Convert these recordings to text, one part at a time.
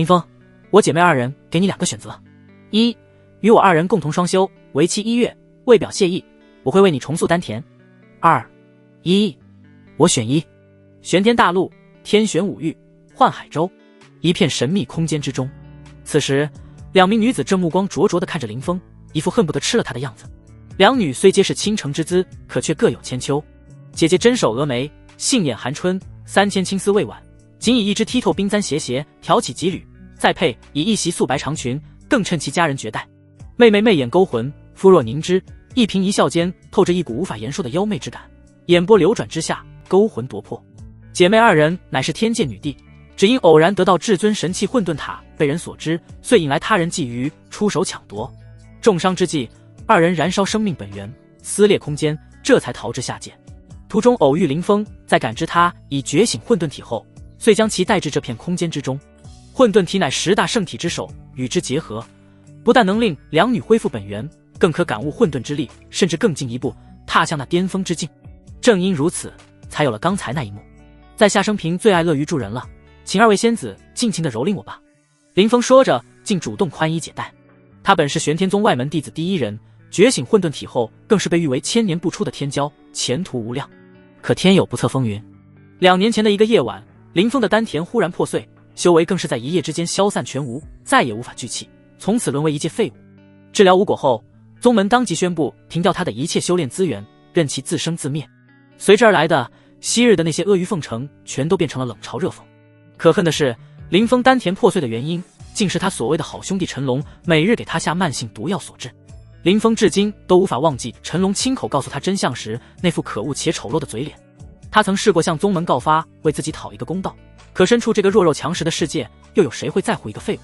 林峰，我姐妹二人给你2个选择：一，与我2人共同双修，为期1月，为表谢意，我会为你重塑丹田。2，我选1。玄天大陆，天玄五域，幻海州，一片神秘空间之中。此时2名女子正目光灼灼地看着林峰，一副恨不得吃了他的样子。2女虽皆是倾城之姿，可却各有千秋。姐姐针手峨眉，杏眼含春，3000青丝未挽，仅以一只剔透冰簪斜挑起几缕，再配以一袭素白长裙，更衬其佳人绝代。妹妹媚眼勾魂，肤若凝脂，一颦一笑间透着一股无法言说的妖媚之感，眼波流转之下，勾魂夺魄。姐妹2人乃是天界女帝，只因偶然得到至尊神器混沌塔被人所知，遂引来他人觊觎，出手抢夺。重伤之际，2人燃烧生命本源，撕裂空间，这才逃至下界。途中偶遇林峰，在感知他已觉醒混沌体后，遂将其带至这片空间之中。混沌体乃10大圣体之首，与之结合，不但能令2女恢复本源，更可感悟混沌之力，甚至更进一步，踏向那巅峰之境。正因如此，才有了刚才那一幕。在下生平最爱乐于助人了，请2位仙子尽情地蹂躏我吧。林峰说着，竟主动宽衣解带。他本是玄天宗外门弟子第1人，觉醒混沌体后，更是被誉为千年不出的天骄，前途无量。可天有不测风云，2年前的一个夜晚，林峰的丹田忽然破碎，修为更是在一夜之间消散全无，再也无法聚气，从此沦为一介废物。治疗无果后，宗门当即宣布停掉他的一切修炼资源，任其自生自灭。随之而来的，昔日的那些阿谀奉承全都变成了冷嘲热讽。可恨的是，林峰丹田破碎的原因，竟是他所谓的好兄弟陈龙每日给他下慢性毒药所致。林峰至今都无法忘记陈龙亲口告诉他真相时那副可恶且丑陋的嘴脸。他曾试过向宗门告发，为自己讨一个公道，可身处这个弱肉强食的世界，又有谁会在乎一个废物？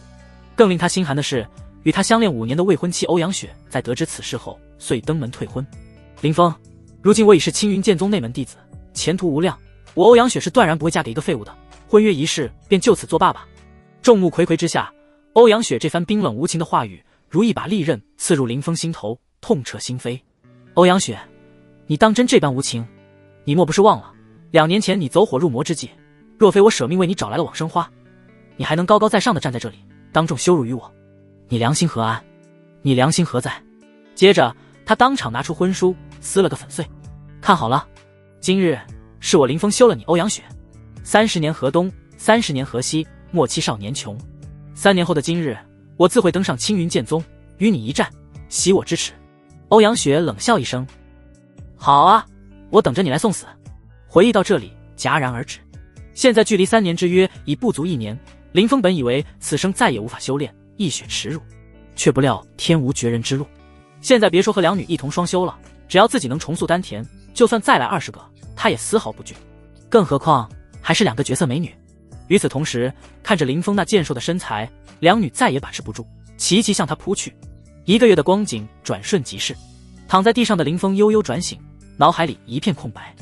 更令他心寒的是，与他相恋5年的未婚妻欧阳雪，在得知此事后，遂登门退婚。林峰，如今我已是青云剑宗内门弟子，前途无量，我欧阳雪是断然不会嫁给一个废物的，婚约一事便就此作罢吧。众目睽睽之下，欧阳雪这番冰冷无情的话语，如一把利刃刺入林峰心头，痛彻心扉。欧阳雪，你当真这般无情？你莫不是忘了2年前你走火入魔之际，若非我舍命为你找来了往生花，你还能高高在上的站在这里，当众羞辱于我？你良心何安？你良心何在？接着他当场拿出婚书，撕了个粉碎。看好了，今日是我林峰休了你欧阳雪。30年河东，30年河西，莫欺少年穷。3年后的今日，我自会登上青云剑宗，与你一战，息我之耻。欧阳雪冷笑一声，好啊，我等着你来送死。回忆到这里，戛然而止。现在距离3年之约已不足1年，林峰本以为此生再也无法修炼，一雪耻辱，却不料天无绝人之路。现在别说和2女一同双修了，只要自己能重塑丹田，就算再来20个，他也丝毫不惧。更何况还是2个绝色美女。与此同时，看着林峰那健硕的身材，2女再也把持不住，齐齐向他扑去。1个月的光景转瞬即逝，躺在地上的林峰悠悠转醒，脑海里一片空白。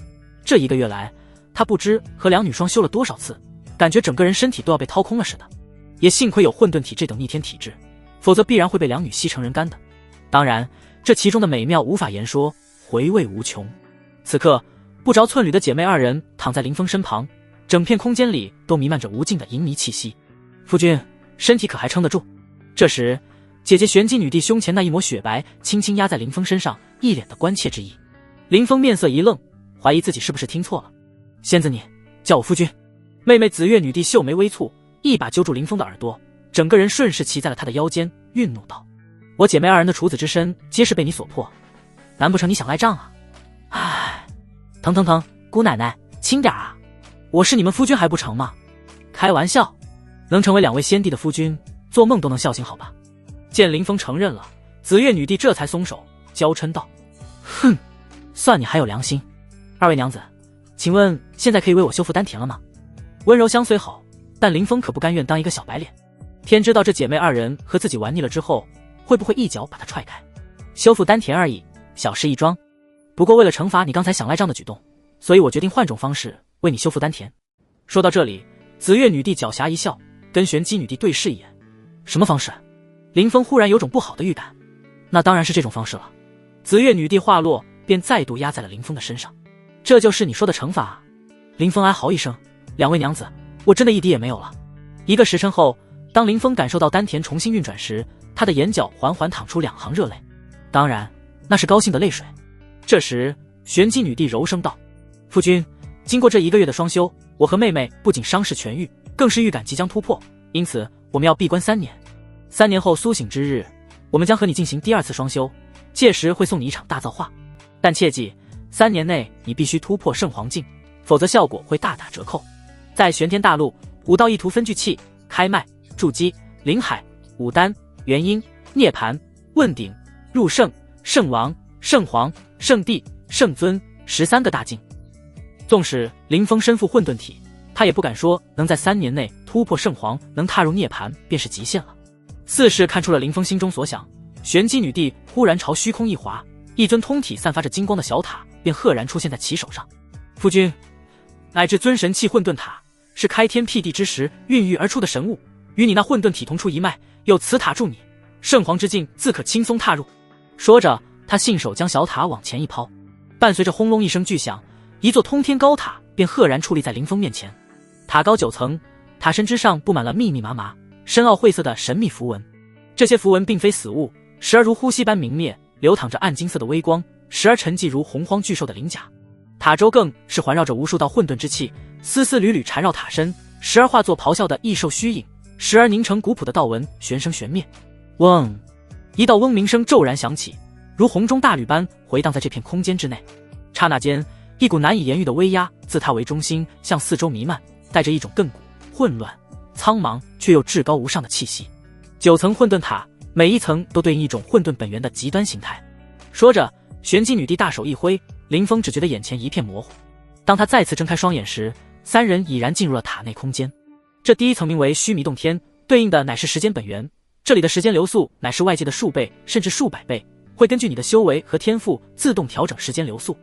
这1个月来，他不知和2女双修了多少次，感觉整个人身体都要被掏空了似的。也幸亏有混沌体这等逆天体质，否则必然会被2女吸成人干的。当然，这其中的美妙无法言说，回味无穷。此刻，不着寸缕的姐妹2人躺在林峰身旁，整片空间里都弥漫着无尽的淫靡气息。夫君，身体可还撑得住？这时，姐姐玄机女帝胸前那一抹雪白轻轻压在林峰身上，一脸的关切之意。林峰面色一愣，怀疑自己是不是听错了。仙子你，叫我夫君。妹妹紫月女帝秀眉微蹙，一把揪住林峰的耳朵，整个人顺势骑在了他的腰间，愠怒道：我姐妹2人的处子之身，皆是被你所迫，难不成你想赖账啊？唉，疼，姑奶奶轻点啊，我是你们夫君还不成吗？开玩笑，能成为2位先帝的夫君，做梦都能笑醒好吧。见林峰承认了，紫月女帝这才松手，娇嗔道：哼，算你还有良心。2位娘子，请问现在可以为我修复丹田了吗？温柔相随好，但林峰可不甘愿当一个小白脸。天知道这姐妹2人和自己玩腻了之后，会不会一脚把他踹开。修复丹田而已，小事一桩。不过为了惩罚你刚才想赖账的举动，所以我决定换种方式为你修复丹田。说到这里，紫月女帝狡黠一笑，跟玄机女帝对视一眼。什么方式？林峰忽然有种不好的预感。那当然是这种方式了。紫月女帝话落，便再度压在了林峰的身上。这就是你说的惩罚啊？林峰哀嚎一声，2位娘子，我真的一滴也没有了。1个时辰后，当林峰感受到丹田重新运转时，他的眼角缓缓淌出2行热泪，当然那是高兴的泪水。这时玄机女帝柔声道：夫君，经过这1个月的双修，我和妹妹不仅伤势痊愈，更是预感即将突破，因此我们要闭关3年。3年后苏醒之日，我们将和你进行第2次双修，届时会送你一场大造化。但切记，3年内你必须突破圣皇境，否则效果会大打折扣。在玄天大陆，5道意图分聚气、开脉、筑基、灵海、武丹、元婴、涅槃、问鼎、入圣、圣王、圣皇、圣帝、圣尊13个大境。纵使林峰身负混沌体，他也不敢说能在3年内突破圣皇，能踏入涅槃便是极限了。四世看出了林峰心中所想，玄机女帝忽然朝虚空一划，一尊通体散发着金光的小塔便赫然出现在其手上。夫君，乃至尊神器混沌塔是开天辟地之时孕育而出的神物，与你那混沌体同出一脉，有此塔助你，圣皇之境自可轻松踏入。说着，他信手将小塔往前一抛，伴随着轰隆一声巨响，一座通天高塔便赫然矗立在林峰面前。塔高9层，塔身之上布满了密密麻麻、深奥晦涩的神秘符文。这些符文并非死物，时而如呼吸般明灭，流淌着暗金色的微光，时而沉寂如洪荒巨兽的鳞甲。塔周更是环绕着无数道混沌之气，丝丝缕缕缠绕塔身，时而化作咆哮的异兽虚影，时而凝成古朴的道文，旋生旋灭。嗡！一道嗡鸣声骤然响起，如洪钟大吕般回荡在这片空间之内。刹那间，一股难以言喻的威压自它为中心向四周弥漫，带着一种亘古、混乱、苍茫却又至高无上的气息。9层混沌塔，每一层都对应一种混沌本源的极端形态。说着，玄机女帝大手一挥，林峰只觉得眼前一片模糊。当他再次睁开双眼时，3人已然进入了塔内空间。这第1层名为须弥洞天，对应的乃是时间本源，这里的时间流速乃是外界的数倍甚至数百倍，会根据你的修为和天赋自动调整时间流速，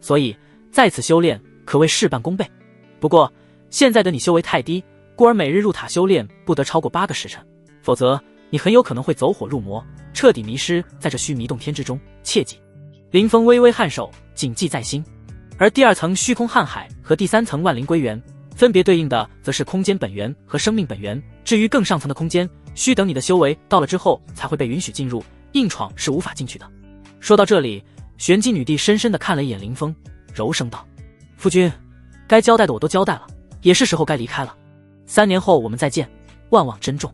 所以在此修炼可谓事半功倍。不过现在的你修为太低，故而每日入塔修炼不得超过8个时辰，否则你很有可能会走火入魔，彻底迷失在这须弥洞天之中，切记。林峰微微颔首，谨记在心。而第2层虚空瀚海和第3层万灵归元，分别对应的则是空间本源和生命本源。至于更上层的空间，需等你的修为到了之后才会被允许进入，硬闯是无法进去的。说到这里，玄机女帝深深地看了一眼林峰，柔声道：夫君，该交代的我都交代了，也是时候该离开了。3年后我们再见，万望珍重。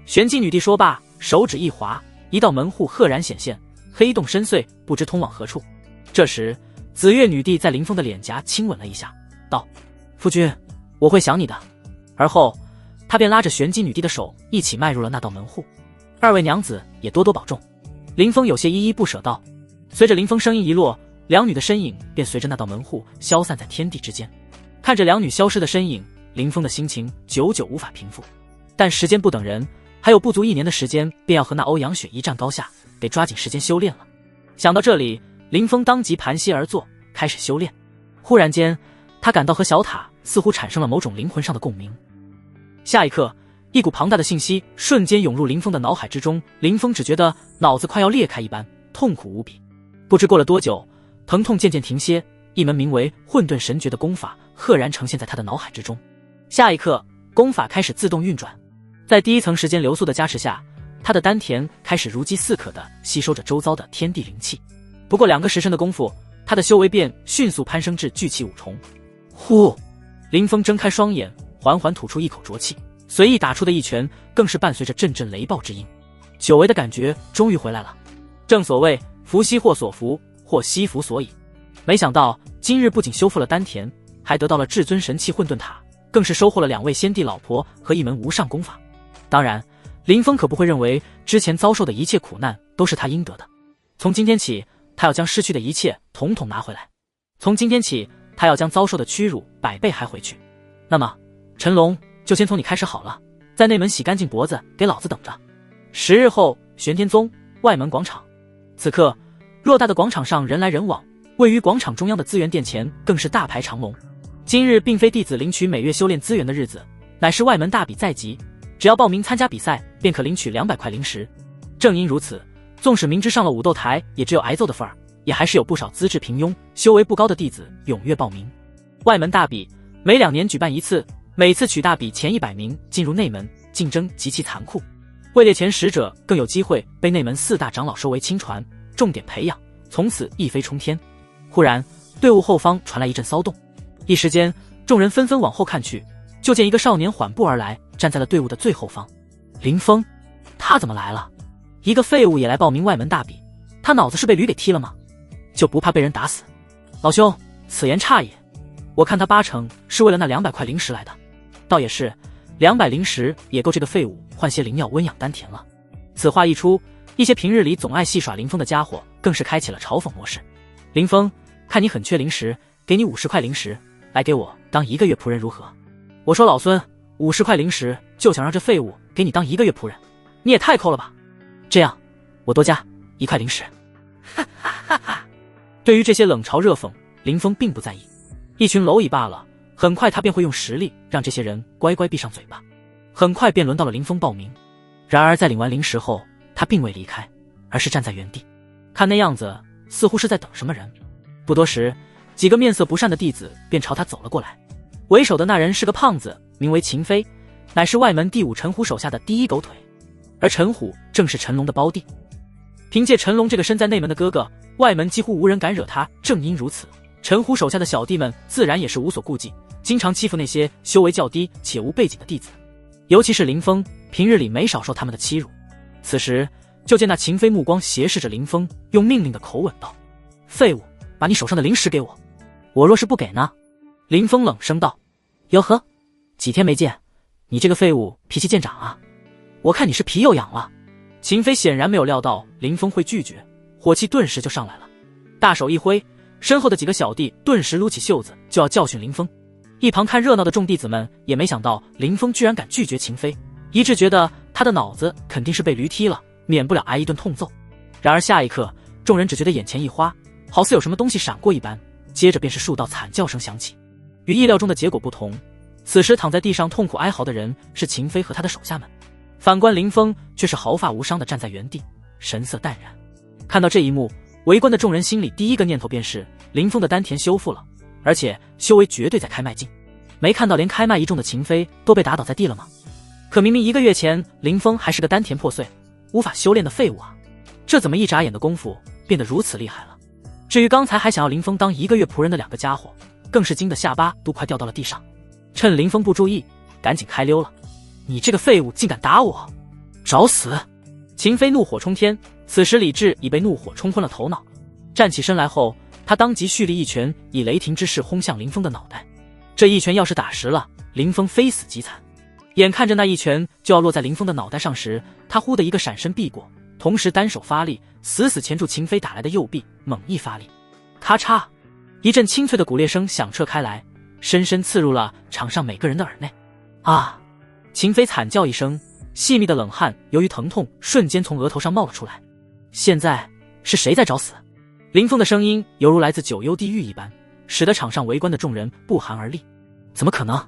玄机女帝说罢，手指一划，一道门户赫然显现，黑洞深邃，不知通往何处。这时紫月女帝在林峰的脸颊亲吻了一下，道：夫君，我会想你的。而后她便拉着玄机女帝的手一起迈入了那道门户。2位娘子也多多保重。林峰有些依依不舍道。随着林峰声音一落，2女的身影便随着那道门户消散在天地之间。看着2女消失的身影，林峰的心情久久无法平复。但时间不等人，还有不足1年的时间便要和那欧阳雪一战高下，得抓紧时间修炼了。想到这里，林峰当即盘膝而坐，开始修炼。忽然间，他感到和小塔似乎产生了某种灵魂上的共鸣。下一刻，一股庞大的信息瞬间涌入林峰的脑海之中，林峰只觉得脑子快要裂开一般，痛苦无比。不知过了多久，疼痛渐渐停歇，一门名为混沌神诀的功法赫然呈现在他的脑海之中。下一刻，功法开始自动运转，在第1层时间流速的加持下，他的丹田开始如饥似渴地吸收着周遭的天地灵气。不过2个时辰的功夫，他的修为便迅速攀升至巨气5重。呼！林峰睁开双眼，缓缓吐出一口浊气，随意打出的一拳更是伴随着阵阵雷暴之音。久违的感觉终于回来了。正所谓福兮祸所伏，祸兮福所倚。没想到今日不仅修复了丹田，还得到了至尊神器混沌塔，更是收获了2位先帝老婆和一门无上功法。当然，林峰可不会认为之前遭受的一切苦难都是他应得的。从今天起，他要将失去的一切统统拿回来。从今天起，他要将遭受的屈辱100倍还回去。那么陈龙就先从你开始好了，在内门洗干净脖子，给老子等着。10日后，玄天宗外门广场。此刻偌大的广场上人来人往，位于广场中央的资源殿前更是大排长龙。今日并非弟子领取每月修炼资源的日子，乃是外门大比在即，只要报名参加比赛便可领取200块灵石。正因如此，纵使明知上了武斗台也只有挨揍的份儿，也还是有不少资质平庸、修为不高的弟子踊跃报名。外门大比每2年举办一次，每次取大比前100名进入内门，竞争极其残酷，位列前10者更有机会被内门4大长老收为亲传，重点培养，从此一飞冲天。忽然，队伍后方传来一阵骚动，一时间，众人纷纷往后看去，就见一个少年缓步而来，站在了队伍的最后方。林峰，他怎么来了？一个废物也来报名外门大比，他脑子是被驴给踢了吗？就不怕被人打死？老兄，此言差也，我看他8成是为了那200块灵石来的。倒也是，200灵石也够这个废物换些灵药温养丹田了。此话一出，一些平日里总爱戏耍林峰的家伙更是开启了嘲讽模式。林峰，看你很缺灵石，给你50块灵石，来给我当1个月仆人如何？我说老孙，50块灵石就想让这废物给你当1个月仆人，你也太抠了吧！这样，我多加1块灵石。哈哈哈哈！对于这些冷嘲热讽，林峰并不在意，一群蝼蚁罢了。很快他便会用实力让这些人乖乖闭上嘴巴。很快便轮到了林峰报名。然而在领完灵石后，他并未离开，而是站在原地，看那样子似乎是在等什么人。不多时，几个面色不善的弟子便朝他走了过来。为首的那人是个胖子，名为秦飞，乃是外门第5陈虎手下的第1狗腿，而陈虎正是陈龙的胞弟。凭借陈龙这个身在内门的哥哥，外门几乎无人敢惹他。正因如此，陈虎手下的小弟们自然也是无所顾忌，经常欺负那些修为较低且无背景的弟子，尤其是林峰，平日里没少受他们的欺辱。此时，就见那秦飞目光斜视着林峰，用命令的口吻道：“废物，把你手上的灵石给我！我若是不给呢？”林峰冷声道：“哟呵，几天没见，你这个废物脾气见长啊！我看你是皮又痒了。”秦飞显然没有料到林峰会拒绝，火气顿时就上来了，大手一挥，身后的几个小弟顿时撸起袖子就要教训林峰。一旁看热闹的众弟子们也没想到林峰居然敢拒绝秦飞，一致觉得他的脑子肯定是被驴踢了，免不了挨一顿痛揍。然而下一刻，众人只觉得眼前一花，好似有什么东西闪过一般，接着便是数道惨叫声响起。与意料中的结果不同，此时躺在地上痛苦哀嚎的人是秦飞和他的手下们，反观林峰却是毫发无伤地站在原地，神色淡然。看到这一幕，围观的众人心里第一个念头便是林峰的丹田修复了，而且修为绝对在开麦境。没看到连开麦一众的秦飞都被打倒在地了吗？可明明1个月前林峰还是个丹田破碎无法修炼的废物啊，这怎么一眨眼的功夫变得如此厉害了？至于刚才还想要林峰当1个月仆人的2个家伙，更是惊得下巴都快掉到了地上，趁林峰不注意赶紧开溜了。你这个废物竟敢打我，找死！秦飞怒火冲天，此时李治已被怒火冲昏了头脑，站起身来后，他当即蓄力一拳，以雷霆之势轰向林峰的脑袋。这一拳要是打实了，林峰非死即惨。眼看着那一拳就要落在林峰的脑袋上时，他忽的一个闪身避过，同时单手发力，死死钳住秦飞打来的右臂，猛一发力，咔嚓，一阵清脆的骨裂声响彻开来，深深刺入了场上每个人的耳内。啊！秦飞惨叫一声，细密的冷汗由于疼痛瞬间从额头上冒了出来。现在是谁在找死？林峰的声音犹如来自九幽地狱一般，使得场上围观的众人不寒而栗。怎么可能？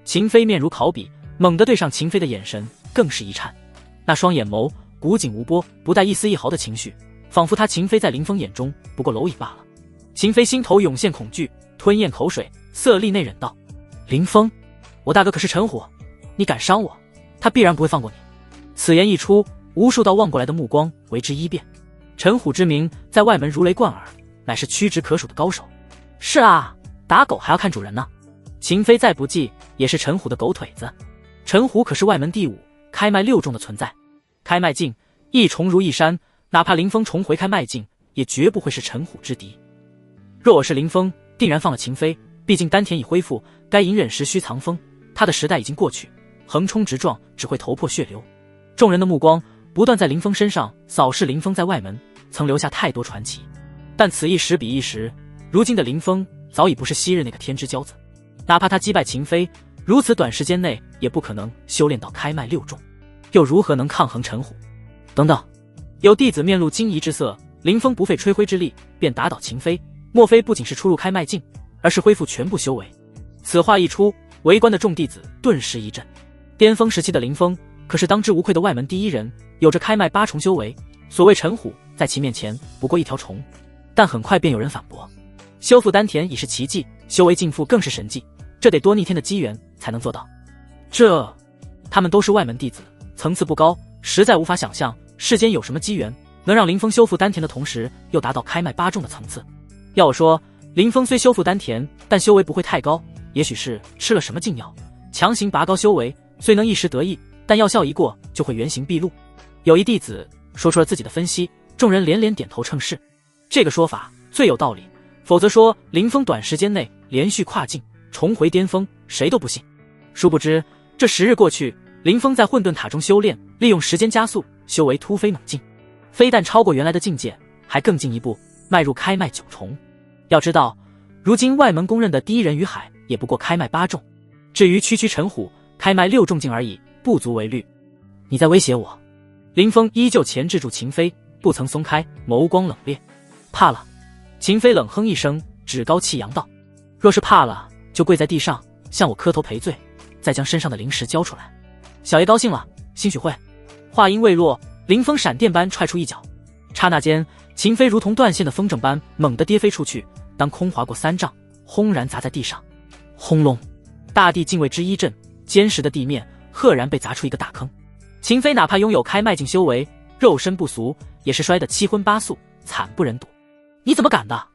秦飞面如烤笔，猛地对上秦飞的眼神更是一颤，那双眼眸古井无波，不带一丝一毫的情绪，仿佛他秦飞在林峰眼中不过蝼蚁罢了。秦飞心头涌现恐惧，吞咽口水，色厉内荏道：“林峰，我大哥可是陈虎，你敢伤我，他必然不会放过你。”此言一出，无数道望过来的目光为之一变。陈虎之名在外门如雷贯耳，乃是屈指可数的高手。是啊，打狗还要看主人呢。秦飞再不济也是陈虎的狗腿子。陈虎可是外门第5开麦6众的存在，开麦境一重如一山，哪怕林峰重回开麦境，也绝不会是陈虎之敌。若我是林峰，定然放了秦飞，毕竟丹田已恢复，该隐忍时须藏锋，他的时代已经过去，横冲直撞只会头破血流。众人的目光不断在林峰身上扫视，林峰在外门曾留下太多传奇，但此一时彼一时，如今的林峰早已不是昔日那个天之骄子，哪怕他击败秦飞，如此短时间内也不可能修炼到开麦6众，又如何能抗衡陈虎？等等，有弟子面露惊疑之色，林峰不费吹灰之力便打倒秦飞，莫非不仅是出入开麦境，而是恢复全部修为？此话一出，围观的众弟子顿时一震。巅峰时期的林峰可是当之无愧的外门第1人，有着开麦8重修为，所谓陈虎在其面前不过一条虫。但很快便有人反驳，修复丹田已是奇迹，修为尽复更是神迹，这得多逆天的机缘才能做到。这他们都是外门弟子，层次不高，实在无法想象世间有什么机缘能让林峰修复丹田的同时又达到开脉八重的层次。要我说，林峰虽修复丹田，但修为不会太高，也许是吃了什么禁药，强行拔高修为，虽能一时得意，但药效一过就会原形毕露。有一弟子说出了自己的分析，众人连连点头称是。这个说法最有道理，否则说林峰短时间内连续跨境，重回巅峰，谁都不信。殊不知这10日过去，林峰在混沌塔中修炼，利用时间加速，修为突飞猛进，非但超过原来的境界，还更进一步迈入开脉9重。要知道，如今外门公认的第一人于海也不过开脉8重，至于区陈虎开脉6重境而已，不足为虑。你在威胁我？林峰依旧钳制住秦飞，不曾松开，眸光冷冽。怕了？秦飞冷哼一声，趾高气扬道：若是怕了，就跪在地上向我磕头赔罪，再将身上的灵石交出来。小爷高兴了，兴许会。话音未落，林峰闪电般踹出一脚，刹那间秦飞如同断线的风筝般猛地跌飞出去，当空划过3丈，轰然砸在地上。轰隆，大地竟为之一震，坚实的地面赫然被砸出一个大坑。秦飞哪怕拥有开脉境修为，肉身不俗，也是摔得7荤8素，惨不忍睹。你怎么敢的？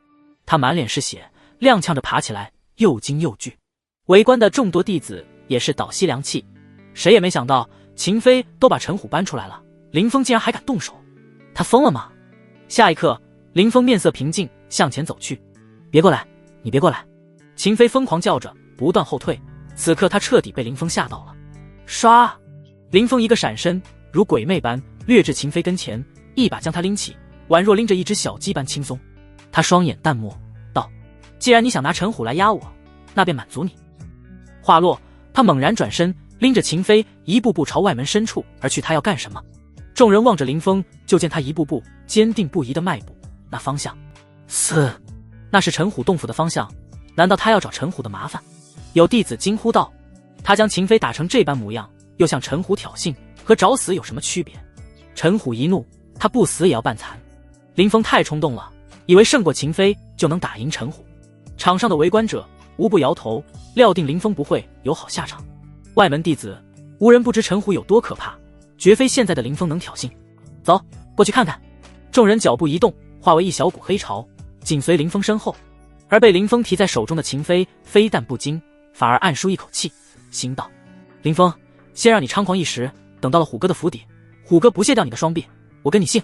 他满脸是血，踉跄着爬起来，又惊又惧。围观的众多弟子也是倒吸凉气，谁也没想到秦飞都把陈虎搬出来了，林峰竟然还敢动手，他疯了吗？下一刻，林峰面色平静，向前走去。别过来，你别过来！秦飞疯狂叫着，不断后退。此刻他彻底被林峰吓到了。唰！林峰一个闪身，如鬼魅般掠至秦飞跟前，一把将他拎起，宛若拎着一只小鸡般轻松。他双眼淡漠道：既然你想拿陈虎来压我，那便满足你。话落，他猛然转身，拎着秦飞一步步朝外门深处而去。他要干什么？众人望着林峰，就见他一步步坚定不移的迈步，那方向那是陈虎洞府的方向。难道他要找陈虎的麻烦？有弟子惊呼道：他将秦飞打成这般模样，又向陈虎挑衅，和找死有什么区别？陈虎一怒，他不死也要半残。林峰太冲动了，以为胜过秦飞就能打赢陈虎。场上的围观者无不摇头，料定林峰不会有好下场。外门弟子无人不知陈虎有多可怕，绝非现在的林峰能挑衅。走，过去看看。众人脚步一动，化为一小股黑潮，紧随林峰身后。而被林峰提在手中的秦飞非但不惊，反而暗舒一口气，心道：林峰，先让你猖狂一时，等到了虎哥的府邸，虎哥不卸掉你的双臂，我跟你姓。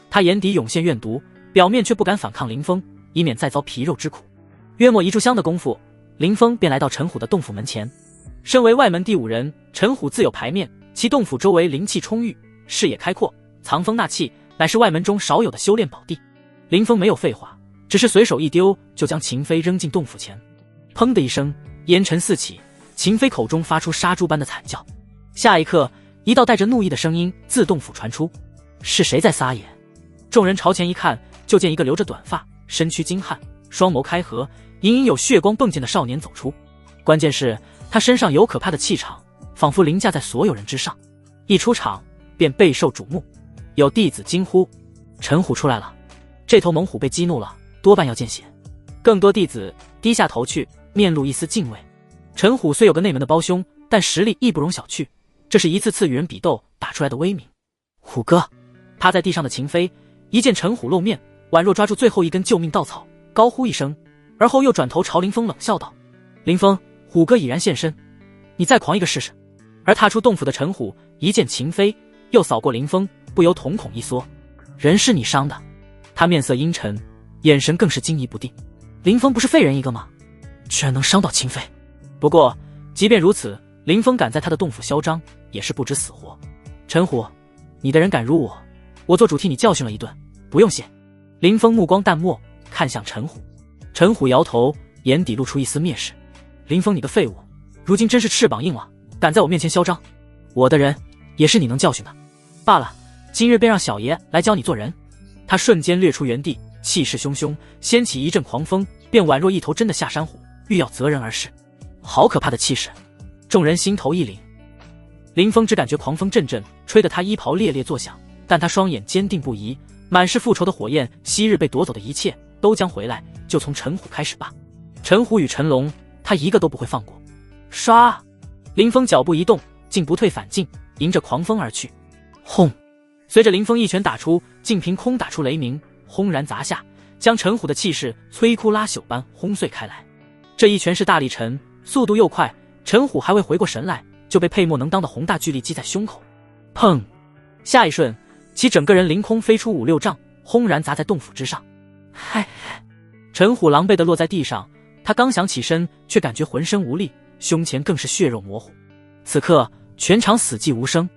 他眼底涌现怨毒，表面却不敢反抗林峰，以免再遭皮肉之苦。约莫1炷香的功夫，林峰便来到陈虎的洞府门前。身为外门第5人，陈虎自有牌面，其洞府周围灵气充裕，视野开阔，藏风纳气，乃是外门中少有的修炼宝地。林峰没有废话，只是随手一丢，就将秦飞扔进洞府前。砰的一声，烟尘四起，秦飞口中发出杀猪般的惨叫。下一刻，一道带着怒意的声音自洞府传出：是谁在撒野？众人朝前一看，就见一个留着短发、身躯精悍、双眸开合、隐隐有血光迸溅的少年走出。关键是他身上有可怕的气场，仿佛凌驾在所有人之上，一出场便备受瞩目。有弟子惊呼：陈虎出来了！这头猛虎被激怒了，多半要见血。更多弟子低下头去，面露一丝敬畏。陈虎虽有个内门的胞兄，但实力亦不容小觑，这是一次次与人比斗打出来的威名。虎哥！趴在地上的秦飞一见陈虎露面，宛若抓住最后一根救命稻草，高呼一声，而后又转头朝林峰冷笑道：林峰，虎哥已然现身，你再狂一个试试。而踏出洞府的陈虎一见秦飞，又扫过林峰，不由瞳孔一缩：人是你伤的？他面色阴沉，眼神更是惊疑不定。林峰不是废人一个吗？居然能伤到秦飞。不过即便如此，林峰敢在他的洞府嚣张，也是不知死活。陈虎，你的人敢辱我，我做主替你教训了一顿，不用谢。林峰目光淡漠，看向陈虎。陈虎摇头，眼底露出一丝蔑视：林峰，你个废物，如今真是翅膀硬了，敢在我面前嚣张，我的人也是你能教训的。罢了，今日便让小爷来教你做人。他瞬间掠出原地，气势汹汹，掀起一阵狂风，便宛若一头真的下山虎，欲要择人而噬。好可怕的气势！众人心头一凛。林峰只感觉狂风阵阵，吹得他衣袍猎猎作响，但他双眼坚定不移，满是复仇的火焰。昔日被夺走的一切都将回来，就从陈虎开始吧。陈虎与陈龙，他一个都不会放过。唰！林峰脚步一动，竟不退反进，迎着狂风而去。轰！随着林峰一拳打出，竟凭空打出雷鸣，轰然砸下，将陈虎的气势摧枯拉朽般轰碎开来。这一拳是大力沉，速度又快，陈虎还未回过神来，就被配莫能当的宏大巨力击在胸口。砰！下一瞬，其整个人凌空飞出5-6丈，轰然砸在洞府之上。嗨！陈虎狼狈地落在地上，他刚想起身，却感觉浑身无力，胸前更是血肉模糊。此刻全场死寂无声。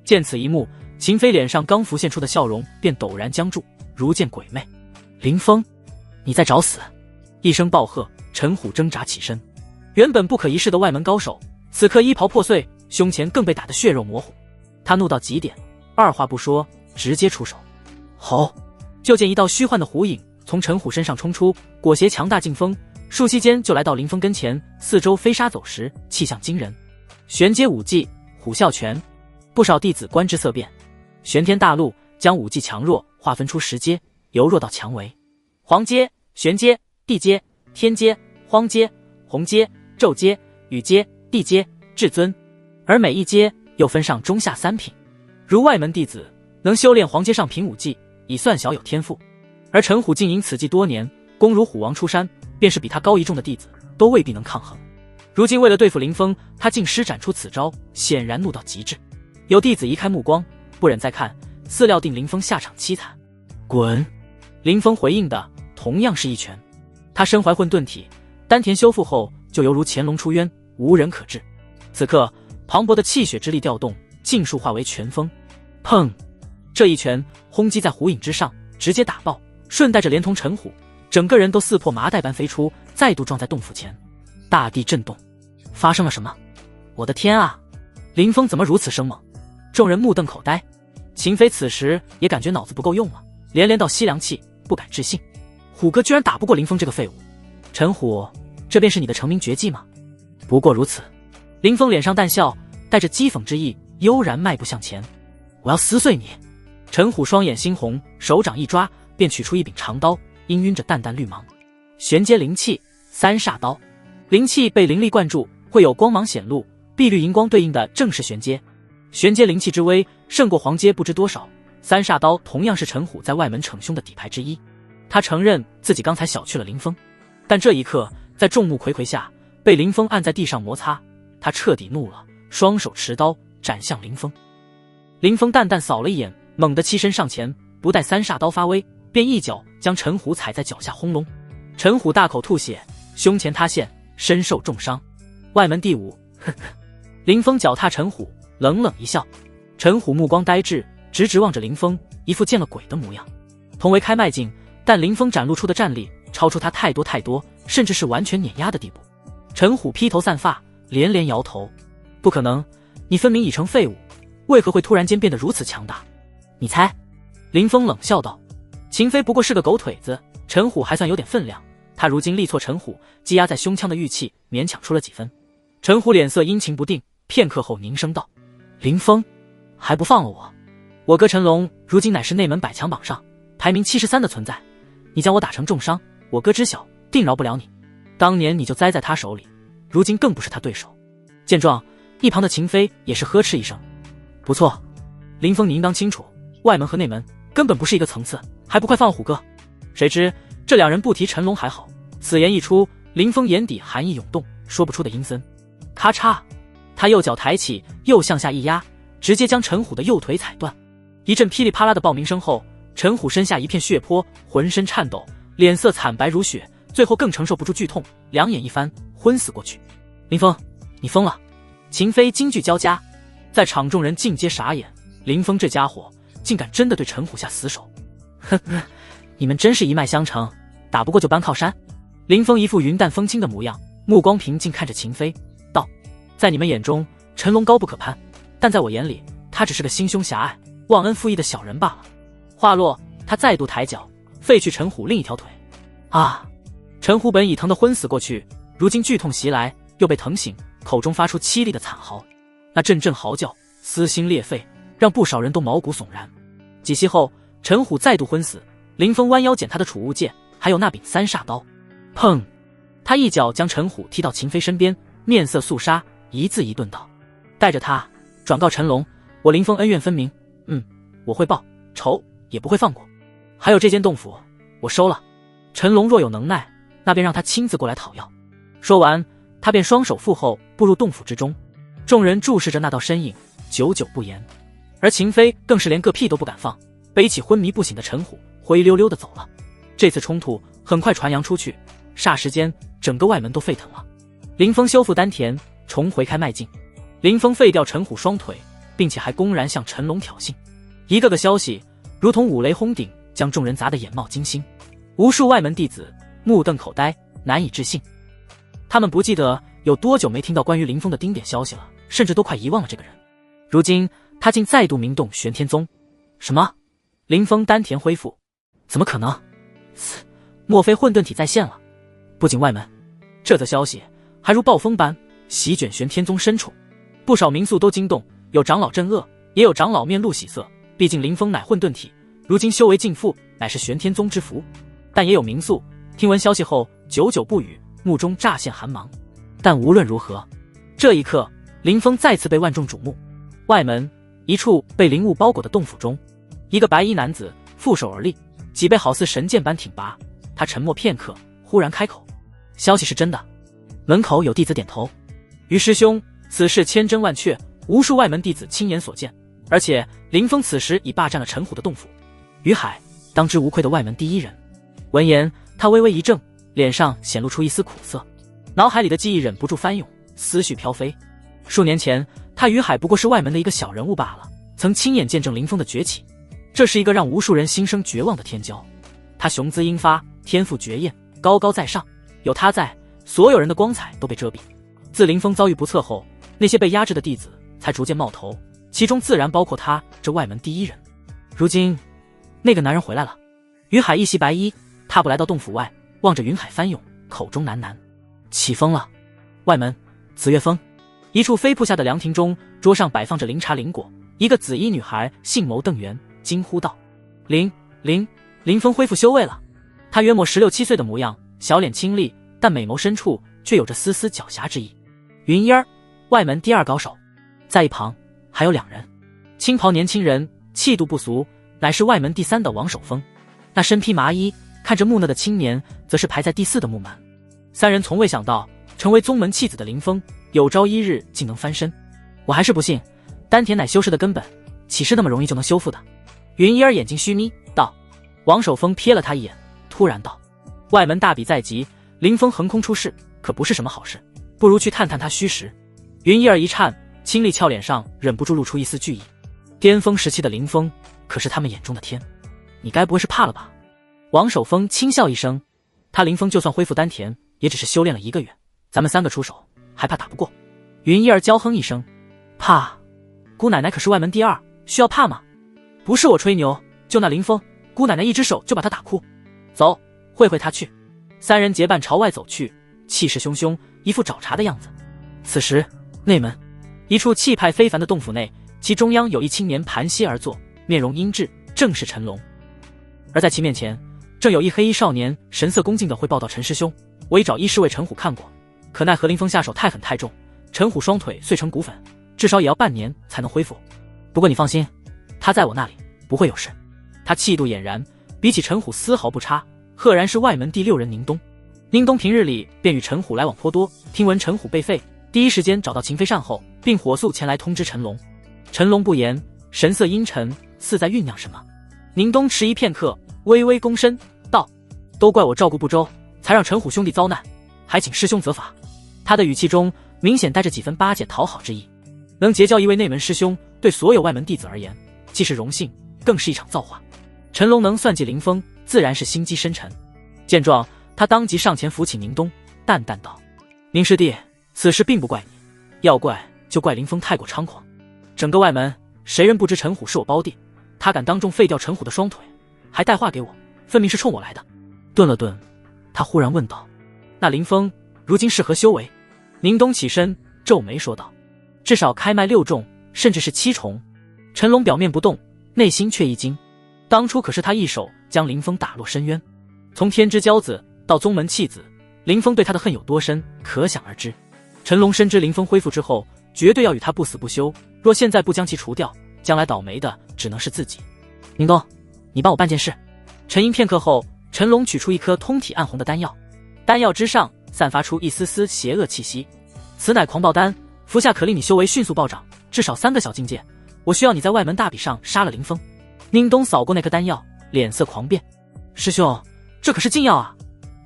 见此一幕，秦飞脸上刚浮现出的笑容便陡然僵住，如见鬼魅。林峰，你在找死！一声暴喝，陈虎挣扎起身。原本不可一世的外门高手，此刻衣袍破碎，胸前更被打得血肉模糊。他怒到极点，二话不说，直接出手。吼！就见一道虚幻的虎影从陈虎身上冲出，裹挟强大劲风，瞬息间就来到林峰跟前，四周飞沙走石，气象惊人。玄阶武技虎啸拳，不少弟子观之色变。玄天大陆将武技强弱划分出10阶，由弱到强为黄阶、玄阶、地阶、天阶、荒阶、红阶、骤阶、羽阶、地阶、至尊，而每一阶又分上中下3品。如外门弟子能修炼黄阶上品武技，已算小有天赋。而陈虎经营此技多年，功如虎王出山，便是比他高1重的弟子都未必能抗衡。如今为了对付林峰，他竟施展出此招，显然怒到极致。有弟子移开目光，不忍再看，似料定林峰下场凄惨。滚！林峰回应的同样是一拳。他身怀混沌体，丹田修复后就犹如潜龙出渊，无人可治。此刻磅礴的气血之力调动，尽数化为拳风。砰！这一拳轰击在虎影之上，直接打爆，顺带着连同陈虎，整个人都似破麻袋般飞出，再度撞在洞府前。大地震动，发生了什么？我的天啊！林峰怎么如此生猛？众人目瞪口呆。秦飞此时也感觉脑子不够用了，连连倒吸凉气，不敢置信。虎哥居然打不过林峰这个废物！陈虎，这便是你的成名绝技吗？不过如此。林峰脸上淡笑，带着讥讽之意，悠然迈步向前。我要撕碎你！陈虎双眼猩红，手掌一抓，便取出一柄长刀，氤氲着淡淡绿芒。玄阶灵气3煞刀，灵气被灵力灌注，会有光芒显露，碧绿荧光对应的正是玄阶。玄阶灵气之威胜过黄阶不知多少，3煞刀同样是陈虎在外门逞凶的底牌之一。他承认自己刚才小觑了林峰，但这一刻在众目睽睽下被林峰按在地上摩擦，他彻底怒了，双手持刀斩向林峰。林峰淡淡扫了一眼，猛地欺身上前，不待3煞刀发威，便一脚将陈虎踩在脚下轰隆。陈虎大口吐血，胸前塌陷，身受重伤。外门第5，呵呵。林峰脚踏陈虎，冷冷一笑。陈虎目光呆滞，直直望着林峰，一副见了鬼的模样。同为开麦境，但林峰展露出的战力超出他太多太多，甚至是完全碾压的地步。陈虎披头散发，连连摇头：不可能，你分明已成废物，为何会突然间变得如此强大？你猜？林峰冷笑道。秦飞不过是个狗腿子，陈虎还算有点分量，他如今力挫陈虎，积压在胸腔的郁气勉强出了几分。陈虎脸色阴晴不定，片刻后凝声道：林峰，还不放了我？我哥陈龙如今乃是内门100强榜上排名73的存在，你将我打成重伤，我哥知晓定饶不了你。当年你就栽在他手里，如今更不是他对手。见状，一旁的秦飞也是呵斥一声：不错，林峰，你应当清楚，外门和内门根本不是一个层次，还不快放了虎哥？谁知这两人不提陈龙还好，此言一出，林峰眼底寒意涌动，说不出的阴森。咔嚓，他右脚抬起，又向下一压，直接将陈虎的右腿踩断。一阵噼里啪啦的爆鸣声后，陈虎身下一片血泊，浑身颤抖，脸色惨白如雪，最后更承受不住剧痛，两眼一翻，昏死过去。林峰，你疯了！秦飞惊惧交加，在场众人尽皆傻眼，林峰这家伙竟敢真的对陈虎下死手！呵呵，你们真是一脉相承，打不过就搬靠山。林峰一副云淡风轻的模样，目光平静看着秦飞，道：在你们眼中陈龙高不可攀，但在我眼里他只是个心胸狭隘、忘恩负义的小人罢了。话落，他再度抬脚废去陈虎另一条腿。啊！陈虎本已疼得昏死过去，如今剧痛袭来，又被疼醒，口中发出凄厉的惨嚎，那阵阵嚎叫撕心裂肺，让不少人都毛骨悚然。几息后，陈虎再度昏死，林峰弯腰捡他的储物戒，还有那柄3煞刀。砰！他一脚将陈虎踢到秦飞身边，面色肃杀，一字一顿道：带着他转告陈龙，我林峰恩怨分明，我会报仇，也不会放过。还有这间洞府，我收了。陈龙若有能耐，那便让他亲自过来讨要。说完，他便双手负后步入洞府之中。众人注视着那道身影，久久不言。而秦飞更是连个屁都不敢放，背起昏迷不醒的陈虎，灰溜溜的走了。这次冲突很快传扬出去，霎时间整个外门都沸腾了。林峰修复丹田，重回开脉境。林峰废掉陈虎双腿，并且还公然向陈龙挑衅。一个个消息如同五雷轰顶，将众人砸得眼冒金星。无数外门弟子目瞪口呆，难以置信。他们不记得有多久没听到关于林峰的丁点消息了，甚至都快遗忘了这个人。如今他竟再度鸣动玄天宗。什么？林峰丹田恢复？怎么可能？莫非混沌体再现了？不仅外门，这则消息还如暴风般席卷玄天宗深处。不少民宿都惊动，有长老震愕，也有长老面露喜色。毕竟林峰乃混沌体，如今修为尽复，乃是玄天宗之福。但也有民宿听闻消息后久久不语，目中乍现寒芒。但无论如何，这一刻林峰再次被万众瞩目。外门一处被灵雾包裹的洞府中，一个白衣男子负手而立，脊背好似神剑般挺拔。他沉默片刻，忽然开口：消息是真的。门口有弟子点头：于师兄，此事千真万确，无数外门弟子亲眼所见，而且林峰此时已霸占了陈虎的洞府。于海当之无愧的外门第一人。闻言，他微微一怔，脸上显露出一丝苦涩，脑海里的记忆忍不住翻涌，思绪飘飞。数年前，他于海不过是外门的一个小人物罢了，曾亲眼见证林峰的崛起。这是一个让无数人心生绝望的天骄。他雄姿英发，天赋绝艳，高高在上，有他在，所有人的光彩都被遮蔽。自林峰遭遇不测后，那些被压制的弟子才逐渐冒头，其中自然包括他这外门第一人。如今那个男人回来了。于海一袭白衣，踏步来到洞府外，望着云海翻涌，口中喃喃：起风了。外门紫月峰一处飞瀑下的凉亭中，桌上摆放着灵茶灵果。一个紫衣女孩杏眸瞪圆，惊呼道：林峰恢复修为了。她约莫16、17岁的模样，小脸清丽，但美眸深处却有着丝丝狡黠之意。云烟儿，外门第二高手。在一旁还有2人，青袍年轻人气度不俗，乃是外门第3的王守峰。那身披麻衣看着木讷的青年，则是排在第4的木满。3人从未想到成为宗门弃子的林峰，有朝一日竟能翻身。我还是不信，丹田乃修士的根本，岂是那么容易就能修复的？云烟儿眼睛虚眯道。王守峰瞥了他一眼，突然道：外门大比在即，林峰横空出世，可不是什么好事，不如去探探他虚实。云烟儿一颤，清丽俏脸上忍不住露出一丝惧意。巅峰时期的林峰可是他们眼中的天，你该不会是怕了吧？王守峰轻笑一声，他林峰就算恢复丹田，也只是修炼了1个月，咱们3个出手，还怕打不过？云一儿娇哼一声，怕？姑奶奶可是外门第2，需要怕吗？不是我吹牛，就那林峰，姑奶奶一只手就把他打哭。走，会会他去。3人结伴朝外走去，气势汹汹，一副找茬的样子。此时内门一处气派非凡的洞府内，其中央有一青年盘膝而坐，面容英质，正是陈龙。而在其面前，正有一黑衣少年神色恭敬地会报道：陈师兄，我已找医师为陈虎看过，可奈何林峰下手太狠太重，陈虎双腿碎成骨粉，至少也要半年才能恢复。不过你放心，他在我那里不会有事。他气度俨然，比起陈虎丝毫不差，赫然是外门第6人宁东。宁东平日里便与陈虎来往颇多，听闻陈虎被废，第一时间找到秦飞善后，并火速前来通知陈龙。陈龙不言，神色阴沉，似在酝酿什么。宁东迟疑片刻，微微躬身道：都怪我照顾不周，才让陈虎兄弟遭难，还请师兄责罚。他的语气中明显带着几分巴结讨好之意。能结交一位内门师兄，对所有外门弟子而言，既是荣幸，更是一场造化。陈龙能算计林峰，自然是心机深沉。见状，他当即上前扶起宁东，淡淡道：宁师弟，此事并不怪你，要怪就怪林峰太过猖狂。整个外门谁人不知陈虎是我胞弟，他敢当众废掉陈虎的双腿，还带话给我，分明是冲我来的。顿了顿，他忽然问道：那林峰如今是何修为？宁东起身皱眉说道：至少开脉6重，甚至是7重。陈龙表面不动，内心却一惊。当初可是他一手将林峰打落深渊，从天之骄子到宗门弃子，林峰对他的恨有多深，可想而知。陈龙深知林峰恢复之后绝对要与他不死不休，若现在不将其除掉，将来倒霉的只能是自己。宁东，你帮我办件事。沉吟片刻后，陈龙取出一颗通体暗红的丹药，丹药之上散发出一丝丝邪恶气息。此乃狂暴丹，服下可令你修为迅速暴涨，至少3个小境界。我需要你在外门大比上杀了林峰。宁东扫过那颗丹药，脸色狂变。师兄，这可是禁药啊！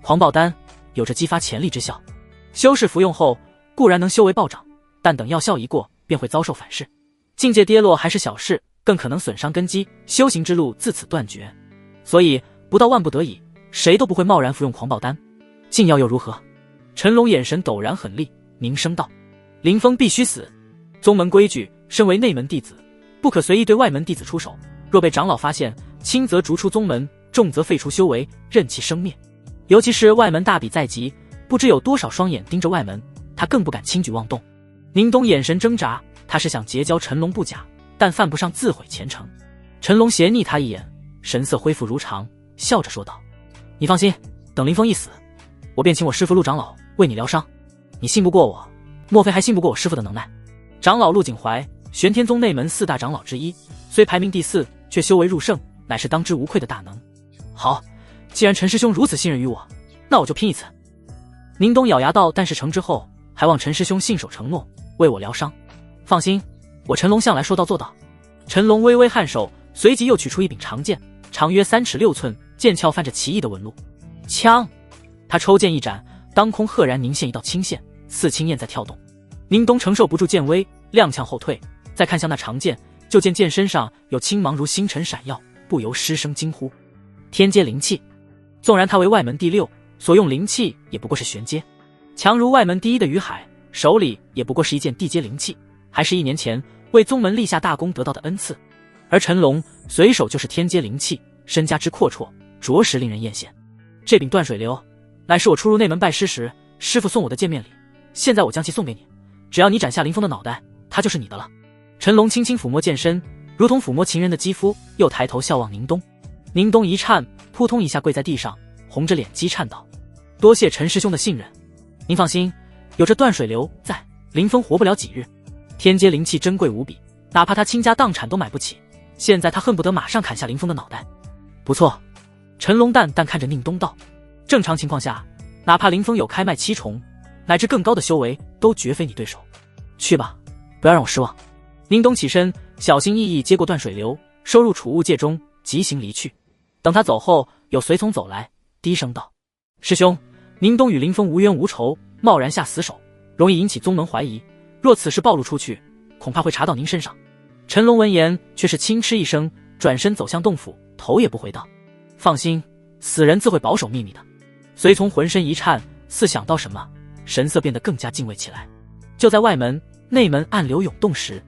狂暴丹有着激发潜力之效，修士服用后固然能修为暴涨，但等药效一过，便会遭受反噬。境界跌落还是小事，更可能损伤根基，修行之路自此断绝。所以不到万不得已，谁都不会贸然服用狂暴丹。禁药又如何？陈龙眼神陡然狠厉，凝声道：林峰必须死。宗门规矩，身为内门弟子，不可随意对外门弟子出手，若被长老发现，轻则逐出宗门，重则废除修为，任其生灭。尤其是外门大比在即，不知有多少双眼盯着外门，他更不敢轻举妄动。宁东眼神挣扎，他是想结交陈龙不假，但犯不上自毁前程。陈龙斜睨他一眼，神色恢复如常，笑着说道：你放心，等林峰一死，我便请我师父陆长老为你疗伤。你信不过我，莫非还信不过我师父的能耐？长老陆景怀，玄天宗内门4大长老之一，虽排名第4，却修为入圣，乃是当之无愧的大能。好，既然陈师兄如此信任于我，那我就拼一次。宁东咬牙道，但是成之后还望陈师兄信守承诺，为我疗伤。放心，我陈龙向来说到做到。陈龙微微颔首，随即又取出一柄长剑，长约3尺6寸，剑鞘泛着奇异的纹路。枪！他抽剑一斩，当空赫然凝现一道青线，似青焰在跳动。宁东承受不住剑威，踉跄后退，再看向那长剑，就见剑身上有青芒如星辰闪耀，不由失声惊呼：天阶灵气！纵然他为外门第6，所用灵气也不过是玄阶，强如外门第1的于海，手里也不过是一件地阶灵器，还是1年前为宗门立下大功得到的恩赐。而陈龙随手就是天阶灵器，身家之阔绰，着实令人艳羡。这柄断水流，乃是我出入内门拜师时师父送我的见面礼，现在我将其送给你，只要你斩下林峰的脑袋，他就是你的了。陈龙轻轻抚摸剑身，如同抚摸情人的肌肤，又抬头笑望宁东。宁东一颤，扑通一下跪在地上，红着脸击颤道：多谢陈师兄的信任。您放心，有这断水流在，林峰活不了几日。天阶灵气珍贵无比，哪怕他倾家荡产都买不起，现在他恨不得马上砍下林峰的脑袋。不错。陈龙淡淡看着宁东道：正常情况下，哪怕林峰有开脉7重乃至更高的修为，都绝非你对手。去吧，不要让我失望。宁东起身，小心翼翼接过断水流，收入储物戒中，急行离去。等他走后，有随从走来，低声道：师兄，宁东与林峰无冤无仇，贸然下死手，容易引起宗门怀疑，若此事暴露出去，恐怕会查到您身上。陈龙闻言却是轻嗤一声，转身走向洞府，头也不回道：放心，死人自会保守秘密的。随从浑身一颤，似想到什么，神色变得更加敬畏起来。就在外门、内门暗流涌动时，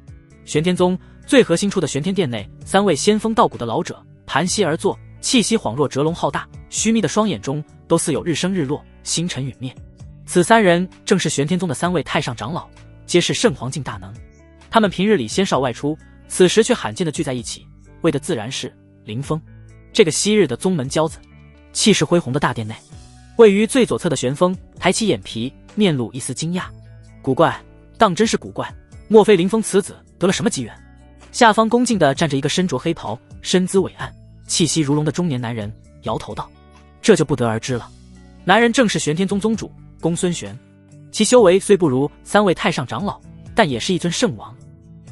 玄天宗最核心处的玄天殿内，3位仙风道骨的老者盘膝而坐，气息恍若蛰龙浩大，虚眯的双眼中都似有日升日落，星辰陨灭。此3人正是玄天宗的3位太上长老，皆是圣皇境大能。他们平日里仙少外出，此时却罕见的聚在一起，为的自然是林峰这个昔日的宗门骄子。气势恢宏的大殿内，位于最左侧的玄风抬起眼皮，面露一丝惊讶。古怪，当真是古怪，莫非林峰此子得了什么机缘？下方恭敬地站着一个身着黑袍、身姿伟岸、气息如龙的中年男人，摇头道：这就不得而知了。男人正是玄天宗宗主公孙玄，其修为虽不如3位太上长老，但也是一尊圣王。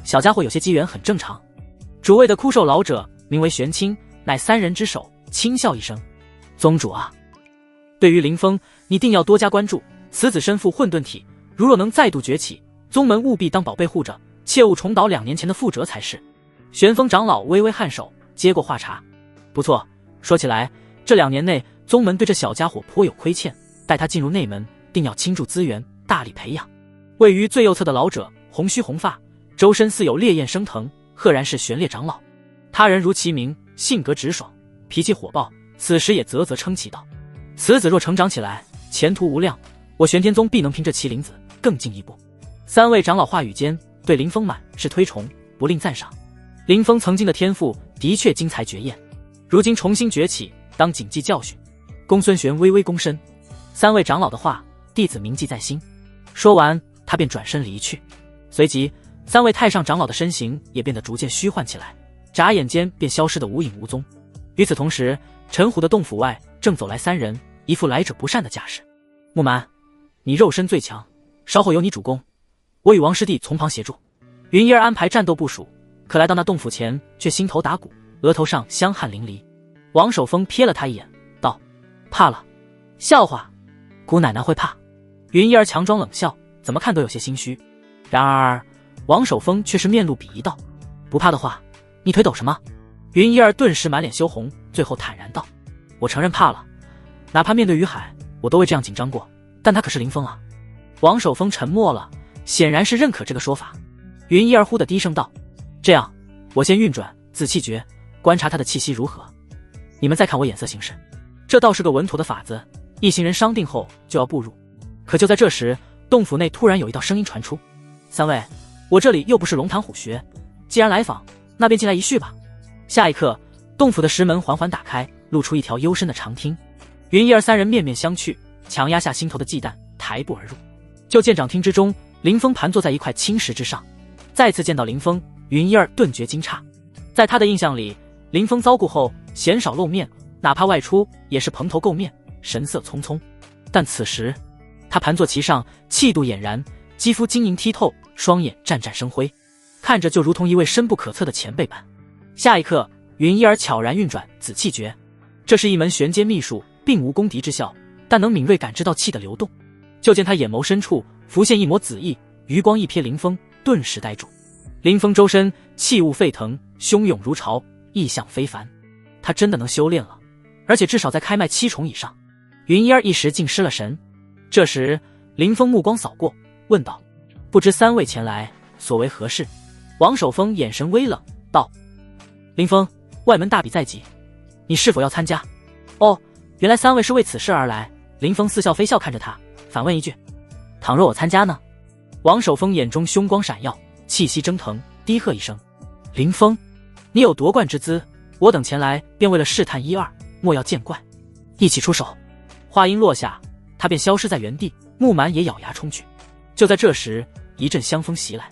小家伙有些机缘很正常。主位的枯瘦老者名为玄清，乃3人之首，轻笑一声：宗主啊，对于林峰你定要多加关注，此子身负混沌体，如若能再度崛起，宗门务必当宝贝护着，切勿重蹈2年前的覆辙才是。玄风长老微微颔首，接过话茬：不错，说起来这2年内宗门对这小家伙颇有亏欠，待他进入内门，定要倾注资源，大力培养。位于最右侧的老者红须红发，周身似有烈焰升腾，赫然是玄烈长老。他人如其名，性格直爽，脾气火爆，此时也啧啧称奇道：此子若成长起来，前途无量，我玄天宗必能凭着麒麟子更进一步。3位长老话语间对林峰满是推崇，不吝赞赏。林峰曾经的天赋的确精彩绝艳，如今重新崛起，当谨记教训。公孙玄微微躬身，3位长老的话，弟子铭记在心。说完，他便转身离去。随即3位太上长老的身形也变得逐渐虚幻起来，眨眼间便消失得无影无踪。与此同时，陈虎的洞府外正走来3人，一副来者不善的架势。木蛮，你肉身最强，稍后由你主攻，我与王师弟从旁协助。云一儿安排战斗部署，可来到那洞府前，却心头打鼓，额头上香汗淋漓。王守峰瞥了他一眼，道：怕了？笑话，姑奶奶会怕。云一儿强装冷笑，怎么看都有些心虚。然而王守峰却是面露鄙夷道：不怕的话，你腿抖什么？云一儿顿时满脸羞红，最后坦然道：我承认怕了，哪怕面对于海，我都会这样紧张过，但他可是林峰啊。王守峰沉默了，显然是认可这个说法。云一儿忽地低声道：这样，我先运转紫气诀，观察他的气息如何，你们再看我眼色行事。这倒是个稳妥的法子。一行人商定后就要步入，可就在这时，洞府内突然有一道声音传出：3位，我这里又不是龙潭虎穴，既然来访，那便进来一叙吧。下一刻，洞府的石门缓缓打开，露出一条幽深的长厅。云一儿3人面面相觑，强压下心头的忌惮，抬步而入。就见掌厅之中，林峰盘坐在一块青石之上。再次见到林峰，云一儿顿觉惊诧。在他的印象里，林峰遭故后鲜少露面，哪怕外出也是蓬头垢面，神色匆匆。但此时他盘坐其上，气度俨然，肌肤晶莹剔透，双眼湛湛生辉，看着就如同一位深不可测的前辈般。下一刻，云一儿悄然运转紫气诀，这是一门玄阶秘术，并无攻敌之效，但能敏锐感知到气的流动。就见他眼眸深处浮现一抹紫意，余光一瞥林峰，顿时呆住。林峰周身气雾沸腾，汹涌如潮，意象非凡。他真的能修炼了，而且至少在开脉7重以上。云一儿一时竟失了神。这时林峰目光扫过，问道：不知3位前来所为何事？王守峰眼神微冷，道：林峰，外门大比在即，你是否要参加？哦，原来3位是为此事而来。林峰似笑非笑看着他，反问一句：倘若我参加呢？王守峰眼中凶光闪耀，气息蒸腾，低喝一声：林峰，你有夺冠之姿，我等前来便为了试探1、2，莫要见怪，一起出手。话音落下，他便消失在原地，木蛮也咬牙冲去。就在这时，一阵香风袭来，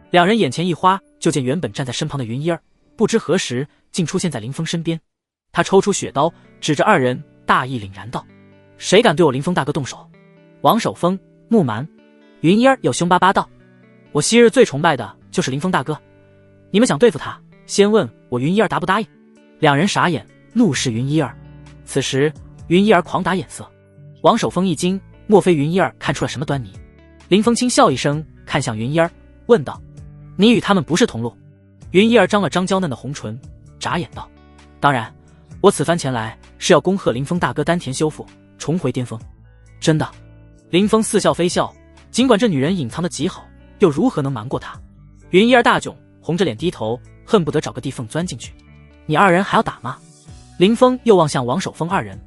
两人眼前一花，就见原本站在身旁的云一儿，不知何时竟出现在林峰身边。他抽出血刀，指着2人，大义凛然道：谁敢对我林峰大哥动手？王守峰、木蛮。云一儿又凶巴巴道：我昔日最崇拜的就是林峰大哥，你们想对付他，先问我云一儿答不答应？两人傻眼，怒视云一儿。此时云一儿狂打眼色，王守峰一惊，莫非云一儿看出了什么端倪？林峰轻笑一声，看向云一儿，问道：你与他们不是同路？云一儿张了张娇嫩的红唇，眨眼道：当然，我此番前来是要恭贺林峰大哥丹田修复，重回巅峰。真的？林峰似笑非笑，尽管这女人隐藏得极好，又如何能瞒过他？云一儿大窘，红着脸低头，恨不得找个地缝钻进去。你2人还要打吗？林峰又望向王守峰2人。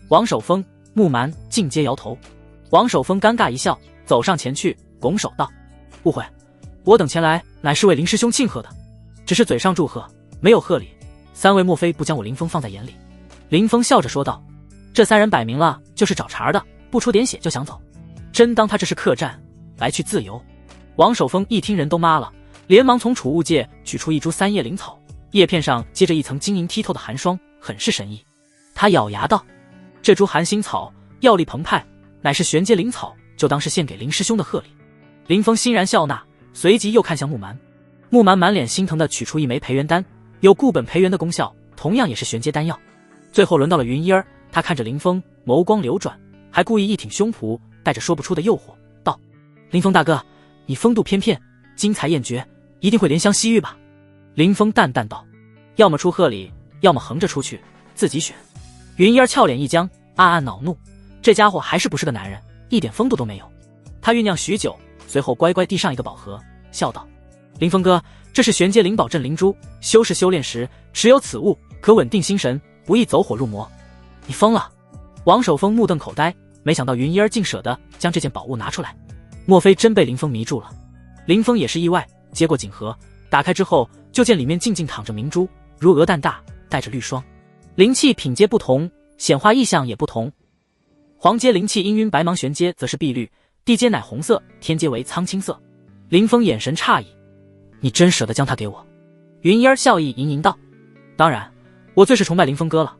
王守峰、木蛮尽皆摇头。王守峰尴尬一笑，走上前去，拱手道：误会，我等前来乃是为林师兄庆贺的，只是嘴上祝贺，没有贺礼。3位莫非不将我林峰放在眼里？林峰笑着说道：这3人摆明了就是找茬的，不出点血就想走，真当他这是客栈，来去自由。王守峰一听人都麻了，连忙从储物界取出一株3叶灵草，叶片上结着一层晶莹剔透的寒霜，很是神异。他咬牙道：这株寒心草药力澎湃，乃是玄阶灵草，就当是献给林师兄的贺礼。林峰欣然笑纳，随即又看向木蛮。木蛮满脸心疼地取出一枚培元丹，有固本培元的功效，同样也是玄阶丹药。最后轮到了云一儿，他看着林峰，眸光流转，还故意一挺胸脯，带着说不出的诱惑，道：林峰大哥，你风度翩翩，精彩艳绝，一定会怜香惜玉吧？林峰淡淡道：要么出贺礼，要么横着出去，自己选。云一儿俏脸一僵，暗暗恼怒，这家伙还是不是个男人，一点风度都没有。他酝酿许久，随后乖乖递上一个宝盒，笑道：林峰哥，这是玄阶灵宝镇灵珠，修士修炼时持有此物，可稳定心神，不易走火入魔。你疯了？王守峰目瞪口呆，没想到云一儿竟舍得将这件宝物拿出来，莫非真被林峰迷住了？林峰也是意外，接过锦盒，打开之后，就见里面静静躺着明珠，如鹅蛋大，带着绿霜，灵气品阶不同，显化意象也不同。黄阶灵气氤氲白芒，玄阶则是碧绿，地阶乃红色，天阶为苍青色。林峰眼神诧异，你真舍得将它给我？云烟笑意盈盈道：当然，我最是崇拜林峰哥了。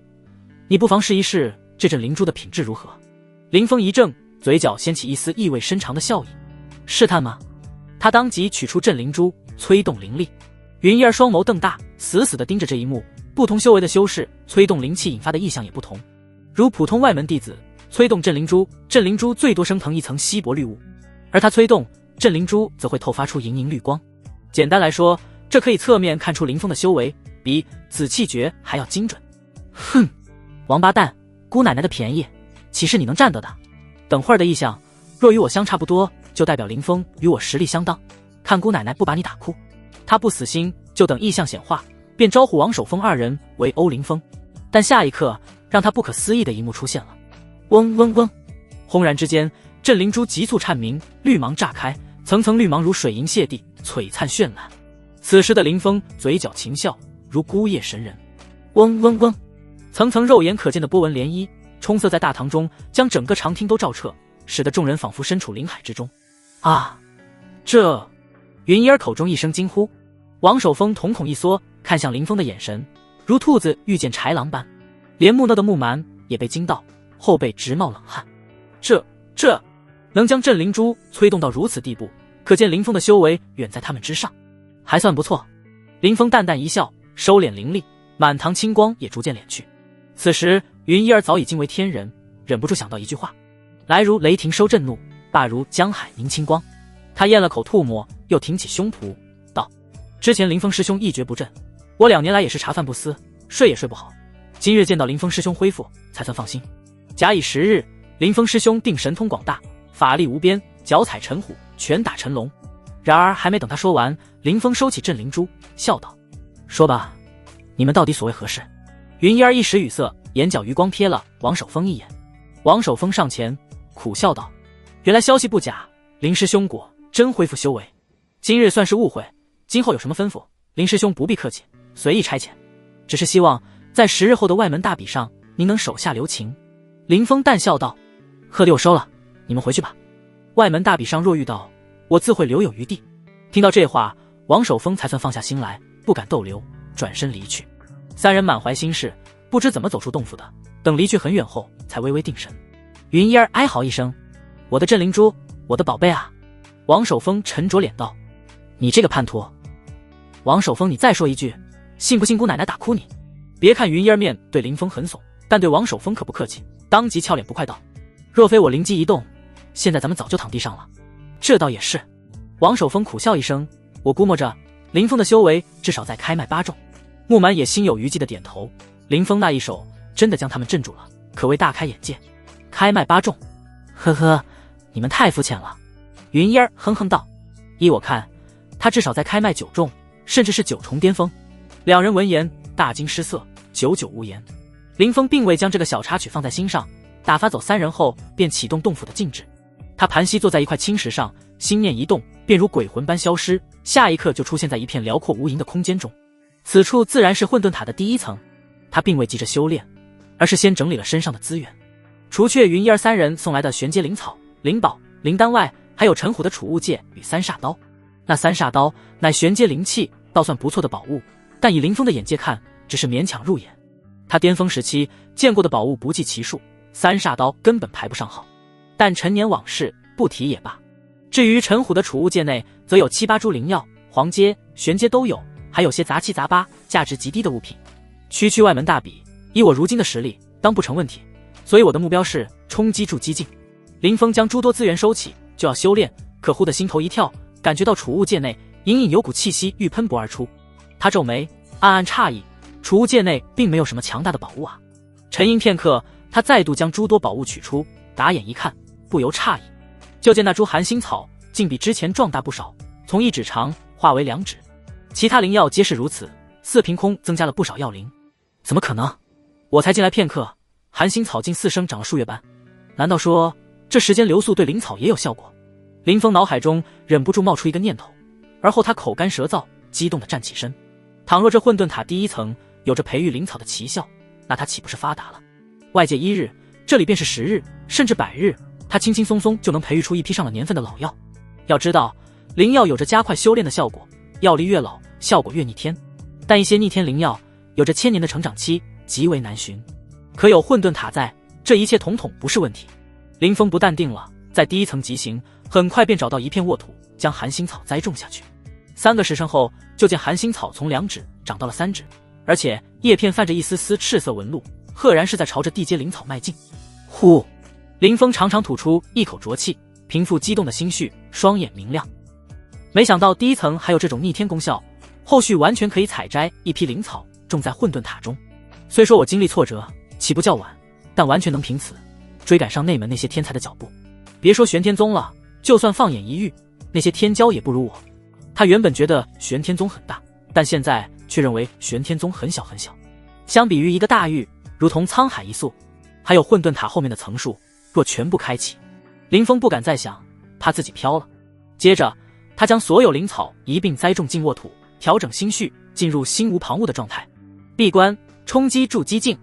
你不妨试一试这镇灵珠的品质如何？林峰一怔，嘴角掀起一丝意味深长的笑意。试探吗？他当即取出镇灵珠，催动灵力。云烟双眸瞪大，死死地盯着这一幕。不同修为的修士催动灵气引发的异象也不同。如普通外门弟子催动镇灵珠，镇灵珠最多升腾一层稀薄绿雾，而他催动镇灵珠则会透发出莹莹绿光。简单来说，这可以侧面看出林峰的修为比紫气诀还要精准。哼，王八蛋，姑奶奶的便宜岂是你能占得的？等会儿的异象若与我相差不多，就代表林峰与我实力相当，看姑奶奶不把你打哭。他不死心，就等异象显化，便招呼王守峰二人围殴林峰。但下一刻，让他不可思议的一幕出现了。嗡嗡嗡，轰然之间，镇灵珠急速颤鸣，绿芒炸开，层层绿芒如水银泻地，璀璨绚烂。此时的林峰嘴角噙笑，如孤夜神人。嗡嗡嗡，层层肉眼可见的波纹涟漪冲塞在大堂中，将整个长厅都照彻，使得众人仿佛身处灵海之中。啊，这……云烟口中一声惊呼，王守峰瞳孔一缩，看向林峰的眼神如兔子遇见豺狼般，连木讷的木蛮也被惊到，后背直冒冷汗。这能将镇灵珠催动到如此地步，可见林峰的修为远在他们之上，还算不错。林峰淡淡一笑，收敛灵力，满堂清光也逐渐敛去。此时云一儿早已惊为天人，忍不住想到一句话：来如雷霆收震怒，罢如江海凝清光。他咽了口吐沫，又挺起胸脯道：之前林峰师兄一蹶不振，我2年来也是茶饭不思，睡也睡不好，今日见到林峰师兄恢复，才算放心。假以时日，林峰师兄定神通广大，法力无边，脚踩陈虎，拳打陈龙。然而还没等他说完，林峰收起镇灵珠，笑道：说吧，你们到底所谓何事？云烟一时语塞，眼角余光瞥了王守峰一眼。王守峰上前苦笑道：原来消息不假，林师兄果真恢复修为，今日算是误会，今后有什么吩咐，林师兄不必客气，随意差遣。只是希望在10日后的外门大比上，您能手下留情。林峰淡笑道：贺礼我收了，你们回去吧。外门大比上若遇到，我自会留有余地。听到这话，王守峰才算放下心来，不敢逗留，转身离去。3人满怀心事，不知怎么走出洞府的，等离去很远后，才微微定神。云烟哀嚎一声：我的镇灵珠，我的宝贝啊！王守峰沉着脸道：你这个叛徒！王守峰，你再说一句，信不信姑奶奶打哭你？别看云烟面对林峰很怂，但对王守峰可不客气，当即俏脸不快道：若非我灵机一动，现在咱们早就躺地上了。这倒也是。王守峰苦笑一声，我估摸着林峰的修为至少在开脉8重。木蛮也心有余悸的点头，林峰那一手真的将他们镇住了，可谓大开眼界。开脉8重，呵呵，你们太肤浅了。云烟哼哼道：依我看，他至少在开脉9重，甚至是9重巅峰。2人闻言大惊失色，久久无言。林峰并未将这个小插曲放在心上，打发走3人后，便启动洞府的禁制。他盘膝坐在一块青石上，心念一动，便如鬼魂般消失，下一刻就出现在一片辽阔无垠的空间中。此处自然是混沌塔的第1层。他并未急着修炼，而是先整理了身上的资源，除却云烟3人送来的玄阶灵草、灵宝、灵丹外，还有陈虎的储物戒与3煞刀。那3煞刀乃玄阶灵器，倒算不错的宝物，但以林峰的眼界看，只是勉强入眼。他巅峰时期见过的宝物不计其数，3煞刀根本排不上号。但陈年往事不提也罢。至于陈虎的储物戒内，则有7、8株灵药，黄阶、玄阶都有，还有些杂七杂八、价值极低的物品。区外门大比，以我如今的实力，当不成问题。所以我的目标是冲击住激进。林峰将诸多资源收起，就要修炼，可忽的心头一跳，感觉到储物戒内隐隐有股气息欲喷薄而出。他皱眉，暗暗诧异，储物戒内并没有什么强大的宝物啊。沉吟片刻，他再度将诸多宝物取出，打眼一看，不由诧异，就见那株寒心草竟比之前壮大不少，从1指长化为2指。其他灵药皆是如此，似凭空增加了不少药灵。怎么可能？我才进来片刻，寒心草竟4生长了数月般，难道说这时间流速对灵草也有效果？林峰脑海中忍不住冒出一个念头，而后他口干舌燥，激动地站起身。倘若这混沌塔第1层有着培育灵草的奇效，那他岂不是发达了？外界1日，这里便是10日，甚至100日，他轻轻松松就能培育出一批上了年份的老药。要知道，灵药有着加快修炼的效果，药力越老，效果越逆天。但一些逆天灵药有着1000年的成长期，极为难寻。可有混沌塔在，这一切统统不是问题。林峰不淡定了，在第1层疾行，很快便找到一片沃土，将寒星草栽种下去。3个时辰后，就见寒星草从2指长到了3指，而且叶片泛着一丝丝赤色纹路，赫然是在朝着地阶灵草迈进。呼！林峰长长吐出一口浊气，平复激动的心绪，双眼明亮。没想到第1层还有这种逆天功效，后续完全可以采摘一批灵草种在混沌塔中。虽说我经历挫折，起步较晚，但完全能凭此追赶上内门那些天才的脚步。别说玄天宗了，就算放眼一域，那些天骄也不如我。他原本觉得玄天宗很大，但现在却认为玄天宗很小很小。相比于一个大域，如同沧海一粟。还有混沌塔后面的层数，若全部开启，林峰不敢再想，怕自己飘了。接着他将所有灵草一并栽种进沃土，调整心绪，进入心无旁骛的状态。闭关冲击筑基境，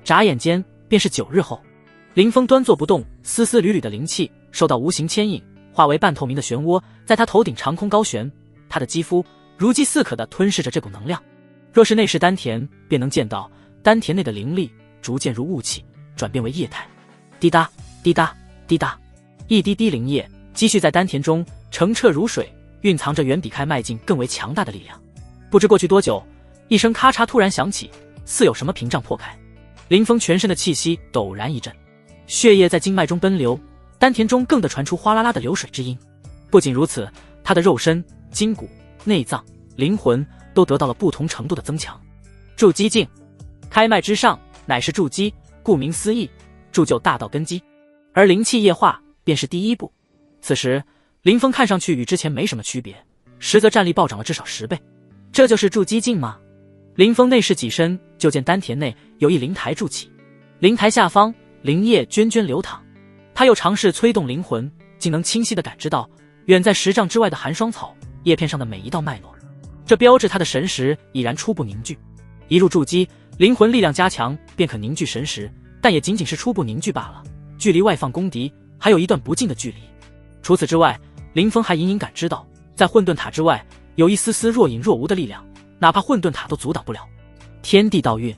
眨眼间便是9日后。林峰端坐不动，丝丝缕缕的灵气受到无形牵引，化为半透明的漩涡，在他头顶长空高悬。他的肌肤如饥似渴地吞噬着这股能量。若是内视丹田，便能见到丹田内的灵力逐渐如雾气转变为液态。滴答滴答滴答，一滴滴灵液积蓄在丹田中，澄澈如水，蕴藏着远比开迈进更为强大的力量。不知过去多久，一声咔嚓突然响起，似有什么屏障破开。林峰全身的气息陡然一震，血液在经脉中奔流，丹田中更得传出哗啦啦的流水之音。不仅如此，他的肉身、筋骨、内脏、灵魂都得到了不同程度的增强。筑基境，开脉之上乃是筑基，顾名思义，铸就大道根基，而灵气液化便是第1步。此时林峰看上去与之前没什么区别，实则战力暴涨了至少10倍。这就是筑基境吗？林峰内视几身，就见丹田内有一灵台筑起，灵台下方灵液涓涓流淌。他又尝试催动灵魂，竟能清晰地感知到远在10丈之外的寒霜草叶片上的每一道脉络，这标志他的神识已然初步凝聚。一入筑基，灵魂力量加强，便可凝聚神识，但也仅仅是初步凝聚罢了，距离外放攻敌还有一段不近的距离。除此之外，林峰还隐隐感知到，在混沌塔之外有一丝丝若隐若无的力量，哪怕混沌塔都阻挡不了。天地道运，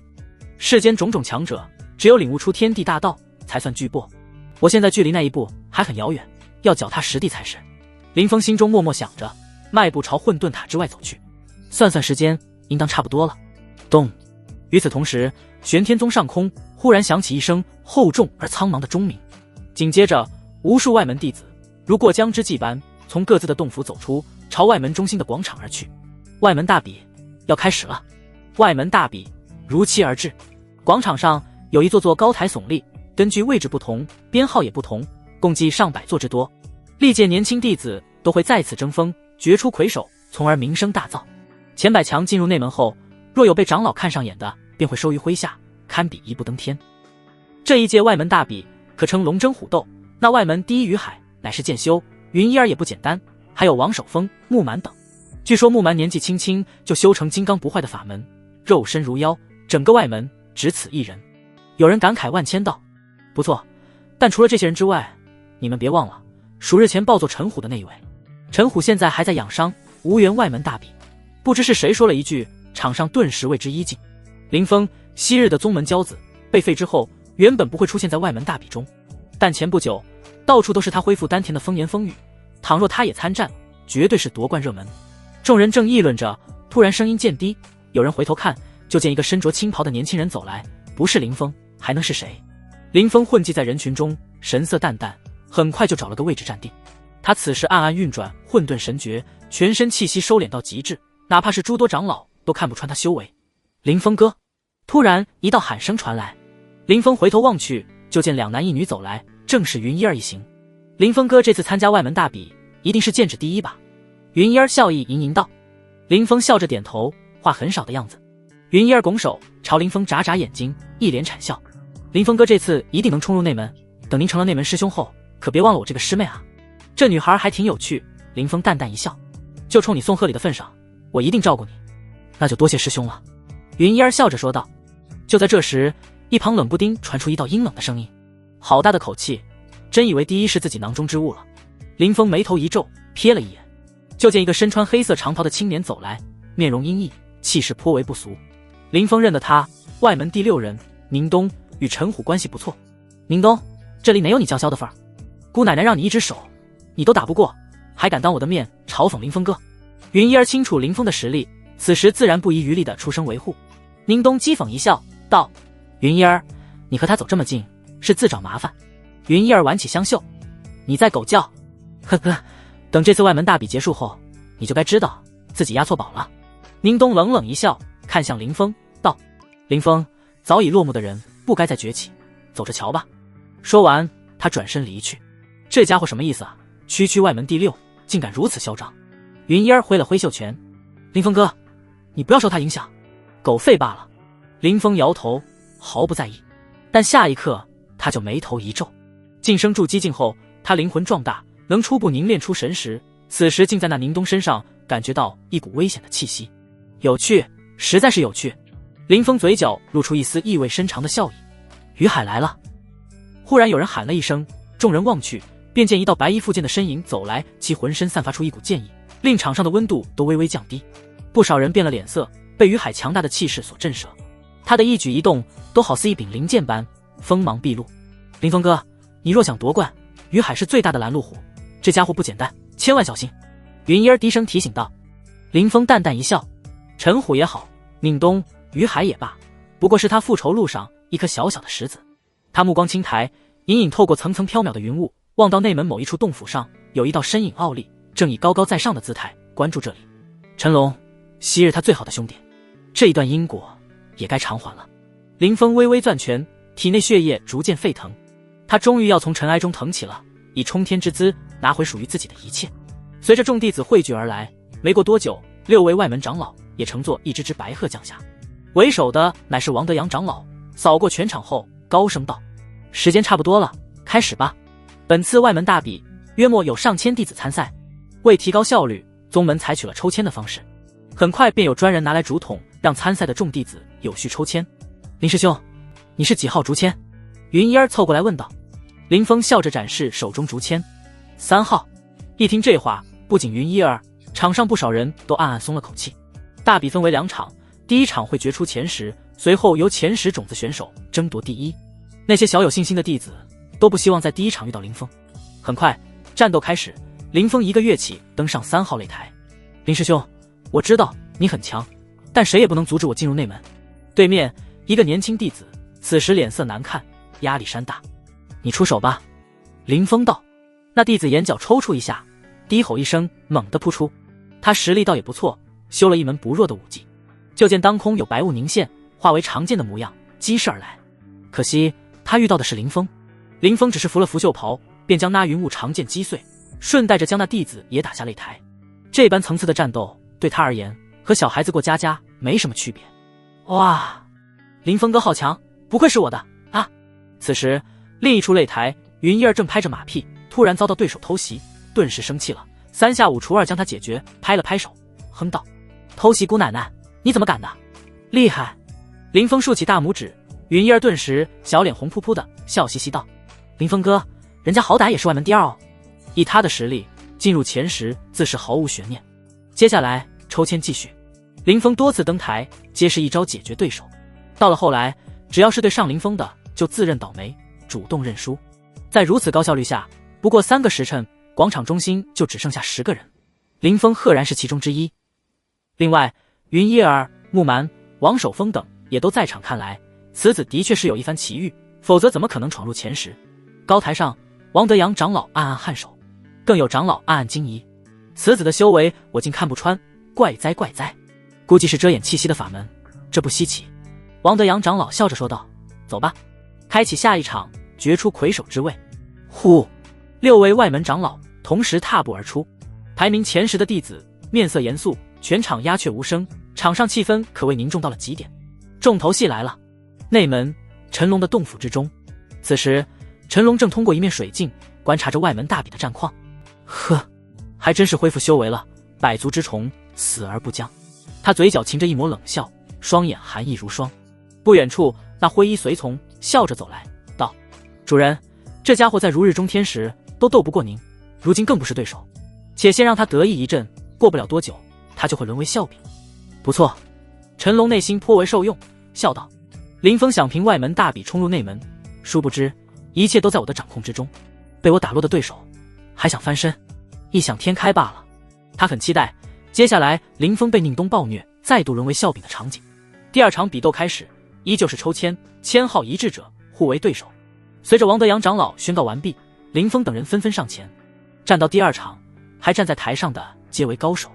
世间种种强者，只有领悟出天地大道，才算巨擘。我现在距离那一步还很遥远，要脚踏实地才是。林峰心中默默想着，迈步朝混沌塔之外走去。算算时间，应当差不多了。咚！与此同时，玄天宗上空忽然响起一声厚重而苍茫的钟鸣，紧接着无数外门弟子如过江之鲫般从各自的洞府走出，朝外门中心的广场而去。外门大比要开始了。外门大比如期而至，广场上有一座座高台耸立，根据位置不同，编号也不同，共计上百座之多。历届年轻弟子都会在此争锋，决出魁首，从而名声大噪。前百强进入内门后，若有被长老看上眼的，便会收于麾下，堪比一步登天。这一届外门大比可称龙争虎斗，那外门第一于海乃是剑修，云一儿也不简单，还有王守峰、木蛮等。据说木蛮年纪轻轻就修成金刚不坏的法门，肉身如妖，整个外门只此一人。有人感慨万千道：不错，但除了这些人之外，你们别忘了数日前抱走陈虎的那一位。陈虎现在还在养伤，无缘外门大比。不知是谁说了一句，场上顿时为之一静。林峰昔日的宗门骄子被废之后，原本不会出现在外门大比中，但前不久到处都是他恢复丹田的风言风语，倘若他也参战，绝对是夺冠热门。众人正议论着，突然声音渐低，有人回头看，就见一个身着青袍的年轻人走来，不是林峰还能是谁？林峰混迹在人群中，神色淡淡，很快就找了个位置站定。他此时暗暗运转混沌神诀，全身气息收敛到极致，哪怕是诸多长老都看不穿他修为。林峰哥！突然一道喊声传来，林峰回头望去，就见2男1女走来，正是云一儿一行。林峰哥这次参加外门大比，一定是剑指第一吧？云一儿笑意盈盈道。林峰笑着点头，话很少的样子。云一儿拱手朝林峰眨眨眼睛，一脸谄笑。林峰哥这次一定能冲入内门，等您成了内门师兄后，可别忘了我这个师妹啊。这女孩还挺有趣。林峰淡淡一笑，就冲你送贺礼的份上，我一定照顾你。那就多谢师兄了。云一儿笑着说道。就在这时，一旁冷不丁传出一道阴冷的声音，好大的口气，真以为第一是自己囊中之物了。林峰眉头一皱，瞥了一眼，就见一个身穿黑色长袍的青年走来，面容阴翳，气势颇为不俗。林峰认得他，外门第6人宁东，与陈虎关系不错。宁东，这里哪有你叫嚣的份儿？姑奶奶让你一只手，你都打不过，还敢当我的面嘲讽林峰哥？云一儿清楚林峰的实力，此时自然不遗余力地出声维护。宁东讥讽一笑，道：云一儿，你和他走这么近，是自找麻烦。云一儿挽起香袖，你在狗叫？呵呵，等这次外门大比结束后，你就该知道自己押错宝了。宁东冷冷一笑，看向林峰，道：林峰，早已落幕的人不该再崛起，走着瞧吧。说完，他转身离去。这家伙什么意思啊？区区外门第6，竟敢如此嚣张！云一儿挥了挥袖拳，林峰哥，你不要受他影响，狗吠罢了。林峰摇头，毫不在意。但下一刻，他就眉头一皱。晋升筑基境后，他灵魂壮大，能初步凝练出神识，此时竟在那宁东身上感觉到一股危险的气息。有趣，实在是有趣。林峰嘴角露出一丝意味深长的笑意。于海来了。忽然有人喊了一声，众人望去，便见一道白衣复健的身影走来，其浑身散发出一股剑意，令场上的温度都微微降低。不少人变了脸色，被于海强大的气势所震慑。他的一举一动都好似一柄灵剑般锋芒毕露。林峰哥，你若想夺冠，于海是最大的拦路虎，这家伙不简单，千万小心。云一儿低声提醒道。林峰淡淡一笑，陈虎也好，宁东、于海也罢，不过是他复仇路上一颗小小的石子。他目光轻抬，隐隐透过层层飘渺的云雾，望到内门某一处洞府上，有一道身影傲立，正以高高在上的姿态关注这里。陈龙，昔日他最好的兄弟，这一段因果也该偿还了。林峰微微攥拳，体内血液逐渐沸腾，他终于要从尘埃中腾起了，以冲天之姿拿回属于自己的一切。随着众弟子汇聚而来，没过多久，6位外门长老也乘坐一只只白鹤降下，为首的乃是王德阳长老。扫过全场后，高声道：时间差不多了，开始吧。本次外门大比约莫有上千弟子参赛，为提高效率，宗门采取了抽签的方式。很快便有专人拿来竹筒，让参赛的众弟子有序抽签。林师兄，你是几号竹签？云一儿凑过来问道。林峰笑着展示手中竹签，3号。一听这话，不仅云一儿，场上不少人都暗暗松了口气。大比分为2场，第1场会决出前10，随后由前10种子选手争夺第1。那些小有信心的弟子都不希望在第1场遇到林峰。很快，战斗开始，林峰一个跃起登上3号擂台。林师兄，我知道你很强，但谁也不能阻止我进入内门。对面一个年轻弟子此时脸色难看，压力山大。你出手吧。林峰道。那弟子眼角抽搐一下，低吼一声，猛地扑出。他实力倒也不错，修了一门不弱的武技。就见当空有白雾凝现，化为长剑的模样，击射而来。可惜他遇到的是林峰。林峰只是拂了拂袖袍，便将那云雾长剑击碎，顺带着将那弟子也打下擂台。这般层次的战斗对他而言，和小孩子过家家没什么区别。哇，林峰哥好强，不愧是我的啊！此时另一处擂台，云一儿正拍着马屁，突然遭到对手偷袭，顿时生气了，3下5除2将他解决，拍了拍手，哼道：偷袭姑奶奶，你怎么敢的？厉害！林峰竖起大拇指，云一儿顿时小脸红扑扑的，笑嘻嘻道：林峰哥，人家好歹也是外门第2哦。以他的实力，进入前10自是毫无悬念。接下来抽签继续，林峰多次登台，皆是一招解决对手。到了后来，只要是对上林峰的，就自认倒霉，主动认输。在如此高效率下，不过3个时辰，广场中心就只剩下10个人。林峰赫然是其中之一。另外，云一儿、木蛮、王守峰等也都在场，看来此子的确是有一番奇遇，否则怎么可能闯入前10？高台上，王德阳长老暗暗颔首，更有长老暗暗惊疑：此子的修为我竟看不穿，怪哉怪哉！估计是遮掩气息的法门，这不稀奇。王德阳长老笑着说道：走吧，开启下一场，决出魁首之位。呼！6位外门长老同时踏步而出，排名前10的弟子面色严肃，全场鸦雀无声，场上气氛可谓凝重到了极点。重头戏来了，内门陈龙的洞府之中。此时陈龙正通过一面水镜观察着外门大比的战况。呵，还真是恢复修为了，百足之虫，死而不僵。他嘴角噙着一抹冷笑，双眼寒意如霜。不远处，那灰衣随从笑着走来，道：主人，这家伙在如日中天时都斗不过您，如今更不是对手，且先让他得意一阵，过不了多久，他就会沦为笑柄。不错，陈龙内心颇为受用，笑道：林峰想凭外门大笔冲入内门，殊不知一切都在我的掌控之中。被我打落的对手，还想翻身，异想天开罢了。他很期待接下来林峰被宁东暴虐，再度沦为笑柄的场景。第二场比斗开始，依旧是抽签，签号一致者互为对手。随着王德阳长老宣告完毕，林峰等人纷纷上前。站到第二场，还站在台上的皆为高手，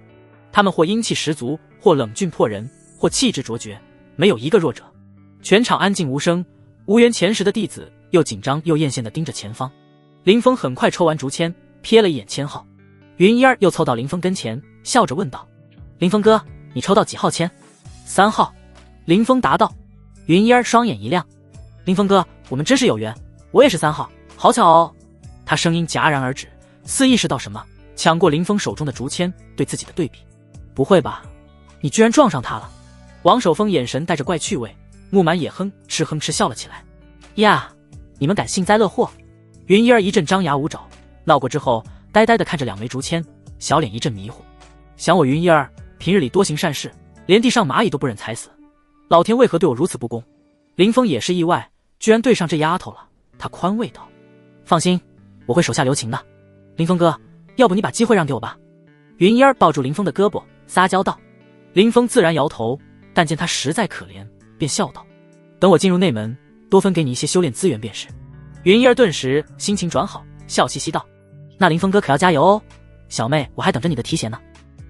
他们或英气十足，或冷峻迫人，或气质卓绝，没有一个弱者。全场安静无声，无缘前10的弟子又紧张又艳羡地盯着前方。林峰很快抽完竹签，瞥了一眼签号。云烟儿又凑到林峰跟前，笑着问道：林峰哥，你抽到几号签？3号。林峰答道。云烟儿双眼一亮：林峰哥，我们真是有缘，我也是3号，好巧哦。他声音戛然而止，似意识到什么，抢过林峰手中的竹签，对自己的对比：不会吧，你居然撞上他了？王守峰眼神带着怪趣味，木满也哧哼哧笑了起来。呀，你们敢幸灾乐祸？云烟儿一阵张牙舞爪，闹过之后呆呆地看着2枚竹签，小脸一阵迷糊。想我云烟儿平日里多行善事，连地上蚂蚁都不忍踩死，老天为何对我如此不公？林峰也是意外，居然对上这丫头了。他宽慰道：放心，我会手下留情的。林峰哥，要不你把机会让给我吧。云烟儿抱住林峰的胳膊撒娇道。林峰自然摇头，但见他实在可怜，便笑道：等我进入内门，多分给你一些修炼资源便是。云烟儿顿时心情转好，笑嘻嘻道：那林峰哥可要加油哦，小妹我还等着你的提携呢。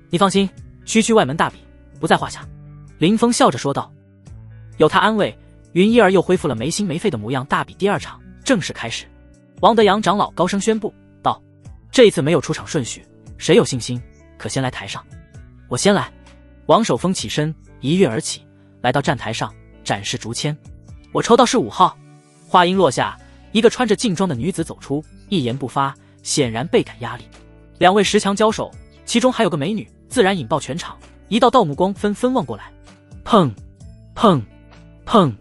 你放心，区外门大比不在话下。林峰笑着说道。有他安慰，云一儿又恢复了没心没肺的模样。大比第2场正式开始。王德阳长老高声宣布道：这一次没有出场顺序，谁有信心可先来台上。我先来。王守峰起身一跃而起，来到站台上展示竹签。我抽到是5号。话音落下，一个穿着劲装的女子走出，一言不发，显然倍感压力。2位10强交手，其中还有个美女，自然引爆全场。一道盗目光纷纷望过来，砰砰砰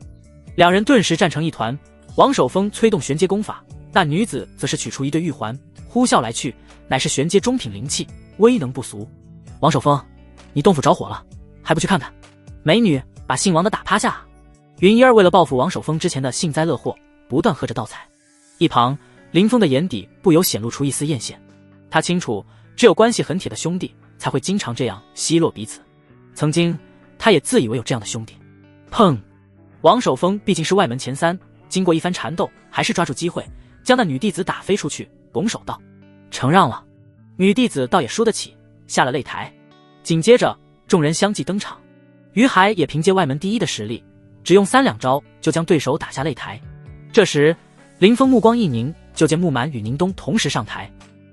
，2人顿时战成一团。王守峰催动玄阶功法，那女子则是取出一对玉环，呼啸来去，乃是玄阶中品灵器，威能不俗。王守峰，你洞府着火了，还不去看看？美女把姓王的打趴下。云烟儿为了报复王守峰之前的幸灾乐祸，不断喝着倒彩。一旁林峰的眼底不由显露出一丝艳羡，他清楚，只有关系很铁的兄弟才会经常这样奚落彼此。曾经他也自以为有这样的兄弟。砰！王守峰毕竟是外门前3，经过一番缠斗，还是抓住机会将那女弟子打飞出去，拱手道：承让了。女弟子倒也输得起，下了擂台。紧接着众人相继登场，于海也凭借外门第1的实力，只用3两招就将对手打下擂台。这时林峰目光一凝，就见木满与宁东同时上台。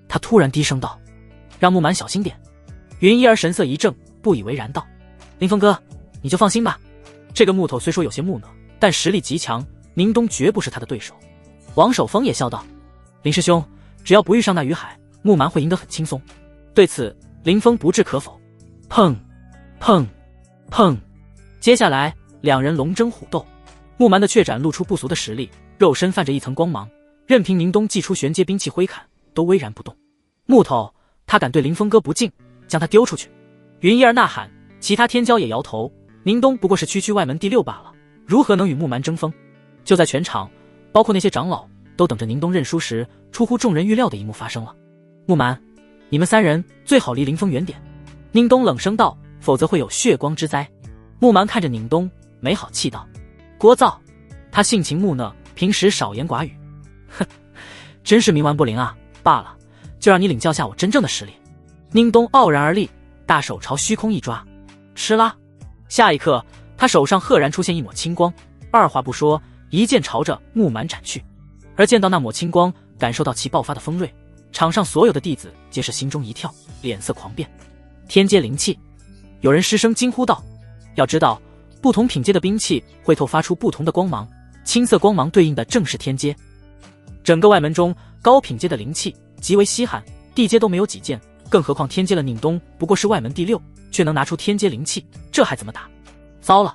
他突然低声道：让木满小心点。云一儿神色一怔，不以为然道：林峰哥，你就放心吧，这个木头虽说有些木讷，但实力极强，宁东绝不是他的对手。王守峰也笑道：林师兄，只要不遇上那于海，木蛮会赢得很轻松。对此林峰不置可否。砰砰砰，接下来2人龙争虎斗。木蛮的雀斩露出不俗的实力，肉身泛着一层光芒，任凭宁东祭出玄阶兵器挥砍，都巍然不动。木头，他敢对林峰哥不敬，将他丢出去。云一儿呐喊，其他天骄也摇头。宁东不过是区外门第6罢了，如何能与木蛮争锋？就在全场，包括那些长老都等着宁东认输时，出乎众人预料的一幕发生了。木蛮，你们3人最好离林峰远点。宁东冷声道，否则会有血光之灾。木蛮看着宁东，没好气道：聒噪。他性情木讷，平时少言寡语。哼，真是冥顽不灵啊！罢了，就让你领教下我真正的实力。宁东傲然而立，大手朝虚空一抓，哧啦！下一刻，他手上赫然出现一抹青光，二话不说，一剑朝着木蛮斩去。而见到那抹青光，感受到其爆发的锋锐，场上所有的弟子皆是心中一跳，脸色狂变。天阶灵气，有人失声惊呼道：要知道，不同品阶的兵器会透发出不同的光芒，青色光芒对应的正是天阶。整个外门中，高品阶的灵气极为稀罕，地阶都没有几件，更何况天阶了。宁东不过是外门第6，却能拿出天阶灵气，这还怎么打？糟了！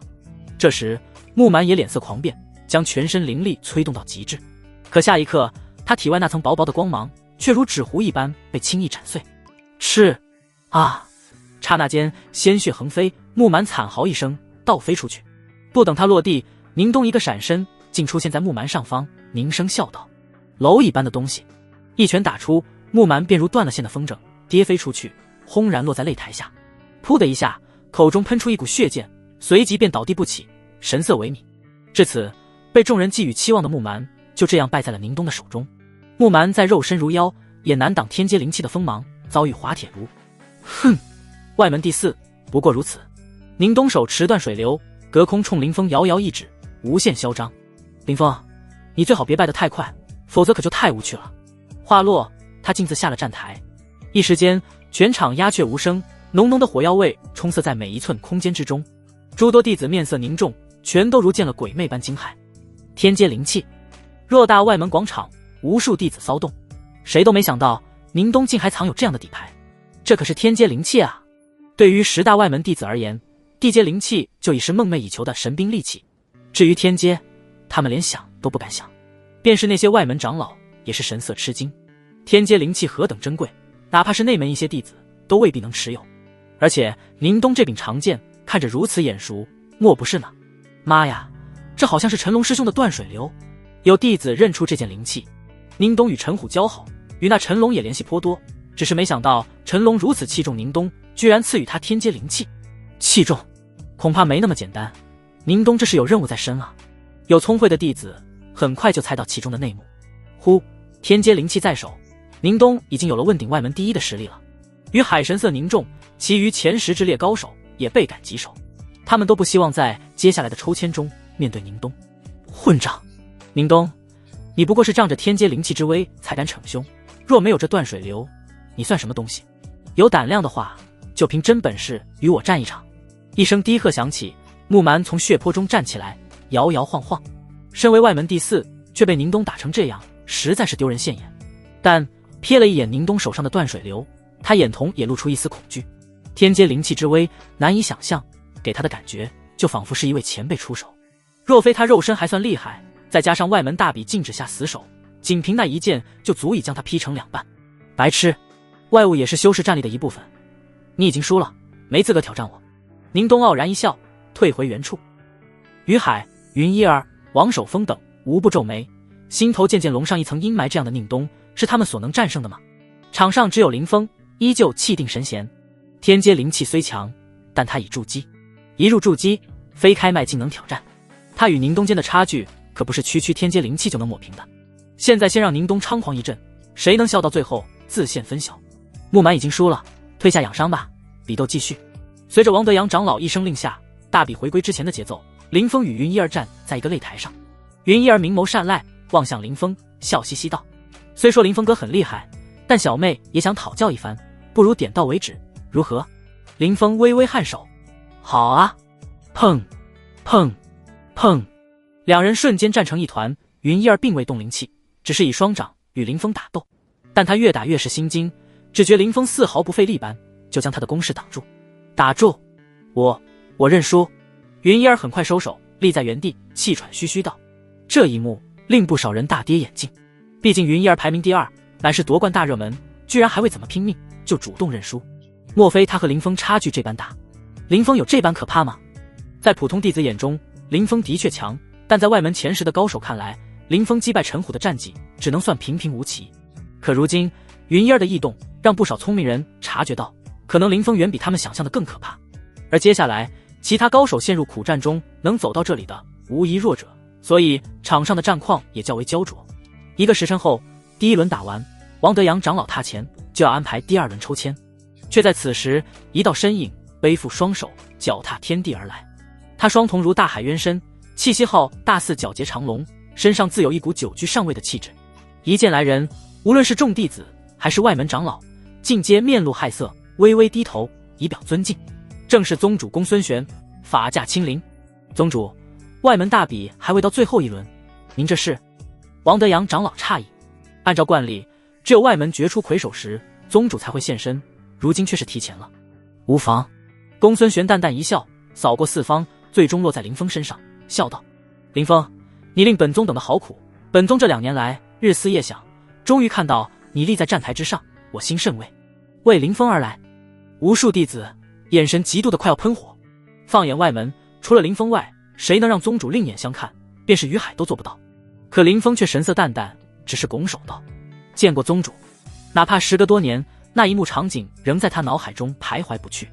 这时木蛮也脸色狂变，将全身灵力催动到极致。可下一刻，他体外那层薄薄的光芒却如纸糊一般被轻易斩碎。赤啊！刹那间鲜血横飞，木蛮惨嚎一声倒飞出去。不等他落地，宁冬一个闪身竟出现在木蛮上方，凝声笑道：“蝼蚁般的东西！”一拳打出，木蛮便如断了线的风筝，跌飞出去，轰然落在擂台下。噗的一下，口中喷出一股血溅，随即便倒地不起，神色萎靡。至此，被众人寄予期望的木蛮就这样败在了宁冬的手中。木蛮在肉身如妖，也难挡天阶灵气的锋芒，遭遇滑铁卢。哼，外门第四，不过如此。宁冬手持断水流，隔空冲林峰遥遥一指，无限嚣张。林峰，你最好别败得太快，否则可就太无趣了。话落，他径自下了站台。一时间，全场鸦雀无声，浓浓的火药味充塞在每一寸空间之中。诸多弟子面色凝重，全都如见了鬼魅般惊骇。天阶灵气，偌大外门广场，无数弟子骚动，谁都没想到宁冬竟还藏有这样的底牌。这可是天阶灵气啊！对于10大外门弟子而言，地阶灵气就已是梦寐以求的神兵利器。至于天阶，他们连想都不敢想。便是那些外门长老也是神色吃惊。天阶灵气何等珍贵，哪怕是内门一些弟子都未必能持有。而且宁冬这柄长剑看着如此眼熟，莫不是呢？妈呀，这好像是陈龙师兄的断水流。有弟子认出这件灵气。宁冬与陈虎交好，与那陈龙也联系颇多，只是没想到陈龙如此器重宁冬，居然赐予他天阶灵气。器重恐怕没那么简单，宁冬这是有任务在身啊。有聪慧的弟子很快就猜到其中的内幕。呼，天阶灵气在手，宁冬已经有了问鼎外门第一的实力了。与海神色凝重，其余前10之列高手也倍感棘手。他们都不希望在接下来的抽签中面对宁冬。混账！宁冬，你不过是仗着天阶灵气之威才敢逞凶，若没有这断水流，你算什么东西？有胆量的话，就凭真本事与我战一场。一声低喝响起，木蛮从血泊中站起来，摇摇晃晃。身为外门第4，却被宁冬打成这样，实在是丢人现眼。但瞥了一眼宁冬手上的断水流，他眼瞳也露出一丝恐惧。天阶灵气之威难以想象，给他的感觉就仿佛是一位前辈出手。若非他肉身还算厉害，再加上外门大比禁止下死手，仅凭那一剑就足以将他劈成2半。白痴，外物也是修士战力的一部分，你已经输了，没资格挑战我。宁冬傲然一笑，退回原处。于海、云一儿、王守峰等无不皱眉，心头渐渐笼上一层阴霾。这样的宁冬是他们所能战胜的吗？场上只有林峰依旧气定神闲。天阶灵气虽强，但他已筑基，一入筑基，非开麦竟能挑战。他与宁冬间的差距可不是区区天阶灵气就能抹平的。现在先让宁冬猖狂一阵，谁能笑到最后自陷分晓。木蛮已经输了，退下养伤吧，比斗继续。随着王德阳长老一声令下，大比回归之前的节奏。林峰与云一儿站在一个擂台上，云一儿明眸善睐，望向林峰，笑嘻嘻道：“虽说林峰哥很厉害，但小妹也想讨教一番，不如点到为止，如何？”林峰微微颔首：“好啊！”砰砰砰，两人瞬间战成一团。云一儿并未动灵气，只是以双掌与林峰打斗，但他越打越是心惊，只觉林峰丝毫不费力般就将他的攻势挡住。打住！我认输。云一儿很快收手，立在原地，气喘吁吁道：“这一幕令不少人大跌眼镜。毕竟云一儿排名第2，乃是夺冠大热门，居然还未怎么拼命就主动认输。莫非他和林峰差距这般大？林峰有这般可怕吗？”在普通弟子眼中，林峰的确强，但在外门前10的高手看来，林峰击败陈虎的战绩只能算平平无奇。可如今云一儿的异动让不少聪明人察觉到，可能林峰远比他们想象的更可怕。而接下来其他高手陷入苦战中，能走到这里的无疑弱者，所以场上的战况也较为焦灼。1个时辰后，第1轮打完，王德阳长老踏前就要安排第2轮抽签，却在此时一道身影背负双手，脚踏天地而来。他双瞳如大海渊深，气息浩大似皎洁长龙，身上自有一股久居上位的气质。一见来人，无论是众弟子还是外门长老，尽皆面露害色，微微低头以表尊敬。正是宗主公孙玄，法驾亲临。宗主，外门大比还未到最后1轮，您这是？王德阳长老诧异。按照惯例，只有外门决出魁首时，宗主才会现身，如今却是提前了。无妨。公孙玄淡淡一笑，扫过四方，最终落在林峰身上，笑道：“林峰，你令本宗等的好苦，本宗这2年来日思夜想，终于看到你立在战台之上，我心甚慰。”为林峰而来。无数弟子眼神极度的快要喷火。放眼外门，除了林峰外，谁能让宗主另眼相看，便是于海都做不到。可林峰却神色淡淡，只是拱手道：“见过宗主。”哪怕时隔多年，那一幕场景仍在他脑海中徘徊不去。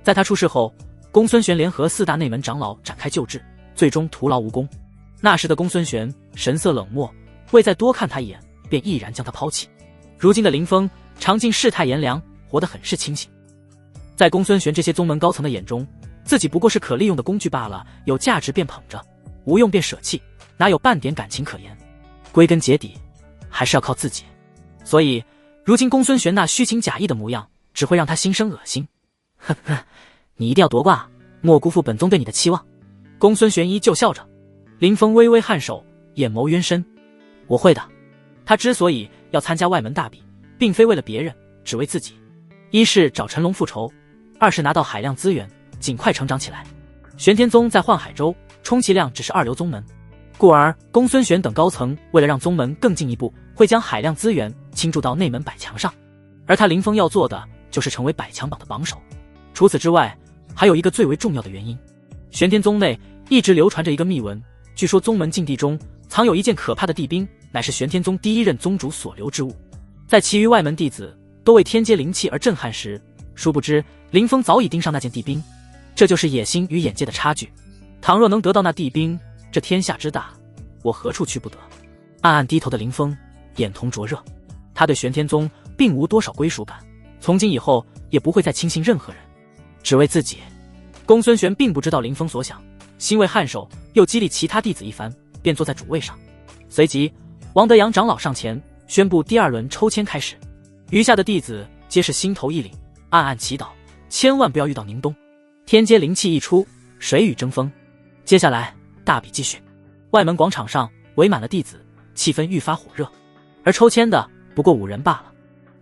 在他出事后，公孙玄联合4大内门长老展开救治，最终徒劳无功。那时的公孙玄神色冷漠，未再多看他一眼，便毅然将他抛弃。如今的林峰尝尽世态炎凉，活得很是清醒。在公孙玄这些宗门高层的眼中，自己不过是可利用的工具罢了，有价值便捧着，无用便舍弃，哪有半点感情可言？归根结底，还是要靠自己。所以，如今公孙玄那虚情假意的模样，只会让他心生恶心。呵呵，你一定要夺冠啊，莫辜负本宗对你的期望。公孙玄依旧笑着。林峰微微颔首，眼眸渊深。我会的。他之所以要参加外门大比，并非为了别人，只为自己。一是找陈龙复仇，二是拿到海量资源，尽快成长起来。玄天宗在幻海州充其量只是2流宗门，故而公孙玄等高层为了让宗门更进一步，会将海量资源倾注到内门100强上。而他林峰要做的就是成为100强榜的榜首。除此之外，还有一个最为重要的原因。玄天宗内一直流传着一个秘闻，据说宗门禁地中藏有一件可怕的地兵，乃是玄天宗第1任宗主所留之物。在其余外门弟子都为天阶灵气而震撼时，殊不知林峰早已盯上那件地兵。这就是野心与眼界的差距。倘若能得到那地兵，这天下之大，我何处去不得？暗暗低头的林峰眼瞳灼热，他对玄天宗并无多少归属感，从今以后也不会再轻信任何人，只为自己。公孙玄并不知道林峰所想，欣慰颔首，又激励其他弟子一番，便坐在主位上。随即王德阳长老上前宣布第2轮抽签开始，余下的弟子皆是心头一凛，暗暗祈祷，千万不要遇到宁冬。天阶灵气一出，谁与争锋？接下来大比继续。外门广场上围满了弟子，气氛愈发火热。而抽签的不过5人罢了，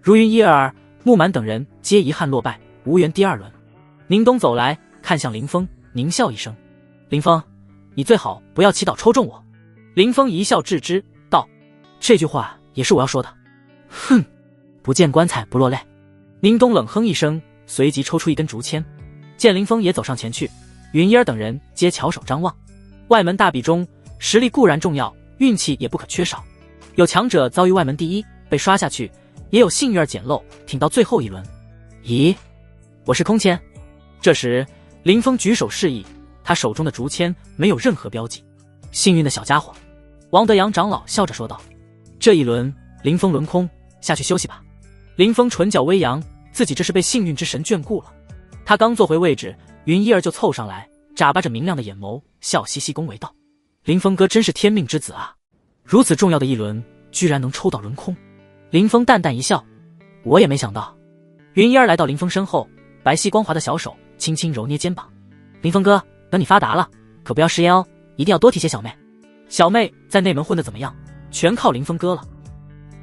如云一儿、木满等人皆遗憾落败，无缘第2轮。宁冬走来，看向林峰，狞笑一声：“林峰，你最好不要祈祷抽中我。”林峰一笑置之，道：“这句话也是我要说的。”哼，不见棺材不落泪。宁冬冷哼一声，随即抽出一根竹签。见林峰也走上前去，云烟儿等人皆翘首张望。外门大比中，实力固然重要，运气也不可缺少。有强者遭遇外门第1被刷下去，也有幸运儿捡漏挺到最后1轮。咦，我是空签。这时林峰举手示意，他手中的竹签没有任何标记。幸运的小家伙。王德阳长老笑着说道：“这一轮林峰轮空，下去休息吧。”林峰唇角微扬，自己这是被幸运之神眷顾了。他刚坐回位置，云一儿就凑上来，眨巴着明亮的眼眸，笑嘻嘻恭维道：“林峰哥真是天命之子啊，如此重要的一轮，居然能抽到轮空。”林峰淡淡一笑：“我也没想到。”云一儿来到林峰身后，白皙光滑的小手轻轻揉捏肩膀：“林峰哥，等你发达了，可不要食言哦，一定要多提些小妹。小妹在内门混得怎么样？全靠林峰哥了。”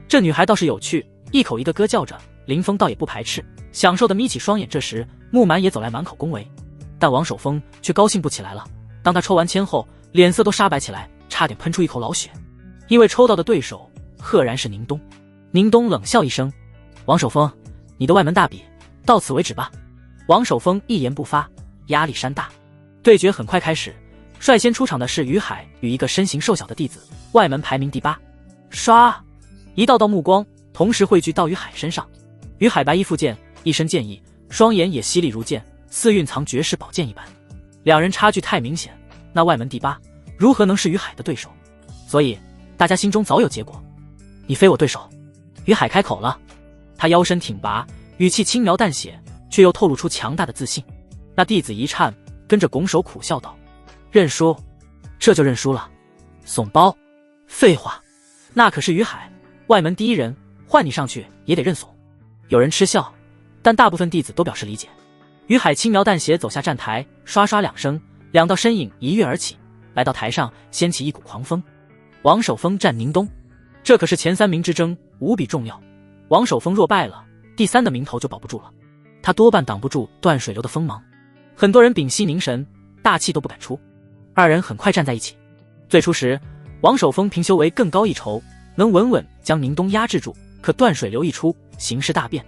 这女孩倒是有趣，一口一个哥叫着，林峰倒也不排斥，享受的眯起双眼。这时木满也走来满口恭维，但王守峰却高兴不起来了。当他抽完签后，脸色都煞白起来，差点喷出一口老血，因为抽到的对手赫然是宁冬。宁冬冷笑一声：“王守峰，你的外门大比到此为止吧。”王守峰一言不发，压力山大。对决很快开始，率先出场的是于海与一个身形瘦小的弟子，外门排名第8。唰，一道道目光同时汇聚到于海身上。于海白衣复剑，一身剑意，双眼也犀利如剑，似蕴藏绝世宝剑一般。两人差距太明显，那外门第8如何能是于海的对手？所以大家心中早有结果。你非我对手。于海开口了，他腰身挺拔，语气轻描淡写，却又透露出强大的自信。那弟子一颤，跟着拱手苦笑道：“认输。”这就认输了？怂包！废话，那可是于海，外门第1人，换你上去也得认怂。有人嗤笑，但大部分弟子都表示理解。于海轻描淡写走下站台，刷刷2声，2道身影一跃而起，来到台上，掀起一股狂风。王守峰战宁冬，这可是前3名之争，无比重要。王守峰若败了，第3的名头就保不住了。他多半挡不住断水流的锋芒。很多人屏息凝神，大气都不敢出。2人很快站在一起。最初时，王守峰凭修为更高一筹，能稳稳将宁冬压制住。可断水流一出，形势大变。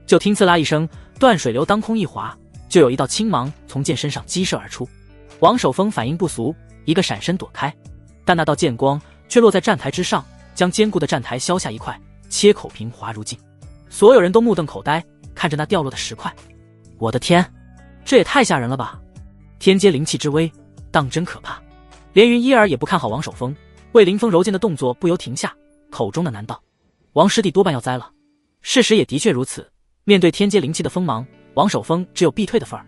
就听刺啦一声，断水流当空一滑，就有一道青芒从剑身上激射而出。王守峰反应不俗，一个闪身躲开，但那道剑光却落在站台之上，将坚固的站台削下一块，切口平滑如镜。所有人都目瞪口呆，看着那掉落的石块。我的天，这也太吓人了吧！天阶灵气之威，当真可怕。连云一儿也不看好王守峰，为林峰揉剑的动作不由停下，口中的难道王师弟多半要栽了？事实也的确如此，面对天阶灵气的锋芒，王守峰只有避退的份儿。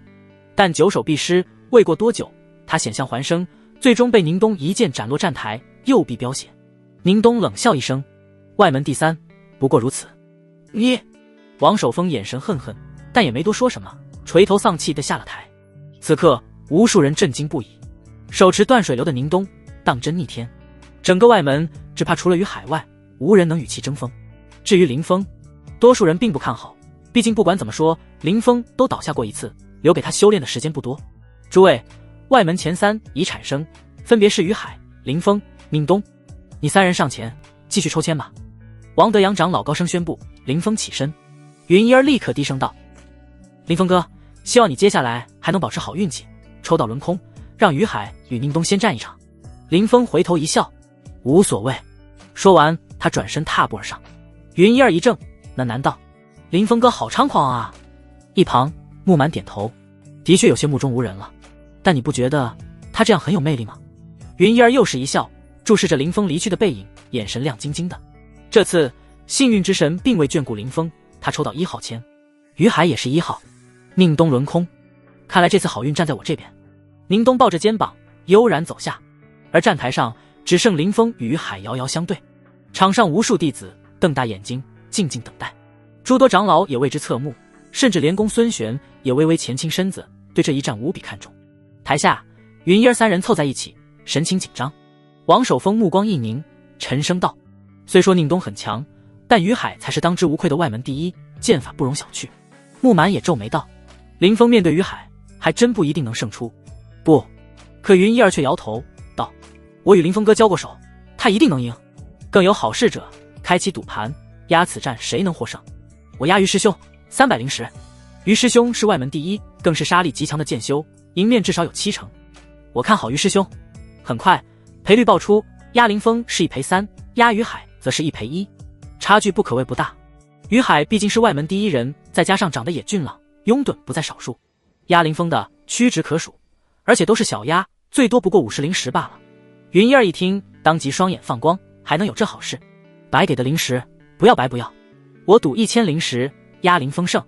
但久守必失，未过多久，他险象环生，最终被宁东一剑斩落站台，右臂飙血。宁东冷笑一声：“外门第三，不过如此。”你……王守峰眼神恨恨，但也没多说什么，垂头丧气地下了台。此刻，无数人震惊不已。手持断水流的宁东，当真逆天。整个外门，只怕除了于海外，无人能与其争锋。至于林峰，多数人并不看好，毕竟不管怎么说，林峰都倒下过一次，留给他修炼的时间不多。诸位，外门前三已产生，分别是于海、林峰、宁东。你三人上前，继续抽签吧。王德阳长老高声宣布。林峰起身，云一儿立刻低声道：“林峰哥，希望你接下来还能保持好运气，抽到轮空，让于海与宁东先战一场。”林峰回头一笑：“无所谓。”说完，他转身踏步而上。云一儿一怔，那难道林峰哥好猖狂啊？一旁木满点头，的确有些目中无人了，但你不觉得他这样很有魅力吗？云一儿又是一笑，注视着林峰离去的背影，眼神亮晶晶的。这次幸运之神并未眷顾林峰，他抽到1号签，于海也是1号，宁东轮空，看来这次好运站在我这边。宁东抱着肩膀悠然走下，而站台上只剩林峰与于海遥遥相对。场上无数弟子瞪大眼睛，静静等待。诸多长老也为之侧目，甚至连公孙玄也微微前倾身子，对这一战无比看重。台下，云一儿三人凑在一起，神情紧张。王守峰目光一凝，沉声道：“虽说宁东很强，但于海才是当之无愧的外门第一，剑法不容小觑。”木满也皱眉道：“林峰面对于海，还真不一定能胜出。”不，可云一儿却摇头道：“我与林峰哥交过手，他一定能赢。更有好事者，开启赌盘，压此战谁能获胜。我压于师兄300-10。于师兄是外门第一，更是杀力极强的剑修，赢面至少有70%。我看好于师兄。”很快，赔率爆出，压林峰是1赔3，压于海则是1赔1，差距不可谓不大。于海毕竟是外门第一人，再加上长得也俊朗，拥趸不在少数。压林峰的屈指可数，而且都是小压，最多不过50-10罢了。云一儿一听，当即双眼放光，还能有这好事？白给的0-10，不要白不要，我赌1000-10，压林峰胜。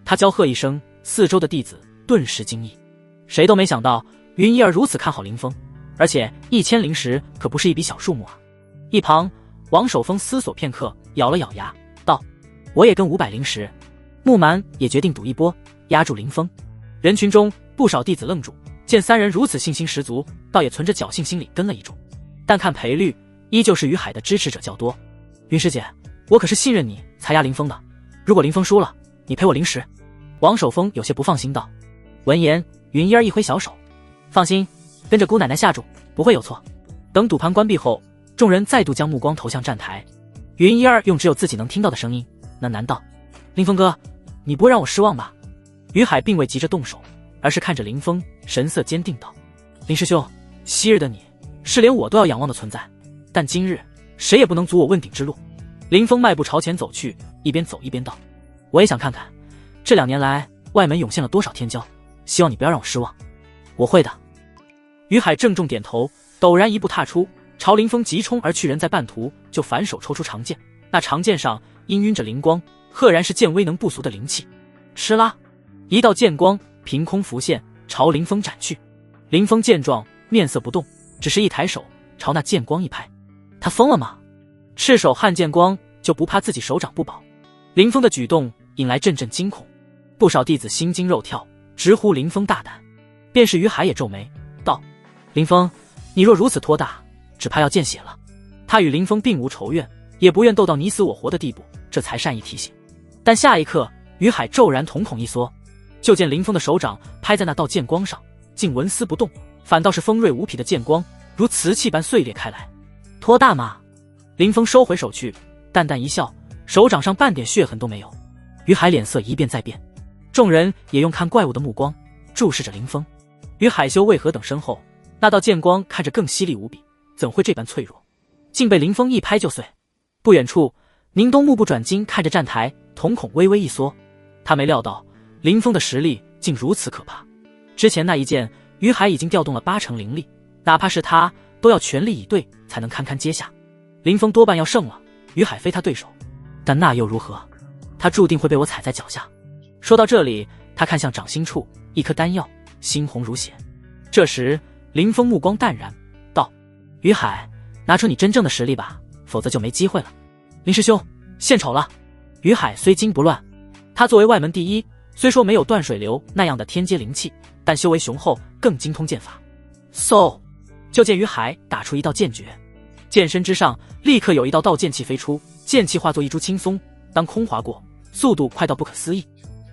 他娇喝一声，四周的弟子顿时惊异，谁都没想到云一儿如此看好林峰，而且1000-10可不是一笔小数目啊。一旁王守峰思索片刻，咬了咬牙道：“我也跟500-10。”木蛮也决定赌一波，压住林峰。人群中不少弟子愣住，见三人如此信心十足，倒也存着侥幸心理跟了一注。但看赔率，依旧是于海的支持者较多。云师姐，我可是信任你才压林峰的，如果林峰输了，你赔我0-10。王守峰有些不放心道。闻言，云一儿一挥小手：“放心，跟着姑奶奶下注，不会有错。”等赌盘关闭后，众人再度将目光投向站台。云一儿用只有自己能听到的声音：“那难道林峰哥，你不会让我失望吧？”于海并未急着动手，而是看着林峰，神色坚定道：“林师兄，昔日的你是连我都要仰望的存在，但今日谁也不能阻我问鼎之路。”林峰迈步朝前走去，一边走一边道：“我也想看看这2年来外门涌现了多少天骄，希望你不要让我失望。”“我会的。”于海郑重点头，陡然一步踏出，朝林峰急冲而去。人在半途就反手抽出长剑，那长剑上氤氲着灵光，赫然是剑威能不俗的灵气。哧啦，一道剑光凭空浮现，朝林峰斩去。林峰见状，面色不动，只是一抬手朝那剑光一拍。他疯了吗？赤手撼剑光就不怕自己手掌不保？林峰的举动引来阵阵惊恐，不少弟子心惊肉跳，直呼林峰大胆。便是于海也皱眉道：“林峰，你若如此托大，只怕要见血了。”他与林峰并无仇怨，也不愿斗到你死我活的地步，这才善意提醒。但下一刻，于海骤然瞳孔一缩，就见林峰的手掌拍在那道剑光上，竟纹丝不动，反倒是锋锐无匹的剑光如瓷器般碎裂开来。托大吗？林峰收回手去，淡淡一笑，手掌上半点血痕都没有。于海脸色一变再变，众人也用看怪物的目光注视着林峰。于海修为何等身后，那道剑光看着更犀利无比，怎会这般脆弱，竟被林峰一拍就碎。不远处，宁东目不转睛看着站台，瞳孔微微一缩。他没料到林峰的实力竟如此可怕。之前那一剑，于海已经调动了8成灵力，哪怕是他都要全力以对才能堪堪接下。林峰多半要胜了，于海非他对手，但那又如何？他注定会被我踩在脚下。说到这里，他看向掌心处，一颗丹药，猩红如血。这时林峰目光淡然道：于海，拿出你真正的实力吧，否则就没机会了。林师兄，献丑了。于海虽惊不乱，他作为外门第一，虽说没有断水流那样的天阶灵气，但修为雄厚，更精通剑法。嗖！就见于海打出一道剑诀，剑身之上立刻有一道道剑气飞出，剑气化作一株青松，当空划过，速度快到不可思议。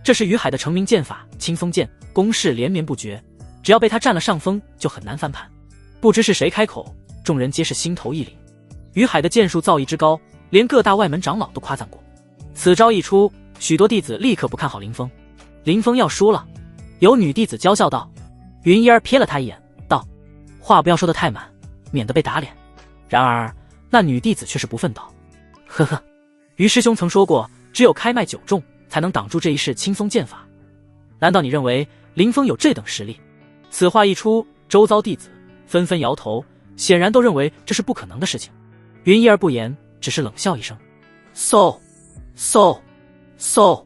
这是于海的成名剑法青松剑，攻势连绵不绝，只要被他占了上风，就很难翻盘。不知是谁开口，众人皆是心头一凛。于海的剑术造诣之高，连各大外门长老都夸赞过。此招一出，许多弟子立刻不看好林峰。林峰要输了。有女弟子娇笑道。云烟瞥了他一眼，道：话不要说得太满，免得被打脸。然而那女弟子却是不忿道：呵呵，于师兄曾说过，只有开脉9重才能挡住这一式青松剑法，难道你认为林峰有这等实力？此话一出，周遭弟子纷纷摇头，显然都认为这是不可能的事情。云一儿不言，只是冷笑一声。嗖嗖嗖！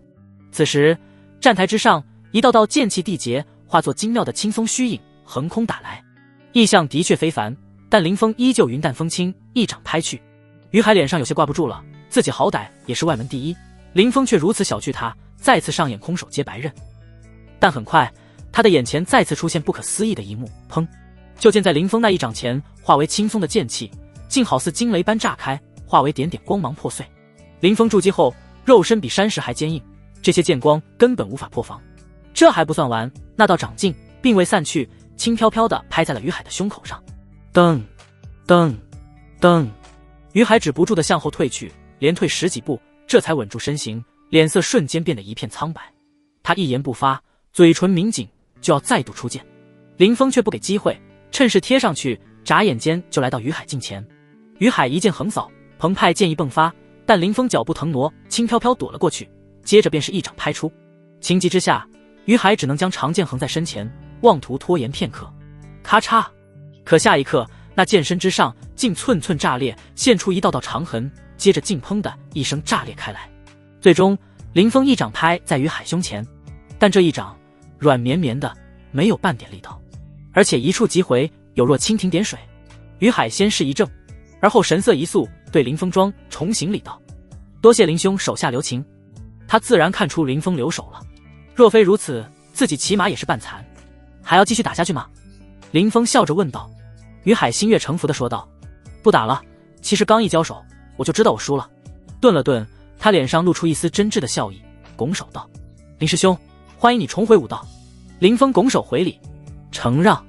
此时站台之上，一道道剑气缔结，化作精妙的青松虚影，横空打来。意象的确非凡，但林峰依旧云淡风轻，一掌拍去。于海脸上有些挂不住了，自己好歹也是外门第一，林峰却如此小觑他，再次上演空手接白刃。但很快，他的眼前再次出现不可思议的一幕，砰！就见在林峰那一掌前，化为青松的剑气，竟好似惊雷般炸开，化为点点光芒破碎。林峰筑基后，肉身比山石还坚硬，这些剑光根本无法破防。这还不算完，那道掌劲并未散去，轻飘飘地拍在了于海的胸口上。噔噔噔！于海止不住地向后退去，连退10几步，这才稳住身形，脸色瞬间变得一片苍白。他一言不发，嘴唇抿紧，就要再度出剑。林峰却不给机会，趁势贴上去，眨眼间就来到于海近前。于海一剑横扫，澎湃剑意迸发，但林峰脚步腾挪，轻飘飘躲了过去，接着便是一掌拍出。情急之下，于海只能将长剑横在身前，妄图拖延片刻。咔嚓！可下一刻，那剑身之上竟寸寸炸裂，现出一道道长痕，接着竟砰的一声炸裂开来。最终林峰一掌拍在于海胸前，但这一掌软绵绵的，没有半点力道，而且一触即回，有若蜻蜓点水。于海先是一怔，而后神色一肃，对林峰庄重行礼道：多谢林兄手下留情。他自然看出林峰留手了，若非如此，自己起码也是半残，还要继续打下去吗？林峰笑着问道。于海心悦诚服地说道：不打了，其实刚一交手，我就知道我输了。顿了顿，他脸上露出一丝真挚的笑意，拱手道：林师兄，欢迎你重回武道。林峰拱手回礼，承让。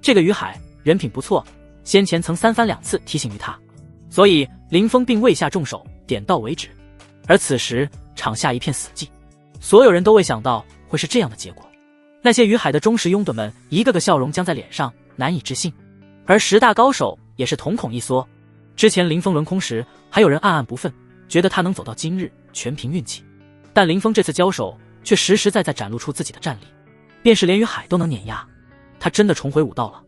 这个于海人品不错，先前曾3番2次提醒于他，所以林峰并未下重手，点到为止。而此时场下一片死寂，所有人都未想到会是这样的结果。那些于海的忠实拥趸们一个个笑容僵在脸上，难以置信。而10大高手也是瞳孔一缩。之前林峰轮空时，还有人暗暗不忿，觉得他能走到今日全凭运气，但林峰这次交手却实实在在展露出自己的战力，便是连于海都能碾压。他真的重回武道了，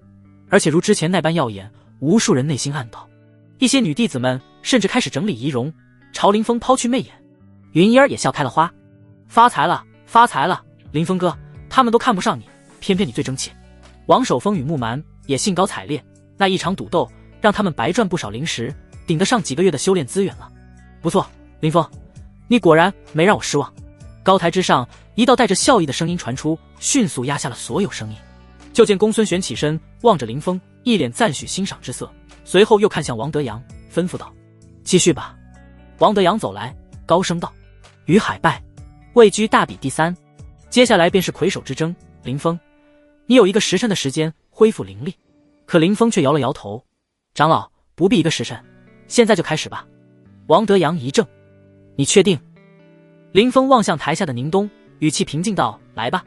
而且如之前那般耀眼，无数人内心暗道。一些女弟子们甚至开始整理仪容，朝林峰抛去媚眼。云烟儿也笑开了花：发财了，发财了，林峰哥，他们都看不上你，偏偏你最争气。王守峰与木蛮也兴高采烈，那一场赌斗让他们白赚不少灵石，顶得上几个月的修炼资源了。不错，林峰，你果然没让我失望。高台之上，一道带着笑意的声音传出，迅速压下了所有声音。就见公孙玄起身望着林峰，一脸赞许欣赏之色，随后又看向王德阳，吩咐道：继续吧。王德阳走来，高声道：于海败，位居大比第3。接下来便是魁首之争，林峰，你有1个时辰的时间恢复灵力。可林峰却摇了摇头：长老，不必1个时辰，现在就开始吧。王德阳一怔：你确定？林峰望向台下的宁东，语气平静道：“来吧。”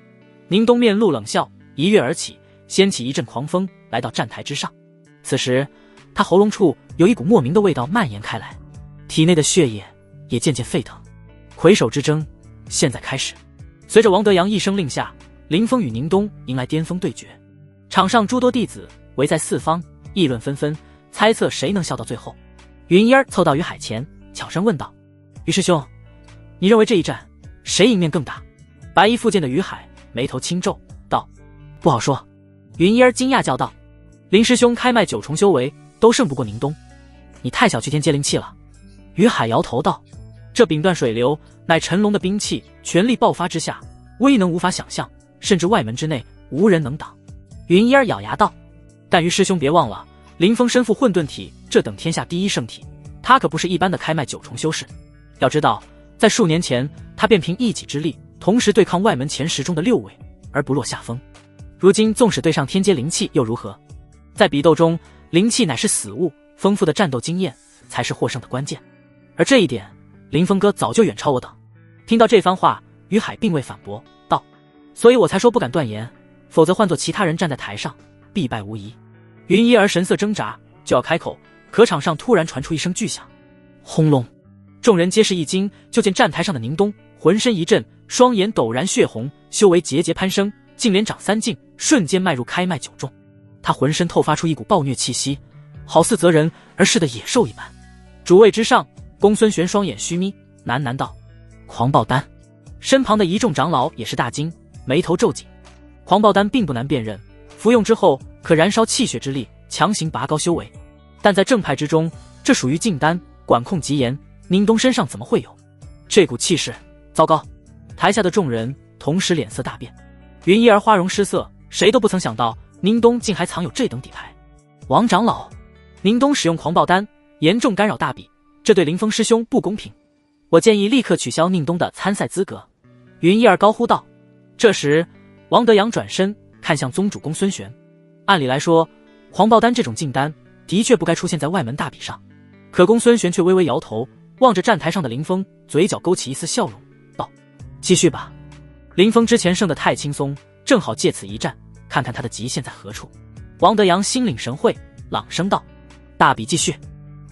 宁东面露冷笑，一跃而起，掀起一阵狂风，来到站台之上。此时他喉咙处有一股莫名的味道蔓延开来，体内的血液也渐渐沸腾。魁首之争现在开始。随着王德阳一声令下，林峰与宁东迎来巅峰对决。场上诸多弟子围在四方，议论纷纷，猜测谁能笑到最后。云烟凑到于海前，悄声问道：“于师兄，你认为这一战谁赢面更大？”白衣复健的于海眉头轻皱道：“不好说。”云烟惊讶叫道：“林师兄开脉9重修为都胜不过宁东，你太小觑天阶灵气了。”于海摇头道：“这柄断水流乃陈龙的兵器，全力爆发之下，威能无法想象，甚至外门之内无人能挡。”云烟咬牙道：“但于师兄别忘了，林峰身负混沌体，这等天下第一圣体，他可不是一般的开脉9重修士。要知道，在数年前，他便凭一己之力，同时对抗外门前10中的6位，而不落下风。如今纵使对上天阶灵气又如何？在比斗中，灵气乃是死物，丰富的战斗经验才是获胜的关键。而这一点，林峰哥早就远超我等。”听到这番话，于海并未反驳道：“所以我才说不敢断言，否则换作其他人站在台上，必败无疑。”云一儿神色挣扎，就要开口，可场上突然传出一声巨响，轰隆！众人皆是一惊，就见站台上的宁东浑身一震，双眼陡然血红，修为节节攀升，竟连长3境，瞬间迈入开脉9重。他浑身透发出一股暴虐气息，好似择人而噬的野兽一般。主位之上，公孙玄双眼虚眯，喃喃道：“狂暴丹。”身旁的一众长老也是大惊，眉头皱紧。狂暴丹并不难辨认，服用之后可燃烧气血之力，强行拔高修为。但在正派之中，这属于禁丹，管控极严，宁东身上怎么会有这股气势？糟糕！台下的众人同时脸色大变。云一儿花容失色，谁都不曾想到宁东竟还藏有这等底牌。王长老，宁东使用狂暴丹，严重干扰大比，这对林峰师兄不公平，我建议立刻取消宁东的参赛资格。云一儿高呼道。这时王德阳转身看向宗主公孙玄，按理来说，狂暴丹这种禁丹的确不该出现在外门大比上，可公孙玄却微微摇头，望着站台上的林峰，嘴角勾起一丝笑容，道：“继续吧。”林峰之前胜得太轻松，正好借此一战，看看他的极限在何处。王德阳心领神会，朗声道：“大比继续。”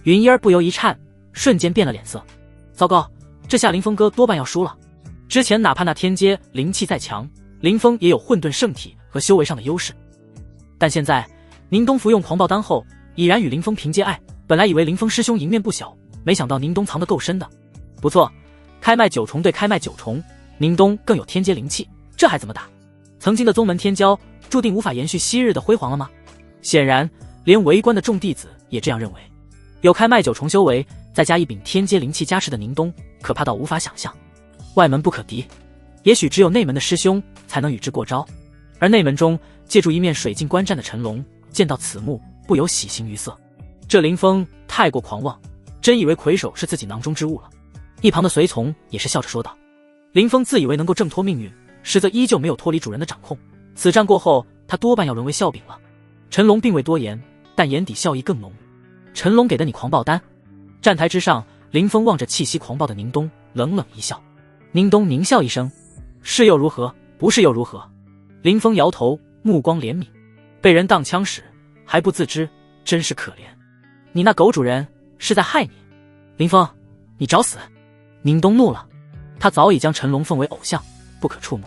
云烟不由一颤，瞬间变了脸色。糟糕，这下林峰哥多半要输了。之前哪怕那天阶灵气再强，林峰也有混沌圣体和修为上的优势，但现在宁东服用狂暴丹后，已然与林峰平阶爱。本来以为林峰师兄赢面不小，没想到宁东藏得够深的。不错，开脉9重对开脉9重，宁东更有天阶灵气，这还怎么打？曾经的宗门天骄注定无法延续昔日的辉煌了吗？显然，连围观的众弟子也这样认为。有开脉9重修为，再加一柄天阶灵气加持的宁东，可怕到无法想象。外门不可敌，也许只有内门的师兄才能与之过招。而内门中借助一面水镜观战的陈龙，见到此幕不由喜形于色。这林峰太过狂妄，真以为魁首是自己囊中之物了。一旁的随从也是笑着说道。林峰自以为能够挣脱命运，实则依旧没有脱离主人的掌控。此战过后，他多半要沦为笑柄了。陈龙并未多言，但眼底笑意更浓。陈龙给的你狂暴丹。站台之上，林峰望着气息狂暴的宁东，冷冷一笑。宁东狞笑一声，是又如何，不是又如何？林峰摇头，目光怜悯，被人当枪使还不自知，真是可怜。你那狗主人是在害你，林峰，你找死！宁东怒了，他早已将陈龙奉为偶像，不可触摸。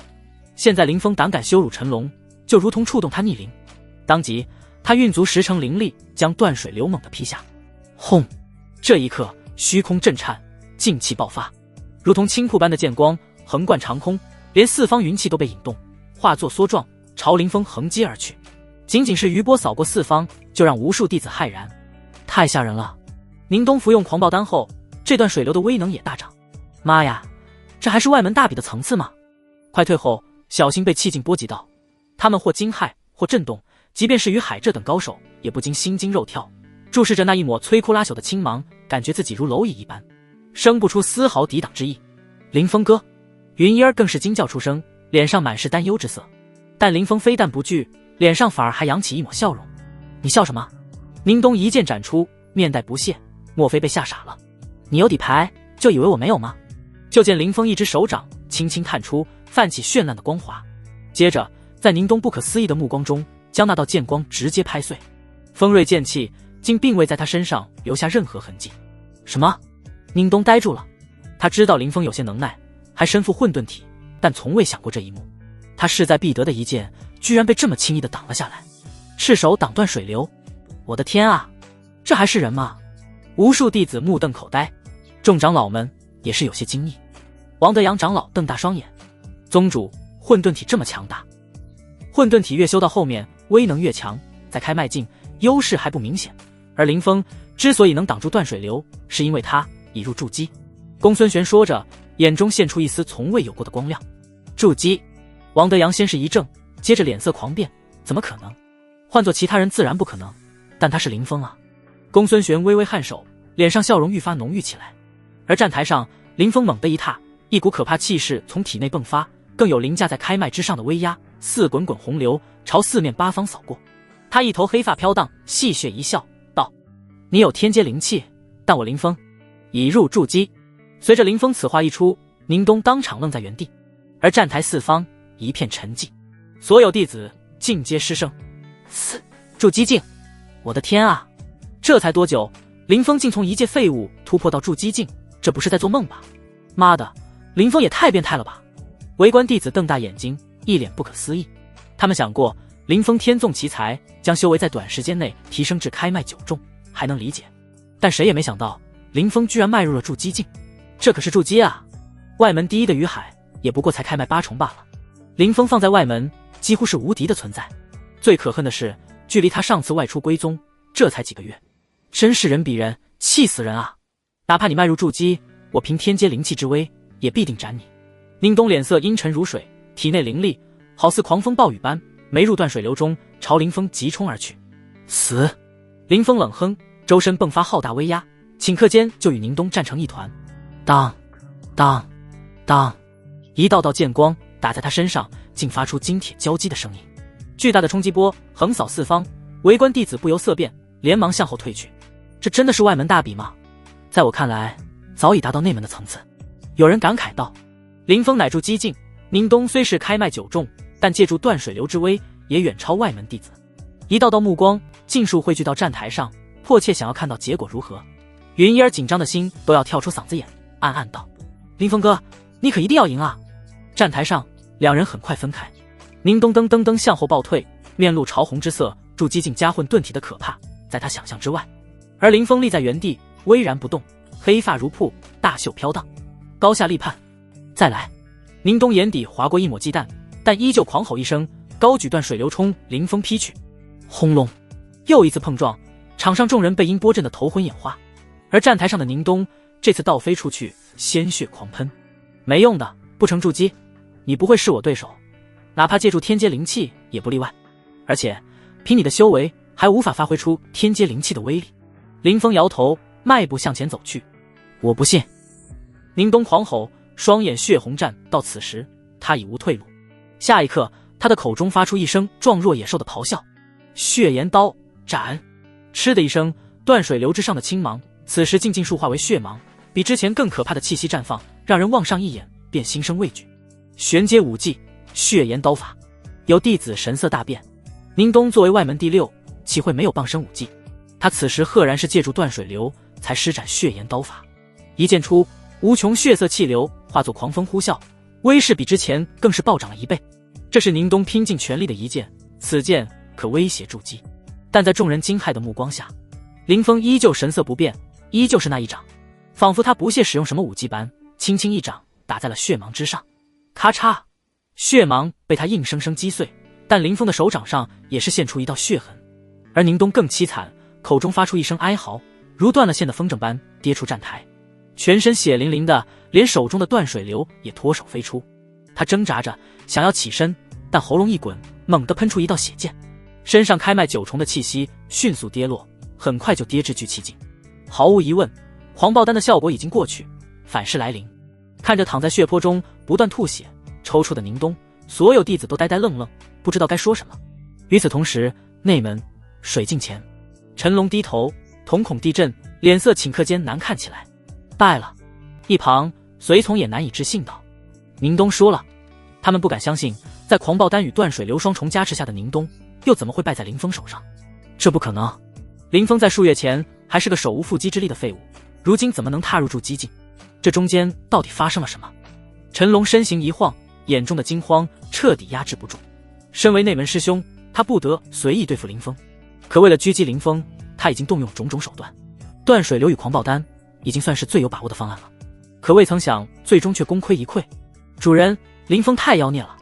现在林峰胆敢羞辱陈龙，就如同触动他逆鳞。当即他运足10成灵力，将断水流猛地劈下。轰！这一刻，虚空震颤，劲气爆发，如同青瀑般的剑光横贯长空，连四方云气都被引动，化作梭状，朝林峰横击而去。仅仅是余波扫过四方，就让无数弟子骇然。太吓人了！宁东服用狂暴丹后，这段水流的威能也大涨。妈呀，这还是外门大比的层次吗？快退后，小心被气劲波及到。他们或惊骇，或震动，即便是于海这等高手，也不禁心惊肉跳，注视着那一抹摧枯拉朽的青芒，感觉自己如蝼蚁一般，生不出丝毫抵挡之意。林峰哥，云烟更是惊叫出声，脸上满是担忧之色。但林峰非但不惧，脸上反而还扬起一抹笑容。你笑什么？宁东一剑斩出，面带不屑，莫非被吓傻了？你有底牌，就以为我没有吗？就见林峰一只手掌轻轻探出，泛起绚烂的光华。接着，在宁东不可思议的目光中，将那道剑光直接拍碎。锋锐剑气竟并未在他身上留下任何痕迹。什么？宁东呆住了。他知道林峰有些能耐，还身负混沌体，但从未想过这一幕。他势在必得的一剑，居然被这么轻易地挡了下来。赤手挡断水流，我的天啊，这还是人吗？无数弟子目瞪口呆，众长老们也是有些惊异。王德阳长老瞪大双眼，宗主，混沌体这么强大？混沌体越修到后面，威能越强，在开麦境优势还不明显。而林峰之所以能挡住断水流，是因为他已入筑基。公孙玄说着，眼中现出一丝从未有过的光亮。筑基？王德阳先是一怔，接着脸色狂变，怎么可能？换做其他人自然不可能，但他是林峰啊。公孙玄微微颔首，脸上笑容愈发浓郁起来。而站台上，林峰猛地一踏，一股可怕气势从体内迸发，更有凌驾在开麦之上的威压，似滚滚洪流朝四面八方扫过。他一头黑发飘荡，戏谑一笑道：你有天阶灵气，但我林峰已入筑基。随着林峰此话一出，宁东当场愣在原地，而站台四方一片沉寂，所有弟子尽皆失声。筑基境，我的天啊，这才多久，林峰竟从一介废物突破到筑基境，这不是在做梦吧？妈的，林峰也太变态了吧！围观弟子瞪大眼睛，一脸不可思议。他们想过，林峰天纵奇才，将修为在短时间内提升至开麦9重，还能理解，但谁也没想到林峰居然迈入了筑基境。这可是筑基啊，外门第一的于海也不过才开麦8重罢了。林峰放在外门几乎是无敌的存在。最可恨的是，距离他上次外出归宗这才几个月，真是人比人，气死人啊！哪怕你迈入筑基，我凭天阶灵气之威也必定斩你。宁东脸色阴沉如水，体内灵力好似狂风暴雨般没入断水流中，朝林峰急冲而去。死！林峰冷哼，周身迸发浩大威压，顷刻间就与宁东战成一团。当当当，一道道剑光打在他身上，竟发出金铁交击的声音。巨大的冲击波横扫四方，围观弟子不由色变，连忙向后退去。这真的是外门大比吗？在我看来，早已达到内门的层次。有人感慨道：林峰乃筑基境，宁东虽是开麦9重，但借助断水流之威，也远超外门弟子。一道道目光尽数汇聚到站台上，迫切想要看到结果如何。云一儿紧张的心都要跳出嗓子眼，暗暗道：林峰哥，你可一定要赢啊！站台上，两人很快分开。宁东噔噔噔向后暴退，面露潮红之色，筑基境加混沌体的可怕在他想象之外。而林峰立在原地巍然不动，黑发如瀑，大袖飘荡，高下立判。再来！宁东眼底划过一抹忌惮，但依旧狂吼一声，高举断水流冲林峰劈去。轰隆！又一次碰撞，场上众人被音波震得头昏眼花。而站台上的宁东这次倒飞出去，鲜血狂喷。没用的，不成筑基，你不会是我对手，哪怕借助天阶灵气也不例外。而且凭你的修为，还无法发挥出天阶灵气的威力。林峰摇头，迈步向前走去。我不信！宁东狂吼，双眼血红战。到此时，他已无退路。下一刻，他的口中发出一声状若野兽的咆哮：血炎刀斩！嗤的一声，断水流之上的青芒此时竟尽数化为血芒，比之前更可怕的气息绽放，让人望上一眼便心生畏惧。玄阶武技血炎刀法，有弟子神色大变。宁东作为外门第6，岂会没有傍身武技？他此时赫然是借助断水流才施展血炎刀法。一剑出，无穷血色气流化作狂风呼啸，威势比之前更是暴涨了1倍。这是宁东拼尽全力的一剑，此剑可威胁筑基。但在众人惊骇的目光下，林峰依旧神色不变，依旧是那一掌，仿佛他不屑使用什么武技般，轻轻一掌打在了血芒之上。咔嚓，血芒被他硬生生击碎，但林峰的手掌上也是现出一道血痕。而宁东更凄惨，口中发出一声哀嚎，如断了线的风筝般跌出站台，全身血淋淋的，连手中的断水流也脱手飞出。他挣扎着想要起身，但喉咙一滚，猛地喷出一道血溅，身上开麦9重的气息迅速跌落，很快就跌至聚气境。毫无疑问，黄爆丹的效果已经过去，反噬来临。看着躺在血泊中不断吐血抽搐的宁东，所有弟子都呆呆愣愣，不知道该说什么。与此同时，内门水镜前，陈龙低头，瞳孔地震，脸色顷刻间难看起来。败了！一旁随从也难以置信道：宁东输了。他们不敢相信，在狂暴丹与断水流双重加持下的宁冬，又怎么会败在林峰手上？这不可能！林峰在数月前还是个手无缚鸡之力的废物，如今怎么能踏入筑基境？这中间到底发生了什么？陈龙身形一晃，眼中的惊慌彻底压制不住。身为内门师兄，他不得随意对付林峰，可为了狙击林峰，他已经动用种种手段。断水流与狂暴丹已经算是最有把握的方案了，可未曾想最终却功亏一篑。主人，林峰太妖孽了，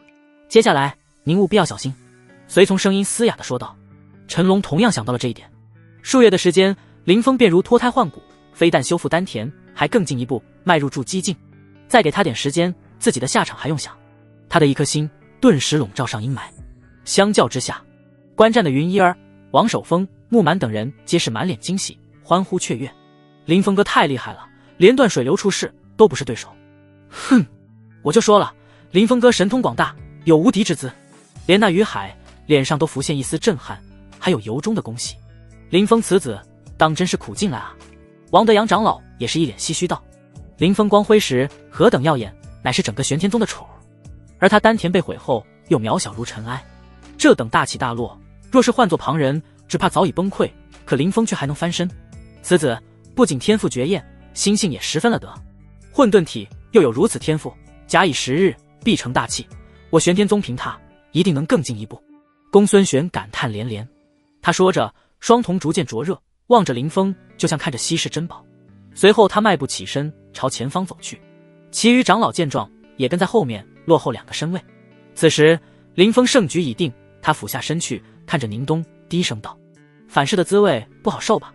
接下来您务必要小心。随从声音嘶哑地说道。陈龙同样想到了这一点。数月的时间，林峰便如脱胎换骨，非但修复丹田，还更进一步迈入筑基境。再给他点时间，自己的下场还用想？他的一颗心顿时笼罩上阴霾。相较之下，观战的云一儿、王守峰、木满等人皆是满脸惊喜，欢呼雀跃。林峰哥太厉害了，连断水流出世都不是对手。哼，我就说了，林峰哥神通广大，有无敌之姿。连那于海脸上都浮现一丝震撼，还有由衷的恭喜。林峰此子当真是苦尽了啊！王德阳长老也是一脸唏嘘道：林峰光辉时何等耀眼，乃是整个玄天宗的宠，而他丹田被毁后又渺小如尘埃。这等大起大落，若是换作旁人，只怕早已崩溃，可林峰却还能翻身。此子不仅天赋绝艳，心性也十分了得。混沌体又有如此天赋，假以时日，必成大器。我玄天宗凭他，一定能更进一步。公孙玄感叹连连。他说着，双瞳逐渐灼热，望着林峰，就像看着稀世珍宝。随后他迈步起身，朝前方走去。其余长老见状，也跟在后面落后2个身位。此时林峰胜局已定，他俯下身去，看着宁冬，低声道：反噬的滋味不好受吧？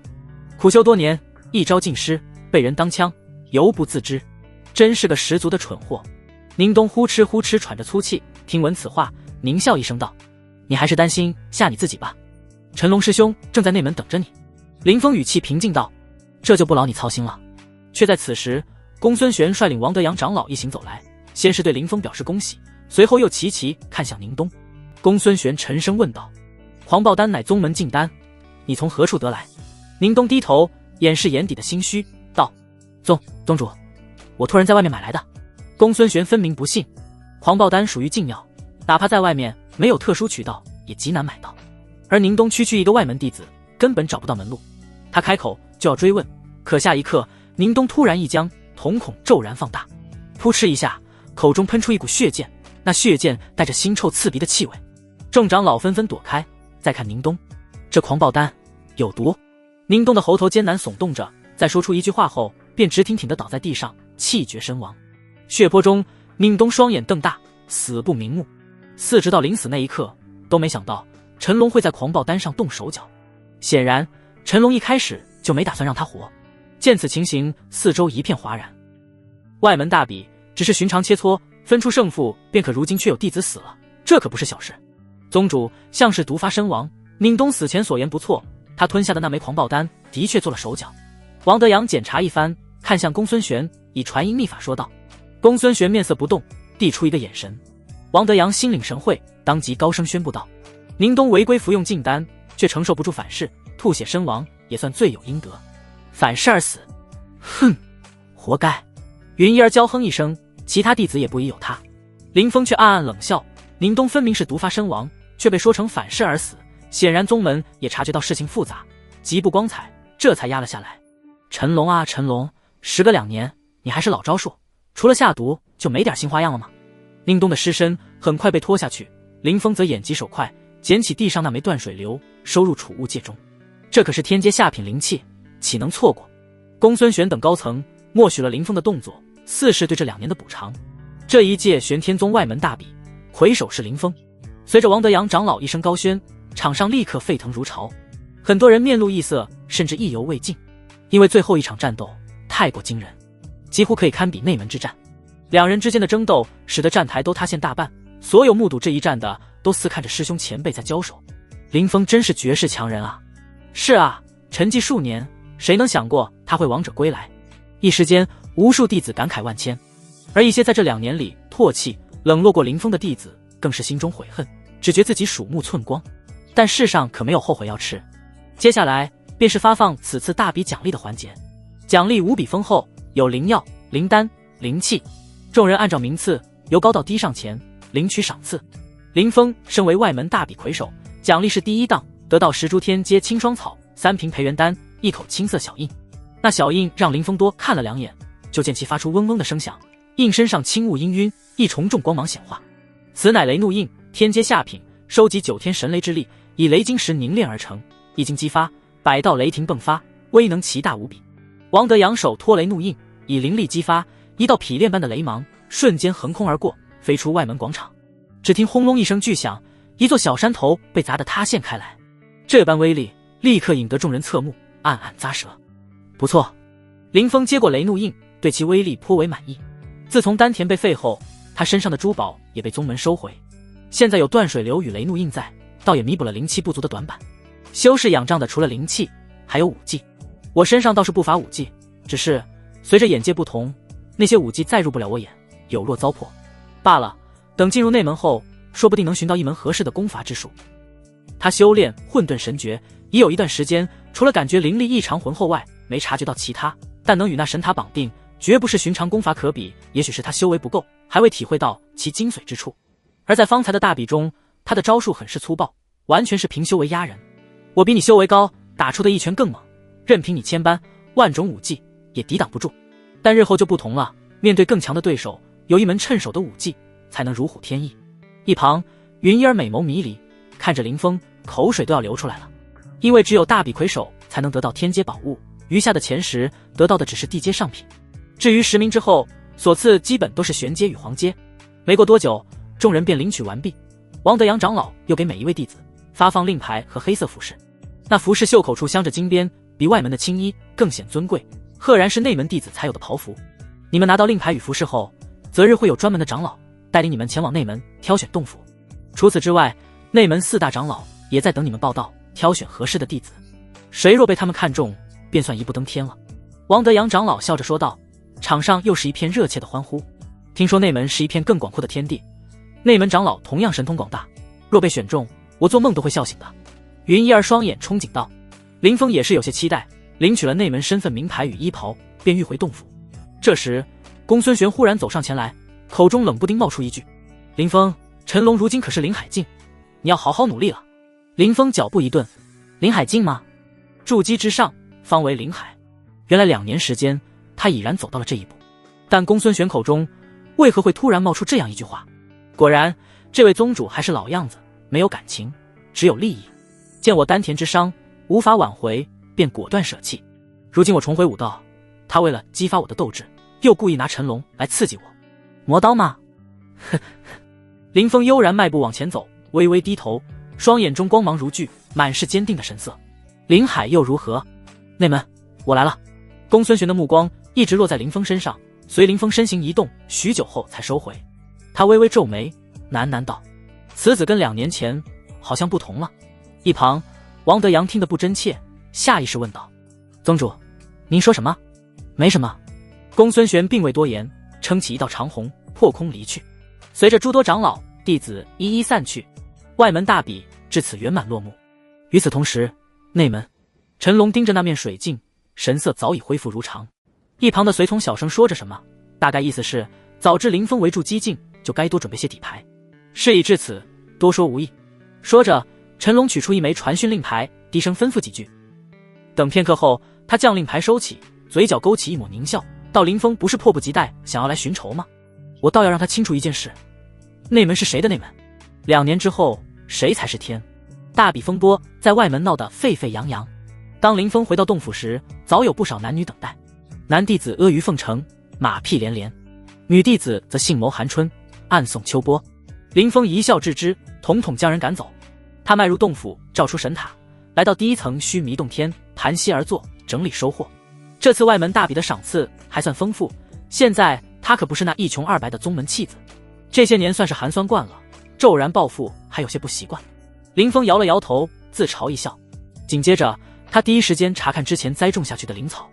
苦修多年，一招尽失，被人当枪，犹不自知，真是个十足的蠢货。宁冬呼哧呼哧喘着粗气，听闻此话，狞笑一声道：你还是担心吓你自己吧，陈龙师兄正在内门等着你。林峰语气平静道：这就不劳你操心了。却在此时，公孙玄率领王德阳长老一行走来，先是对林峰表示恭喜，随后又齐齐看向宁冬。公孙玄沉声问道：狂暴丹乃宗门禁丹，你从何处得来？宁冬低头掩饰眼底的心虚道：宗主，我托人在外面买来的。公孙玄分明不信，狂暴丹属于禁药，哪怕在外面没有特殊渠道也极难买到，而宁冬区一个外门弟子，根本找不到门路。他开口就要追问，可下一刻宁冬突然一僵，瞳孔骤然放大，扑哧一下，口中喷出一股血剑，那血剑带着腥臭刺鼻的气味。众长老纷纷躲开，再看宁冬，这狂暴丹有毒。宁冬的喉头艰难耸动着，在说出一句话后，便直挺挺地倒在地上，气绝身亡。血泊中，宁冬双眼瞪大，死不瞑目，似直到临死那一刻都没想到陈龙会在狂暴丹上动手脚。显然陈龙一开始就没打算让他活。见此情形，四周一片哗然。外门大比只是寻常切磋，分出胜负便可，如今却有弟子死了，这可不是小事。宗主像是毒发身亡，宁冬死前所言不错，他吞下的那枚狂暴丹的确做了手脚。王德阳检查一番，看向公孙玄，以传音秘法说道。公孙玄面色不动，递出一个眼神。王德阳心领神会，当即高声宣布道：宁冬违规服用禁丹，却承受不住反噬，吐血身亡，也算罪有应得。反噬而死，哼，活该。云一儿娇哼一声，其他弟子也不疑有他。林峰却暗暗冷笑，宁冬分明是毒发身亡，却被说成反噬而死，显然宗门也察觉到事情复杂，极不光彩，这才压了下来。陈龙啊陈龙，时隔2年，你还是老招数，除了下毒就没点新花样了吗？宁冬的尸身很快被拖下去，林峰则眼疾手快，捡起地上那枚断水流，收入储物戒中。这可是天阶下品灵器，岂能错过？公孙玄等高层默许了林峰的动作，似是对这2年的补偿。这一届玄天宗外门大比，魁首是林峰。随着王德阳长老一声高宣，场上立刻沸腾如潮，很多人面露异色，甚至意犹未尽，因为最后一场战斗太过惊人，几乎可以堪比内门之战。2人之间的争斗使得战台都塌陷大半，所有目睹这一战的都似看着师兄前辈在交手。林峰真是绝世强人啊！是啊，沉寂数年，谁能想过他会王者归来？一时间，无数弟子感慨万千，而一些在这2年里唾弃、冷落过林峰的弟子，更是心中悔恨，只觉自己鼠目寸光。但世上可没有后悔药吃。接下来便是发放此次大比奖励的环节，奖励无比丰厚，有灵药、灵丹、灵器。众人按照名次由高到低上前，领取赏赐。林峰身为外门大比魁首，奖励是第一档得到10株天阶青霜草、3瓶培元丹、1口青色小印。那小印让林峰多看了2眼，就见其发出嗡嗡的声响，印身上轻雾氤氲，一重重光芒显化。此乃雷怒印，天阶下品，收集9天神雷之力，以雷晶石凝练而成，一经激发，100道雷霆迸发，威能奇大无比。王德扬手托雷怒印，以灵力激发，1道匹练般的雷芒瞬间横空而过，飞出外门广场。只听轰隆一声巨响，一座小山头被砸得塌陷开来。这般威力立刻引得众人侧目，暗暗咂舌。不错，林峰接过雷怒印，对其威力颇为满意。自从丹田被废后，他身上的珠宝也被宗门收回，现在有断水流与雷怒印在，倒也弥补了灵气不足的短板。修士仰仗的除了灵气，还有武技。我身上倒是不乏武技，只是随着眼界不同，那些武技再入不了我眼，有若糟粕罢了。等进入内门后，说不定能寻到一门合适的功法之术。他修炼混沌神诀已有一段时间，除了感觉灵力异常浑厚外，没察觉到其他，但能与那神塔绑定，绝不是寻常功法可比。也许是他修为不够，还未体会到其精髓之处。而在方才的大比中，他的招数很是粗暴，完全是凭修为压人。我比你修为高，打出的一拳更猛，任凭你千般万种武技也抵挡不住。但日后就不同了，面对更强的对手，有一门趁手的武技才能如虎添翼。一旁云衣儿美眸迷离，看着林峰，口水都要流出来了。因为只有大比魁首才能得到天阶宝物，余下的前10得到的只是地阶上品。至于10名之后所赐，基本都是玄阶与黄阶。没过多久，众人便领取完毕。王德扬长老又给每一位弟子发放令牌和黑色服饰，那服饰袖口处镶着金边，比外门的青衣更显尊贵，赫然是内门弟子才有的袍服。你们拿到令牌与服饰后，择日会有专门的长老带领你们前往内门挑选洞府。除此之外，内门4大长老也在等你们报到，挑选合适的弟子。谁若被他们看中，便算一步登天了。王德扬长老笑着说道。场上又是一片热切的欢呼。听说内门是一片更广阔的天地，内门长老同样神通广大，若被选中，我做梦都会笑醒的。云衣儿双眼憧憬道。林峰也是有些期待，领取了内门身份名牌与衣袍，便欲回洞府。这时公孙玄忽然走上前来，口中冷不丁冒出一句：林峰，陈龙如今可是林海境，你要好好努力了。林峰脚步一顿，林海境吗？筑基之上方为林海。原来2年时间，他已然走到了这一步。但公孙玄口中为何会突然冒出这样一句话？果然这位宗主还是老样子，没有感情，只有利益。见我丹田之伤无法挽回，便果断舍弃。如今我重回武道，他为了激发我的斗志，又故意拿陈龙来刺激我。魔刀吗？呵呵。林峰悠然迈步往前走，微微低头，双眼中光芒如炬，满是坚定的神色。林海又如何？内门，我来了。公孙玄的目光一直落在林峰身上，随林峰身形移动，许久后才收回。他微微皱眉，喃喃道：此子跟2年前好像不同了。一旁王德扬听得不真切，下意识问道：宗主，您说什么？没什么。公孙玄并未多言，撑起一道长虹，破空离去。随着诸多长老弟子一一散去，外门大比至此圆满落幕。与此同时，内门陈龙盯着那面水镜，神色早已恢复如常。一旁的随从小声说着什么，大概意思是早知林峰围住激进，就该多准备些底牌。事已至此，多说无益。说着，陈龙取出一枚传讯令牌，低声吩咐几句。等片刻后，他将令牌收起，嘴角勾起一抹狞笑，道：林峰不是迫不及待想要来寻仇吗？我倒要让他清楚一件事，内门是谁的内门？2年之后谁才是天？大比风波在外门闹得沸沸扬扬。当林峰回到洞府时，早有不少男女等待。男弟子阿谀奉承，马屁连连，女弟子则杏眸含春，暗送秋波。林峰一笑置之，统统将人赶走。他迈入洞府，照出神塔，来到第1层须弥洞天，盘膝而坐，整理收获。这次外门大比的赏赐还算丰富，现在他可不是那一穷二白的宗门弃子，这些年算是寒酸惯了，骤然暴富还有些不习惯。林峰摇了摇头，自嘲一笑。紧接着他第一时间查看之前栽种下去的灵草，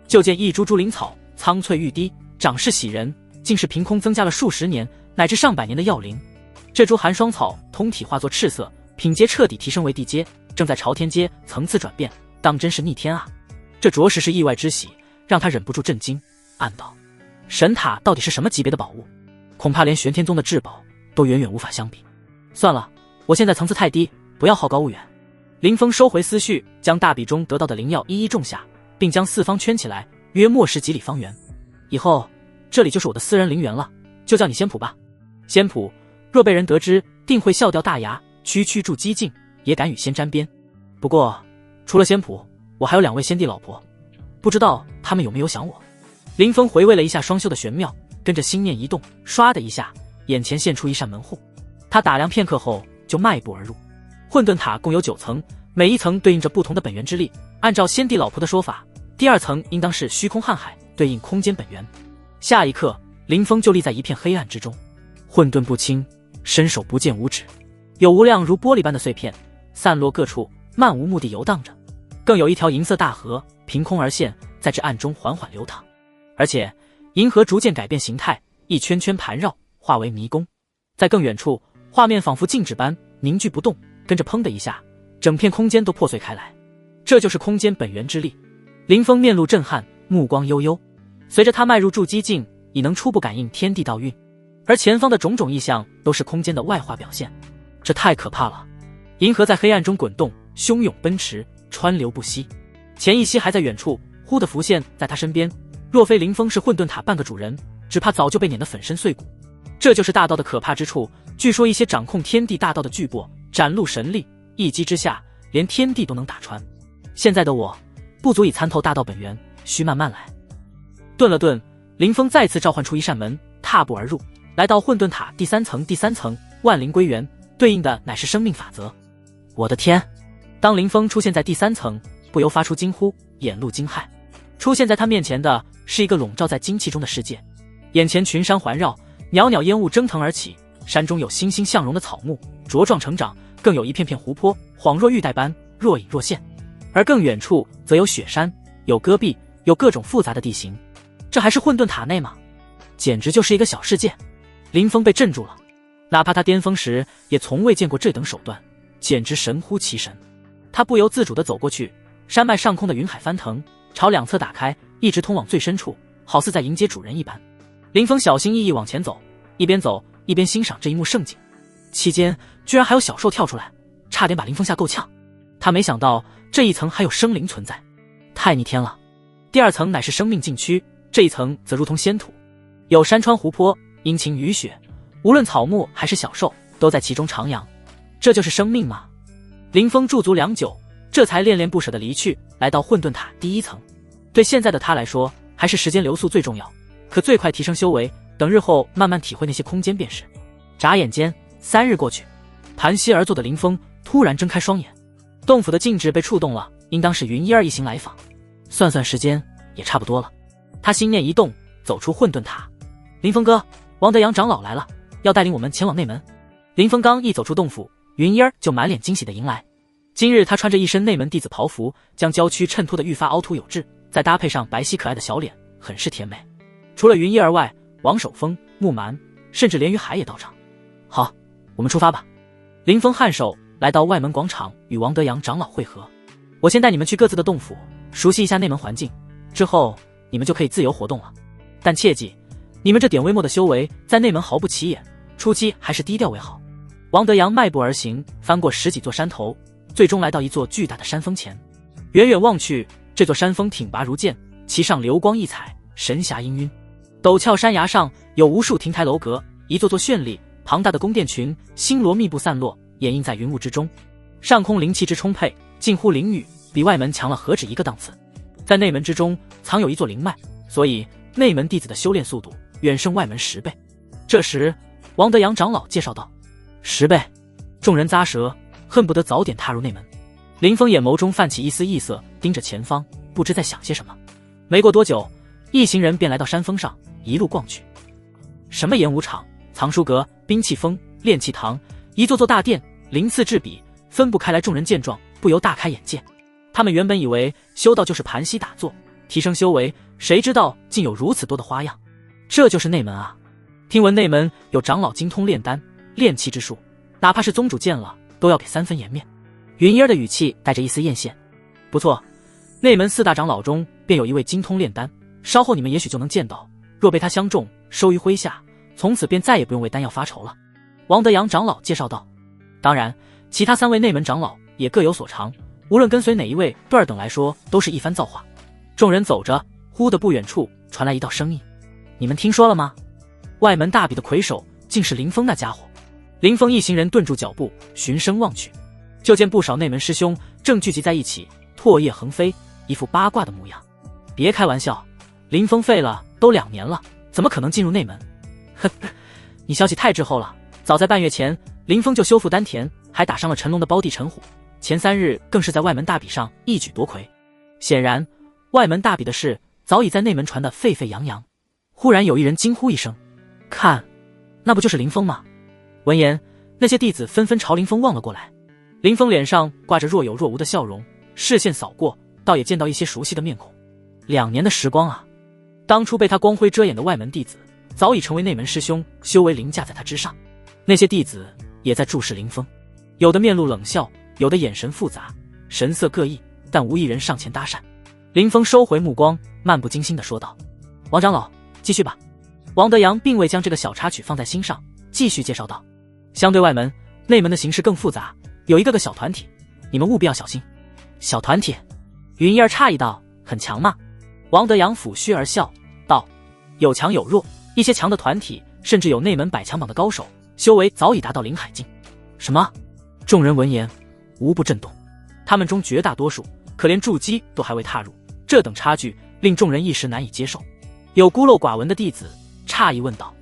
就见一株株灵草苍翠欲滴，长势喜人，竟是凭空增加了数十年乃至上百年的药灵。这株寒霜草通体化作赤色，品阶彻底提升为地阶，正在朝天阶层次转变，当真是逆天啊！这着实是意外之喜，让他忍不住震惊，暗道：神塔到底是什么级别的宝物？恐怕连玄天宗的至宝都远远无法相比。算了，我现在层次太低，不要好高骛远。林峰收回思绪，将大笔中得到的灵药一一种下，并将四方圈起来，约莫10几里方圆。以后这里就是我的私人陵园了，就叫你仙普吧。仙普若被人得知，定会笑掉大牙，区区住激进也敢与仙沾边。不过除了仙普，我还有2位仙帝老婆，不知道他们有没有想我。林峰回味了一下双修的玄妙，跟着心念一动，唰的一下，眼前现出一扇门户。他打量片刻后，就迈步而入。混沌塔共有9层，每一层对应着不同的本源之力。按照仙帝老婆的说法，第2层应当是虚空瀚海，对应空间本源。下一刻，林峰就立在一片黑暗之中，混沌不清，伸手不见五指，有无量如玻璃般的碎片散落各处，漫无目的游荡着。更有一条银色大河凭空而现，在这暗中缓缓流淌，而且银河逐渐改变形态，一圈圈盘绕，化为迷宫。在更远处，画面仿佛静止般凝聚不动，跟着砰的一下，整片空间都破碎开来。这就是空间本源之力。林峰面露震撼，目光悠悠。随着他迈入筑基境，已能初步感应天地道运，而前方的种种异象都是空间的外化表现。这太可怕了！银河在黑暗中滚动，汹涌奔驰，川流不息。钱一息还在远处，忽地浮现在他身边。若非林峰是混沌塔半个主人，只怕早就被碾得粉身碎骨。这就是大道的可怕之处。据说一些掌控天地大道的巨擘展露神力，一击之下连天地都能打穿。现在的我不足以参透大道本源，需慢慢来。顿了顿，林峰再次召唤出一扇门，踏步而入，来到混沌塔第3层。第3层万灵归元，对应的乃是生命法则。我的天！当林峰出现在第3层，不由发出惊呼，眼露惊骇。出现在他面前的是一个笼罩在精气中的世界，眼前群山环绕，袅袅烟雾蒸腾而起，山中有欣欣向荣的草木茁壮成长，更有一片片湖泊恍若玉带般若隐若现。而更远处则有雪山，有戈壁，有各种复杂的地形。这还是混沌塔内吗？简直就是一个小世界。林峰被镇住了，哪怕他巅峰时也从未见过这等手段，简直神乎其神。他不由自主地走过去，山脉上空的云海翻腾，朝两侧打开，一直通往最深处，好似在迎接主人一般。林峰小心翼翼往前走，一边走一边欣赏这一幕盛景，期间居然还有小兽跳出来，差点把林峰吓够呛。他没想到这一层还有生灵存在，太逆天了。第2层乃是生命禁区，这一层则如同仙土，有山川湖泊，阴晴雨雪，无论草木还是小兽都在其中徜徉。这就是生命吗？林峰驻足良久，这才恋恋不舍地离去，来到混沌塔第1层。对现在的他来说，还是时间流速最重要，可最快提升修为，等日后慢慢体会那些空间便是。眨眼间3日过去，盘膝而坐的林峰突然睁开双眼，洞府的禁制被触动了，应当是云一儿一行来访。算算时间也差不多了，他心念一动，走出混沌塔。林峰哥，王德阳长老来了，要带领我们前往内门。林峰刚一走出洞府，云一儿就满脸惊喜地迎来。今日他穿着一身内门弟子袍服，将娇躯衬托的玉发凹凸有致，再搭配上白皙可爱的小脸，很是甜美。除了云一儿外，王守峰、木蛮，甚至连于海也到场。好，我们出发吧。林峰颔首，来到外门广场与王德阳长老会合。我先带你们去各自的洞府，熟悉一下内门环境，之后你们就可以自由活动了。但切记，你们这点微末的修为在内门毫不起眼，初期还是低调为好。王德阳迈步而行，翻过10几座山头，最终来到一座巨大的山峰前。远远望去，这座山峰挺拔如剑，其上流光溢彩，神霞氤氲。陡峭山崖上有无数亭台楼阁，一座座绚丽庞大的宫殿群，星罗密布散落，掩映在云雾之中。上空灵气之充沛，近乎灵雨，比外门强了何止一个档次。在内门之中藏有一座灵脉，所以内门弟子的修炼速度远胜外门10倍。这时王德阳长老介绍道：10倍。众人咂舌，恨不得早点踏入内门。林峰眼眸中泛起一丝异色，盯着前方，不知在想些什么。没过多久，一行人便来到山峰上，一路逛去。什么演武场、藏书阁、兵器峰、炼器堂，一座座大殿，鳞次栉比，分不开来。众人见状，不由大开眼界。他们原本以为修道就是盘膝打坐，提升修为，谁知道竟有如此多的花样。这就是内门啊！听闻内门有长老精通炼丹、炼器之术，哪怕是宗主见了，都要给3分颜面。云一儿的语气带着一丝艳羡。不错，内门4大长老中便有一位精通炼丹，稍后你们也许就能见到。若被他相中，收于麾下，从此便再也不用为丹药发愁了。王德阳长老介绍道。当然，其他3位内门长老也各有所长，无论跟随哪一位，对尔等来说都是一番造化。众人走着，忽的不远处传来一道声音：“你们听说了吗？外门大比的魁首竟是林峰那家伙。”林峰一行人顿住脚步，循声望去，就见不少内门师兄正聚集在一起，唾液横飞，一副八卦的模样。别开玩笑，林峰废了都2年了，怎么可能进入内门？呵，你消息太滞后了。早在半月前，林峰就修复丹田，还打伤了陈龙的胞弟陈虎，前3日更是在外门大比上一举夺魁。显然，外门大比的事早已在内门传得沸沸扬扬。忽然有一人惊呼一声：“看，那不就是林峰吗？”闻言，那些弟子纷纷朝林峰望了过来。林峰脸上挂着若有若无的笑容，视线扫过，倒也见到一些熟悉的面孔。2年的时光啊，当初被他光辉遮掩的外门弟子，早已成为内门师兄，修为凌驾在他之上。那些弟子也在注视林峰，有的面露冷笑，有的眼神复杂，神色各异，但无一人上前搭讪。林峰收回目光，漫不经心地说道：“王长老，继续吧。”王德阳并未将这个小插曲放在心上，继续介绍道：“相对外门，内门的形势更复杂，有一个个小团体，你们务必要小心。”小团体？云儿诧异道：“很强吗？”王德阳抚须而笑道：“有强有弱，一些强的团体甚至有内门100强榜的高手，修为早已达到灵海境。”什么？众人闻言无不震动，他们中绝大多数可连筑基都还未踏入，这等差距令众人一时难以接受。有孤陋寡闻的弟子诧异问道：“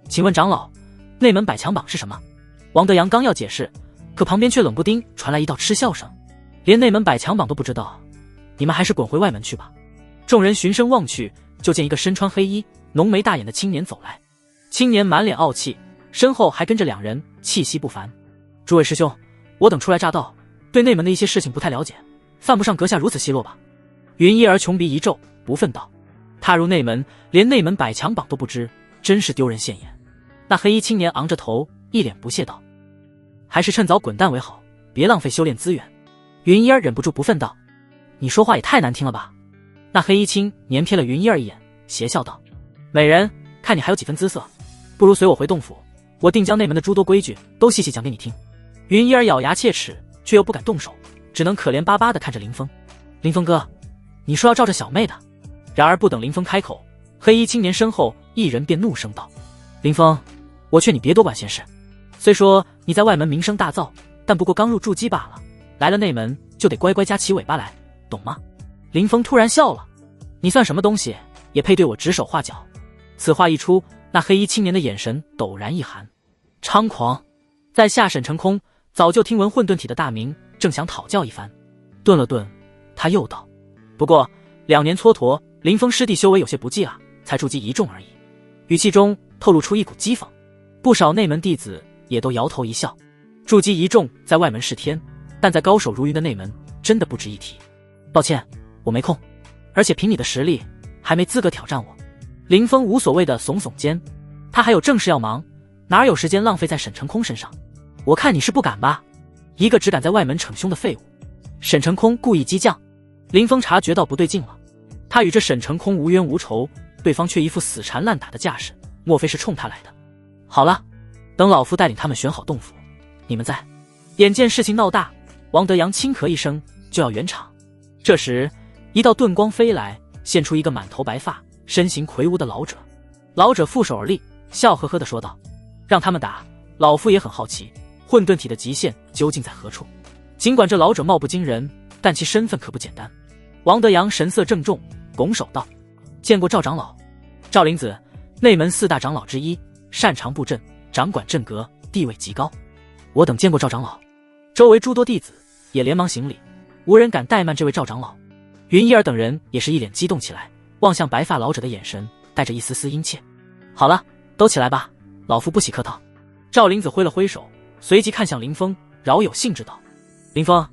请问长老，内门100强榜是什么？”王德阳刚要解释，可旁边却冷不丁传来一道嗤笑声：“连内门100强榜都不知道，你们还是滚回外门去吧。”众人循声望去，就见一个身穿黑衣、浓眉大眼的青年走来。青年满脸傲气，身后还跟着2人，气息不凡。“诸位师兄，我等初来乍到，对内门的一些事情不太了解，犯不上阁下如此奚落吧。”云一儿琼鼻一皱，不忿道：“踏入内门，连内门100强榜都不知，真是丢人现眼。”那黑衣青年昂着头，一脸不屑道：“还是趁早滚蛋为好，别浪费修炼资源。”云一儿忍不住不忿道：“你说话也太难听了吧？”那黑衣青年瞥了云一儿一眼，邪笑道：“美人，看你还有几分姿色，不如随我回洞府，我定将内门的诸多规矩都细细讲给你听。”云一儿咬牙切齿，却又不敢动手，只能可怜巴巴地看着林峰：“林峰哥，你说要罩着小妹的。”然而不等林峰开口，黑衣青年身后一人便怒声道：“林峰，我劝你别多管闲事。虽说你在外门名声大噪，但不过刚入筑基罢了，来了内门就得乖乖夹起尾巴来，懂吗？”林峰突然笑了：“你算什么东西，也配对我指手画脚？”此话一出，那黑衣青年的眼神陡然一寒。猖狂！在下沈成空早就听闻混沌体的大名，正想讨教一番。顿了顿，他又道：“不过2年蹉跎，林峰师弟修为有些不济啊，才筑基1众而已。”语气中透露出一股讥讽。不少内门弟子也都摇头一笑。筑基1众在外门是天，但在高手如云的内门，真的不值一提。抱歉，我没空，而且凭你的实力，还没资格挑战我。林峰无所谓的耸耸肩，他还有正事要忙，哪有时间浪费在沈成空身上？我看你是不敢吧？一个只敢在外门逞凶的废物！沈成空故意激将。林峰察觉到不对劲了，他与这沈成空无冤无仇，对方却一副死缠烂打的架势，莫非是冲他来的？好了，等老夫带领他们选好洞府，你们在。眼见事情闹大，王德阳轻咳一声，就要圆场。这时一道遁光飞来，现出一个满头白发、身形魁梧的老者。老者负手而立，笑呵呵地说道：“让他们打，老夫也很好奇，混沌体的极限究竟在何处？”尽管这老者貌不惊人，但其身份可不简单。王德阳神色郑重，拱手道：“见过赵长老。”赵灵子，内门4大长老之一，擅长布阵，掌管阵阁，地位极高。我等见过赵长老。周围诸多弟子也连忙行礼，无人敢怠慢这位赵长老。云一儿等人也是一脸激动起来，望向白发老者的眼神带着一丝丝殷切。好了，都起来吧，老夫不喜客套。赵灵子挥了挥手，随即看向林峰，饶有兴致道：“林峰，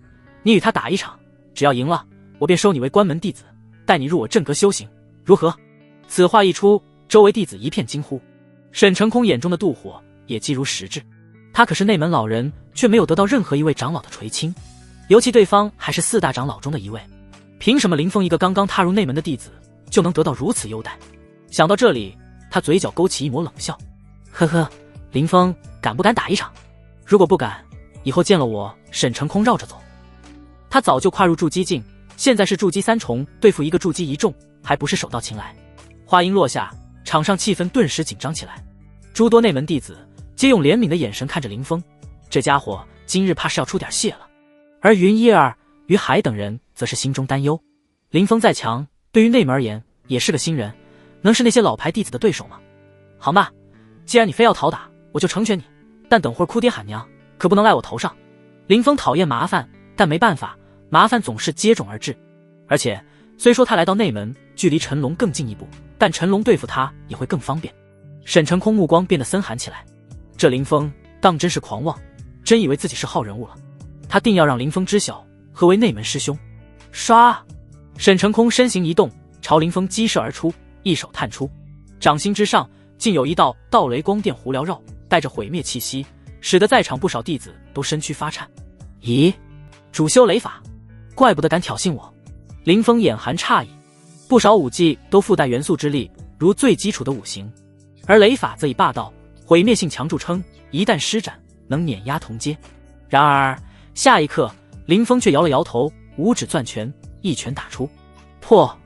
你与他打一场，只要赢了，我便收你为关门弟子，带你入我阵阁修行，如何？”此话一出，周围弟子一片惊呼。沈成空眼中的妒火也几如实质，他可是内门老人，却没有得到任何一位长老的垂青，尤其对方还是4大长老中的一位，凭什么林峰一个刚刚踏入内门的弟子就能得到如此优待？想到这里，他嘴角勾起一抹冷笑：“呵呵，林峰敢不敢打一场？如果不敢，以后见了我沈成空绕着走。他早就跨入筑基境，现在是筑基3重对付一个筑基1重，还不是手到擒来。话音落下，场上气氛顿时紧张起来。诸多内门弟子皆用怜悯的眼神看着林峰，这家伙今日怕是要出点血了。而云一儿、于海等人则是心中担忧，林峰再强，对于内门而言也是个新人，能是那些老牌弟子的对手吗？好吧，既然你非要讨打，我就成全你，但等会儿哭爹喊娘可不能赖我头上。林峰讨厌麻烦，但没办法，麻烦总是接踵而至。而且虽说他来到内门距离陈龙更近一步，但陈龙对付他也会更方便。沈成空目光变得森寒起来，这林峰当真是狂妄，真以为自己是号人物了。他定要让林峰知晓何为内门师兄。唰，沈成空身形一动，朝林峰击射而出，一手探出，掌心之上竟有一道道雷光电弧缭绕，带着毁灭气息，使得在场不少弟子都身躯发颤。咦，主修雷法，怪不得敢挑衅我。林峰眼含诧异，不少武技都附带元素之力，如最基础的五行，而雷法则以霸道、毁灭性强著称，一旦施展，能碾压同阶。然而下一刻，林峰却摇了摇头，五指攥拳，一拳打出。破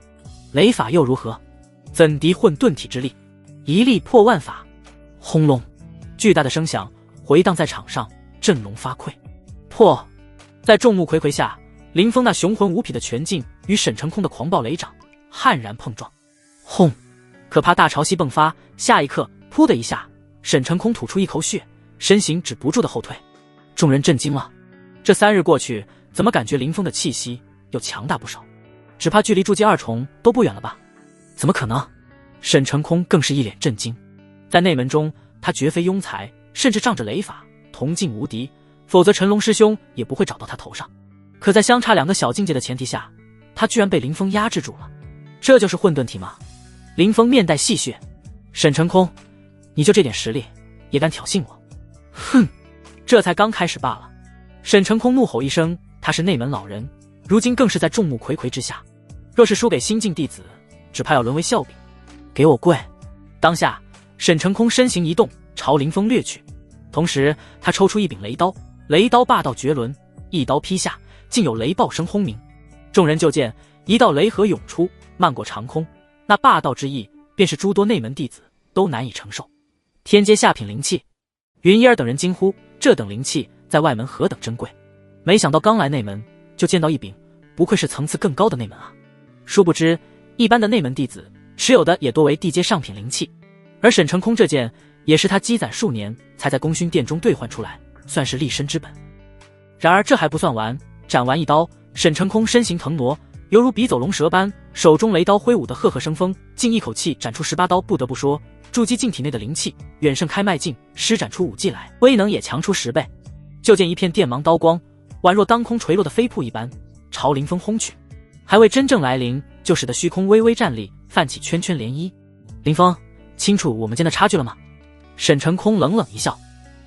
雷法又如何？怎敌混沌体之力？一力破万法！轰隆，巨大的声响回荡在场上，振聋发聩。破！在众目睽睽下，林峰那雄浑无匹的拳劲与沈成空的狂暴雷掌悍然碰撞。轰！可怕大潮汐迸发，下一刻，噗的一下，沈成空吐出一口血，身形止不住的后退。众人震惊了，这3日过去，怎么感觉林峰的气息又强大不少？只怕距离筑基2重都不远了吧？怎么可能？沈成空更是一脸震惊。在内门中，他绝非庸才，甚至仗着雷法同境无敌，否则陈龙师兄也不会找到他头上。可在相差2个小境界的前提下，他居然被林峰压制住了。这就是混沌体吗？林峰面带戏谑，沈成空，你就这点实力也敢挑衅我？哼，这才刚开始罢了。沈成空怒吼一声，他是内门老人，如今更是在众目睽睽之下，若是输给新晋弟子，只怕要沦为笑柄。给我跪！当下沈成空身形一动，朝林峰掠去，同时他抽出一柄雷刀，雷刀霸道绝伦，一刀劈下，竟有雷爆声轰鸣。众人就见一道雷河涌出，漫过长空，那霸道之意便是诸多内门弟子都难以承受。天阶下品灵气！云一儿等人惊呼，这等灵气在外门何等珍贵，没想到刚来内门就见到一柄，不愧是层次更高的内门啊。殊不知一般的内门弟子持有的也多为地阶上品灵气，而沈成空这件也是他积攒数年才在功勋殿中兑换出来，算是立身之本。然而这还不算完，斩完一刀，沈成空身形腾挪，犹如笔走龙蛇般，手中雷刀挥舞的赫赫生风，竟一口气斩出18刀。不得不说，筑基境体内的灵气远胜开脉境，施展出武技来，威能也强出10倍。就见一片电芒刀光，宛若当空垂落的飞瀑一般，朝林峰轰去，还未真正来临，就使得虚空微微战栗，泛起圈圈涟漪。林峰，清楚我们间的差距了吗？沈成空冷冷一笑，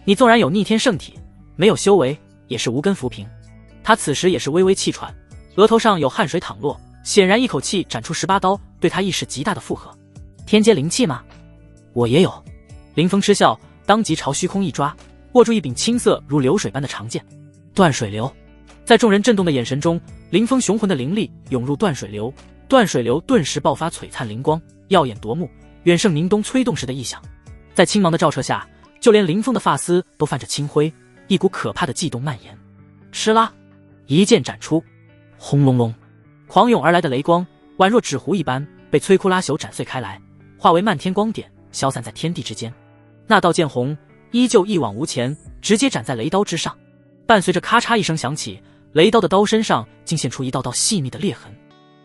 你纵然有逆天圣体，没有修为，也是无根浮萍。他此时也是微微气喘，额头上有汗水淌落，显然一口气斩出18刀，对他亦是极大的负荷。天阶灵气吗？我也有。林峰嗤笑，当即朝虚空一抓，握住一柄青色如流水般的长剑。断水流！在众人震动的眼神中，林峰雄浑的灵力涌入断水流，断水流顿时爆发璀璨灵光，耀眼夺目，远胜宁冬催动时的异象。在青芒的照射下，就连林峰的发丝都泛着青灰，一股可怕的悸动蔓延。哧啦，一剑斩出，轰隆隆，狂涌而来的雷光宛若纸糊一般，被摧枯拉朽斩碎开来，化为漫天光点，消散在天地之间。那道剑红依旧一往无前，直接斩在雷刀之上。伴随着咔嚓一声响起，雷刀的刀身上竟现出一道道细密的裂痕。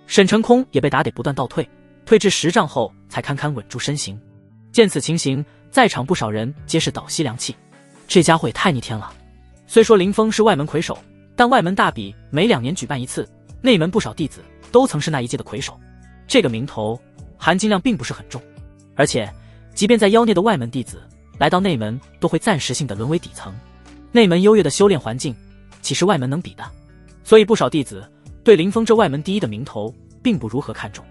沈成空也被打得不断倒退，退至10丈后才堪堪稳住身形。见此情形，在场不少人皆是倒吸凉气，这家伙也太逆天了。虽说林峰是外门魁首，但外门大比每2年举办一次，内门不少弟子都曾是那一届的魁首，这个名头含金量并不是很重。而且即便在妖孽的外门弟子来到内门，都会暂时性的沦为底层。内门优越的修炼环境岂是外门能比的？所以不少弟子对林峰这外门第一的名头并不如何看重。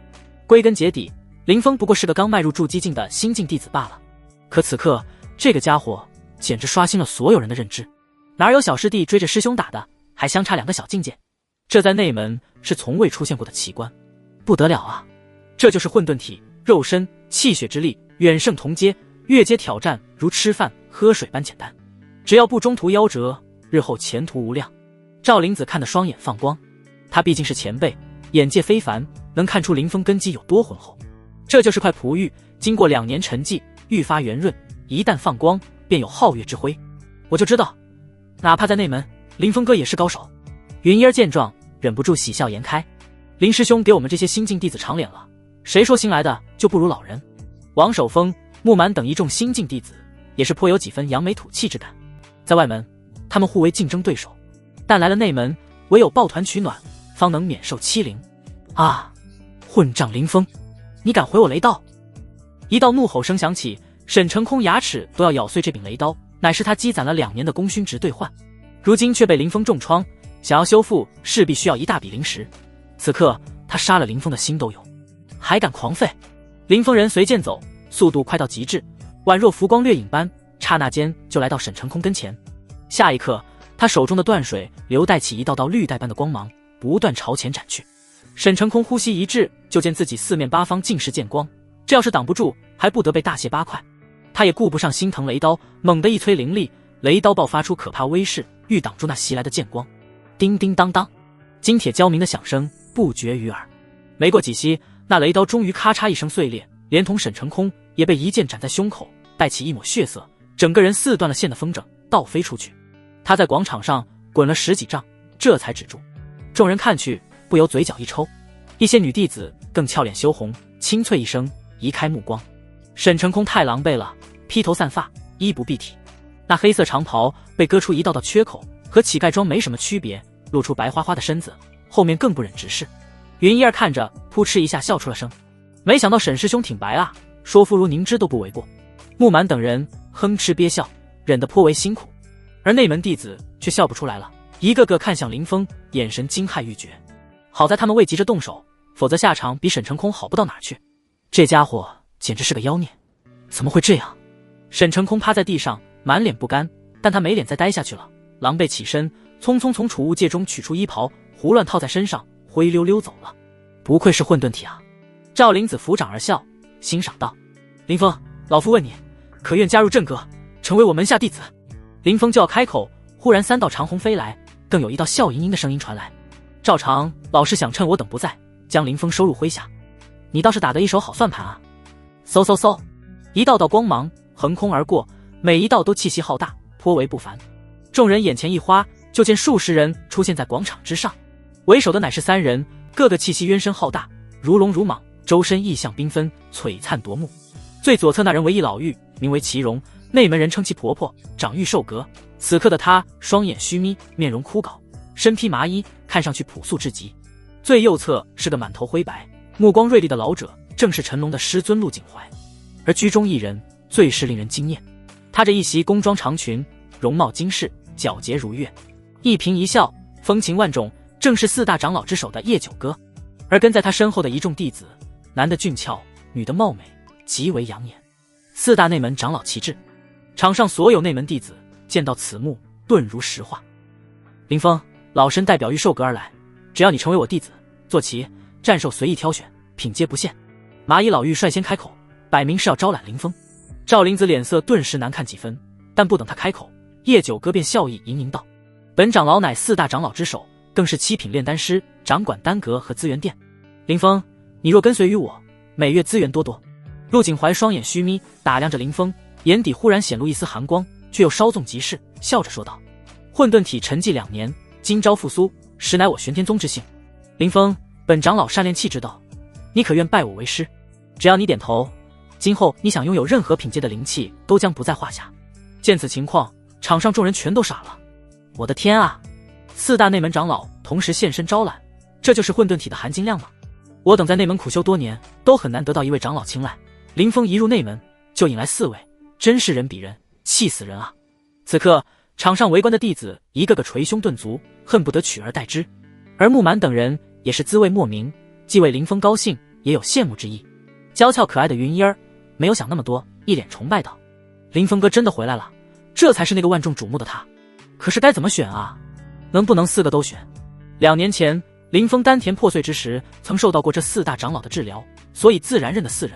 归根结底，林峰不过是个刚迈入筑基境的新晋弟子罢了。可此刻这个家伙简直刷新了所有人的认知。哪有小师弟追着师兄打的，还相差2个小境界？这在内门是从未出现过的奇观，不得了啊！这就是混沌体，肉身气血之力远胜同阶，越阶挑战如吃饭喝水般简单，只要不中途夭折，日后前途无量。赵灵子看得双眼放光，他毕竟是前辈，眼界非凡，能看出林峰根基有多浑厚。这就是块璞玉，经过2年沉寂，愈发圆润，一旦放光，便有皓月之辉。我就知道，哪怕在内门，林峰哥也是高手。云烟见状，忍不住喜笑颜开。林师兄给我们这些新进弟子长脸了，谁说新来的就不如老人？王守峰、木满等一众新进弟子，也是颇有几分扬眉吐气之感。在外门，他们互为竞争对手，但来了内门，唯有抱团取暖，方能免受欺凌。啊！混账林峰，你敢回我雷刀！一道怒吼声响起，沈成空牙齿都要咬碎这柄雷刀，乃是他积攒了2年的功勋值兑换，如今却被林峰重创，想要修复势必需要一大笔灵石。此刻他杀了林峰的心都有，还敢狂吠！林峰人随剑走，速度快到极致，宛若浮光掠影般，刹那间就来到沈成空跟前。下一刻，他手中的断水流带起一道道绿带般的光芒，不断朝前斩去。沈成空呼吸一滞，就见自己四面八方尽是剑光，这要是挡不住，还不得被大卸8块。他也顾不上心疼雷刀，猛地一催灵力，雷刀爆发出可怕威势，欲挡住那袭来的剑光。叮叮当当，金铁交鸣的响声不绝于耳。没过几息，那雷刀终于咔嚓一声碎裂，连同沈成空也被一剑斩在胸口，带起一抹血色，整个人似断了线的风筝，倒飞出去。他在广场上滚了10几丈，这才止住。众人看去，不由嘴角一抽，一些女弟子更俏脸羞红，清脆一声，移开目光。沈成空太狼狈了，披头散发，衣不蔽体，那黑色长袍被割出一道道缺口，和乞丐装没什么区别，露出白花花的身子，后面更不忍直视。云一儿看着，扑哧一下笑出了声，没想到沈师兄挺白啊，说肤如凝脂都不为过。木满等人哼哧憋笑，忍得颇为辛苦，而内门弟子却笑不出来了，一个个看向林峰，眼神惊骇欲绝。好在他们未急着动手，否则下场比沈成空好不到哪去。这家伙简直是个妖孽，怎么会这样？沈成空趴在地上，满脸不甘，但他没脸再待下去了，狼狈起身，匆匆从储物戒中取出衣袍，胡乱套在身上，灰溜溜走了。不愧是混沌体啊！赵灵子抚掌而笑，欣赏道：“林峰，老夫问你，可愿加入阵阁，成为我门下弟子？”林峰就要开口，忽然3道长虹飞来，更有一道笑盈盈的声音传来：“赵长老是想趁我等不在，将林峰收入麾下。你倒是打得一手好算盘啊！”嗖嗖嗖，一道道光芒横空而过，每一道都气息浩大，颇为不凡。众人眼前一花，就见数十人出现在广场之上，为首的乃是3人，个个气息渊深浩大，如龙如蟒，周身异象缤纷，璀璨夺目。最左侧那人为一老妪，名为祁荣，内门人称其婆婆，长玉寿阁。此刻的她双眼虚眯，面容枯槁，身披麻衣，看上去朴素至极。最右侧是个满头灰白、目光锐利的老者，正是陈龙的师尊陆景怀。而居中一人最是令人惊艳，他这一袭宫装长裙，容貌精致，皎洁如月，一颦一笑风情万种，正是4大长老之首的叶九哥。而跟在他身后的一众弟子，男的俊俏，女的貌美，极为养眼。4大内门长老旗帜，场上所有内门弟子见到此幕，顿如石化。林峰，老身代表玉寿阁而来，只要你成为我弟子，坐骑、战兽随意挑选，品阶不限。麻衣老妪率先开口，摆明是要招揽林峰。赵灵子脸色顿时难看几分，但不等他开口，叶九哥便笑意盈盈道：“本长老乃4大长老之首，更是7品炼丹师，掌管丹阁和资源殿。林峰，你若跟随于我，每月资源多多。”陆景怀双眼虚眯，打量着林峰，眼底忽然显露一丝寒光，却又稍纵即逝，笑着说道：“混沌体沉寂2年，今朝复苏，实乃我玄天宗之幸。林峰，本长老善炼气之道，你可愿拜我为师？只要你点头，今后你想拥有任何品阶的灵气，都将不在话下。”见此情况，场上众人全都傻了。我的天啊！4大内门长老同时现身招揽，这就是混沌体的含金量吗？我等在内门苦修多年，都很难得到一位长老青睐，林峰一入内门就引来4位，真是人比人，气死人啊！此刻场上围观的弟子一个个捶胸顿足，恨不得取而代之。而木满等人也是滋味莫名，既为林峰高兴，也有羡慕之意。娇俏可爱的云烟儿没有想那么多，一脸崇拜道：“林峰哥真的回来了，这才是那个万众瞩目的他。可是该怎么选啊？能不能4个都选？2年前林峰丹田破碎之时，曾受到过这4大长老的治疗，所以自然认得4人。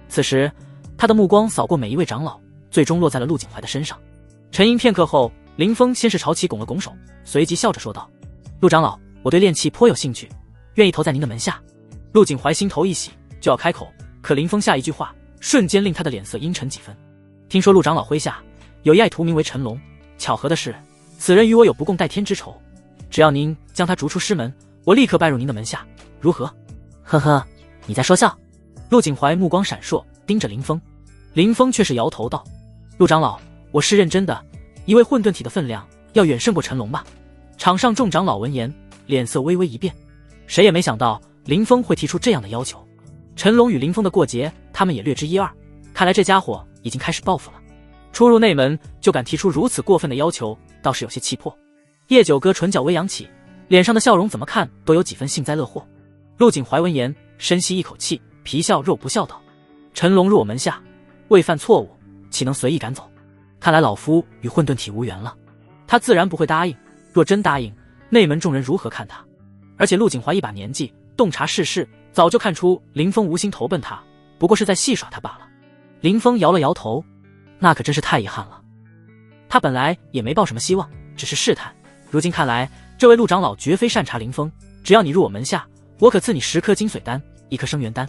此时他的目光扫过每一位长老，最终落在了陆景怀的身上。沉吟片刻后，林峰先是朝其拱了拱手，随即笑着说道：陆长老，我对炼器颇有兴趣，愿意投在您的门下。陆景怀心头一喜，就要开口，可林峰下一句话瞬间令他的脸色阴沉几分。听说陆长老麾下有一爱徒名为陈龙，巧合的是此人与我有不共戴天之仇，只要您将他逐出师门，我立刻拜入您的门下，如何？呵呵，你在说笑。陆景怀目光闪烁，盯着林峰。林峰却是摇头道：陆长老，我是认真的，一位混沌体的分量要远胜过陈龙吧。场上众长老闻言脸色微微一变，谁也没想到林峰会提出这样的要求。陈龙与林峰的过节他们也略知一二，看来这家伙已经开始报复了。初入内门就敢提出如此过分的要求，倒是有些气魄。叶九哥唇角微扬起，脸上的笑容怎么看都有几分幸灾乐祸。陆景怀闻言深吸一口气，皮笑肉不笑道：陈龙入我门下，未犯错误，岂能随意赶走？看来老夫与混沌体无缘了。他自然不会答应，若真答应，内门众人如何看他？而且陆景怀一把年纪，洞察世事，早就看出林峰无心投奔他，不过是在戏耍他罢了。林峰摇了摇头，那可真是太遗憾了。他本来也没抱什么希望，只是试探。如今看来，这位陆长老绝非善茬林峰，只要你入我门下，我可赐你10颗金髓丹，1颗生元丹。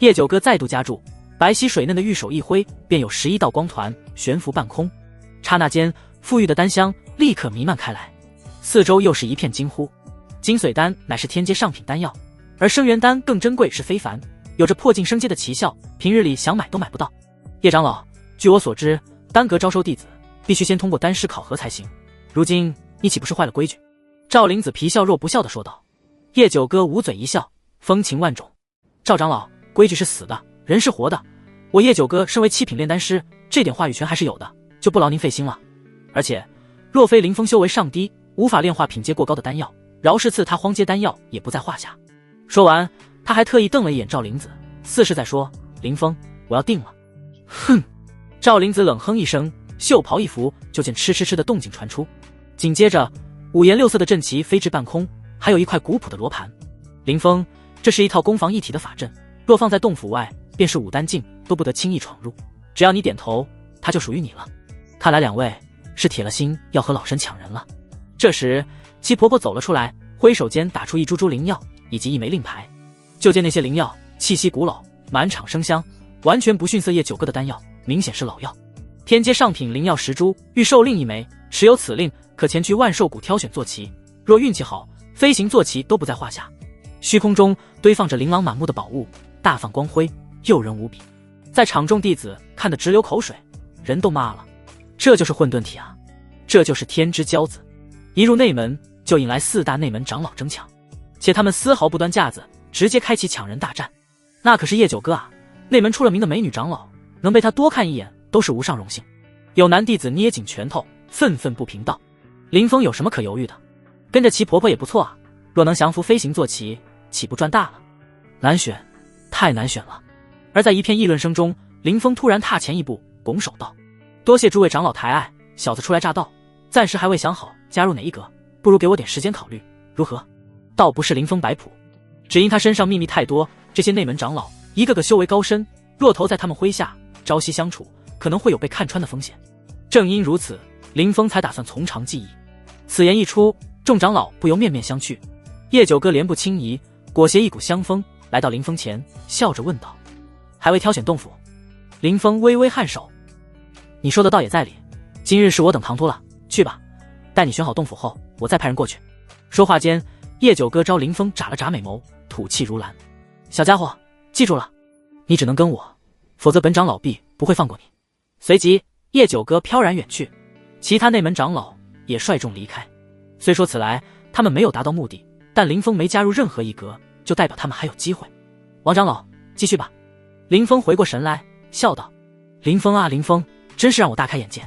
叶九哥再度加注，白皙水嫩的玉手一挥，便有11道光团悬浮半空。刹那间，馥郁的丹香立刻弥漫开来，四周又是一片惊呼。金髓丹乃是天阶上品丹药，而生元丹更珍贵是非凡，有着破镜升阶的奇效，平日里想买都买不到。叶长老，据我所知，丹阁招收弟子必须先通过丹师考核才行，如今你岂不是坏了规矩？赵灵子皮笑肉不笑地说道。叶九哥捂嘴一笑，风情万种。赵长老，规矩是死的，人是活的，我叶九哥身为7品炼丹师，这点话语权还是有的，就不劳您费心了。而且若非林峰修为尚低，无法炼化品阶过高的丹药，饶是赐他荒阶丹药也不在话下。说完，他还特意瞪了一眼赵灵子，似是在说：林峰，我要定了。哼！赵灵子冷哼一声，袖袍一拂，就见嗤嗤嗤的动静传出，紧接着5颜6色的阵旗飞至半空，还有一块古朴的罗盘。林峰，这是一套攻防一体的法阵，若放在洞府外，便是武丹境都不得轻易闯入，只要你点头，它就属于你了。看来两位是铁了心要和老身抢人了。这时七婆婆走了出来，挥手间打出一株株灵药以及一枚令牌。就见那些灵药气息古老，满场生香，完全不逊色叶九哥的丹药，明显是老药。天阶上品灵药10株，欲受令1枚，持有此令可前去万寿谷挑选坐骑，若运气好，飞行坐骑都不在话下。虚空中堆放着琳琅满目的宝物，大放光辉，诱人无比。在场众弟子看得直流口水，人都麻了。这就是混沌体啊，这就是天之骄子。一入内门就引来4大内门长老争抢，且他们丝毫不端架子，直接开启抢人大战。那可是叶九哥啊，内门出了名的美女长老，能被他多看一眼都是无上荣幸。有男弟子捏紧拳头，愤愤不平道：林峰有什么可犹豫的？跟着齐婆婆也不错啊，若能降服飞行坐骑，岂不赚大了？难选，太难选了。而在一片议论声中，林峰突然踏前一步，拱手道：多谢诸位长老抬爱，小子初来乍到，暂时还未想好加入哪一阁，不如给我点时间考虑，如何？倒不是林峰摆谱，只因他身上秘密太多，这些内门长老一个个修为高深，若投在他们麾下，朝夕相处，可能会有被看穿的风险。正因如此，林峰才打算从长计议。此言一出，众长老不由面面相觑。叶九哥莲步轻移，裹挟一股香风来到林峰前，笑着问道：还未挑选洞府？林峰微微颔首：你说的倒也在理，今日是我等唐突了，去吧，待你选好洞府后，我再派人过去。说话间，叶九哥朝林峰眨了眨美眸，吐气如兰：小家伙，记住了，你只能跟我，否则本长老必不会放过你。随即叶九哥飘然远去，其他内门长老也率众离开。虽说此来他们没有达到目的，但林峰没加入任何一阁，就代表他们还有机会。王长老，继续吧。林峰回过神来，笑道：林峰啊林峰，真是让我大开眼界。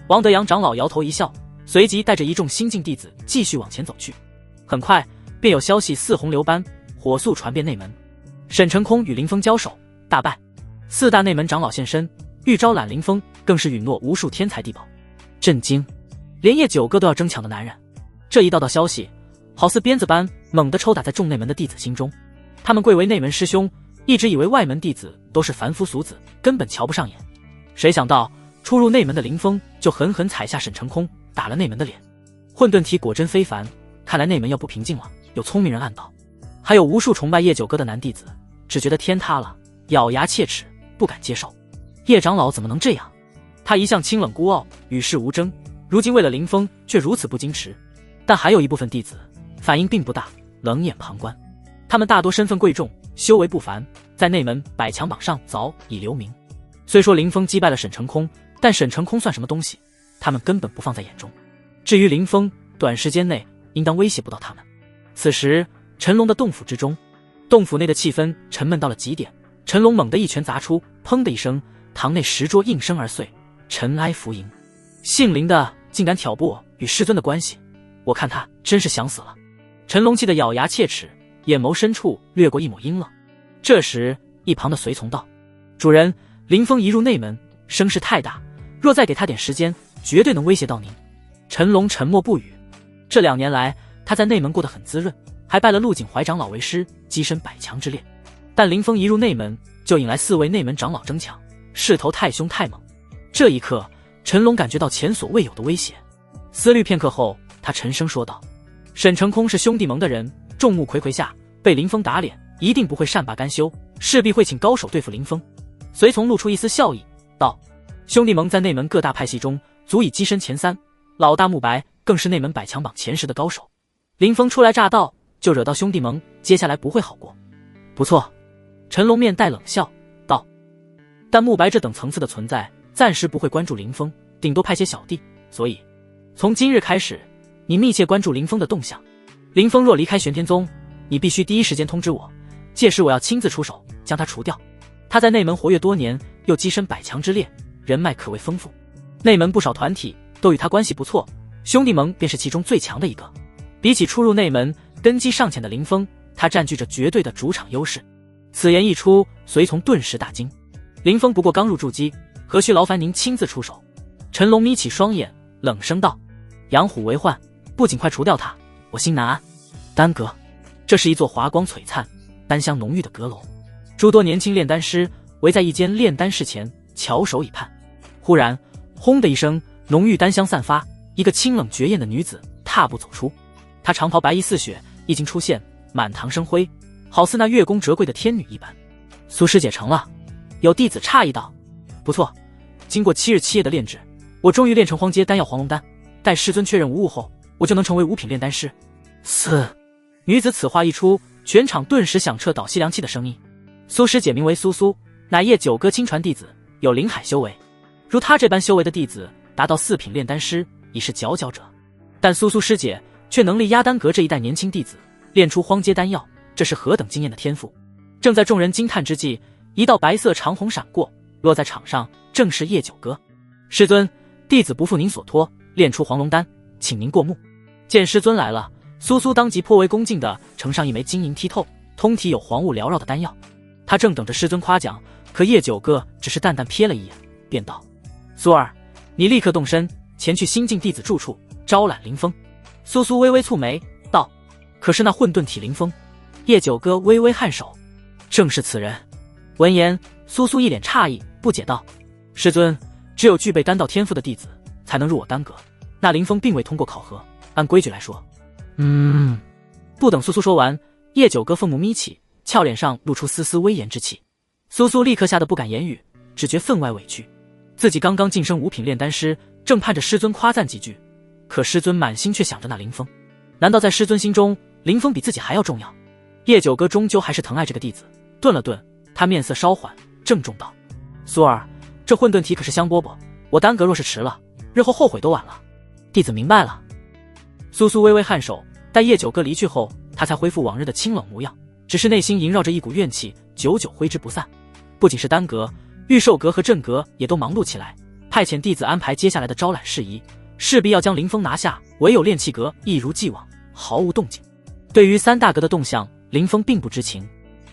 王德阳长老摇头一笑，随即带着一众新进弟子继续往前走去。很快便有消息似洪流般火速传遍内门，沈成空与林峰交手大败，4大内门长老现身，欲招揽林峰，更是允诺无数天才地宝。震惊，连叶九哥都要争抢的男人。这一道消息好似鞭子般猛地抽打在众内门的弟子心中，他们贵为内门师兄，一直以为外门弟子都是凡夫俗子，根本瞧不上眼。谁想到初入内门的林峰就狠狠踩下沈成空，打了内门的脸。混沌体果真非凡，看来内门要不平静了。有聪明人暗道，还有无数崇拜叶九哥的男弟子，只觉得天塌了，咬牙切齿，不敢接受。叶长老怎么能这样？他一向清冷孤傲，与世无争，如今为了林峰却如此不矜持。但还有一部分弟子反应并不大，冷眼旁观。他们大多身份贵重，修为不凡，在内门百强榜上早已留名。虽说林峰击败了沈成空，但沈成空算什么东西，他们根本不放在眼中。至于林峰，短时间内应当威胁不到他们。此时陈龙的洞府之中，洞府内的气氛沉闷到了极点。陈龙猛地一拳砸出，砰的一声，堂内石桌应声而碎，尘埃浮盈。姓林的竟敢挑拨与师尊的关系，我看他真是想死了。陈龙气得咬牙切齿，眼眸深处掠过一抹阴冷。这时一旁的随从道：主人，林峰一入内门，声势太大，若再给他点时间，绝对能威胁到您。陈龙沉默不语。这2年来，他在内门过得很滋润，还拜了陆景怀长老为师，跻身百强之列。但林峰一入内门，就引来4位内门长老争抢，势头太凶太猛。这一刻，陈龙感觉到前所未有的威胁。思虑片刻后，他沉声说道：沈成空是兄弟盟的人，众目睽睽下被林峰打脸，一定不会善罢甘休，势必会请高手对付林峰。随从露出一丝笑意道：兄弟盟在内门各大派系中足以跻身前3，老大慕白更是内门百强榜前10的高手。林峰初来乍到就惹到兄弟盟，接下来不会好过。不错，陈龙面带冷笑道：但慕白这等层次的存在暂时不会关注林峰，顶多派些小弟，所以从今日开始，你密切关注林峰的动向。林峰若离开玄天宗，你必须第一时间通知我，届时我要亲自出手将他除掉。他在内门活跃多年，又跻身百强之列，人脉可谓丰富，内门不少团体都与他关系不错，兄弟盟便是其中最强的一个。比起初入内门根基尚浅的林峰，他占据着绝对的主场优势。此言一出，随从顿时大惊。林峰不过刚入筑基，何须劳烦您亲自出手？陈龙眯起双眼，冷声道：养虎为患，不尽快除掉他，我心难安。丹阁，这是一座华光璀璨、丹香浓郁的阁楼，诸多年轻炼丹师围在一间炼丹室前，翘首以盼。忽然，轰的一声，浓郁丹香散发，一个清冷绝艳的女子踏步走出。她长袍白衣似雪，一经出现，满堂生辉，好似那月宫折桂的天女一般。苏师姐成了。有弟子诧异道：不错，经过7日7夜的炼制，我终于炼成荒阶丹药黄龙丹，待师尊确认无误后，我就能成为5品炼丹师。女子此话一出，全场顿时响彻倒吸凉气的声音。苏师姐名为苏苏，乃叶九哥亲传弟子，有灵海修为。如她这般修为的弟子，达到4品炼丹师已是佼佼者。但苏苏师姐却能力压丹阁这一代年轻弟子，炼出荒阶丹药，这是何等惊艳的天赋！正在众人惊叹之际，一道白色长虹闪过，落在场上，正是叶九哥。师尊，弟子不负您所托，炼出黄龙丹，请您过目。见师尊来了，苏苏当即颇为恭敬地呈上一枚晶莹剔透、通体有黄雾缭绕的丹药。他正等着师尊夸奖，可叶九哥只是淡淡瞥了一眼，便道：苏儿，你立刻动身前去新晋弟子住处，招揽林峰。苏苏微微蹙眉道：可是那混沌体林峰？叶九哥微微颔首，正是此人。闻言，苏苏一脸诧异，不解道：师尊，只有具备丹道天赋的弟子才能入我丹阁，那林峰并未通过考核，按规矩来说。不等苏苏说完，叶九哥凤目眯起，俏脸上露出丝丝威严之气。苏苏立刻吓得不敢言语，只觉分外委屈。自己刚刚晋升5品炼丹师，正盼着师尊夸赞几句，可师尊满心却想着那林峰。难道在师尊心中，林峰比自己还要重要？叶九哥终究还是疼爱这个弟子，顿了顿，他面色稍缓，郑重道：苏儿，这混沌体可是香饽饽，我丹阁若是迟了，日后后悔都晚了。弟子明白了。苏苏微微颔首，待叶九哥离去后，他才恢复往日的清冷模样，只是内心萦绕着一股怨气，久久挥之不散。不仅是丹阁，御兽阁和镇阁也都忙碌起来，派遣弟子安排接下来的招揽事宜，势必要将林峰拿下，唯有炼气阁一如既往毫无动静。对于3大阁的动向，林峰并不知情。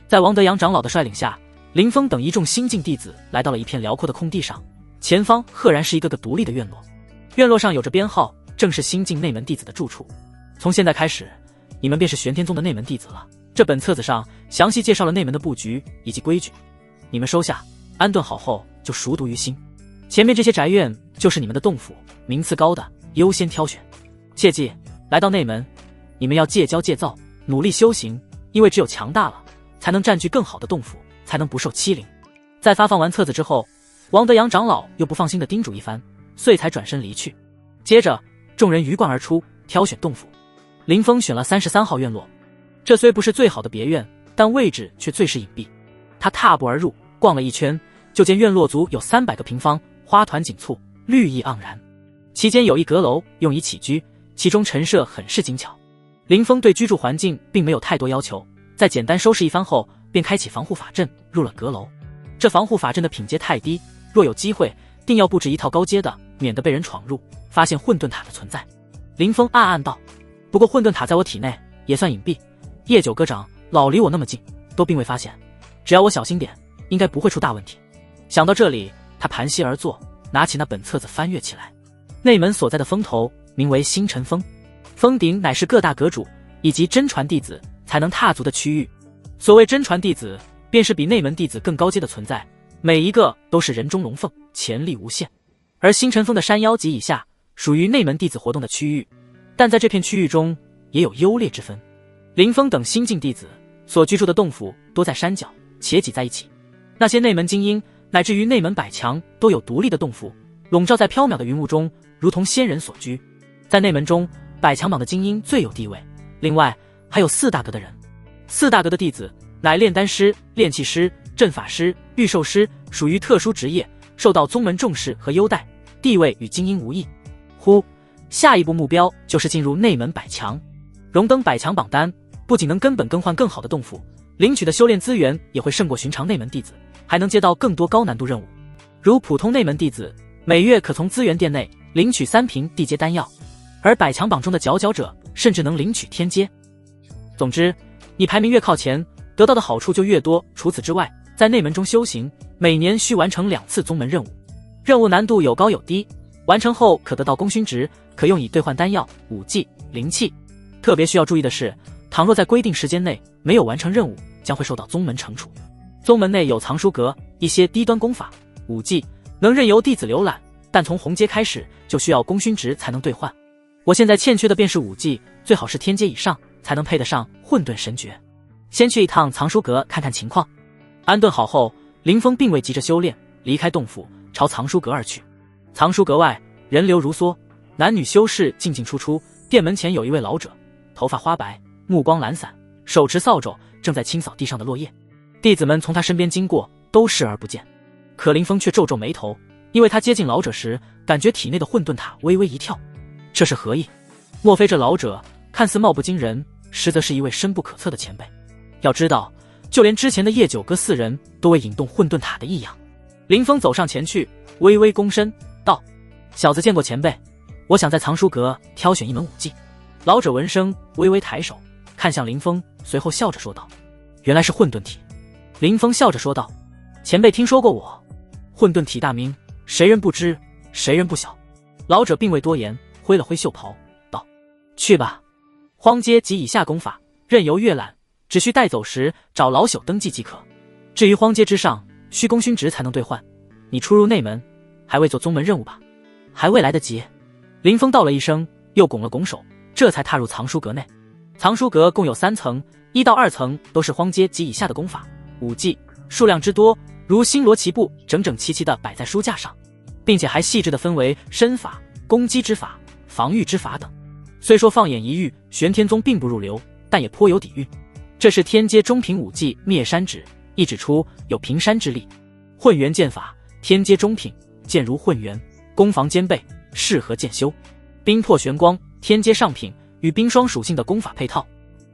在王德阳长老的率领下，林峰等一众新晋弟子来到了一片辽阔的空地上，前方赫然是一个个独立的院落。院落上有着编号，正是新晋内门弟子的住处。从现在开始，你们便是玄天宗的内门弟子了。这本册子上详细介绍了内门的布局以及规矩，你们收下，安顿好后就熟读于心。前面这些宅院就是你们的洞府，名次高的优先挑选。切记，来到内门，你们要戒骄戒躁，努力修行，因为只有强大了，才能占据更好的洞府，才能不受欺凌。在发放完册子之后，王德阳长老又不放心地叮嘱一番，遂才转身离去。接着，众人鱼贯而出，挑选洞府。林峰选了33号院落，这虽不是最好的别院，但位置却最是隐蔽。他踏步而入，逛了一圈，就见院落足有300个平方，花团锦簇，绿意盎然。其间有一阁楼，用以起居，其中陈设很是精巧。林峰对居住环境并没有太多要求，在简单收拾一番后，便开启防护法阵，入了阁楼。这防护法阵的品阶太低，若有机会，定要布置一套高阶的，免得被人闯入，发现混沌塔的存在。林峰暗暗道：不过混沌塔在我体内也算隐蔽，叶九阁长老离我那么近，都并未发现，只要我小心点，应该不会出大问题。想到这里，他盘膝而坐，拿起那本册子翻阅起来。内门所在的峰头名为星辰峰，峰顶乃是各大阁主以及真传弟子才能踏足的区域。所谓真传弟子，便是比内门弟子更高阶的存在，每一个都是人中龙凤，潜力无限。而星辰峰的山腰及以下属于内门弟子活动的区域，但在这片区域中也有优劣之分。林峰等新晋弟子所居住的洞府多在山脚，且挤在一起。那些内门精英乃至于内门百强都有独立的洞府，笼罩在缥缈的云雾中，如同仙人所居。在内门中，百强榜的精英最有地位，另外还有4大阁的人。4大阁的弟子乃炼丹师、炼器师、阵法师、御兽师，属于特殊职业，受到宗门重视和优待，地位与精英无异。下一步目标就是进入内门百强，荣登百强榜单，不仅能根本更换更好的洞府，领取的修炼资源也会胜过寻常内门弟子，还能接到更多高难度任务。如普通内门弟子，每月可从资源店内领取3瓶地阶丹药，而百强榜中的佼佼者甚至能领取天阶。总之，你排名越靠前，得到的好处就越多。除此之外，在内门中修行，每年需完成2次宗门任务，任务难度有高有低，完成后可得到功勋值，可用以兑换丹药、武技、灵器。特别需要注意的是，倘若在规定时间内没有完成任务，将会受到宗门惩处。宗门内有藏书阁，一些低端功法、武技能任由弟子浏览，但从红阶开始就需要功勋值才能兑换。我现在欠缺的便是武技，最好是天阶以上，才能配得上混沌神诀。先去一趟藏书阁看看情况。安顿好后，林峰并未急着修炼，离开洞府，朝藏书阁而去。藏书阁外人流如梭，男女修士进进出出。殿门前有一位老者，头发花白，目光懒散，手持扫帚，正在清扫地上的落叶。弟子们从他身边经过，都视而不见。可林峰却皱皱眉头，因为他接近老者时，感觉体内的混沌塔微微一跳。这是何意？莫非这老者看似貌不惊人，实则是一位深不可测的前辈？要知道，就连之前的叶九哥4人都未引动混沌塔的异样。林峰走上前去，微微躬身道：小子见过前辈，我想在藏书阁挑选一门武技。老者闻声微微抬手看向林峰，随后笑着说道：原来是混沌体。林峰笑着说道：前辈听说过我，混沌体大名，谁人不知，谁人不晓。老者并未多言，挥了挥袖袍道：去吧，荒阶及以下功法任由阅览，只需带走时找老朽登记即可。至于荒阶之上，需功勋值才能兑换。你初入内门，还未做宗门任务吧？还未来得及。林峰道了一声，又拱了拱手，这才踏入藏书阁内。藏书阁共有3层，1到2层都是荒阶及以下的功法、武技，数量之多，如星罗棋布，整整齐齐地摆在书架上，并且还细致地分为身法、攻击之法、防御之法等。虽说放眼一遇，玄天宗并不入流，但也颇有底蕴。这是天阶中品武技灭山指，一指出有平山之力。混元剑法，天阶中品，剑如混元，攻防兼备，适合剑修。冰破玄光，天阶上品，与冰霜属性的功法配套。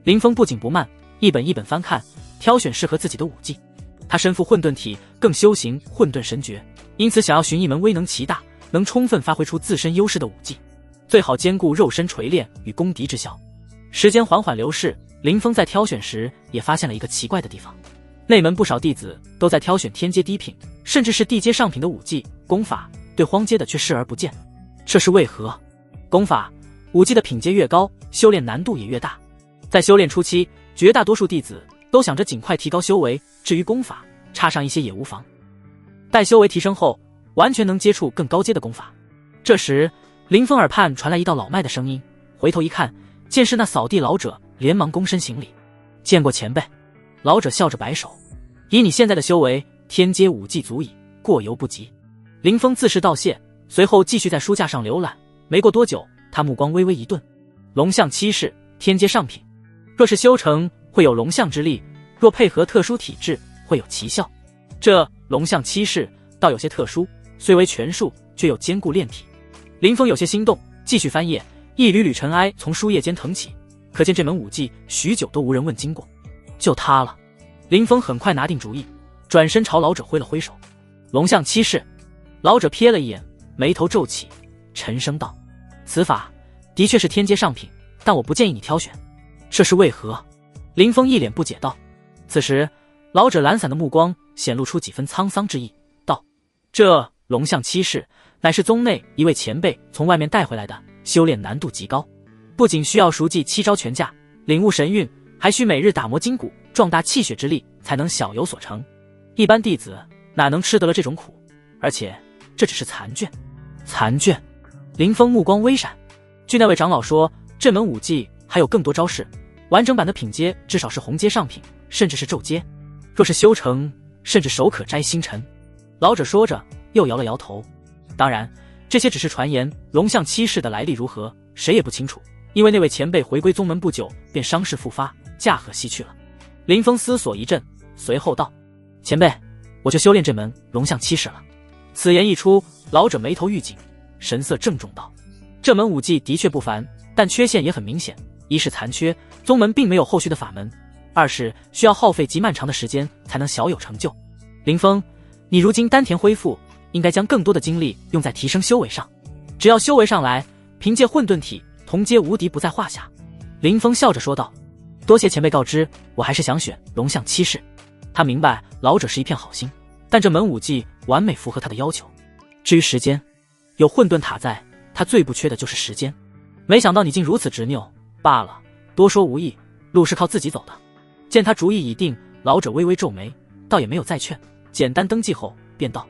林峰不紧不慢，一本一本翻看，挑选适合自己的武技。他身负混沌体，更修行混沌神诀，因此想要寻一门威能奇大，能充分发挥出自身优势的武技，最好兼顾肉身锤炼与攻敌之效。时间缓缓流逝，林峰在挑选时也发现了一个奇怪的地方。内门不少弟子都在挑选天阶低品，甚至是地阶上品的武技功法，对荒阶的却视而不见。这是为何？功法、武技的品阶越高，修炼难度也越大。在修炼初期，绝大多数弟子都想着尽快提高修为，至于功法，插上一些也无妨。待修为提升后，完全能接触更高阶的功法。这时，林峰耳畔传来一道老迈的声音，回头一看，见是那扫地老者，连忙躬身行礼：“见过前辈。”老者笑着摆手：“以你现在的修为，天阶武技足矣，过犹不及。”林峰自是道谢，随后继续在书架上浏览。没过多久，他目光微微一顿：“龙象七式，天阶上品。若是修成，会有龙象之力；若配合特殊体质，会有奇效。这龙象七式倒有些特殊，虽为拳术，却又兼顾炼体。”林峰有些心动，继续翻页，一缕缕尘埃从书页间腾起，可见这门武技许久都无人问津过。就他了。林峰很快拿定主意，转身朝老者挥了挥手：“龙象七式。”老者瞥了一眼，眉头皱起，沉声道：“此法的确是天阶上品，但我不建议你挑选。”这是为何？林峰一脸不解道。此时，老者懒散的目光显露出几分沧桑之意，道：“这龙象七式乃是宗内一位前辈从外面带回来的，修炼难度极高，不仅需要熟记7招拳架，领悟神韵，还需每日打磨筋骨，壮大气血之力，才能小有所成。一般弟子哪能吃得了这种苦？而且这只是残卷。”残卷？林峰目光微闪。据那位长老说，这门武技还有更多招式，完整版的品阶至少是红阶上品，甚至是骤阶。若是修成，甚至手可摘星辰。老者说着，又摇了摇头。当然，这些只是传言，龙象七式的来历如何，谁也不清楚。因为那位前辈回归宗门不久，便伤势复发，驾鹤西去了。林峰思索一阵，随后道：“前辈，我就修炼这门龙象七式了。”此言一出，老者眉头预警，神色郑重道：“这门武技的确不凡，但缺陷也很明显。一是残缺，宗门并没有后续的法门；二是需要耗费极漫长的时间才能小有成就。林峰，你如今丹田恢复，应该将更多的精力用在提升修为上。只要修为上来，凭借混沌体，同阶无敌不在话下。”林峰笑着说道：“多谢前辈告知，我还是想选龙象七式。”他明白老者是一片好心，但这门武技完美符合他的要求。至于时间，有混沌塔在，他最不缺的就是时间。没想到你竟如此执拗，罢了，多说无益，路是靠自己走的。见他主意已定，老者微微皱眉，倒也没有再劝，简单登记后便道：“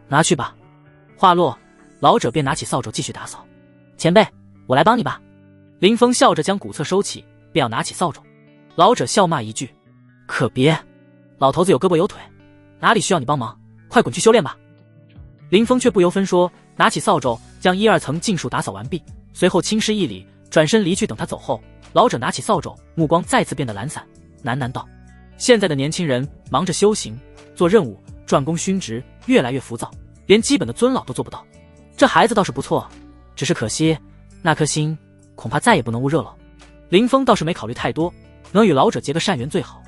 拿去吧。”话落，老者便拿起扫帚继续打扫。“前辈，我来帮你吧。”林峰笑着将古册收起，便要拿起扫帚。老者笑骂一句：“可别，老头子有胳膊有腿，哪里需要你帮忙，快滚去修炼吧。”林峰却不由分说，拿起扫帚将1、2层尽数打扫完毕，随后轻施一礼，转身离去。等他走后，老者拿起扫帚，目光再次变得懒散，喃喃道：“现在的年轻人忙着修行、做任务、赚功勋职，越来越浮躁，连基本的尊老都做不到。这孩子倒是不错，只是可惜那颗心恐怕再也不能捂热了。”林峰倒是没考虑太多，能与老者结个善缘最好，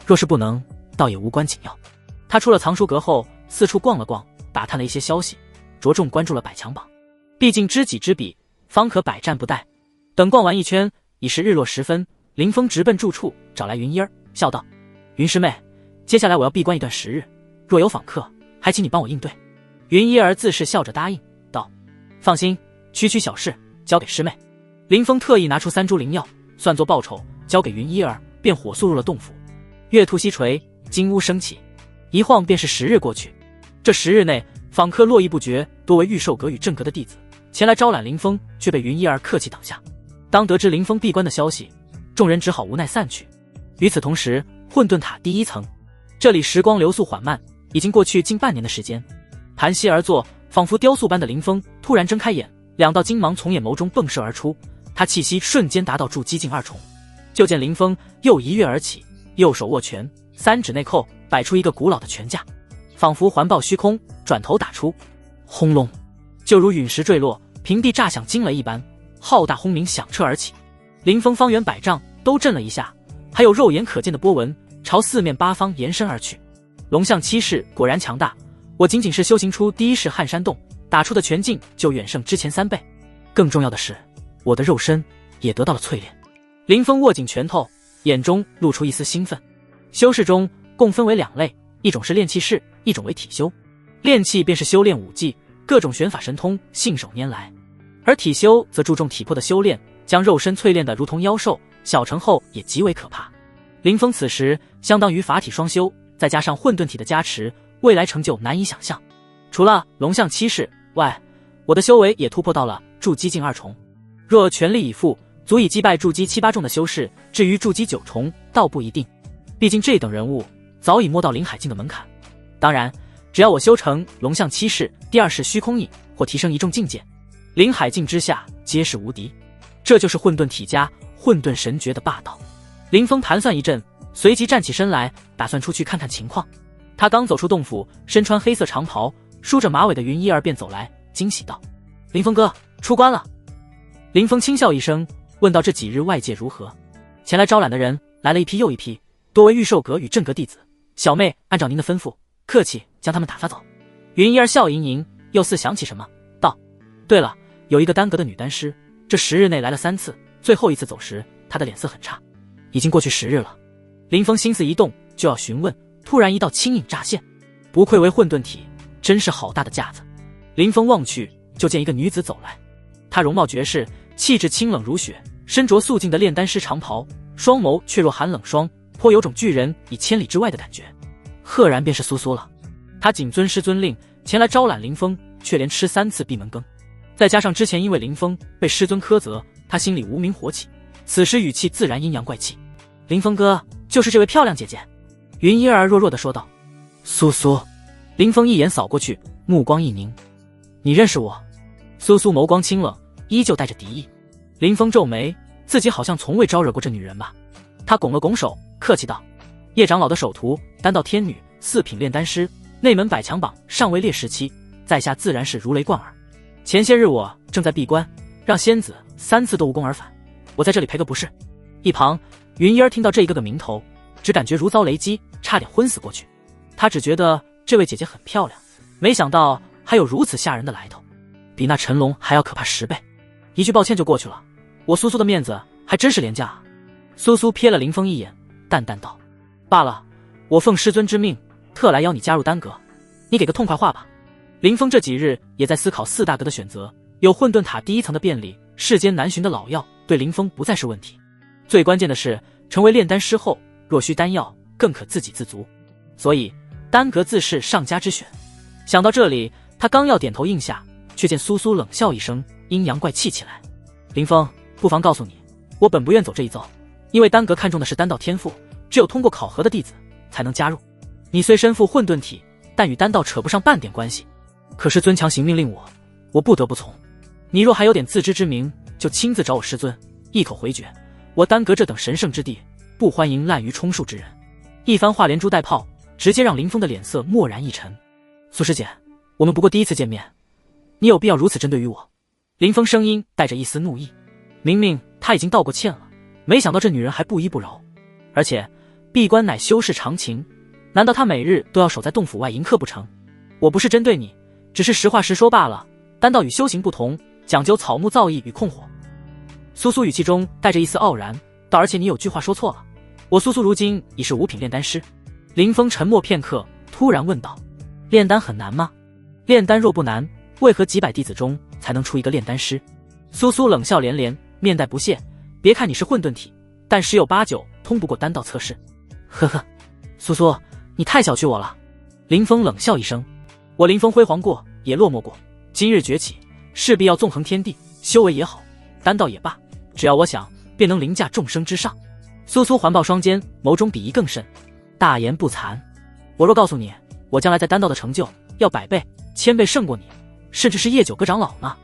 若是不能，倒也无关紧要。他出了藏书阁后，四处逛了逛，打探了一些消息，着重关注了百强榜。毕竟知己知彼，方可百战不殆。等逛完一圈，已是日落时分，林峰直奔住处，找来云依儿，笑道：“云师妹，接下来我要闭关一段时日，若有访客，还请你帮我应对。”云依儿自是笑着答应道：“放心，区区小事，交给师妹。”林峰特意拿出3株灵药，算作报酬，交给云依儿，便火速入了洞府。月兔西垂，金乌升起，一晃便是10日过去。这10日内，访客络绎不绝，多为御兽阁与正阁的弟子前来招揽林峰，却被云依儿客气挡下。当得知林峰闭关的消息，众人只好无奈散去。与此同时，混沌塔第1层，这里时光流速缓慢，已经过去近半年的时间。盘膝而坐，仿佛雕塑般的林峰突然睁开眼，2道金芒从眼眸中迸射而出，他气息瞬间达到筑基境2重。就见林峰又一跃而起，右手握拳，3指内扣，摆出一个古老的拳架，仿佛环抱虚空，转头打出，轰隆，就如陨石坠落，平地炸响惊雷一般，浩大轰鸣响彻而起。林峰方圆100丈都震了一下，还有肉眼可见的波纹朝4面8方延伸而去。龙象七式果然强大，我仅仅是修行出第1式撼山洞，打出的拳劲就远胜之前3倍。更重要的是，我的肉身也得到了淬炼。林峰握紧拳头，眼中露出一丝兴奋。修士中共分为2类，一种是炼气士，一种为体修。炼气便是修炼武技，各种玄法神通信手拈来。而体修则注重体魄的修炼，将肉身淬炼得如同妖兽，小成后也极为可怕。林峰此时相当于法体双修，再加上混沌体的加持，未来成就难以想象。除了龙象七式外，我的修为也突破到了筑基境2重，若全力以赴，足以击败筑基7、8重的修士，至于筑基9重倒不一定，毕竟这等人物早已摸到灵海境的门槛。当然，只要我修成龙象七式、第2式虚空影，或提升1重境界，灵海境之下皆是无敌。这就是混沌体加混沌神诀的霸道。林峰盘算一阵，随即站起身来，打算出去看看情况。他刚走出洞府，身穿黑色长袍、梳着马尾的云依儿便走来，惊喜道：“林峰哥，出关了。”林峰轻笑一声，问道：“这几日外界如何？”前来招揽的人来了一批又一批，多为御兽阁与镇阁弟子。小妹按照您的吩咐，客气将他们打发走。云依儿笑盈盈，又似想起什么，道：“对了，有一个丹阁的女丹师，这10日内来了3次，最后一次走时，她的脸色很差。已经过去10日了。”林峰心思一动，就要询问，突然一道青影乍现，不愧为混沌体，真是好大的架子。林峰望去，就见一个女子走来，她容貌绝世，气质清冷如雪，身着素净的炼丹师长袍，双眸却若寒冷霜，颇有种拒人以千里之外的感觉。赫然便是苏苏了。他谨遵师尊令前来招揽林峰，却连吃3次闭门羹，再加上之前因为林峰被师尊苛责，他心里无名火起，此时语气自然阴阳怪气。林峰哥，就是这位漂亮姐姐。云依儿弱弱地说道。苏苏。林峰一眼扫过去，目光一凝。你认识我？苏苏眸光清冷，依旧带着敌意。林峰皱眉，自己好像从未招惹过这女人吧。他拱了拱手，客气道：叶长老的首徒，丹道天女，4品炼丹师，内门100强榜尚未列17，在下自然是如雷贯耳。前些日我正在闭关，让仙子3次都无功而返，我在这里赔个不是。一旁云依儿听到这一个个名头，只感觉如遭雷击，差点昏死过去。她只觉得这位姐姐很漂亮，没想到还有如此吓人的来头，比那陈龙还要可怕10倍。一句抱歉就过去了，我苏苏的面子还真是廉价啊。苏苏瞥了林峰一眼，淡淡道：罢了，我奉师尊之命，特来邀你加入丹阁，你给个痛快话吧。林峰这几日也在思考4大阁的选择，有混沌塔第1层的便利，世间难寻的老药对林峰不再是问题。最关键的是，成为炼丹师后，若需丹药，更可自给自足，所以丹阁自是上佳之选。想到这里，他刚要点头应下，却见苏苏冷笑一声，阴阳怪气起来。林峰，不妨告诉你，我本不愿走这一遭，因为丹阁看重的是丹道天赋，只有通过考核的弟子才能加入。你虽身负混沌体，但与丹道扯不上半点关系。可是尊强行命令我不得不从。你若还有点自知之明，就亲自找我师尊，一口回绝，我丹阁这等神圣之地，不欢迎滥竽充数之人。一番话连珠带炮，直接让林峰的脸色蓦然一沉。苏师姐，我们不过第1次见面，你有必要如此针对于我？林峰声音带着一丝怒意，明明他已经道过歉了，没想到这女人还不依不饶。而且闭关乃修士常情，难道他每日都要守在洞府外迎客不成？我不是针对你，只是实话实说罢了。丹道与修行不同，讲究草木造诣与控火。苏苏语气中带着一丝傲然道：而且你有句话说错了，我苏苏如今已是5品炼丹师。林峰沉默片刻，突然问道：炼丹很难吗？炼丹若不难，为何几百弟子中才能出一个炼丹师？苏苏冷笑连连，面带不屑。别看你是混沌体，但10有8九通不过丹道测试。呵呵，苏苏，你太小觑我了。林峰冷笑一声，我林峰辉煌过，也落寞过，今日崛起，势必要纵横天地，修为也好，丹道也罢，只要我想，便能凌驾众生之上。苏苏环抱双肩，眸中鄙夷更甚。大言不惭，我若告诉你，我将来在丹道的成就要100倍、1000倍胜过你，甚至是叶九阁长老呢。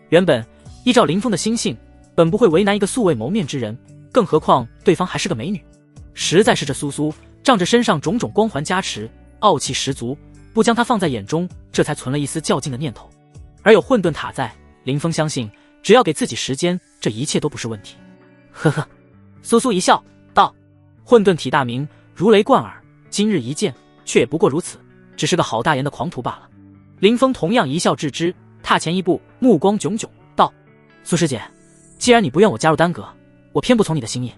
原本依照林峰的心性，本不会为难一个素未谋面之人，更何况对方还是个美女。实在是这苏苏仗着身上种种光环加持，傲气十足，不将他放在眼中，这才存了一丝较劲的念头。而有混沌塔在，林峰相信只要给自己时间，这一切都不是问题。呵呵，苏苏一笑道：混沌体大名如雷贯耳，今日一见，却也不过如此，只是个好大言的狂徒罢了。林峰同样一笑置之，踏前一步，目光炯炯道：苏师姐，既然你不愿我加入丹阁，我偏不从你的心意。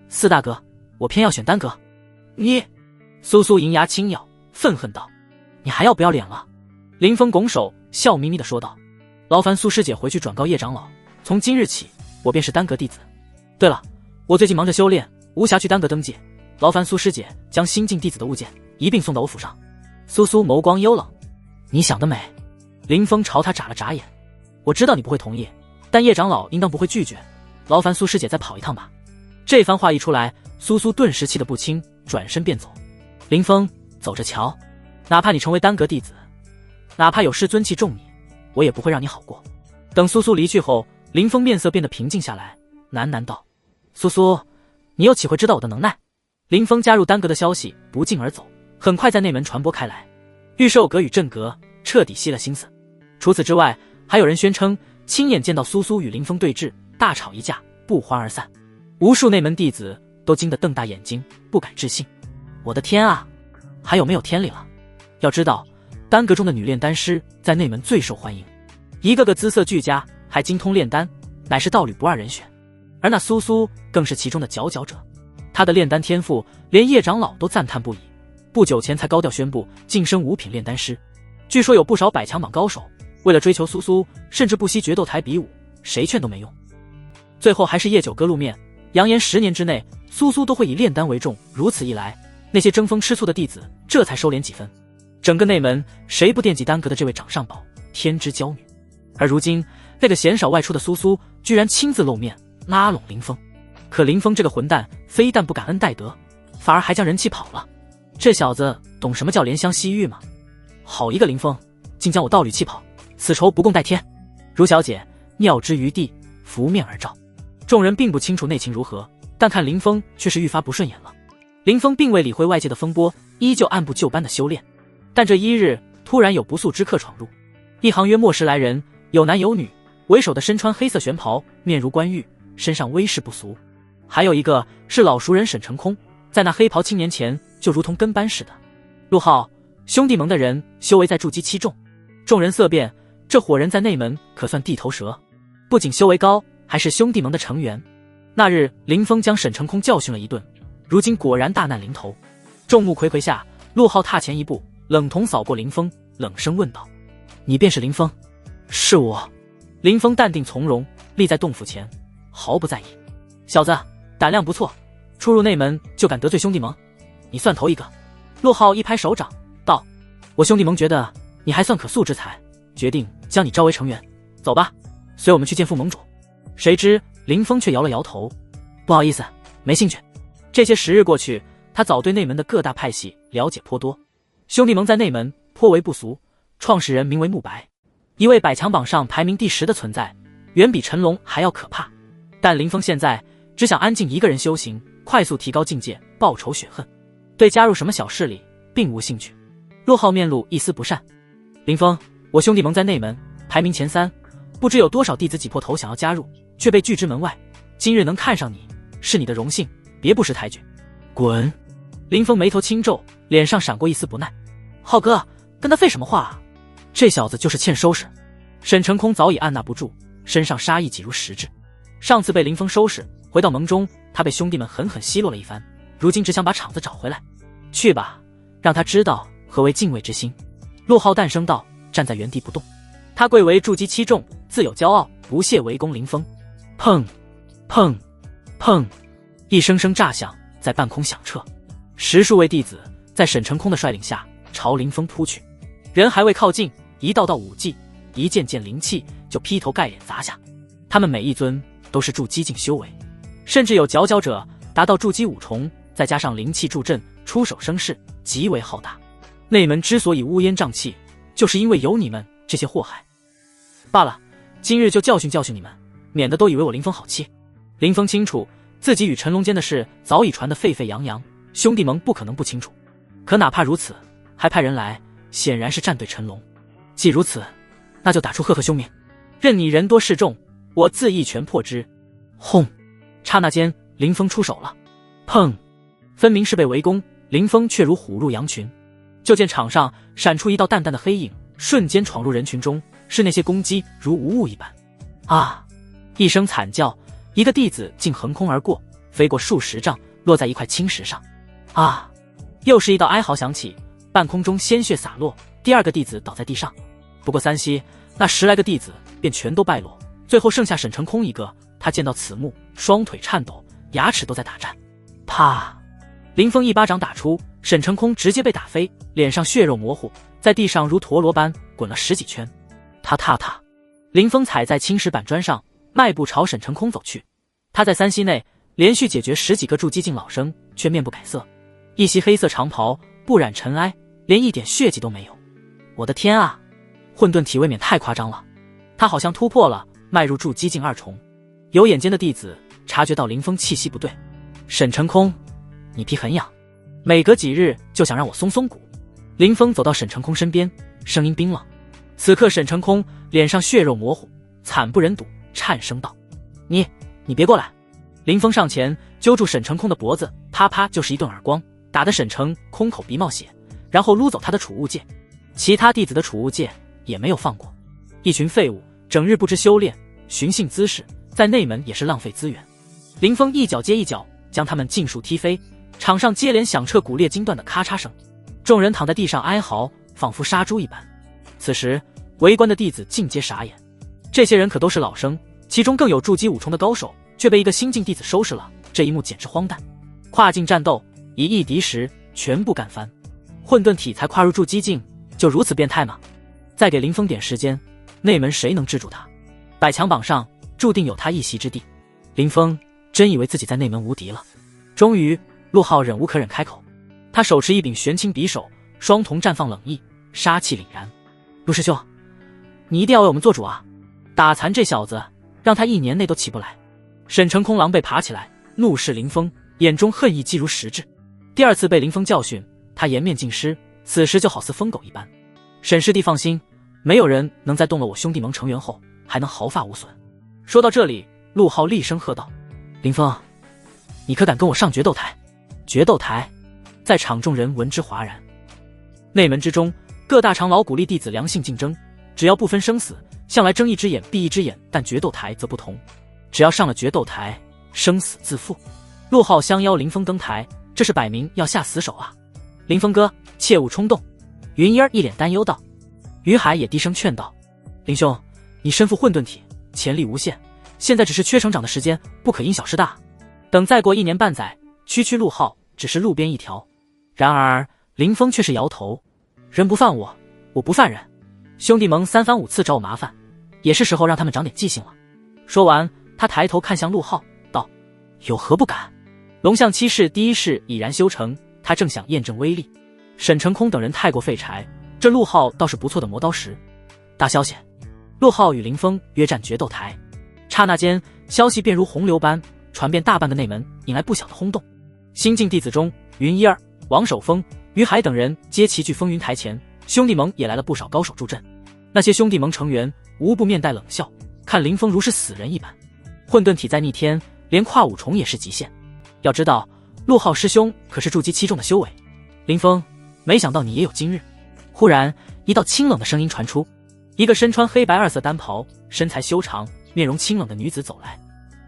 4大阁，我偏要选丹阁。你……苏苏银牙轻咬，愤恨道：你还要不要脸了？林峰拱手笑眯眯地说道：劳烦苏师姐回去转告叶长老，从今日起，我便是丹阁弟子。对了，我最近忙着修炼，无暇去丹阁登记，劳烦苏师姐将新进弟子的物件一并送到我府上。苏苏眸光幽冷，你想得美。林峰朝他眨了眨眼，我知道你不会同意，但叶长老应当不会拒绝，劳烦苏师姐再跑一趟吧。这番话一出来，苏苏顿时气得不轻，转身便走。林峰，走着瞧，哪怕你成为丹阁弟子，哪怕有师尊器重你，我也不会让你好过。等苏苏离去后，林峰面色变得平静下来，喃喃道：苏苏，你又岂会知道我的能耐？林峰加入丹阁的消息不胫而走，很快在内门传播开来。御兽阁与镇阁彻底息了心思。除此之外，还有人宣称亲眼见到苏苏与林峰对峙，大吵一架，不欢而散。无数内门弟子都惊得瞪大眼睛，不敢置信。我的天啊，还有没有天理了？要知道，丹阁中的女炼丹师在内门最受欢迎，一个个姿色俱佳，还精通炼丹，乃是道侣不二人选。而那苏苏更是其中的佼佼者，她的炼丹天赋连叶长老都赞叹不已，不久前才高调宣布晋升5品炼丹师。据说有不少百强榜高手为了追求苏苏，甚至不惜决斗台比武，谁劝都没用。最后还是叶九哥露面，扬言10年之内苏苏都会以炼丹为重。如此一来，那些争风吃醋的弟子这才收敛几分。整个内门谁不惦记丹阁的这位掌上宝，天之娇女？而如今那个鲜少外出的苏苏居然亲自露面拉拢林峰。可林峰这个混蛋非但不感恩戴德，反而还将人气跑了。这小子懂什么叫怜香惜玉吗？好一个林峰，竟将我道侣气跑，此仇不共戴天。如小姐妙之于地，拂面而照。众人并不清楚内情如何，但看林峰却是愈发不顺眼了。林峰并未理会外界的风波，依旧按部就班的修炼。但这一日，突然有不速之客闯入。一行约莫10来人，有男有女，为首的身穿黑色玄袍，面如冠玉，身上威势不俗。还有一个是老熟人沈成空，在那黑袍青年前就如同跟班似的。陆浩，兄弟盟的人修为在筑基7重。众人色变，这伙人在内门可算地头蛇，不仅修为高，还是兄弟盟的成员。那日林峰将沈成空教训了一顿，如今果然大难临头。众目睽睽下，陆浩踏前一步，冷瞳扫过林峰，冷声问道：你便是林峰？是我。林峰淡定从容，立在洞府前，毫不在意。小子胆量不错，初入内门就敢得罪兄弟盟，你算头一个。陆浩一拍手掌道：我兄弟盟觉得你还算可塑之才，决定将你招为成员。走吧，随我们去见副盟主。谁知林峰却摇了摇头，不好意思，没兴趣。这些时日过去，他早对内门的各大派系了解颇多。兄弟盟在内门颇为不俗，创始人名为慕白，一位百强榜上排名第10的存在，远比陈龙还要可怕。但林峰现在只想安静一个人修行，快速提高境界，报仇雪恨，对加入什么小势力并无兴趣。陆浩面露一丝不善：林峰，我兄弟盟在内门排名前3，不知有多少弟子挤破头想要加入，却被拒之门外。今日能看上你，是你的荣幸，别不识抬举。滚！林峰眉头轻皱，脸上闪过一丝不耐。浩哥，跟他废什么话啊？这小子就是欠收拾。沈成空早已按捺不住，身上杀意挤如实质。上次被林峰收拾，回到盟中，他被兄弟们狠狠奚落了一番，如今只想把场子找回来。去吧，让他知道何为敬畏之心。陆浩淡声道，站在原地不动。他贵为筑基7重，自有骄傲，不屑围攻林峰。砰砰砰，一声声炸响在半空响彻，10数位弟子在沈成空的率领下朝林峰扑去。人还未靠近，一道道武技，一件件灵气就劈头盖脸砸下。他们每一尊都是筑基境修为，甚至有佼佼者达到筑基5重，再加上灵气助阵，出手声势极为浩大。内门之所以乌烟瘴气，就是因为有你们这些祸害。罢了，今日就教训教训你们，免得都以为我林峰好欺。林峰清楚自己与陈龙间的事早已传得沸沸扬扬，兄弟盟不可能不清楚。可哪怕如此，还派人来，显然是站对陈龙。既如此，那就打出赫赫凶名，任你人多势众，我自一拳破之。轰！刹那间，林峰出手了。砰！分明是被围攻，林峰却如虎入羊群。就见场上闪出一道淡淡的黑影，瞬间闯入人群中，是那些攻击如无物一般。啊！一声惨叫，一个弟子竟横空而过，飞过数10丈，落在一块青石上。啊！又是一道哀嚎响起，半空中鲜血洒落，第2个弟子倒在地上。不过3息，那10来个弟子便全都败落，最后剩下沈成空一个。他见到此幕，双腿颤抖，牙齿都在打颤。啪！林峰一巴掌打出，沈成空直接被打飞，脸上血肉模糊，在地上如陀螺般滚了10几圈。踏踏踏！林峰踩在青石板砖上，迈步朝沈成空走去。他在3息内连续解决10几个筑基境老生，却面不改色，一袭黑色长袍不染尘埃，连一点血迹都没有。我的天啊！混沌体未免太夸张了。他好像突破了，迈入筑基境2重。有眼尖的弟子察觉到林峰气息不对。沈成空，你皮很痒，每隔几日就想让我松松骨。林峰走到沈成空身边，声音冰冷。此刻沈成空脸上血肉模糊，惨不忍睹，颤声道：你别过来！林峰上前揪住沈成空的脖子，啪啪就是一顿耳光，打得沈成空口鼻冒血，然后撸走他的储物戒。其他弟子的储物戒也没有放过。一群废物，整日不知修炼，寻衅滋事，在内门也是浪费资源。林峰一脚接一脚将他们尽数踢飞，场上接连响彻骨裂筋断的咔嚓声，众人躺在地上哀嚎，仿佛杀猪一般。此时围观的弟子尽皆傻眼，这些人可都是老生，其中更有筑基5重的高手，却被一个新晋弟子收拾了，这一幕简直荒诞。跨境战斗以一敌10，全部干翻。混沌体才跨入筑基境，就如此变态吗？再给林峰点时间，内门谁能制住他？百强榜上注定有他一席之地。林峰真以为自己在内门无敌了。终于陆浩忍无可忍开口，他手持一柄玄青匕首，双瞳绽放冷意，杀气凛然。陆师兄，你一定要为我们做主啊，打残这小子，让他1年内都起不来。沈成空狼狈爬起来，怒视林峰，眼中恨意积如实质。第2次被林峰教训，他颜面尽失，此时就好似疯狗一般。沈师弟放心，没有人能在动了我兄弟盟成员后还能毫发无损。说到这里，陆浩厉声喝道：林峰，你可敢跟我上决斗台？决斗台！在场众人闻之哗然。内门之中，各大长老鼓励弟子良性竞争，只要不分生死，向来睁一只眼闭一只眼，但决斗台则不同，只要上了决斗台，生死自负。陆浩相邀林峰登台，这是摆明要下死手啊！林峰哥，切勿冲动。云烟一脸担忧道。于海也低声劝道：林兄，你身负混沌体，潜力无限，现在只是缺成长的时间，不可因小失大。等再过1年半载，区陆浩只是路边一条。然而林峰却是摇头：人不犯我，我不犯人。兄弟盟3番5次找我麻烦，也是时候让他们长点记性了。说完，他抬头看向陆浩，道：有何不敢？龙象7式第1式已然修成，他正想验证威力。沈成空等人太过废柴，这陆浩倒是不错的磨刀石。大消息，陆浩与林峰约战决斗台。刹那间，消息便如洪流般传遍大半个内门，引来不小的轰动。新晋弟子中，云一儿、王守峰、于海等人皆齐聚风云台前，兄弟盟也来了不少高手助阵。那些兄弟盟成员无不面带冷笑，看林峰如是死人一般。混沌体在逆天，连跨5重也是极限。要知道，陆浩师兄可是筑基7重的修为。林峰，没想到你也有今日。忽然，一道清冷的声音传出，一个身穿黑白2色单袍、身材修长、面容清冷的女子走来。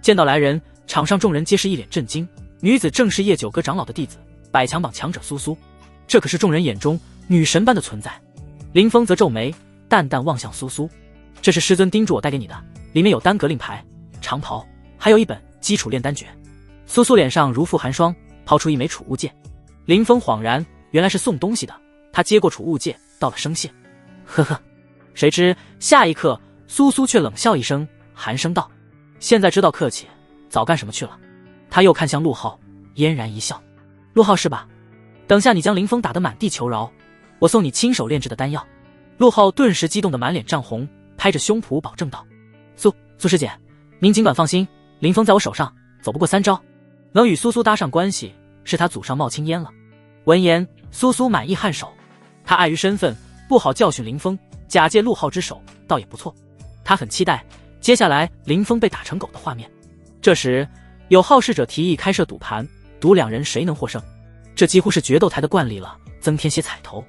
见到来人，场上众人皆是一脸震惊。女子正是叶九阁长老的弟子，百强榜强者苏苏，这可是众人眼中女神般的存在。林峰则皱眉，淡淡望向苏苏：这是师尊叮嘱我带给你的，里面有丹阁令牌、长袍，还有一本基础炼丹诀。苏苏脸上如覆寒霜，抛出一枚储物戒。林峰恍然，原来是送东西的。他接过储物戒，道了声谢。呵呵。谁知下一刻，苏苏却冷笑一声，寒声道：现在知道客气，早干什么去了？他又看向陆浩，嫣然一笑：陆浩是吧？等下你将林峰打得满地求饶，我送你亲手炼制的丹药。陆浩顿时激动得满脸涨红，拍着胸脯保证道：苏师姐，您尽管放心，林峰在我手上，走不过3招。能与苏苏搭上关系，是他祖上冒青烟了。闻言，苏苏满意颔首。他碍于身份，不好教训林峰，假借陆浩之手，倒也不错。他很期待接下来林峰被打成狗的画面。这时，有好事者提议开设赌盘，赌2人谁能获胜。这几乎是决斗台的惯例了，增添些彩头。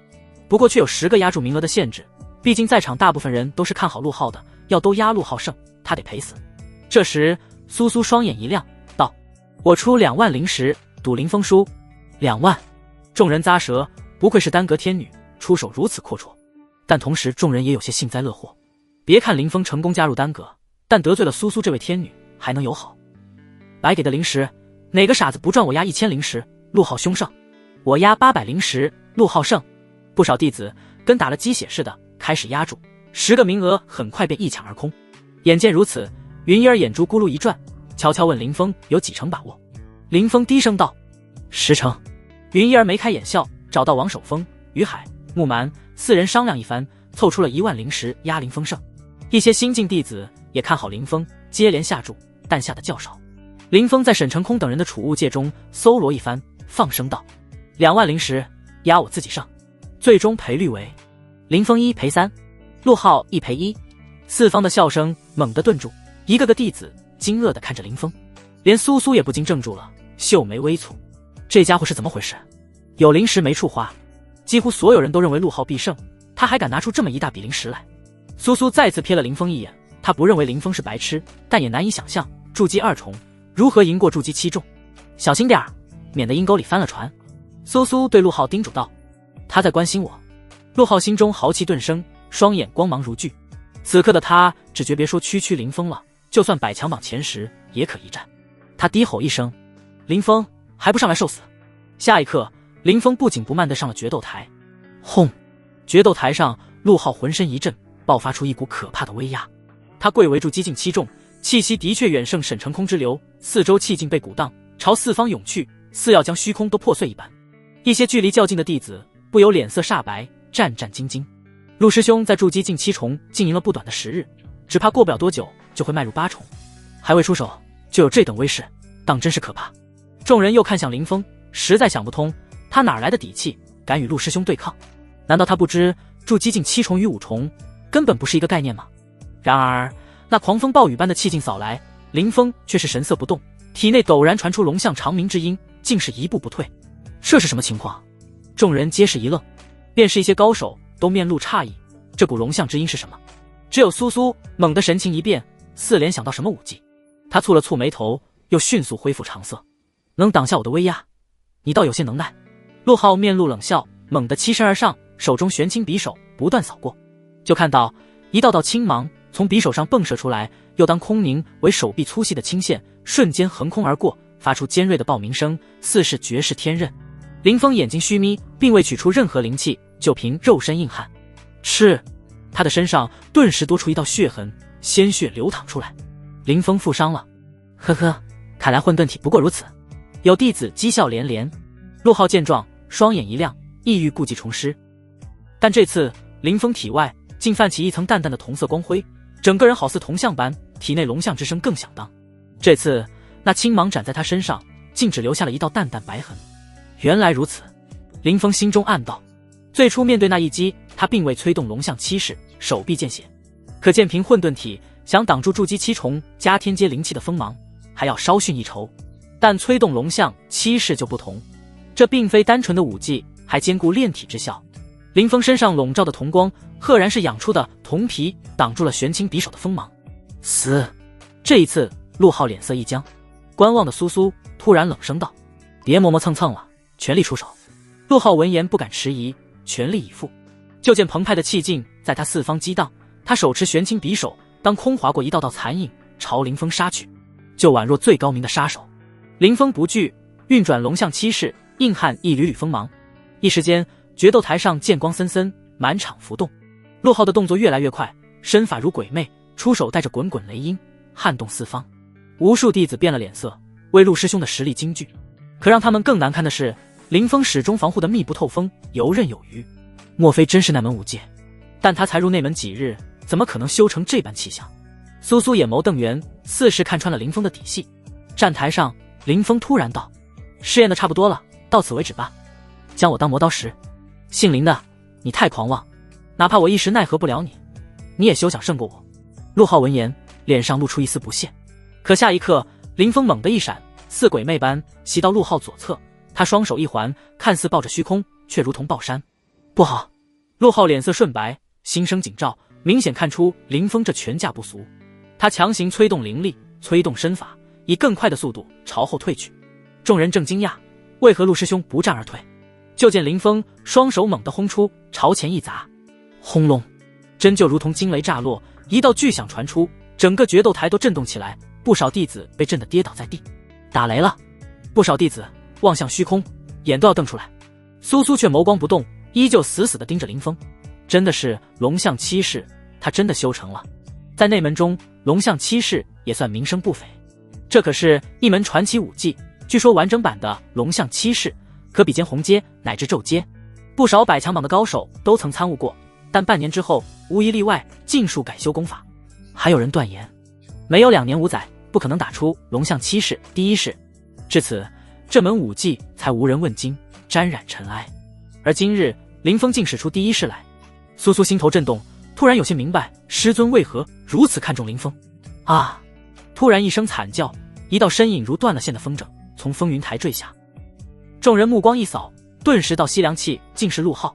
不过却有10个压住名额的限制，毕竟在场大部分人都是看好陆浩的，要都压陆浩胜，他得赔死。这时，苏苏双眼一亮，道：我出2万灵石，赌林峰输。2万！众人咂舌，不愧是丹阁天女，出手如此阔绰。但同时众人也有些幸灾乐祸。别看林峰成功加入丹阁，但得罪了苏苏这位天女，还能有好？白给的灵石，哪个傻子不赚？我押1000灵石，陆浩兄胜。我押800灵石，陆浩胜。不少弟子跟打了鸡血似的开始压住，10个名额很快便一抢而空。眼见如此，云衣儿眼珠咕噜一转，悄悄问林峰有几成把握。林峰低声道：10成。云衣儿眉开眼笑，找到王守峰、于海、木蛮4人商量一番，凑出了1万灵石压林峰胜。一些新进弟子也看好林峰，接连下注，但下的较少。林峰在沈成空等人的储物界中搜罗一番，放声道：2万灵石压我自己胜。最终赔率为林峰1赔3，陆浩1赔1。四方的笑声猛地顿住，一个个弟子惊愕地看着林峰，连苏苏也不禁怔住了，秀眉微蹙。这家伙是怎么回事？有灵石没处花，几乎所有人都认为陆浩必胜，他还敢拿出这么一大笔灵石来。苏苏再次瞥了林峰一眼，他不认为林峰是白痴，但也难以想象筑基2重如何赢过筑基7重。小心点儿，免得阴沟里翻了船。苏苏对陆浩叮嘱道，他在关心我。陆浩心中豪气顿生，双眼光芒如炬。此刻的他只觉别说区林峰了，就算百强榜前10也可一战。他低吼一声，林峰还不上来受死。下一刻，林峰不紧不慢地上了决斗台。轰！决斗台上，陆浩浑身一震，爆发出一股可怕的威压。他贵为筑基境7重，气息的确远胜沈成空之流，四周气劲被鼓荡，朝四方涌去，似要将虚空都破碎一般。一些距离较近的弟子不由脸色煞白，战战兢兢。陆师兄在筑基境7重经营了不短的10日，只怕过不了多久就会迈入8重，还未出手就有这等威势，当真是可怕。众人又看向林峰，实在想不通他哪来的底气敢与陆师兄对抗。难道他不知筑基境7重与5重根本不是一个概念吗？然而那狂风暴雨般的气劲扫来，林峰却是神色不动，体内陡然传出龙象长鸣之音，竟是一步不退。这是什么情况？众人皆是一愣，便是一些高手都面露诧异，这股龙象之音是什么？只有苏苏猛地神情一变，似联想到什么武技。他蹙了蹙眉头，又迅速恢复常色。能挡下我的威压，你倒有些能耐。陆浩面露冷笑，猛地欺身而上，手中玄青匕首不断扫过，就看到一道道青芒从匕首上迸射出来，又当空凝为手臂粗细的青线，瞬间横空而过，发出尖锐的爆鸣声，似是绝世天刃。林峰眼睛虚眯，并未取出任何灵气，就凭肉身硬汉。赤，他的身上顿时多出一道血痕，鲜血流淌出来。林峰负伤了，呵呵，看来混沌体不过如此。有弟子讥笑连连。陆浩见状，双眼一亮，意欲故技重施。但这次林峰体外竟泛起一层淡淡的铜色光辉，整个人好似铜像般，体内龙象之声更响当。这次那青芒斩在他身上，竟只留下了一道淡淡白痕。原来如此，林峰心中暗道。最初面对那一击，他并未催动龙象七式，手臂见血，可见凭混沌体想挡住筑基7重加天阶灵气的锋芒，还要稍逊一筹。但催动龙象七式就不同，这并非单纯的武技，还兼顾炼体之效。林峰身上笼罩的铜光，赫然是养出的铜皮，挡住了玄青匕首的锋芒。死！这一次，陆浩脸色一僵。观望的苏苏突然冷声道：“别磨磨蹭蹭了，全力出手。”陆浩闻言不敢迟疑，全力以赴。就见澎湃的气劲在他四方激荡，他手持玄青匕首，当空划过一道道残影，朝林峰杀去，就宛若最高明的杀手。林峰不惧，运转龙象七式，硬汉一缕缕锋芒。一时间，决斗台上剑光森森，满场浮动。陆浩的动作越来越快，身法如鬼魅，出手带着滚滚雷音，撼动四方。无数弟子变了脸色，为陆师兄的实力惊惧。可让他们更难堪的是，林峰始终防护的密不透风，游刃有余。莫非真是那门武技？但他才入内门几日，怎么可能修成这般气象？苏苏眼眸瞪圆，似是看穿了林峰的底细。站台上，林峰突然道：“试验的差不多了，到此为止吧，将我当磨刀石。姓林的，你太狂妄，哪怕我一时奈何不了你，你也休想胜过我。”陆浩闻言，脸上露出一丝不屑。可下一刻，林峰猛地一闪，似鬼魅般袭到陆浩左侧，他双手一环，看似抱着虚空，却如同抱山。不好！陆浩脸色瞬白，心生警兆，明显看出林峰这拳架不俗。他强行催动灵力，催动身法，以更快的速度朝后退去。众人正惊讶，为何陆师兄不战而退？就见林峰双手猛地轰出，朝前一砸，轰隆！真就如同惊雷炸落，一道巨响传出，整个决斗台都震动起来，不少弟子被震得跌倒在地。打雷了！不少弟子望向虚空，眼都要瞪出来。苏苏却眸光不动，依旧死死地盯着林峰。真的是龙象七式，他真的修成了。在内门中，龙象七式也算名声不菲，这可是一门传奇武技。据说完整版的龙象七式可比肩红阶乃至骤阶，不少百强榜的高手都曾参悟过，但半年之后无一例外尽数改修功法。还有人断言，没有2年5载不可能打出龙象七式第一式。至此，这门武技才无人问津，沾染尘埃。而今日林峰竟使出第一式来，苏苏心头震动，突然有些明白师尊为何如此看重林峰。啊！突然一声惨叫，一道身影如断了线的风筝从风云台坠下。众人目光一扫，顿时道吸凉气竟是陆浩。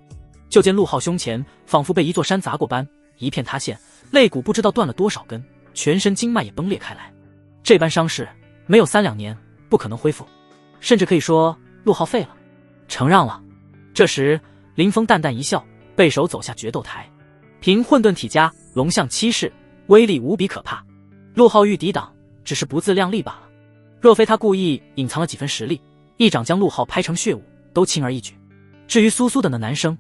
就见陆浩胸前仿佛被一座山砸过般一片塌陷，肋骨不知道断了多少根，全身经脉也崩裂开来。这般伤势没有3-2年不可能恢复，甚至可以说陆浩废了，承让了。这时林峰淡淡一笑，背手走下决斗台。凭混沌体加龙象七式，威力无比可怕。陆浩欲抵挡，只是不自量力罢了。若非他故意隐藏了几分实力，一掌将陆浩拍成血雾都轻而易举。至于苏苏的那男声，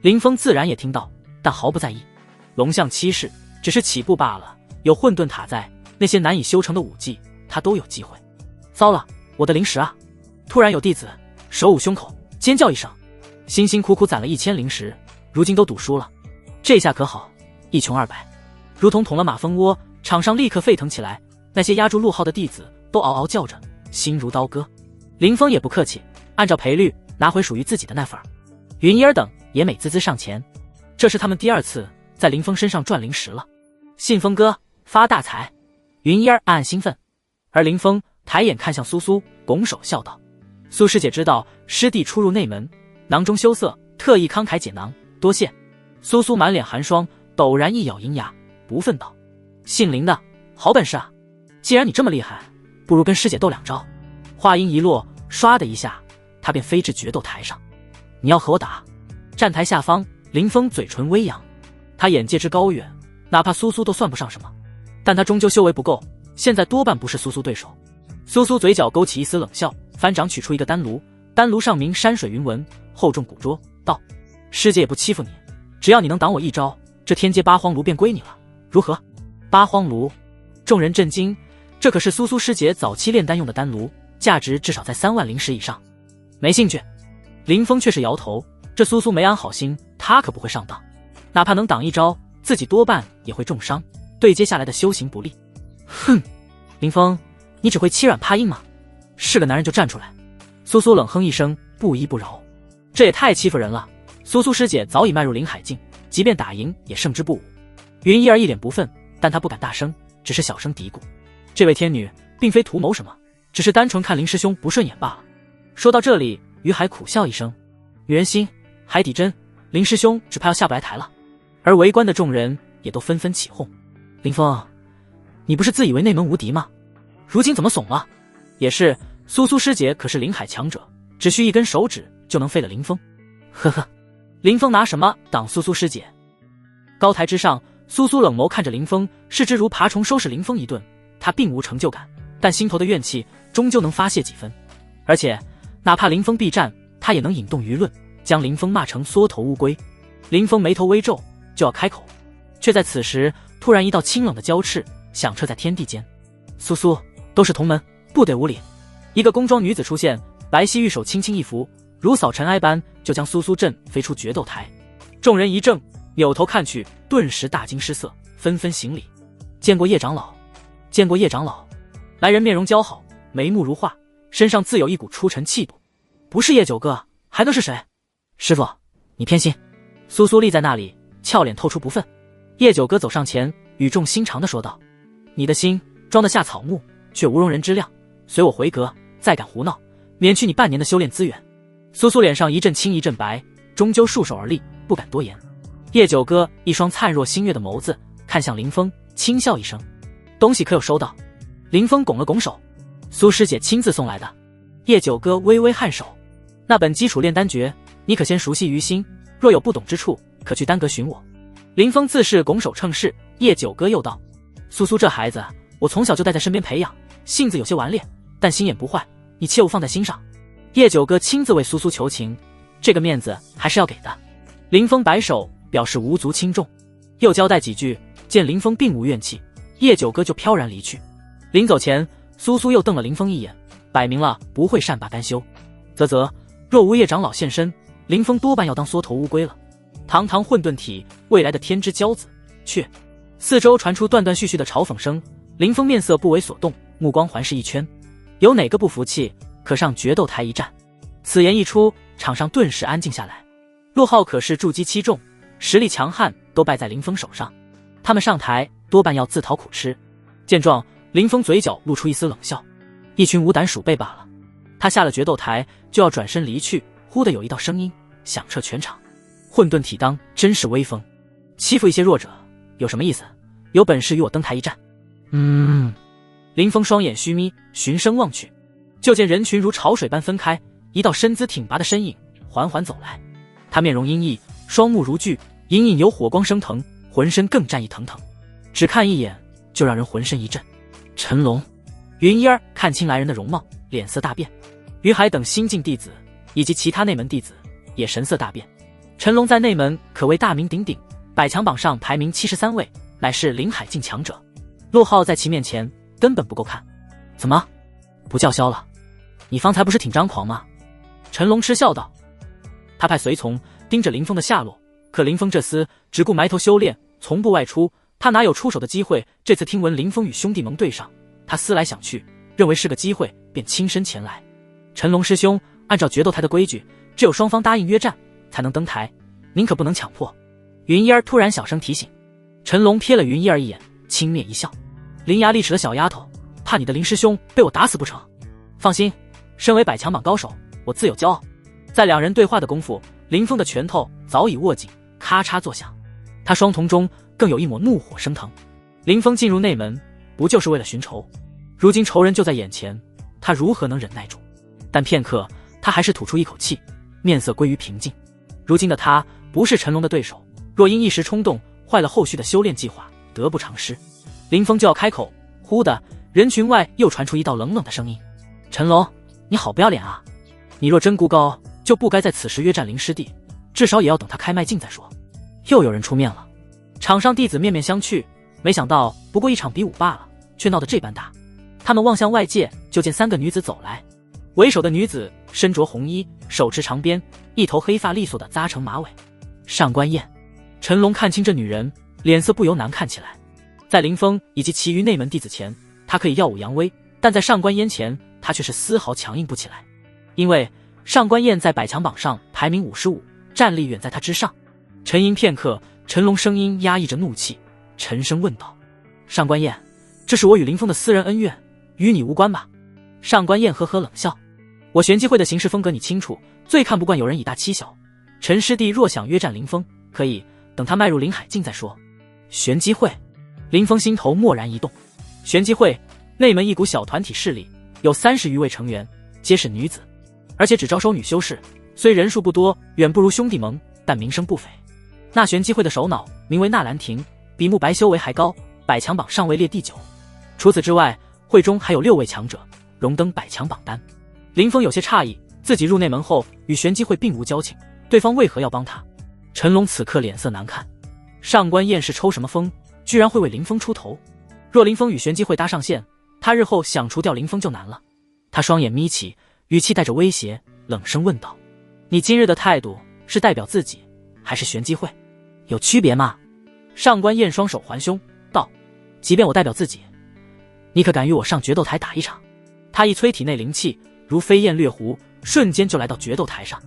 林峰自然也听到，但毫不在意。龙象七式只是起步罢了，有混沌塔在，那些难以修成的武技他都有机会。糟了，我的灵石啊！突然有弟子手捂胸口尖叫一声，辛辛苦苦攒了1000灵石，如今都赌输了。这下可好，一穷2白，如同捅了马蜂窝。场上立刻沸腾起来，那些压住陆浩的弟子都嗷嗷叫着，心如刀割。林峰也不客气，按照赔率拿回属于自己的那份儿。云儿等也美滋滋上前，这是他们第2次在林峰身上赚灵石了。信峰哥发大财！云儿暗暗兴奋，而林峰抬眼看向苏苏，拱手笑道：“苏师姐知道师弟初入内门，囊中羞涩，特意慷慨解囊，多谢。”苏苏满脸寒霜，陡然一咬银牙，不忿道：“姓林的好本事啊！既然你这么厉害，不如跟师姐斗2招。”话音一落，唰的一下，他便飞至决斗台上。你要和我打？站台下方，林峰嘴唇微扬，他眼界之高远，哪怕苏苏都算不上什么，但他终究修为不够，现在多半不是苏苏对手。苏苏嘴角勾起一丝冷笑，翻掌取出一个丹炉，丹炉上明山水云纹，厚重古拙，道：“师姐也不欺负你，只要你能挡我1招，这天阶八荒炉便归你了，如何？”八荒炉，众人震惊，这可是苏苏师姐早期炼丹用的丹炉，价值至少在3万灵石以上。没兴趣。林峰却是摇头，这苏苏没安好心，他可不会上当，哪怕能挡1招，自己多半也会重伤，对接下来的修行不利。哼，林峰，你只会欺软怕硬吗？是个男人就站出来。苏苏冷哼一声，不依不饶，这也太欺负人了。苏苏师姐早已迈入灵海境，即便打赢也胜之不武。云儿一脸不忿，但她不敢大声，只是小声嘀咕：“这位天女并非图谋什么，只是单纯看林师兄不顺眼罢了。”说到这里，于海苦笑一声：“女人心，海底针，林师兄只怕要下不来台了。”而围观的众人也都纷纷起哄：“林峰，你不是自以为内门无敌吗？如今怎么怂了？”也是，苏苏师姐可是灵海强者，只需一根手指就能废了林峰。呵呵，林峰拿什么挡苏苏师姐？高台之上，苏苏冷眸看着林峰，视之如爬虫收拾林峰一顿。他并无成就感，但心头的怨气终究能发泄几分。而且哪怕林峰避战，他也能引动舆论，将林峰骂成缩头乌龟。林峰眉头微皱，就要开口，却在此时突然一道清冷的娇翅响彻在天地间。苏苏，都是同门，不得无礼。一个宫装女子出现，白皙玉手轻轻一拂，如扫尘埃般就将苏苏震飞出决斗台。众人一怔，扭头看去，顿时大惊失色，纷纷行礼：“见过叶长老，见过叶长老。”来人面容姣好，眉目如画，身上自有一股出尘气度。不是叶九哥，还能是谁？师傅，你偏心。苏苏立在那里，俏脸透出不忿。叶九哥走上前，语重心长地说道：“你的心装得下草木，却无容人之量。随我回阁，再敢胡闹，免去你半年的修炼资源。”苏苏脸上一阵青一阵白，终究束手而立，不敢多言。叶九哥一双灿若星月的眸子看向林峰，轻笑一声：“东西可有收到？”林峰拱了拱手：“苏师姐亲自送来的。”叶九哥微微颔首：“那本基础炼丹诀，你可先熟悉于心，若有不懂之处，可去丹阁寻我。”林峰自是拱手称是。叶九哥又道：苏苏这孩子，我从小就带在身边培养，性子有些顽劣，但心眼不坏，你切勿放在心上。叶九哥亲自为苏苏求情，这个面子还是要给的。林峰摆手表示无足轻重，又交代几句，见林峰并无怨气，叶九哥就飘然离去。临走前，苏苏又瞪了林峰一眼，摆明了不会善罢甘休。啧，若无叶长老现身，林峰多半要当缩头乌龟了。堂堂混沌体，未来的天之骄子，却……四周传出断断续续的嘲讽声。林峰面色不为所动，目光环视一圈，有哪个不服气，可上决斗台一战。此言一出，场上顿时安静下来。陆浩可是筑基7重，实力强悍，都败在林峰手上。他们上台多半要自讨苦吃。见状，林峰嘴角露出一丝冷笑，一群无胆鼠辈罢了。他下了决斗台就要转身离去，忽的有一道声音响彻全场：混沌体当真是威风，欺负一些弱者有什么意思？有本事与我登台一战。林峰双眼虚眯，循声望去，就见人群如潮水般分开，一道身姿挺拔的身影缓缓走来。他面容阴翳，双目如炬，隐隐有火光升腾，浑身更战意腾腾，只看一眼就让人浑身一震。陈龙。云一儿看清来人的容貌，脸色大变。于海等新晋弟子以及其他内门弟子也神色大变。陈龙在内门可谓大名鼎鼎，百强榜上排名73位，乃是临海境强者。陆浩在其面前根本不够看。怎么不叫嚣了？你方才不是挺张狂吗？陈龙嗤笑道。他派随从盯着林峰的下落，可林峰这厮只顾埋头修炼，从不外出，他哪有出手的机会？这次听闻林峰与兄弟盟对上，他思来想去，认为是个机会，便亲身前来。陈龙师兄，按照决斗台的规矩，只有双方答应约战才能登台，您可不能强迫。云一儿突然小声提醒。陈龙瞥了云一儿一眼，轻蔑一笑：伶牙俐齿的小丫头，怕你的林师兄被我打死不成？放心，身为百强榜高手，我自有骄傲。在两人对话的功夫，林峰的拳头早已握紧，咔嚓作响，他双瞳中更有一抹怒火升腾。林峰进入内门不就是为了寻仇？如今仇人就在眼前，他如何能忍耐住？但片刻，他还是吐出一口气，面色归于平静。如今的他不是陈龙的对手，若因一时冲动坏了后续的修炼计划，得不偿失。林峰就要开口，忽的人群外又传出一道冷冷的声音：陈龙，你好不要脸啊！你若真孤高，就不该在此时约战林师弟，至少也要等他开麦劲再说。又有人出面了。场上弟子面面相觑，没想到不过一场比武罢了，却闹得这般大。他们望向外界，就见3个女子走来。为首的女子身着红衣，手持长鞭，一头黑发利索地扎成马尾。上官燕。陈龙看清这女人，脸色不由难看起来。在林峰以及其余内门弟子前，他可以耀武扬威，但在上官燕前，他却是丝毫强硬不起来。因为上官燕在百强榜上排名55，战力远在他之上。沉吟片刻，陈龙声音压抑着怒气，沉声问道：上官燕，这是我与林峰的私人恩怨，与你无关吧？上官燕呵呵冷笑：我玄机会的行事风格你清楚，最看不惯有人以大欺小。陈师弟若想约战林峰，可以等他迈入临海境再说。玄机会。林峰心头蓦然一动。玄机会内门一股小团体势力，有30余位成员，皆是女子，而且只招收女修士，虽人数不多，远不如兄弟盟，但名声不菲。那玄机会的首脑名为纳兰亭，比慕白修为还高，百强榜上位列第9。除此之外，会中还有6位强者荣登百强榜单。林峰有些诧异，自己入内门后与玄机会并无交情，对方为何要帮他？陈龙此刻脸色难看，上官燕是抽什么风，居然会为林峰出头？若林峰与玄机会搭上线，他日后想除掉林峰就难了。他双眼眯起，语气带着威胁，冷声问道：你今日的态度是代表自己还是玄机会？有区别吗？上官燕双手环胸道：即便我代表自己，你可敢与我上决斗台打一场？他一催体内灵气如飞燕掠狐，瞬间就来到决斗台上。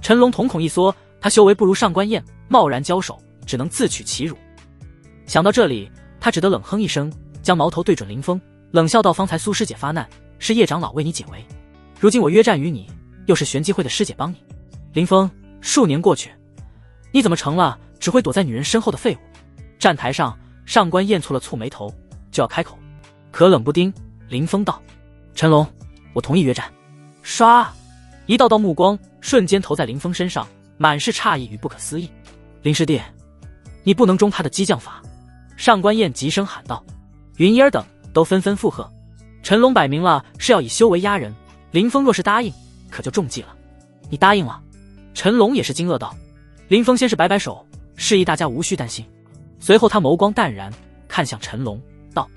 陈龙瞳孔一缩，他修为不如上官燕，贸然交手只能自取其辱。想到这里，他只得冷哼一声，将矛头对准林峰，冷笑道：方才苏师姐发难，是叶长老为你解围，如今我约战于你，又是玄机会的师姐帮你。林峰，数年过去，你怎么成了只会躲在女人身后的废物？站台上，上官燕蹙了蹙眉头，就要开口，可冷不丁，林峰道：陈龙，我同意约战。唰，一道道目光瞬间投在林峰身上，满是诧异与不可思议。林师弟，你不能中他的激将法。上官燕急声喊道。云烟等都纷纷附和。陈龙摆明了是要以修为压人，林峰若是答应，可就中计了。你答应了？陈龙也是惊愕道。林峰先是摆摆手，示意大家无需担心，随后他眸光淡然，看向陈龙道：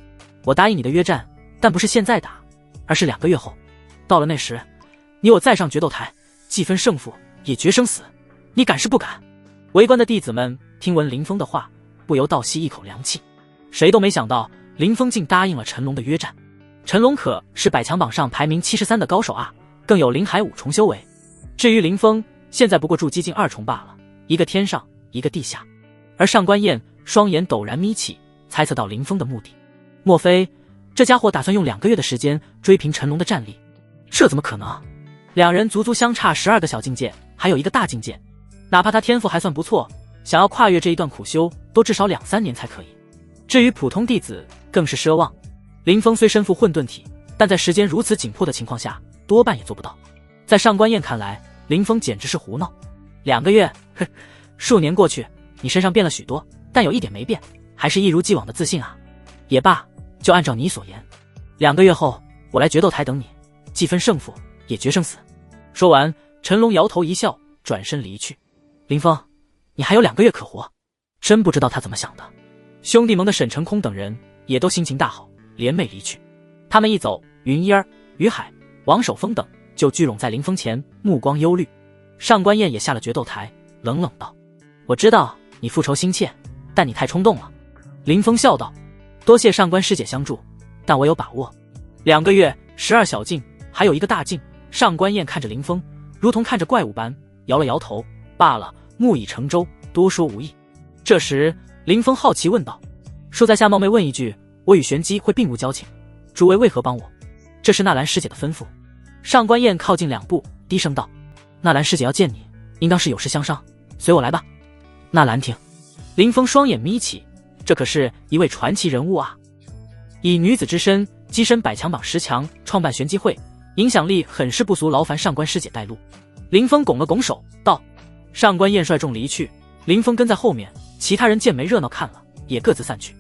我答应你的约战，但不是现在打，而是2个月后。到了那时，你我再上决斗台，既分胜负，也决生死，你敢是不敢？围观的弟子们听闻林峰的话，不由倒吸一口凉气。谁都没想到林峰竟答应了陈龙的约战。陈龙可是百强榜上排名73的高手啊，更有灵海5重修为。至于林峰，现在不过筑基境2重罢了，一个天上，一个地下。而上官燕双眼陡然眯起，猜测到林峰的目的。莫非这家伙打算用2个月的时间追平陈龙的战力？这怎么可能？两人足足相差12个小境界，还有一个大境界。哪怕他天赋还算不错，想要跨越这一段苦修，都至少2-3年才可以。至于普通弟子，更是奢望。林峰虽身负混沌体，但在时间如此紧迫的情况下，多半也做不到。在上官燕看来，林峰简直是胡闹。2个月，哼，数年过去，你身上变了许多，但有一点没变，还是一如既往的自信啊。也罢，就按照你所言，2个月后我来决斗台等你，既分胜负，也决生死。说完，陈龙摇头一笑，转身离去。林峰，你还有2个月可活，真不知道他怎么想的。兄弟盟的沈成空等人也都心情大好，联袂离去。他们一走，云烟、于海、王守峰等就聚拢在林峰前，目光忧虑。上官燕也下了决斗台，冷冷道：我知道你复仇心切，但你太冲动了。林峰笑道：多谢上官师姐相助，但我有把握。2个月12小境，还有一个大境。上官燕看着林峰，如同看着怪物般，摇了摇头，罢了，木已成舟，多说无益。这时林峰好奇问道：恕在下冒昧问一句，我与玄机会并无交情，诸位为何帮我？这是纳兰师姐的吩咐。上官燕靠近2步，低声道：纳兰师姐要见你，应当是有事相商，随我来吧。纳兰亭。林峰双眼眯起，这可是一位传奇人物啊，以女子之身跻身百强榜10强，创办玄机会，影响力很是不俗，劳烦上官师姐带路。林峰拱了拱手道。上官燕率众离去，林峰跟在后面，其他人见没热闹看了，也各自散去。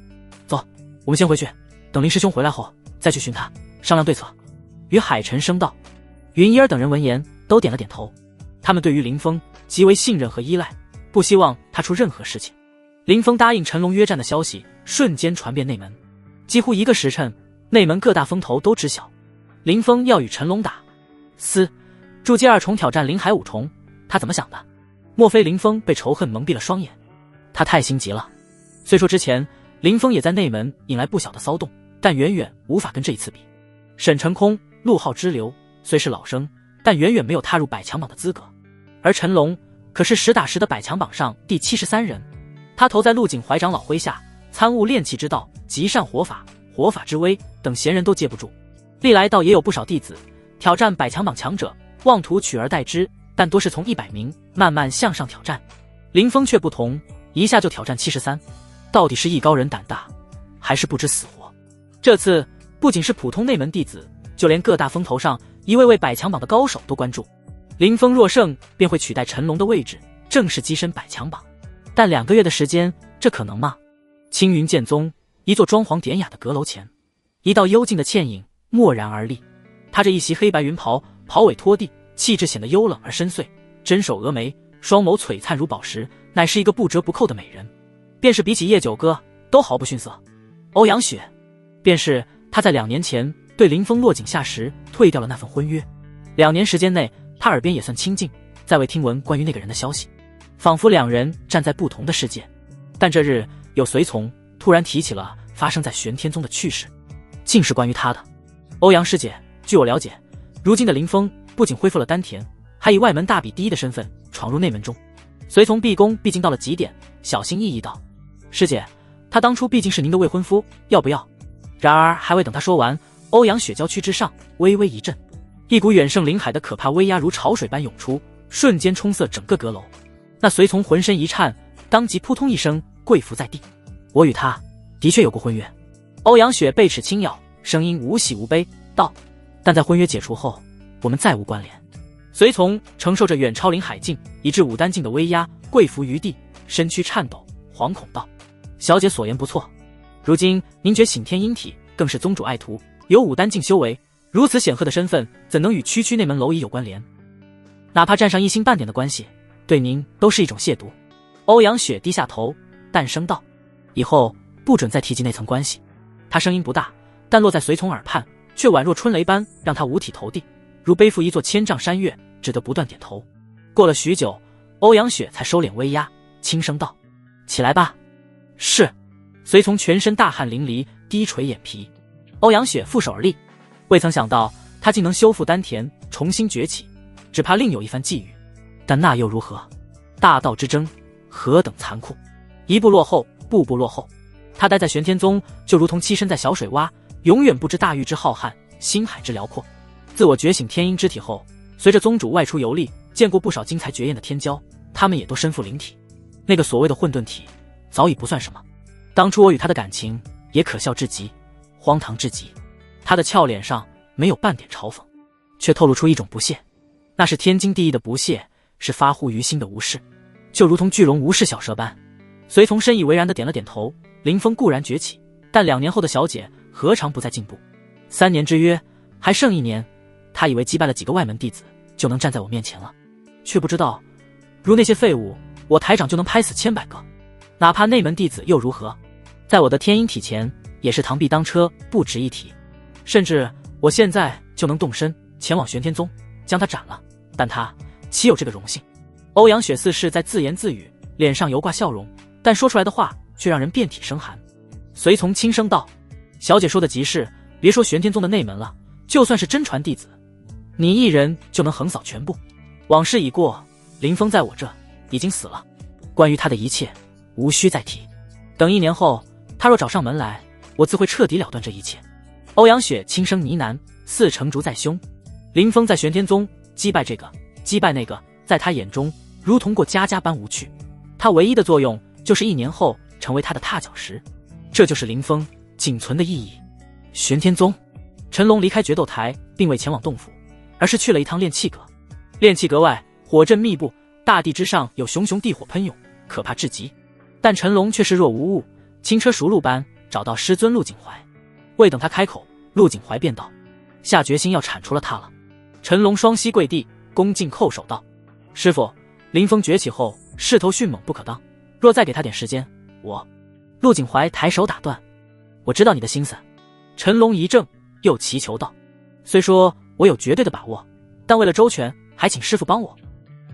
走，我们先回去，等林师兄回来后再去寻他，商量对策。于海沉声道。云烟等人闻言都点了点头，他们对于林峰极为信任和依赖，不希望他出任何事情。林峰答应陈龙约战的消息瞬间传遍内门，几乎1个时辰，内门各大风头都知晓林峰要与陈龙打。筑基2重挑战灵海5重，他怎么想的？莫非林峰被仇恨蒙蔽了双眼？他太心急了。虽说之前林峰也在内门引来不小的骚动，但远远无法跟这一次比。沈成空、陆浩之流虽是老生，但远远没有踏入百强榜的资格。而陈龙可是实打实的百强榜上第73人，他投在陆景怀长老麾下，参悟炼气之道、极善火法、火法之威等闲人都接不住。历来倒也有不少弟子挑战百强榜强者，妄图取而代之，但多是从100名慢慢向上挑战。林峰却不同，一下就挑战73，到底是艺高人胆大，还是不知死活？这次不仅是普通内门弟子，就连各大风头上一位位百强榜的高手都关注。林峰若胜，便会取代陈龙的位置，正式跻身百强榜。但2个月的时间，这可能吗？青云剑宗一座装潢典雅的阁楼前，一道幽静的倩影蓦然而立。她这一袭黑白云袍，袍尾拖地，气质显得幽冷而深邃，针首峨眉，双眸璀璨如宝石，乃是一个不折不扣的美人。便是比起叶九哥都毫不逊色。欧阳雪便是他在2年前对林峰落井下石退掉了那份婚约。2年时间内，他耳边也算清静，再未听闻关于那个人的消息，仿佛2人站在不同的世界。但这日有随从突然提起了发生在玄天宗的趣事，竟是关于他的。欧阳师姐，据我了解，如今的林峰不仅恢复了丹田，还以外门大比第一的身份闯入内门中。随从毕恭毕敬到了极点，小心翼翼道：师姐，他当初毕竟是您的未婚夫，要不要？然而还未等他说完，欧阳雪娇躯之上微微一震，一股远胜林海的可怕威压如潮水般涌出，瞬间冲塞整个阁楼。那随从浑身一颤，当即扑通一声跪伏在地。我与他的确有过婚约。欧阳雪背齿轻咬，声音无喜无悲道：但在婚约解除后，我们再无关联。随从承受着远超林海境以至武丹境的威压，跪伏于地，身躯颤抖，惶恐道：“小姐所言不错，如今您觉醒天阴体，更是宗主爱徒，有武丹境修为，如此显赫的身份，怎能与区区那门蝼蚁有关联？哪怕沾上一星半点的关系，对您都是一种亵渎。”欧阳雪低下头，淡声道：“以后不准再提及那层关系。”他声音不大，但落在随从耳畔，却宛若春雷般，让他五体投地，如背负一座千丈山岳，只得不断点头。过了许久，欧阳雪才收敛威压，轻声道：“起来吧。”是。随从全身大汗淋漓，低垂眼皮。欧阳雪负手而立，未曾想到他竟能修复丹田，重新崛起，只怕另有一番际遇。但那又如何？大道之争，何等残酷！一步落后，步步落后。他待在玄天宗，就如同栖身在小水洼，永远不知大域之浩瀚，星海之辽阔。自我觉醒天阴之体后，随着宗主外出游历，见过不少精彩绝艳的天骄，他们也都身负灵体。那个所谓的混沌体，早已不算什么。当初我与他的感情，也可笑至极，荒唐至极。他的俏脸上没有半点嘲讽，却透露出一种不屑，那是天经地义的不屑，是发乎于心的无视，就如同巨龙无视小蛇般。随从深以为然地点了点头。林峰固然崛起，但2年后的小姐何尝不再进步？3年之约，还剩1年，他以为击败了几个外门弟子，就能站在我面前了，却不知道，如那些废物，我台长就能拍死千百个。哪怕内门弟子又如何？在我的天阴体前，也是螳臂当车，不值一提。甚至我现在就能动身前往玄天宗，将他斩了，但他岂有这个荣幸？欧阳雪似是在自言自语，脸上犹挂笑容，但说出来的话却让人遍体生寒。随从轻声道：“小姐说的极是，别说玄天宗的内门了，就算是真传弟子，你一人就能横扫全部。往事已过，林峰在我这已经死了，关于他的一切无需再提。等1年后，他若找上门来，我自会彻底了断这一切。”欧阳雪轻声呢喃，似成竹在胸。林峰在玄天宗击败这个，击败那个，在他眼中如同过家家般无趣。他唯一的作用就是1年后成为他的踏脚石，这就是林峰仅存的意义。玄天宗，陈龙离开决斗台，并未前往洞府，而是去了一趟炼气阁。炼气阁外火阵密布，大地之上有熊熊地火喷涌，可怕至极。但陈龙却视若无物，轻车熟路般找到师尊陆景怀。未等他开口，陆景怀便道：“下决心要铲除了他了。”陈龙双膝跪地，恭敬叩首道：“师父，林峰崛起后势头迅猛不可当，若再给他点时间，我……”陆景怀抬手打断：“我知道你的心思。”陈龙一怔，又祈求道：“虽说我有绝对的把握，但为了周全，还请师父帮我。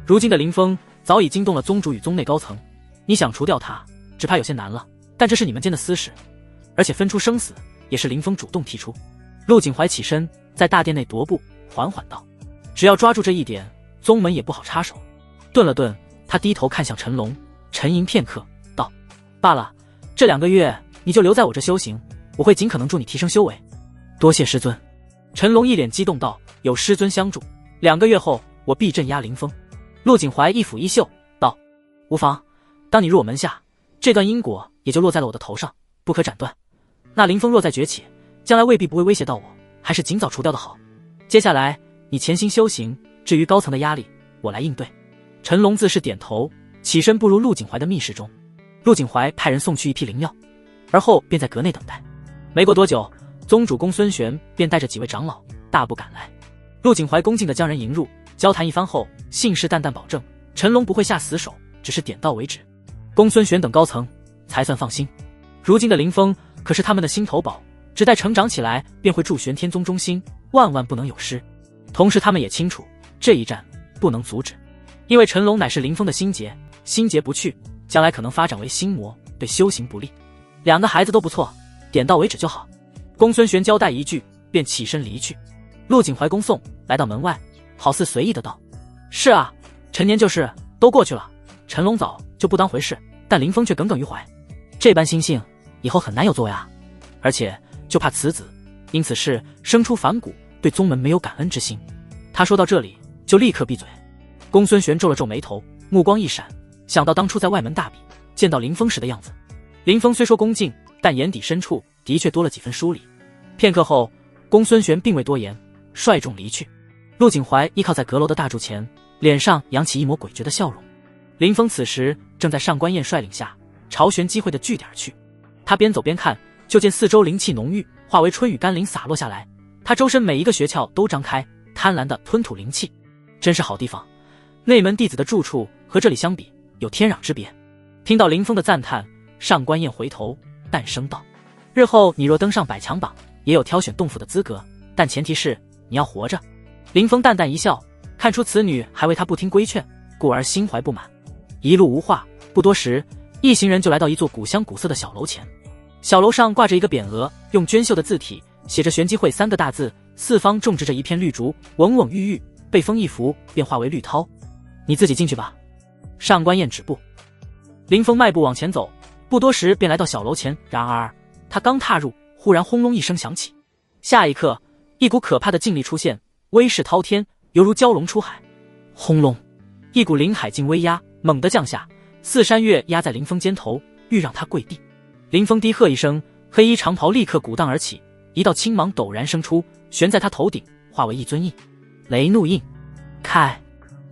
如今的林峰早已惊动了宗主与宗内高层，你想除掉他，只怕有些难了。但这是你们间的私事，而且分出生死也是林峰主动提出。”陆景怀起身，在大殿内踱步，缓缓道：“只要抓住这一点，宗门也不好插手。”顿了顿，他低头看向陈龙，沉吟片刻，道：“罢了，这2个月你就留在我这修行，我会尽可能助你提升修为。”多谢师尊。陈龙一脸激动道：“有师尊相助，2个月后我必镇压林峰。”陆景怀一抚衣袖道：“无妨，当你入我门下，这段因果也就落在了我的头上，不可斩断。那林峰若再崛起，将来未必不会威胁到我，还是尽早除掉的好。接下来你潜心修行，至于高层的压力，我来应对。”陈龙自是点头，起身步入陆景怀的密室中。陆景怀派人送去一批灵药，而后便在阁内等待。没过多久，宗主公孙玄便带着几位长老大步赶来。陆景怀恭敬地将人迎入，交谈一番后，信誓旦旦保证陈龙不会下死手，只是点到为止。公孙玄等高层才算放心。如今的林峰可是他们的心头宝，只待成长起来，便会助玄天宗中兴，万万不能有失。同时他们也清楚，这一战不能阻止，因为陈龙乃是林峰的心结，心结不去，将来可能发展为心魔，对修行不利。2个孩子都不错，点到为止就好。公孙玄交代一句，便起身离去。陆景怀恭送，来到门外，好似随意的道：“是啊，陈年旧事都过去了，陈龙早就不当回事，但林峰却耿耿于怀，这般心性以后很难有作为啊。而且就怕此子因此事生出反骨，对宗门没有感恩之心。”他说到这里，就立刻闭嘴。公孙玄皱了皱眉头，目光一闪，想到当初在外门大比见到林峰时的样子。林峰虽说恭敬，但眼底深处的确多了几分疏离。片刻后，公孙玄并未多言，率众离去。陆景怀依靠在阁楼的大柱前，脸上扬起一抹诡谲的笑容。林峰此时正在上官燕率领下朝玄机会的据点去。他边走边看，就见四周灵气浓郁，化为春雨甘霖洒落下来。他周身每一个穴窍都张开，贪婪地吞吐灵气，真是好地方。内门弟子的住处和这里相比，有天壤之别。听到林峰的赞叹，上官燕回头淡声道：“日后你若登上百强榜，也有挑选洞府的资格，但前提是你要活着。”林峰淡淡一笑，看出此女还为他不听规劝，故而心怀不满。一路无话，不多时，一行人就来到一座古香古色的小楼前。小楼上挂着一个匾额，用娟秀的字体写着玄机会3个大字，四方种植着一片绿竹，蓊蓊郁郁，被风一拂便化为绿涛。你自己进去吧。上官燕止步。林峰迈步往前走，不多时便来到小楼前。然而他刚踏入，忽然轰隆一声响起，下一刻一股可怕的劲力出现，威势滔天，犹如蛟龙出海。轰隆，一股灵海劲威压猛地降下，四山月压在林峰肩头，欲让他跪地。林峰低喝一声，黑衣长袍立刻鼓荡而起，一道青芒陡然生出，悬在他头顶，化为一尊印。雷怒印，开！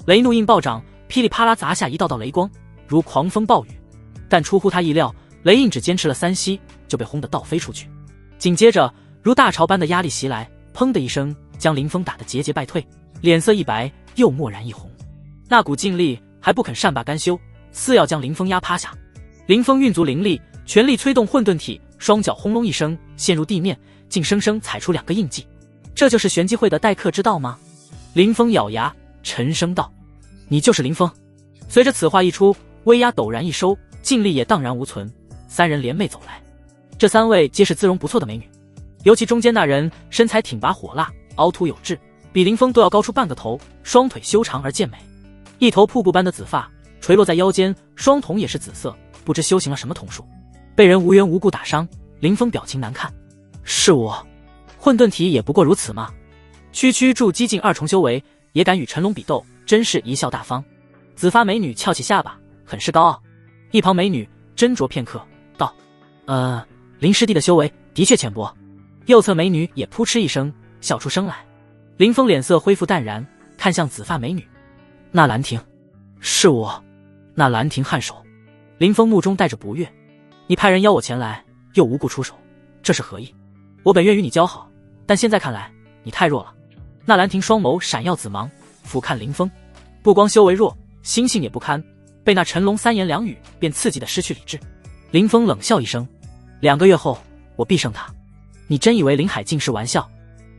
雷怒印暴涨，噼里啪啦砸下一道道雷光，如狂风暴雨。但出乎他意料，雷印只坚持了3息，就被轰得倒飞出去。紧接着，如大潮般的压力袭来，砰的一声，将林峰打得节节败退，脸色一白，又蓦然一红。那股劲力还不肯善罢甘休，似要将林峰压趴下。林峰运足灵力，全力催动混沌体，双脚轰隆一声陷入地面，竟生生踩出2个印记。这就是玄机会的待客之道吗？林峰咬牙沉声道：“你就是林峰。”随着此话一出，威压陡然一收，劲力也荡然无存。3人联袂走来，这3位皆是姿容不错的美女，尤其中间那人身材挺拔火辣，凹凸有致，比林峰都要高出半个头，双腿修长而健美，一头瀑布般的紫发垂落在腰间，双瞳也是紫色，不知修行了什么瞳术。被人无缘无故打伤，林峰表情难看。是我，混沌体也不过如此嘛。区区筑基境2重修为，也敢与陈龙比斗，真是贻笑大方。紫发美女翘起下巴，很是高傲。一旁美女斟酌片刻，道：“林师弟的修为的确浅薄。”右侧美女也扑哧一声笑出声来。林峰脸色恢复淡然，看向紫发美女：“纳兰婷。”“是我。”纳兰婷颔首。林峰目中带着不悦：“你派人邀我前来，又无故出手，这是何意？我本愿与你交好，但现在看来你太弱了。”纳兰婷双眸闪耀紫芒，俯瞰林峰，不光修为弱，心性也不堪，被那陈龙3言2语便刺激得失去理智。林峰冷笑一声：“2个月后我必胜他。你真以为林海静是玩笑？”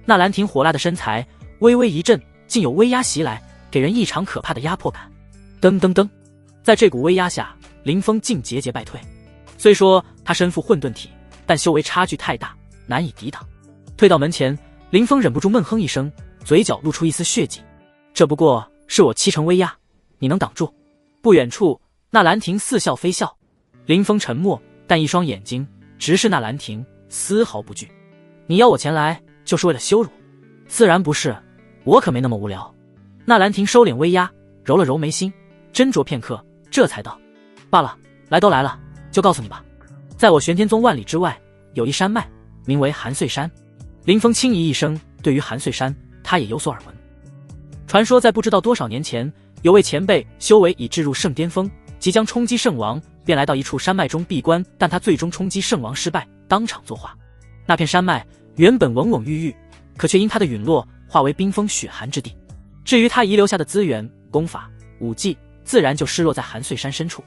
纳兰婷火辣的身材微微一震，竟有威压袭来，给人异常可怕的压迫感。噔噔噔，在这股威压下，林峰竟节节败退。虽说他身负混沌体，但修为差距太大，难以抵挡。退到门前，林峰忍不住闷哼一声，嘴角露出一丝血迹。这不过是我7成威压，你能挡住？不远处，纳兰婷似笑非笑。林峰沉默，但一双眼睛直视纳兰婷，丝毫不惧。你邀我前来，就是为了羞辱？自然不是，我可没那么无聊。纳兰婷收敛威压，揉了揉眉心，斟酌片刻，这才道：“罢了，来都来了，就告诉你吧。在我玄天宗万里之外，有一山脉，名为寒穗山。”林峰轻疑一声，对于寒穗山，他也有所耳闻。传说在不知道多少年前，有位前辈修为已至入圣巅峰，即将冲击圣王，便来到一处山脉中闭关，但他最终冲击圣王失败，当场作化。那片山脉原本蓊蓊郁郁，可却因他的陨落，化为冰封雪寒之地。至于他遗留下的资源、功法、武技，自然就失落在寒穗山深处。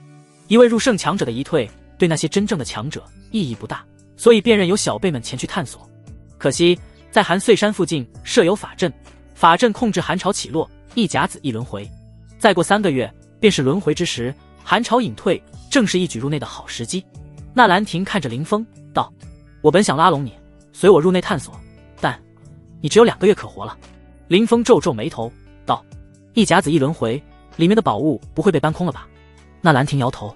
一位入圣强者的一退，对那些真正的强者意义不大，所以便任由小辈们前去探索。可惜在寒穗山附近设有法阵，法阵控制寒潮起落，一甲子一轮回。再过3个月，便是轮回之时，寒潮隐退，正是一举入内的好时机。纳兰婷看着林峰道：“我本想拉拢你，随我入内探索，但你只有2个月可活了。”林峰皱皱眉头道：“一甲子一轮回，里面的宝物不会被搬空了吧？”纳兰婷摇头：“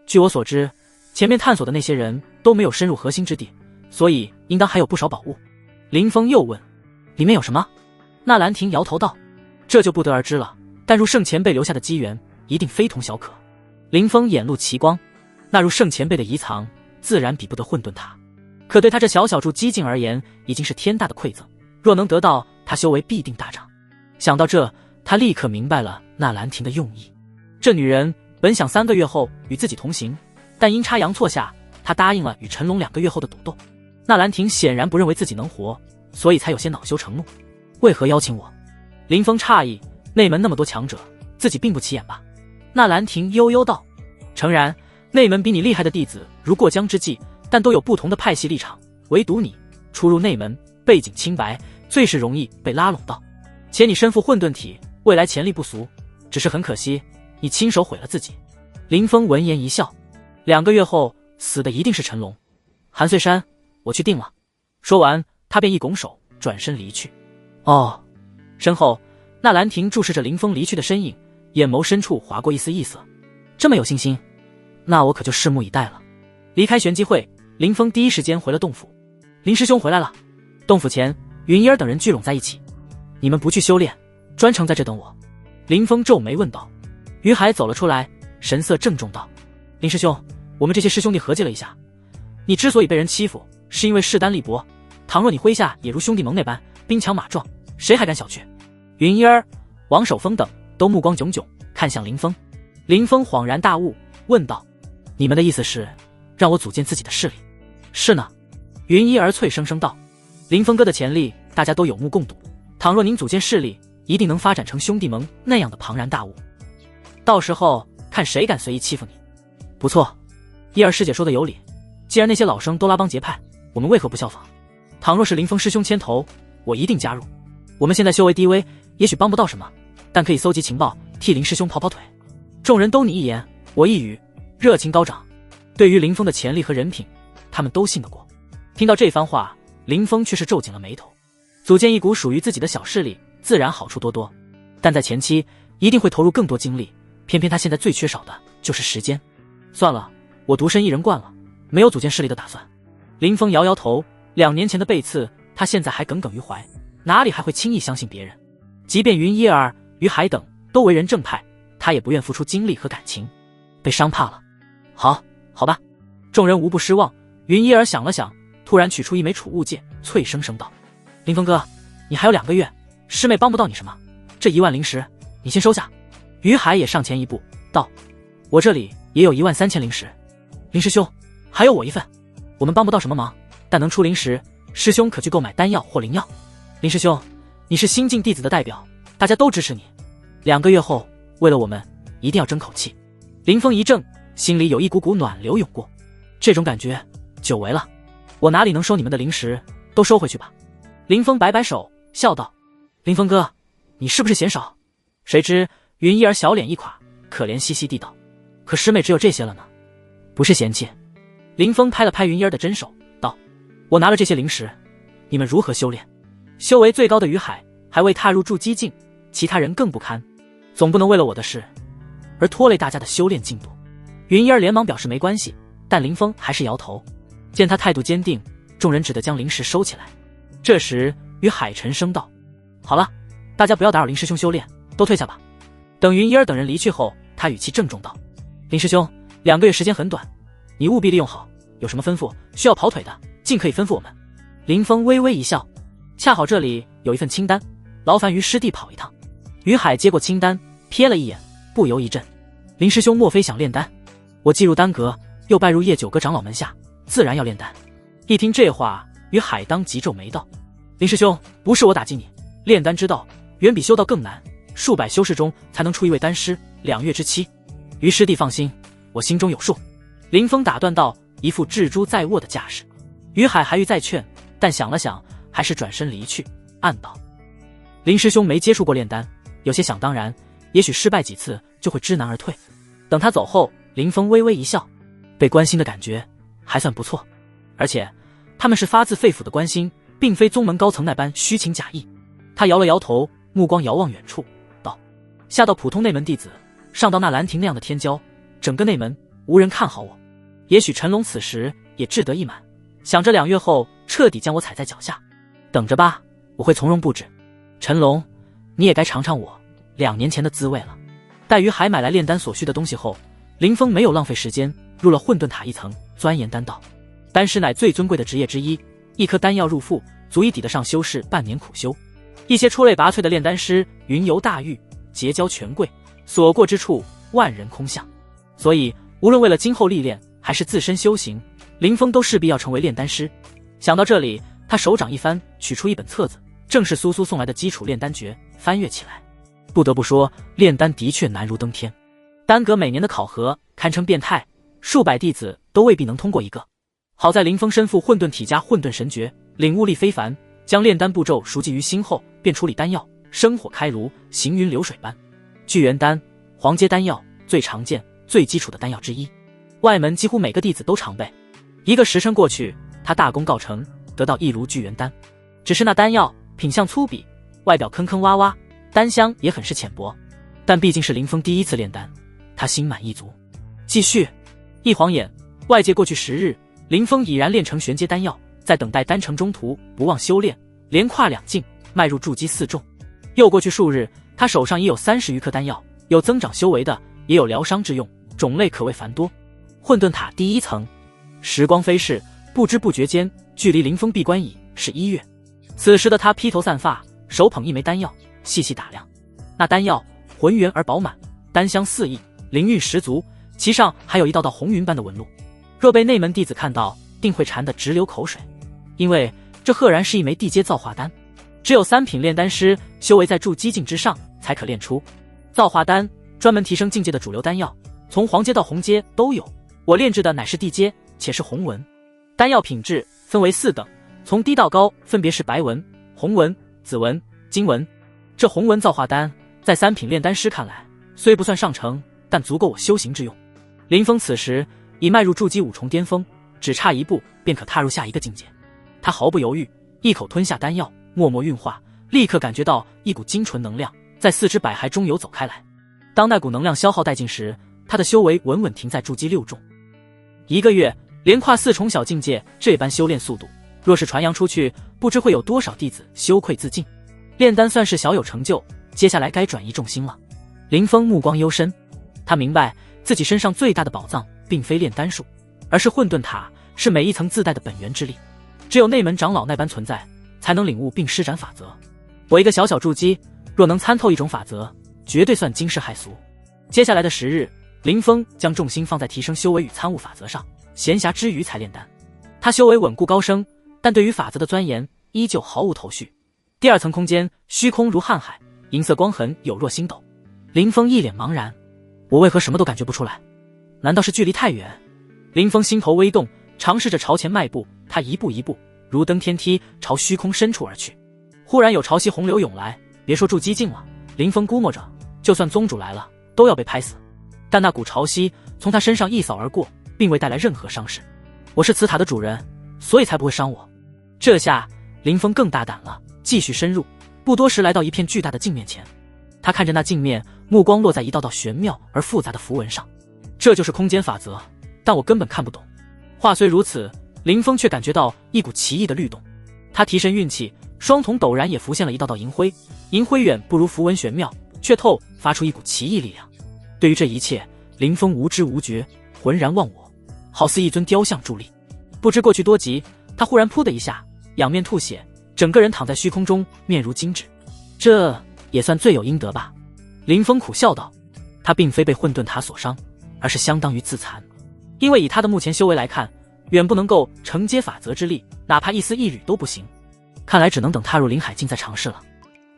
据我所知，前面探索的那些人都没有深入核心之地，所以应当还有不少宝物。”林峰又问：“里面有什么？”纳兰婷摇头道：“这就不得而知了，但入圣前辈留下的机缘一定非同小可。”林峰眼露奇光，纳入圣前辈的遗藏，自然比不得混沌塔，可对他这小小筑基境而言，已经是天大的馈赠。若能得到，他修为必定大涨。想到这，他立刻明白了纳兰婷的用意。这女人本想3个月后与自己同行，但阴差阳错下，他答应了与陈龙2个月后的赌斗。纳兰亭显然不认为自己能活，所以才有些恼羞成怒。为何邀请我？林峰诧异，内门那么多强者，自己并不起眼吧？纳兰亭悠悠道：诚然，内门比你厉害的弟子如过江之鲫，但都有不同的派系立场，唯独你初入内门，背景清白，最是容易被拉拢到。且你身负混沌体，未来潜力不俗，只是很可惜，你亲手毁了自己。林峰闻言一笑，2个月后死的一定是陈龙。韩穗山，我去定了。说完，他便一拱手，转身离去。哦。身后，纳兰亭注视着林峰离去的身影，眼眸深处划过一丝异色。这么有信心，那我可就拭目以待了。离开玄机会，林峰第一时间回了洞府。林师兄回来了。洞府前，云烟等人聚拢在一起。你们不去修炼，专程在这等我？林峰皱眉问道。于海走了出来，神色郑重道：林师兄，我们这些师兄弟合计了一下，你之所以被人欺负，是因为势单力薄，倘若你麾下也如兄弟盟那般兵强马壮，谁还敢小觑？云烟、王守峰等都目光炯炯看向林峰。林峰恍然大悟，问道：你们的意思是让我组建自己的势力？是呢。云一儿脆声声道：林峰哥的潜力大家都有目共睹，倘若您组建势力，一定能发展成兄弟盟那样的庞然大物，到时候看谁敢随意欺负你。不错，一儿师姐说的有理，既然那些老生都拉帮结派，我们为何不效仿？倘若是林峰师兄牵头，我一定加入。我们现在修为低微，也许帮不到什么，但可以搜集情报，替林师兄跑跑腿。众人都你一言我一语，热情高涨。对于林峰的潜力和人品，他们都信得过。听到这番话，林峰却是皱紧了眉头。组建一股属于自己的小势力，自然好处多多，但在前期一定会投入更多精力，偏偏他现在最缺少的就是时间。算了，我独身一人惯了，没有组建势力的打算。林峰摇摇头，2年前的背刺，他现在还耿耿于怀，哪里还会轻易相信别人？即便云一儿、于海等都为人正派，他也不愿付出精力和感情，被伤怕了。好吧。众人无不失望。云一儿想了想，突然取出一枚储物戒，脆声声道：林峰哥，你还有2个月，师妹帮不到你什么，这1万灵石你先收下。于海也上前一步道：我这里也有13000灵石，林师兄还有我一份，我们帮不到什么忙，但能出灵石，师兄可去购买丹药或灵药。林师兄，你是新晋弟子的代表，大家都支持你，2个月后为了我们一定要争口气。林峰一怔，心里有一股股暖流涌过，这种感觉久违了。我哪里能收你们的灵石，都收回去吧。林峰摆摆手笑道：林峰哥，你是不是嫌少？谁知云一儿小脸一垮，可怜兮兮地道：可师妹只有这些了呢。不是嫌弃。林峰拍了拍云一儿的真手道：我拿了这些灵石，你们如何修炼？修为最高的于海还未踏入筑基境，其他人更不堪，总不能为了我的事而拖累大家的修炼进度。云一儿连忙表示没关系，但林峰还是摇头。见他态度坚定，众人只得将灵石收起来。这时于海沉声道：好了，大家不要打扰林师兄修炼，都退下吧。等云一儿等人离去后，他语气郑重道：林师兄，2个月时间很短，你务必利用好，有什么吩咐需要跑腿的，尽可以吩咐我们。林峰微微一笑：恰好这里有一份清单，劳烦于师弟跑一趟。于海接过清单，瞥了一眼，不由一震：林师兄莫非想炼丹？我既入丹阁，又拜入叶九阁长老门下，自然要炼丹。一听这话，于海当即皱眉道：林师兄，不是我打击你，炼丹之道远比修道更难，数百修士中才能出一位丹师，2月之期。于师弟放心，我心中有数。林峰打断道，一副置诸在握的架势。于海还欲再劝，但想了想，还是转身离去，暗道：林师兄没接触过炼丹，有些想当然，也许失败几次就会知难而退。等他走后，林峰微微一笑，被关心的感觉还算不错，而且他们是发自肺腑的关心，并非宗门高层那般虚情假意。他摇了摇头，目光遥望远处，道：下到普通内门弟子，上到那兰亭那样的天骄，整个内门无人看好我。也许陈龙此时也志得意满，想着2月后彻底将我踩在脚下。等着吧，我会从容布置。陈龙，你也该尝尝我2年前的滋味了。待于海买来炼丹所需的东西后，林峰没有浪费时间，入了混沌塔一层，钻研丹道。丹师乃最尊贵的职业之一，一颗丹药入腹，足以抵得上修士半年苦修。一些出类拔萃的炼丹师云游大狱，结交权贵，所过之处万人空巷。所以无论为了今后历练，还是自身修行，林峰都势必要成为炼丹师。想到这里，他手掌一翻，取出一本册子，正是苏苏送来的基础炼丹诀，翻阅起来。不得不说，炼丹的确难如登天。丹阁每年的考核堪称变态，数百弟子都未必能通过一个。好在林峰身负混沌体加混沌神诀，领悟力非凡，将炼丹步骤熟记于心后，便处理丹药，生火开炉，行云流水般。聚元丹，黄阶丹药，最常见、最基础的丹药之一，外门几乎每个弟子都常备。一个时辰过去，他大功告成，得到一炉聚元丹。只是那丹药品相粗鄙，外表坑坑洼洼，丹香也很是浅薄。但毕竟是林峰第一次炼丹，他心满意足。继续，一晃眼，外界过去10日，林峰已然炼成玄阶丹药，在等待丹成中途不忘修炼，连跨2境，迈入筑基4重。又过去数日，他手上已有30余颗丹药，有增长修为的，也有疗伤之用，种类可谓繁多。混沌塔第1层，时光飞逝，不知不觉间，距离林峰闭关已是1月。此时的他披头散发，手捧一枚丹药，细细打量。那丹药浑圆而饱满，丹香四溢，灵韵十足，其上还有一道道红云般的纹路。若被内门弟子看到，定会馋得直流口水，因为这赫然是一枚地阶造化丹。只有3品炼丹师修为在筑基境之上，才可炼出。造化丹专门提升境界的主流丹药，从黄阶到红阶都有。我炼制的乃是地阶，且是红纹。丹药品质分为4等，从低到高分别是白纹、红纹、紫纹、金纹。这红纹造化丹在3品炼丹师看来，虽不算上乘，但足够我修行之用。林峰此时已迈入筑基5重巅峰，只差1步便可踏入下一个境界。他毫不犹豫，一口吞下丹药，默默运化，立刻感觉到一股精纯能量在4肢百骸中游走开来。当那股能量消耗殆尽时，他的修为稳稳停在筑基6重。1个月连跨4重小境界，这般修炼速度，若是传扬出去，不知会有多少弟子羞愧自尽。炼丹算是小有成就，接下来该转移重心了。林峰目光幽深，他明白自己身上最大的宝藏并非炼丹术，而是混沌塔，是每一层自带的本源之力。只有内门长老那般存在，才能领悟并施展法则。我一个小小筑基，若能参透一种法则，绝对算惊世骇俗。接下来的10日，林峰将重心放在提升修为与参悟法则上，闲暇之余才炼丹。他修为稳固高升，但对于法则的钻研依旧毫无头绪。第2层空间，虚空如瀚海，银色光痕有若星斗。林峰一脸茫然，我为何什么都感觉不出来？难道是距离太远？林峰心头微动，尝试着朝前迈步，他一步一步如登天梯，朝虚空深处而去。忽然有潮汐洪流涌来，别说筑基境了，林峰估摸着，就算宗主来了，都要被拍死。但那股潮汐从他身上一扫而过，并未带来任何伤势。我是此塔的主人，所以才不会伤我。这下林峰更大胆了，继续深入，不多时来到一片巨大的镜面前。他看着那镜面，目光落在一道道玄妙而复杂的符文上。这就是空间法则，但我根本看不懂。话虽如此，林峰却感觉到一股奇异的律动。他提神运气，双瞳陡然也浮现了一道道银辉，银辉远不如符文玄妙，却透发出一股奇异力量。对于这一切，林峰无知无觉，浑然忘我，好似一尊雕像伫立。不知过去多急，他忽然噗的一下仰面吐血，整个人躺在虚空中，面如金纸。这也算罪有应得吧。林峰苦笑道，他并非被混沌塔所伤，而是相当于自残。因为以他的目前修为来看，远不能够承接法则之力，哪怕一丝一缕都不行。看来只能等踏入灵海境再尝试了。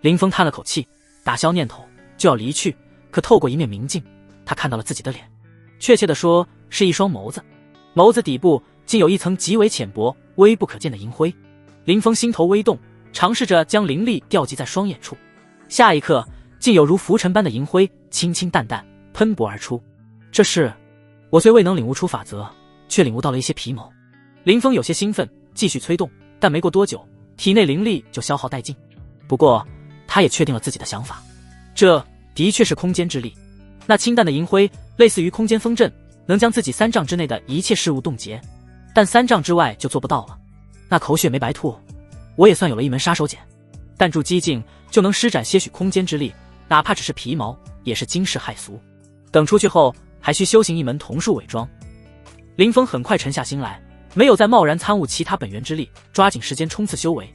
林峰叹了口气，打消念头就要离去，可透过一面明镜，他看到了自己的脸，确切地说是一双眸子，眸子底部竟有一层极为浅薄、微不可见的银灰。林峰心头微动，尝试着将灵力调集在双眼处，下一刻竟有如浮尘般的银灰清清淡淡喷薄而出。这是我虽未能领悟出法则，却领悟到了一些皮毛。林峰有些兴奋，继续催动，但没过多久，体内灵力就消耗殆尽。不过他也确定了自己的想法，这的确是空间之力。那清淡的银灰类似于空间风阵，能将自己3丈之内的一切事物冻结，但3丈之外就做不到了。那口血没白吐，我也算有了一门杀手锏。但筑基境就能施展些许空间之力，哪怕只是皮毛，也是惊世骇俗。等出去后，还需修行一门瞳术伪装。林峰很快沉下心来，没有再贸然参悟其他本源之力，抓紧时间冲刺修为。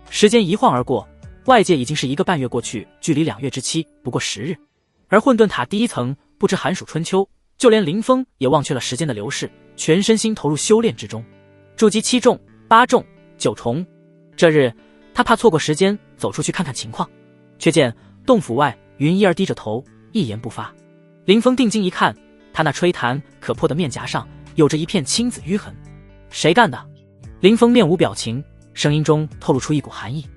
时间一晃而过，外界已经是1个半月过去，距离2月之期不过10日。而混沌塔第1层不知寒暑春秋，就连林峰也忘却了时间的流逝，全身心投入修炼之中。筑基7重、8重、9重。这日，他怕错过时间，走出去看看情况，却见洞府外云一儿低着头，一言不发。林峰定睛一看，他那吹弹可破的面颊上有着一片青紫淤痕。谁干的？林峰面无表情，声音中透露出一股寒意，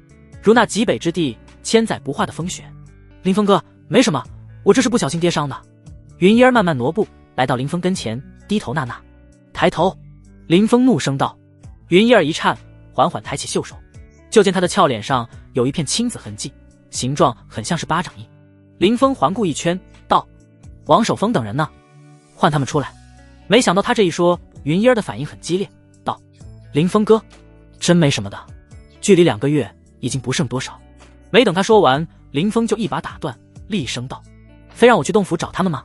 如那极北之地千载不化的风雪。林峰哥，没什么，我这是不小心跌伤的。云一儿慢慢挪步来到林峰跟前，低头纳纳。抬头，林峰怒声道。云一儿一颤，缓缓抬起袖手，就见他的俏脸上有一片青紫痕迹，形状很像是巴掌印。林峰环顾一圈，道：王守峰等人呢？唤他们出来。没想到他这一说，云一儿的反应很激烈，道：林峰哥，真没什么的，距离2个月已经不剩多少。没等他说完，林峰就一把打断，厉声道：非让我去洞府找他们吗？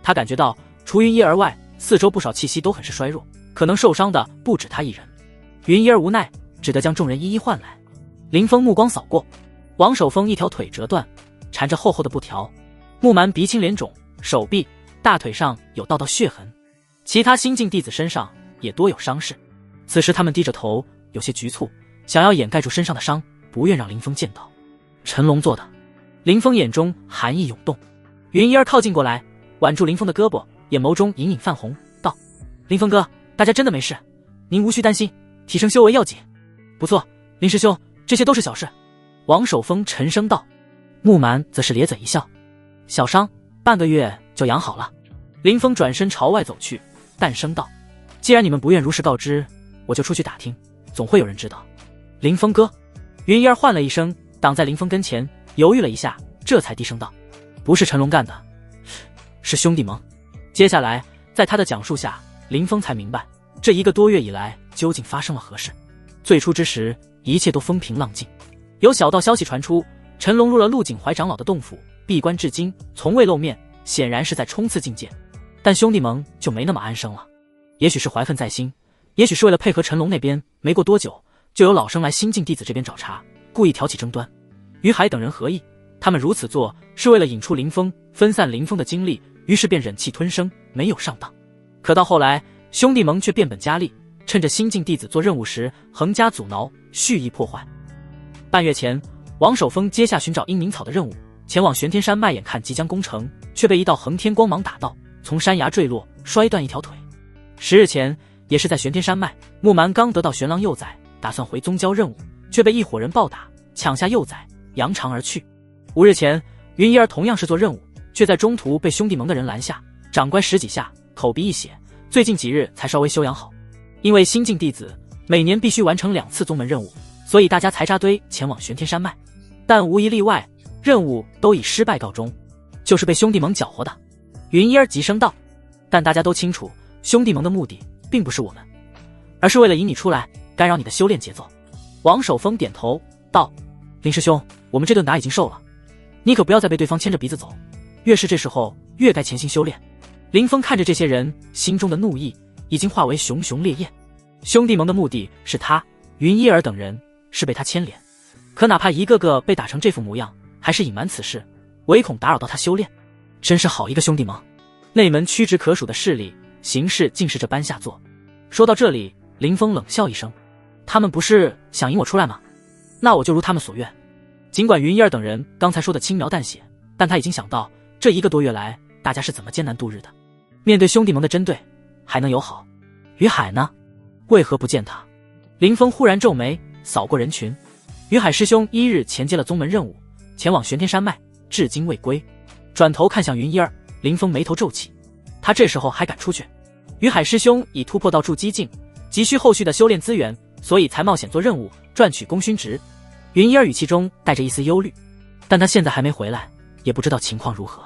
他感觉到除云一儿外，四周不少气息都很是衰弱，可能受伤的不止他一人。云一儿无奈，只得将众人一一唤来。林峰目光扫过，王守峰一条腿折断，缠着厚厚的布条，木蛮鼻青脸肿，手臂、大腿上有道道血痕，其他新进弟子身上也多有伤势。此时他们低着头，有些局促，想要掩盖住身上的伤，不愿让林峰见到。陈龙做的。林峰眼中寒意涌动。云一儿靠近过来，挽住林峰的胳膊，眼眸中隐隐泛红，道：林峰哥，大家真的没事，您无需担心，提升修为要紧。不错，林师兄，这些都是小事。王守峰沉声道。木蛮则是咧嘴一笑，小伤半个月就养好了。林峰转身朝外走去，淡声道：既然你们不愿如实告知，我就出去打听，总会有人知道。林峰哥。云一儿唤了一声，挡在林峰跟前，犹豫了一下，这才低声道：不是陈龙干的，是兄弟盟。接下来在他的讲述下，林峰才明白这1个多月以来究竟发生了何事。最初之时，一切都风平浪静，有小道消息传出，陈龙入了陆景怀长老的洞府，闭关至今，从未露面，显然是在冲刺境界。但兄弟盟就没那么安生了，也许是怀恨在心，也许是为了配合陈龙那边，没过多久就有老生来新进弟子这边找茬，故意挑起争端。于海等人合意，他们如此做是为了引出林峰，分散林峰的精力，于是便忍气吞声，没有上当。可到后来，兄弟盟却变本加厉，趁着新进弟子做任务时横加阻挠，蓄意破坏。半月前，王守峰接下寻找阴冥草的任务，前往玄天山脉，眼看即将攻城，却被一道横天光芒打到，从山崖坠落，摔断一条腿。10日前，也是在玄天山脉，木蛮刚得到玄狼幼崽，打算回宗教任务，却被一伙人暴打，抢下幼崽，扬长而去。5日前，云一儿同样是做任务，却在中途被兄弟盟的人拦下，掌掴10几下，口鼻溢血，最近几日才稍微休养好。因为新进弟子每年必须完成2次宗门任务，所以大家才扎堆前往玄天山脉，但无一例外，任务都以失败告终，就是被兄弟盟搅和的。云一儿急声道：但大家都清楚，兄弟盟的目的并不是我们，而是为了引你出来，干扰你的修炼节奏。王守峰点头道：林师兄，我们这顿打已经受了，你可不要再被对方牵着鼻子走，越是这时候越该潜心修炼。林峰看着这些人，心中的怒意已经化为熊熊烈焰。兄弟盟的目的是他，云一儿等人是被他牵连，可哪怕一个个被打成这副模样，还是隐瞒此事，唯恐打扰到他修炼。真是好一个兄弟盟，内门屈指可数的势力，行事竟是这般下作。说到这里，林峰冷笑一声：他们不是想引我出来吗？那我就如他们所愿。尽管云一儿等人刚才说的轻描淡写，但他已经想到这1个多月来大家是怎么艰难度日的。面对兄弟盟的针对，还能友好？于海呢？为何不见他？林峰忽然皱眉，扫过人群。于海师兄1日前接了宗门任务，前往玄天山脉，至今未归。转头看向云一儿，林峰眉头皱起，他这时候还敢出去？于海师兄已突破到筑基境，急需后续的修炼资源，所以才冒险做任务，赚取功勋值。云一儿语气中带着一丝忧虑，但他现在还没回来，也不知道情况如何。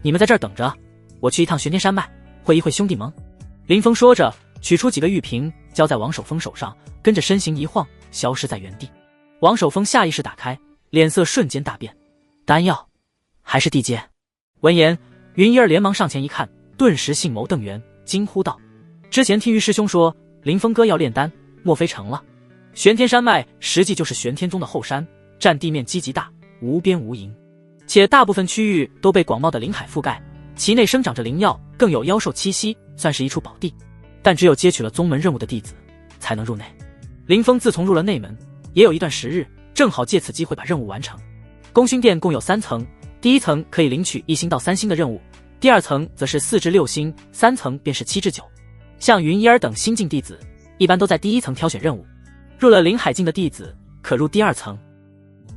你们在这儿等着，我去一趟玄天山脉，会一会兄弟盟。林峰说着，取出几个玉瓶，交在王守峰手上，跟着身形一晃，消失在原地。王守峰下意识打开，脸色瞬间大变。丹药还是地阶？闻言，云一儿连忙上前一看，顿时杏眸瞪圆，惊呼道：之前听于师兄说林峰哥要炼丹，莫非成了？玄天山脉实际就是玄天宗的后山，占地面积极大，无边无垠，且大部分区域都被广袤的灵海覆盖，其内生长着灵药，更有妖兽栖息，算是一处宝地。但只有接取了宗门任务的弟子才能入内。林峰自从入了内门，也有一段时日，正好借此机会把任务完成。功勋殿共有3层，第1层可以领取1星到3星的任务，第2层则是4至6星，3层便是7至9。像云一儿等新进弟子，一般都在第1层挑选任务，入了灵海境的弟子可入第2层。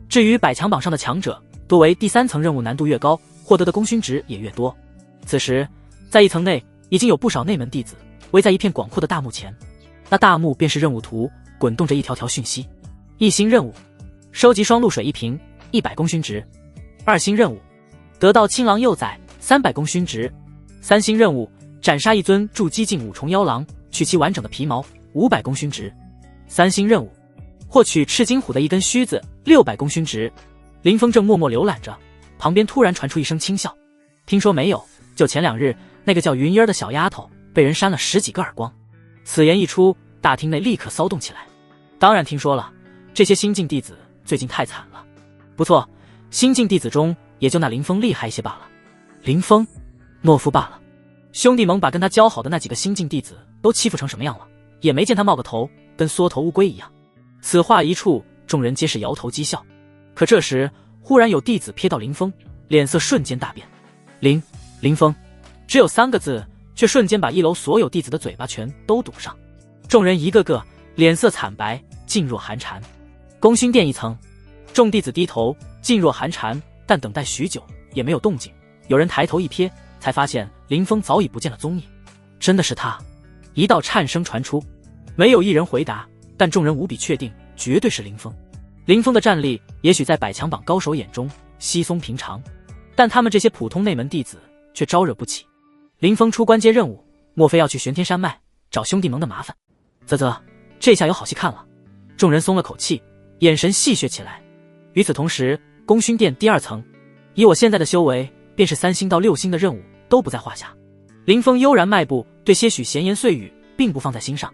至于百强榜上的强者，多为第3层任务难度越高，获得的功勋值也越多。此时，在1层内已经有不少内门弟子围在一片广阔的大幕前，那大幕便是任务图，滚动着一条条讯息。1星任务，收集双露水1瓶，100功勋值。2星任务，得到青狼幼崽，300功勋值。3星任务，斩杀一尊筑基境5重妖狼，取其完整的皮毛，500功勋值。3星任务，获取赤金虎的一根须子，600功勋值。林峰正默默浏览着，旁边突然传出一声轻笑。听说没有，就前2日，那个叫云烟的小丫头被人扇了10几个耳光。此言一出，大厅内立刻骚动起来。当然听说了，这些新进弟子最近太惨了。不错，新进弟子中也就那林峰厉害一些罢了。林峰，懦夫罢了。兄弟盟把跟他交好的那几个新进弟子都欺负成什么样了，也没见他冒个头，跟缩头乌龟一样。此话一出，众人皆是摇头讥笑。可这时忽然有弟子瞥到林峰，脸色瞬间大变。林峰，只有3个字，却瞬间把1楼所有弟子的嘴巴全都堵上。众人一个个脸色惨白，噤若寒蝉。功勋殿1层，众弟子低头噤若寒蝉，但等待许久也没有动静。有人抬头一瞥，才发现林峰早已不见了踪影。真的是他？一道颤声传出，没有一人回答，但众人无比确定，绝对是林峰。林峰的战力也许在百强榜高手眼中稀松平常，但他们这些普通内门弟子却招惹不起。林峰出关接任务，莫非要去玄天山脉找兄弟盟的麻烦？这下有好戏看了。众人松了口气，眼神戏谑起来。与此同时，功勋殿第2层，以我现在的修为，便是3星到6星的任务都不在话下。林峰悠然迈步，对些许闲言碎语并不放在心上。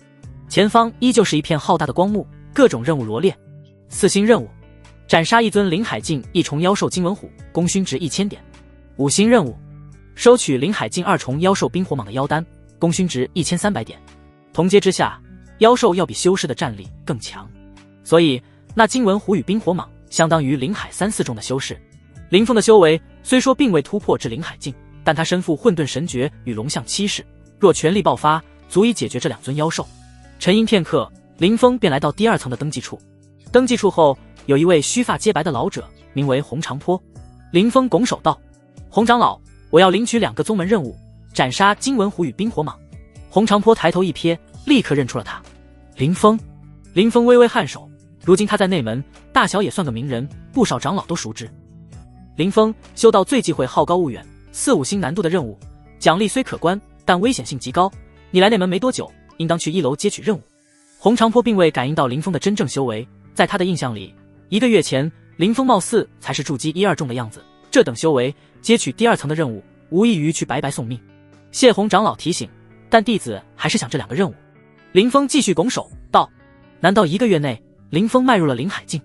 前方依旧是一片浩大的光幕，各种任务罗列。4星任务，斩杀一尊灵海境1重妖兽金纹虎，功勋值1000点。5星任务，收取灵海境2重妖兽冰火蟒的妖丹，功勋值1300点。同阶之下，妖兽要比修士的战力更强，所以那金纹虎与冰火蟒相当于灵海3、4重的修士。林峰的修为虽说并未突破至灵海境，但他身负混沌神诀与龙象七式，若全力爆发，足以解决这2尊妖兽。沉吟片刻，林峰便来到第2层的登记处。登记处后，有一位须发皆白的老者，名为洪长坡。林峰拱手道：“洪长老，我要领取2个宗门任务，斩杀金纹虎与冰火蟒。”洪长坡抬头一瞥，立刻认出了他。林峰。林峰微微颔首，如今他在内门，大小也算个名人，不少长老都熟知。林峰，修道最忌讳好高骛远、4、5星难度的任务，奖励虽可观，但危险性极高。你来内门没多久，应当去1楼接取任务。洪长坡并未感应到林峰的真正修为，在他的印象里，1个月前林峰貌似才是筑基1、2重的样子，这等修为接取第2层的任务，无异于去白白送命。谢洪长老提醒，但弟子还是想这2个任务。林峰继续拱手道：“难道1个月内林峰迈入了灵海境？”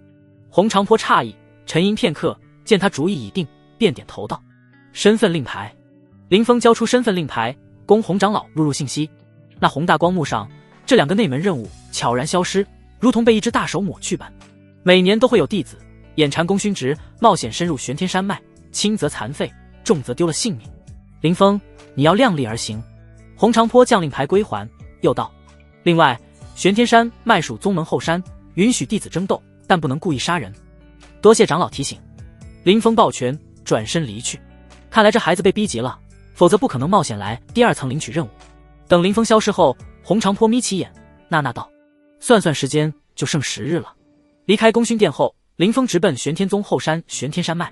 洪长坡诧异，沉吟片刻，见他主意已定，便点头道：“身份令牌。”林峰交出身份令牌，供洪长老录入信息。那宏大光幕上，这2个内门任务悄然消失，如同被一只大手抹去般。每年都会有弟子眼馋功勋值，冒险深入玄天山脉，轻则残废，重则丢了性命。林峰，你要量力而行。洪长坡将令牌归还，又道：“另外，玄天山脉属宗门后山，允许弟子争斗，但不能故意杀人。”多谢长老提醒。林峰抱拳，转身离去。看来这孩子被逼急了，否则不可能冒险来第2层领取任务。等林峰消失后，洪长坡眯起眼，呐呐道：“算算时间，就剩10日了。”离开功勋殿后，林峰直奔玄天宗后山玄天山脉。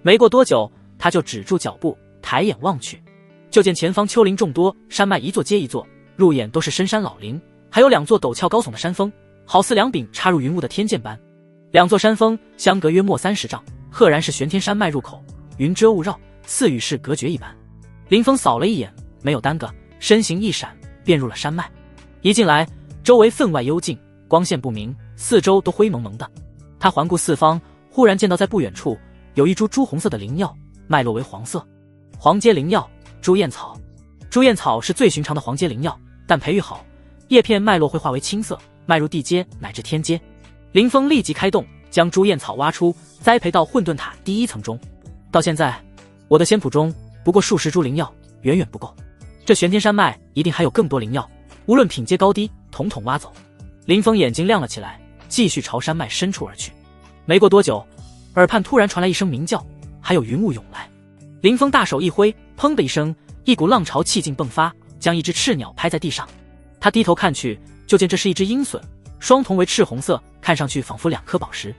没过多久，他就止住脚步，抬眼望去，就见前方丘陵众多，山脉一座接一座，入眼都是深山老林，还有2座陡峭高耸的山峰，好似2柄插入云雾的天剑般。2座山峰相隔约莫30丈，赫然是玄天山脉入口，云遮雾绕，似与世隔绝一般。林峰扫了一眼，没有耽搁，身形一闪，便入了山脉。一进来，周围分外幽静，光线不明，四周都灰蒙蒙的。他环顾四方，忽然见到在不远处有一株朱红色的灵药，脉络为黄色。黄阶灵药，朱燕草。朱燕草是最寻常的黄阶灵药，但培育好，叶片脉络会化为青色，迈入地阶乃至天阶。林峰立即开动，将朱燕草挖出，栽培到混沌塔第1层中。到现在，我的仙谱中不过数十株灵药，远远不够。这玄天山脉一定还有更多灵药，无论品阶高低，统统挖走。林峰眼睛亮了起来，继续朝山脉深处而去。没过多久，耳畔突然传来一声鸣叫，还有云雾涌来。林峰大手一挥，砰的一声，一股浪潮气劲迸发，将一只赤鸟拍在地上。他低头看去，就见这是一只鹰隼，双瞳为赤红色，看上去仿佛2颗宝石。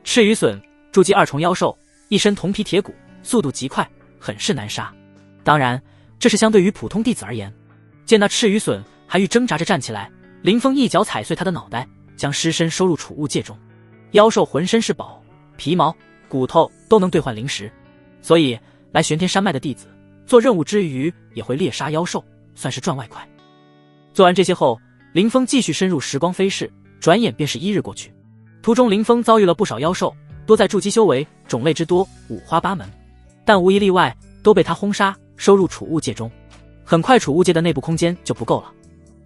赤羽隼，筑基2重妖兽，一身铜皮铁骨，速度极快，很是难杀。当然，这是相对于普通弟子而言。见那赤羽隼还欲挣扎着站起来，林峰一脚踩碎他的脑袋，将尸身收入储物界中。妖兽浑身是宝，皮毛、骨头都能兑换灵石，所以来玄天山脉的弟子做任务之余也会猎杀妖兽，算是赚外快。做完这些后，林峰继续深入时光飞逝，转眼便是1日过去。途中林峰遭遇了不少妖兽，多在筑基修为，种类之多五花八门，但无一例外都被他轰杀，收入储物界中。很快储物界的内部空间就不够了，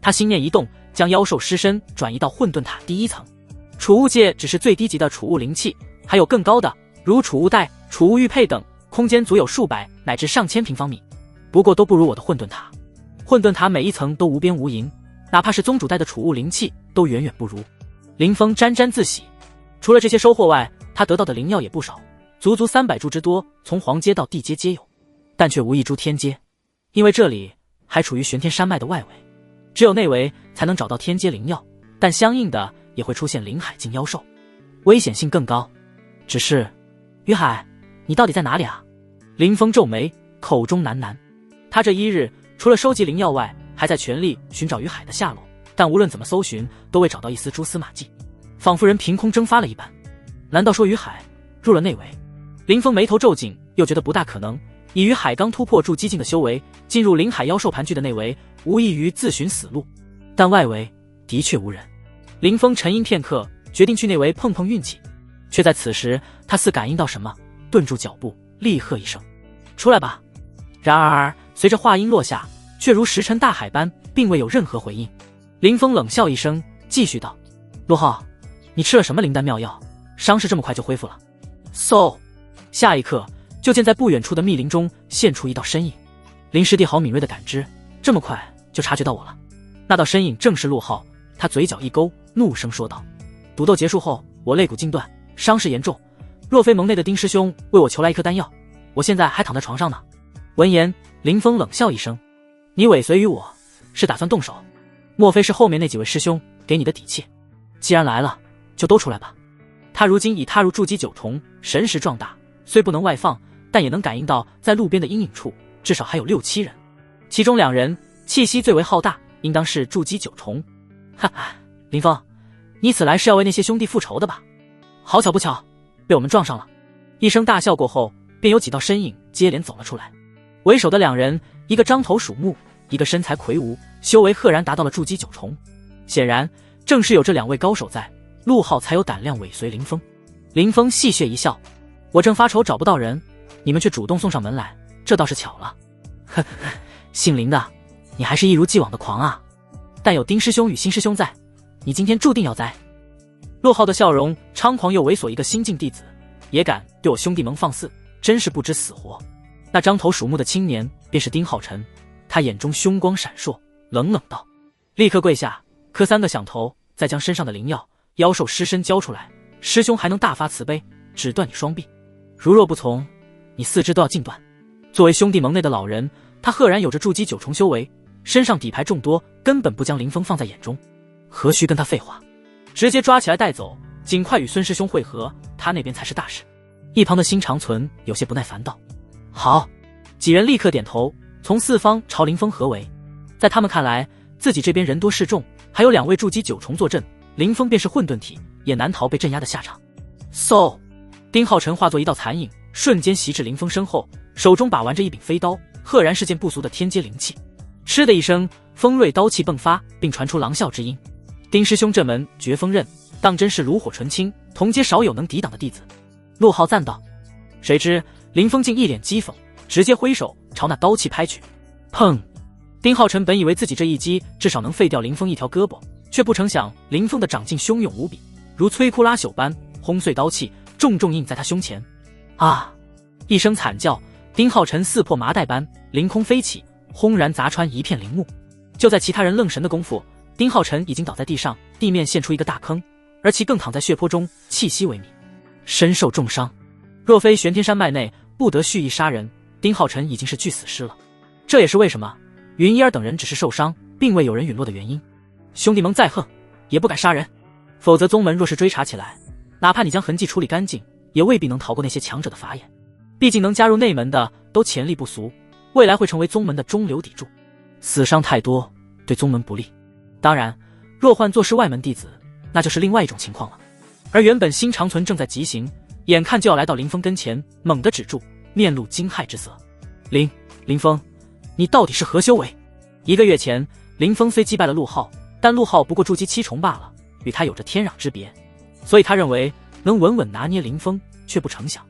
他心念一动，将妖兽尸身转移到混沌塔第1层。储物界只是最低级的储物灵器，还有更高的，如储物袋、储物玉佩等，空间足有数百乃至上千平方米，不过都不如我的混沌塔。混沌塔每一层都无边无垠，哪怕是宗主带的储物灵器都远远不如。林峰沾沾自喜，除了这些收获外，他得到的灵药也不少，足300株之多，从黄阶到地阶皆有，但却无一株天阶，因为这里还处于玄天山脉的外围，只有内围才能找到天阶灵药，但相应的也会出现灵海境妖兽，危险性更高。只是，于海，你到底在哪里啊？林峰皱眉，口中喃喃。他这1日除了收集灵药外，还在全力寻找于海的下落，但无论怎么搜寻，都未找到一丝蛛丝马迹，仿佛人凭空蒸发了一般。难道说于海入了内围？林峰眉头皱紧，又觉得不大可能。以于海刚突破筑基境的修为，进入灵海妖兽盘踞的内围，无异于自寻死路。但外围的确无人。林峰沉吟片刻，决定去内围碰碰运气。却在此时，他似感应到什么，顿住脚步，厉喝一声：“出来吧！”然而随着话音落下，却如石沉大海般，并未有任何回应。林峰冷笑一声，继续道：“陆浩，你吃了什么灵丹妙药？伤势这么快就恢复了？”下一刻，就见在不远处的密林中现出一道身影。林师弟好敏锐的感知，这么快就察觉到我了。那道身影正是陆浩，他嘴角一勾，怒声说道：“赌斗结束后，我肋骨筋断，伤势严重，若非盟内的丁师兄为我求来一颗丹药，我现在还躺在床上呢。”闻言，林峰冷笑一声：“你尾随于我，是打算动手？莫非是后面那几位师兄给你的底气？既然来了，就都出来吧。”他如今已踏入筑基9重，神识壮大，虽不能外放，但也能感应到在路边的阴影处至少还有6、7人，其中2人气息最为浩大，应当是筑基9重。哈哈，林峰，你此来是要为那些兄弟复仇的吧？好巧不巧，被我们撞上了。一声大笑过后，便有几道身影接连走了出来。为首的2人，一个獐头鼠目，一个身材魁梧，修为赫然达到了筑基9重。显然，正是有这2位高手在，陆浩才有胆量尾随林峰。林峰戏谑一笑：“我正发愁找不到人，你们却主动送上门来，这倒是巧了。呵呵，姓林的，你还是一如既往的狂啊！但有丁师兄与新师兄在，你今天注定要栽。”陆浩的笑容猖狂又猥琐，一个新晋弟子也敢对我兄弟盟放肆，真是不知死活。那獐头鼠目的青年便是丁浩辰，他眼中凶光闪烁，冷冷道：“立刻跪下，磕3个响头，再将身上的灵药、妖兽尸身交出来，师兄还能大发慈悲，只断你双臂；如若不从，你4肢都要尽断。”作为兄弟盟内的老人，他赫然有着筑基9重修为，身上底牌众多，根本不将林峰放在眼中，何须跟他废话，直接抓起来带走，尽快与孙师兄会合，他那边才是大事。一旁的辛长存有些不耐烦道：“好。”几人立刻点头，从4方朝林峰合围。在他们看来，自己这边人多势众，还有2位筑基9重坐镇，林峰便是混沌体，也难逃被镇压的下场。丁浩辰化作一道残影，瞬间袭至林峰身后，手中把玩着一柄飞刀，赫然是件不俗的天阶灵器。嗤的一声，锋锐刀气迸发，并传出狼啸之音。丁师兄这门绝风刃，当真是炉火纯青，同阶少有能抵挡的弟子。陆浩赞道。谁知林峰竟一脸讥讽，直接挥手朝那刀气拍去。砰！丁浩辰本以为自己这一击至少能废掉林峰一条胳膊，却不成想林峰的掌劲汹涌无比，如摧枯拉朽般轰碎刀器，重重印在他胸前。啊！一声惨叫，丁浩辰似破麻袋般凌空飞起，轰然砸穿一片陵墓。就在其他人愣神的功夫，丁浩辰已经倒在地上，地面现出一个大坑，而其更躺在血泊中，气息萎靡，身受重伤。若非玄天山脉内不得蓄意杀人，丁浩辰已经是具死尸了。这也是为什么云一儿等人只是受伤，并未有人陨落的原因。兄弟们再横，也不敢杀人，否则宗门若是追查起来，哪怕你将痕迹处理干净，也未必能逃过那些强者的法眼。毕竟能加入内门的都潜力不俗，未来会成为宗门的中流砥柱。死伤太多，对宗门不利。当然，若换作是外门弟子，那就是另外一种情况了。而原本新长存正在急行，眼看就要来到林峰跟前，猛地止住，面露惊骇之色。林峰，你到底是何修为？1个月前，林峰虽击败了陆浩，但陆浩不过筑基7重罢了，与他有着天壤之别，所以他认为能稳稳拿捏林峰，却不成想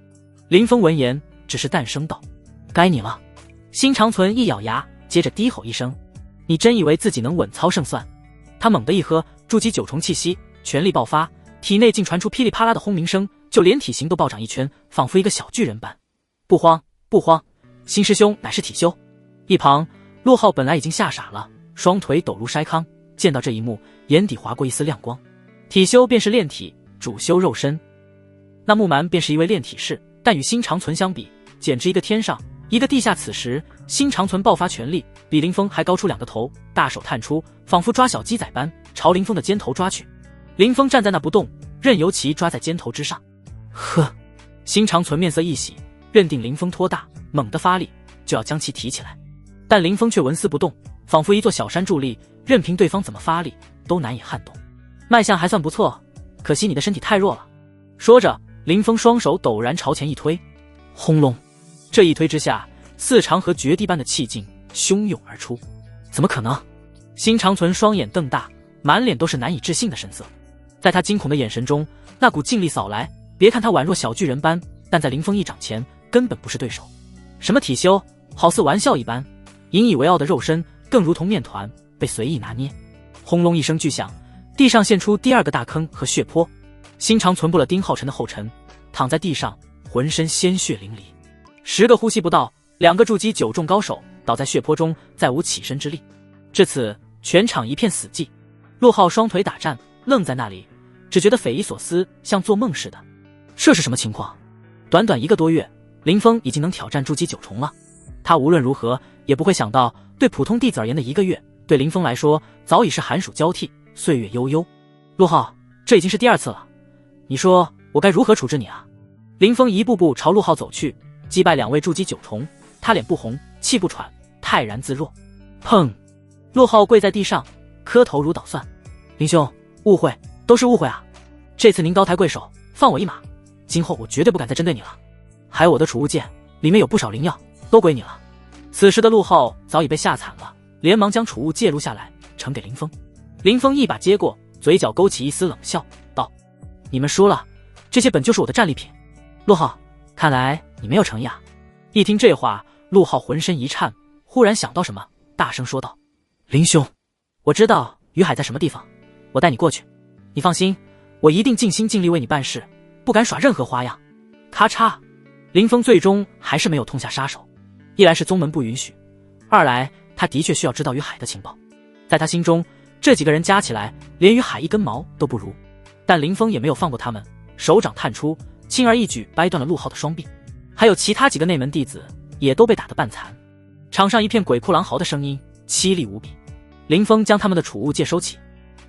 林峰闻言只是淡声道：该你了。新长存一咬牙，接着低吼一声：你真以为自己能稳操胜算？他猛地一喝筑基9重气息，全力爆发，体内竟传出噼里啪啦的轰鸣声，就连体型都暴涨一圈，仿佛一个小巨人般。不慌，新师兄乃是体修。一旁陆浩本来已经吓傻了，双腿抖如筛糠，见到这一幕，眼底划过一丝亮光。体修便是炼体，主修肉身。那木蛮便是一位炼体士，但与新长存相比，简直一个天上一个地下。此时新长存爆发全力，比林峰还高出2个头，大手探出，仿佛抓小鸡仔般朝林峰的肩头抓去。林峰站在那不动，任由其抓在肩头之上。呵，新长存面色一喜，认定林峰托大，猛地发力就要将其提起来，但林峰却纹丝不动，仿佛一座小山伫立，任凭对方怎么发力都难以撼动。脉象还算不错，可惜你的身体太弱了。说着，林峰双手陡然朝前一推，轰隆！这一推之下，4长河决堤般的气劲汹涌而出。怎么可能？新长存双眼瞪大，满脸都是难以置信的神色。在他惊恐的眼神中，那股劲力扫来，别看他宛若小巨人般，但在林峰一掌前根本不是对手。什么体修，好似玩笑一般，引以为傲的肉身更如同面团，被随意拿捏。轰隆一声巨响，地上现出第2个大坑和血泊。新长存步了丁浩辰的后尘，躺在地上，浑身鲜血淋漓。10个呼吸不到，2个筑基9重高手倒在血泊中，再无起身之力。至此，全场一片死寂。陆浩双腿打颤，愣在那里，只觉得匪夷所思，像做梦似的。这是什么情况？短短1个多月，林峰已经能挑战筑基9重了。他无论如何也不会想到，对普通弟子而言的1个月，对林峰来说早已是寒暑交替，岁月悠悠。陆浩，这已经是第2次了，你说我该如何处置你啊？林峰一步步朝陆浩走去，击败2位筑基9重，他脸不红，气不喘，泰然自若。砰！陆浩跪在地上，磕头如捣蒜。林兄，误会，都是误会啊！这次您高抬贵手，放我一马，今后我绝对不敢再针对你了。还有我的储物戒，里面有不少灵药，都归你了。此时的陆浩早已被吓惨了，连忙将储物戒录下来，呈给林峰。林峰一把接过，嘴角勾起一丝冷笑，道：你们输了，这些本就是我的战利品。陆浩，看来你没有诚意啊。一听这话，陆浩浑身一颤，忽然想到什么，大声说道：林兄，我知道于海在什么地方，我带你过去。你放心，我一定尽心尽力为你办事，不敢耍任何花样。咔嚓，林峰最终还是没有痛下杀手。一来是宗门不允许，二来他的确需要知道于海的情报。在他心中，这几个人加起来连于海一根毛都不如。但林峰也没有放过他们，手掌探出，轻而易举掰断了陆浩的双臂。还有其他几个内门弟子也都被打得半残。场上一片鬼哭狼嚎的声音，凄厉无比。林峰将他们的储物戒收起，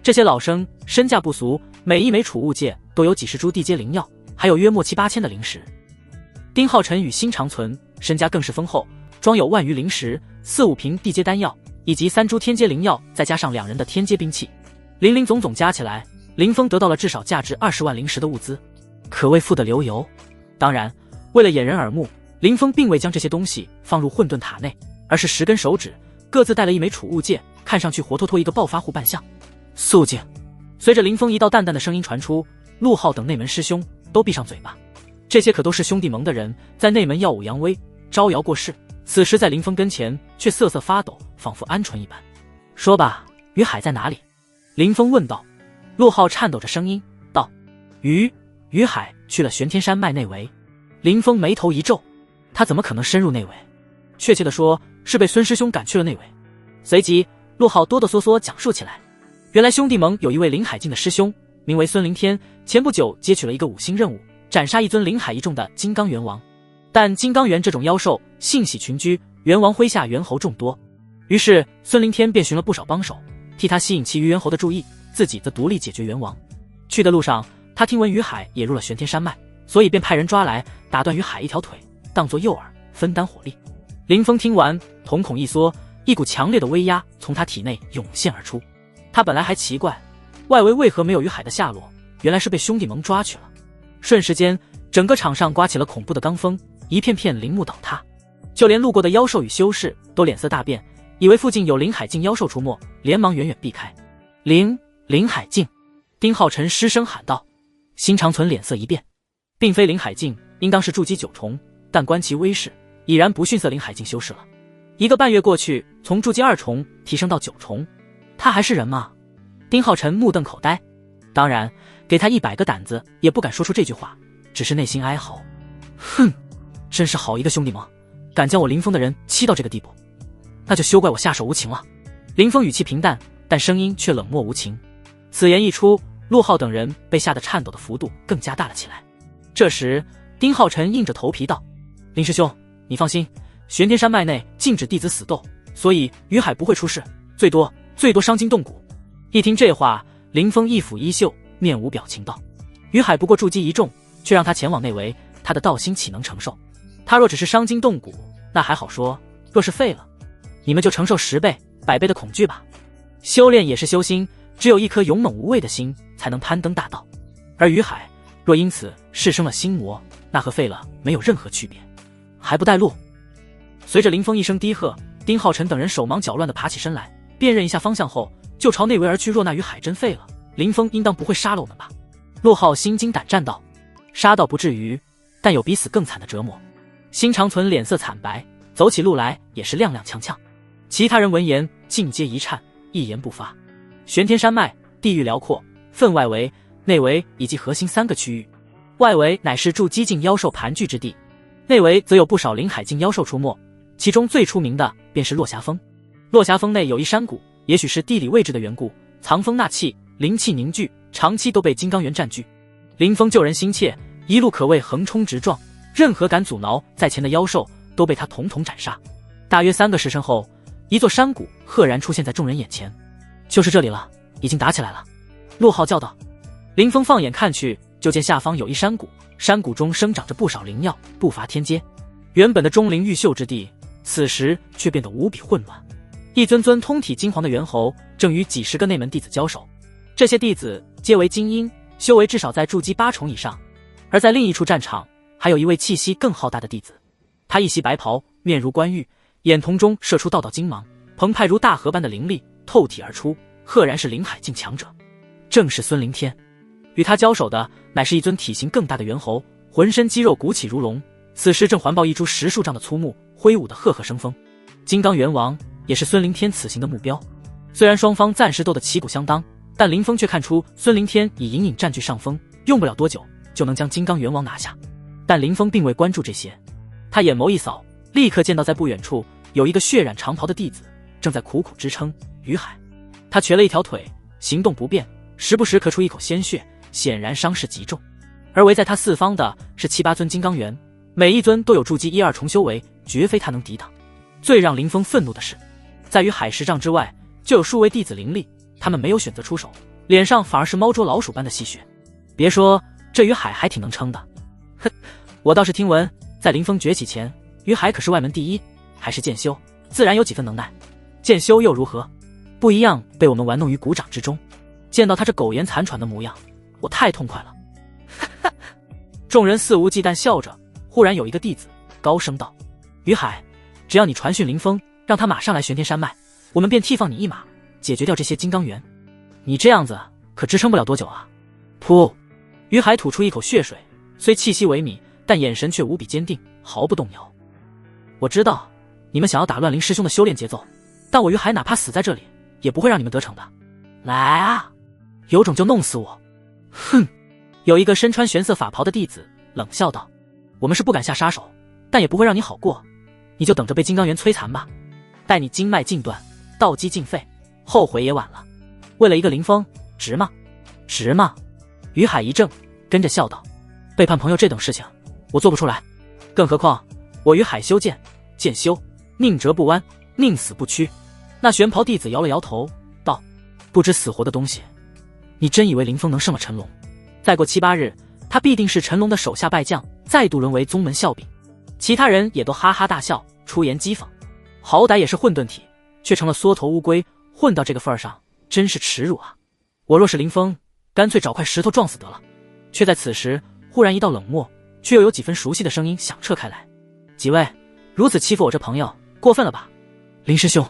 这些老生身价不俗，每一枚储物戒都有几十株地阶灵药，还有约莫7、8千的灵石。丁浩辰与新长存身家更是丰厚，装有万余灵石、4、5瓶地阶丹药，以及3株天阶灵药，再加上2人的天阶兵器，林总总加起来，林峰得到了至少价值20万灵石的物资，可谓富得流油。当然，为了掩人耳目，林峰并未将这些东西放入混沌塔内，而是10根手指各自带了一枚储物戒，看上去活脱脱一个暴发户扮相。肃静！随着林峰一道淡淡的声音传出，陆浩等内门师兄都闭上嘴巴。这些可都是兄弟盟的人，在内门耀武扬威，招摇过市，此时在林峰跟前却瑟瑟发抖，仿佛鹌鹑一般。说吧，于海在哪里？林峰问道。陆浩颤抖着声音道：于海去了玄天山脉内围。林峰眉头一皱，他怎么可能深入内围？确切的说，是被孙师兄赶去了内围。随即陆浩哆哆嗦嗦讲述起来。原来兄弟盟有一位临海境的师兄，名为孙灵天，前不久接取了一个5星任务，斩杀一尊临海一众的金刚猿王。但金刚猿这种妖兽性喜群居，猿王麾下猿猴众多，于是孙灵天便寻了不少帮手，替他吸引其余猿猴的注意，自己则独立解决猿王。去的路上，他听闻于海也入了玄天山脉，所以便派人抓来，打断于海一条腿，当作诱饵，分担火力。林峰听完，瞳孔一缩，一股强烈的威压从他体内涌现而出。他本来还奇怪，外围为何没有于海的下落，原来是被兄弟盟抓去了。瞬时间，整个场上刮起了恐怖的罡风，一片片陵墓倒塌，就连路过的妖兽与修士都脸色大变，以为附近有临海境妖兽出没，连忙远远避开。临海境！丁浩辰失声喊道。辛长存脸色一变，并非临海境，应当是筑基9重，但观其威势，已然不逊色临海境修士了。1个半月过去，从筑基2重提升到9重，他还是人吗？丁浩辰目瞪口呆，当然给他100个胆子也不敢说出这句话，只是内心哀嚎。哼，真是好一个兄弟盟，敢将我林峰的人欺到这个地步，那就休怪我下手无情了。林峰语气平淡，但声音却冷漠无情。此言一出，陆浩等人被吓得颤抖的幅度更加大了起来。这时丁浩辰硬着头皮道：林师兄，你放心，玄天山脉内禁止弟子死斗，所以于海不会出事，最多伤筋动骨。一听这话，林峰一抚衣袖，面无表情道：于海不过筑基1重，却让他前往内围，他的道心岂能承受？他若只是伤筋动骨，那还好说，若是废了，你们就承受10倍、100倍的恐惧吧。修炼也是修心，只有一颗勇猛无畏的心，才能攀登大道。而于海若因此释生了心魔，那和废了没有任何区别。还不带路！随着林峰一声低喝，丁浩辰等人手忙脚乱地爬起身来，辨认一下方向后，就朝内围而去。若那于海真废了，林峰应当不会杀了我们吧？陆浩心惊胆战道：杀倒不至于，但有比死更惨的折磨。辛长存脸色惨白，走起路来也是踉踉跄跄。其他人闻言尽皆一颤，一言不发。玄天山脉地域辽阔，分外围、内围以及核心3个区域。外围乃是筑基境妖兽盘踞之地，内围则有不少临海境妖兽出没，其中最出名的便是落霞峰。落霞峰内有一山谷，也许是地理位置的缘故，藏风纳气，灵气凝聚，长期都被金刚猿占据。林峰救人心切，一路可谓横冲直撞，任何敢阻挠在前的妖兽都被他统统斩杀。大约3个时辰后，一座山谷赫然出现在众人眼前。就是这里了，已经打起来了。陆浩叫道。林峰放眼看去，就见下方有一山谷，山谷中生长着不少灵药，不乏天阶。原本的钟灵毓秀之地，此时却变得无比混乱。一尊尊通体金黄的猿猴正与几10个内门弟子交手，这些弟子皆为精英，修为至少在筑基8重以上。而在另一处战场，还有一位气息更浩大的弟子，他一袭白袍，面如冠玉，眼瞳中射出道道金芒，澎湃如大河般的灵力透体而出，赫然是临海境强者，正是孙灵天。与他交手的乃是一尊体型更大的猿猴，浑身肌肉鼓起如龙，此时正环抱一株10数丈的粗木，挥舞得赫赫生风。金刚猿王也是孙灵天此行的目标。虽然双方暂时斗得旗鼓相当，但林峰却看出孙灵天已隐隐占据上风，用不了多久就能将金刚猿王拿下。但林峰并未关注这些，他眼眸一扫，立刻见到在不远处有一个血染长袍的弟子正在苦苦支撑。于海，他瘸了一条腿，行动不便，时不时咳出一口鲜血，显然伤势极重。而围在他四方的是7、8尊金刚猿，每一尊都有筑基1、2重修为，绝非他能抵挡。最让林峰愤怒的是，在于海10丈之外就有数位弟子灵力，他们没有选择出手，脸上反而是猫捉老鼠般的戏谑。别说这于海还挺能撑的，哼，我倒是听闻在林峰崛起前，于海可是外门第一，还是剑修，自然有几分能耐。剑修又如何？不一样被我们玩弄于股掌之中。见到他这苟延残喘的模样，我太痛快了。众人肆无忌惮笑着，忽然有一个弟子高声道：于海，只要你传讯林峰，让他马上来玄天山脉，我们便替放你一马，解决掉这些金刚猿。你这样子可支撑不了多久啊。噗！于海吐出一口血水，虽气息萎靡，但眼神却无比坚定，毫不动摇。我知道你们想要打乱林师兄的修炼节奏，但我于海哪怕死在这里，也不会让你们得逞的。来啊，有种就弄死我！哼！有一个身穿玄色法袍的弟子冷笑道：“我们是不敢下杀手，但也不会让你好过，你就等着被金刚猿摧残吧。待你经脉尽断，道基尽废，后悔也晚了。为了一个林峰，值吗？值吗？”于海一怔，跟着笑道：“背叛朋友这等事情，我做不出来。更何况我于海修剑，剑修宁折不弯，宁死不屈。”那玄袍弟子摇了摇头，道：“不知死活的东西，你真以为林峰能胜了陈龙？再过7、8日，他必定是陈龙的手下败将，再度沦为宗门笑柄。”其他人也都哈哈大笑，出言讥讽。好歹也是混沌体，却成了缩头乌龟，混到这个份上，真是耻辱啊！我若是林峰，干脆找块石头撞死得了。却在此时，忽然一道冷漠却又有几分熟悉的声音响彻开来：“几位，如此欺负我这朋友，过分了吧？”林师兄。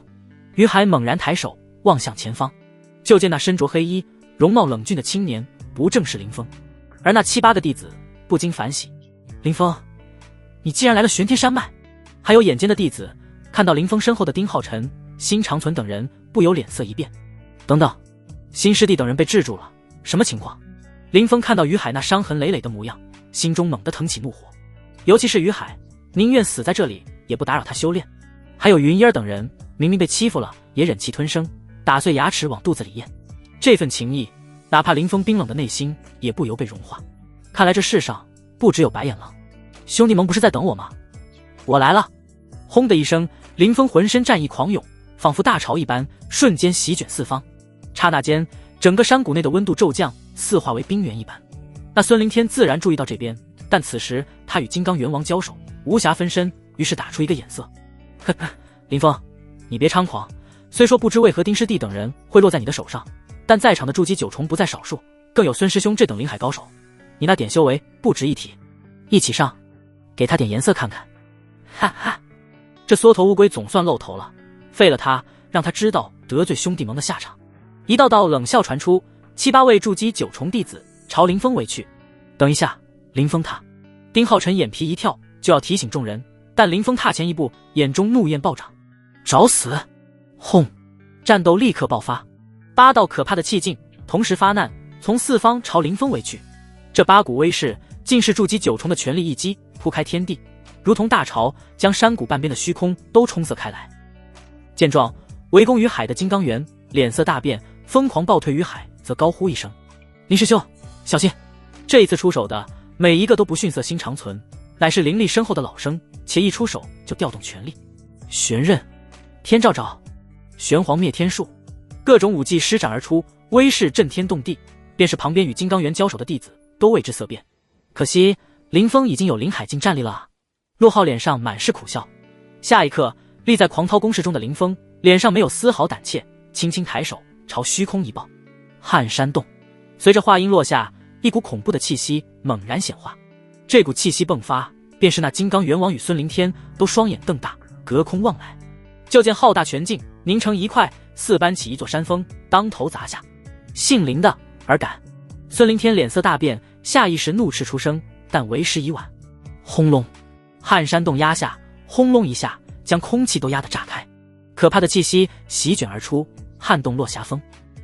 于海猛然抬手望向前方，就见那身着黑衣、容貌冷峻的青年，不正是林峰？而那7、8个弟子不禁反喜：“林峰，你既然来了玄天山脉！”还有眼尖的弟子看到林峰身后的丁浩辰、辛长存等人，不由脸色一变。等等，新师弟等人被制住了，什么情况？林峰看到于海那伤痕累累的模样，心中猛地腾起怒火。尤其是于海，宁愿死在这里，也不打扰他修炼。还有云烟等人，明明被欺负了，也忍气吞声，打碎牙齿往肚子里咽。这份情谊，哪怕林峰冰冷的内心也不由被融化。看来这世上不只有白眼狼。兄弟们不是在等我吗？我来了！轰的一声，林峰浑身战意狂涌，仿佛大潮一般，瞬间席卷四方。刹那间，整个山谷内的温度骤降，似化为冰原一般。那孙凌天自然注意到这边，但此时他与金刚猿王交手，无暇分身，于是打出一个眼色。呵呵，林峰，你别猖狂。虽说不知为何丁师弟等人会落在你的手上，但在场的筑基九重不在少数，更有孙师兄这等灵海高手，你那点修为不值一提。一起上，给他点颜色看看。哈哈，这缩头乌龟总算露头了，废了他，让他知道得罪兄弟盟的下场。一道道冷笑传出，7、8位筑基九重弟子朝林峰围去。等一下，林峰他！丁浩辰眼皮一跳，就要提醒众人，但林峰踏前一步，眼中怒焰暴涨，找死！轰！战斗立刻爆发，8道可怕的气劲同时发难，从四方朝林峰围去。这8股威势，竟是筑基九重的全力一击，铺开天地，如同大潮，将山谷半边的虚空都冲塞开来。见状，围攻于海的金刚猿脸色大变，疯狂暴退于海，则高呼一声：“林师兄，小心！”这一次出手的每一个都不逊色心长存，乃是灵力深厚的老生，且一出手就调动全力。玄刃、天照爪、玄黄灭天术，各种武技施展而出，威势震天动地，便是旁边与金刚猿交手的弟子都为之色变。可惜林峰已经有灵海境战力了啊！洛浩脸上满是苦笑。下一刻，立在狂涛攻势中的林峰脸上没有丝毫胆怯，轻轻抬手朝虚空一抱，撼山洞。随着话音落下，一股恐怖的气息猛然显化。这股气息迸发，便是那金刚猿王与孙凌天都双眼瞪大，隔空望来。就见浩大拳劲凝成一块，似搬起一座山峰，当头砸下。姓林的尔敢！孙凌天脸色大变，下意识怒斥出声，但为时已晚。轰隆！撼山洞压下，轰隆一下，将空气都压得炸开。可怕的气息席卷而出，撼动落霞风，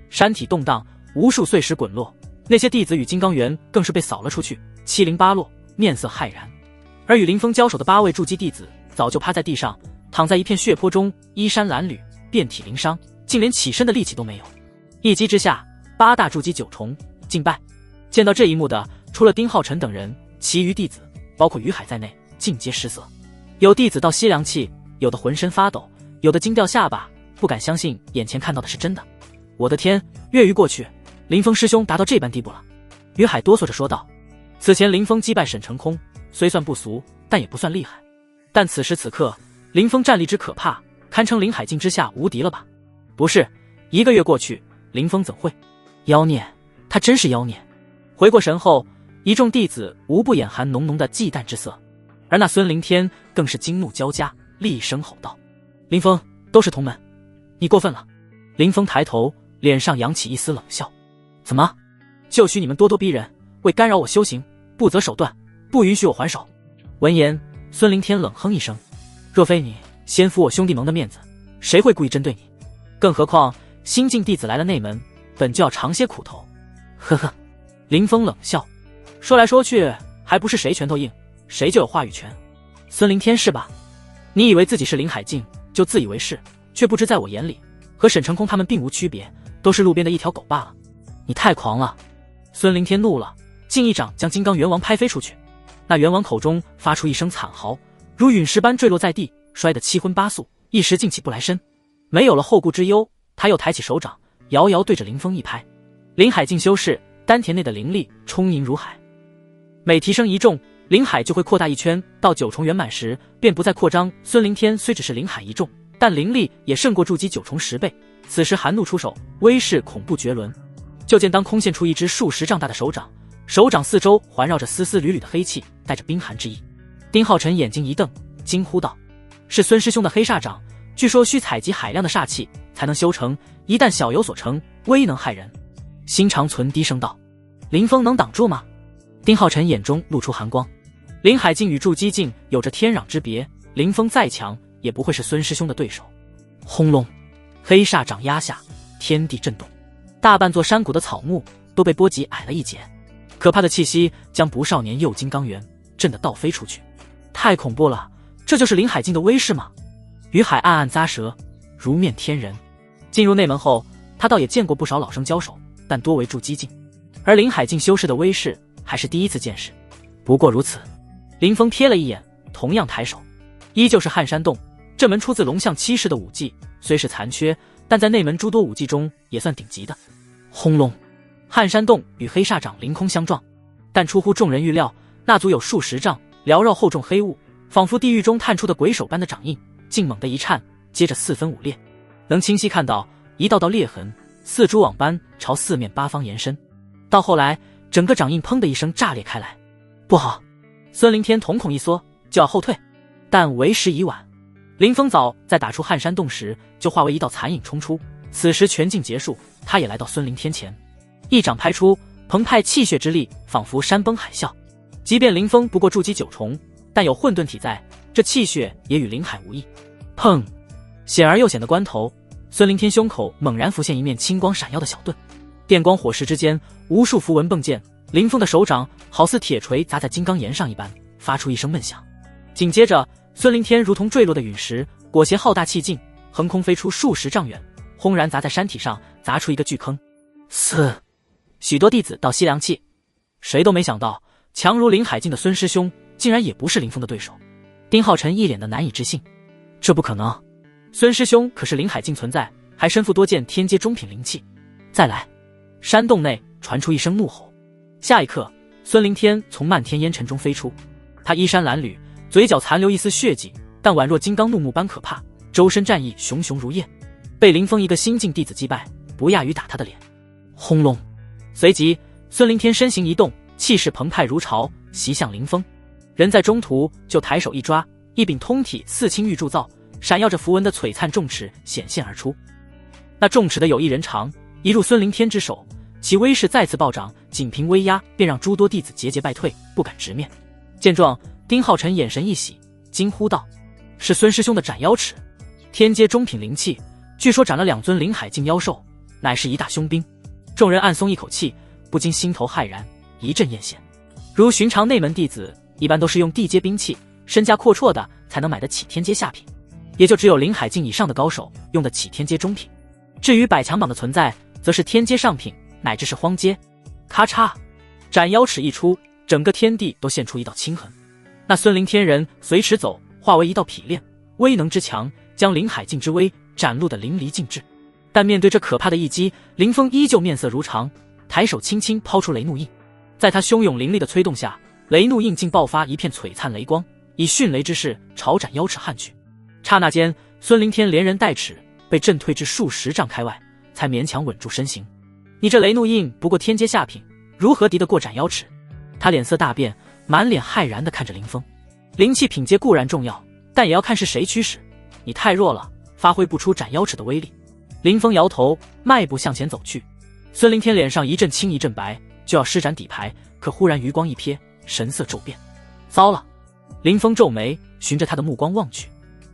山体动荡，无数碎石滚落。那些弟子与金刚猿更是被扫了出去，七零八落，面色骇然。而与林峰交手的8位筑基弟子早就趴在地上，躺在一片血泊中，衣衫褴褛，遍体鳞伤，竟连起身的力气都没有。一击之下，8大筑基九重尽败。见到这一幕的，除了丁浩辰等人，其余弟子包括于海在内，尽皆失色。有弟子倒吸凉气，有的浑身发抖，有的惊掉下巴，不敢相信眼前看到的是真的。我的天，月余过去，林峰师兄达到这般地步了。于海哆嗦着说道。此前林峰击败沈成空，虽算不俗，但也不算厉害。但此时此刻，林峰战力之可怕，堪称灵海境之下无敌了吧？不是，1个月过去，林峰怎会？妖孽，他真是妖孽！回过神后，一众弟子无不眼含浓浓的忌惮之色，而那孙凌天更是惊怒交加，厉声吼道：“林峰，都是同门，你过分了！”林峰抬头，脸上扬起一丝冷笑：“怎么？就许你们咄咄逼人，为干扰我修行，不择手段，不允许我还手！”闻言，孙凌天冷哼一声：“若非你先服我兄弟盟的面子，谁会故意针对你？”更何况新晋弟子来了内门，本就要尝些苦头。呵呵，林峰冷笑，说来说去，还不是谁拳头硬，谁就有话语权。孙凌天是吧？你以为自己是林海境，就自以为是，却不知在我眼里，和沈成空他们并无区别，都是路边的一条狗罢了。你太狂了！孙凌天怒了，竟一掌将金刚猿王拍飞出去。那猿王口中发出一声惨嚎，如陨石般坠落在地，摔得七荤八素，一时竟起不来身。没有了后顾之忧，他又抬起手掌，遥遥对着林峰一拍。林海境修士丹田内的灵力充盈如海，每提升一重，灵海就会扩大一圈，到9重圆满时便不再扩张。孙凌天虽只是灵海一重，但灵力也胜过筑基9重10倍。此时含怒出手，威势恐怖绝伦。就见当空现出一只数10丈大的手掌，手掌四周环绕着丝丝缕缕的黑气，带着冰寒之意。丁浩辰眼睛一瞪，惊呼道：“是孙师兄的黑煞掌，据说需采集海量的煞气才能修成，一旦小有所成，威能骇人。”心长存低声道：“林峰能挡住吗？”丁浩辰眼中露出寒光。林海境与筑基境有着天壤之别，林峰再强也不会是孙师兄的对手。轰隆，黑煞掌压下，天地震动，大半座山谷的草木都被波及矮了一截，可怕的气息将不少年幼金刚猿震得倒飞出去。太恐怖了，这就是林海境的威势吗？于海暗暗咂舌，如面天人。进入内门后，他倒也见过不少老生交手，但多为筑基境，而林海境修士的威势还是第一次见识。不过如此，林峰瞥了一眼，同样抬手，依旧是撼山洞。这门出自龙象七世的武技，虽是残缺，但在内门诸多武技中也算顶级的。轰隆，撼山洞与黑煞掌凌空相撞，但出乎众人预料，那足有数10丈，缭绕厚重黑雾，仿佛地狱中探出的鬼手般的掌印，竟猛地一颤，接着4分5裂，能清晰看到一道道裂痕，似蛛网般朝四面八方延伸。到后来，整个掌印砰的一声炸裂开来。不好！孙凌天瞳孔一缩，就要后退，但为时已晚。林峰早在打出撼山洞时就化为一道残影冲出，此时全境结束，他也来到孙凌天前，一掌拍出，澎湃气血之力仿佛山崩海啸。即便林峰不过筑基9重，但有混沌体在，这气血也与灵海无异。砰！险而又险的关头，孙凌天胸口猛然浮现一面青光闪耀的小盾，电光火石之间，无数符文迸溅，林峰的手掌好似铁锤砸在金刚岩上一般，发出一声闷响。紧接着，孙凌天如同坠落的陨石，裹挟浩大气劲，横空飞出数10丈远，轰然砸在山体上，砸出一个巨坑。许多弟子倒吸凉气，谁都没想到，强如林海境的孙师兄，竟然也不是林峰的对手。丁浩辰一脸的难以置信，这不可能！孙师兄可是林海境存在，还身负多件天阶中品灵气。再来！山洞内传出一声怒吼，下一刻，孙凌天从漫天烟尘中飞出，他衣衫褴褛，嘴角残留一丝血迹，但宛若金刚怒目般可怕，周身战意熊熊如焰，被林峰一个新晋弟子击败，不亚于打他的脸。轰隆！随即，孙凌天身形一动，气势澎湃如潮，袭向林峰。人在中途就抬手一抓，一柄通体似青玉铸造，闪耀着符文的璀璨重尺显现而出。那重尺的有1人长，一入孙凌天之手，其威势再次暴涨，仅凭威压便让诸多弟子节节败退，不敢直面。见状，丁浩辰眼神一喜，惊呼道：“是孙师兄的斩妖尺，天阶中品灵气，据说斩了2尊灵海境妖兽，乃是一大凶兵。”众人暗松一口气，不禁心头骇然，一阵艳羡。如寻常内门弟子，一般都是用地阶兵器，身家阔绰的才能买得起天阶下品，也就只有灵海境以上的高手用得起天阶中品。至于百强榜的存在，则是天阶上品，乃至是荒阶。咔嚓，斩妖尺一出，整个天地都现出一道青痕。那孙凌天人随尺走，化为一道匹练，威能之强，将灵海境之威展露得淋漓尽致。但面对这可怕的一击，林峰依旧面色如常，抬手轻轻抛出雷怒印。在他汹涌灵力的催动下，雷怒印竟爆发一片璀璨雷光，以迅雷之势朝斩妖尺撼去。刹那间，孙凌天连人带尺被震退至数10丈开外，才勉强稳住身形。你这雷怒印不过天阶下品，如何敌得过斩妖尺？他脸色大变，满脸骇然地看着林峰。灵气品阶固然重要，但也要看是谁驱使。你太弱了，发挥不出斩妖尺的威力。林峰摇头，迈步向前走去。孙凌天脸上一阵青一阵白，就要施展底牌，可忽然余光一瞥，神色骤变。糟了！林峰皱眉，循着他的目光望去，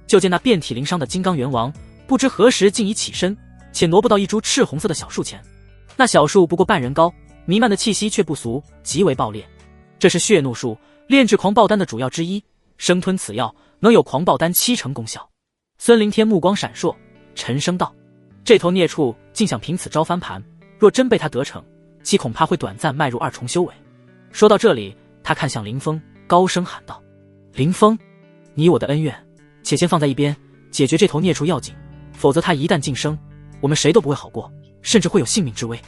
就见那遍体鳞伤的金刚猿王，不知何时竟已起身，且挪不到一株赤红色的小树前。那小树不过半人高，弥漫的气息却不俗，极为爆裂。这是血怒树，炼制狂暴丹的主要之一，生吞此药能有狂暴丹70%功效。孙凌天目光闪烁，沉声道：这头孽畜竟想凭此招翻盘，若真被他得逞，其恐怕会短暂迈入2重修为。说到这里，他看向林峰，高声喊道：林峰，你我的恩怨且先放在一边，解决这头孽畜要紧，否则他一旦晋升，我们谁都不会好过，甚至会有性命之危。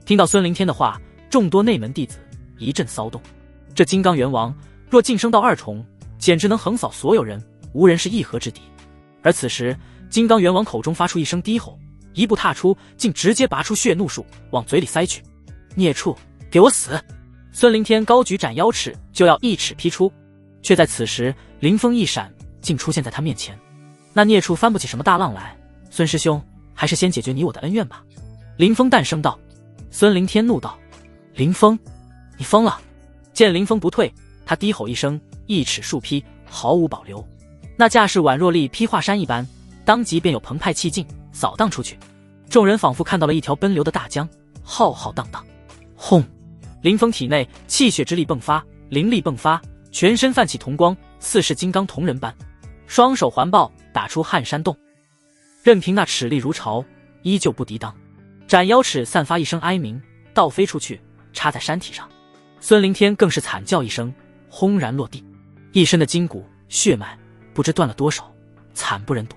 听到孙凌天的话，众多内门弟子一阵骚动。这金刚元王若晋升到2重，简直能横扫所有人，无人是一合之敌。而此时金刚元王口中发出一声低吼，一步踏出，竟直接拔出血怒术往嘴里塞去。孽畜，给我死！孙凌天高举斩妖尺就要一尺劈出，却在此时灵风一闪，竟出现在他面前。那孽畜翻不起什么大浪来，孙师兄，还是先解决你我的恩怨吧。林峰淡声道。孙凌天怒道：林峰，你疯了！见林峰不退，他低吼一声，一尺竖劈，毫无保留。那架势宛若力劈华山一般，当即便有澎湃气劲扫荡出去。众人仿佛看到了一条奔流的大江，浩浩荡荡。轰！林峰体内气血之力迸发，灵力迸发，全身泛起铜光，似是金刚铜人般，双手环抱打出撼山洞。任凭那尺力如潮，依旧不抵挡。斩妖尺散发一声哀鸣，倒飞出去，插在山体上。孙凌天更是惨叫一声，轰然落地，一身的筋骨血脉不知断了多少，惨不忍睹。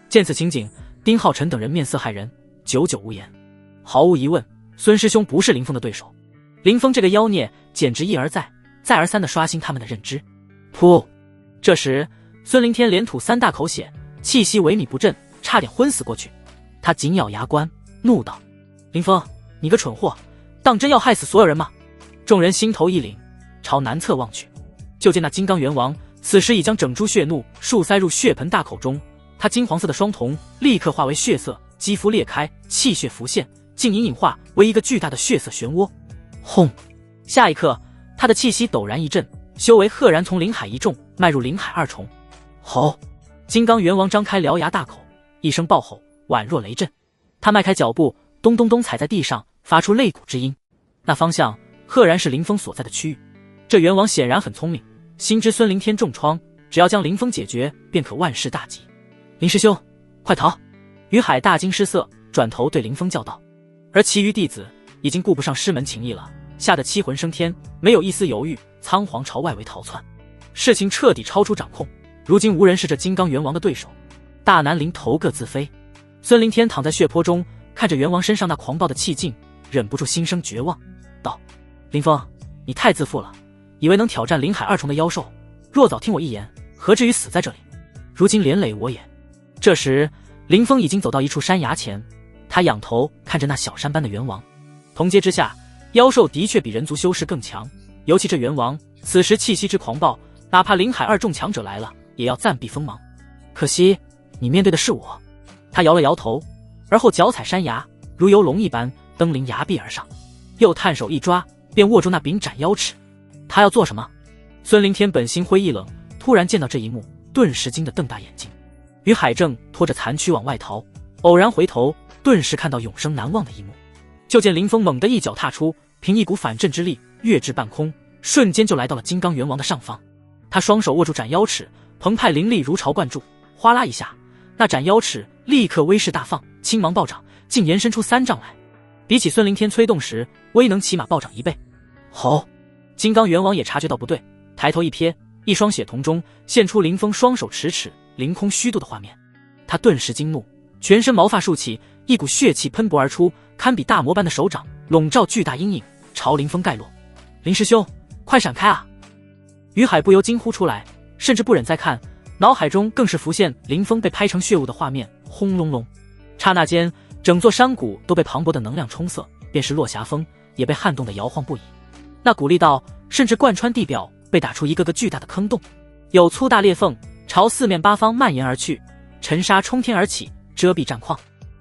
见此情景，丁浩辰等人面色骇人，久久无言。毫无疑问，孙师兄不是林峰的对手。林峰这个妖孽简直一而再再而三地刷新他们的认知。噗！这时孙凌天连吐3大口血，气息萎靡不振，差点昏死过去。他紧咬牙关，怒道：林峰，你个蠢货，当真要害死所有人吗？众人心头一凛，朝南侧望去，就见那金刚元王此时已将整株血怒树塞入血盆大口中，他金黄色的双瞳立刻化为血色，肌肤裂开，气血浮现，竟隐隐化为一个巨大的血色漩涡。轰！下一刻，他的气息陡然一震，修为赫然从灵海1重迈入灵海2重。吼！金刚元王张开獠牙大口，一声暴吼，宛若雷震。他迈开脚步，咚咚咚踩在地上，发出肋骨之音。那方向赫然是林峰所在的区域。这元王显然很聪明，心知孙凌天重创，只要将林峰解决，便可万事大吉。林师兄，快逃！于海大惊失色，转头对林峰叫道。而其余弟子已经顾不上师门情谊了，吓得七魂升天，没有一丝犹豫，仓皇朝外围逃窜。事情彻底超出掌控，如今无人是这金刚元王的对手。大南陵头各自飞。孙凌天躺在血泊中，看着元王身上那狂暴的气劲，忍不住心生绝望，道：林峰，你太自负了，以为能挑战灵海2重的妖兽，若早听我一言，何至于死在这里？如今连累我也。这时林峰已经走到一处山崖前，他仰头看着那小山般的元王。同阶之下，妖兽的确比人族修士更强，尤其这元王此时气息之狂暴，哪怕灵海2重强者来了，也要暂避锋芒。可惜你面对的是我。他摇了摇头，而后脚踩山崖，如游龙一般登临崖壁而上，又探手一抓，便握住那柄斩妖尺。他要做什么？孙凌天本心灰意冷，突然见到这一幕，顿时惊得瞪大眼睛。于海正拖着残躯往外逃，偶然回头，顿时看到永生难忘的一幕。就见林峰猛地一脚踏出，凭一股反震之力跃至半空，瞬间就来到了金刚元王的上方。他双手握住斩妖尺，澎湃灵力如潮灌注，哗啦一下，那斩妖尺立刻威势大放，青芒暴涨，竟延伸出3丈来。比起孙凌天催动时，威能起码暴涨1倍。吼！金刚元王也察觉到不对，抬头一瞥，一双血瞳中现出林峰双手持尺凌空虚度的画面。他顿时惊怒，全身毛发竖起，一股血气喷薄而出，堪比大魔般的手掌笼罩巨大阴影，朝林峰盖落。林师兄，快闪开啊！于海不由惊呼出来，甚至不忍再看，脑海中更是浮现林峰被拍成血雾的画面。轰隆隆，刹那间整座山谷都被磅礴的能量冲塞，便是落霞峰也被撼动得摇晃不已。那股力道甚至贯穿地表，被打出一个个巨大的坑洞，有粗大裂缝朝四面八方蔓延而去，尘沙冲天而起，遮蔽战况。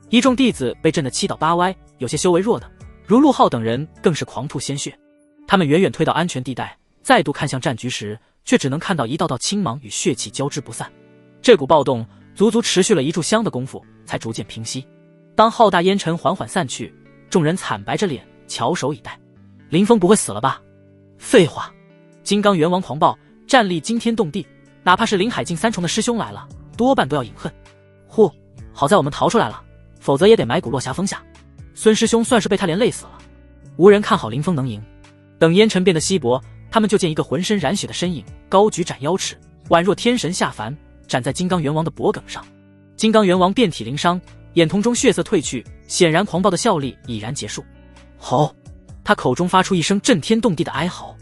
一众弟子被震得七倒八歪，有些修为弱的如陆浩等人更是狂吐鲜血。他们远远退到安全地带，再度看向战局时，却只能看到一道道青芒与血气交织不散。这股暴动足足持续了1炷香的功夫，才逐渐平息。当浩大烟尘缓缓散去，众人惨白着脸翘首以待。林峰不会死了吧？废话！金刚猿王狂暴，战力惊天动地，哪怕是林海境三重的师兄来了，多半都要饮恨。呼，好在我们逃出来了，否则也得埋骨落霞风下。孙师兄算是被他连累死了。无人看好林峰能赢。等烟尘变得稀薄，他们就见一个浑身染血的身影高举斩妖尺，宛若天神下凡，斩在金刚猿王的脖颈上。金刚猿王遍体鳞伤，眼瞳中血色褪去，显然狂暴的效力已然结束。吼！他口中发出一声震天动地的哀嚎，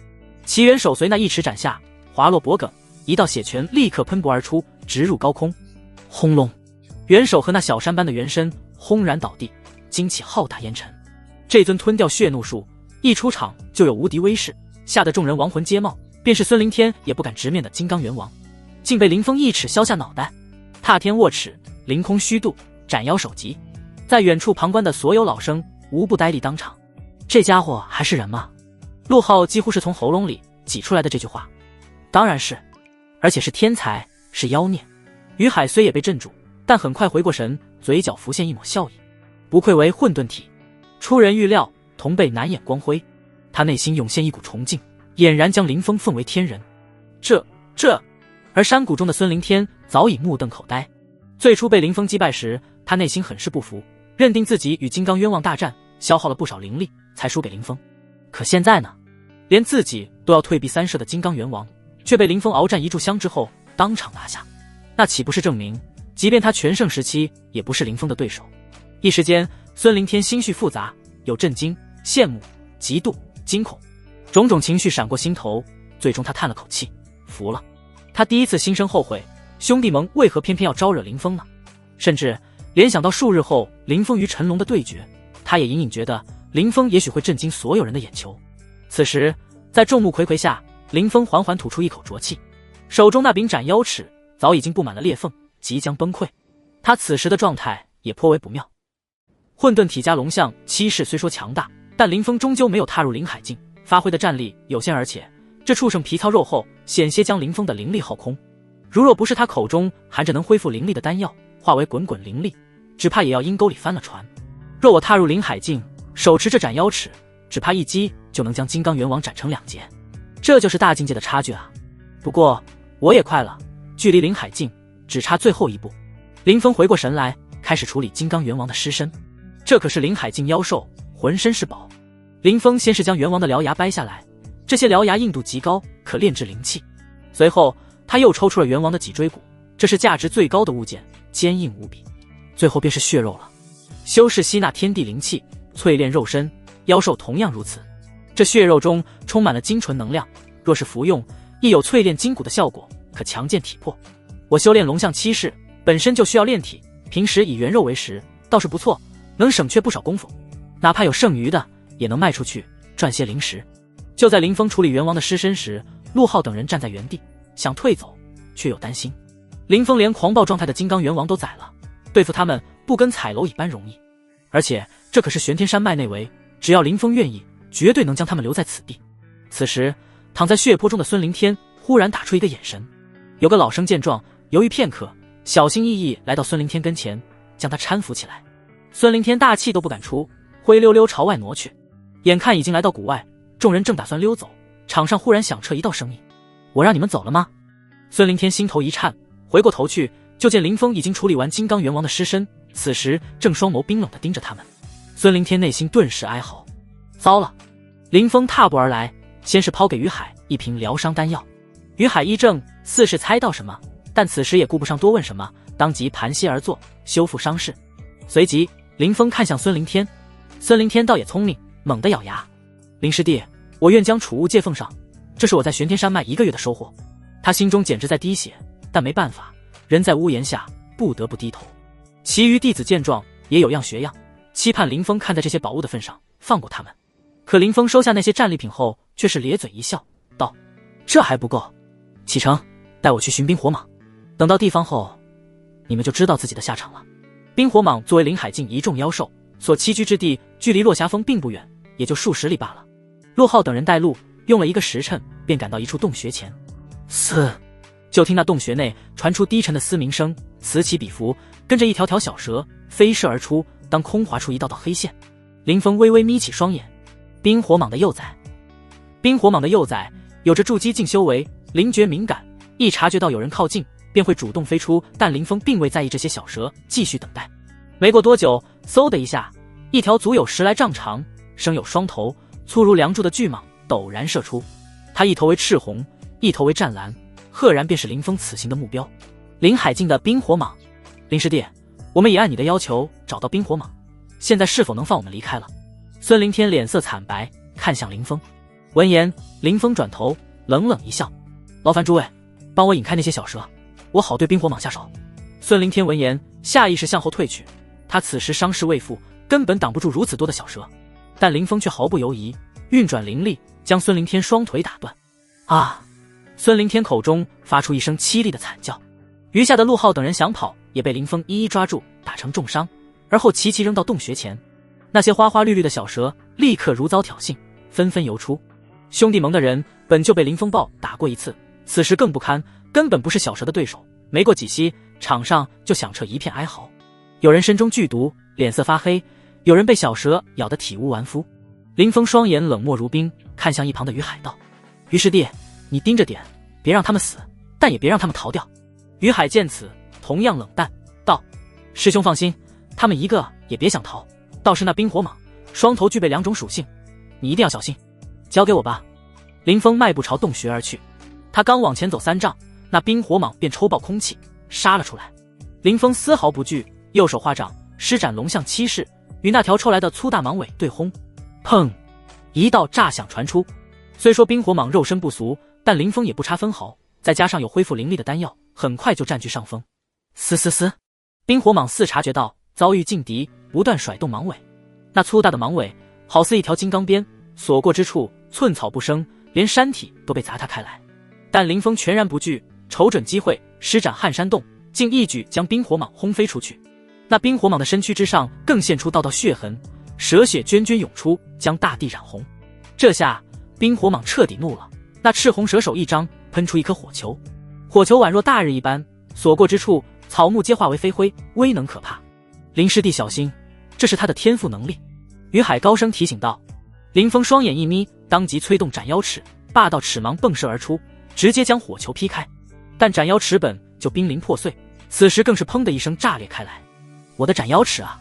其元手随那一尺斩下，滑落脖颈，一道血拳立刻喷薄而出，直入高空。轰隆！元手和那小山般的元身轰然倒地，惊起浩大烟尘。这尊吞掉血怒术一出场就有无敌威势，吓得众人亡魂皆冒，便是孙凌天也不敢直面的金刚猿王，竟被林峰一尺削下脑袋。踏天握尺，凌空虚度，斩妖首级。在远处旁观的所有老生无不呆立当场。这家伙还是人吗？陆浩几乎是从喉咙里挤出来的这句话。当然是，而且是天才，是妖孽。于海虽也被镇住，但很快回过神，嘴角浮现一抹笑意。不愧为混沌体，出人预料，同辈难掩光辉。他内心涌现一股崇敬，俨然将林峰奉为天人。而山谷中的孙凌天早已目瞪口呆。最初被林峰击败时，他内心很是不服，认定自己与金刚冤枉大战，消耗了不少灵力，才输给林峰。可现在呢，连自己都要退避三舍的金刚猿王，却被林峰鏖战一炷香之后当场拿下，那岂不是证明，即便他全盛时期，也不是林峰的对手？一时间，孙凌天心绪复杂，有震惊、羡慕、嫉妒、惊恐，种种情绪闪过心头，最终他叹了口气，服了。他第一次心生后悔，兄弟盟为何偏偏要招惹林峰呢？甚至联想到数日后林峰与陈龙的对决，他也隐隐觉得林峰也许会震惊所有人的眼球。此时，在众目睽睽下，林峰缓缓吐出一口浊气，手中那柄斩妖尺早已经布满了裂缝，即将崩溃。他此时的状态也颇为不妙。混沌体加龙象气势虽说强大，但林峰终究没有踏入灵海境，发挥的战力有限，而且这畜生皮糙肉厚，险些将林峰的灵力耗空。如若不是他口中含着能恢复灵力的丹药，化为滚滚灵力，只怕也要阴沟里翻了船。若我踏入灵海境，手持这斩妖尺，只怕一击就能将金刚猿王斩成两截。这就是大境界的差距啊！不过我也快了，距离灵海境只差最后一步。林峰回过神来，开始处理金刚猿王的尸身。这可是灵海境妖兽，浑身是宝。林峰先是将猿王的獠牙掰下来，这些獠牙硬度极高，可炼制灵气。随后他又抽出了猿王的脊椎骨，这是价值最高的物件，坚硬无比。最后便是血肉了，修士吸纳天地灵气，淬炼肉身，妖兽同样如此。这血肉中充满了精纯能量，若是服用，亦有淬炼筋骨的效果，可强健体魄。我修炼龙象七式，本身就需要炼体，平时以原肉为食，倒是不错，能省却不少功夫。哪怕有剩余的，也能卖出去赚些灵石。就在林峰处理猿王的尸身时，陆浩等人站在原地，想退走，却又担心林峰连狂暴状态的金刚猿王都宰了，对付他们不跟踩蝼蚁般容易。而且这可是玄天山脉内围，只要林峰愿意，绝对能将他们留在此地。此时躺在血泊中的孙凌天忽然打出一个眼神，有个老生见状，犹豫片刻，小心翼翼来到孙凌天跟前，将他搀扶起来。孙凌天大气都不敢出，灰溜溜朝外挪去。眼看已经来到谷外，众人正打算溜走，场上忽然响彻一道声音：“我让你们走了吗？”孙凌天心头一颤，回过头去，就见林峰已经处理完金刚猿王的尸身，此时正双眸冰冷地盯着他们。孙凌天内心顿时哀嚎，糟了！林峰踏步而来，先是抛给于海一瓶疗伤丹药。于海一怔，似是猜到什么，但此时也顾不上多问什么，当即盘膝而坐，修复伤势。随即林峰看向孙凌天，孙凌天倒也聪明，猛地咬牙：“林师弟，我愿将储物借奉上，这是我在玄天山脉1个月的收获。”他心中简直在滴血，但没办法，人在屋檐下，不得不低头。其余弟子见状，也有样学样，期盼林峰看在这些宝物的份上放过他们。可林峰收下那些战利品后，却是咧嘴一笑，道：“这还不够，启程，带我去寻冰火蟒。等到地方后，你们就知道自己的下场了。”冰火蟒作为灵海境一众妖兽，所栖居之地距离落霞峰并不远，也就数十里罢了。陆浩等人带路，用了1个时辰，便赶到一处洞穴前。嘶！就听那洞穴内传出低沉的嘶鸣声，此起彼伏，跟着一条条小蛇飞射而出，当空划出一道道黑线。林峰微微眯起双眼。冰火蟒的幼崽。冰火蟒的幼崽有着筑基境修为，灵觉敏感，一察觉到有人靠近便会主动飞出，但林峰并未在意这些小蛇，继续等待。没过多久，嗖的一下，一条足有10来丈长，生有双头，粗如梁柱的巨蟒陡然射出。它一头为赤红，一头为湛蓝，赫然便是林峰此行的目标——临海境的冰火蟒。林师弟，我们也按你的要求找到冰火蟒，现在是否能放我们离开了？孙凌天脸色惨白，看向林峰。闻言，林峰转头冷冷一笑：“劳烦诸位，帮我引开那些小蛇，我好对冰火蟒下手。”孙凌天闻言，下意识向后退去。他此时伤势未复，根本挡不住如此多的小蛇。但林峰却毫不犹疑，运转灵力，将孙凌天双腿打断。啊！孙凌天口中发出一声凄厉的惨叫。余下的陆浩等人想跑，也被林峰一一抓住，打成重伤，而后齐齐扔到洞穴前。那些花花绿绿的小蛇立刻如遭挑衅，纷纷游出。兄弟盟的人本就被林峰暴打过一次，此时更不堪，根本不是小蛇的对手。没过几息，场上就响彻一片哀嚎。有人身中剧毒，脸色发黑；有人被小蛇咬得体无完肤。林峰双眼冷漠如冰，看向一旁的于海道：“于师弟，你盯着点，别让他们死，但也别让他们逃掉。”于海见此，同样冷淡道：“师兄放心，他们一个也别想逃。倒是那冰火蟒，双头具备2种属性，你一定要小心。交给我吧。”林峰迈步朝洞穴而去，他刚往前走3丈，那冰火蟒便抽爆空气，杀了出来。林峰丝毫不惧，右手画掌，施展龙象七式，与那条抽来的粗大蟒尾对轰。砰！一道炸响传出。虽说冰火蟒肉身不俗，但林峰也不差分毫，再加上有恢复灵力的丹药，很快就占据上风。嘶嘶嘶！冰火蟒似察觉到遭遇劲敌，不断甩动蟒尾。那粗大的蟒尾好似一条金刚鞭，所过之处寸草不生，连山体都被砸塌开来。但林峰全然不惧，瞅准机会施展撼山洞，竟一举将冰火蟒轰飞出去。那冰火蟒的身躯之上更现出道道血痕，蛇血涓涓涌出，将大地染红。这下冰火蟒彻底怒了，那赤红蛇手一张，喷出一颗火球，火球宛若大日一般，所过之处草木皆化为飞灰，威能可怕。林师弟小心，这是他的天赋能力。于海高声提醒道。林峰双眼一眯，当即催动斩妖尺，霸道尺芒迸射而出，直接将火球劈开。但斩妖尺本就濒临破碎，此时更是砰的一声炸裂开来。我的斩妖尺啊！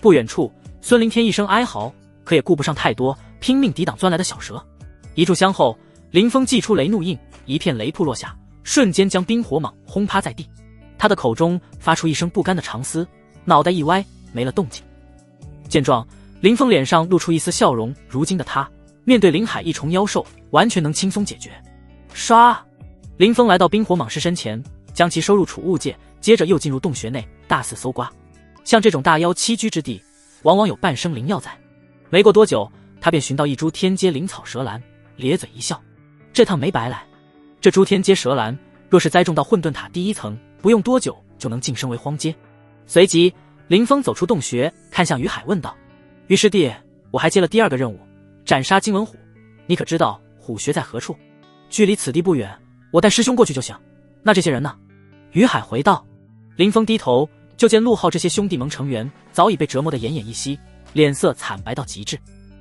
不远处，孙凌天一声哀嚎，可也顾不上太多，拼命抵挡钻来的小蛇。一炷香后，林峰祭出雷怒印，一片雷瀑落下，瞬间将冰火蟒轰趴在地。他的口中发出一声不甘的长嘶，脑袋一歪，没了动静。见状，林峰脸上露出一丝笑容，如今的他面对林海一重妖兽，完全能轻松解决。唰！林峰来到冰火蟒尸身前，将其收入储物界，接着又进入洞穴内大肆搜刮。像这种大妖栖居之地，往往有半生灵药在。没过多久，他便寻到一株天阶灵草蛇兰，咧嘴一笑，这趟没白来。这株天阶蛇兰若是栽种到混沌塔第1层，不用多久就能晋升为荒阶。随即林峰走出洞穴，看向于海问道：“于师弟，我还接了第2个任务，斩杀金文虎，你可知道虎穴在何处？距离此地不远，我带师兄过去就行。那这些人呢？”于海回道。林峰低头，就见陆浩这些兄弟盟成员早已被折磨得奄奄一息，脸色惨白到极致，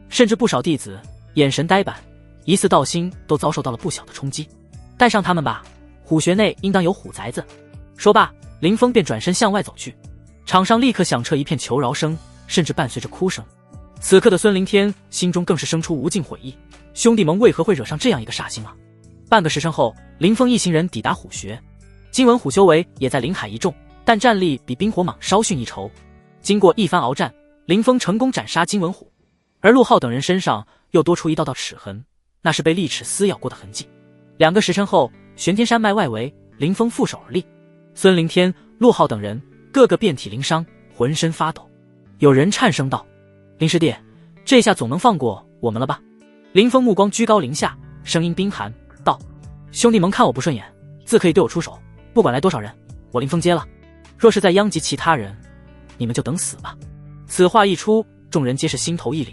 甚至不少弟子眼神呆板，疑似道心都遭受到了不小的冲击。带上他们吧，虎穴内应当有虎崽子。说罢，林峰便转身向外走去。场上立刻响彻一片求饶声，甚至伴随着哭声。此刻的孙凌天心中更是生出无尽悔意，兄弟盟为何会惹上这样一个煞星啊？半个时辰后，林峰一行人抵达虎穴，金文虎修为也在林海一众，但战力比冰火蟒稍逊一筹。经过一番鏖战，林峰成功斩杀金文虎，而陆浩等人身上又多出一道道齿痕，那是被利齿撕咬过的痕迹。2个时辰后，玄天山脉外围，林峰负手而立，孙凌天、陆浩等人个个遍体鳞伤，浑身发抖。有人颤声道：“林师弟，这下总能放过我们了吧？”林峰目光居高临下，声音冰寒道：“兄弟盟看我不顺眼，自可以对我出手，不管来多少人，我林峰接了。若是再殃及其他人，你们就等死吧。”此话一出，众人皆是心头一凛，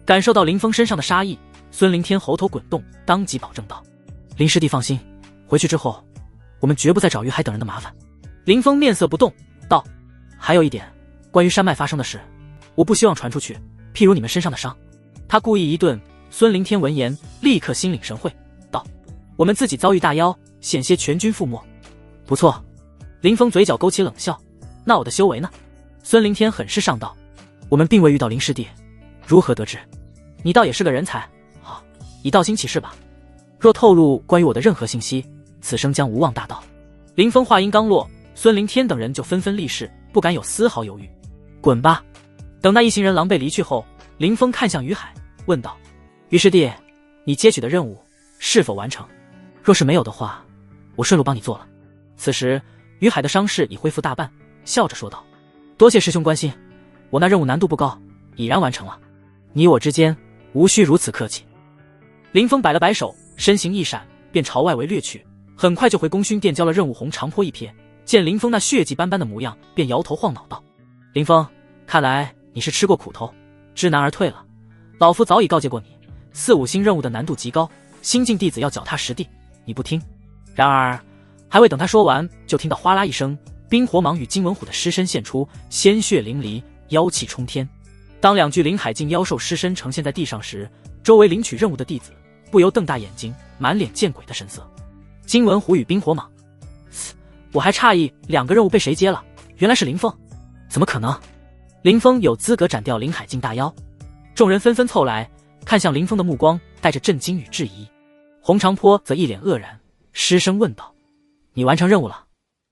感受到林峰身上的杀意，孙凌天喉头滚动，当即保证道：“林师弟放心，回去之后，我们绝不再找于海等人的麻烦。”林峰面色不动，道：“还有一点，关于山脉发生的事，我不希望传出去，譬如你们身上的伤。他故意一顿，孙凌天闻言立刻心领神会，道：我们自己遭遇大妖，险些全军覆没。不错。林峰嘴角勾起冷笑，那我的修为呢？孙凌天很是上道，我们并未遇到林师弟，如何得知？你倒也是个人才。好，以道心起誓吧，若透露关于我的任何信息，此生将无望大道。林峰话音刚落，孙凌天等人就纷纷立誓，不敢有丝毫犹豫。滚吧！等那一行人狼狈离去后，林峰看向于海，问道：于师弟，你接取的任务是否完成？若是没有的话，我顺路帮你做了。此时于海的伤势已恢复大半，笑着说道：多谢师兄关心，我那任务难度不高，已然完成了。你我之间无需如此客气。林峰摆了摆手，身形一闪，便朝外围掠去，很快就回功勋殿交了任务。洪长坡一瞥，见林峰那血迹斑斑的模样，便摇头晃脑道：林峰，看来你是吃过苦头，知难而退了。老夫早已告诫过你，4、5星任务的难度极高，新进弟子要脚踏实地，你不听。然而还未等他说完，就听到哗啦一声，冰火蟒与金文虎的尸身现出，鲜血淋漓，妖气冲天。当2具林海境妖兽尸身呈现在地上时，周围领取任务的弟子不由瞪大眼睛，满脸见鬼的神色。金文虎与冰火蟒，我还诧异2个任务被谁接了，原来是林峰。怎么可能？林峰有资格斩掉林海境大妖？众人纷纷凑来，看向林峰的目光带着震惊与质疑。洪长坡则一脸愕然，失声问道：你完成任务了？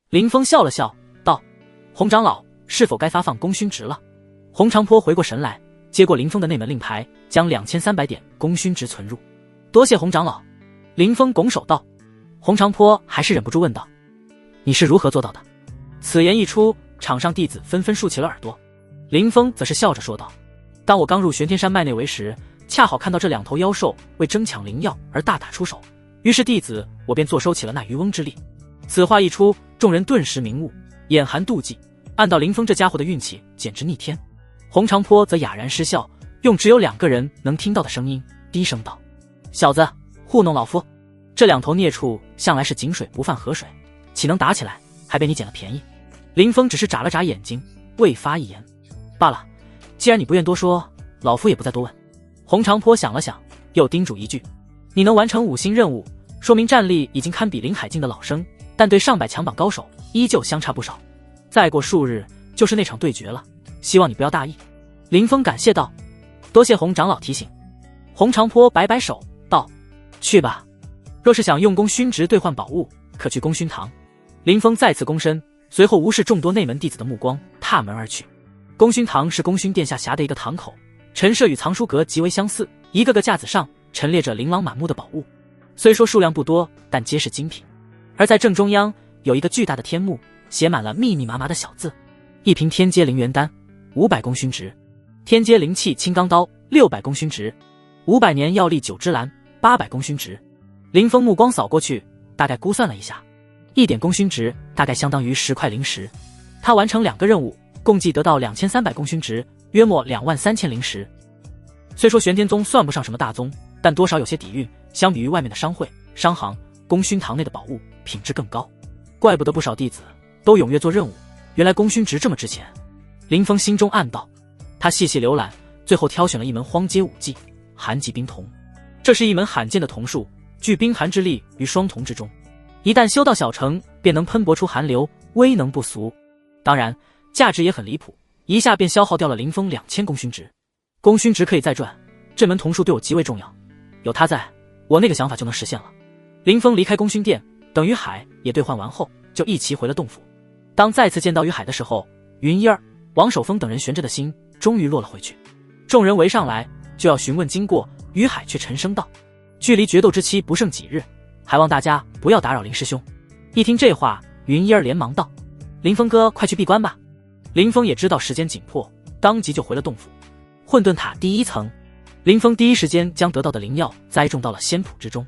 林峰笑了笑道：洪长老是否该发放功勋值了？洪长坡回过神来，接过林峰的内门令牌，将2300点功勋值存入。多谢洪长老。林峰拱手道。洪长坡还是忍不住问道：你是如何做到的？此言一出，场上弟子纷纷竖起了耳朵。林峰则是笑着说道：当我刚入玄天山脉内围时，恰好看到这2头妖兽为争抢灵药而大打出手，于是弟子我便坐收起了那渔翁之利。此话一出，众人顿时明悟，眼含妒忌，按道林峰这家伙的运气简直逆天。洪长坡则哑然失笑，用只有2个人能听到的声音低声道：小子，糊弄老夫！这2头孽畜向来是井水不犯河水，岂能打起来，还被你捡了便宜？林峰只是眨了眨眼睛，未发一言。罢了，既然你不愿多说，老夫也不再多问。洪长坡想了想，又叮嘱一句：你能完成5星任务，说明战力已经堪比林海境的老生，但对上百强榜高手依旧相差不少。再过数日就是那场对决了，希望你不要大意。林峰感谢道：多谢洪长老提醒。洪长坡摆摆手道：去吧，若是想用功勋值兑换宝物，可去功勋堂。林峰再次躬身，随后无视众多内门弟子的目光，踏门而去。功勋堂是功勋殿下辖的一个堂口，陈设与藏书阁极为相似，一个个架子上陈列着琳琅满目的宝物，虽说数量不多，但皆是精品。而在正中央有一个巨大的天幕，写满了密密麻麻的小字：一瓶天阶灵元丹，500功勋值；天阶灵气青钢刀，600功勋值；500年药力9芝兰，800功勋值。林峰目光扫过去，大概估算了一下，1点功勋值大概相当于10块灵石。他完成2个任务，共计得到2300功勋值，约莫23000灵石。虽说玄天宗算不上什么大宗，但多少有些底蕴，相比于外面的商会、商行，功勋堂内的宝物品质更高，怪不得不少弟子都踊跃做任务，原来功勋值这么值钱。林峰心中暗道，他细细浏览，最后挑选了一门荒阶武技寒极冰瞳。这是一门罕见的瞳术，具冰寒之力于双瞳之中，一旦修到小成，便能喷薄出寒流，威能不俗。当然价值也很离谱，一下便消耗掉了林峰2000功勋值。功勋值可以再赚，这门瞳术对我极为重要，有他在，我那个想法就能实现了。林峰离开功勋殿，等于海也兑换完后，就一齐回了洞府。当再次见到于海的时候，云一儿、王守峰等人悬着的心终于落了回去。众人围上来就要询问经过，于海却沉声道：距离决斗之期不剩几日，还望大家不要打扰林师兄。一听这话，云一儿连忙道：林峰哥快去闭关吧。林峰也知道时间紧迫，当即就回了洞府。混沌塔第1层，林峰第一时间将得到的灵药栽种到了仙谱之中。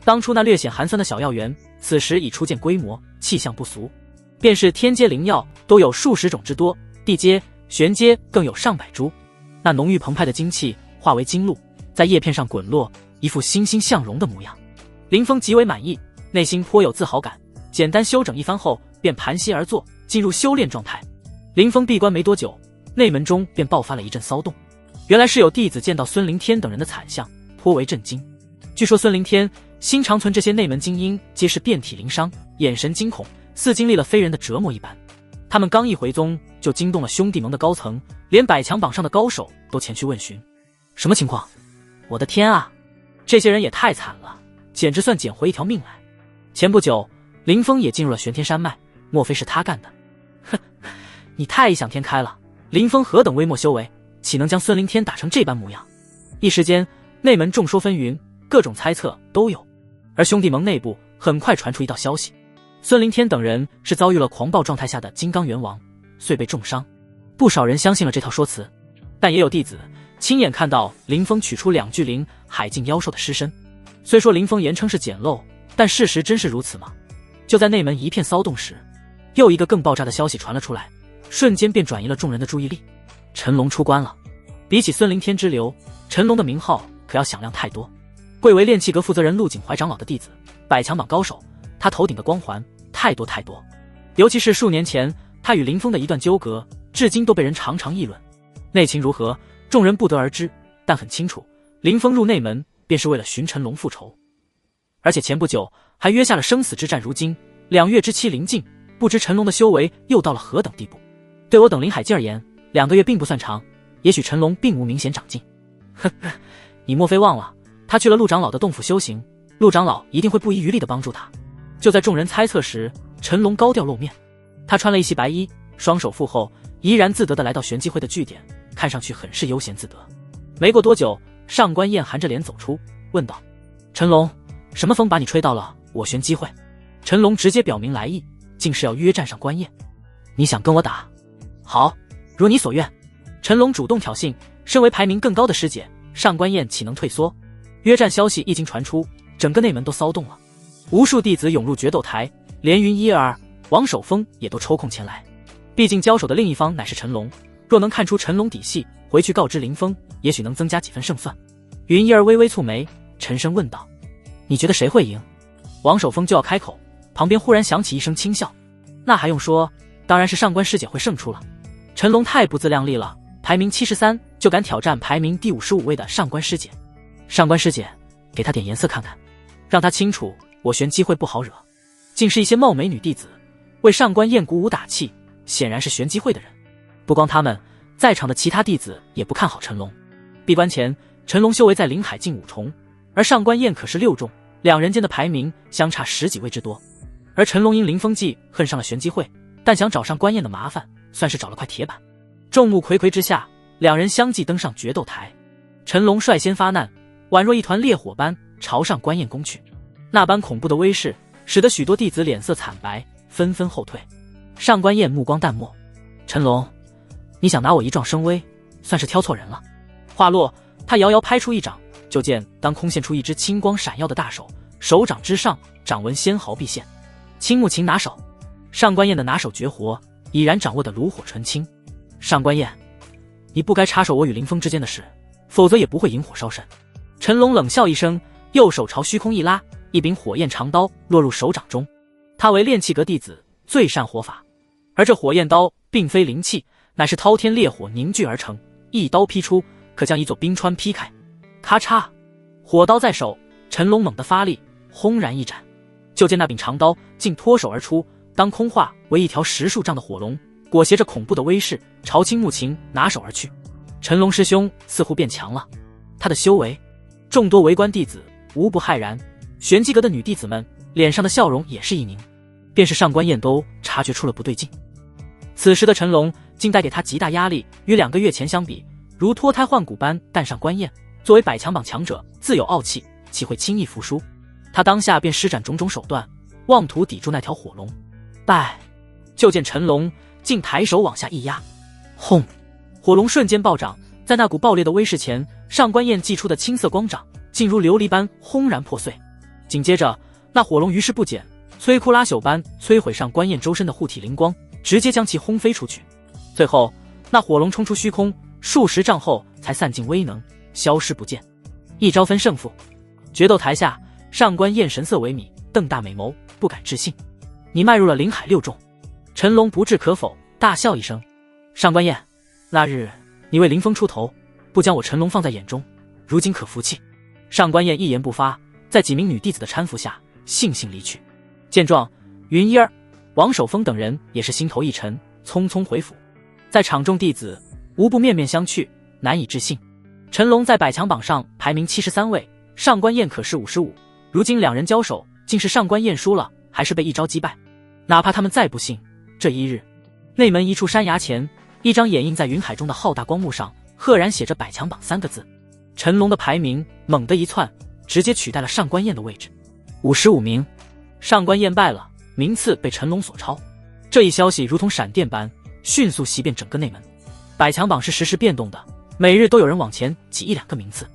当初那略显寒酸的小药园，此时已初见规模，气象不俗。便是天阶灵药都有数十种之多，地阶、玄阶更有上百株。那浓郁澎湃的精气化为金露，在叶片上滚落，一副欣欣向荣的模样。林峰极为满意，内心颇有自豪感，简单休整一番后便盘膝而坐，进入修炼状态。林峰闭关没多久，内门中便爆发了一阵骚动。原来是有弟子见到孙凌天等人的惨象，颇为震惊。据说孙凌天、新长存这些内门精英皆是遍体鳞伤，眼神惊恐，似经历了非人的折磨一般。他们刚一回宗，就惊动了兄弟盟的高层，连百强榜上的高手都前去问询。什么情况？我的天啊，这些人也太惨了，简直算捡回一条命来。前不久，林峰也进入了玄天山脉，莫非是他干的？哼，你太异想天开了。林峰何等微末修为，岂能将孙凌天打成这般模样？一时间，内门众说纷纭，各种猜测都有。而兄弟盟内部很快传出一道消息，孙凌天等人是遭遇了狂暴状态下的金刚元王，遂被重伤。不少人相信了这套说辞，但也有弟子亲眼看到林峰取出2具灵海境妖兽的尸身。虽说林峰言称是捡漏，但事实真是如此吗？就在内门一片骚动时，又一个更爆炸的消息传了出来，瞬间便转移了众人的注意力。陈龙出关了。比起孙凌天之流，陈龙的名号可要响亮太多。贵为炼气阁负责人陆景怀长老的弟子，百强榜高手，他头顶的光环太多太多。尤其是数年前他与林峰的一段纠葛，至今都被人常常议论。内情如何，众人不得而知，但很清楚，林峰入内门便是为了寻陈龙复仇。而且前不久还约下了生死之战，如今2月之期临近，不知陈龙的修为又到了何等地步。对我等林海基而言，2个月并不算长，也许陈龙并无明显长进。呵呵，你莫非忘了他去了陆长老的洞府修行，陆长老一定会不遗余力地帮助他。就在众人猜测时，陈龙高调露面，他穿了一袭白衣，双手负后，怡然自得地来到玄机会的据点，看上去很是悠闲自得。没过多久，上官燕含着脸走出，问道：陈龙，什么风把你吹到了我玄机会？陈龙直接表明来意，竟是要约战上官燕。你想跟我打？好，如你所愿。陈龙主动挑衅，身为排名更高的师姐，上官燕岂能退缩？约战消息一经传出，整个内门都骚动了，无数弟子涌入决斗台，连云一儿、王守峰也都抽空前来。毕竟交手的另一方乃是陈龙，若能看出陈龙底细，回去告知林峰，也许能增加几分胜算。云一儿微微蹙眉，沉声问道：你觉得谁会赢？王守峰就要开口，旁边忽然响起一声轻笑：那还用说，当然是上官师姐会胜出了。陈龙太不自量力了，排名73就敢挑战排名第55位的上官师姐。上官师姐，给他点颜色看看，让他清楚我玄机会不好惹。竟是一些貌美女弟子为上官燕鼓舞打气，显然是玄机会的人。不光他们，在场的其他弟子也不看好陈龙。闭关前，陈龙修为在灵海境5重，而上官燕可是6重，两人间的排名相差10几位之多。而陈龙因林峰记恨上了玄机会，但想找上官燕的麻烦，算是找了块铁板。众目睽睽之下，两人相继登上决斗台。陈龙率先发难，宛若一团烈火般朝上官燕攻去。那般恐怖的威势，使得许多弟子脸色惨白，纷纷后退。上官燕目光淡漠：陈龙，你想拿我一壮声威，算是挑错人了。话落，他遥遥拍出一掌，就见当空现出一只青光闪耀的大手，手掌之上掌纹纤毫毕现。青木琴拿手，上官燕的拿手绝活已然掌握得炉火纯青。上官燕，你不该插手我与林峰之间的事，否则也不会引火烧身。陈龙冷笑一声，右手朝虚空一拉，一柄火焰长刀落入手掌中。他为炼气阁弟子，最善火法，而这火焰刀并非灵气，乃是滔天烈火凝聚而成，一刀劈出，可将一座冰川劈开。咔嚓，火刀在手，陈龙猛地发力，轰然一斩，就见那柄长刀竟脱手而出，当空化为一条10数丈的火龙，裹挟着恐怖的威势朝青木琴拿手而去。陈龙师兄似乎变强了，他的修为……众多围观弟子无不骇然，玄机阁的女弟子们脸上的笑容也是一凝，便是上官燕都察觉出了不对劲。此时的陈龙竟带给他极大压力，与2个月前相比，如脱胎换骨般干上官燕。作为百强榜强者，自有傲气，岂会轻易服输？他当下便施展种种手段，妄图抵住那条火龙。拜！就见陈龙竟抬手往下一压，轰！火龙瞬间暴涨，在那股爆裂的威势前，上官燕祭出的青色光掌竟如琉璃般轰然破碎。紧接着，那火龙于是不减，摧枯拉朽般摧毁上官燕周身的护体灵光，直接将其轰飞出去。最后，那火龙冲出虚空，数10丈后才散尽威能，消失不见。一招分胜负。决斗台下，上官燕神色萎靡，瞪大美眸，不敢置信：你迈入了灵海6重。陈龙不置可否，大笑一声：上官燕，那日你为林峰出头，不将我陈龙放在眼中，如今可服气？上官燕一言不发，在几名女弟子的搀扶下悻悻离去。见状，云一儿、王守峰等人也是心头一沉，匆匆回府。在场众弟子无不面面相觑，难以置信。陈龙在百强榜上排名73位，上官燕可是55，如今两人交手，竟是上官燕输了，还是被一招击败。哪怕他们再不信，这一日，内门一处山崖前，一张掩映在云海中的浩大光幕上，赫然写着百强榜3个字。陈龙的排名猛地一窜，直接取代了上官燕的位置，55名。上官燕败了，名次被陈龙所超。这一消息如同闪电般迅速袭遍整个内门。百强榜是实时变动的，每日都有人往前挤1-2个名次，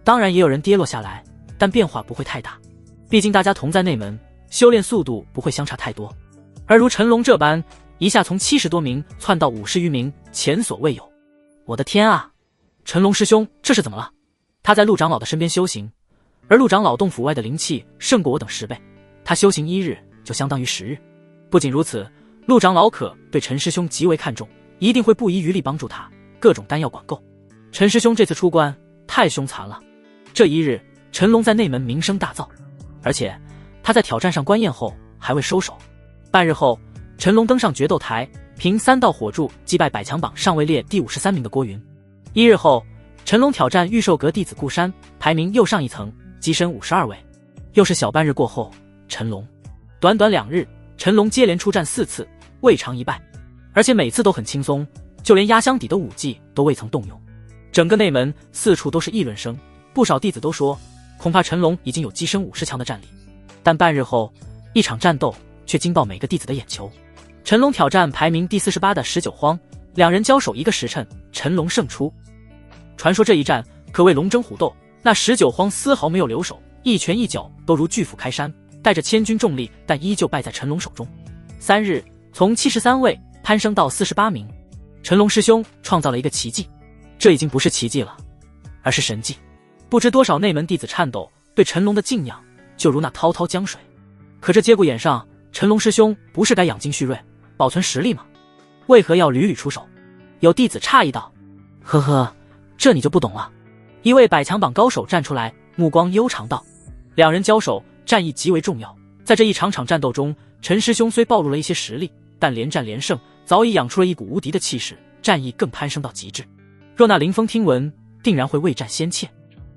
当然也有人跌落下来，但变化不会太大，毕竟大家同在内门，修炼速度不会相差太多。而如陈龙这般一下从70多名窜到50余名，前所未有。我的天啊，陈龙师兄这是怎么了？他在陆长老的身边修行，而陆长老洞府外的灵气胜过我等10倍，他修行1日就相当于10日。不仅如此，陆长老可对陈师兄极为看重，一定会不遗余力帮助他，各种丹药管够。陈师兄这次出关太凶残了。这一日，陈龙在内门名声大噪，而且他在挑战上官燕后还未收手。半日后，陈龙登上决斗台，凭3道火柱击败百强榜尚位列第53名的郭云。1日后，陈龙挑战御兽阁弟子顾山，排名又上一层，跻身52位。又是小半日过后，短短2日，陈龙接连出战4次，未尝一败，而且每次都很轻松，就连压箱底的武技都未曾动用。整个内门四处都是议论声，不少弟子都说恐怕陈龙已经有跻身50强的战力。但半日后，一场战斗却惊爆每个弟子的眼球。陈龙挑战排名第48的19荒，两人交手1个时辰，陈龙胜出。传说这一战可谓龙争虎斗，那19荒丝毫没有留手，一拳一脚都如巨斧开山，带着千钧重力，但依旧败在陈龙手中。3日，从73位攀升到48名，陈龙师兄创造了一个奇迹。这已经不是奇迹了，而是神迹。不知多少内门弟子颤抖，对陈龙的敬仰就如那滔滔江水。可这节骨眼上，陈龙师兄不是该养精蓄锐，保存实力吗？为何要屡屡出手？有弟子诧异道：呵呵，这你就不懂了。一位百强榜高手站出来，目光悠长道：两人交手，战役极为重要，在这一场场战斗中，陈师兄虽暴露了一些实力，但连战连胜，早已养出了一股无敌的气势，战意更攀升到极致。若那林峰听闻，定然会畏战先怯。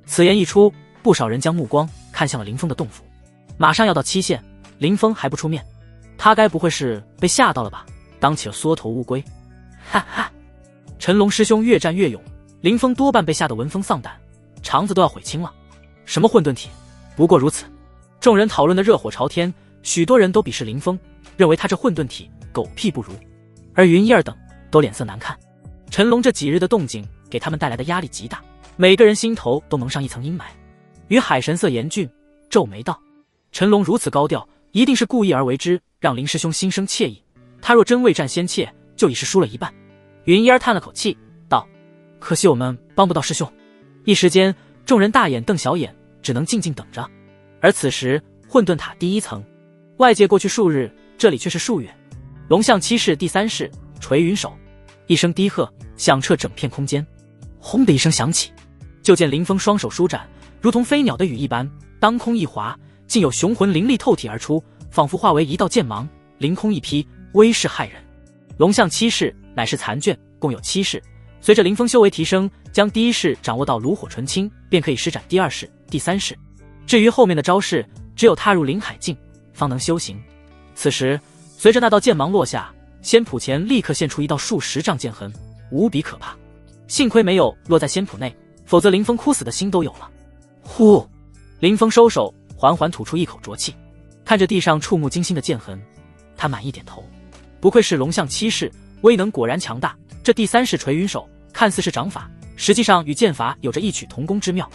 此言一出，不少人将目光看向了林峰的洞府。马上要到期限，林峰还不出面，他该不会是被吓到了吧？当起了缩头乌龟。哈哈，陈龙师兄越战越勇，林峰多半被吓得闻风丧胆，肠子都要悔青了。什么混沌体，不过如此。众人讨论的热火朝天，许多人都鄙视林峰，认为他这混沌体狗屁不如，而云一儿等都脸色难看。陈龙这几日的动静给他们带来的压力极大，每个人心头都蒙上一层阴霾。于海神色严峻，皱眉道：陈龙如此高调，一定是故意而为之，让林师兄心生怯意。他若真畏战先怯，就已是输了一半。云一儿叹了口气道：可惜我们帮不到师兄。一时间，众人大眼瞪小眼，只能静静等着。而此时，混沌塔第1层，外界过去数日，这里却是数月。龙象七世第3世垂云手，一声低喝响彻整片空间。轰的一声响起，就见林峰双手舒展，如同飞鸟的羽一般，当空一划，竟有雄魂凌厉透体而出，仿佛化为一道剑芒，凌空一劈，威势骇人。龙象七世乃是残卷，共有7世，随着林峰修为提升，将第1世掌握到炉火纯青，便可以施展第2世、第3世。至于后面的招式，只有踏入灵海境方能修行。此时随着那道剑芒落下，仙谱前立刻现出一道数10丈剑痕，无比可怕。幸亏没有落在仙谱内，否则林峰哭死的心都有了。呼！林峰收手，缓缓吐出一口浊气，看着地上触目惊心的剑痕，他满意点头。不愧是龙象七世，威能果然强大。这第3世垂云手看似是掌法，实际上与剑法有着异曲同工之妙。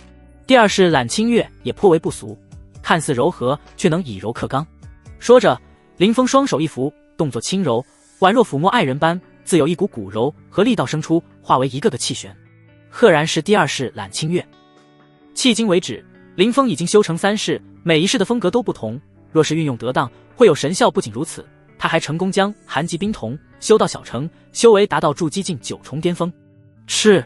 第2世揽清月也颇为不俗，看似柔和，却能以柔克刚。说着，林峰双手一扶，动作轻柔，宛若抚摸爱人般，自有一股骨柔和力道生出，化为一个个气旋。赫然是第2世揽清月。迄今为止，林峰已经修成3世，每一世的风格都不同，若是运用得当，会有神效。不仅如此，他还成功将寒极冰瞳修到小成，修为达到筑基境9重巅峰。赤！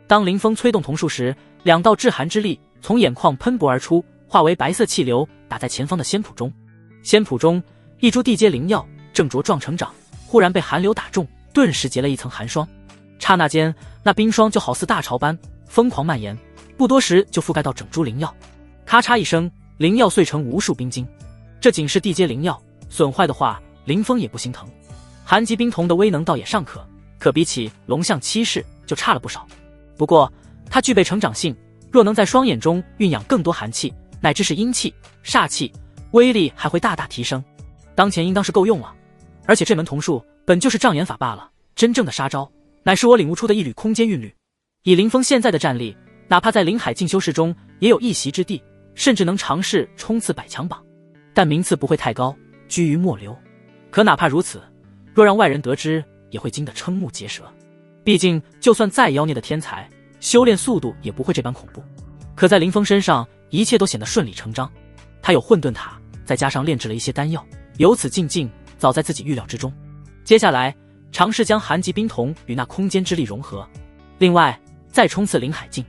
当林峰催动瞳术时，两道炙寒之力从眼眶喷薄而出，化为白色气流，打在前方的仙谱中。仙谱中一株地阶灵药正茁壮成长，忽然被寒流打中，顿时结了一层寒霜。刹那间，那冰霜就好似大潮般疯狂蔓延，不多时就覆盖到整株灵药。咔嚓一声，灵药碎成无数冰晶。这仅是地阶灵药，损坏的话，林峰也不心疼。寒极冰瞳的威能倒也尚可，可比起龙象七式就差了不少。不过它具备成长性，若能在双眼中蕴养更多寒气，乃至是阴气、煞气，威力还会大大提升。当前应当是够用了。而且这门瞳术本就是障眼法罢了，真正的杀招乃是我领悟出的一缕空间韵律。以林峰现在的战力，哪怕在临海进修室中也有一席之地，甚至能尝试冲刺100强榜，但名次不会太高，居于末流。可哪怕如此，若让外人得知，也会惊得瞠目结舌。毕竟就算再妖孽的天才，修炼速度也不会这般恐怖。可在林峰身上，一切都显得顺理成章。他有混沌塔，再加上炼制了一些丹药，由此进境早在自己预料之中。接下来尝试将寒极冰瞳与那空间之力融合，另外再冲刺临海境。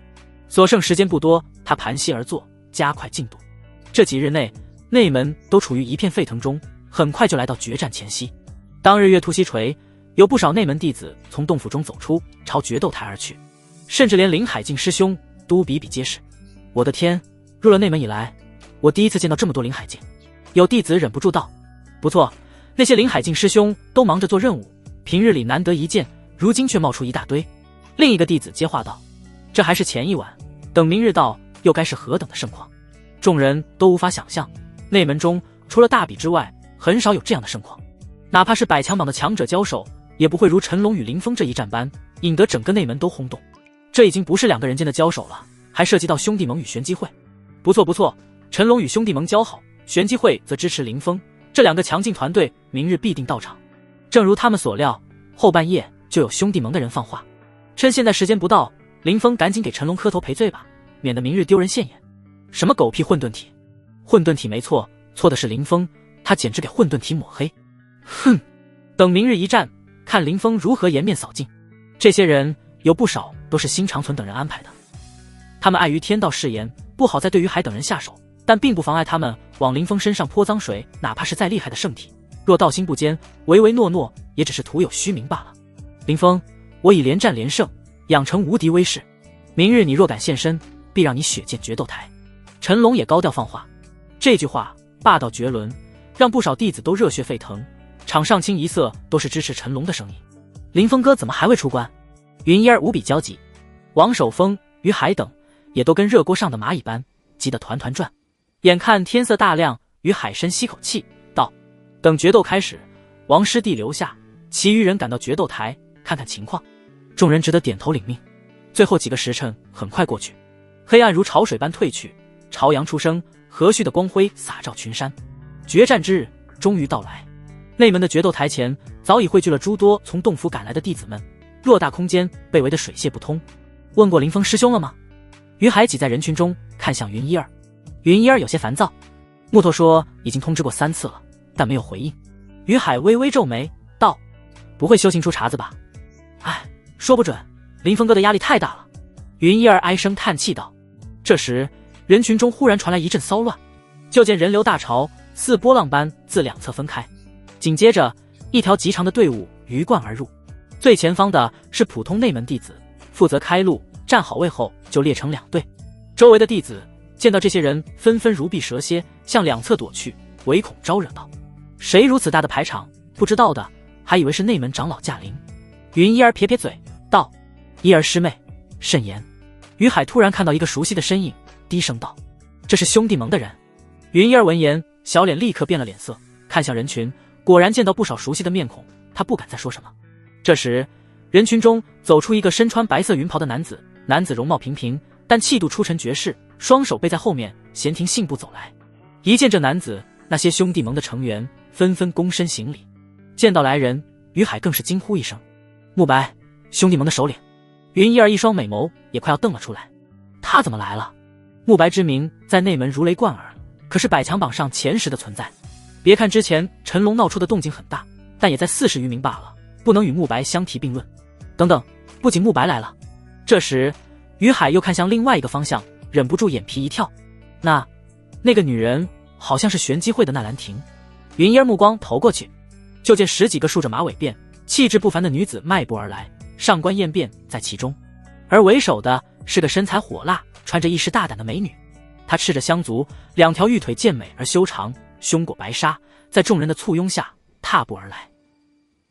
所剩时间不多，他盘膝而坐，加快进度。这几日内，内门都处于一片沸腾中，很快就来到决战前夕。当日月突西垂，有不少内门弟子从洞府中走出，朝决斗台而去，甚至连临海境师兄都比比皆是。我的天，入了内门以来，我第一次见到这么多临海境。有弟子忍不住道：不错，那些临海境师兄都忙着做任务，平日里难得一见，如今却冒出一大堆。另一个弟子接话道：这还是前一晚，等明日到，又该是何等的盛况。众人都无法想象，内门中除了大比之外，很少有这样的盛况。哪怕是100强榜的强者交手，也不会如陈龙与林峰这一战般引得整个内门都轰动。这已经不是两个人间的交手了，还涉及到兄弟盟与玄机会。不错不错，陈龙与兄弟盟交好，玄机会则支持林峰，这两个强劲团队明日必定到场。正如他们所料，后半夜就有兄弟盟的人放话，趁现在时间不到，林峰赶紧给陈龙磕头赔罪吧，免得明日丢人现眼。什么狗屁混沌体？混沌体没错，错的是林峰，他简直给混沌体抹黑。哼，等明日一战，看林峰如何颜面扫尽。这些人有不少都是新长存等人安排的，他们碍于天道誓言，不好再对于海等人下手，但并不妨碍他们往林峰身上泼脏水。哪怕是再厉害的圣体，若道心不坚，唯唯诺诺，也只是徒有虚名罢了。林峰，我已连战连胜，养成无敌威势，明日你若敢现身，必让你血溅决斗台。陈龙也高调放话，这句话霸道绝伦，让不少弟子都热血沸腾，场上清一色都是支持陈龙的声音。林峰哥怎么还未出关？云烟儿无比焦急，王守峰、于海等也都跟热锅上的蚂蚁般急得团团转。眼看天色大亮，于海深吸口气道：等决斗开始，王师弟留下，其余人赶到决斗台看看情况。众人只得点头领命。最后几个时辰很快过去，黑暗如潮水般退去，朝阳初升，和煦的光辉洒照群山。决战之日终于到来。内门的决斗台前早已汇聚了诸多从洞府赶来的弟子们，偌大空间被围得水泄不通。问过林峰师兄了吗？于海挤在人群中看向云一儿，云一儿有些烦躁。木头说已经通知过3次了，但没有回应。于海微微皱眉道：不会修行出茬子吧？唉，说不准，林峰哥的压力太大了。云一儿唉声叹气道。这时人群中忽然传来一阵骚乱，就见人流大潮似波浪般自两侧分开，紧接着一条极长的队伍鱼贯而入。最前方的是普通内门弟子，负责开路，站好位后就列成2队。周围的弟子见到这些人纷纷如避蛇蝎，向两侧躲去，唯恐招惹到。谁如此大的排场？不知道的还以为是内门长老驾临。云一儿撇撇嘴道：一儿师妹慎言。于海突然看到一个熟悉的身影，低声道：这是兄弟盟的人。云一儿闻言，小脸立刻变了脸色，看向人群，果然见到不少熟悉的面孔，他不敢再说什么。这时人群中走出一个身穿白色云袍的男子，男子容貌平平，但气度出尘绝世，双手背在后面，闲庭信步走来。一见这男子，那些兄弟盟的成员纷纷躬身行礼。见到来人，于海更是惊呼一声：慕白，兄弟盟的首领。云一儿一双美眸也快要瞪了出来，他怎么来了？慕白之名在内门如雷贯耳，可是100强榜上前10的存在。别看之前陈龙闹出的动静很大，但也在40余名罢了，不能与慕白相提并论。等等，不仅慕白来了，这时，于海又看向另外一个方向，忍不住眼皮一跳。那个女人好像是玄机会的纳兰婷。云烟目光投过去，就见10几个梳着马尾辫、气质不凡的女子迈步而来，上官燕变在其中。而为首的是个身材火辣、穿着一身大胆的美女。她赤着香足，2条玉腿健美而修长，胸裹白纱，在众人的簇拥下踏步而来。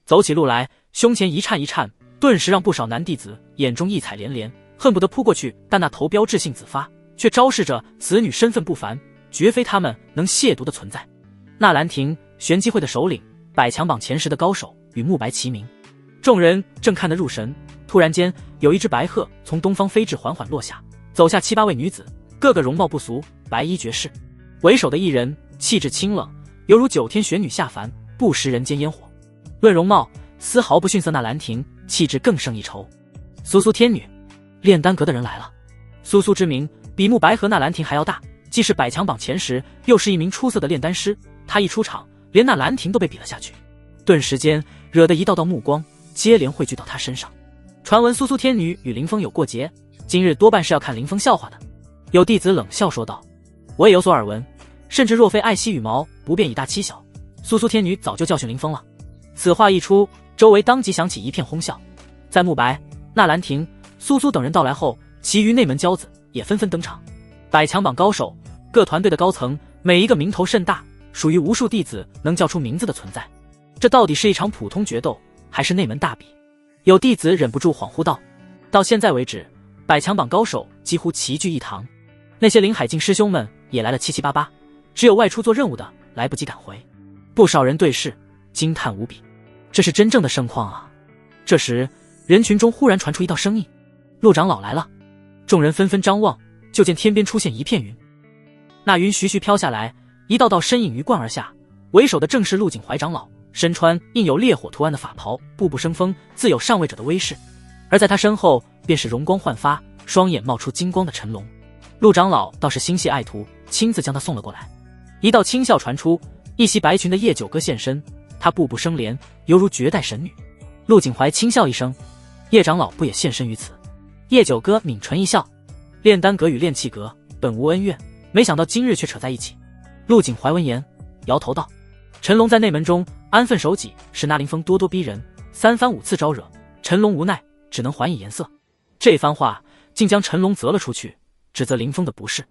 走起路来，胸前一颤一颤，顿时让不少男弟子眼中异彩连连，恨不得扑过去，但那头标志性紫发却昭示着此女身份不凡，绝非他们能亵渎的存在。纳兰婷，玄机会的首领，百强榜前10的高手，与慕白齐名。众人正看得入神，突然间有一只白鹤从东方飞至，缓缓落下，走下7、8位女子，个个容貌不俗，白衣绝世。为首的一人气质清冷，犹如9天玄女下凡，不食人间烟火。论容貌，丝毫不逊色纳兰婷，气质更胜一筹。苏苏天女，炼丹阁的人来了。苏苏之名比慕白和纳兰婷还要大，既是百强榜前10，又是一名出色的炼丹师。他一出场，连纳兰婷都被比了下去，顿时间惹得一道道目光接连汇聚到他身上。传闻苏苏天女与林峰有过节，今日多半是要看林峰笑话的。有弟子冷笑说道：“我也有所耳闻，甚至若非爱惜羽毛，不便以大欺小，苏苏天女早就教训林峰了。”此话一出，周围当即响起一片哄笑。在慕白、纳兰婷、苏苏等人到来后，其余内门骄子也纷纷登场。百强榜高手，各团队的高层，每一个名头甚大，属于无数弟子能叫出名字的存在。这到底是一场普通决斗，还是内门大比？有弟子忍不住恍惚道：“到现在为止，百强榜高手几乎齐聚一堂，那些林海境师兄们也来了七七八八，只有外出做任务的来不及赶回。”不少人对视，惊叹无比，这是真正的盛况啊！这时，人群中忽然传出一道声音：“陆长老来了！”众人纷纷张望，就见天边出现一片云，那云徐徐飘下来，一道道身影鱼贯而下。为首的正是陆景怀长老，身穿印有烈火图案的法袍，步步生风，自有上位者的威势。而在他身后，便是容光焕发、双眼冒出金光的陈龙。陆长老倒是心系爱徒，亲自将他送了过来。一道轻笑传出，一袭白裙的叶九哥现身，他步步生莲，犹如绝代神女。陆景怀轻笑一声：“叶长老不也现身于此？”叶九哥抿唇一笑：“炼丹阁与炼气阁本无恩怨，没想到今日却扯在一起。”陆景怀闻言摇头道：“陈龙在内门中安分守己，是那林峰咄咄逼人，3番5次招惹，陈龙无奈，只能还以颜色。”这番话竟将陈龙责了出去，指责林峰的不是。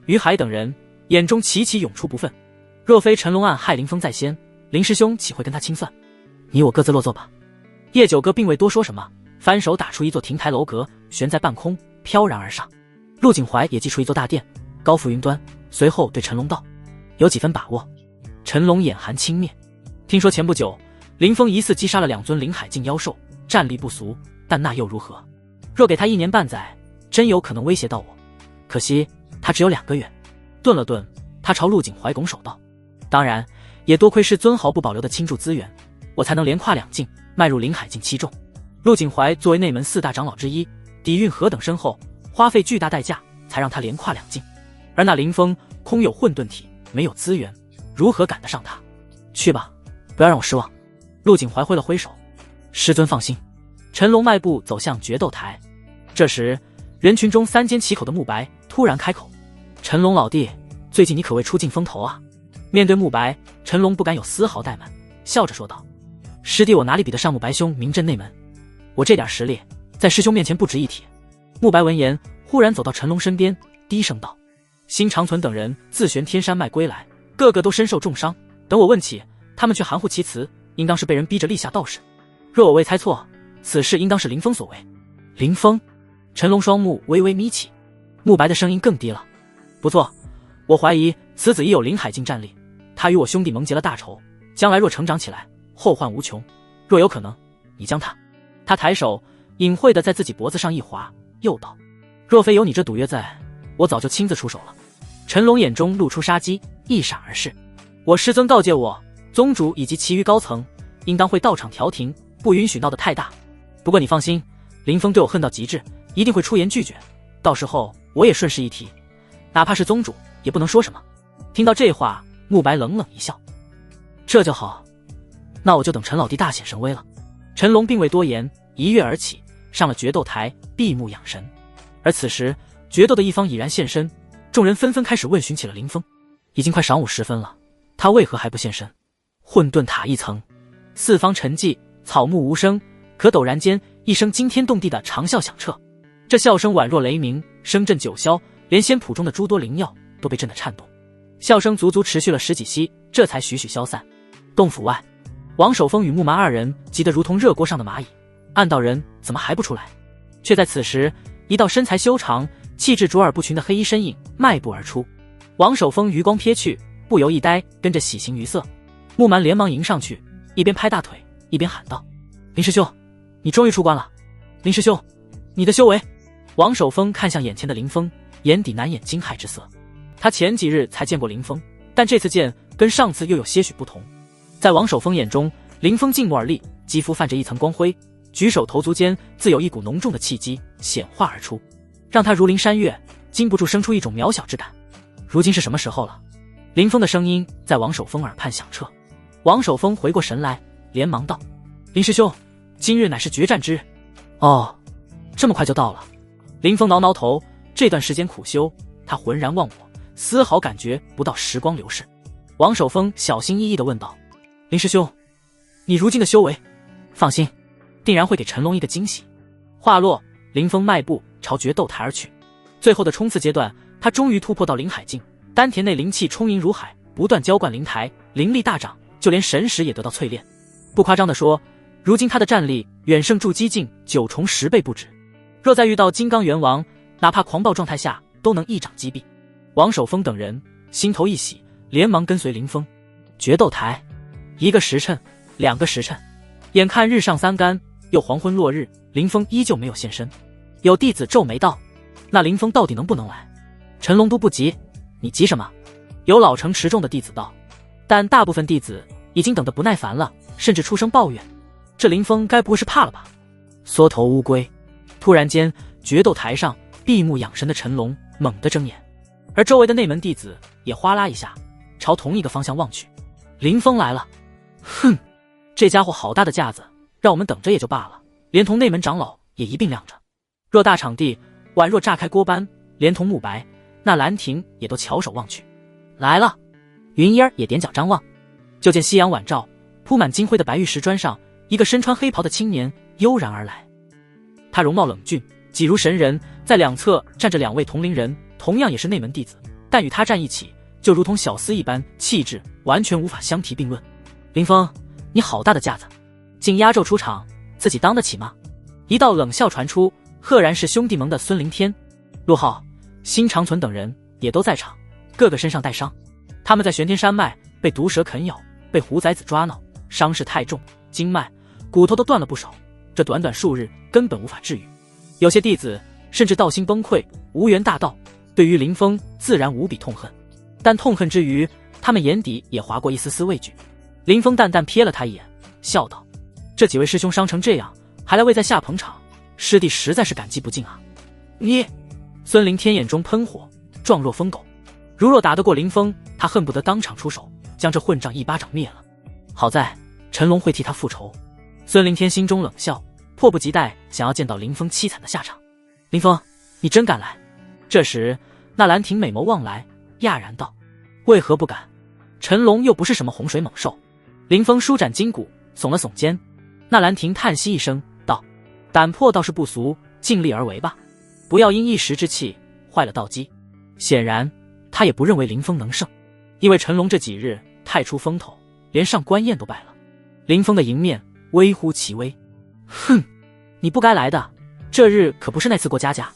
于海等人眼中齐齐涌出不忿，若非陈龙案害林峰在先，林师兄岂会跟他清算？你我各自落座吧。叶九哥并未多说什么，翻手打出一座亭台楼阁，悬在半空，飘然而上。陆景怀也祭出一座大殿，高浮云端，随后对陈龙道：“有几分把握？”陈龙眼含轻蔑，听说前不久林峰疑似击杀了2尊灵海境妖兽，战力不俗，但那又如何？若给他1年半载，真有可能威胁到我。可惜他只有2个月。顿了顿，他朝陆景怀拱手道：“当然，也多亏师尊毫不保留的倾注资源，我才能连跨2境，迈入灵海境7重。”陆景怀作为内门4大长老之一，底蕴何等深厚，花费巨大代价才让他连跨2境。而那林峰空有混沌体，没有资源，如何赶得上他？去吧，不要让我失望。陆景怀挥了挥手：“师尊放心。”陈龙迈步走向决斗台。这时，人群中3缄其口的慕白突然开口：“陈龙老弟，最近你可谓出尽风头啊！”面对慕白，陈龙不敢有丝毫怠慢，笑着说道：“师弟我哪里比得上慕白兄名震内门？我这点实力，在师兄面前不值一提。”慕白闻言，忽然走到陈龙身边，低声道：“新长存等人自悬天山脉归来，个个都身受重伤，等我问起，他们却含糊其辞，应当是被人逼着立下道士。若我未猜错，此事应当是林峰所为。”林峰？陈龙双目微微眯起，慕白的声音更低了：“不错，我怀疑此子已有灵海境战力，他与我兄弟盟结了大仇，将来若成长起来，后患无穷。若有可能，你将他……”他抬手隐晦地在自己脖子上一划，又道：“若非有你这赌约在，我早就亲自出手了。”陈龙眼中露出杀机，一闪而逝：“我师尊告诫我，宗主以及其余高层应当会到场调停，不允许闹得太大。不过你放心，林峰对我恨到极致，一定会出言拒绝，到时候我也顺势一提，哪怕是宗主也不能说什么。”听到这话，慕白冷冷一笑：“这就好，那我就等陈老弟大显神威了。”陈龙并未多言，一跃而起，上了决斗台，闭目养神。而此时决斗的一方已然现身，众人纷纷开始问询起了林峰。已经快晌午时分了，他为何还不现身？混沌塔一层，四方沉寂，草木无声，可陡然间一声惊天动地的长啸响彻，这笑声宛若雷鸣，声震九霄，连仙谱中的诸多灵药都被震得颤动。笑声足足持续了10几息，这才徐徐消散。洞府外，王守峰与木蛮二人急得如同热锅上的蚂蚁，暗道人怎么还不出来？却在此时，一道身材修长、气质卓尔不群的黑衣身影迈步而出。王守峰余光瞥去，不由一呆，跟着喜形于色。木蛮连忙迎上去，一边拍大腿一边喊道：“林师兄，你终于出关了！林师兄，你的修为……”王守峰看向眼前的林峰，眼底难掩惊骇之色。他前几日才见过林峰，但这次见跟上次又有些许不同。在王守峰眼中，林峰静默而立，肌肤泛着一层光辉，举手投足间自有一股浓重的气机显化而出，让他如临山岳，禁不住生出一种渺小之感。如今是什么时候了？林峰的声音在王守峰耳畔响彻。王守峰回过神来，连忙道：“林师兄，今日乃是决战之日。”“哦，这么快就到了。”林峰挠挠头，这段时间苦修，他浑然忘我，丝毫感觉不到时光流逝。王守峰小心翼翼地问道：“林师兄，你如今的修为？”“放心，定然会给陈龙一个惊喜。”话落，林峰迈步朝决斗台而去。最后的冲刺阶段，他终于突破到灵海境，丹田内灵气充盈如海，不断浇灌灵台，灵力大涨，就连神识也得到淬炼。不夸张地说，如今他的战力远胜筑基境9重10倍不止。若再遇到金刚元王，哪怕狂暴状态下都能一掌击毙。王守峰等人心头一喜，连忙跟随林峰。决斗台，1个时辰，2个时辰，眼看日上三竿，又黄昏落日，林峰依旧没有现身。有弟子皱眉道：“那林峰到底能不能来？”陈龙都不急，你急什么？有老成持重的弟子道。但大部分弟子已经等得不耐烦了，甚至出声抱怨：“这林峰该不会是怕了吧？”缩头乌龟。突然间，决斗台上闭目养神的陈龙猛地睁眼，而周围的内门弟子也哗啦一下朝同一个方向望去。林峰来了！哼，这家伙好大的架子，让我们等着也就罢了，连同内门长老也一并晾着。偌大场地，宛若炸开锅般，连同慕白、那兰亭也都翘首望去。来了！云烟也点脚张望，就见夕阳晚照，铺满金灰的白玉石砖上，一个身穿黑袍的青年悠然而来。他容貌冷峻，几如神人，在两侧站着2位同龄人，同样也是内门弟子，但与他站一起，就如同小厮一般，气质完全无法相提并论。林峰，你好大的架子，竟压轴出场，自己当得起吗？一道冷笑传出，赫然是兄弟盟的孙凌天、陆浩、辛长存等人也都在场，个个身上带伤。他们在玄天山脉被毒蛇啃咬，被狐崽子抓挠，伤势太重，经脉、骨头都断了不少，这短短数日根本无法治愈。有些弟子甚至道心崩溃，无缘大道，对于林峰自然无比痛恨。但痛恨之余，他们眼底也划过一丝丝畏惧。林峰淡淡瞥了他一眼，笑道：“这几位师兄伤成这样，还来为在下捧场，师弟实在是感激不尽啊。”你……孙凌天眼中喷火，状若疯狗。如若打得过林峰，他恨不得当场出手，将这混账一巴掌灭了。好在陈龙会替他复仇。孙凌天心中冷笑，迫不及待想要见到林峰凄惨的下场。林峰，你真敢来？这时那兰亭美眸望来，讶然道：“为何不敢？”陈龙又不是什么洪水猛兽。林峰舒展筋骨，耸了耸肩。那兰亭叹息一声道：“胆魄倒是不俗，尽力而为吧，不要因一时之气坏了道基。”显然他也不认为林峰能胜，因为陈龙这几日太出风头，连上官宴都败了。林峰的迎面微乎其微：“哼，你不该来的，这日可不是那次过家家。”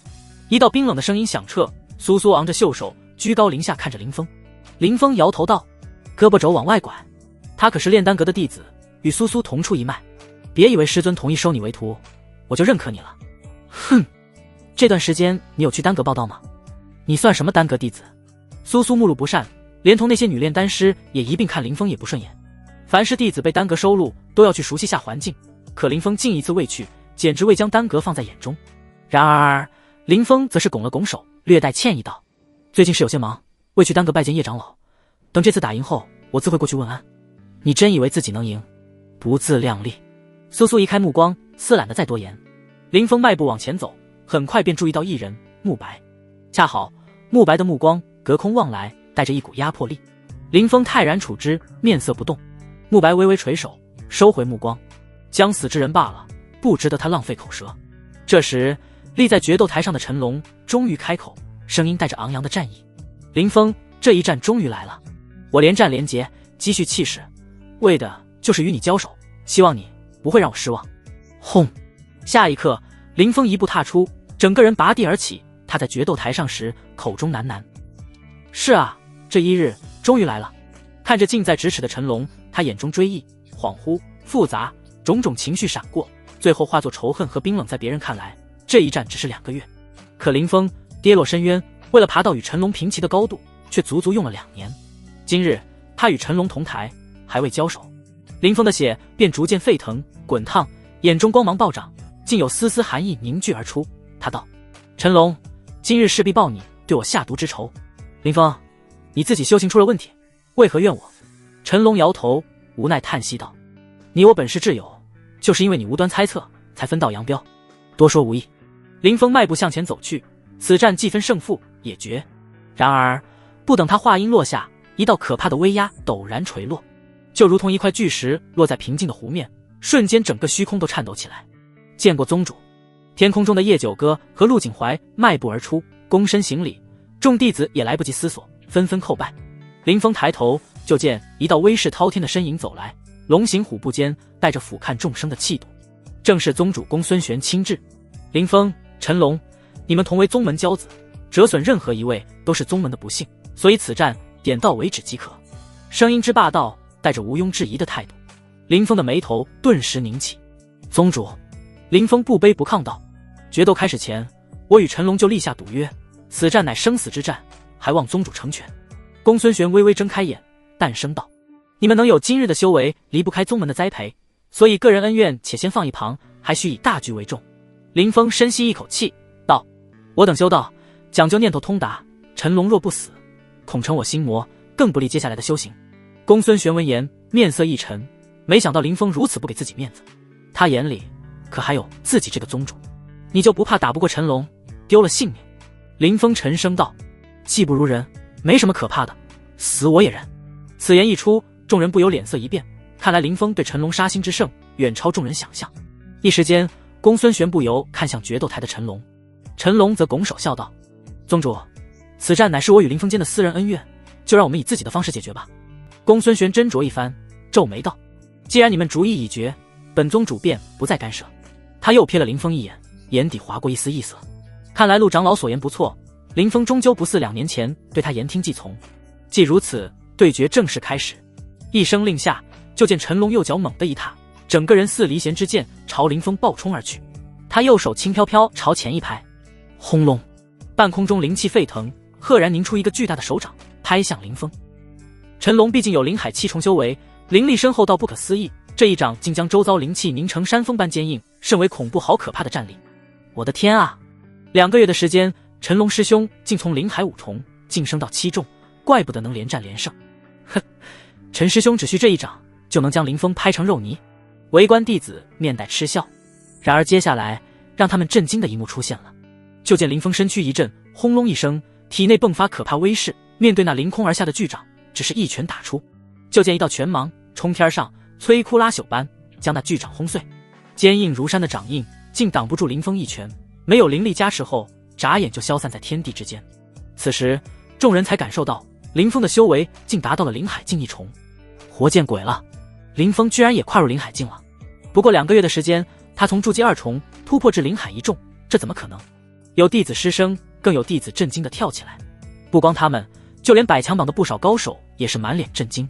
一道冰冷的声音响彻，苏苏昂着袖手，居高临下看着林峰。林峰摇头道：“胳膊肘往外拐，他可是炼丹阁的弟子，与苏苏同出一脉，别以为师尊同意收你为徒，我就认可你了。”“哼，这段时间你有去丹阁报道吗？你算什么丹阁弟子？”苏苏目露不善，连同那些女炼丹师也一并看林峰也不顺眼。凡是弟子被丹阁收录，都要去熟悉下环境，可林峰竟一次未去，简直未将丹阁放在眼中。然而林峰则是拱了拱手，略带歉意道：“最近是有些忙，未去丹阁拜见叶长老，等这次打赢后，我自会过去问安。”“你真以为自己能赢？不自量力！”苏苏移开目光，私懒得再多言。林峰迈步往前走，很快便注意到一人，慕白。恰好慕白的目光隔空望来，带着一股压迫力。林峰泰然处之，面色不动。慕白微微垂手，收回目光。将死之人罢了，不值得他浪费口舌。这时立在决斗台上的陈龙终于开口，声音带着昂扬的战意：林峰，这一战终于来了，我连战连捷，积蓄气势，为的就是与你交手，希望你不会让我失望。轰！下一刻，林峰一步踏出，整个人拔地而起。他在决斗台上时，口中喃喃：是啊，这一日终于来了。看着近在咫尺的陈龙，他眼中追忆、恍惚、复杂，种种情绪闪过，最后化作仇恨和冰冷。在别人看来，这一战只是2个月，可林峰跌落深渊，为了爬到与陈龙平齐的高度，却足足用了2年。今日他与陈龙同台，还未交手，林峰的血便逐渐沸腾滚烫，眼中光芒暴涨，竟有丝丝寒意凝聚而出。他道：陈龙，今日势必报你对我下毒之仇。林峰，你自己修行出了问题，为何怨我？陈龙摇头，无奈叹息道：你我本是挚友，就是因为你无端猜测，才分道扬镳，多说无益。林峰迈步向前走去，此战既分胜负也决。然而不等他话音落下，一道可怕的威压陡然垂落，就如同一块巨石落在平静的湖面，瞬间整个虚空都颤抖起来。见过宗主。天空中的叶九哥和陆景怀迈步而出，躬身行礼，众弟子也来不及思索，纷纷叩拜。林峰抬头，就见一道威势滔天的身影走来，龙行虎步间带着俯瞰众生的气度，正是宗主公孙玄亲至。林峰、陈龙，你们同为宗门骄子，折损任何一位都是宗门的不幸，所以此战点到为止即可。声音之霸道，带着毋庸置疑的态度。林峰的眉头顿时拧起。宗主。林峰不卑不亢道：决斗开始前，我与陈龙就立下赌约，此战乃生死之战，还望宗主成全。公孙玄微微睁开眼，淡声道：你们能有今日的修为，离不开宗门的栽培，所以个人恩怨且先放一旁，还需以大局为重。林峰深吸一口气道：我等修道讲究念头通达，陈龙若不死，恐成我心魔，更不利接下来的修行。公孙玄闻言面色一沉，没想到林峰如此不给自己面子，他眼里可还有自己这个宗主，你就不怕打不过陈龙，丢了性命？林峰沉声道：技不如人，没什么可怕的，死我也认。此言一出，众人不由脸色一变，看来林峰对陈龙杀心之盛，远超众人想象。一时间，公孙玄不由看向决斗台的陈龙，陈龙则拱手笑道：宗主，此战乃是我与林峰间的私人恩怨，就让我们以自己的方式解决吧。公孙玄斟酌一番，皱眉道：既然你们主意已决，本宗主便不再干涉。他又瞥了林峰一眼，眼底划过一丝异色。看来陆长老所言不错，林峰终究不似2年前对他言听计从。既如此，对决正式开始。一声令下，就见陈龙右脚猛地一踏，整个人似离弦之箭朝林峰暴冲而去。他右手轻飘飘朝前一拍，轰隆，半空中灵气沸腾，赫然凝出一个巨大的手掌，拍向林峰。陈龙毕竟有灵海7重修为，灵力深厚到不可思议，这一掌竟将周遭灵气凝成山峰般坚硬，甚为恐怖好可怕的战力。我的天啊！2个月的时间，陈龙师兄竟从灵海5重晋升到7重，怪不得能连战连胜。哼，陈师兄只需这一掌，就能将林峰拍成肉泥。围观弟子面带嗤笑。然而接下来让他们震惊的一幕出现了，就见林峰身躯一震，轰隆一声，体内迸发可怕威势，面对那凌空而下的巨掌，只是一拳打出，就见一道拳芒冲天上，摧枯拉朽般将那巨掌轰碎。坚硬如山的掌印竟挡不住林峰一拳，没有灵力加持后，眨眼就消散在天地之间。此时众人才感受到林峰的修为竟达到了灵海境1重，活见鬼了！林峰居然也跨入灵海境了。不过2个月的时间，他从筑基2重突破至灵海1重，这怎么可能？有弟子失声，更有弟子震惊地跳起来。不光他们，就连百强榜的不少高手也是满脸震惊。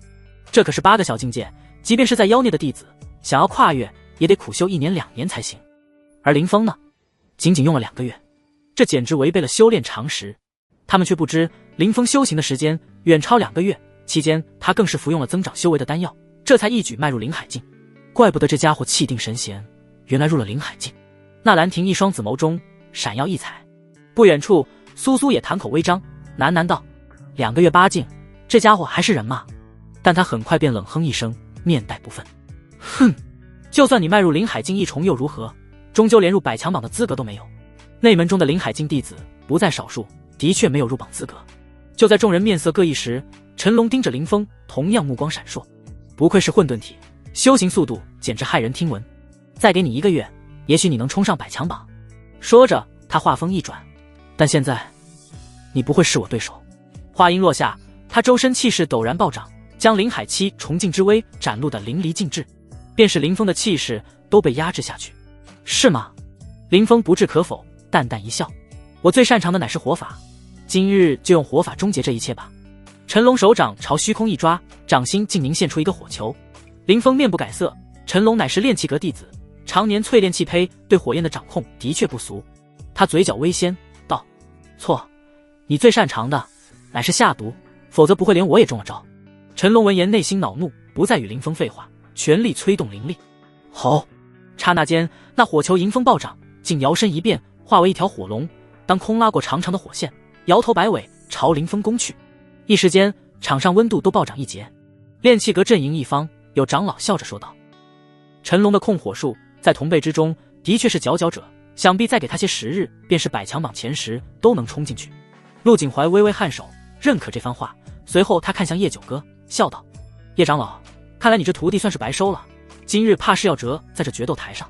这可是8个小境界，即便是在妖孽的弟子，想要跨越也得苦修1年2年才行。而林峰呢，仅仅用了2个月，这简直违背了修炼常识。他们却不知林峰修行的时间远超2个月，期间他更是服用了增长修为的丹药，这才一举迈入灵海境。怪不得这家伙气定神闲，原来入了灵海境。纳兰婷一双紫眸中闪耀异彩。不远处苏苏也谈口微张，喃喃道：2个月8境，这家伙还是人吗？但他很快便冷哼一声，面带不忿：哼，就算你迈入灵海境1重又如何？终究连入百强榜的资格都没有。内门中的林海境弟子不在少数，的确没有入榜资格。就在众人面色各异时，陈龙盯着林峰，同样目光闪烁。不愧是混沌体，修行速度简直骇人听闻。再给你1个月，也许你能冲上百强榜。说着，他话锋一转，但现在你不会是我对手。话音落下，他周身气势陡然暴涨，将林海7重境之威展露得淋漓尽致，便是林峰的气势都被压制下去。是吗？林峰不置可否，淡淡一笑，我最擅长的乃是火法，今日就用火法终结这一切吧。陈龙手掌朝虚空一抓，掌心竟凝现出一个火球。林峰面不改色，陈龙乃是炼气阁弟子，常年淬炼气胚，对火焰的掌控的确不俗。他嘴角微掀道：错，你最擅长的乃是下毒，否则不会连我也中了招。陈龙闻言内心恼怒，不再与林峰废话，全力催动灵力。吼！刹那间，那火球迎风暴涨，竟摇身一变，化为一条火龙，当空拉过长长的火线，摇头摆尾朝林峰攻去。一时间，场上温度都暴涨一截。炼气阁阵营一方，有长老笑着说道：陈龙的控火术在同辈之中的确是佼佼者，想必再给他些时日，便是百强榜前10都能冲进去。陆景怀微微颔首，认可这番话。随后他看向叶九哥，笑道：叶长老，看来你这徒弟算是白收了，今日怕是要折在这决斗台上。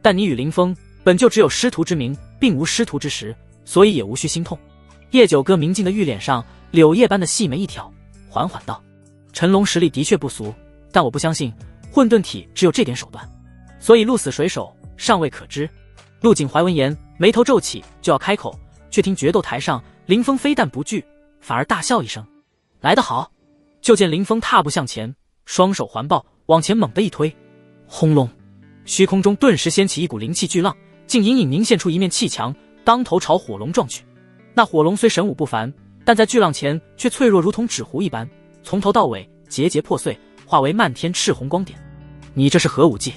但你与林峰本就只有师徒之名，并无师徒之实，所以也无需心痛。叶九哥明净的玉脸上柳叶般的细眉一挑，缓缓道：陈龙实力的确不俗，但我不相信混沌体只有这点手段，所以鹿死谁手尚未可知。陆景怀闻言眉头皱起，就要开口，却听决斗台上林峰非但不惧，反而大笑一声：来得好！就见林峰踏步向前，双手环抱往前猛地一推，轰隆！虚空中顿时掀起一股灵气巨浪，竟隐隐凝现出一面气墙，当头朝火龙撞去。那火龙虽神武不凡，但在巨浪前却脆弱如同纸糊一般，从头到尾节节破碎，化为漫天赤红光点。你这是何武技？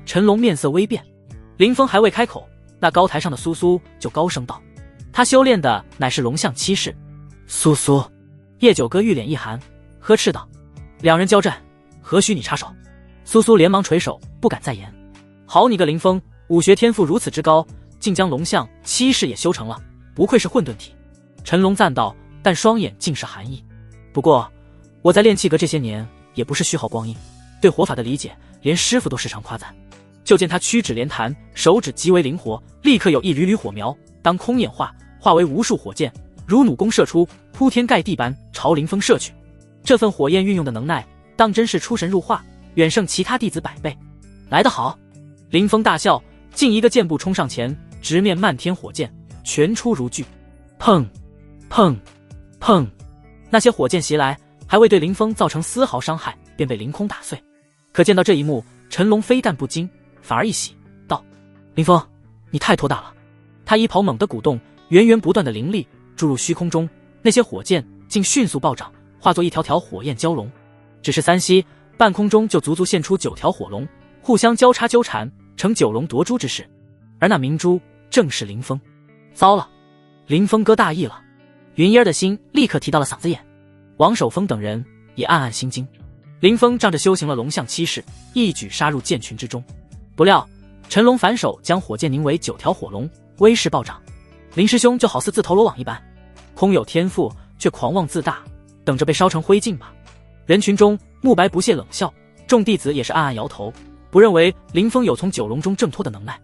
陈龙面色微变。林峰还未开口，那高台上的苏苏就高声道：他修炼的乃是龙象七式。苏苏！叶九哥玉脸一寒，呵斥道：两人交战，何须你插手？苏苏连忙垂手，不敢再言。好你个林峰，武学天赋如此之高，竟将龙象七式也修成了，不愧是混沌体。陈龙赞道，但双眼尽是寒意。不过我在炼气阁这些年也不是虚耗光阴，对火法的理解连师傅都时常夸赞。就见他屈指连弹，手指极为灵活，立刻有一缕缕火苗当空演化，化为无数火箭，如弩弓射出，铺天盖地般朝林峰射去。这份火焰运用的能耐当真是出神入化，远胜其他弟子100倍。来得好！林峰大笑，竟一个箭步冲上前，直面漫天火箭，全出如炬。砰砰砰！那些火箭袭来，还未对林峰造成丝毫伤害，便被凌空打碎。可见到这一幕，陈龙非但不惊，反而一喜，道：林峰，你太托大了。他衣袍猛地鼓动，源源不断的灵力注入虚空中，那些火箭竟迅速暴涨，化作一条条火焰蛟龙。只是3息，半空中就足足现出9条火龙，互相交叉纠缠，成9龙夺珠之势。而那明珠正是林峰。糟了！林峰哥大意了。云烟的心立刻提到了嗓子眼，王守峰等人也暗暗心惊。林峰仗着修行了龙象七式，一举杀入箭群之中。不料陈龙反手将火箭凝为9条火龙，威势暴涨。林师兄就好似自投罗网一般，空有天赋却狂妄自大，等着被烧成灰烬吧。人群中慕白不屑冷笑，众弟子也是暗暗摇头，不认为林峰有从9龙中挣脱的能耐。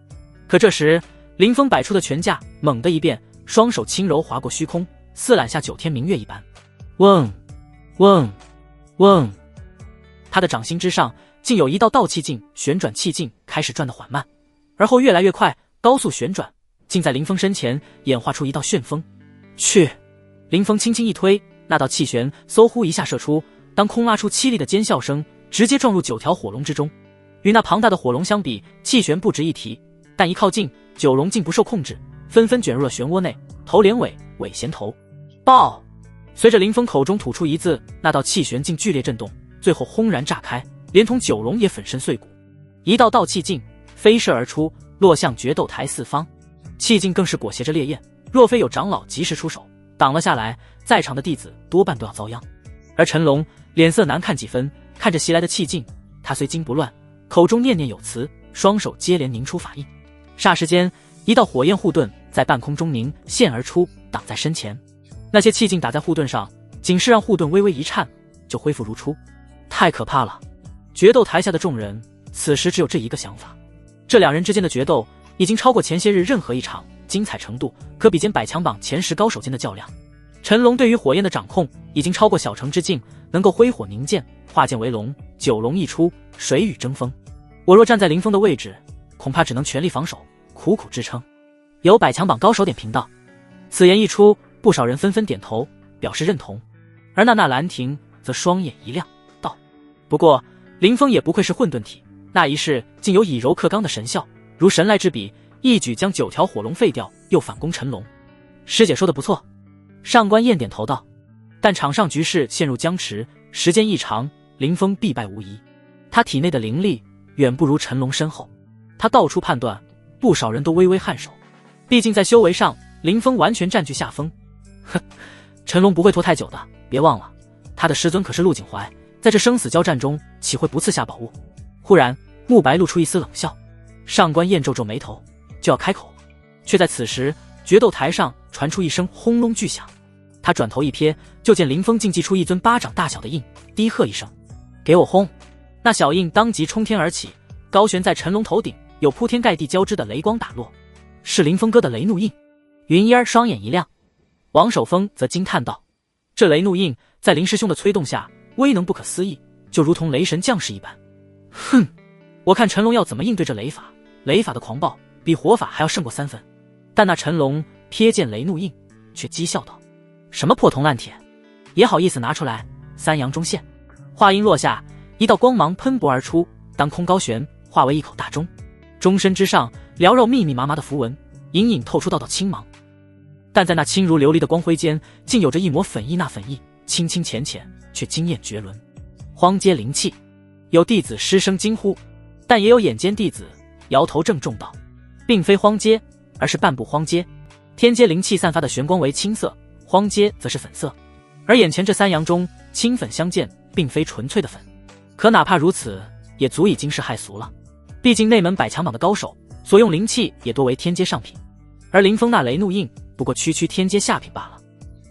可这时林峰摆出的拳架猛地一变，双手轻柔划过虚空，似揽下9天明月一般。嗡嗡嗡！他的掌心之上竟有一道道气劲旋转，气劲开始转得缓慢，而后越来越快，高速旋转，竟在林峰身前演化出一道旋风。去！林峰轻轻一推，那道气旋嗖呼一下射出，当空拉出凄厉的尖笑声，直接撞入9条火龙之中。与那庞大的火龙相比，气旋不值一提，但一靠近，9龙竟不受控制，纷纷卷入了漩涡内，头连尾，尾衔头。爆！随着林峰口中吐出一字，那道气旋竟剧烈震动，最后轰然炸开，连同9龙也粉身碎骨。一道道气劲飞射而出，落向决斗台4方，气劲更是裹挟着烈焰，若非有长老及时出手挡了下来，在场的弟子多半都要遭殃。而陈龙脸色难看几分，看着袭来的气劲，他虽惊不乱，口中念念有词，双手接连凝出法印。霎时间，一道火焰护盾在半空中凝现而出，挡在身前。那些气劲打在护盾上，仅是让护盾微微一颤，就恢复如初。太可怕了！决斗台下的众人此时只有这一个想法：这两人之间的决斗已经超过前些日任何一场精彩程度，可比肩百强榜前10高手间的较量。陈龙对于火焰的掌控已经超过小成之境，能够挥火凝剑，化剑为龙，九龙一出，水雨争锋。我若站在林峰的位置，恐怕只能全力防守，苦苦支撑。有百强榜高手点评道。此言一出，不少人纷纷点头表示认同，而娜兰亭则双眼一亮道：不过林峰也不愧是混沌体，那一式竟有以柔克刚的神效，如神来之笔，一举将9条火龙废掉，又反攻陈龙。师姐说的不错。上官燕点头道。但场上局势陷入僵持，时间一长，林峰必败无疑。他体内的灵力远不如陈龙深厚，他到处判断，不少人都微微颔首。毕竟在修为上，林峰完全占据下风。哼，陈龙不会拖太久的，别忘了，他的师尊可是陆景怀，在这生死交战中，岂会不赐下宝物？忽然，慕白露出一丝冷笑。上官燕皱皱眉头，就要开口，却在此时，决斗台上传出一声轰隆巨响。他转头一瞥，就见林峰竟祭出一尊巴掌大小的印，低喝一声：给我轰！那小印当即冲天而起，高悬在陈龙头顶，有铺天盖地交织的雷光打落，是林峰哥的雷怒印。云烟儿双眼一亮，王守峰则惊叹道：这雷怒印在林师兄的催动下，威能不可思议，就如同雷神降世一般。哼，我看陈龙要怎么应对这雷法，雷法的狂暴比火法还要胜过3分。但那陈龙瞥见雷怒印，却讥笑道：什么破铜烂铁，也好意思拿出来？三阳中现。话音落下，一道光芒喷薄而出，当空高悬，化为一口大钟。钟身之上缭绕密密麻麻的符文，隐隐透出道道青芒。但在那轻如琉璃的光辉间，竟有着一抹粉意，那粉意清清浅浅，却惊艳绝伦。荒阶灵气。有弟子失声惊呼，但也有眼尖弟子摇头郑重道：并非荒阶，而是半步荒阶。天阶灵气散发的玄光为青色，荒阶则是粉色，而眼前这三阳中青粉相间，并非纯粹的粉。可哪怕如此，也足以惊世骇俗了。毕竟内门百强榜的高手所用灵气也多为天阶上品，而林峰那雷怒印不过区天阶下品罢了。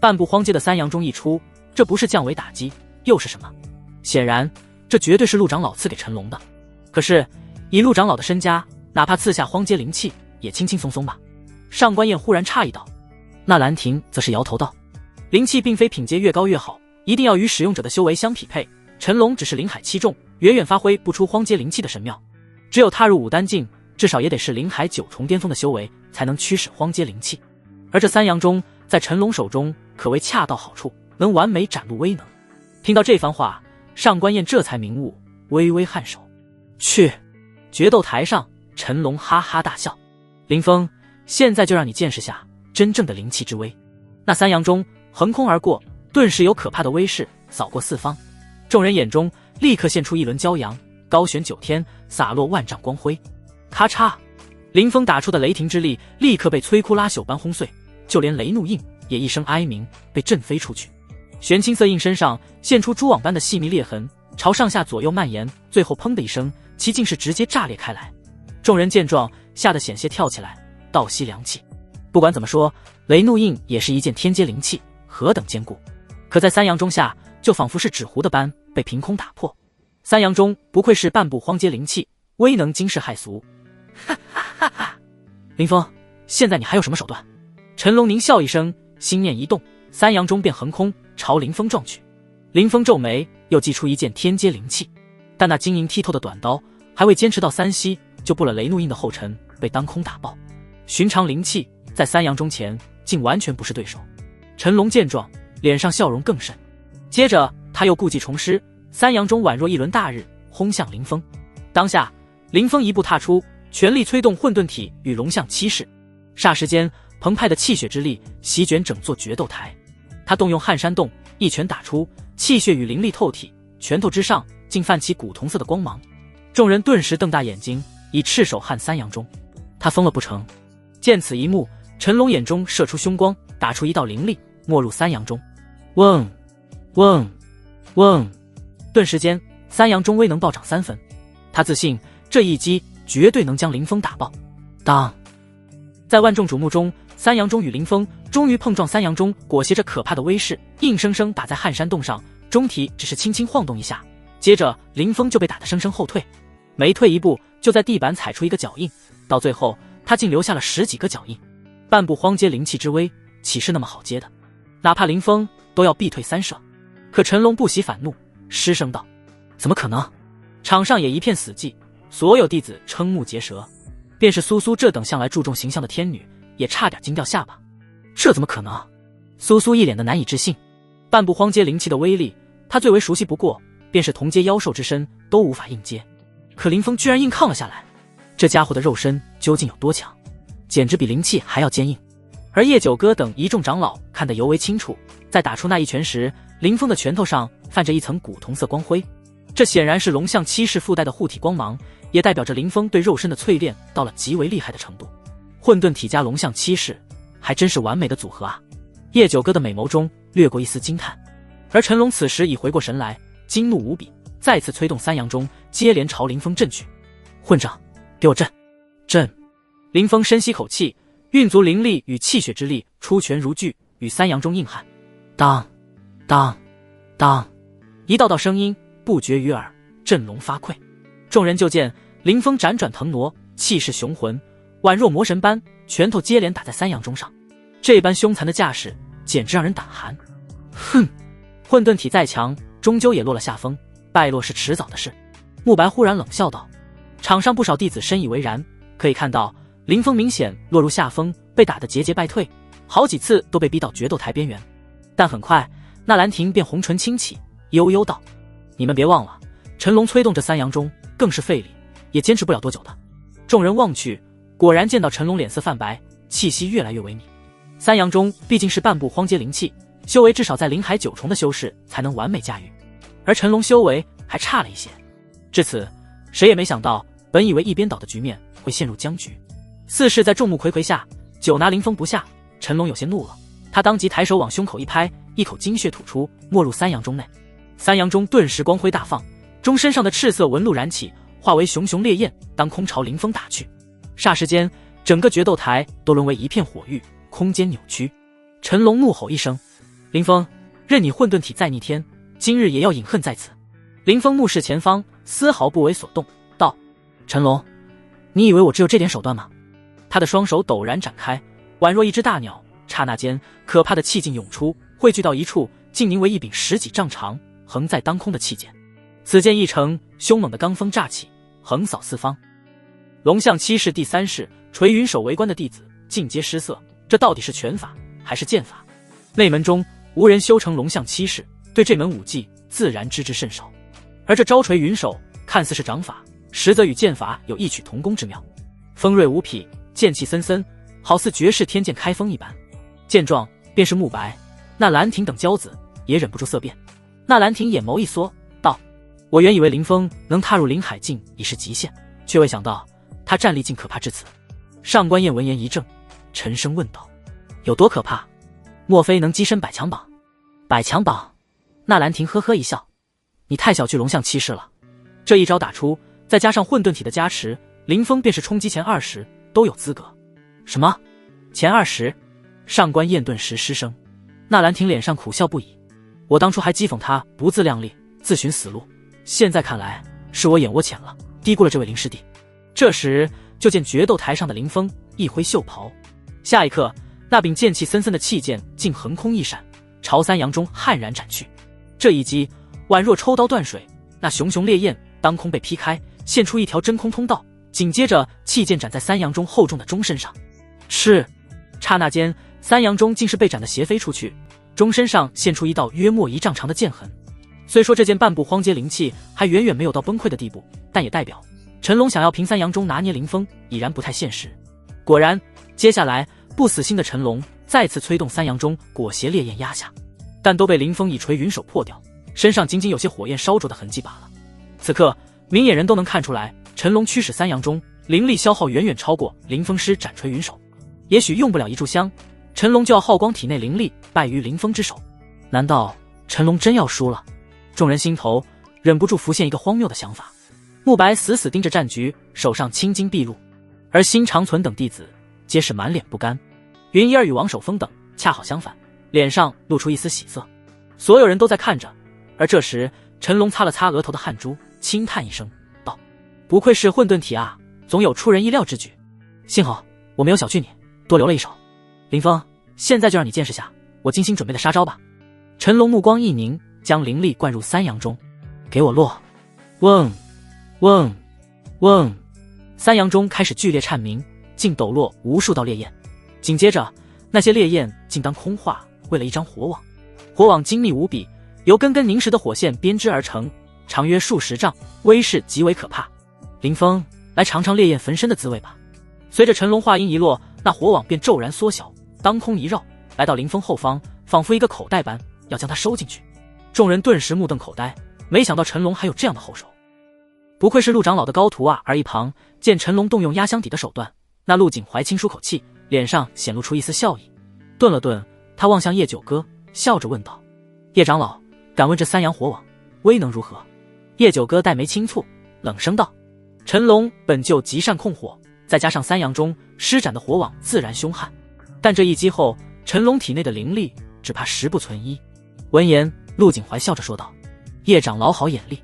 半步荒阶的三阳中一出，这不是降维打击又是什么？显然这绝对是陆长老赐给陈龙的。可是以陆长老的身家，哪怕赐下荒阶灵气也轻轻松松吧。上官燕忽然诧异道。那兰亭则是摇头道：灵气并非品阶越高越好，一定要与使用者的修为相匹配。陈龙只是灵海7重，远远发挥不出荒阶灵气的神妙，只有踏入武丹境，至少也得是灵海9重巅峰的修为，才能驱使荒阶灵气。而这三阳中在陈龙手中可谓恰到好处，能完美展露威能。听到这番话，上官燕这才明悟，微微颔首。去！决斗台上，陈龙哈哈大笑：林峰，现在就让你见识下真正的灵气之威。那三阳中横空而过，顿时有可怕的威势扫过四方，众人眼中立刻现出一轮骄阳，高悬9天，洒落万丈光辉。咔嚓，林峰打出的雷霆之力立刻被摧枯拉朽般轰碎，就连雷怒印也一声哀鸣，被震飞出去。玄青色印身上现出蛛网般的细密裂痕，朝上下左右蔓延，最后砰的一声，其竟是直接炸裂开来。众人见状，吓得险些跳起来，倒吸凉气。不管怎么说，雷怒印也是一件天阶灵气，何等坚固。可在三阳中下，就仿佛是纸糊的般被凭空打破。三阳中不愧是半步荒阶灵气，威能惊世骇俗。哈哈哈哈！林峰，现在你还有什么手段？陈龙狞笑一声，心念一动，三阳中便横空朝林峰撞去。林峰皱眉，又祭出一件天阶灵气，但那晶莹剔透的短刀还未坚持到3息，就步了雷怒印的后尘，被当空打爆。寻常灵气在三阳中前竟完全不是对手。陈龙见状，脸上笑容更甚。接着他又故技重施，三阳中宛若一轮大日，轰向林峰。当下林峰一步踏出，全力催动混沌体与龙象七式，霎时间澎湃的气血之力席卷整座决斗台。他动用撼山洞，一拳打出，气血与灵力透体，拳头之上竟泛起古铜色的光芒。众人顿时瞪大眼睛，以赤手撼三阳中。他疯了不成？见此一幕，陈龙眼中射出凶光，打出一道灵力，没入三阳中。嗡嗡嗡，顿时间三阳中威能暴涨3分。他自信这一击绝对能将林峰打爆。当在万众瞩目中，三阳中与林峰终于碰撞，三阳中裹挟着可怕的威势，硬生生打在撼山洞上，中体只是轻轻晃动一下，接着林峰就被打得生生后退，每退一步就在地板踩出一个脚印，到最后他竟留下了10几个脚印。半步荒阶灵气之威，岂是那么好接的？哪怕林峰都要避退3舍。可陈龙不喜反怒，失声道：“怎么可能？”场上也一片死寂，所有弟子瞠目结舌，便是苏苏这等向来注重形象的天女，也差点惊掉下巴。这怎么可能？苏苏一脸的难以置信。半步荒阶灵气的威力，他最为熟悉不过，便是同阶妖兽之身都无法应接。可林峰居然硬抗了下来，这家伙的肉身究竟有多强？简直比灵气还要坚硬。而叶九哥等一众长老看得尤为清楚，在打出那一拳时，林峰的拳头上泛着一层古铜色光辉，这显然是龙象七式附带的护体光芒，也代表着林峰对肉身的淬炼到了极为厉害的程度。混沌体加龙象七式，还真是完美的组合啊！叶九哥的美眸中掠过一丝惊叹，而陈龙此时已回过神来，惊怒无比，再次催动三阳中，接连朝林峰震去。混账，给我震！震！林峰深吸口气，运足灵力与气血之力，出拳如炬，与三阳中硬汉。当当当，一道道声音不绝于耳，震聋发聩。众人就见林峰辗转腾挪，气势雄浑，宛若魔神般，拳头接连打在三阳中上。这般凶残的架势，简直让人胆寒。哼，混沌体再强，终究也落了下风，败落是迟早的事。慕白忽然冷笑道。场上不少弟子深以为然，可以看到林峰明显落入下风，被打得节节败退，好几次都被逼到决斗台边缘。但很快纳兰婷便红唇轻启，悠悠道：“你们别忘了，陈龙催动这三阳中更是费力，也坚持不了多久的。”众人望去，果然见到陈龙脸色泛白，气息越来越萎靡。三阳中毕竟是半步荒阶灵气，修为至少在灵海9重的修士才能完美驾驭，而陈龙修为还差了一些。至此，谁也没想到，本以为一边倒的局面会陷入僵局。四世在众目睽睽下久拿林峰不下，陈龙有些怒了，他当即抬手往胸口一拍，一口精血吐出，没入三阳中内。三阳中顿时光辉大放，钟身上的赤色纹路燃起，化为熊熊烈焰，当空朝林峰打去。霎时间，整个决斗台都沦为一片火域，空间扭曲。陈龙怒吼一声：“林峰，任你混沌体再逆天，今日也要饮恨在此！”林峰目视前方，丝毫不为所动，道：“陈龙，你以为我只有这点手段吗？”他的双手陡然展开，宛若一只大鸟，刹那间可怕的气劲涌出，汇聚到一处，竟凝为一柄10几丈长横在当空的气剑。此剑一成，凶猛的罡风乍起，横扫四方。龙象七式第3式垂云手围观的弟子尽皆失色，这到底是拳法还是剑法？内门中无人修成龙象七式，对这门武技自然知之甚少。而这招垂云手看似是掌法，实则与剑法有异曲同工之妙，锋锐无匹，剑气森森，好似绝世天剑开封一般。见状，便是慕白、那兰亭等骄子也忍不住色变。那兰亭眼眸一缩，道：“我原以为林峰能踏入灵海境已是极限，却未想到他战力竟可怕至此。”上官燕闻言一怔，沉声问道：“有多可怕？莫非能跻身百强榜？”百强榜？那兰亭呵呵一笑：“你太小觑龙象七式了。这一招打出，再加上混沌体的加持，林峰便是冲击前20都有资格。”什么？前20？上官燕顿时失声。纳兰亭脸上苦笑不已。我当初还讥讽他不自量力，自寻死路，现在看来是我眼窝浅了，低估了这位林师弟。这时就见决斗台上的林峰一挥袖袍，下一刻那柄剑气森森的气剑竟横空一闪，朝三阳中悍然斩去。这一击宛若抽刀断水，那熊熊烈焰当空被劈开，现出一条真空通道，紧接着气剑斩在三阳中厚重的钟身上。是，刹那间三阳中竟是被斩得斜飞出去，钟身上现出一道约莫1丈长的剑痕。虽说这件半步荒阶灵气还远远没有到崩溃的地步，但也代表陈龙想要凭三阳中拿捏林峰已然不太现实。果然，接下来不死心的陈龙再次催动三阳中裹挟烈焰压下，但都被林峰以垂云手破掉，身上仅仅有些火焰烧灼的痕迹罢了。此刻明眼人都能看出来，陈龙驱使三阳中灵力消耗远远超过林峰施斩垂云手，也许用不了1炷香，陈龙就要耗光体内灵力，败于林峰之手。难道陈龙真要输了？众人心头忍不住浮现一个荒谬的想法。慕白死死盯着战局，手上青筋毕露，而新长存等弟子皆是满脸不甘。云一儿与王守峰等恰好相反，脸上露出一丝喜色。所有人都在看着，而这时陈龙擦了擦额头的汗珠，轻叹一声道：不愧是混沌体啊，总有出人意料之举。幸好我没有小觑你，多留了一手。林峰，现在就让你见识下我精心准备的杀招吧。陈龙目光一凝，将灵力灌入三阳中。给我落！嗡嗡嗡！三阳中开始剧烈颤鸣，竟抖落无数道烈焰。紧接着那些烈焰竟当空化，为了一张火网。火网精密无比，由根根凝实的火线编织而成，长约数十丈，威势极为可怕。林峰，来尝尝烈焰焚身的滋味吧。随着陈龙话音一落，那火网便骤然缩小，当空一绕，来到林峰后方，仿佛一个口袋般要将他收进去。众人顿时目瞪口呆，没想到陈龙还有这样的后手。不愧是陆长老的高徒啊！而一旁见陈龙动用压箱底的手段，那陆景怀轻舒口气，脸上显露出一丝笑意。顿了顿，他望向叶九哥，笑着问道：叶长老，敢问这三阳火网威能如何？叶九哥黛眉轻蹙，冷声道：陈龙本就极善控火，再加上三阳中施展的火网自然凶悍，但这一击后，陈龙体内的灵力只怕十不存一。闻言，陆景怀笑着说道：叶长老好眼力，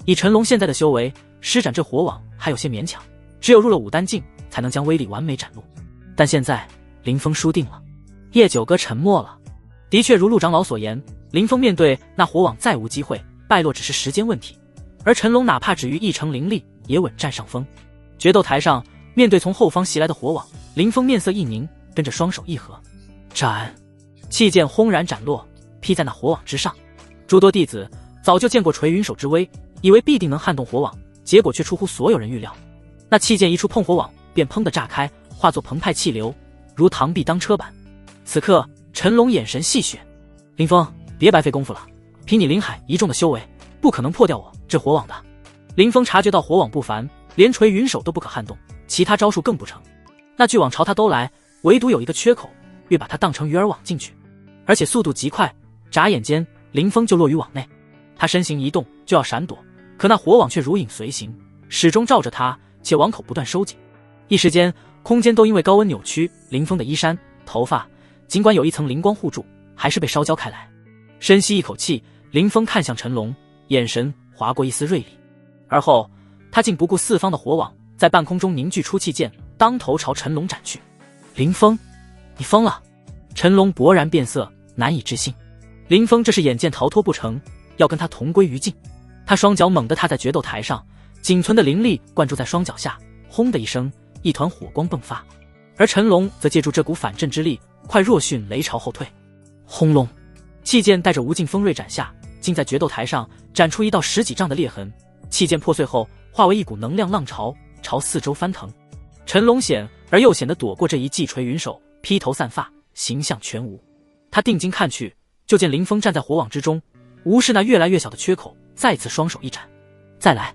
以陈龙现在的修为，施展这火网还有些勉强，只有入了武丹境才能将威力完美展露。但现在林峰输定了。叶九哥沉默了。的确如陆长老所言，林峰面对那火网再无机会，败落只是时间问题。而陈龙哪怕只余一成灵力，也稳占上风。决斗台上，面对从后方袭来的火网，林峰面色一凝，跟着双手一合，斩！气剑轰然斩落，劈在那火网之上。诸多弟子早就见过垂云手之威，以为必定能撼动火网，结果却出乎所有人预料。那气剑一触碰火网，便砰地炸开，化作澎湃气流，如螳臂当车板。此刻陈龙眼神戏谑：林峰，别白费功夫了，凭你灵海一众的修为，不可能破掉我这火网的。林峰察觉到火网不凡，连垂云手都不可撼动，其他招数更不成。那巨网朝他都来，唯独有一个缺口，欲把他当成鱼儿网进去，而且速度极快，眨眼间林峰就落于网内。他身形一动就要闪躲，可那火网却如影随形，始终照着他，且网口不断收紧。一时间空间都因为高温扭曲，林峰的衣衫头发尽管有一层灵光护住，还是被烧焦开来。深吸一口气，林峰看向陈龙，眼神划过一丝锐利，而后他竟不顾四方的火网，在半空中凝聚出气剑，当头朝陈龙斩去。林峰，你疯了！陈龙勃然变色，难以置信。林峰这是眼见逃脱不成，要跟他同归于尽。他双脚猛地踏在决斗台上，仅存的灵力灌注在双脚下，轰的一声，一团火光迸发。而陈龙则借助这股反震之力，快若迅雷朝后退。轰隆！气剑带着无尽锋锐斩下，竟在决斗台上斩出一道10几丈的裂痕。气剑破碎后，化为一股能量浪潮，朝四周翻腾。陈龙险而又险地躲过这一记垂云手，披头散发，形象全无。他定睛看去，就见林峰站在火网之中，无视那越来越小的缺口，再次双手一斩。再来！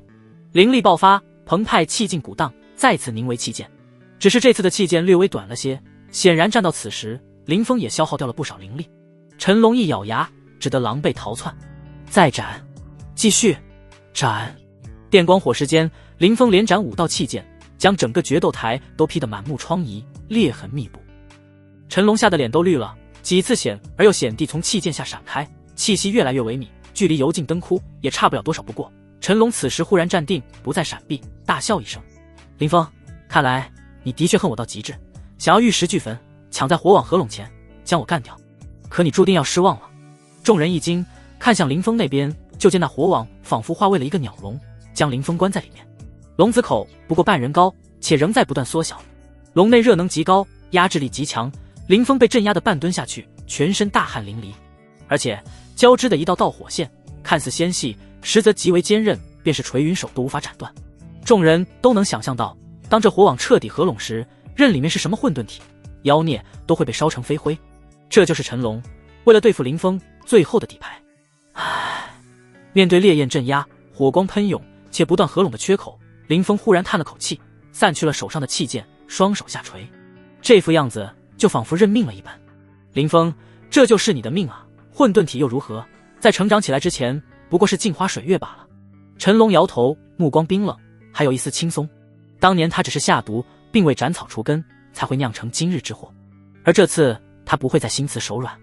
灵力爆发，澎湃气劲鼓荡，再次凝为气剑。只是这次的气剑略微短了些，显然战到此时，林峰也消耗掉了不少灵力。陈龙一咬牙，只得狼狈逃窜。再斩！继续斩！电光火石间，林峰连斩5道气剑，将整个决斗台都劈得满目疮痍，裂痕密布。陈龙吓得脸都绿了，几次险而又险地从气剑下闪开，气息越来越萎靡，距离油尽灯枯也差不了多少。不过陈龙此时忽然站定，不再闪避，大笑一声：林峰，看来你的确恨我到极致，想要玉石俱焚，抢在火网合拢前将我干掉，可你注定要失望了。众人一惊，看向林峰那边，就见那火网仿佛化为了一个鸟笼，将林峰关在里面。笼子口不过半人高，且仍在不断缩小。笼内热能极高，压制力极强，林峰被镇压的半蹲下去，全身大汗淋漓，而且交织的一道道火线，看似纤细，实则极为坚韧，便是垂云手都无法斩断。众人都能想象到，当这火网彻底合拢时，任里面是什么混沌体，妖孽都会被烧成飞灰。这就是陈龙为了对付林峰最后的底牌。唉，面对烈焰镇压，火光喷涌且不断合拢的缺口，林峰忽然叹了口气，散去了手上的气剑，双手下垂，这副样子就仿佛认命了一般。林峰，这就是你的命啊！混沌体又如何？在成长起来之前，不过是镜花水月罢了。陈龙摇头，目光冰冷，还有一丝轻松。当年他只是下毒，并未斩草除根，才会酿成今日之祸。而这次他不会再心慈手软。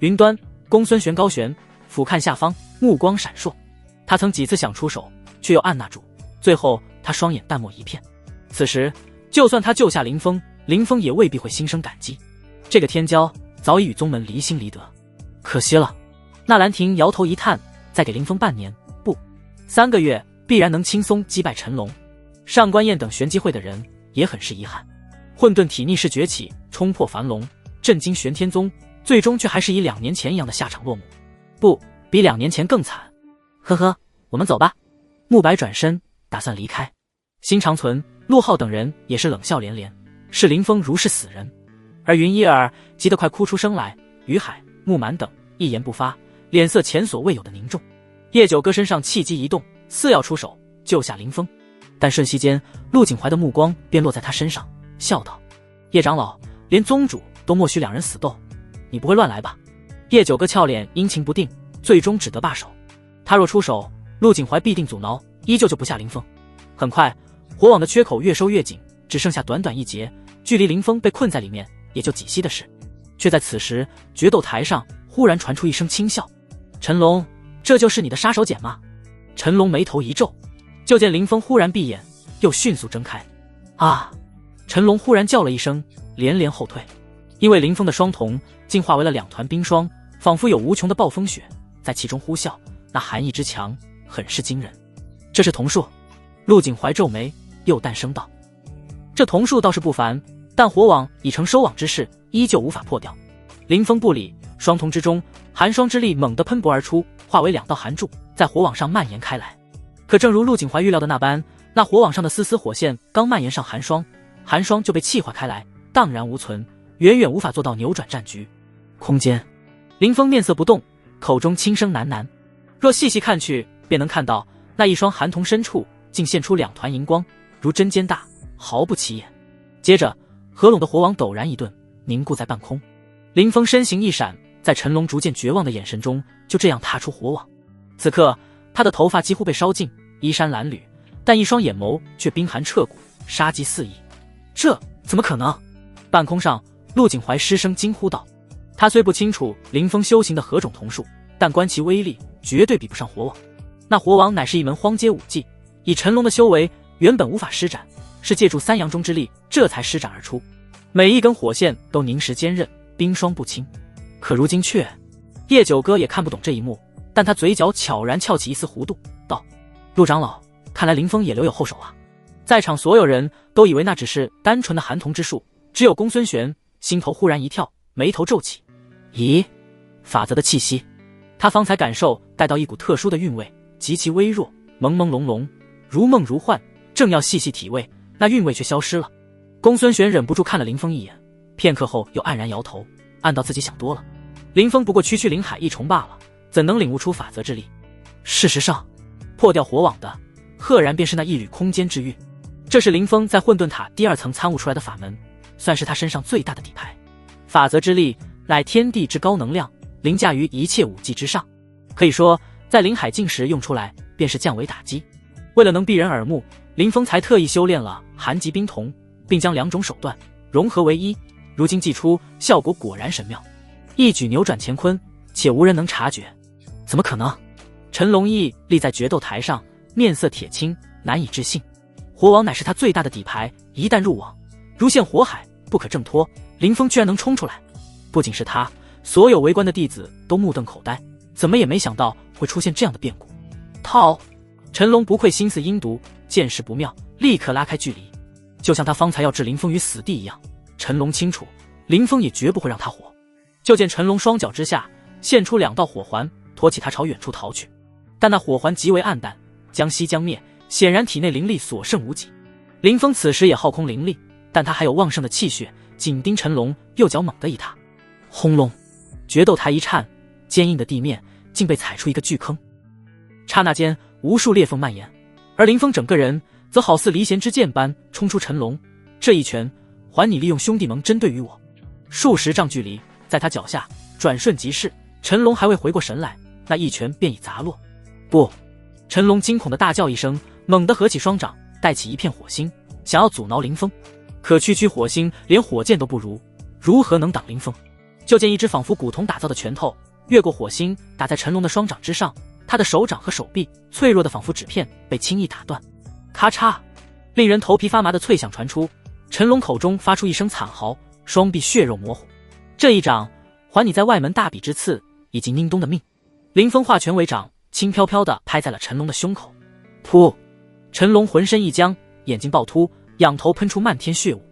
云端，公孙玄高悬，俯瞰下方，目光闪烁。他曾几次想出手，却又按捺住，最后他双眼淡漠一片。此时就算他救下林峰，林峰也未必会心生感激。这个天骄早已与宗门离心离德，可惜了。纳兰亭摇头一叹，再给林峰半年，不，3个月，必然能轻松击败陈龙。上官燕等玄机会的人也很是遗憾。混沌体逆势崛起，冲破樊笼，震惊玄天宗，最终却还是以2年前一样的下场落幕。不，比2年前更惨。呵呵，我们走吧。慕白转身打算离开，辛长存、陆浩等人也是冷笑连连，视林峰如是死人。而云依儿急得快哭出声来，于海、慕蛮等一言不发，脸色前所未有的凝重。叶九哥身上气机一动，似要出手救下林峰，但瞬息间陆景怀的目光便落在他身上，笑道：叶长老，连宗主都默许2人死斗，你不会乱来吧？叶九哥俏脸阴晴不定，最终只得罢手。他若出手，陆景怀必定阻挠，依旧救不下林峰。很快火网的缺口越收越紧，只剩下短短一截，距离林峰被困在里面也就几息的事。却在此时，决斗台上忽然传出一声轻笑：陈龙，这就是你的杀手锏吗？陈龙眉头一皱，就见林峰忽然闭眼，又迅速睁开。啊！陈龙忽然叫了一声，连连后退，因为林峰的双瞳竟化为了2团冰霜，仿佛有无穷的暴风雪在其中呼啸，那寒意之强，很是惊人。这是瞳术。陆景怀皱眉，又淡声道：这瞳术倒是不凡，但火网已成收网之势，依旧无法破掉。林峰不理，双瞳之中寒霜之力猛地喷薄而出，化为2道寒柱，在火网上蔓延开来。可正如陆景怀预料的那般，那火网上的丝丝火线刚蔓延上寒霜，寒霜就被气化开来，荡然无存，远远无法做到扭转战局。空间，林峰面色不动，口中轻声喃喃。若细细看去，便能看到那一双寒瞳深处竟现出2团银光，如针尖大，毫不起眼。接着合拢的火网陡然一顿，凝固在半空。林峰身形一闪，在陈龙逐渐绝望的眼神中，就这样踏出火网。此刻他的头发几乎被烧尽，衣衫褴褛，但一双眼眸却冰寒彻骨，杀机四溢。这怎么可能？半空上，陆景怀失声惊呼道。他虽不清楚林峰修行的何种瞳术，但观其威力，绝对比不上火网。那火网乃是一门荒阶武技，以陈龙的修为，原本无法施展，是借助3阳中之力，这才施展而出。每一根火线都凝实坚韧，冰霜不侵。可如今却……叶九哥也看不懂这一幕，但他嘴角悄然翘起一丝弧度，道：陆长老，看来林峰也留有后手啊。在场所有人都以为那只是单纯的寒瞳之术，只有公孙玄心头忽然一跳，眉头皱起。咦，法则的气息，他方才感受带到一股特殊的韵味，极其微弱，朦朦胧胧，如梦如幻，正要细细体味，那韵味却消失了。公孙玄忍不住看了林峰一眼，片刻后又黯然摇头，暗道自己想多了。林峰不过区区灵海一重罢了，怎能领悟出法则之力？事实上，破掉火网的赫然便是那一缕空间之韵，这是林峰在混沌塔第2层参悟出来的法门，算是他身上最大的底牌。法则之力乃天地之高能量，凌驾于一切武技之上，可以说在临海境时用出来便是降维打击。为了能避人耳目，林峰才特意修炼了寒极冰瞳，并将2种手段融合为一，如今祭出，效果果然神妙，一举扭转乾坤，且无人能察觉。怎么可能？陈龙义立在决斗台上，面色铁青，难以置信。火网乃是他最大的底牌，一旦入网，如陷火海，不可挣脱。林峰居然能冲出来，不仅是他，所有围观的弟子都目瞪口呆，怎么也没想到会出现这样的变故。逃！陈龙不愧心思阴毒，见势不妙，立刻拉开距离，就像他方才要置林峰于死地一样。陈龙清楚，林峰也绝不会让他活。就见陈龙双脚之下现出2道火环，托起他朝远处逃去。但那火环极为暗淡，将熄将灭，显然体内灵力所剩无几。林峰此时也耗空灵力，但他还有旺盛的气血，紧盯陈龙，右脚猛地一踏，轰隆！决斗台一颤，坚硬的地面竟被踩出一个巨坑。刹那间，无数裂缝蔓延，而林峰整个人则好似离弦之箭般冲出陈龙。这一拳，还你利用兄弟盟针对于我。数10丈距离，在他脚下，转瞬即逝。陈龙还未回过神来，那一拳便已砸落。不！陈龙惊恐的大叫一声，猛地合起双掌，带起一片火星，想要阻挠林峰。可区火星连火箭都不如，如何能挡林峰？就见一只仿佛古铜打造的拳头越过火星，打在陈龙的双掌之上，他的手掌和手臂脆弱的仿佛纸片被轻易打断。咔嚓，令人头皮发麻的脆响传出，陈龙口中发出一声惨嚎，双臂血肉模糊。这一掌还你在外门大比之刺，以及宁东的命。林峰化拳为掌，轻飘飘地拍在了陈龙的胸口。噗！陈龙浑身一僵，眼睛暴突，仰头喷出漫天血雾。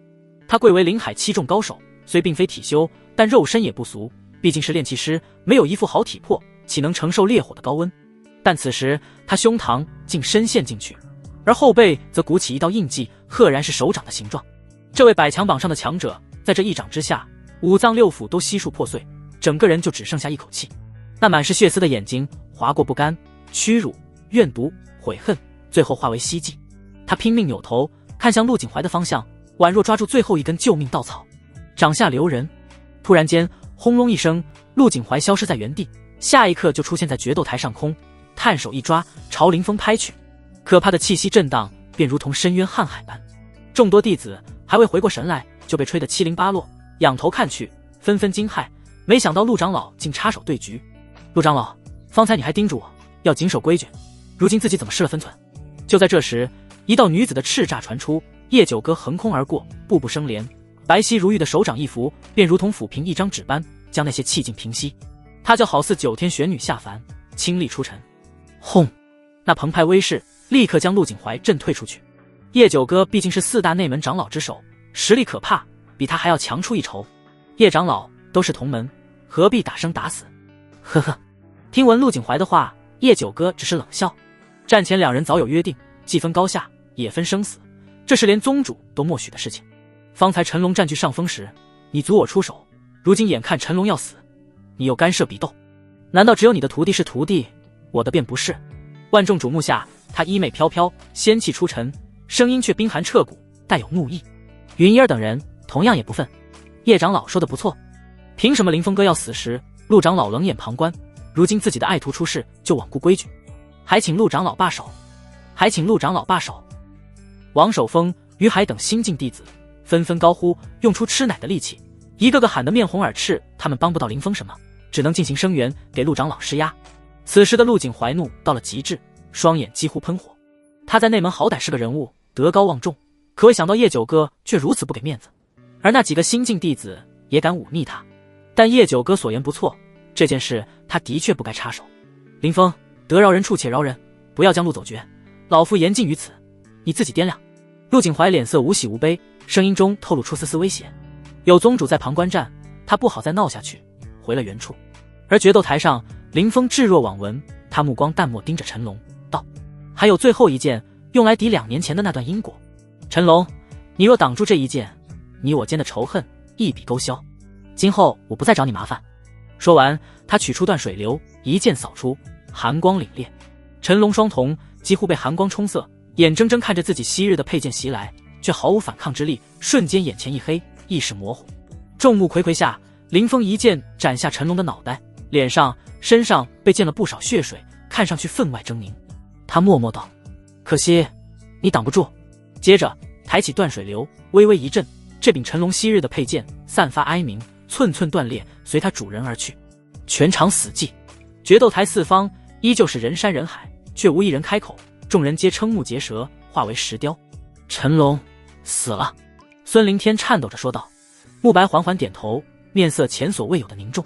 他贵为灵海7重高手，虽并非体修，但肉身也不俗，毕竟是炼气师，没有一副好体魄，岂能承受烈火的高温？但此时他胸膛竟深陷进去，而后背则鼓起一道印记，赫然是手掌的形状。这位百强榜上的强者，在这一掌之下，五脏六腑都悉数破碎，整个人就只剩下一口气。那满是血丝的眼睛划过不甘、屈辱、怨毒、悔恨，最后化为希冀。他拼命扭头看向陆景怀的方向，宛若抓住最后一根救命稻草。掌下留人！突然间，轰隆一声，陆景怀消失在原地，下一刻就出现在决斗台上空，探手一抓，朝林峰拍去。可怕的气息震荡，便如同深渊瀚海般。众多弟子还未回过神来，就被吹得七零八落，仰头看去，纷纷惊骇，没想到陆长老竟插手对局。陆长老，方才你还叮嘱我要谨守规矩，如今自己怎么失了分寸？就在这时，一道女子的叱咤传出，叶九歌横空而过，步步生莲，白皙如玉的手掌一扶，便如同抚平一张纸般，将那些气劲平息。她就好似9天玄女下凡，倾力出尘。轰！那澎湃威势立刻将陆景怀震退出去。叶九歌毕竟是4大内门长老之首，实力可怕，比他还要强出一筹。叶长老都是同门，何必打生打死？呵呵。听闻陆景怀的话，叶九歌只是冷笑。战前2人早有约定，既分高下，也分生死，这是连宗主都默许的事情。方才陈龙占据上风时，你阻我出手，如今眼看陈龙要死，你又干涉比斗，难道只有你的徒弟是徒弟，我的便不是？万众瞩目下，他衣袂飘飘，仙气出尘，声音却冰寒彻骨，带有怒意。云烟儿等人同样也不忿。叶长老说的不错，凭什么林峰哥要死时，陆长老冷眼旁观，如今自己的爱徒出事就罔顾规矩，还请陆长老罢手，还请陆长老罢手。王守峰、于海等新进弟子纷纷高呼，用出吃奶的力气，一个个喊得面红耳赤。他们帮不到林峰什么，只能进行声援，给陆长老施压。此时的陆景怀怒到了极致，双眼几乎喷火。他在内门好歹是个人物，德高望重，可未想到叶九哥却如此不给面子，而那几个新进弟子也敢忤逆他。但叶九哥所言不错，这件事他的确不该插手。林峰，得饶人处且饶人，不要将路走绝，老夫言尽于此，你自己掂量。陆景怀脸色无喜无悲，声音中透露出丝丝威胁。有宗主在旁观战，他不好再闹下去，回了原处。而决斗台上，林峰置若罔闻，他目光淡漠盯着陈龙，道：还有最后一剑，用来抵2年前的那段因果。陈龙，你若挡住这一剑，你我间的仇恨一笔勾销，今后我不再找你麻烦。说完，他取出断水流，一剑扫出，寒光凛冽。陈龙双瞳几乎被寒光冲色，眼睁睁看着自己昔日的佩剑袭来，却毫无反抗之力，瞬间眼前一黑，意识模糊。众目睽睽下，林峰一剑斩下陈龙的脑袋，脸上、身上被溅了不少血水，看上去分外狰狞。他默默道：可惜你挡不住。接着抬起断水流，微微一震，这柄陈龙昔日的佩剑散发哀鸣，寸寸断裂，随他主人而去。全场死寂，决斗台四方依旧是人山人海，却无一人开口，众人皆瞠目结舌，化为石雕。陈龙死了。孙凌天颤抖着说道。慕白缓缓点头，面色前所未有的凝重。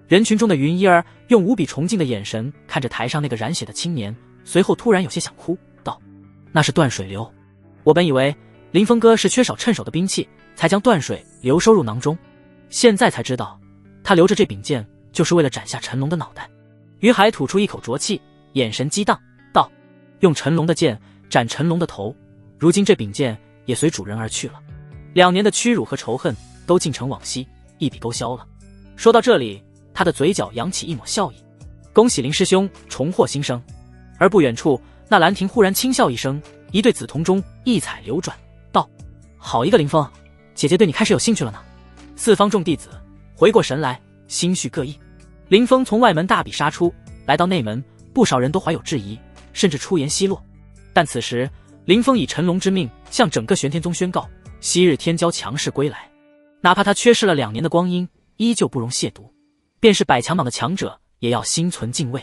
人群中的云衣儿用无比崇敬的眼神看着台上那个染血的青年，随后突然有些想哭，道：那是断水流。我本以为林峰哥是缺少趁手的兵器，才将断水流收入囊中，现在才知道他留着这柄剑就是为了斩下陈龙的脑袋。于海吐出一口浊气，眼神激荡，道：用陈龙的剑斩陈龙的头，如今这柄剑也随主人而去了，2年的屈辱和仇恨都尽成往昔，一笔勾销了。说到这里，他的嘴角扬起一抹笑意。恭喜林师兄重获新生。而不远处，那兰亭忽然轻笑一声，一对紫瞳中异彩流转，道：好一个林峰，姐姐对你开始有兴趣了呢。四方众弟子回过神来，心绪各异。林峰从外门大比杀出，来到内门，不少人都怀有质疑，甚至出言奚落。但此时林峰以陈龙之命向整个玄天宗宣告，昔日天骄强势归来，哪怕他缺失了2年的光阴，依旧不容亵渎。便是百强榜的强者，也要心存敬畏。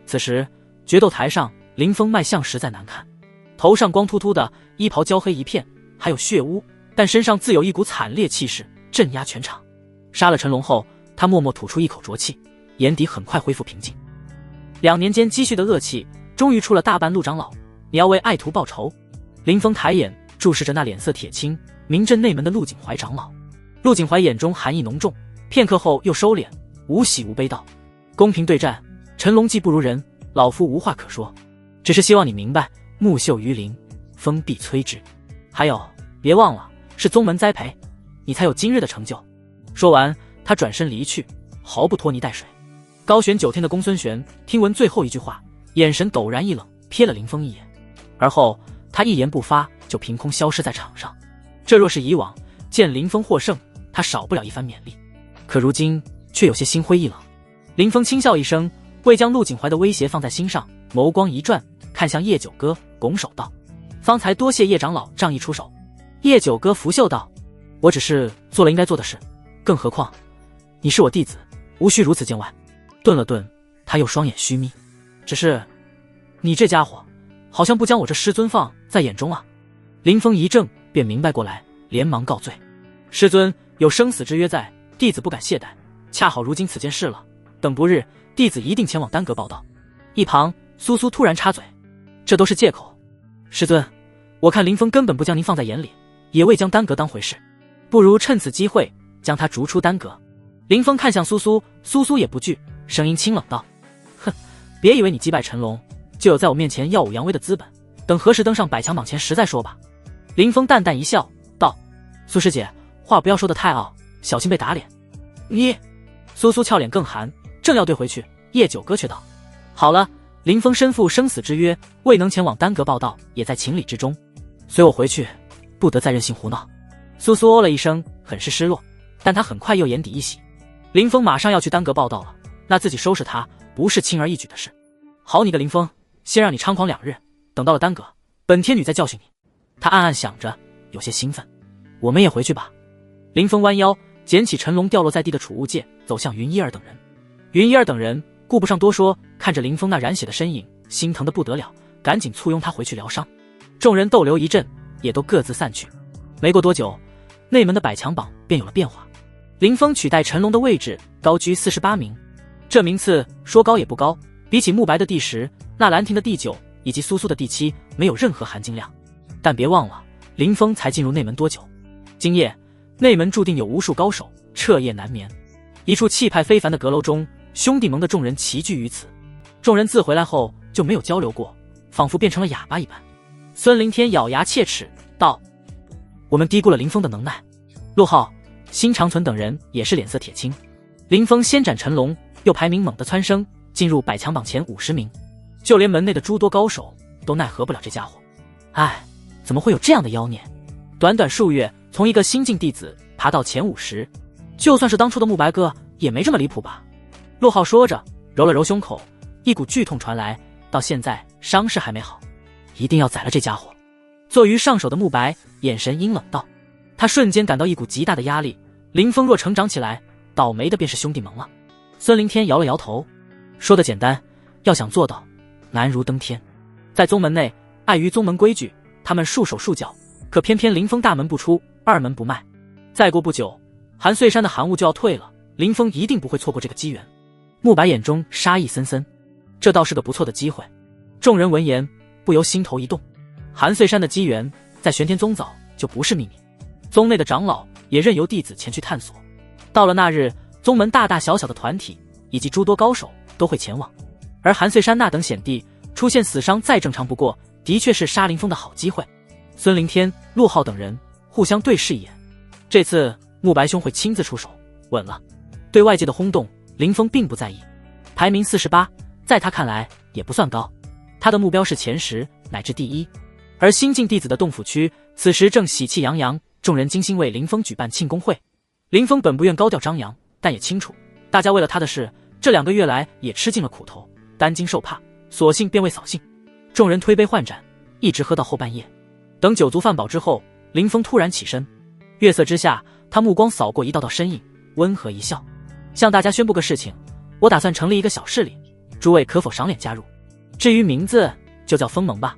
此时决斗台上，林峰卖相实在难看，头上光秃秃的，衣袍焦黑一片，还有血污，但身上自有一股惨烈气势，镇压全场。杀了陈龙后，他默默吐出一口浊气，眼底很快恢复平静。2年间积蓄的恶气，终于出了大半。陆长老，你要为爱徒报仇？林峰抬眼注视着那脸色铁青、名震内门的陆景怀长老。陆景怀眼中寒意浓重，片刻后又收敛，无喜无悲道：公平对战，陈龙技不如人，老夫无话可说，只是希望你明白，木秀于林，风必摧之。还有，别忘了是宗门栽培，你才有今日的成就。说完，他转身离去，毫不拖泥带水。高悬9天的公孙玄听闻最后一句话，眼神陡然一冷，瞥了林峰一眼，而后他一言不发，就凭空消失在场上。这若是以往，见林峰获胜，他少不了一番勉励，可如今却有些心灰意冷。林峰轻笑一声，未将陆景怀的威胁放在心上，眸光一转，看向叶九哥，拱手道：方才多谢叶长老仗义出手。叶九哥拂袖道：我只是做了应该做的事，更何况你是我弟子，无需如此见外。顿了顿，他又双眼虚眯，只是你这家伙好像不将我这师尊放在眼中啊。林峰一怔，便明白过来，连忙告罪：师尊有生死之约在，弟子不敢懈怠，恰好如今此件事了，等不日弟子一定前往丹阁报道。一旁苏苏突然插嘴：这都是借口，师尊，我看林峰根本不将您放在眼里，也未将丹阁当回事，不如趁此机会将他逐出丹阁。林峰看向苏苏，苏苏也不惧，声音清冷道：哼，别以为你击败陈龙就有在我面前耀武扬威的资本，等何时登上百强榜前时再说吧。林峰淡淡一笑道：苏师姐，话不要说得太傲，小心被打脸。你……苏苏俏脸更寒，正要对回去，叶九哥却道：好了，林峰身负生死之约，未能前往丹阁报道，也在情理之中，随我回去，不得再任性胡闹。苏苏哦了一声，很是失落，但他很快又眼底一喜，林峰马上要去丹阁报道了，那自己收拾他不是轻而易举的事。好你个林峰，先让你猖狂2日，等到了丹阁，本天女再教训你。他暗暗想着，有些兴奋。我们也回去吧。林峰弯腰捡起陈龙掉落在地的储物戒，走向云一儿等人。云一儿等人顾不上多说，看着林峰那染血的身影，心疼得不得了，赶紧簇拥他回去疗伤。众人逗留一阵，也都各自散去。没过多久，内门的百强榜便有了变化。林峰取代陈龙的位置，高居48名。这名次说高也不高，比起慕白的第10、纳兰亭的第9以及苏苏的第7，没有任何含金量。但别忘了，林峰才进入内门多久？今夜内门注定有无数高手彻夜难眠。一处气派非凡的阁楼中，兄弟盟的众人齐聚于此。众人自回来后就没有交流过，仿佛变成了哑巴一般。孙凌天咬牙切齿道：我们低估了林峰的能耐。陆浩、辛长存等人也是脸色铁青。林峰先斩陈龙，又排名猛地蹿升，进入百强榜前50名，就连门内的诸多高手都奈何不了这家伙。唉，怎么会有这样的妖孽？短短数月，从一个新晋弟子爬到前50，就算是当初的慕白哥也没这么离谱吧。陆浩说着，揉了揉胸口，一股剧痛传来，到现在伤势还没好，一定要宰了这家伙。坐于上手的慕白眼神阴冷道，他瞬间感到一股极大的压力，林峰若成长起来，倒霉的便是兄弟盟了。孙凌天摇了摇头，说的简单，要想做到，难如登天。在宗门内，碍于宗门规矩，他们束手束脚，可偏偏林峰大门不出，二门不迈。再过不久，韩穗山的寒雾就要退了，林峰一定不会错过这个机缘。慕白眼中杀意森森，这倒是个不错的机会。众人闻言不由心头一动。韩穗山的机缘在玄天宗早就不是秘密，宗内的长老也任由弟子前去探索。到了那日，宗门大大小小的团体以及诸多高手都会前往，而韩穗山那等险地出现死伤再正常不过，的确是杀林峰的好机会。孙凌天、陆浩等人互相对视一眼，这次慕白兄会亲自出手，稳了。对外界的轰动，林峰并不在意，排名48，在他看来也不算高，他的目标是前10乃至第1。而新晋弟子的洞府区此时正喜气洋洋，众人精心为林峰举办庆功会。林峰本不愿高调张扬，但也清楚大家为了他的事，这2个月来也吃尽了苦头，担惊受怕，索性便未扫兴。众人推杯换盏，一直喝到后半夜。等酒足饭饱之后，林峰突然起身，月色之下，他目光扫过一道道身影，温和一笑，向大家宣布个事情，我打算成立一个小势力，诸位可否赏脸加入？至于名字，就叫风盟吧。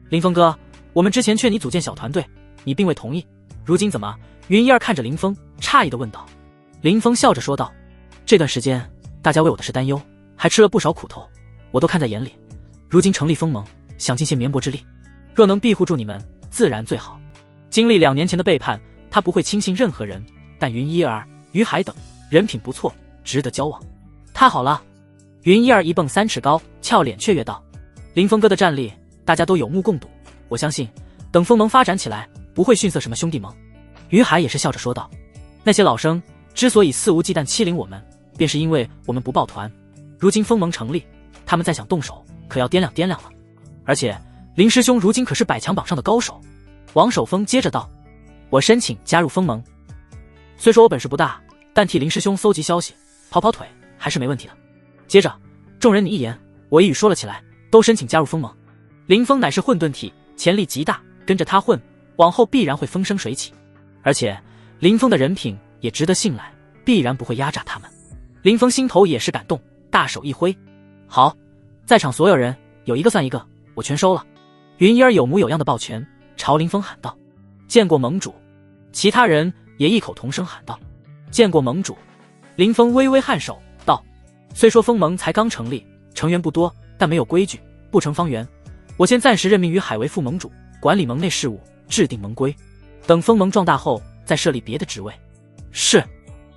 林峰哥，我们之前劝你组建小团队，你并未同意，如今怎么？云一儿看着林峰，诧异地问道。林峰笑着说道，这段时间大家为我的事担忧，还吃了不少苦头，我都看在眼里，如今成立风盟，想尽些绵薄之力，若能庇护住你们，自然最好。经历2年前的背叛，他不会轻信任何人，但云一儿、于海等人品不错，值得交往。太好了！云一儿一蹦3尺高，俏脸雀跃道，林峰哥的战力大家都有目共睹，我相信等风盟发展起来，不会逊色什么兄弟盟。于海也是笑着说道，那些老生之所以肆无忌惮欺凌我们，便是因为我们不抱团，如今风盟成立，他们再想动手，可要掂量掂量了。而且林师兄如今可是100强榜上的高手。王守峰接着道，我申请加入风盟，虽说我本事不大，但替林师兄搜集消息，跑跑腿还是没问题的。接着众人你一言我一语说了起来，都申请加入风盟。林峰乃是混沌体，潜力极大，跟着他混，往后必然会风生水起。而且林峰的人品也值得信赖，必然不会压榨他们。林峰心头也是感动，大手一挥，好，在场所有人有一个算一个，我全收了。云一儿有模有样的抱拳，朝林峰喊道，见过盟主。其他人也异口同声喊道，见过盟主。林峰微微颔首道，虽说风盟才刚成立，成员不多，但没有规矩，不成方圆，我先暂时任命于海为副盟主，管理盟内事务，制定盟规，等风盟壮大后再设立别的职位。是。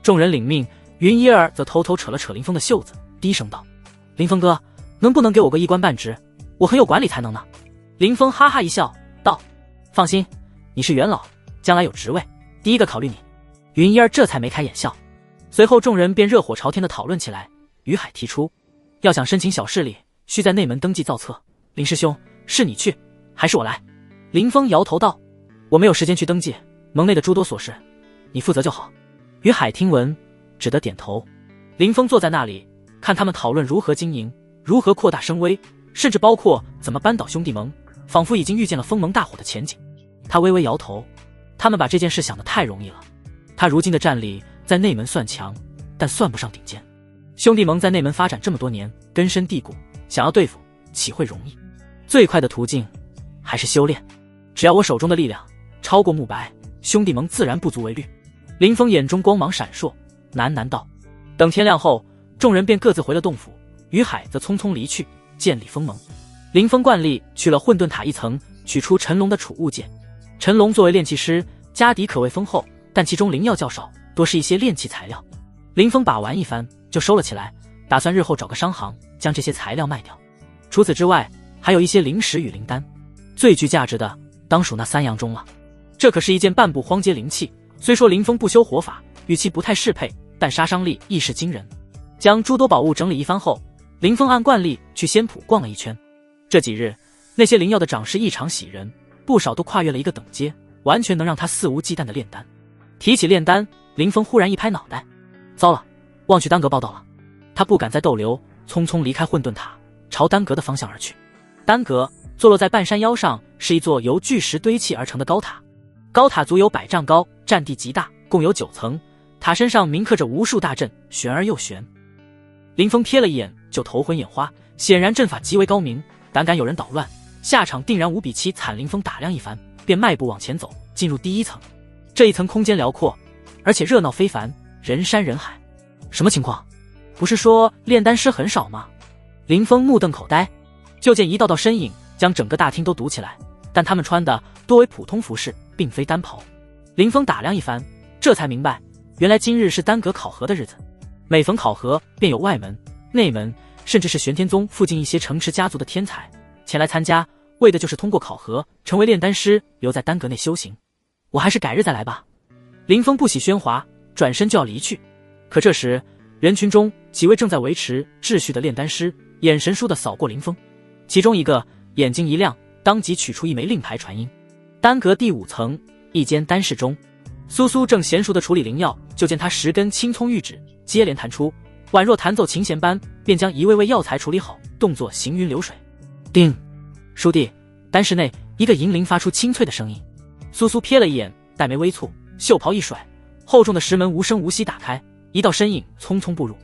众人领命，云一儿则偷偷扯了扯林峰的袖子，低声道，林峰哥，能不能给我个一官半职？我很有管理才能呢。林峰哈哈一笑道，放心，你是元老，将来有职位，第一个考虑你。云一儿这才眉开眼笑。随后众人便热火朝天地讨论起来。于海提出，要想申请小势力，需在内门登记造册，林师兄，是你去还是我来？林峰摇头道，我没有时间去登记，盟内的诸多琐事你负责就好。于海听闻只得点头。林峰坐在那里，看他们讨论如何经营，如何扩大声威，甚至包括怎么扳倒兄弟盟，仿佛已经预见了风盟大火的前景。他微微摇头，他们把这件事想得太容易了。他如今的战力在内门算强，但算不上顶尖。兄弟盟在内门发展这么多年，根深蒂固，想要对付岂会容易？最快的途径还是修炼，只要我手中的力量超过慕白，兄弟盟自然不足为虑。林峰眼中光芒闪烁，喃喃道。等天亮后，众人便各自回了洞府，于海则匆匆离去建立风盟。林峰惯例去了混沌塔一层，取出陈龙的储物戒。陈龙作为炼器师，家底可谓丰厚，但其中灵药较少，多是一些炼器材料。林峰把玩一番就收了起来，打算日后找个商行将这些材料卖掉。除此之外，还有一些灵石与灵丹，最具价值的当属那3样中了。这可是一件半部荒阶灵器，虽说林峰不修火法，与其不太适配，但杀伤力亦是惊人。将诸多宝物整理一番后，林峰按惯例去仙圃逛了一圈。这几日那些灵药的涨势异常喜人，不少都跨越了一个等阶，完全能让他肆无忌惮的炼丹。提起炼丹，林峰忽然一拍脑袋，糟了，忘去丹阁报道了。他不敢再逗留，匆匆离开混沌塔，朝丹阁的方向而去。丹阁坐落在半山腰上，是一座由巨石堆砌而成的高塔。高塔足有100丈高，占地极大，共有9层，塔身上铭刻着无数大阵，玄而又玄。林峰瞥了一眼就头昏眼花，显然阵法极为高明，胆敢有人捣乱，下场定然无比凄惨。林峰打量一番，便迈步往前走，进入第1层。这一层空间辽阔，而且热闹非凡，人山人海。什么情况？不是说炼丹师很少吗？林峰目瞪口呆，就见一道道身影将整个大厅都堵起来，但他们穿的多为普通服饰，并非单袍。林峰打量一番，这才明白，原来今日是丹阁考核的日子。每逢考核，便有外门、内门，甚至是玄天宗附近一些城池家族的天才前来参加，为的就是通过考核，成为炼丹师，留在丹阁内修行。我还是改日再来吧。林峰不喜喧哗，转身就要离去。可这时，人群中几位正在维持秩序的炼丹师眼神倏地扫过林峰，其中一个眼睛一亮，当即取出一枚令牌传音。丹阁第5层一间丹室中，苏苏正娴熟地处理灵药，就见他10根青葱玉指接连弹出，宛若弹奏琴弦般，便将一味味药材处理好，动作行云流水。叮！叔弟，丹室内一个银铃发出清脆的声音。苏苏瞥了一眼，黛眉微蹙，袖袍一甩，厚重的石门无声无息打开，一道身影匆匆步入。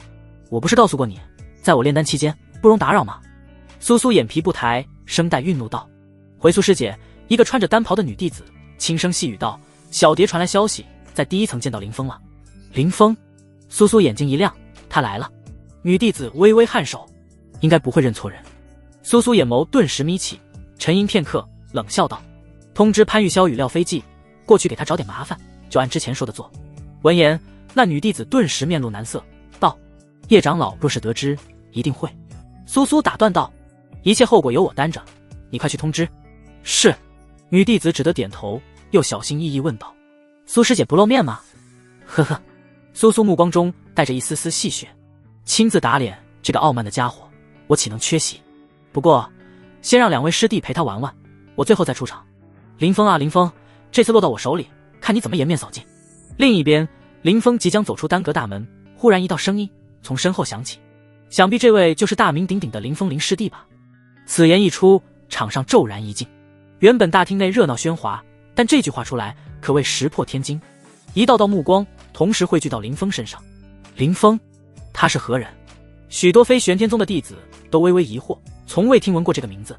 我不是告诉过你，在我炼丹期间不容打扰吗？苏苏眼皮不抬，声带愠怒道。回苏师姐，一个穿着单袍的女弟子轻声细语道，小蝶传来消息，在第一层见到林峰了。林峰？苏苏眼睛一亮，他来了。女弟子微微颔首，应该不会认错人。苏苏眼眸顿时眯起，沉吟片刻，冷笑道，通知潘玉霄与廖飞记，过去给他找点麻烦，就按之前说的做。闻言，那女弟子顿时面露难色，道，叶长老若是得知，一定会。苏苏打断道，一切后果由我担着，你快去通知。是。女弟子只得点头，又小心翼翼问道，苏师姐不露面吗？呵呵。苏苏目光中带着一丝丝戏谑，亲自打脸这个傲慢的家伙，我岂能缺席？不过先让两位师弟陪他玩玩，我最后再出场。林峰啊林峰，这次落到我手里，看你怎么颜面扫尽。另一边，林峰即将走出丹阁大门，忽然一道声音从身后响起，想必这位就是大名鼎鼎的林峰林师弟吧。此言一出，场上骤然一静。原本大厅内热闹喧哗，但这句话出来可谓石破天惊。一道道目光同时汇聚到林峰身上。林峰，他是何人？许多非玄天宗的弟子都微微疑惑，从未听闻过这个名字。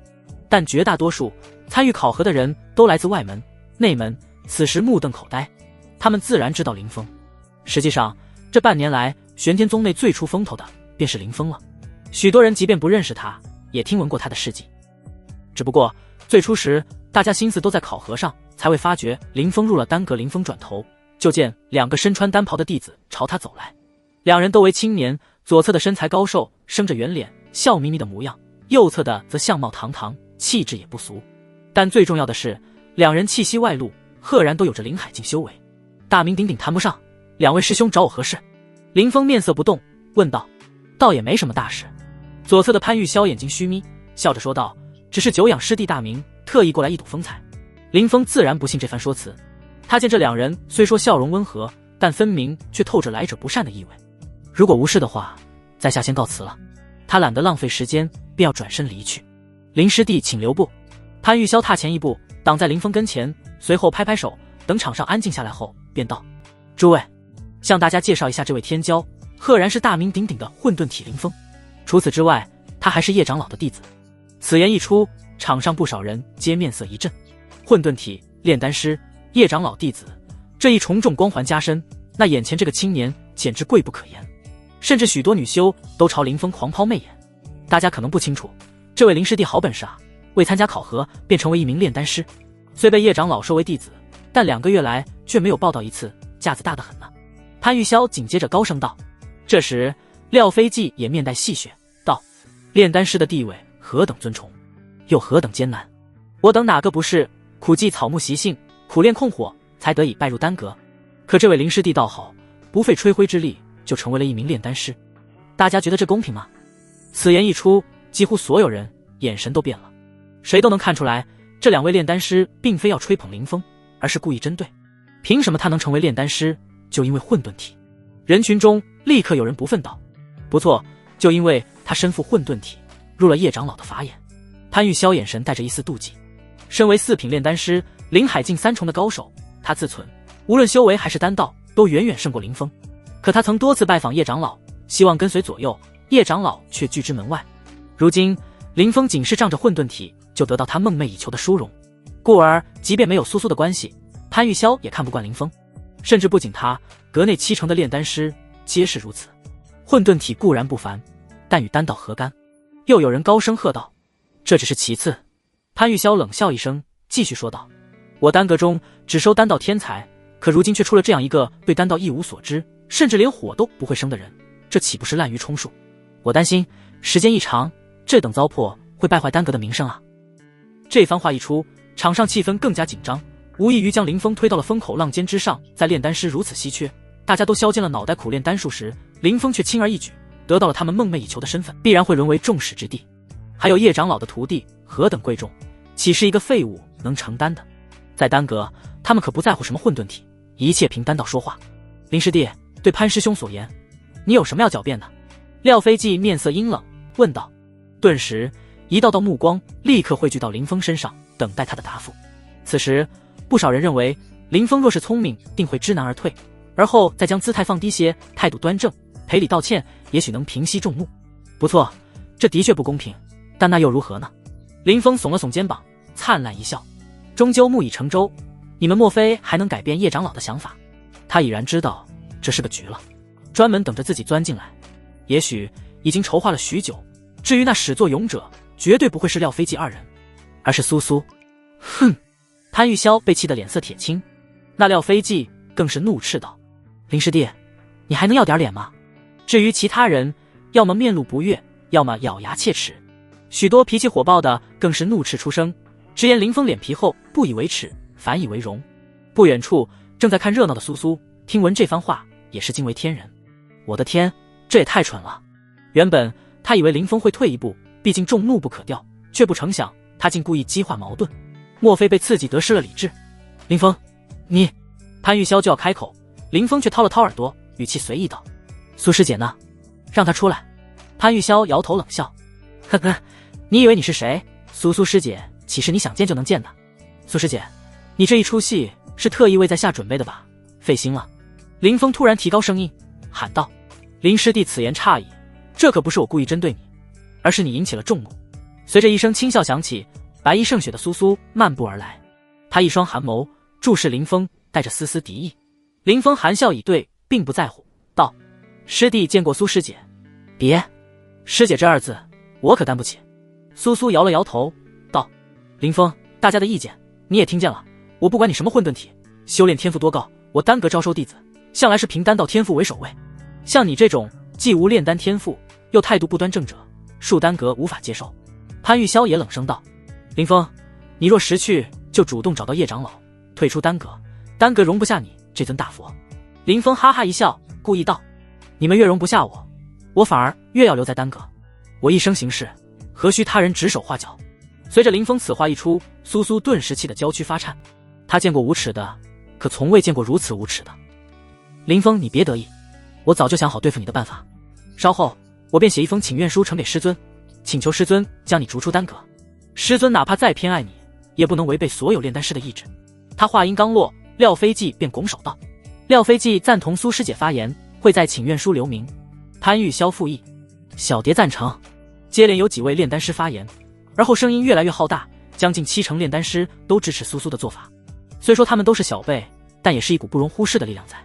但绝大多数参与考核的人都来自外门、内门，此时目瞪口呆。他们自然知道林峰。实际上，这半年来，玄天宗内最出风头的便是林峰了。许多人即便不认识他，也听闻过他的事迹。只不过最初时，大家心思都在考核上，才未发觉林峰入了丹阁。林峰转头，就见两个身穿单袍的弟子朝他走来。两人都为青年，左侧的身材高瘦，生着圆脸，笑眯眯的模样；右侧的则相貌堂堂，气质也不俗。但最重要的是，两人气息外露，赫然都有着灵海境修为。大名鼎鼎谈不上，两位师兄找我何事？林峰面色不动，问道。倒也没什么大事。左侧的潘玉霄眼睛虚眯，笑着说道，只是久仰师弟大名，特意过来一睹风采。林峰自然不信这番说辞，他见这两人虽说笑容温和，但分明却透着来者不善的意味。如果无事的话，在下先告辞了。他懒得浪费时间，便要转身离去。林师弟请留步。潘玉霄踏前一步，挡在林峰跟前，随后拍拍手，等场上安静下来后，便道，诸位，向大家介绍一下这位天骄，赫然是大名鼎鼎的混沌体林峰。除此之外，他还是叶长老的弟子。此言一出，场上不少人皆面色一震。混沌体炼丹师，叶长老弟子，这一重重光环加身，那眼前这个青年简直贵不可言。甚至许多女修都朝林峰狂抛媚眼。大家可能不清楚，这位林师弟好本事啊，未参加考核便成为一名炼丹师，虽被叶长老收为弟子，但2个月来却没有报道一次，架子大得很呢。潘玉霄紧接着高声道。这时廖飞记也面带戏谑道，炼丹师的地位何等尊崇，又何等艰难，我等哪个不是苦记草木习性，苦练控火，才得以拜入丹阁。可这位林师弟倒好，不费吹灰之力就成为了一名炼丹师，大家觉得这公平吗？此言一出，几乎所有人眼神都变了，谁都能看出来，这2位炼丹师并非要吹捧林峰，而是故意针对。凭什么他能成为炼丹师，就因为混沌体？人群中立刻有人不忿道，不错，就因为他身负混沌体，入了叶长老的法眼。潘玉霄眼神带着一丝妒忌，身为4品炼丹师，灵海境3重的高手，他自忖无论修为还是丹道都远远胜过林峰。可他曾多次拜访叶长老，希望跟随左右，叶长老却拒之门外。如今林峰仅是仗着混沌体就得到他梦寐以求的殊荣，故而即便没有苏苏的关系，潘玉霄也看不惯林峰。甚至不仅他，阁内7成的炼丹师皆是如此。混沌体固然不凡，但与丹道何干？又有人高声喝道，这只是其次。潘玉霄冷笑一声，继续说道，我丹阁中只收丹道天才，可如今却出了这样一个对丹道一无所知，甚至连火都不会生的人，这岂不是滥竽充数？我担心时间一长，这等糟粕会败坏丹阁的名声啊。这番话一出，场上气氛更加紧张，无异于将林峰推到了风口浪尖之上。在炼丹师如此稀缺，大家都削尖了脑袋苦练丹术时，林峰却轻而易举得到了他们梦寐以求的身份，必然会沦为众矢之的。还有叶长老的徒弟何等贵重，岂是一个废物能承担的？在丹阁，他们可不在乎什么混沌体，一切凭丹道说话。林师弟，对潘师兄所言，你有什么要狡辩的？廖飞记面色阴冷，问道。顿时一道道目光立刻汇聚到林峰身上，等待他的答复。此时不少人认为林峰若是聪明，定会知难而退，而后再将姿态放低些，态度端正，赔礼道歉，也许能平息众怒。不错，这的确不公平，但那又如何呢？林峰耸了耸肩膀，灿烂一笑，终究木已成舟，你们莫非还能改变叶长老的想法？他已然知道这是个局了，专门等着自己钻进来，也许已经筹划了许久。至于那始作俑者，绝对不会是廖飞记二人，而是苏苏。哼！潘玉霄被气得脸色铁青，那廖飞记更是怒斥道：林师弟，你还能要点脸吗？至于其他人，要么面露不悦，要么咬牙切齿，许多脾气火爆的更是怒斥出声，直言林峰脸皮厚，不以为耻，反以为荣。不远处正在看热闹的苏苏听闻这番话，也是惊为天人。我的天，这也太蠢了！原本他以为林峰会退一步，毕竟众怒不可掉，却不成想他竟故意激化矛盾，莫非被刺激得失了理智？林峰，你……潘玉霄就要开口，林峰却掏了掏耳朵，语气随意道：苏师姐呢？让她出来。潘玉霄摇头冷笑：呵呵，你以为你是谁？苏师姐岂是你想见就能见的？苏师姐，你这一出戏是特意为在下准备的吧？费心了。林峰突然提高声音喊道：林师弟此言差矣，这可不是我故意针对你，而是你引起了众怒。随着一声轻笑响起，白衣胜雪的苏苏漫步而来，他一双寒眸注视林峰，带着丝丝敌意。林峰含笑以对，并不在乎，道：师弟见过苏师姐。别，师姐这二字我可担不起。苏苏摇了摇头道：林峰，大家的意见你也听见了，我不管你什么混沌体，修炼天赋多高，我单阁招收弟子向来是凭丹道天赋为首位，像你这种既无炼丹天赋又态度不端正者，恕丹阁无法接受。潘玉霄也冷声道：林峰，你若识趣，就主动找到叶长老退出丹阁，丹阁容不下你这尊大佛。林峰哈哈一笑，故意道：你们越容不下我，我反而越要留在丹阁。我一生行事，何须他人指手画脚？随着林峰此话一出，苏苏顿时气得娇躯发颤。他见过无耻的，可从未见过如此无耻的。林峰，你别得意，我早就想好对付你的办法。稍后我便写一封请愿书呈给师尊，请求师尊将你逐出丹阁。师尊哪怕再偏爱你，也不能违背所有炼丹师的意志。他话音刚落，廖飞记便拱手道：廖飞记赞同苏师姐发言，会在请愿书留名。潘玉霄附议：小蝶赞成。接连有几位炼丹师发言，而后声音越来越浩大，将近70%炼丹师都支持苏苏的做法。虽说他们都是小辈，但也是一股不容忽视的力量在。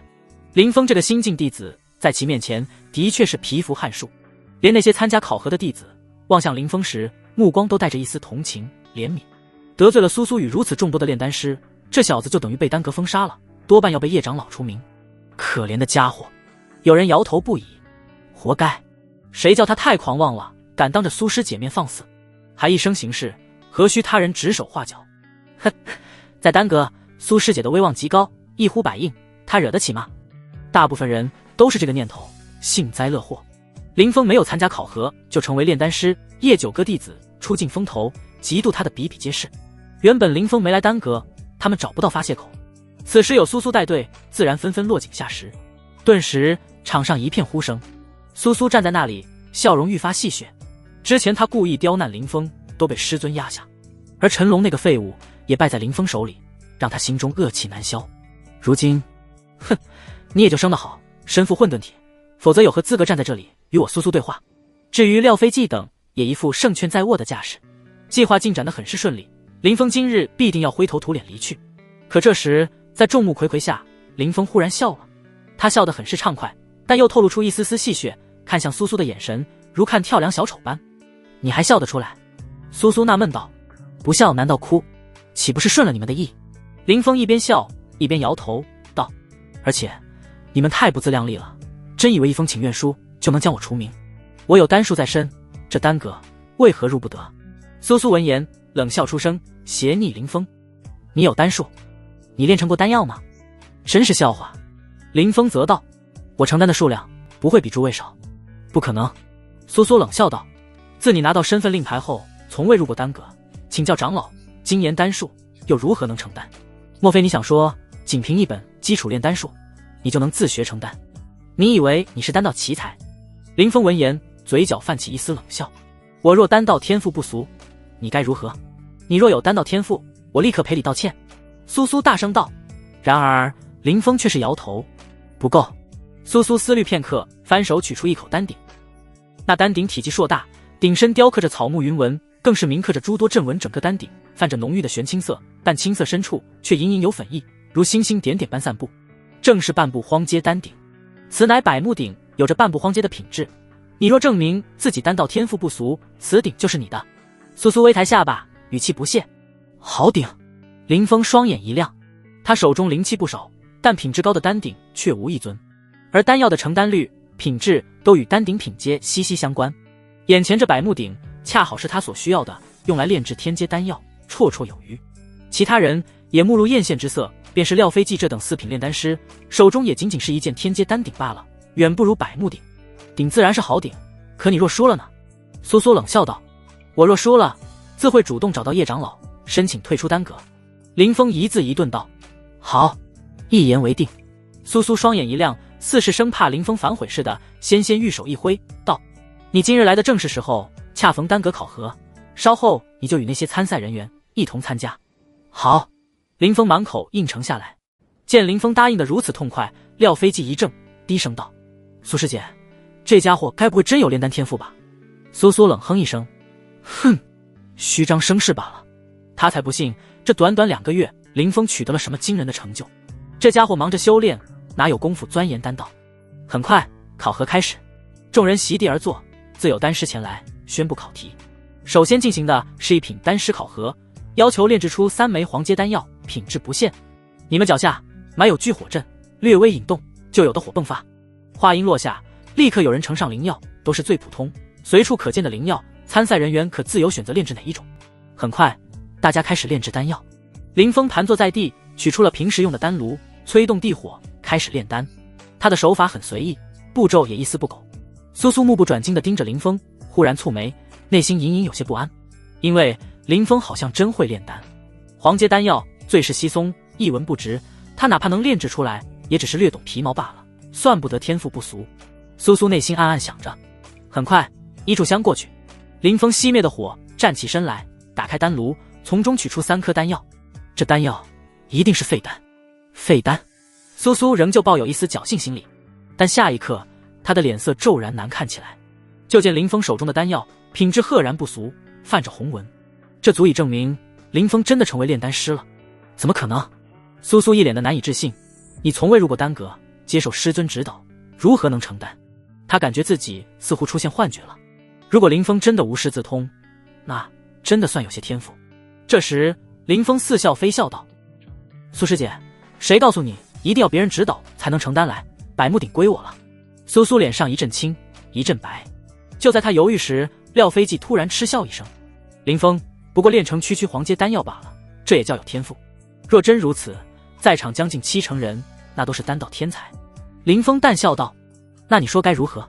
林峰这个新晋弟子在其面前的确是蚍蜉撼树，连那些参加考核的弟子望向林峰时，目光都带着一丝同情怜悯。得罪了苏苏与如此众多的炼丹师，这小子就等于被丹阁封杀了，多半要被叶长老除名。可怜的家伙！有人摇头不已：活该，谁叫他太狂妄了，敢当着苏师姐面放肆，还一生行事，何须他人指手画脚？哼，在丹阁，苏师姐的威望极高，一呼百应，他惹得起吗？大部分人都是这个念头，幸灾乐祸。林峰没有参加考核，就成为炼丹师，叶九哥弟子出尽风头，嫉妒他的比比皆是。原本林峰没来丹阁，他们找不到发泄口，此时有苏苏带队，自然纷纷落井下石。顿时场上一片呼声。苏苏站在那里，笑容愈发戏谑。之前他故意刁难林峰，都被师尊压下，而陈龙那个废物也败在林峰手里，让他心中恶气难消。如今，哼，你也就生得好，身负混沌体，否则有何资格站在这里与我苏苏对话？至于廖飞记等，也一副胜券在握的架势。计划进展得很是顺利，林峰今日必定要灰头土脸离去。可这时，在众目睽睽下，林峰忽然笑了。他笑得很是畅快，但又透露出一丝丝戏谑，看向苏苏的眼神如看跳梁小丑般。你还笑得出来？苏苏纳闷道：不笑难道哭？岂不是顺了你们的意？林峰一边笑一边摇头道：而且你们太不自量力了，真以为一封请愿书就能将我除名？我有丹术在身，这丹阁为何入不得？苏苏闻言冷笑出声，斜睨林峰：你有丹术？你炼成过丹药吗？真是笑话。林峰则道：我承丹的数量不会比诸位少。不可能。苏苏冷笑道：自你拿到身份令牌后，从未入过丹阁，请教长老，精研丹术又如何能成丹？莫非你想说，仅凭一本基础炼丹术，你就能自学成丹？你以为你是丹道奇才？林峰闻言，嘴角泛起一丝冷笑：我若丹道天赋不俗，你该如何？你若有丹道天赋，我立刻赔礼道歉。苏苏大声道：然而林峰却是摇头，不够。苏苏思虑片刻，翻手取出一口丹鼎。那丹鼎体积硕大，鼎身雕刻着草木云纹，更是铭刻着诸多阵纹，整个丹鼎泛着浓郁的玄青色，但青色深处却隐隐有粉意，如星星点点般散布，正是半步荒阶丹鼎。此乃百目鼎，有着半步荒阶的品质。你若证明自己丹道天赋不俗，此鼎就是你的。苏苏微抬下巴，语气不屑。好鼎！林峰双眼一亮，他手中灵气不少，但品质高的丹鼎却无一尊，而丹药的成丹率、品质都与丹鼎品阶息息相关。眼前这百目鼎恰好是他所需要的，用来炼制天阶丹药绰绰有余。其他人也目如艳羡之色，便是廖飞记这等四品炼丹师，手中也仅仅是一件天阶丹鼎罢了，远不如百目鼎。鼎自然是好鼎，可你若输了呢？苏苏冷笑道：我若输了，自会主动找到叶长老申请退出丹阁。林峰一字一顿道：好，一言为定。苏苏双眼一亮，似是生怕林峰反悔似的，纤纤玉手一挥道：你今日来的正是时候，恰逢丹阁考核，稍后你就与那些参赛人员一同参加。好。林峰满口应承下来。见林峰答应得如此痛快，廖飞记一怔，低声道：苏师姐，这家伙该不会真有炼丹天赋吧？苏苏冷哼一声：哼，虚张声势罢了。他才不信这短短2个月，林峰取得了什么惊人的成就。这家伙忙着修炼，哪有功夫钻研丹道？很快考核开始，众人席地而坐，自有丹师前来宣布考题。首先进行的是一品丹师考核，要求炼制出3枚黄阶丹药，品质不限。你们脚下埋有聚火阵，略微引动就有的火迸发。话音落下，立刻有人呈上灵药，都是最普通随处可见的灵药，参赛人员可自由选择炼制哪一种。很快大家开始炼制丹药。林峰盘坐在地，取出了平时用的丹炉，催动地火，开始炼丹。他的手法很随意，步骤也一丝不苟。苏苏目不转睛地盯着林峰，忽然蹙眉，内心隐隐有些不安，因为林峰好像真会炼丹。黄阶丹药最是稀松，一文不值，他哪怕能炼制出来，也只是略懂皮毛罢了，算不得天赋不俗。苏苏内心暗暗想着。很快一炷香过去，林峰熄灭的火，站起身来，打开丹炉，从中取出3颗丹药。这丹药一定是废丹。废丹！苏苏仍旧抱有一丝侥幸心理，但下一刻他的脸色骤然难看起来。就见林峰手中的丹药品质赫然不俗，泛着红纹，这足以证明林峰真的成为炼丹师了。怎么可能？苏苏一脸的难以置信，你从未入过丹阁，接受师尊指导，如何能成丹？他感觉自己似乎出现幻觉了。如果林峰真的无师自通，那真的算有些天赋。这时林峰似笑非笑道：苏师姐，谁告诉你一定要别人指导才能成丹来？百目鼎归我了。苏苏脸上一阵青一阵白。就在他犹豫时，廖飞记突然嗤笑一声：林峰不过炼成区区黄阶丹药罢了，这也叫有天赋？若真如此，在场将近70%人那都是丹道天才。林峰淡笑道：那你说该如何？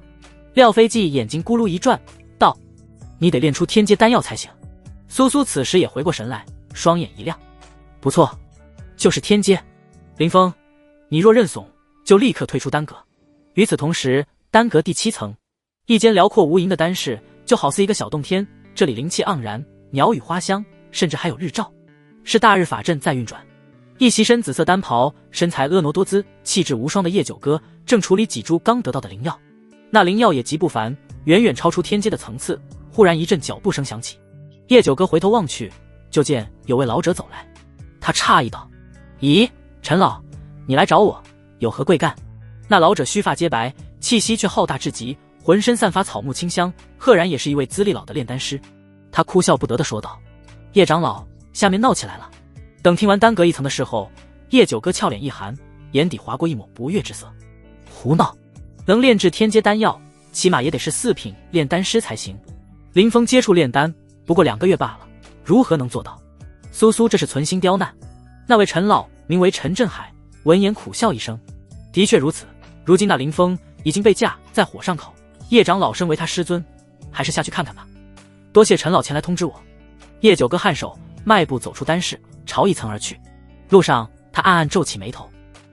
廖飞记眼睛咕噜一转道：你得炼出天阶丹药才行。苏苏此时也回过神来，双眼一亮：不错，就是天阶。林峰，你若认怂，就立刻退出丹阁。与此同时，丹阁第7层，一间辽阔无垠的丹室，就好似一个小洞天，这里灵气盎然，鸟语花香，甚至还有日照，是大日法阵在运转。一袭身紫色单袍，身材婀娜多姿，气质无双的叶九哥正处理几株刚得到的灵药，那灵药也极不凡，远远超出天阶的层次。忽然一阵脚步声响起，叶九哥回头望去，就见有位老者走来。他诧异道：咦，陈老，你来找我，有何贵干？那老者须发皆白，气息却浩大至极，浑身散发草木清香，赫然也是一位资历老的炼丹师。他哭笑不得地说道：叶长老，下面闹起来了。等听完丹阁1层的事后，叶九哥俏脸一寒，眼底划过一抹不悦之色。胡闹！能炼制天阶丹药，起码也得是4品炼丹师才行。林峰接触炼丹不过2个月罢了，如何能做到？苏苏这是存心刁难。那位陈老名为陈振海，闻言苦笑一声：的确如此，如今那林峰已经被架在火上烤，叶长老身为他师尊，还是下去看看吧。多谢陈老前来通知我。叶九哥颔首，迈步走出丹室，朝1层而去。路上他暗暗皱起眉头，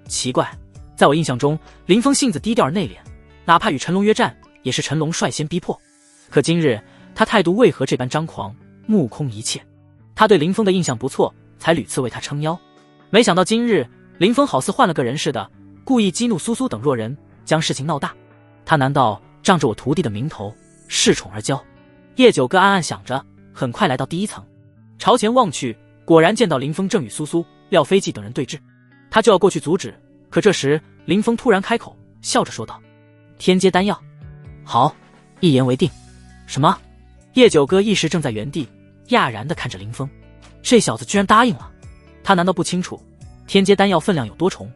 奇怪，在我印象中林峰性子低调而内敛，哪怕与陈龙约战也是陈龙率先逼迫，可今日他态度为何这般张狂，目空一切？他对林峰的印象不错，才屡次为他撑腰，没想到今日林峰好似换了个人似的，故意激怒苏苏等弱人，将事情闹大。他难道仗着我徒弟的名头恃宠而骄？叶九哥暗暗想着，很快来到第一层，朝前望去，果然见到林峰正与苏苏、廖飞记等人对峙。他就要过去阻止，可这时林峰突然开口，笑着说道：“天阶丹药。”好，一言为定。什么？叶九哥一时正在原地，讶然地看着林峰，这小子居然答应了。他难道不清楚天阶丹药分量有多重？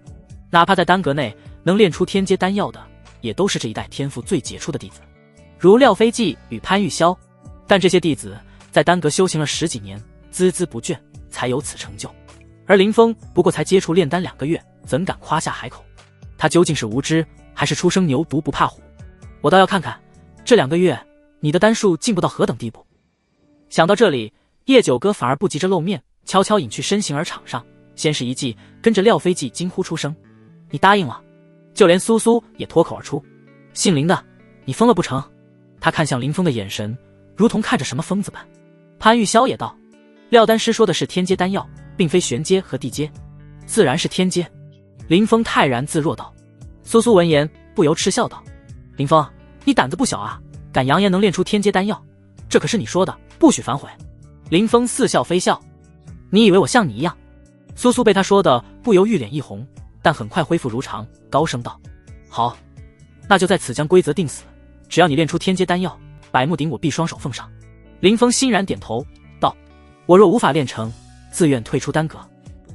哪怕在丹阁内能炼出天阶丹药的，也都是这一代天赋最杰出的弟子，如廖飞记与潘玉霄。但这些弟子在丹阁修行了10几年，孜孜不倦，才有此成就。而林峰不过才接触炼丹2个月，怎敢夸下海口？他究竟是无知，还是初生牛犊不怕虎？我倒要看看，这2个月你的丹术进步到何等地步。想到这里，叶九哥反而不急着露面，悄悄隐去身形而场上，先是一记，跟着廖飞记惊呼出声：“你答应了！”就连苏苏也脱口而出：“姓林的，你疯了不成？”他看向林峰的眼神，如同看着什么疯子般。潘玉霄也道：“廖丹师说的是天阶丹药，并非玄阶和地阶，自然是天阶。”林峰泰然自若道。苏苏闻言不由嗤笑道：“林峰，你胆子不小啊，敢扬言能炼出天阶丹药，这可是你说的，不许反悔。”林峰似笑非笑：“你以为我像你一样？”苏苏被他说的不由玉脸一红，但很快恢复如常，高声道：“好，那就在此将规则定死，只要你炼出天阶丹药，百木鼎我必双手奉上。”林峰欣然点头道：“我若无法炼成，自愿退出丹阁。”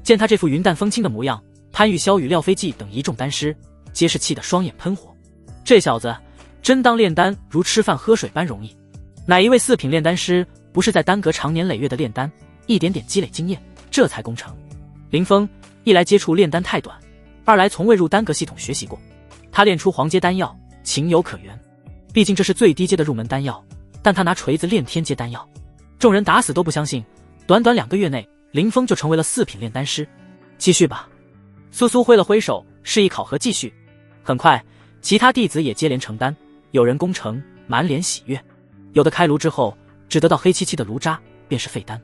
见他这副云淡风轻的模样，潘玉霄与廖飞记等一众丹师皆是气得双眼喷火。这小子真当炼丹如吃饭喝水般容易？哪一位4品炼丹师不是在丹阁长年累月的炼丹，一点点积累经验，这才攻城？林峰一来接触炼丹太短，二来从未入丹阁系统学习过，他炼出黄阶丹药情有可原，毕竟这是最低阶的入门丹药，但他拿锤子炼天阶丹药，众人打死都不相信。短短2个月内，林峰就成为了4品炼丹师。继续吧。苏苏挥了挥手，示意考核继续。很快，其他弟子也接连成丹，有人攻城，满脸喜悦；有的开炉之后，只得到黑漆漆的炉渣，便是废丹。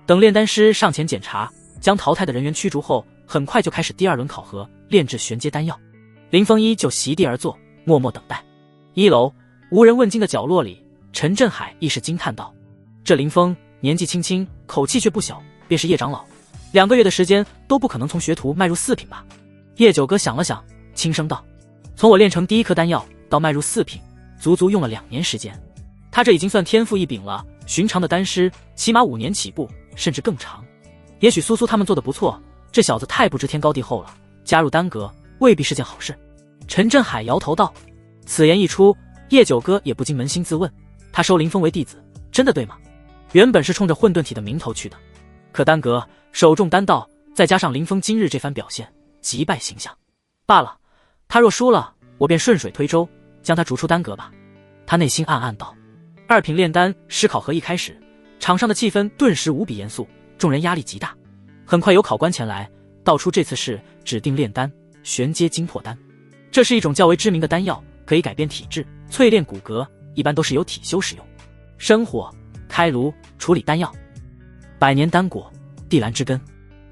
等炼丹师上前检查，将淘汰的人员驱逐后，很快就开始第2轮考核，炼制玄阶丹药。林峰依旧席地而坐，默默等待。1楼无人问津的角落里，陈振海亦是惊叹道：“这林峰年纪轻轻，口气却不小，便是叶长老，2个月的时间都不可能从学徒迈入4品吧？”叶九哥想了想，轻声道：“从我炼成第1颗丹药到迈入4品，足足用了2年时间。他这已经算天赋异禀了，寻常的丹师起码5年起步，甚至更长。也许苏苏他们做得不错，这小子太不知天高地厚了，加入丹阁未必是件好事。”陈振海摇头道。此言一出，叶九哥也不禁扪心自问，他收林峰为弟子，真的对吗？原本是冲着混沌体的名头去的，可丹阁首重丹道，再加上林峰今日这番表现，击败形象。罢了，他若输了，我便顺水推舟，将他逐出丹阁吧。他内心暗暗道。2品炼丹师考核一开始，场上的气氛顿时无比严肃，众人压力极大。很快有考官前来道出这次是指定炼丹玄阶精魄丹，这是一种较为知名的丹药，可以改变体质，淬炼骨骼，一般都是由体修使用。生火、开炉、处理丹药，100年丹果，地兰之根。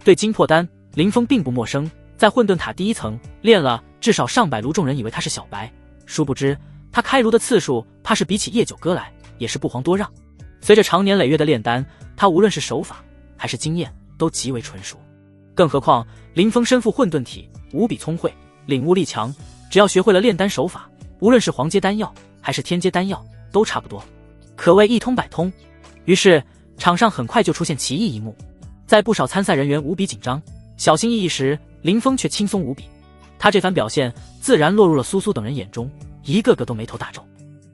对精魄丹，林峰并不陌生，在混沌塔第1层炼了至少上百炉，众人以为他是小白，殊不知他开炉的次数怕是比起叶九哥来也是不遑多让。随着长年累月的炼丹，他无论是手法还是经验都极为纯熟。更何况林峰身负混沌体，无比聪慧，领悟力强，只要学会了炼丹手法，无论是黄阶丹药还是天阶丹药都差不多，可谓一通百通。于是场上很快就出现奇异一幕，在不少参赛人员无比紧张小心翼翼时，林峰却轻松无比。他这番表现自然落入了苏苏等人眼中，一个个都眉头大皱。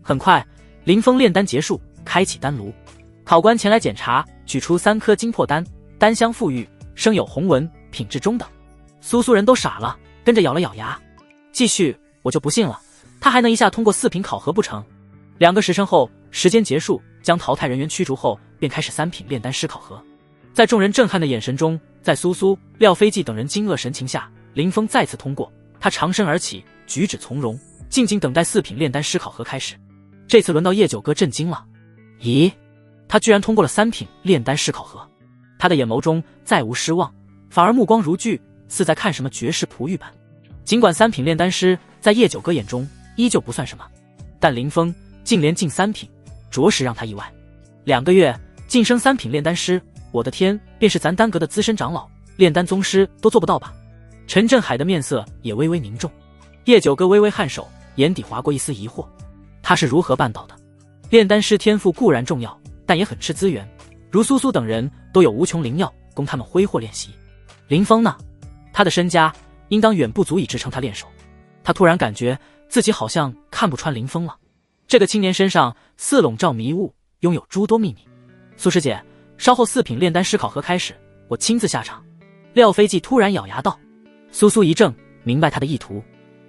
很快林峰炼丹结束，开启丹炉，考官前来检查，取出3颗精魄丹，丹香馥郁，生有红纹，品质中等。苏苏人都傻了，跟着咬了咬牙。继续，我就不信了，他还能一下通过4品考核不成？2个时辰后，时间结束，将淘汰人员驱逐后，便开始3品炼丹师考核。在众人震撼的眼神中，在苏苏、廖飞记等人惊愕神情下，林峰再次通过。他长身而起，举止从容，静静等待4品炼丹师考核开始。这次轮到叶九哥震惊了，咦，他居然通过了3品炼丹师考核。他的眼眸中再无失望，反而目光如炬，似在看什么绝世璞玉般。尽管3品炼丹师在叶九哥眼中依旧不算什么，但林峰竟连进3品，着实让他意外。2个月晋升3品炼丹师，我的天，便是咱丹阁的资深长老、炼丹宗师都做不到吧？陈振海的面色也微微凝重，叶九哥微微颔首，眼底划过一丝疑惑，他是如何办到的？炼丹师天赋固然重要，但也很吃资源，如苏苏等人都有无穷灵药供他们挥霍练习。林峰呢？他的身家应当远不足以支撑他练手。他突然感觉自己好像看不穿林峰了。这个青年身上似笼罩迷雾，拥有诸多秘密。苏师姐，稍后4品炼丹师考核开始，我亲自下场。廖飞记突然咬牙道。苏苏一怔，明白他的意图。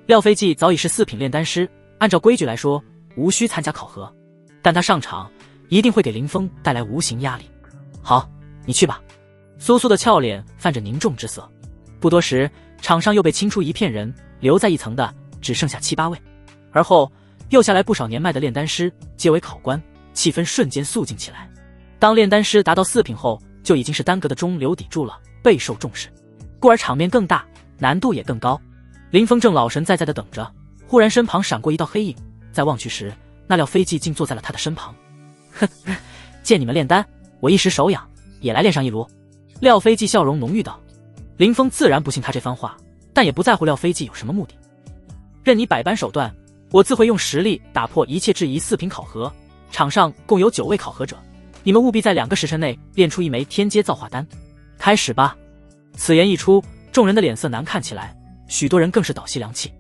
廖飞记早已是4品炼丹师，按照规矩来说无需参加考核，但他上场一定会给林峰带来无形压力。好，你去吧。苏苏的俏脸泛着凝重之色。不多时，场上又被清出一片人，留在一层的只剩下7、8位，而后又下来不少年迈的炼丹师，皆为考官，气氛瞬间肃静起来。当炼丹师达到4品后，就已经是丹阁的中流砥柱了，备受重视，故而场面更大，难度也更高。林峰正老神在在地等着，忽然身旁闪过一道黑影，再望去时，那廖飞记竟坐在了他的身旁。哼，见你们炼丹，我一时手痒，也来炼上一炉。廖飞记笑容浓郁道。林峰自然不信他这番话，但也不在乎廖飞记有什么目的。任你百般手段，我自会用实力打破一切质疑。4品考核场上共有9位考核者，你们务必在2个时辰内炼出1枚天阶造化丹。开始吧。此言一出，众人的脸色难看起来，许多人更是倒吸凉气。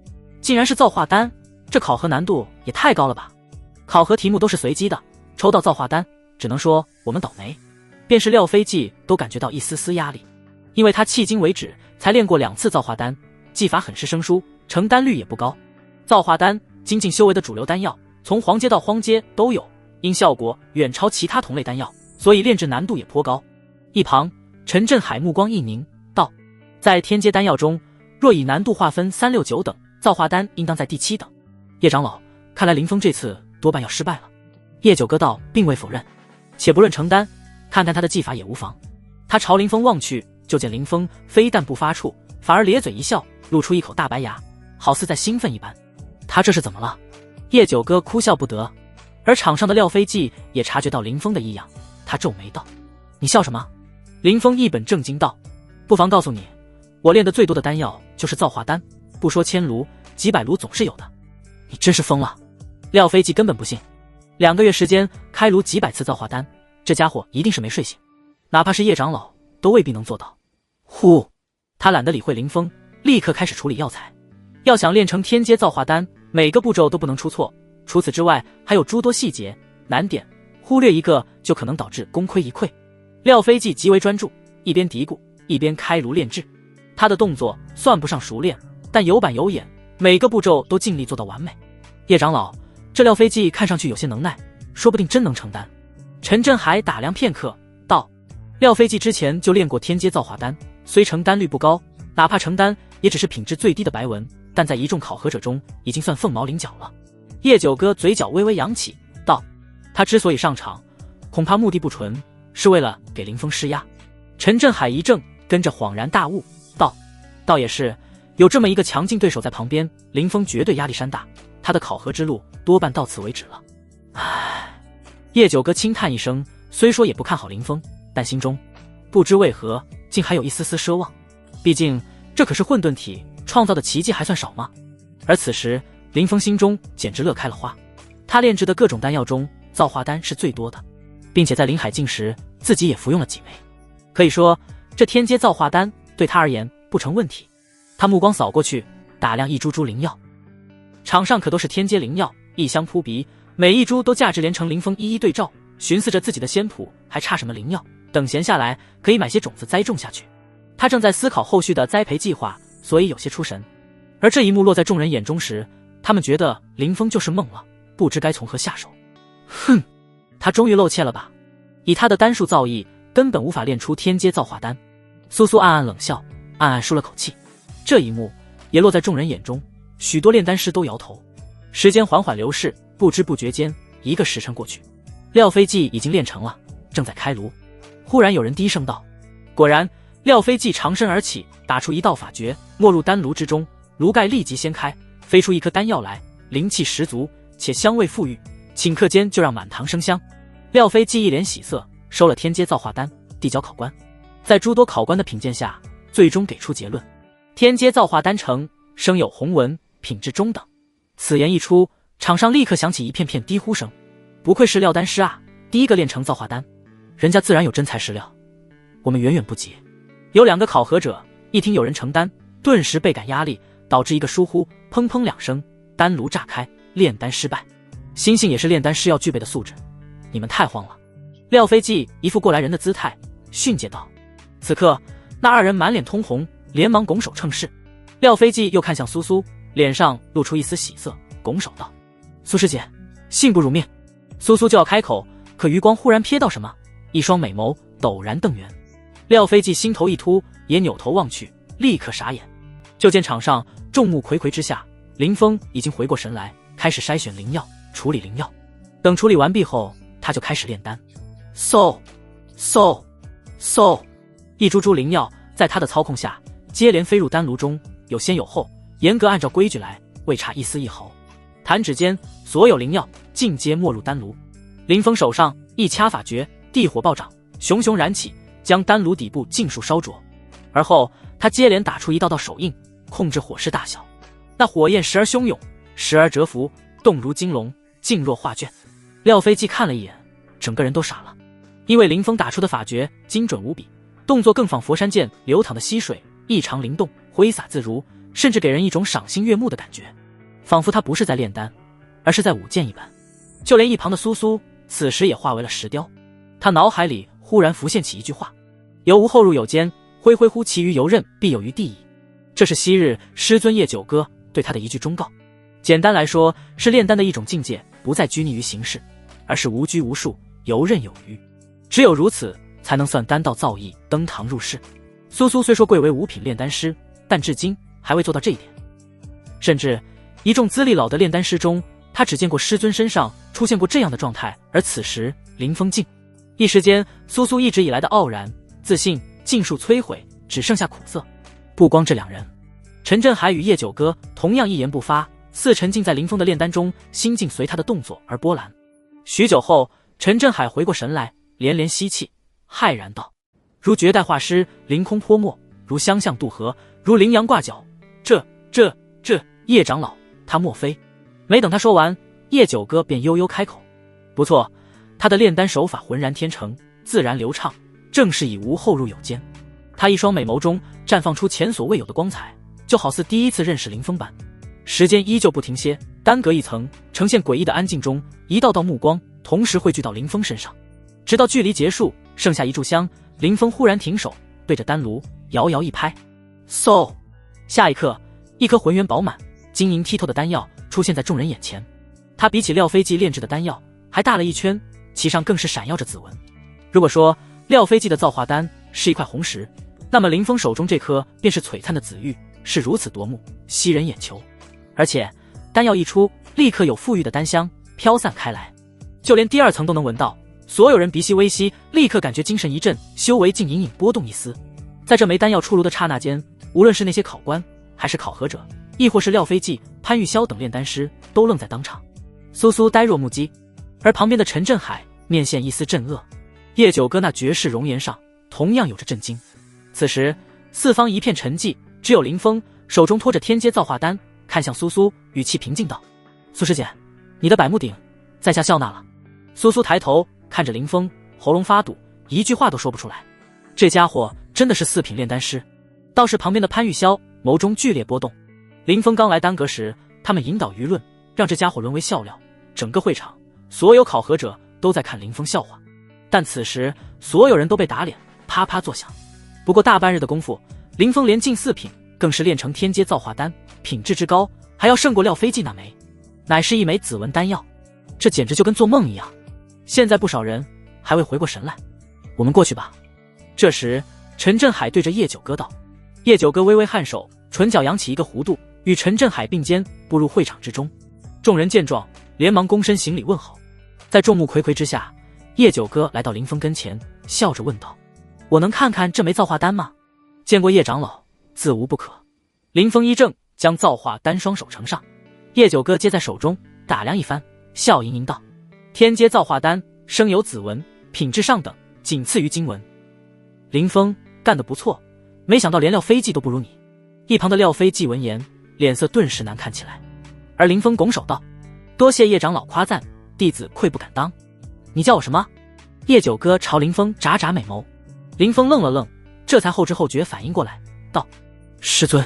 竟然是造化丹，这考核难度也太高了吧？考核题目都是随机的，抽到造化丹，只能说我们倒霉。便是廖飞记都感觉到一丝丝压力，因为他迄今为止才练过2次造化丹，技法很是生疏，成丹率也不高。造化丹精进修为的主流丹药，从黄阶到荒阶都有，因效果远超其他同类丹药，所以炼制难度也颇高。一旁陈振海目光一凝道，在天阶丹药中，若以难度划分3、6、9等，造化丹应当在第7等。叶长老，看来林峰这次多半要失败了。叶九哥道并未否认，且不论成丹，看看他的技法也无妨。他朝林峰望去，就见林峰非但不发怵，反而咧嘴一笑，露出一口大白牙，好似在兴奋一般。他这是怎么了？叶九哥哭笑不得，而场上的廖飞记也察觉到林峰的异样，他皱眉道：你笑什么？林峰一本正经道：不妨告诉你，我练的最多的丹药就是造化丹，不说1000炉，几百炉总是有的。你真是疯了。廖飞记根本不信，2个月时间开炉几百次造化丹，这家伙一定是没睡醒，哪怕是叶长老都未必能做到。呼，他懒得理会林峰，立刻开始处理药材。要想炼成天阶造化丹，每个步骤都不能出错，除此之外还有诸多细节难点，忽略一个就可能导致功亏一篑。廖飞记极为专注，一边嘀咕一边开炉炼制。他的动作算不上熟练，但有板有眼，每个步骤都尽力做到完美。叶长老，这廖飞记看上去有些能耐，说不定真能成丹。陈振海打量片刻道，廖飞记之前就练过天阶造化丹，虽成丹率不高，哪怕成丹也只是品质最低的白纹，但在一众考核者中已经算凤毛麟角了。叶九哥嘴角微微扬起道，他之所以上场，恐怕目的不纯，是为了给林峰施压。陈振海一怔，跟着恍然大悟道，倒也是，有这么一个强劲对手在旁边，林峰绝对压力山大，他的考核之路多半到此为止了。唉，叶九哥轻叹一声，虽说也不看好林峰，但心中不知为何竟还有一丝丝奢望，毕竟这可是混沌体创造的奇迹还算少吗？而此时林峰心中简直乐开了花，他炼制的各种丹药中造化丹是最多的，并且在临海境时自己也服用了几枚，可以说这天阶造化丹对他而言不成问题。他目光扫过去，打量一株株灵药，场上可都是天阶灵药，异香扑鼻，每一株都价值连城。林峰一一对照，寻思着自己的仙谱还差什么灵药，等闲下来可以买些种子栽种下去。他正在思考后续的栽培计划，所以有些出神。而这一幕落在众人眼中时，他们觉得林峰就是懵了，不知该从何下手。哼，他终于露怯了吧？以他的丹术造诣，根本无法炼出天阶造化丹。苏苏暗暗冷笑，暗暗舒了口气。这一幕也落在众人眼中，许多炼丹师都摇头。时间缓缓流逝，不知不觉间1个时辰过去，廖飞记已经炼成了，正在开炉。忽然有人低声道，果然廖飞骑长身而起，打出一道法诀，没入丹炉之中，炉盖立即掀开，飞出一颗丹药来，灵气十足，且香味馥郁，顷刻间就让满堂生香。廖飞骑一脸喜色，收了天阶造化丹，递交考官。在诸多考官的品鉴下，最终给出结论：天阶造化丹成，生有红纹，品质中等。此言一出，场上立刻响起一片片低呼声。不愧是廖丹师啊，第一个炼成造化丹，人家自然有真材实料，我们远远不及。有2个考核者一听有人成丹，顿时倍感压力，导致一个疏忽，砰砰2声，丹炉炸开，炼丹失败。心性也是炼丹师要具备的素质，你们太慌了。廖飞骑一副过来人的姿态，训诫道。此刻那2人满脸通红，连忙拱手称是。廖飞骑又看向苏苏，脸上露出一丝喜色，拱手道：苏师姐，幸不辱命。苏苏就要开口，可余光忽然瞥到什么，一双美眸陡然瞪圆。廖飞骑心头一突，也扭头望去，立刻傻眼。就见场上众目睽睽之下，林峰已经回过神来，开始筛选灵药，处理灵药。等处理完毕后，他就开始炼丹。嗖嗖嗖，一株株灵药在他的操控下接连飞入丹炉中，有先有后，严格按照规矩来，未差一丝一毫。弹指间，所有灵药尽皆没入丹炉。林峰手上一掐法诀，地火暴涨，熊熊燃起，将丹炉底部尽数烧灼。而后他接连打出一道道手印，控制火势大小。那火焰时而汹涌，时而蛰伏，动如金龙，静若画卷。廖飞骑看了一眼，整个人都傻了。因为林峰打出的法诀精准无比，动作更仿佛山涧流淌的溪水，异常灵动，挥洒自如，甚至给人一种赏心悦目的感觉，仿佛他不是在炼丹，而是在舞剑一般。就连一旁的苏苏此时也化为了石雕。他脑海里忽然浮现起一句话：有无后入有间，恢恢乎其于游刃，必有余地矣。这是昔日师尊叶九歌对他的一句忠告。简单来说，是炼丹的一种境界，不再拘泥于形式，而是无拘无束，游刃有余。只有如此，才能算丹道造诣，登堂入室。苏苏虽说贵为5品炼丹师，但至今还未做到这一点。甚至一众资历老的炼丹师中，他只见过师尊身上出现过这样的状态，而此时林峰静。一时间，苏苏一直以来的傲然自信尽数摧毁，只剩下苦涩。不光这2人，陈震海与叶九歌同样一言不发，似沉浸在林峰的炼丹中，心境随他的动作而波澜。许久后，陈震海回过神来，连连吸气，骇然道：如绝代画师，凌空泼墨，如相向渡河，如羚羊挂角，这叶长老，他莫非……没等他说完，叶九歌便悠悠开口：不错，他的炼丹手法浑然天成，自然流畅，正是以无后入有间。他一双美眸中绽放出前所未有的光彩，就好似第一次认识林峰般。时间依旧不停歇，单隔一层，呈现诡异的安静中，一道道目光同时汇聚到林峰身上。直到距离结束，剩下一炷香，林峰忽然停手，对着丹炉摇摇一拍，嗖！下一刻，一颗浑圆饱满、晶莹剔透的丹药出现在众人眼前。它比起廖飞骑炼制的丹药还大了一圈，其上更是闪耀着紫纹。如果说廖飞骑的造化丹是一块红石，那么林峰手中这颗便是璀璨的紫玉，是如此夺目，吸人眼球。而且丹药一出，立刻有馥郁的丹香飘散开来，就连第2层都能闻到。所有人鼻息微吸，立刻感觉精神一振，修为竟隐隐波动一丝。在这枚丹药出炉的刹那间，无论是那些考官，还是考核者，亦或是廖飞骑、潘玉霄等炼丹师，都愣在当场。苏苏呆若木鸡，而旁边的陈震海面现一丝震愕。叶九歌那绝世容颜上同样有着震惊。此时四方一片沉寂，只有林峰手中托着天阶造化丹，看向苏苏，语气平静道：苏师姐，你的百目鼎在下笑纳了。苏苏抬头看着林峰，喉咙发堵，一句话都说不出来。这家伙真的是4品炼丹师。倒是旁边的潘玉霄眸中剧烈波动。林峰刚来丹阁时，他们引导舆论，让这家伙沦为笑料，整个会场所有考核者都在看林峰笑话。但此时所有人都被打脸，啪啪作响。不过大半日的功夫，林峰连进4品，更是炼成天阶造化丹，品质之高还要胜过廖飞骑那枚，乃是一枚紫纹丹药。这简直就跟做梦一样。现在不少人还未回过神来，我们过去吧。这时陈震海对着叶九歌道。叶九歌微微颔首，唇角扬起一个弧度，与陈震海并肩步入会场之中。众人见状连忙躬身行礼问候。在众目睽睽之下，叶九歌来到林峰跟前，笑着问道：我能看看这枚造化丹吗？见过叶长老，自无不可。林峰一怔，将造化丹双手呈上，叶九哥接在手中，打量一番，笑盈盈道：“天阶造化丹，生有紫纹，品质上等，仅次于金纹。”林峰干得不错，没想到连廖飞骑都不如你。一旁的廖飞骑闻言，脸色顿时难看起来。而林峰拱手道：“多谢叶长老夸赞，弟子愧不敢当。你叫我什么？”叶九哥朝林峰眨眨美眸。林峰愣了愣，这才后知后觉反应过来，道：“师尊。”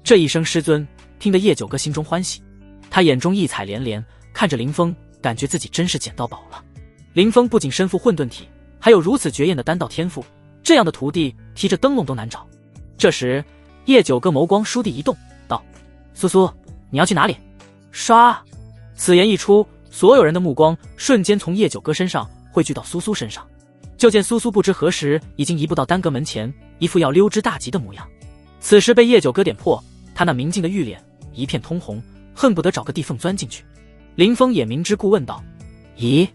这一声师尊，听得叶九哥心中欢喜，他眼中异彩连连，看着林峰，感觉自己真是捡到宝了。林峰不仅身负混沌体，还有如此绝艳的丹道天赋，这样的徒弟提着灯笼都难找。这时叶九哥眸光倏地一动，道：“苏苏，你要去哪里？”唰！此言一出，所有人的目光瞬间从叶九哥身上汇聚到苏苏身上。就见苏苏不知何时已经移步到丹阁门前，一副要溜之大吉的模样。此时被叶九哥点破，他那明净的玉脸一片通红，恨不得找个地缝钻进去。林峰也明知故问道：“咦，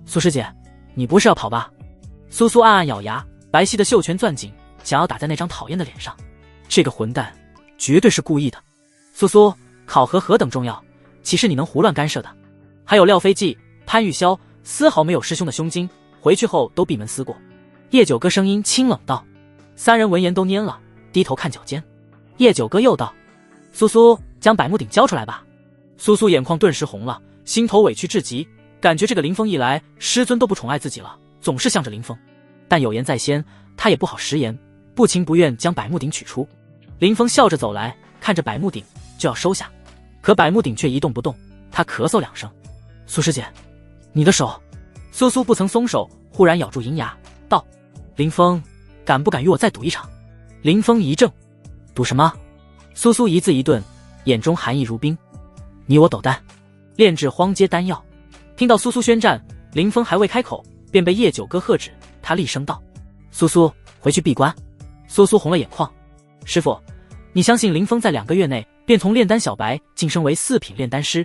苏师姐，你不是要跑吧？”苏苏暗暗咬牙，白皙的袖拳攥紧，想要打在那张讨厌的脸上。这个混蛋绝对是故意的。苏苏，考核何等重要，岂是你能胡乱干涉的？还有廖飞骑、潘玉霄，丝毫没有师兄的胸襟，回去后都闭门思过。叶九哥声音清冷道。三人闻言都蔫了，低头看脚尖。叶九哥又道：“苏苏，将百目鼎交出来吧。”苏苏眼眶顿时红了，心头委屈至极，感觉这个林峰一来，师尊都不宠爱自己了，总是向着林峰。但有言在先，他也不好食言，不情不愿将百目鼎取出。林峰笑着走来，看着百目鼎就要收下，可百目鼎却一动不动。他咳嗽两声：“苏师姐，你的手。”苏苏不曾松手，忽然咬住银牙，道：“林峰，敢不敢与我再赌一场？”林峰一怔：“赌什么？”苏苏一字一顿，眼中寒意如冰：“你我斗丹，炼制荒阶丹药。”听到苏苏宣战，林峰还未开口，便被叶九哥喝止。他厉声道：“苏苏，回去闭关。”苏苏红了眼眶：“师父，你相信林峰在2个月内便从炼丹小白晋升为4品炼丹师？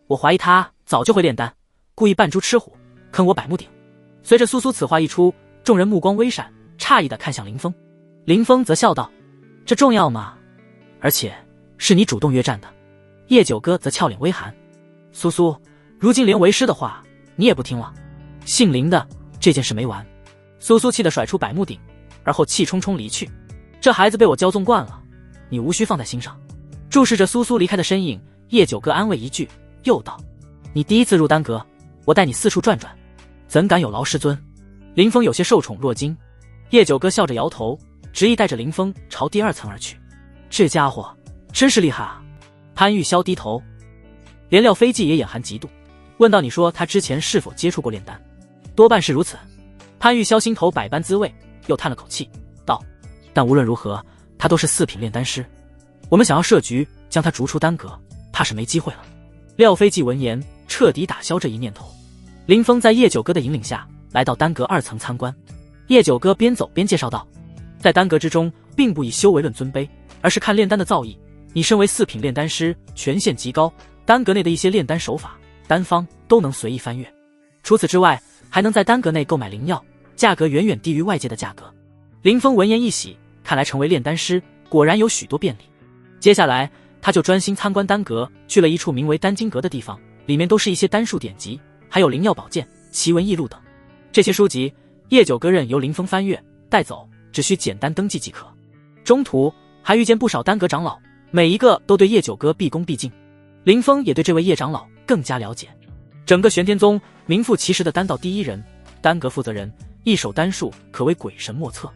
我怀疑他早就会炼丹，故意扮猪吃虎，坑我百目鼎。”随着苏苏此话一出，众人目光微闪，诧异地看向林峰。林峰则笑道：“这重要吗？而且是你主动约战的。”叶九哥则俏脸微寒：“苏苏，如今连为师的话你也不听了？姓林的，这件事没完。”苏苏气得甩出百目鼎，而后气冲冲离去。这孩子被我骄纵惯了，你无需放在心上。注视着苏苏离开的身影，叶九哥安慰一句，又道：“你第一次入丹阁，我带你四处转转，怎敢有劳师尊？”林峰有些受宠若惊。叶九哥笑着摇头，执意带着林峰朝第2层而去。这家伙真是厉害啊！潘玉霄低头，连廖飞骑也眼含嫉妒，问道：“你说他之前是否接触过炼丹？”多半是如此。潘玉霄心头百般滋味，又叹了口气，道：“但无论如何，他都是4品炼丹师，我们想要设局将他逐出丹阁，怕是没机会了。”廖飞骑闻言，彻底打消这一念头。林峰在叶九哥的引领下，来到丹阁2层参观。叶九哥边走边介绍道：“在丹阁之中，并不以修为论尊卑，而是看炼丹的造诣。你身为4品炼丹师，权限极高，丹阁内的一些炼丹手法、丹方都能随意翻阅。除此之外，还能在丹阁内购买灵药，价格远远低于外界的价格。”林峰闻言一喜，看来成为炼丹师果然有许多便利。接下来他就专心参观丹阁，去了一处名为丹经阁的地方，里面都是一些丹术典籍，还有灵药宝剑、奇闻异录等。这些书籍叶九哥任由林峰翻阅带走，只需简单登记即可。中途还遇见不少丹阁长老，每一个都对叶九哥毕恭毕敬。林峰也对这位叶长老更加了解。整个玄天宗名副其实的丹道第一人，丹阁负责人，一手丹术可谓鬼神莫测。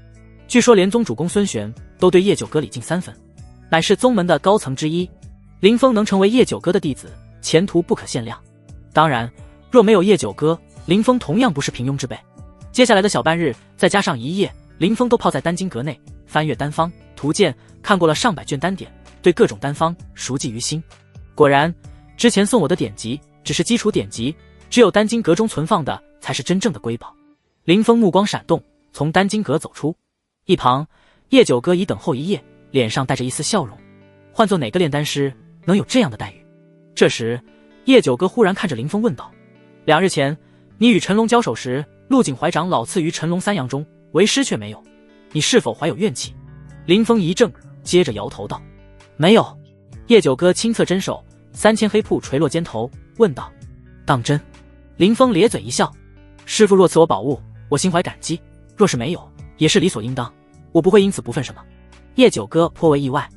据说连宗主公孙玄都对叶九哥礼敬3分，乃是宗门的高层之一。林峰能成为叶九哥的弟子，前途不可限量。当然，若没有叶九哥，林峰同样不是平庸之辈。接下来的小半日，再加上一夜，林峰都泡在丹经阁内，翻阅丹方、图鉴，看过了上百卷丹典，对各种丹方熟记于心。果然，之前送我的典籍只是基础典籍，只有丹经阁中存放的才是真正的瑰宝。林峰目光闪动，从丹经阁走出。一旁，叶九哥已等候一夜，脸上带着一丝笑容。换做哪个炼丹师能有这样的待遇？这时，叶九哥忽然看着林峰问道：“2日前，你与陈龙交手时，陆景怀长老赐于陈龙3阳中，为师却没有，你是否怀有怨气？”林峰一怔，接着摇头道：“没有。”叶九哥亲侧伸手，3000黑铺垂落肩头，问道：“当真？”林峰咧嘴一笑：“师父若赐我宝物，我心怀感激；若是没有，也是理所应当，我不会因此不忿什么。”叶九哥颇为意外：“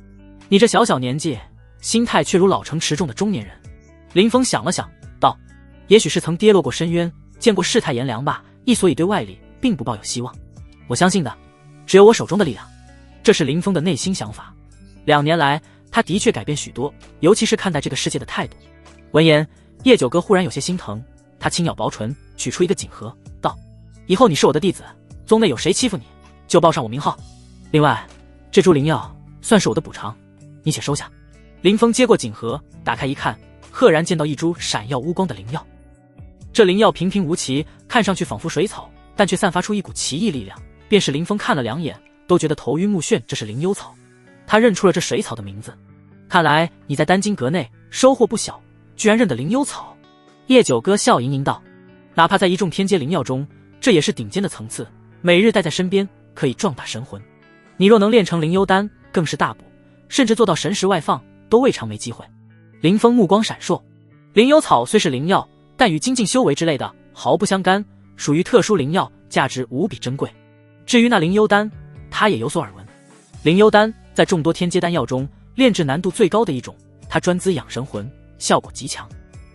你这小小年纪，心态却如老成持重的中年人。”林峰想了想，道：“也许是曾跌落过深渊，见过世态炎凉吧，亦所以对外力并不抱有希望。我相信的，只有我手中的力量。”这是林峰的内心想法。2年来，他的确改变许多，尤其是看待这个世界的态度。闻言，叶九哥忽然有些心疼，他轻咬薄唇，取出一个锦盒，道：“以后你是我的弟子，宗内有谁欺负你，就报上我名号。另外，这株灵药算是我的补偿，你且收下。”林峰接过锦盒，打开一看，赫然见到一株闪耀乌光的灵药。这灵药平平无奇，看上去仿佛水草，但却散发出一股奇异力量，便是林峰看了2眼，都觉得头晕目眩。这是灵幽草，他认出了这水草的名字。看来你在丹经阁内收获不小，居然认得灵幽草。叶九哥笑盈盈道：“哪怕在一众天阶灵药中，这也是顶尖的层次，每日带在身边，可以壮大神魂。你若能炼成灵幽丹，更是大补，甚至做到神识外放，都未尝没机会。”林峰目光闪烁，灵幽草虽是灵药，但与精进修为之类的毫不相干，属于特殊灵药，价值无比珍贵。至于那灵幽丹，他也有所耳闻。灵幽丹在众多天阶丹药中炼制难度最高的一种，它专滋养神魂，效果极强。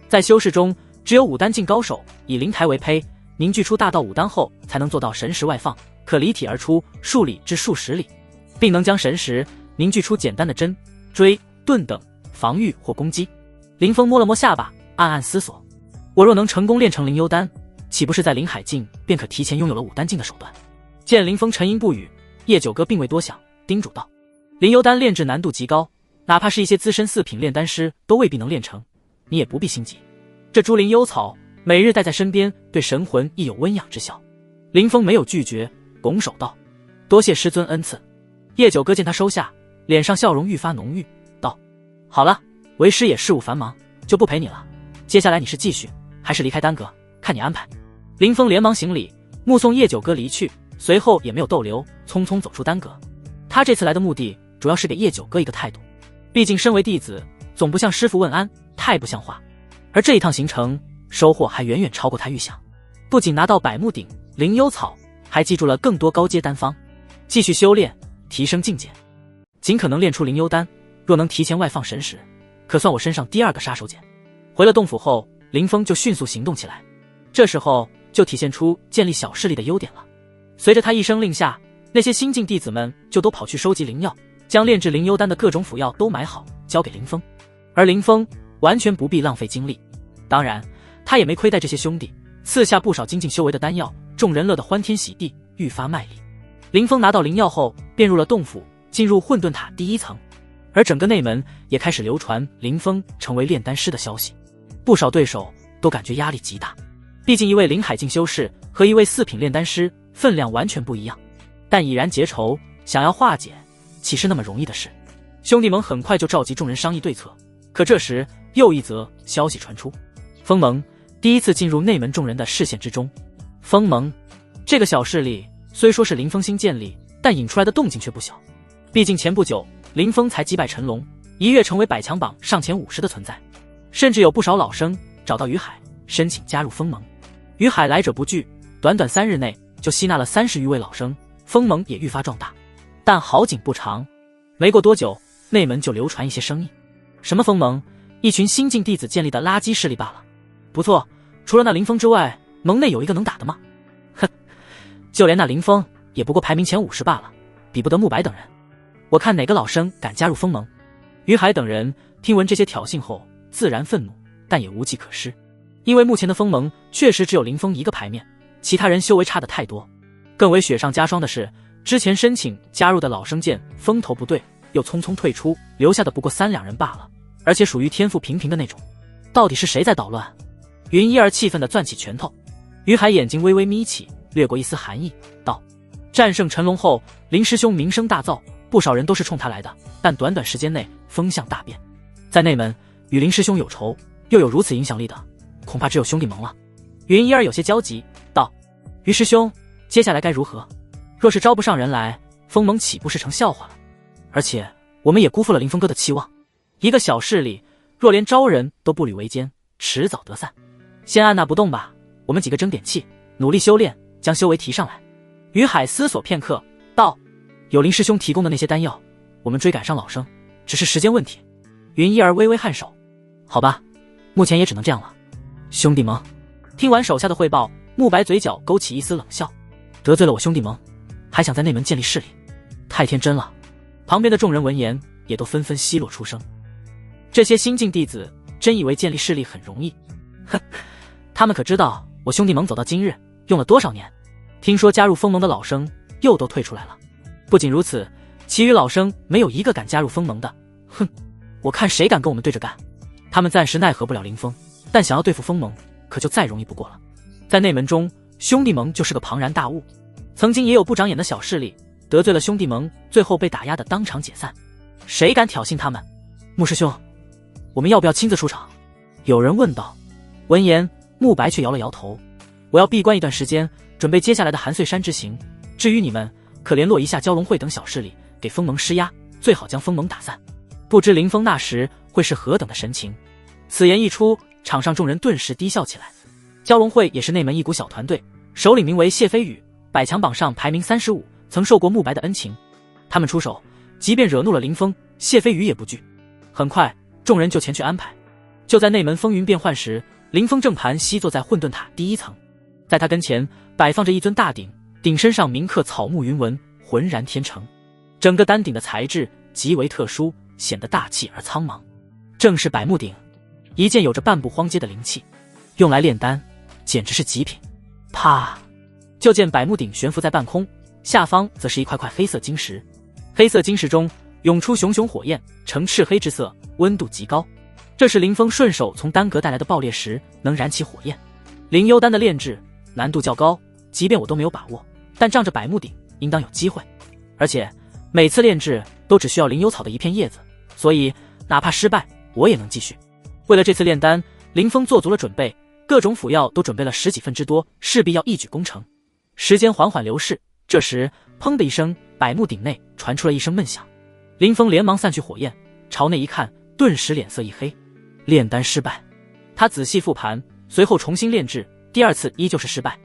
在修士中，只有武丹境高手以灵台为胚，凝聚出大道武丹后，才能做到神识外放，可离体而出数里至数十里，并能将神识凝聚出简单的针、锥、盾等防御或攻击。林峰摸了摸下巴，暗暗思索：我若能成功炼成灵幽丹，岂不是在灵海境便可提前拥有了武丹境的手段？见林峰沉吟不语，叶九哥并未多想，叮嘱道：“灵幽丹炼制难度极高，哪怕是一些资深4品炼丹师都未必能炼成，你也不必心急。这株灵幽草每日带在身边，对神魂亦有温养之效。”林峰没有拒绝，拱手道：“多谢师尊恩赐。”叶九哥见他收下，脸上笑容愈发浓郁，道：“好了，为师也事务繁忙，就不陪你了。接下来你是继续，还是离开丹阁，看你安排。”林峰连忙行礼，目送叶九哥离去，随后也没有逗留，匆匆走出丹阁。他这次来的目的，主要是给叶九哥一个态度。毕竟身为弟子，总不向师父问安，太不像话。而这一趟行程，收获还远远超过他预想。不仅拿到百目鼎、灵幽草，还记住了更多高阶丹方，继续修炼，提升境界。尽可能炼出灵幽丹，若能提前外放神识，可算我身上第2个杀手锏。回了洞府后，林峰就迅速行动起来。这时候就体现出建立小势力的优点了。随着他一声令下，那些新进弟子们就都跑去收集灵药，将炼制灵幽丹的各种辅药都买好，交给林峰。而林峰完全不必浪费精力，当然他也没亏待这些兄弟，赐下不少精进修为的丹药，众人乐得欢天喜地，愈发卖力。林峰拿到灵药后，便入了洞府，进入混沌塔第1层。而整个内门也开始流传林峰成为炼丹师的消息，不少对手都感觉压力极大。毕竟一位灵海境修士和一位4品炼丹师分量完全不一样，但已然结仇，想要化解，岂是那么容易的事？兄弟们很快就召集众人商议对策。可这时又一则消息传出，封盟第一次进入内门众人的视线之中。封盟这个小势力虽说是林峰新建立，但引出来的动静却不小。毕竟前不久林峰才击败陈龙，一跃成为百强榜上前50的存在，甚至有不少老生找到于海申请加入封盟。于海来者不拒，短短3日内就吸纳了30余位老生，封盟也愈发壮大。但好景不长，没过多久，内门就流传一些声音。什么封盟？一群新进弟子建立的垃圾势力罢了。不错，除了那林峰之外，盟内有一个能打的吗？哼，就连那林峰也不过排名前50罢了，比不得慕白等人。我看哪个老生敢加入封盟？于海等人听闻这些挑衅后，自然愤怒，但也无计可施。因为目前的封盟确实只有林峰一个牌面，其他人修为差的太多。更为雪上加霜的是，之前申请加入的老生见风头不对，又匆匆退出，留下的不过3两人罢了，而且属于天赋平平的那种。到底是谁在捣乱？云一儿气愤地攥起拳头。于海眼睛微微眯起，掠过一丝寒意，道：战胜陈龙后，林师兄名声大噪，不少人都是冲他来的，但短短时间内风向大变。在内门与林师兄有仇，又有如此影响力的，恐怕只有兄弟盟了。云一儿有些焦急，道：于师兄，接下来该如何？若是招不上人来，封盟岂不是成笑话了？而且我们也辜负了林峰哥的期望。一个小势力，若连招人都不履为奸，迟早得散。先按捺不动吧，我们几个争点气，努力修炼，将修为提上来。于海思索片刻，道：有林师兄提供的那些丹药，我们追赶上老生，只是时间问题。云一儿微微颔首，好吧，目前也只能这样了。兄弟盟听完手下的汇报，慕白嘴角勾起一丝冷笑，得罪了我兄弟盟，还想在内门建立势力，太天真了。旁边的众人闻言，也都纷纷奚落出声。这些新晋弟子真以为建立势力很容易？哼，他们可知道我兄弟盟走到今日用了多少年？听说加入封盟的老生又都退出来了，不仅如此，其余老生没有一个敢加入封盟的。哼，我看谁敢跟我们对着干。他们暂时奈何不了林峰，但想要对付封盟，可就再容易不过了。在内门中，兄弟盟就是个庞然大物，曾经也有不长眼的小势力得罪了兄弟盟，最后被打压的当场解散。谁敢挑衅他们？穆师兄，我们要不要亲自出场？有人问道。闻言，慕白却摇了摇头，我要闭关一段时间，准备接下来的寒碎山之行。至于你们，可联络一下蛟龙会等小势力，给封盟施压，最好将封盟打散。不知林峰那时会是何等的神情。此言一出，场上众人顿时低笑起来。蛟龙会也是内门一股小团队，首领名为谢飞宇，百强榜上排名35，曾受过慕白的恩情。他们出手，即便惹怒了林峰，谢飞宇也不惧。很快，众人就前去安排。就在内门风云变幻时，林峰正盘膝坐在混沌塔第1层，在他跟前摆放着一尊大鼎，鼎身上铭刻草木云纹，浑然天成。整个丹鼎的材质极为特殊，显得大气而苍茫，正是百目鼎，一件有着半步荒阶的灵气，用来炼丹简直是极品。啪！就见百目鼎悬浮在半空，下方则是一块块黑色晶石，黑色晶石中涌出熊熊火焰，呈赤黑之色，温度极高。这是林峰顺手从丹阁带来的爆裂石，能燃起火焰。灵幽丹的炼制难度较高，即便我都没有把握，但仗着百目鼎应当有机会。而且每次炼制都只需要灵幽草的一片叶子，所以哪怕失败我也能继续。为了这次炼丹，林峰做足了准备，各种辅药都准备了10几份之多，势必要一举攻城。时间缓缓流逝，这时砰的一声，百目鼎内传出了一声闷响。林峰连忙散去火焰，朝内一看，顿时脸色一黑，炼丹失败。他仔细复盘，随后重新炼制，第2次依旧是失败。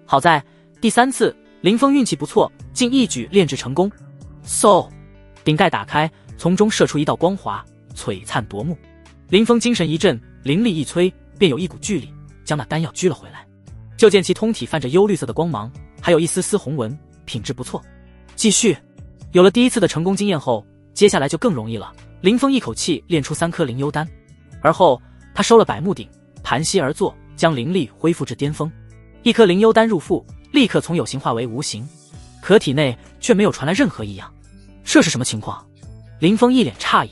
好在第3次林峰运气不错，竟一举炼制成功。嗖，鼎盖打开，从中射出一道光华，璀璨夺目。林峰精神一振，灵力一催，便有一股巨力将那丹药拘了回来。就见其通体泛着幽绿色的光芒，还有一丝丝红纹，品质不错。继续。有了第1次的成功经验后，接下来就更容易了。林峰一口气炼出3颗灵幽丹，而后他收了百目鼎，盘膝而坐，将灵力恢复至巅峰。1颗灵幽丹入腹，立刻从有形化为无形，可体内却没有传来任何异样。这是什么情况？林峰一脸诧异。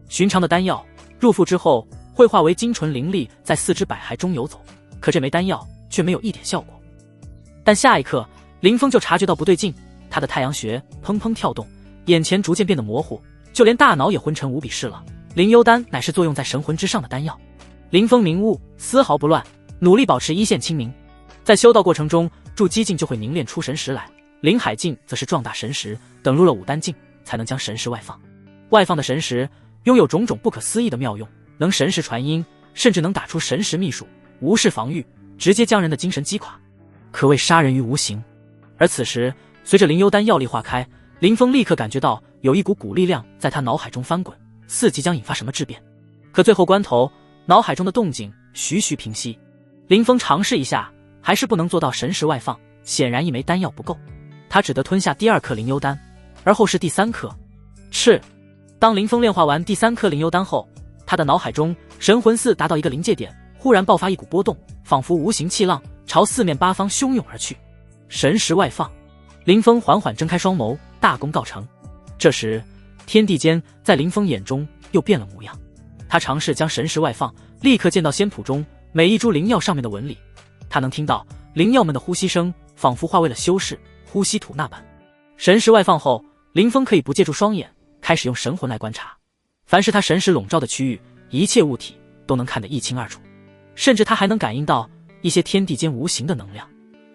寻常的丹药入腹之后会化为精纯灵力，在4肢百骸中游走，可这枚丹药却没有一点效果。但下一刻，林峰就察觉到不对劲，他的太阳穴砰砰跳动，眼前逐渐变得模糊，就连大脑也昏沉无比是了。灵幽丹乃是作用在神魂之上的丹药。林峰明悟，丝毫不乱，努力保持一线清明。在修道过程中，筑基境就会凝练出神识来，灵海境则是壮大神识，等入了5丹境才能将神识外放。外放的神识拥有种种不可思议的妙用，能神识传音，甚至能打出神识秘术，无视防御，直接将人的精神击垮，可谓杀人于无形。而此时随着灵幽丹药力化开，林峰立刻感觉到有一股古力量在他脑海中翻滚，似即将引发什么质变。可最后关头，脑海中的动静徐徐平息。林峰尝试一下，还是不能做到神识外放，显然一枚丹药不够，他只得吞下第2颗灵幽丹，而后是第3颗。是，当林峰炼化完第3颗灵幽丹后，他的脑海中神魂寺达到一个临界点，忽然爆发一股波动，仿佛无形气浪朝4面8方汹涌而去。神识外放，林峰缓缓睁开双眸，大功告成。这时天地间在林峰眼中又变了模样，他尝试将神识外放，立刻见到仙谱中每一株灵药上面的纹理，他能听到灵药们的呼吸声，仿佛化为了修士呼吸吐纳般。神识外放后，林峰可以不借助双眼，开始用神魂来观察。凡是他神识笼罩的区域，一切物体都能看得一清二楚，甚至他还能感应到一些天地间无形的能量。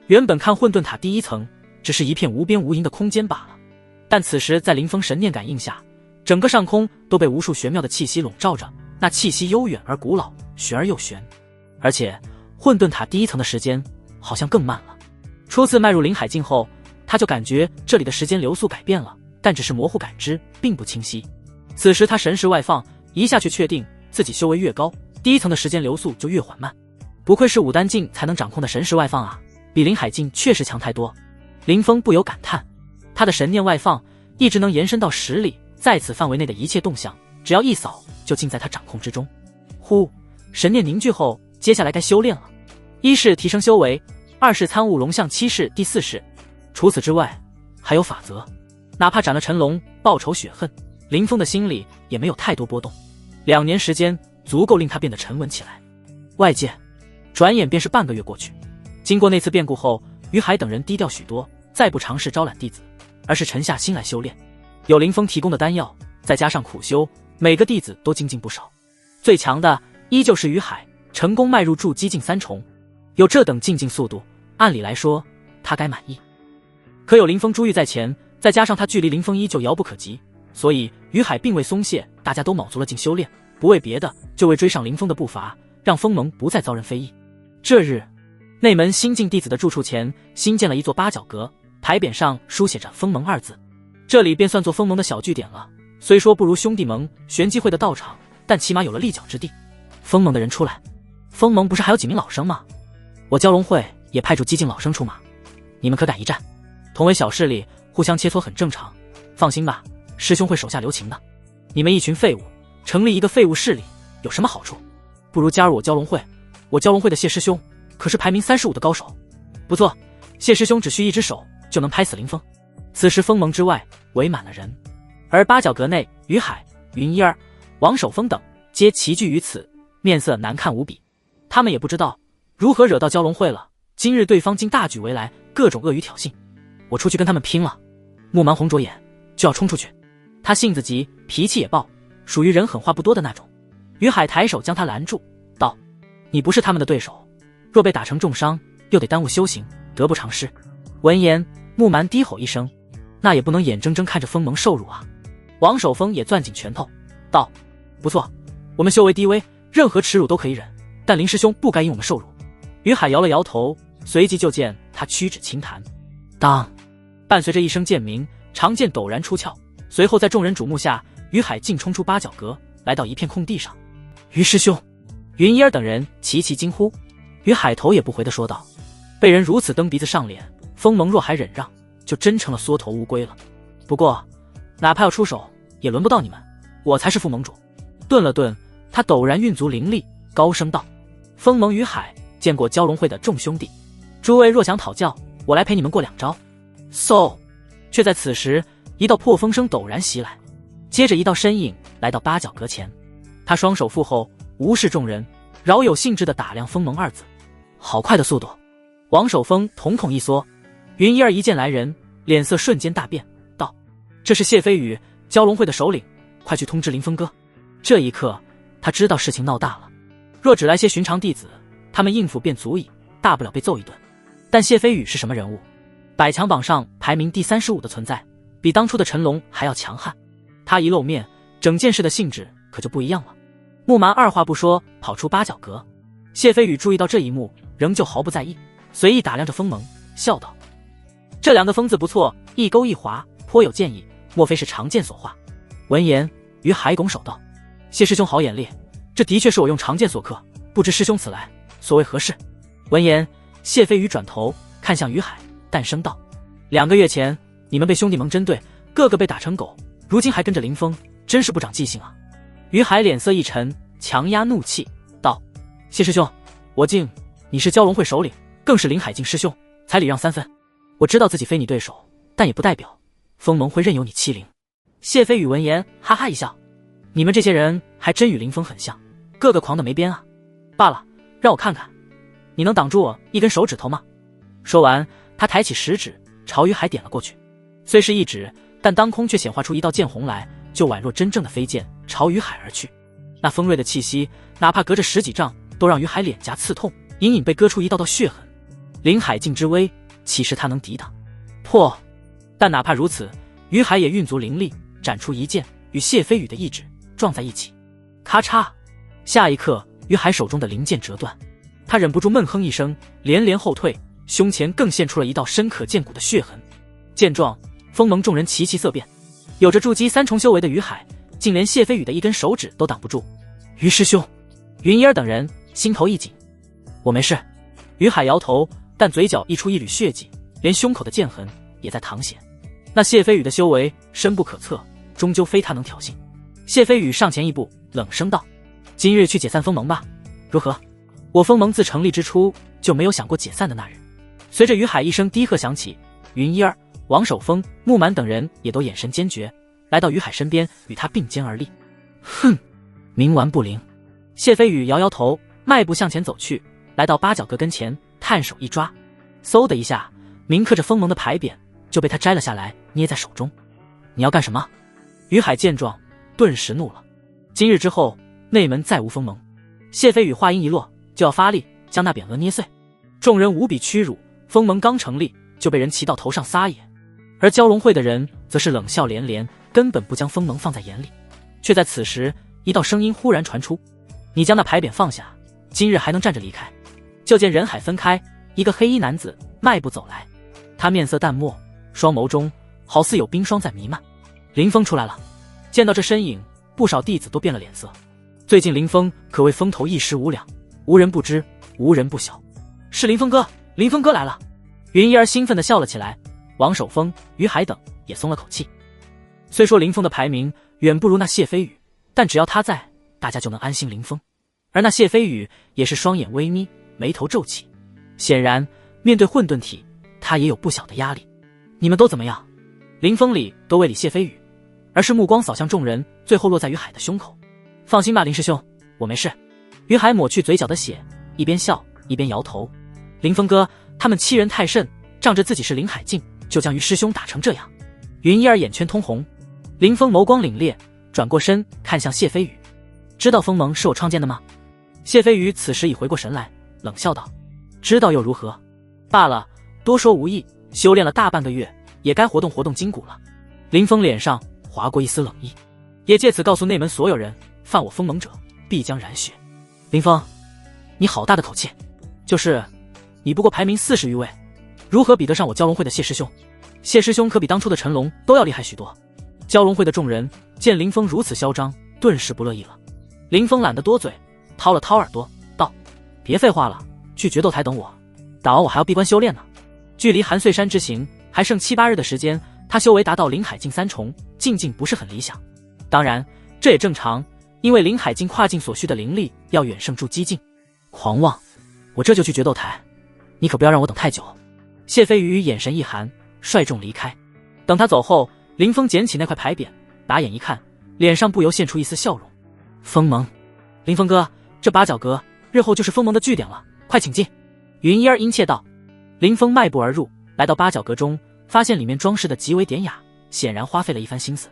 原本看混沌塔第1层只是一片无边无垠的空间罢了，但此时在林峰神念感应下，整个上空都被无数玄妙的气息笼罩着，那气息悠远而古老，玄而又玄。而且混沌塔第一层的时间好像更慢了。初次迈入灵海境后，他就感觉这里的时间流速改变了，但只是模糊感知，并不清晰。此时他神识外放，一下却确定自己修为越高，第一层的时间流速就越缓慢。不愧是武丹境才能掌控的神识外放啊，比灵海境确实强太多。林峰不由感叹，他的神念外放一直能延伸到10里，在此范围内的一切动向，只要一扫就尽在他掌控之中。呼，神念凝聚后，接下来该修炼了。一是提升修为，二是参悟龙象7式第4式。除此之外，还有法则。哪怕斩了陈龙，报仇雪恨，林峰的心里也没有太多波动。2年时间足够令他变得沉稳起来。外界转眼便是半个月过去。经过那次变故后，于海等人低调许多，再不尝试招揽弟子，而是沉下心来修炼。有林峰提供的丹药，再加上苦修，每个弟子都精进不少。最强的依旧是于海，成功迈入筑基境3重。有这等进境速度，按理来说他该满意。可有林峰珠玉在前，再加上他距离林峰依旧遥不可及，所以于海并未松懈，大家都卯足了劲修炼，不为别的，就为追上林峰的步伐，让锋盟不再遭人非议。这日，内门新进弟子的住处前新建了一座八角阁，牌匾上书写着锋盟2字，这里便算作锋盟的小据点了。虽说不如兄弟盟、玄机会的道场，但起码有了立脚之地。锋盟的人出来，锋盟不是还有几名老生吗？我蛟龙会也派出激进老生出马，你们可敢一战？同为小势力，互相切磋很正常，放心吧，师兄会手下留情的。你们一群废物，成立一个废物势力有什么好处？不如加入我蛟龙会。我蛟龙会的谢师兄可是排名35的高手。不错，谢师兄只需一只手就能拍死林峰。此时锋盟之外围满了人，而八角阁内，于海、云一儿、王守峰等皆齐聚于此，面色难看无比。他们也不知道如何惹到蛟龙会了，今日对方竟大举围来，各种恶语挑衅。我出去跟他们拼了！木蛮红着眼就要冲出去，他性子急，脾气也暴，属于人狠话不多的那种。于海抬手将他拦住，道：你不是他们的对手，若被打成重伤，又得耽误修行，得不偿失。闻言，木蛮低吼一声，那也不能眼睁睁看着锋盟受辱啊。王守峰也攥紧拳头，道：不错，我们修为低微，任何耻辱都可以忍，但林师兄不该因我们受辱。于海摇了摇头，随即就见他屈指轻弹，当，伴随着一声剑鸣，长剑陡然出鞘，随后在众人瞩目下，于海竟冲出八角阁，来到一片空地上。于师兄，云一儿等人齐齐惊呼。于海头也不回地说道：被人如此蹬鼻子上脸，锋盟若还忍让，就真成了缩头乌龟了。不过哪怕要出手，也轮不到你们，我才是副盟主。顿了顿，他陡然运足灵力，高声道：锋盟于海见过蛟龙会的众兄弟，诸位若想讨教，我来陪你们过2招。嗖！却在此时，一道破风声陡然袭来，接着一道身影来到八角阁前。他双手负后，无视众人，饶有兴致地打量锋盟2字。好快的速度！王守峰瞳孔一缩，云一儿一见来人，脸色瞬间大变，道：这是谢飞宇，蛟龙会的首领，快去通知林峰哥。这一刻，他知道事情闹大了。若只来些寻常弟子，他们应付便足矣，大不了被揍一顿。但谢飞宇是什么人物？百强榜上排名第35的存在，比当初的陈龙还要强悍。他一露面，整件事的性质可就不一样了。木蛮二话不说跑出八角阁。谢飞宇注意到这一幕，仍旧毫不在意，随意打量着锋盟，笑道：这2个锋字不错，一勾一划，颇有剑意，莫非是长剑所化？闻言，于海拱手道：谢师兄好眼力，这的确是我用长剑所刻，不知师兄此来所谓何事？闻言，谢飞宇转头看向于海，淡声道：2个月前你们被兄弟盟针对，个个被打成狗，如今还跟着林峰，真是不长记性啊。于海脸色一沉，强压怒气道：谢师兄，我敬你是蛟龙会首领，更是灵海境师兄，才礼让3分。我知道自己非你对手，但也不代表锋盟会任由你欺凌。谢飞宇闻言哈哈一笑：你们这些人还真与林峰很像，个个狂得没边啊。罢了，让我看看你能挡住我一根手指头吗？说完，他抬起食指朝于海点了过去。虽是一指，但当空却显化出一道剑虹来，就宛若真正的飞剑朝于海而去。那锋锐的气息，哪怕隔着10几丈，都让于海脸颊刺痛，隐隐被割出一道道血痕。灵海境之威，岂是他能抵挡？破！但哪怕如此，于海也运足灵力，斩出一剑，与谢飞宇的意志撞在一起。咔嚓！下一刻，于海手中的灵剑折断，他忍不住闷哼一声，连连后退，胸前更现出了一道深可见骨的血痕。见状，风盟众人齐齐色变，有着筑基3重修为的于海，竟连谢飞宇的一根手指都挡不住。于师兄，云一儿等人心头一紧。我没事。于海摇头，但嘴角溢出一缕血迹，连胸口的剑痕也在淌血。那谢飞宇的修为深不可测，终究非他能挑衅。谢飞宇上前一步，冷声道：今日去解散风盟吧，如何？我风盟自成立之初就没有想过解散的那日。随着于海一声低喝响起，云一儿、王守峰、木满等人也都眼神坚决，来到于海身边，与他并肩而立。哼，冥顽不灵。谢飞宇摇摇头，迈步向前走去，来到八角阁跟前，探手一抓，嗖的一下，铭刻着风盟的牌匾就被他摘了下来，捏在手中。你要干什么？于海见状，顿时怒了。今日之后，内门再无风盟。谢飞宇话音一落，就要发力将那匾额捏碎。众人无比屈辱，风盟刚成立就被人骑到头上撒野，而蛟龙会的人则是冷笑连连，根本不将风盟放在眼里。却在此时，一道声音忽然传出：你将那牌匾放下，今日还能站着离开。就见人海分开，一个黑衣男子迈步走来，他面色淡漠，双眸中好似有冰霜在弥漫。林峰出来了。见到这身影，不少弟子都变了脸色。最近林峰可谓风头一时无两，无人不知，无人不晓。是林峰哥，林峰哥来了！云一儿兴奋地笑了起来，王守峰、于海等也松了口气。虽说林峰的排名远不如那谢飞宇，但只要他在，大家就能安心林峰。而那谢飞宇也是双眼微眯，眉头皱起，显然面对混沌体，他也有不小的压力。你们都怎么样？林峰里都未理谢飞宇，而是目光扫向众人，最后落在于海的胸口。放心吧，林师兄，我没事。于海抹去嘴角的血，一边笑一边摇头。林峰哥，他们欺人太甚，仗着自己是林海境，就将于师兄打成这样。云一儿眼圈通红。林峰眸光凛冽，转过身看向谢飞宇，知道风盟是我创建的吗？谢飞宇此时已回过神来，冷笑道：知道又如何？罢了，多说无益，修炼了大半个月，也该活动活动筋骨了。林峰脸上划过一丝冷意，也借此告诉内门所有人，犯我风盟者必将染血。林峰，你好大的口气，就是你不过排名40余位，如何比得上我蛟龙会的谢师兄？谢师兄可比当初的陈龙都要厉害许多。蛟龙会的众人见林峰如此嚣张，顿时不乐意了。林峰懒得多嘴，掏了掏耳朵道：别废话了，去决斗台等我，打完我还要闭关修炼呢。距离韩穗山之行还剩7、8日的时间，他修为达到灵海境3重，境不是很理想。当然这也正常，因为灵海境跨境所需的灵力要远胜筑基境。狂妄，我这就去决斗台，你可不要让我等太久。谢飞宇眼神一寒，率众离开。等他走后，林峰捡起那块牌匾，打眼一看，脸上不由现出一丝笑容。风盟，林峰哥，这八角阁日后就是风盟的据点了，快请进。云一儿殷切道。林峰迈步而入，来到八角阁中，发现里面装饰的极为典雅，显然花费了一番心思。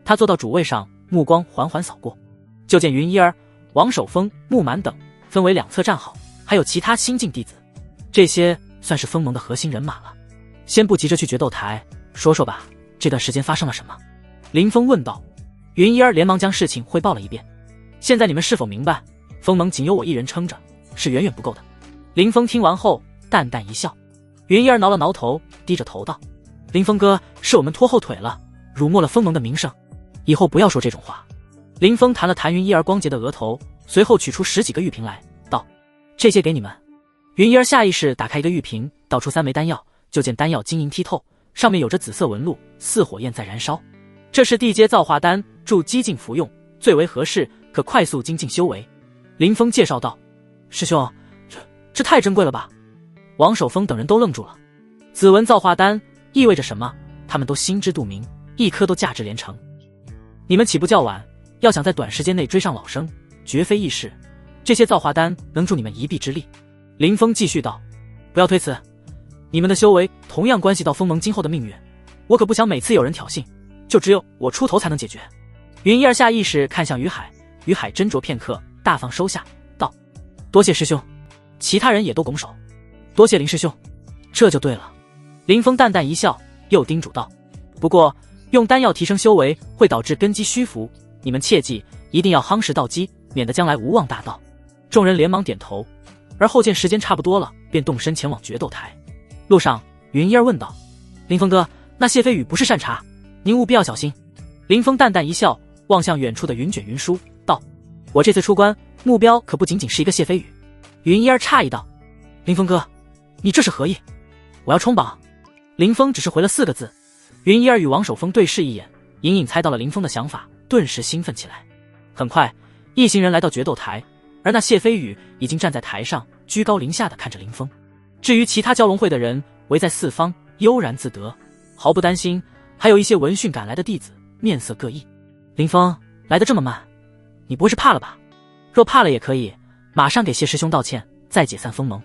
他坐到主位上，目光缓缓扫过，就见云一儿、王守峰、木满等分为2侧站好，还有其他新进弟子，这些算是风盟的核心人马了。先不急着去决斗台，说说吧，这段时间发生了什么？林峰问道。云一儿连忙将事情汇报了一遍。现在你们是否明白，风盟仅有我一人撑着是远远不够的？林峰听完后淡淡一笑。云一儿挠了挠头，低着头道：林峰哥，是我们拖后腿了，辱没了风盟的名声，以后不要说这种话。林峰弹了弹云一儿光洁的额头，随后取出10几个玉瓶来，道：这些给你们。云一儿下意识打开一个玉瓶，倒出3枚丹药，就见丹药晶莹剔透，上面有着紫色纹路，似火焰在燃烧。这是地阶造化丹，助激进服用，最为合适，可快速精进修为。林峰介绍道。师兄，这太珍贵了吧？王守峰等人都愣住了。紫纹造化丹意味着什么，他们都心知肚明，一颗都价值连城。你们起步较晚，要想在短时间内追上老生，绝非易事，这些造化丹能助你们一臂之力。林峰继续道。不要推辞，你们的修为同样关系到风盟今后的命运，我可不想每次有人挑衅，就只有我出头才能解决。云一儿下意识看向于海，于海斟酌片刻，大方收下，道：多谢师兄。其他人也都拱手。多谢林师兄。这就对了。林峰淡淡一笑，又叮嘱道：不过用丹药提升修为会导致根基虚浮，你们切记一定要夯实道基，免得将来无望大道。众人连忙点头，而后见时间差不多了，便动身前往决斗台。路上，云一儿问道：“林峰哥，那谢飞宇不是善茬，您务必要小心。”林峰淡淡一笑，望向远处的云卷云舒，道：“我这次出关，目标可不仅仅是一个谢飞宇。”云一儿诧异道：“林峰哥，你这是何意？”“我要冲榜。”林峰只是回了4个字。云一儿与王守峰对视一眼，隐隐猜到了林峰的想法，顿时兴奋起来。很快，一行人来到决斗台，而那谢飞宇已经站在台上，居高临下的看着林峰。至于其他蛟龙会的人，围在四方，悠然自得，毫不担心。还有一些闻讯赶来的弟子，面色各异。林峰来得这么慢，你不会是怕了吧？若怕了也可以，马上给谢师兄道歉，再解散封盟。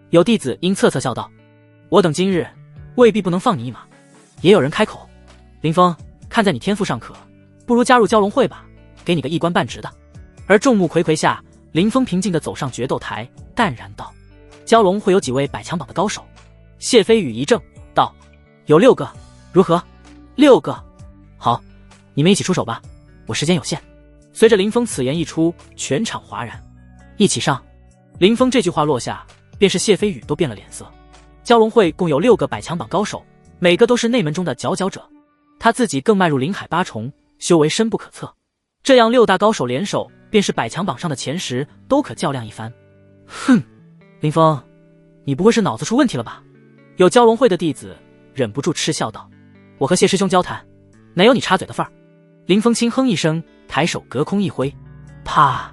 有弟子因恻恻笑道：“我等今日未必不能放你一马。”也有人开口：“林峰，看在你天赋尚可，不如加入蛟龙会吧，给你个一官半职的。”而众目睽睽下，林峰平静地走上决斗台，淡然道：“蛟龙会有几位百强榜的高手？”谢飞宇一怔，道：“有6个，如何？”6个，好，你们一起出手吧，我时间有限。随着林峰此言一出，全场哗然。一起上！林峰这句话落下，便是谢飞宇都变了脸色。蛟龙会共有6个百强榜高手，每个都是内门中的佼佼者，他自己更迈入灵海8重，修为深不可测。这样6大高手联手，便是百强榜上的前10，都可较量一番。哼，林峰，你不会是脑子出问题了吧？有蛟龙会的弟子忍不住嗤笑道：“我和谢师兄交谈，哪有你插嘴的份儿？”林峰轻哼一声，抬手隔空一挥，啪！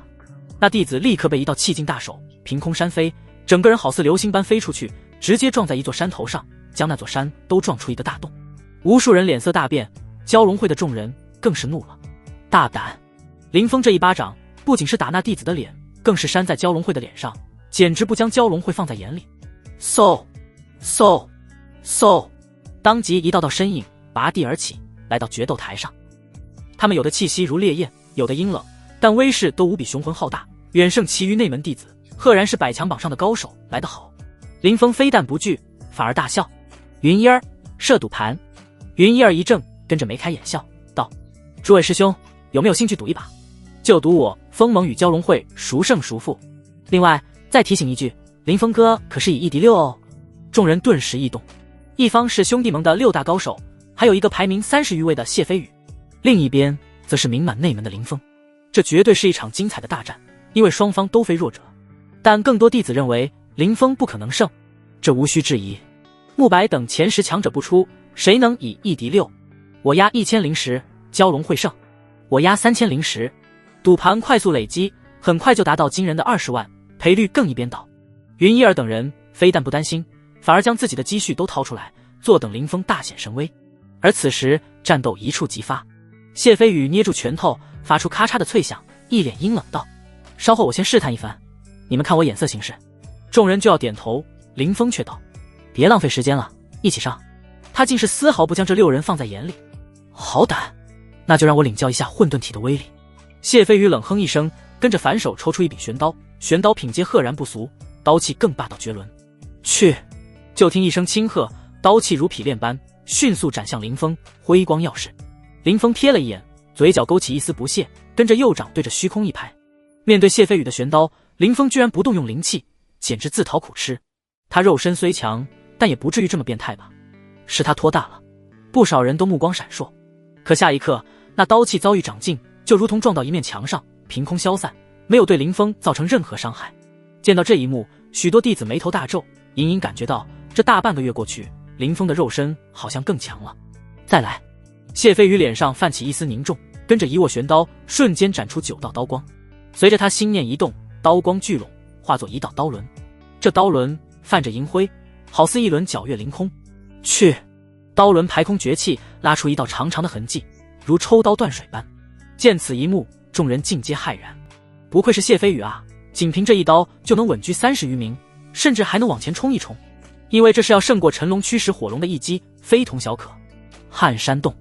那弟子立刻被一道气劲大手凭空扇飞，整个人好似流星般飞出去，直接撞在一座山头上，将那座山都撞出一个大洞。无数人脸色大变，蛟龙会的众人更是怒了。大胆！林峰这一巴掌不仅是打那弟子的脸，更是扇在蛟龙会的脸上，简直不将蛟龙会放在眼里。嗖嗖嗖！当即一道道身影拔地而起，来到决斗台上。他们有的气息如烈焰，有的阴冷，但威势都无比雄浑浩大，远胜其余内门弟子，赫然是百强榜上的高手，来得好。林峰非但不惧，反而大笑：“云一儿，设赌盘。”云一儿一怔，跟着眉开眼笑道：“诸位师兄，有没有兴趣赌一把？就赌我封盟与蛟龙会孰胜孰负。另外再提醒一句，林峰哥可是以1敌6哦。”众人顿时异动，一方是兄弟盟的6大高手，还有一个排名30余位的谢飞宇，另一边则是名满内门的林峰。这绝对是一场精彩的大战，因为双方都非弱者，但更多弟子认为林峰不可能胜，这无需质疑。慕白等前10强者不出，谁能以1敌6？我押1010，蛟龙会胜；我押3010，赌盘快速累积，很快就达到惊人的20万，赔率更一边倒。云一儿等人非但不担心，反而将自己的积蓄都掏出来，坐等林峰大显神威。而此时战斗一触即发，谢飞宇捏住拳头，发出咔嚓的脆响，一脸阴冷道：“稍后我先试探一番，你们看我眼色行事。”众人就要点头，林峰却道：“别浪费时间了，一起上。”他竟是丝毫不将这6人放在眼里。好胆，那就让我领教一下混沌体的威力。谢飞宇冷哼一声，跟着反手抽出一柄玄刀，玄刀品阶赫然不俗，刀气更霸道绝伦。去！就听一声轻喝，刀气如匹练般迅速斩向林峰，辉光耀世。林峰瞥了一眼，嘴角勾起一丝不屑，跟着右掌对着虚空一拍。面对谢飞宇的玄刀，林峰居然不动用灵气，简直自讨苦吃。他肉身虽强，但也不至于这么变态吧？是他托大了。不少人都目光闪烁，可下一刻，那刀气遭遇掌劲，就如同撞到一面墙上，凭空消散，没有对林峰造成任何伤害。见到这一幕，许多弟子眉头大皱，隐隐感觉到这大半个月过去，林峰的肉身好像更强了。再来！谢飞宇脸上泛起一丝凝重，跟着一握玄刀，瞬间斩出9道刀光。随着他心念一动，刀光聚拢，化作一道刀轮。这刀轮泛着银辉，好似一轮皎月凌空。去！刀轮排空绝气，拉出一道长长的痕迹，如抽刀断水般。见此一幕，众人尽皆骇然。不愧是谢飞宇啊，仅凭这一刀就能稳居30余名，甚至还能往前冲一冲。因为这是要胜过陈龙驱使火龙的一击，非同小可。撼山洞！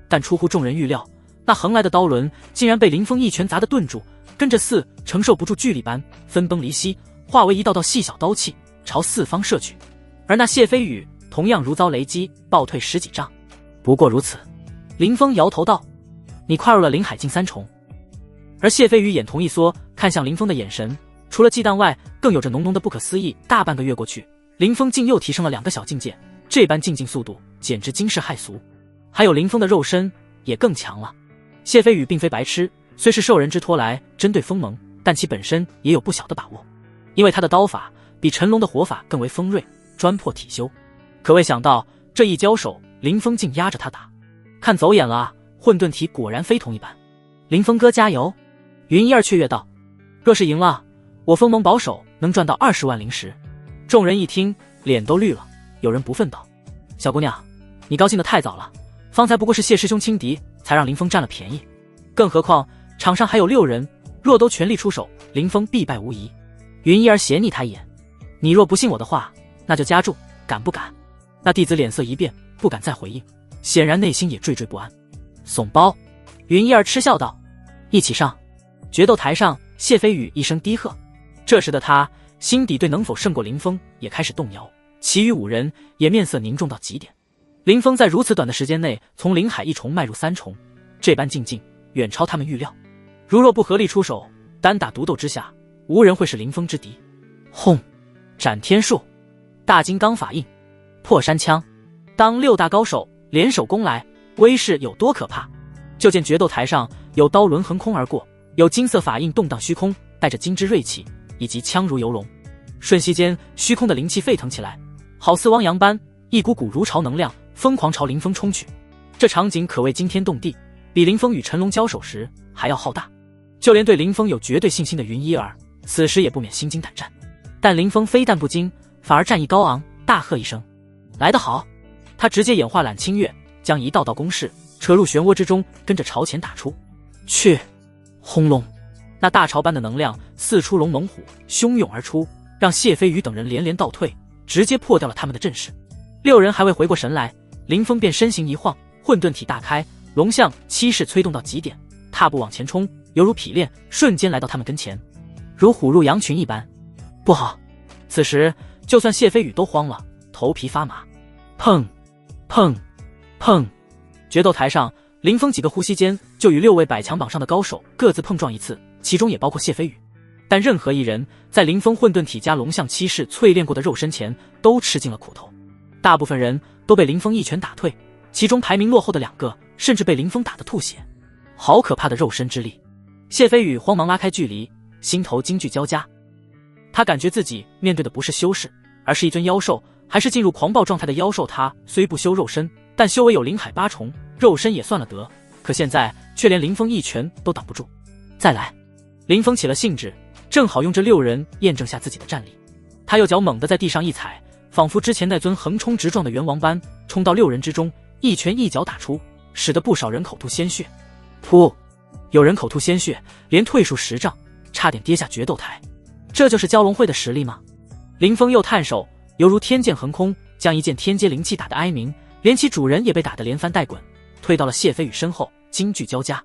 但出乎众人预料，那横来的刀轮竟然被林峰一拳砸得顿住，跟着承受不住巨力般分崩离析，化为一道道细小刀气，朝四方射去。而那谢飞宇同样如遭雷击，暴退10几丈。不过如此，林峰摇头道：“你跨入了灵海境3重。”而谢飞宇眼瞳一缩，看向林峰的眼神，除了忌惮外，更有着浓浓的不可思议。大半个月过去，林峰竟又提升了2个小境界，这般进境速度简直惊世骇俗。还有林峰的肉身也更强了。谢飞宇并非白痴，虽是受人之托来针对锋芒，但其本身也有不小的把握，因为他的刀法比陈龙的火法更为锋锐，专破体修。可未想到这一交手，林峰竟压着他打，看走眼了啊！混沌体果然非同一般。林峰哥加油！云一儿雀跃道：“若是赢了，我锋盟保守能赚到20万灵石。”众人一听，脸都绿了。有人不忿道：“小姑娘，你高兴得太早了，方才不过是谢师兄轻敌，才让林峰占了便宜。更何况场上还有6人，若都全力出手，林峰必败无疑。”云一儿斜睨他一眼：“你若不信我的话，那就加注，敢不敢？”那弟子脸色一变，不敢再回应，显然内心也惴惴不安。怂包！云一儿嗤笑道：“一起上！”决斗台上，谢飞宇一声低喝。这时的他心底对能否胜过林峰也开始动摇，其余5人也面色凝重到极点。林峰在如此短的时间内从灵海1重迈入3重，这般进境远超他们预料。如若不合力出手，单打独斗之下，无人会是林峰之敌。轰！斩天术，大金刚法印，破山枪。当6大高手联手攻来，威势有多可怕？就见决斗台上有刀轮横空而过，有金色法印动荡虚空，带着金之锐气，以及枪如游龙。瞬息间，虚空的灵气沸腾起来，好似汪洋般，一股股如潮能量疯狂朝林峰冲去。这场景可谓惊天动地，比林峰与陈龙交手时还要浩大。就连对林峰有绝对信心的云一儿，此时也不免心惊胆战。但林峰非但不惊，反而战意高昂，大喝一声：“来得好！”他直接演化揽清月，将一道道攻势扯入漩涡之中，跟着朝前打出去。轰隆！那大潮般的能量似出笼猛虎，汹涌而出，让谢飞宇等人连连倒退，直接破掉了他们的阵势。6人还未回过神来，林峰便身形一晃，混沌体大开，龙象七式催动到极点，踏步往前冲，犹如匹练，瞬间来到他们跟前，如虎入羊群一般。不好！此时就算谢飞宇都慌了，头皮发麻。砰砰砰！决斗台上，林峰几个呼吸间就与6位百强榜上的高手各自碰撞一次，其中也包括谢飞宇。但任何一人在林峰混沌体加龙象七式淬炼过的肉身前，都吃尽了苦头。大部分人都被林峰一拳打退，其中排名落后的2个甚至被林峰打得吐血。好可怕的肉身之力！谢飞宇慌忙拉开距离，心头惊惧交加。他感觉自己面对的不是修士，而是一尊妖兽，还是进入狂暴状态的妖兽。他虽不修肉身，但修为有灵海8重，肉身也算了得，可现在却连林峰一拳都挡不住。再来！林峰起了兴致，正好用这6人验证下自己的战力。他右脚猛地在地上一踩，仿佛之前那尊横冲直撞的猿王般，冲到6人之中，一拳一脚打出，使得不少人口吐鲜血。噗！有人口吐鲜血，连退数10丈，差点跌下决斗台。这就是蛟龙会的实力吗？林峰又探手，犹如天剑横空，将一件天阶灵气打得哀鸣，连其主人也被打得连翻带滚，退到了谢飞宇身后，惊惧交加。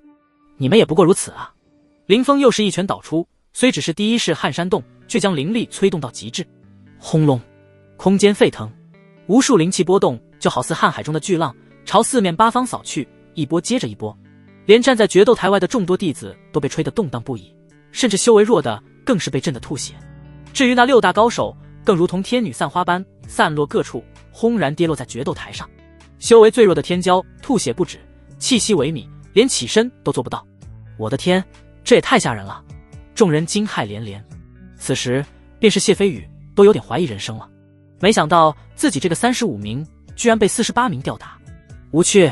你们也不过如此啊！林峰又是一拳倒出，虽只是第1式撼山洞，却将灵力催动到极致。轰隆！空间沸腾，无数灵气波动，就好似瀚海中的巨浪，朝4面8方扫去，一波接着一波。连站在决斗台外的众多弟子都被吹得动荡不已，甚至修为弱的更是被震得吐血。至于那6大高手，更如同天女散花般散落各处，轰然跌落在决斗台上。修为最弱的天骄吐血不止，气息萎靡，连起身都做不到。我的天，这也太吓人了！众人惊骇连连。此时便是谢飞宇都有点怀疑人生了，没想到自己这个35名居然被48名吊打。无趣，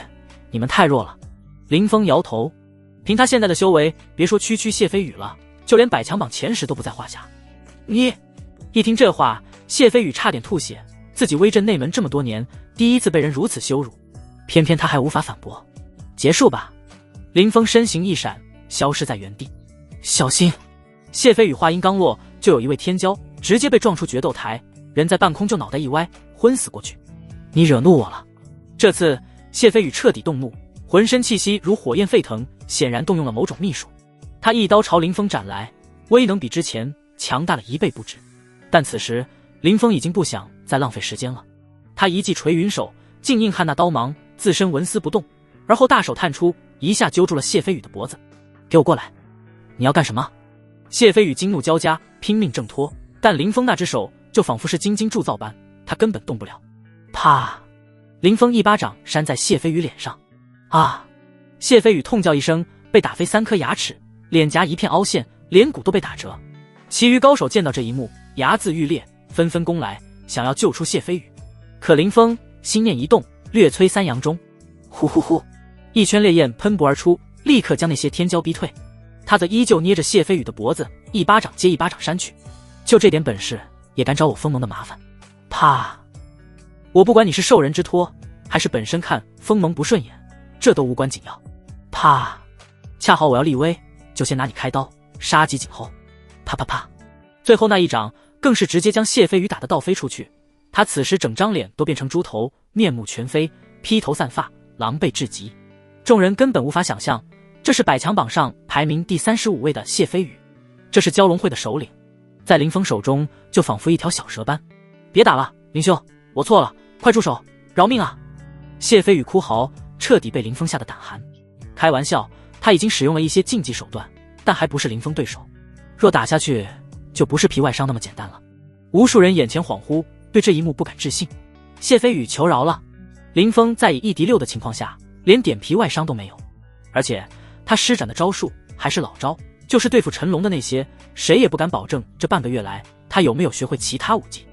你们太弱了。林峰摇头，凭他现在的修为，别说区谢飞宇了，就连百强榜前10都不在话下。你一听这话，谢飞宇差点吐血，自己威震内门这么多年，第一次被人如此羞辱，偏偏他还无法反驳。结束吧！林峰身形一闪，消失在原地。小心！谢飞宇话音刚落，就有一位天骄直接被撞出决斗台，人在半空就脑袋一歪，昏死过去。你惹怒我了！这次谢飞宇彻底动怒，浑身气息如火焰沸腾，显然动用了某种秘术。他一刀朝林峰斩来，威能比之前强大了1倍不止。但此时林峰已经不想再浪费时间了，他一记垂云手，竟硬汉那刀芒，自身纹丝不动，而后大手探出，一下揪住了谢飞宇的脖子。给我过来！你要干什么？谢飞宇惊怒交加，拼命挣脱，但林峰那只手就仿佛是金睛铸造般，他根本动不了。啪！林峰一巴掌扇在谢飞宇脸上。啊！谢飞宇痛叫一声，被打飞3颗牙齿，脸颊一片凹陷，脸骨都被打折。其余高手见到这一幕，睚眦欲裂，纷纷攻来，想要救出谢飞宇。可林峰心念一动，略催三阳中，呼呼呼，一圈烈焰喷薄而出，立刻将那些天骄逼退。他则依旧捏着谢飞宇的脖子，一巴掌接一巴掌扇去。就这点本事，也敢找我封盟的麻烦？啪！我不管你是受人之托，还是本身看封盟不顺眼，这都无关紧要。啪！恰好我要立威，就先拿你开刀，杀鸡儆猴。啪啪啪！最后那一掌更是直接将谢飞宇打得倒飞出去。他此时整张脸都变成猪头，面目全非，披头散发，狼狈至极。众人根本无法想象，这是百强榜上排名第35位的谢飞宇，这是蛟龙会的首领，在林峰手中就仿佛一条小蛇般。别打了，林兄，我错了，快住手，饶命啊！谢飞宇哭嚎，彻底被林峰吓得胆寒。开玩笑，他已经使用了一些禁忌手段，但还不是林峰对手。若打下去，就不是皮外伤那么简单了。无数人眼前恍惚，对这一幕不敢置信。谢飞宇求饶了。林峰在以1敌6的情况下，连点皮外伤都没有，而且他施展的招数还是老招，就是对付陈龙的那些，谁也不敢保证这半个月来他有没有学会其他武技。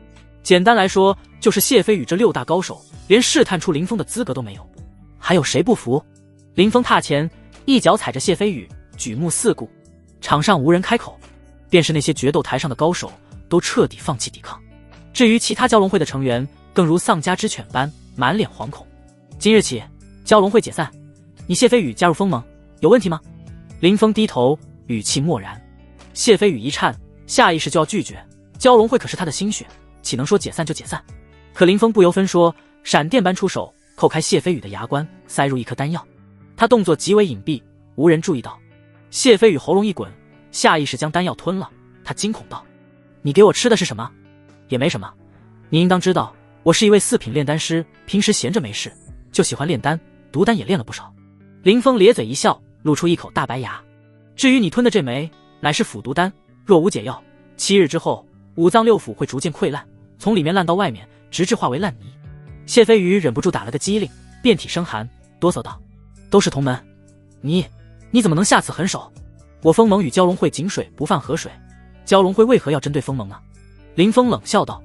简单来说，就是谢飞宇这6大高手连试探出林峰的资格都没有。还有谁不服？林峰踏前，一脚踩着谢飞宇，举目四顾，场上无人开口，便是那些决斗台上的高手都彻底放弃抵抗。至于其他蛟龙会的成员，更如丧家之犬般满脸惶恐。今日起，蛟龙会解散，你谢飞宇加入封盟，有问题吗？林峰低头，语气漠然。谢飞宇一颤，下意识就要拒绝，蛟龙会可是他的心血，岂能说解散就解散？可林峰不由分说，闪电般出手，扣开谢飞宇的牙关，塞入一颗丹药。他动作极为隐蔽，无人注意到。谢飞宇喉咙一滚，下意识将丹药吞了。他惊恐道：你给我吃的是什么？也没什么，你应当知道，我是一位4品炼丹师，平时闲着没事就喜欢炼丹，毒丹也炼了不少。林峰咧嘴一笑，露出一口大白牙。至于你吞的这枚，乃是腐毒丹，若无解药，7日之后5脏6腑会逐渐溃烂，从里面烂到外面，直至化为烂泥。谢飞宇忍不住打了个激灵，遍体生寒，哆嗦道：都是同门，你怎么能下此狠手？我封盟与蛟龙会井水不犯河水，蛟龙会为何要针对封盟呢？林峰冷笑道：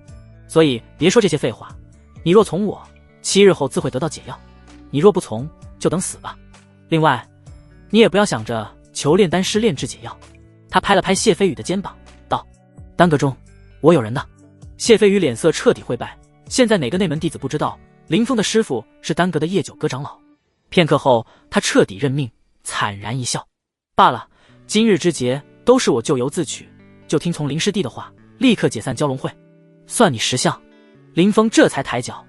所以别说这些废话，你若从我，7日后自会得到解药，你若不从，就等死吧。另外，你也不要想着求炼丹师炼制解药。他拍了拍谢飞宇的肩膀，道：丹阁中我有人的。谢飞宇脸色彻底灰败，现在哪个内门弟子不知道林峰的师傅是丹阁的叶九阁长老？片刻后，他彻底认命，惨然一笑：罢了，今日之劫都是我咎由自取，就听从林师弟的话，立刻解散蛟龙会，算你识相。林峰这才抬脚。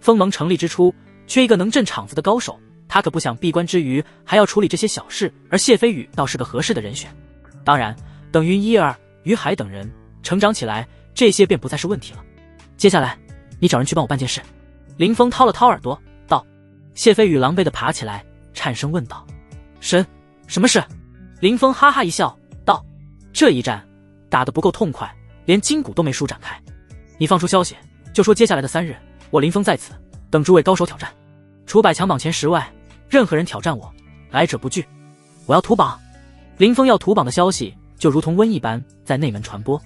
封盟成立之初，缺一个能镇场子的高手，他可不想闭关之余还要处理这些小事，而谢飞宇倒是个合适的人选。当然，等云一儿、于海等人成长起来，这些便不再是问题了。接下来，你找人去帮我办件事。林峰掏了掏耳朵，道。谢飞宇狼狈地爬起来，颤声问道：什么事？林峰哈哈一笑，道：这一战打得不够痛快，连筋骨都没舒展开。你放出消息，就说接下来的3日，我林峰在此等诸位高手挑战，除百强榜前10外，任何人挑战我，来者不拒。我要屠榜。林峰要屠榜的消息就如同瘟疫般在内门传播，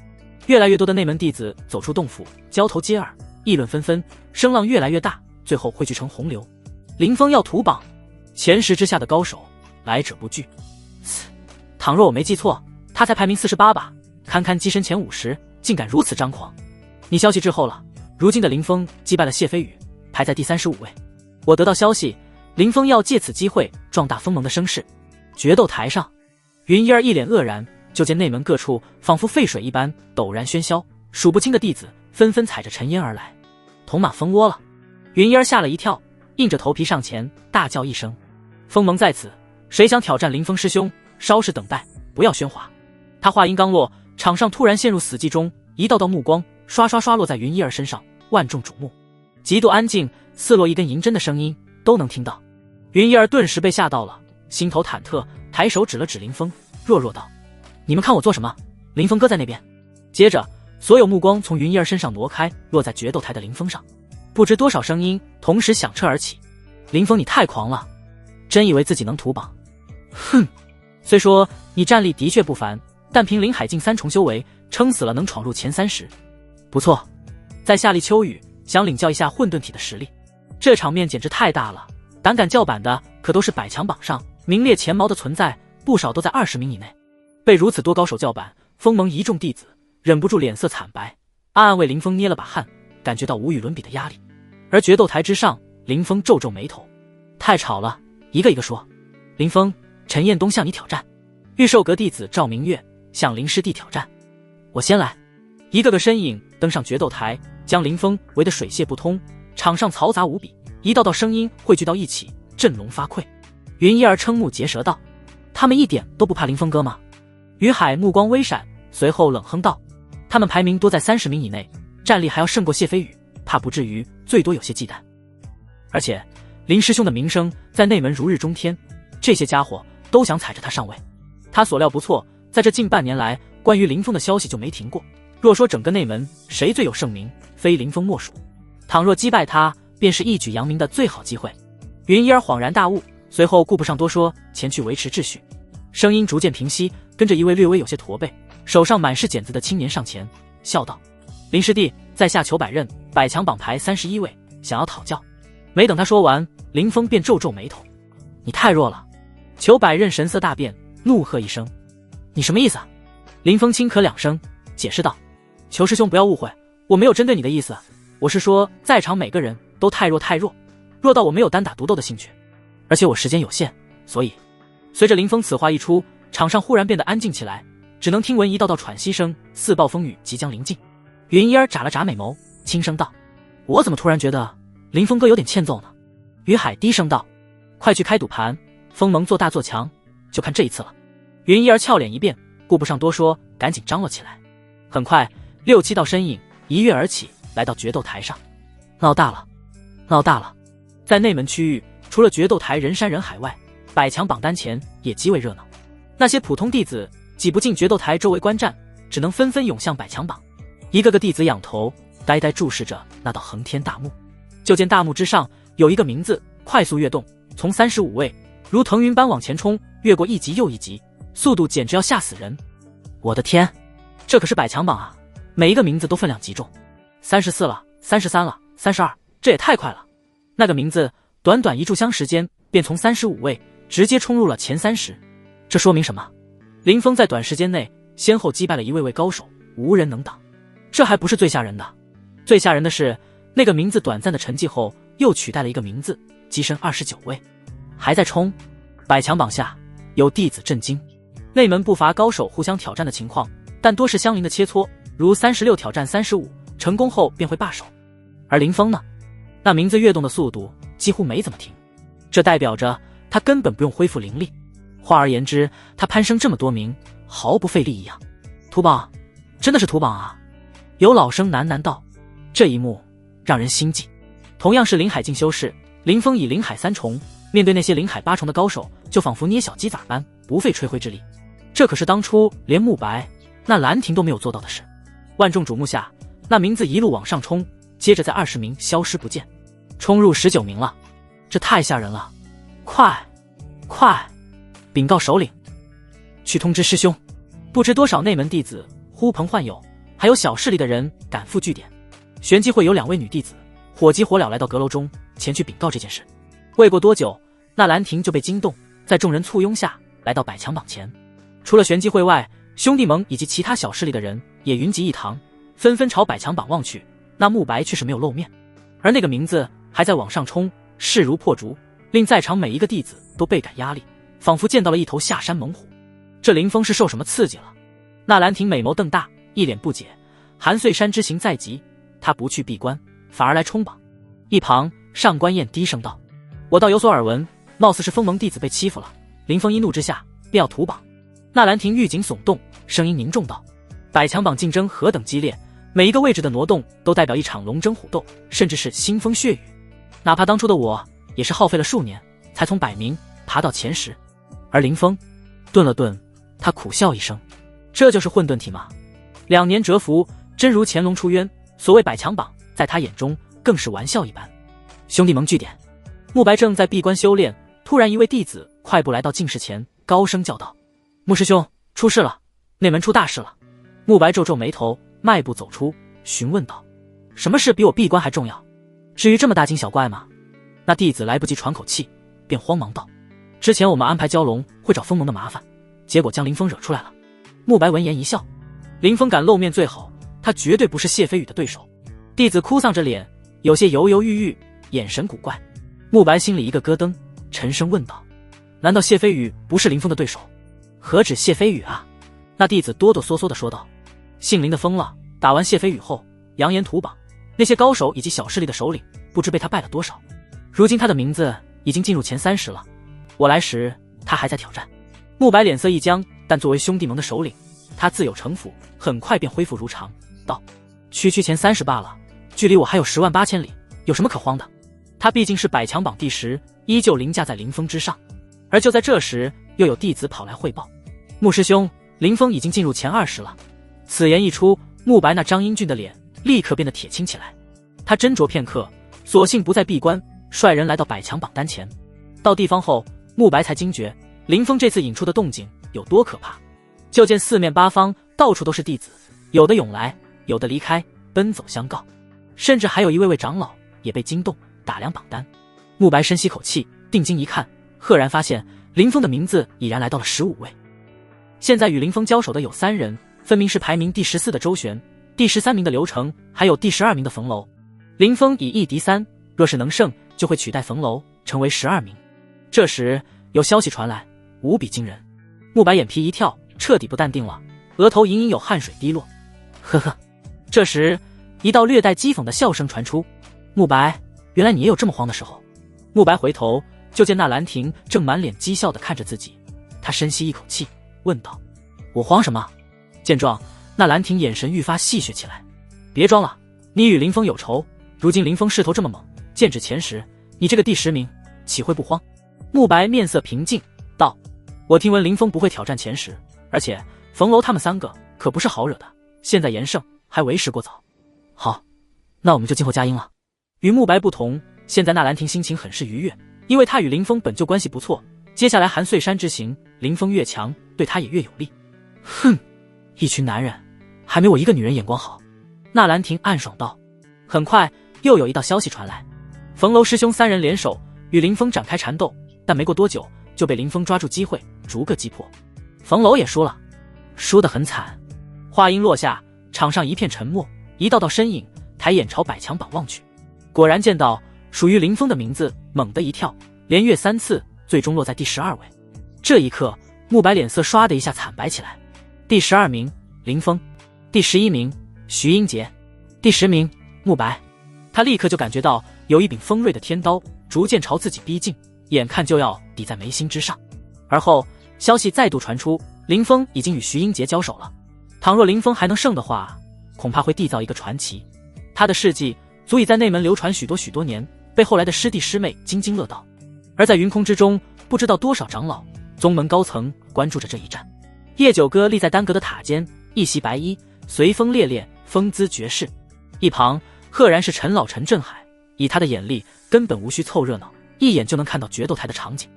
越来越多的内门弟子走出洞府，交头接耳，议论纷纷，声浪越来越大，最后汇聚成洪流。林峰要屠榜，前10之下的高手来者不拒。倘若我没记错，他才排名48吧，堪跄跻前50，竟敢如此张狂。你消息滞后了，如今的林峰击败了谢飞宇，排在第35位。我得到消息，林峰要借此机会壮大封盟的声势。决斗台上，云一儿一脸愕然，就见内门各处仿佛沸水一般陡然喧嚣，数不清的弟子纷纷踩着尘烟而来。铜马蜂窝了！云一儿吓了一跳，硬着头皮上前大叫一声：封盟在此，谁想挑战林峰师兄，稍事等待，不要喧哗。他话音刚落，场上突然陷入死寂中，一道道目光刷刷刷落在云一儿身上，万众瞩目。极度安静，似落一根银针的声音都能听到。云一儿顿时被吓到了，心头忐忑，抬手指了指林峰，弱弱道：“你们看我做什么？林峰哥在那边。”接着，所有目光从云一儿身上挪开，落在决斗台的林峰上。不知多少声音同时响彻而起：“林峰，你太狂了，真以为自己能屠榜？哼！虽说你战力的确不凡，但凭林海境3重修为，撑死了能闯入前30。不错，在夏立秋雨想领教一下混沌体的实力。这场面简直太大了，胆敢叫板的可都是百强榜上名列前茅的存在，不少都在20名以内。被如此多高手叫板，封盟一众弟子忍不住脸色惨白，暗暗为林峰捏了把汗，感觉到无与伦比的压力。而决斗台之上，林峰皱皱眉头：“太吵了！”一个一个说：“林峰，陈彦东向你挑战。”玉寿阁弟子赵明月向林师弟挑战。我先来。一个个身影登上决斗台，将林峰围得水泄不通，场上嘈杂无比，一道道声音汇聚到一起，振聋发聩。云一儿瞠目结舌道：“他们一点都不怕林峰哥吗？”于海目光微闪，随后冷哼道：“他们排名多在30名以内，战力还要胜过谢飞宇，怕不至于，最多有些忌惮。而且林师兄的名声在内门如日中天，这些家伙都想踩着他上位。他所料不错，在这近半年来，关于林峰的消息就没停过。若说整个内门谁最有盛名，非林峰莫属。倘若击败他，便是一举扬名的最好机会。”云一儿恍然大悟，随后顾不上多说，前去维持秩序。声音逐渐平息，跟着一位略微有些驼背，手上满是茧子的青年上前，笑道：“林师弟，在下裘百仞，百强榜排31位，想要讨教。”没等他说完，林峰便皱皱眉头：“你太弱了。”裘百仞神色大变，怒喝一声：“你什么意思啊？”林峰轻咳2声，解释道：“裘师兄不要误会，我没有针对你的意思，我是说在场每个人都太弱，弱到我没有单打独斗的兴趣，而且我时间有限，所以……”随着林峰此话一出，场上忽然变得安静起来，只能听闻一道道喘息声，似暴风雨即将临近。云一儿眨了眨美眸，轻声道：“我怎么突然觉得林峰哥有点欠揍呢？”于海低声道：“快去开赌盘，封盟做大做强，就看这一次了。”云一儿俏脸一变，顾不上多说，赶紧张罗起来。很快6、7道身影一跃而起，来到决斗台上。闹大了，闹大了！在内门区域，除了决斗台人山人海外，百强榜单前也极为热闹。那些普通弟子挤不进决斗台周围观战，只能纷纷涌向百强榜。一个个弟子仰头呆呆注视着那道横天大幕。就见大幕之上有一个名字快速跃动，从35位如腾云般往前冲，越过一级又一级，速度简直要吓死人。我的天，这可是百强榜啊，每一个名字都分量极重。34了，33了，32，这也太快了。那个名字短短一炷香时间便从35位直接冲入了前30，这说明什么？林峰在短时间内先后击败了一位位高手，无人能挡。这还不是最吓人的，最吓人的是那个名字短暂的沉寂后，又取代了一个名字，跻身29位，还在冲。百强榜下有弟子震惊，内门不乏高手互相挑战的情况，但多是相邻的切磋，如36挑战35，成功后便会罢手。而林峰呢，那名字跃动的速度几乎没怎么停，这代表着他根本不用恢复灵力。换而言之，他攀升这么多名毫不费力一样。屠榜，真的是屠榜啊！有老生喃喃道。这一幕让人心悸。同样是临海境修士，林峰以临海3重面对那些临海8重的高手，就仿佛捏小鸡仔般不费吹灰之力。这可是当初连慕白那兰亭都没有做到的事。万众瞩目下，那名字一路往上冲，接着在20名消失不见，冲入19名了。这太吓人了！快，禀告首领，去通知师兄。不知多少内门弟子呼朋唤友，还有小势力的人赶赴据点。旋即会有2位女弟子火急火燎来到阁楼中，前去禀告这件事。未过多久，那兰亭就被惊动，在众人簇拥下来到百强榜前。除了旋即会外，兄弟盟以及其他小势力的人也云集一堂，纷纷朝百强榜望去。那慕白却是没有露面，而那个名字还在往上冲，势如破竹，令在场每一个弟子都倍感压力，仿佛见到了一头下山猛虎。这林峰是受什么刺激了？那兰亭美眸瞪大，一脸不解。韩穗山之行在即，他不去闭关，反而来冲榜。一旁上官燕低声道：“我倒有所耳闻，貌似是封盟弟子被欺负了。”林峰一怒之下便要屠榜。那兰亭玉颈耸动，声音凝重道：“百强榜竞争何等激烈，每一个位置的挪动都代表一场龙争虎斗，甚至是腥风血雨。哪怕当初的我也是耗费了数年，才从百名爬到前10。而林峰顿了顿，他苦笑一声：“这就是混沌体吗？2年蛰伏，真如乾隆出渊。所谓百强榜，在他眼中更是玩笑一般。”兄弟盟据点，慕白正在闭关修炼，突然一位弟子快步来到净室前，高声叫道：“慕师兄，出事了！内门出大事了！”慕白皱皱眉头，迈步走出，询问道：“什么事比我闭关还重要？至于这么大惊小怪吗？”那弟子来不及喘口气，便慌忙道：“之前我们安排蛟龙会找风盟的麻烦，结果将林峰惹出来了。”慕白闻言一笑：“林峰敢露面最好，他绝对不是谢飞宇的对手。”弟子哭丧着脸，有些犹犹豫豫，眼神古怪。慕白心里一个咯噔，沉声问道：“难道谢飞宇不是林峰的对手？何止谢飞宇啊？”那弟子哆哆嗦嗦地说道：“姓林的疯了，打完谢飞宇后，扬言屠榜，那些高手以及小势力的首领，不知被他败了多少。如今他的名字已经进入前30了。我来时，他还在挑战。”慕白脸色一僵，但作为兄弟盟的首领，他自有城府，很快便恢复如常，道：“区前30罢了，距离我还有10万8千里，有什么可慌的？他毕竟是百强榜第10，依旧凌驾在林峰之上。”而就在这时，又有弟子跑来汇报：“慕师兄，林峰已经进入前20了。”此言一出，慕白那张英俊的脸立刻变得铁青起来。他斟酌片刻，索性不再闭关，率人来到百强榜单前。到地方后，慕白才惊觉林峰这次引出的动静有多可怕。就见四面八方到处都是弟子，有的涌来，有的离开，奔走相告，甚至还有一位长老也被惊动，打量榜单。慕白深吸口气，定睛一看，赫然发现林峰的名字已然来到了15位。现在与林峰交手的有3人，分明是排名第14的周旋，第13名的刘成，还有第12名的冯楼。林峰以1敌3，若是能胜，就会取代冯楼，成为12名。这时有消息传来，无比惊人。慕白眼皮一跳，彻底不淡定了，额头隐隐有汗水滴落。呵呵。这时一道略带讥讽的笑声传出：“慕白，原来你也有这么慌的时候。”慕白回头就见那兰亭正满脸讥笑地看着自己，他深吸一口气，问道：“我慌什么？”见状，那兰亭眼神愈发戏谑起来：“别装了，你与林峰有仇，如今林峰势头这么猛，剑指前10，你这个第10名岂会不慌？”慕白面色平静道：“我听闻林峰不会挑战前10，而且冯楼他们3个可不是好惹的，现在言胜还为时过早。好，那我们就静候佳音了。”与慕白不同，现在纳兰亭心情很是愉悦，因为他与林峰本就关系不错，接下来寒碎山之行，林峰越强，对他也越有利。哼，一群男人，还没我一个女人眼光好。纳兰亭暗爽道。很快又有一道消息传来，冯楼师兄3人联手与林峰展开缠斗，但没过多久就被林峰抓住机会逐个击破。冯楼也输了，输得很惨。话音落下，场上一片沉默，一道道身影抬眼朝百强榜望去，果然见到属于林峰的名字猛地一跳，连跃3次，最终落在第12位。这一刻，慕白脸色唰的一下惨白起来。第12名林峰，第11名徐英杰，第10名慕白。他立刻就感觉到有一柄锋锐的天刀逐渐朝自己逼近，眼看就要抵在眉心之上。而后消息再度传出，林峰已经与徐英杰交手了。倘若林峰还能胜的话，恐怕会缔造一个传奇。他的事迹足以在内门流传许多年，被后来的师弟师妹津津乐道。而在云空之中，不知道多少长老、宗门高层关注着这一战。叶九哥立在丹阁的塔尖，一袭白衣，随风猎猎，风姿绝世。一旁赫然是陈老陈振海，以他的眼力根本无需凑热闹，一眼就能看到决斗台的场景。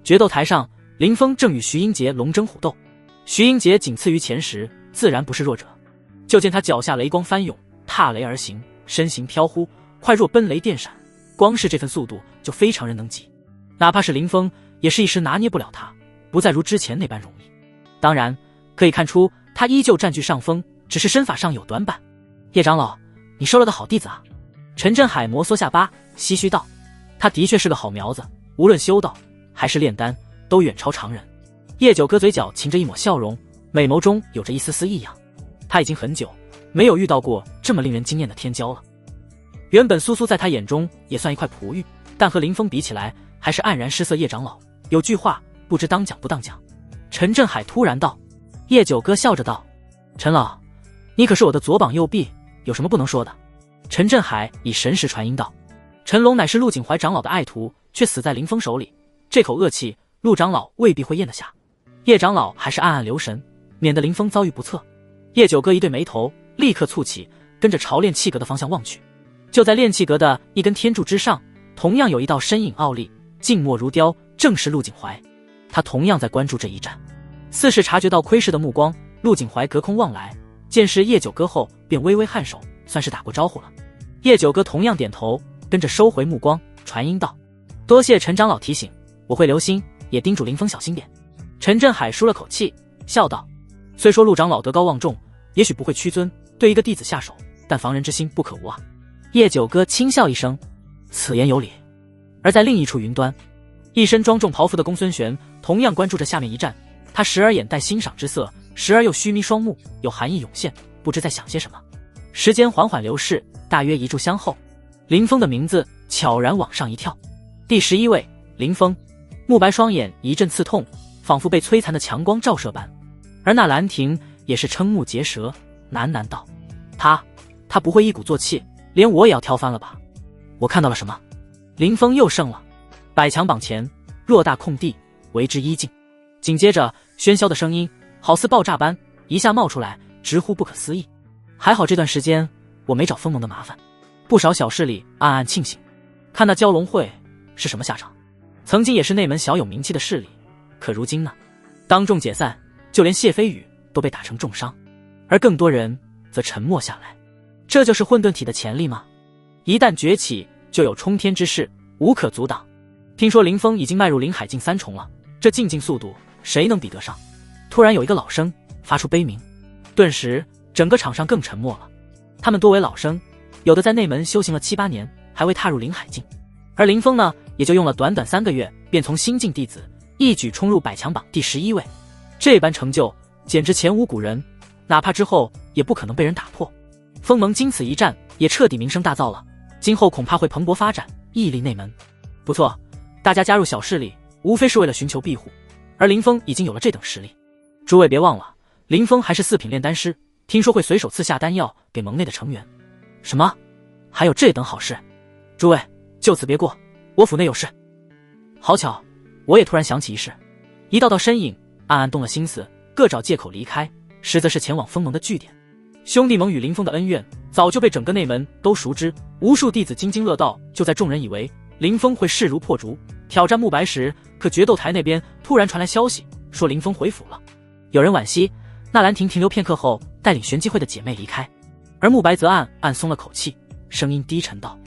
决斗台上，林峰正与徐英杰龙争虎斗，徐英杰仅次于前10，自然不是弱者。就见他脚下雷光翻涌，踏雷而行，身形飘忽，快若奔雷电闪，光是这份速度就非常人能及。哪怕是林峰也是一时拿捏不了他，不再如之前那般容易。当然可以看出他依旧占据上风，只是身法上有短板。叶长老，你收了个好弟子啊。陈振海摩挲下巴，唏嘘道：“他的确是个好苗子，无论修道还是炼丹，都远超常人。”叶九哥嘴角噙着一抹笑容，美眸中有着一丝丝异样。他已经很久没有遇到过这么令人惊艳的天骄了。原本苏苏在他眼中也算一块璞玉，但和林峰比起来，还是黯然失色。叶长老，有句话不知当讲不当讲。陈振海突然道。叶九哥笑着道：“陈老，你可是我的左膀右臂，有什么不能说的？”陈振海以神识传音道：“陈龙乃是陆景怀长老的爱徒，却死在林峰手里，这口恶气，陆长老未必会咽得下。叶长老还是暗暗留神，免得林峰遭遇不测。叶九哥一对眉头立刻蹙起，跟着朝炼气阁的方向望去。就在炼气阁的一根天柱之上，同样有一道身影傲立，静默如雕，正是陆景怀。他同样在关注这一战。似是察觉到窥视的目光，陆景怀隔空望来，见是叶九哥后，便微微颔首，算是打过招呼了。叶九哥同样点头，跟着收回目光，传音道：“多谢陈长老提醒，我会留心，也叮嘱林峰小心点。”陈振海舒了口气，笑道：“虽说陆长老德高望重，也许不会屈尊，对一个弟子下手，但防人之心不可无啊。”叶九哥轻笑一声，此言有理。而在另一处云端，一身庄重袍服的公孙玄同样关注着下面一战，他时而眼带欣赏之色，时而又虚眯双目，有寒意涌现，不知在想些什么。时间缓缓流逝，大约一炷香后，林峰的名字悄然往上一跳。第11位，林峰。慕白双眼一阵刺痛，仿佛被摧残的强光照射般。而那兰亭也是瞠目结舌，喃喃道：“他不会一鼓作气，连我也要挑翻了吧？”我看到了什么？林峰又胜了。百强榜前，偌大空地，为之一静。紧接着，喧嚣的声音好似爆炸般一下冒出来，直呼不可思议。还好这段时间我没找封盟的麻烦，不少小势力暗暗庆幸。看那蛟龙会是什么下场？曾经也是内门小有名气的势力，可如今呢？当众解散，就连谢飞宇都被打成重伤，而更多人则沉默下来。这就是混沌体的潜力吗？一旦崛起，就有冲天之势，无可阻挡。听说林峰已经迈入灵海境3重了，这进境速度谁能比得上？突然有一个老生发出悲鸣，顿时整个场上更沉默了。他们多为老生，有的在内门修行了7、8年，还未踏入灵海境。而林峰呢，也就用了短短3个月，便从新晋弟子一举冲入百强榜第11位。这般成就简直前无古人，哪怕之后也不可能被人打破。封盟经此一战也彻底名声大噪了，今后恐怕会蓬勃发展，屹立内门。不错，大家加入小势力无非是为了寻求庇护，而林峰已经有了这等实力。诸位别忘了，林峰还是4品炼丹师，听说会随手赐下丹药给盟内的成员。什么？还有这等好事？诸位就此别过，我府内有事。好巧，我也突然想起一事。一道道身影暗暗动了心思，各找借口离开，实则是前往封盟的据点。兄弟盟与林峰的恩怨早就被整个内门都熟知，无数弟子津津乐道。就在众人以为林峰会势如破竹挑战慕白时，可决斗台那边突然传来消息，说林峰回府了。有人惋惜纳兰亭停留片刻后，带领玄机会的姐妹离开，而慕白则暗暗松了口气，声音低沉道：“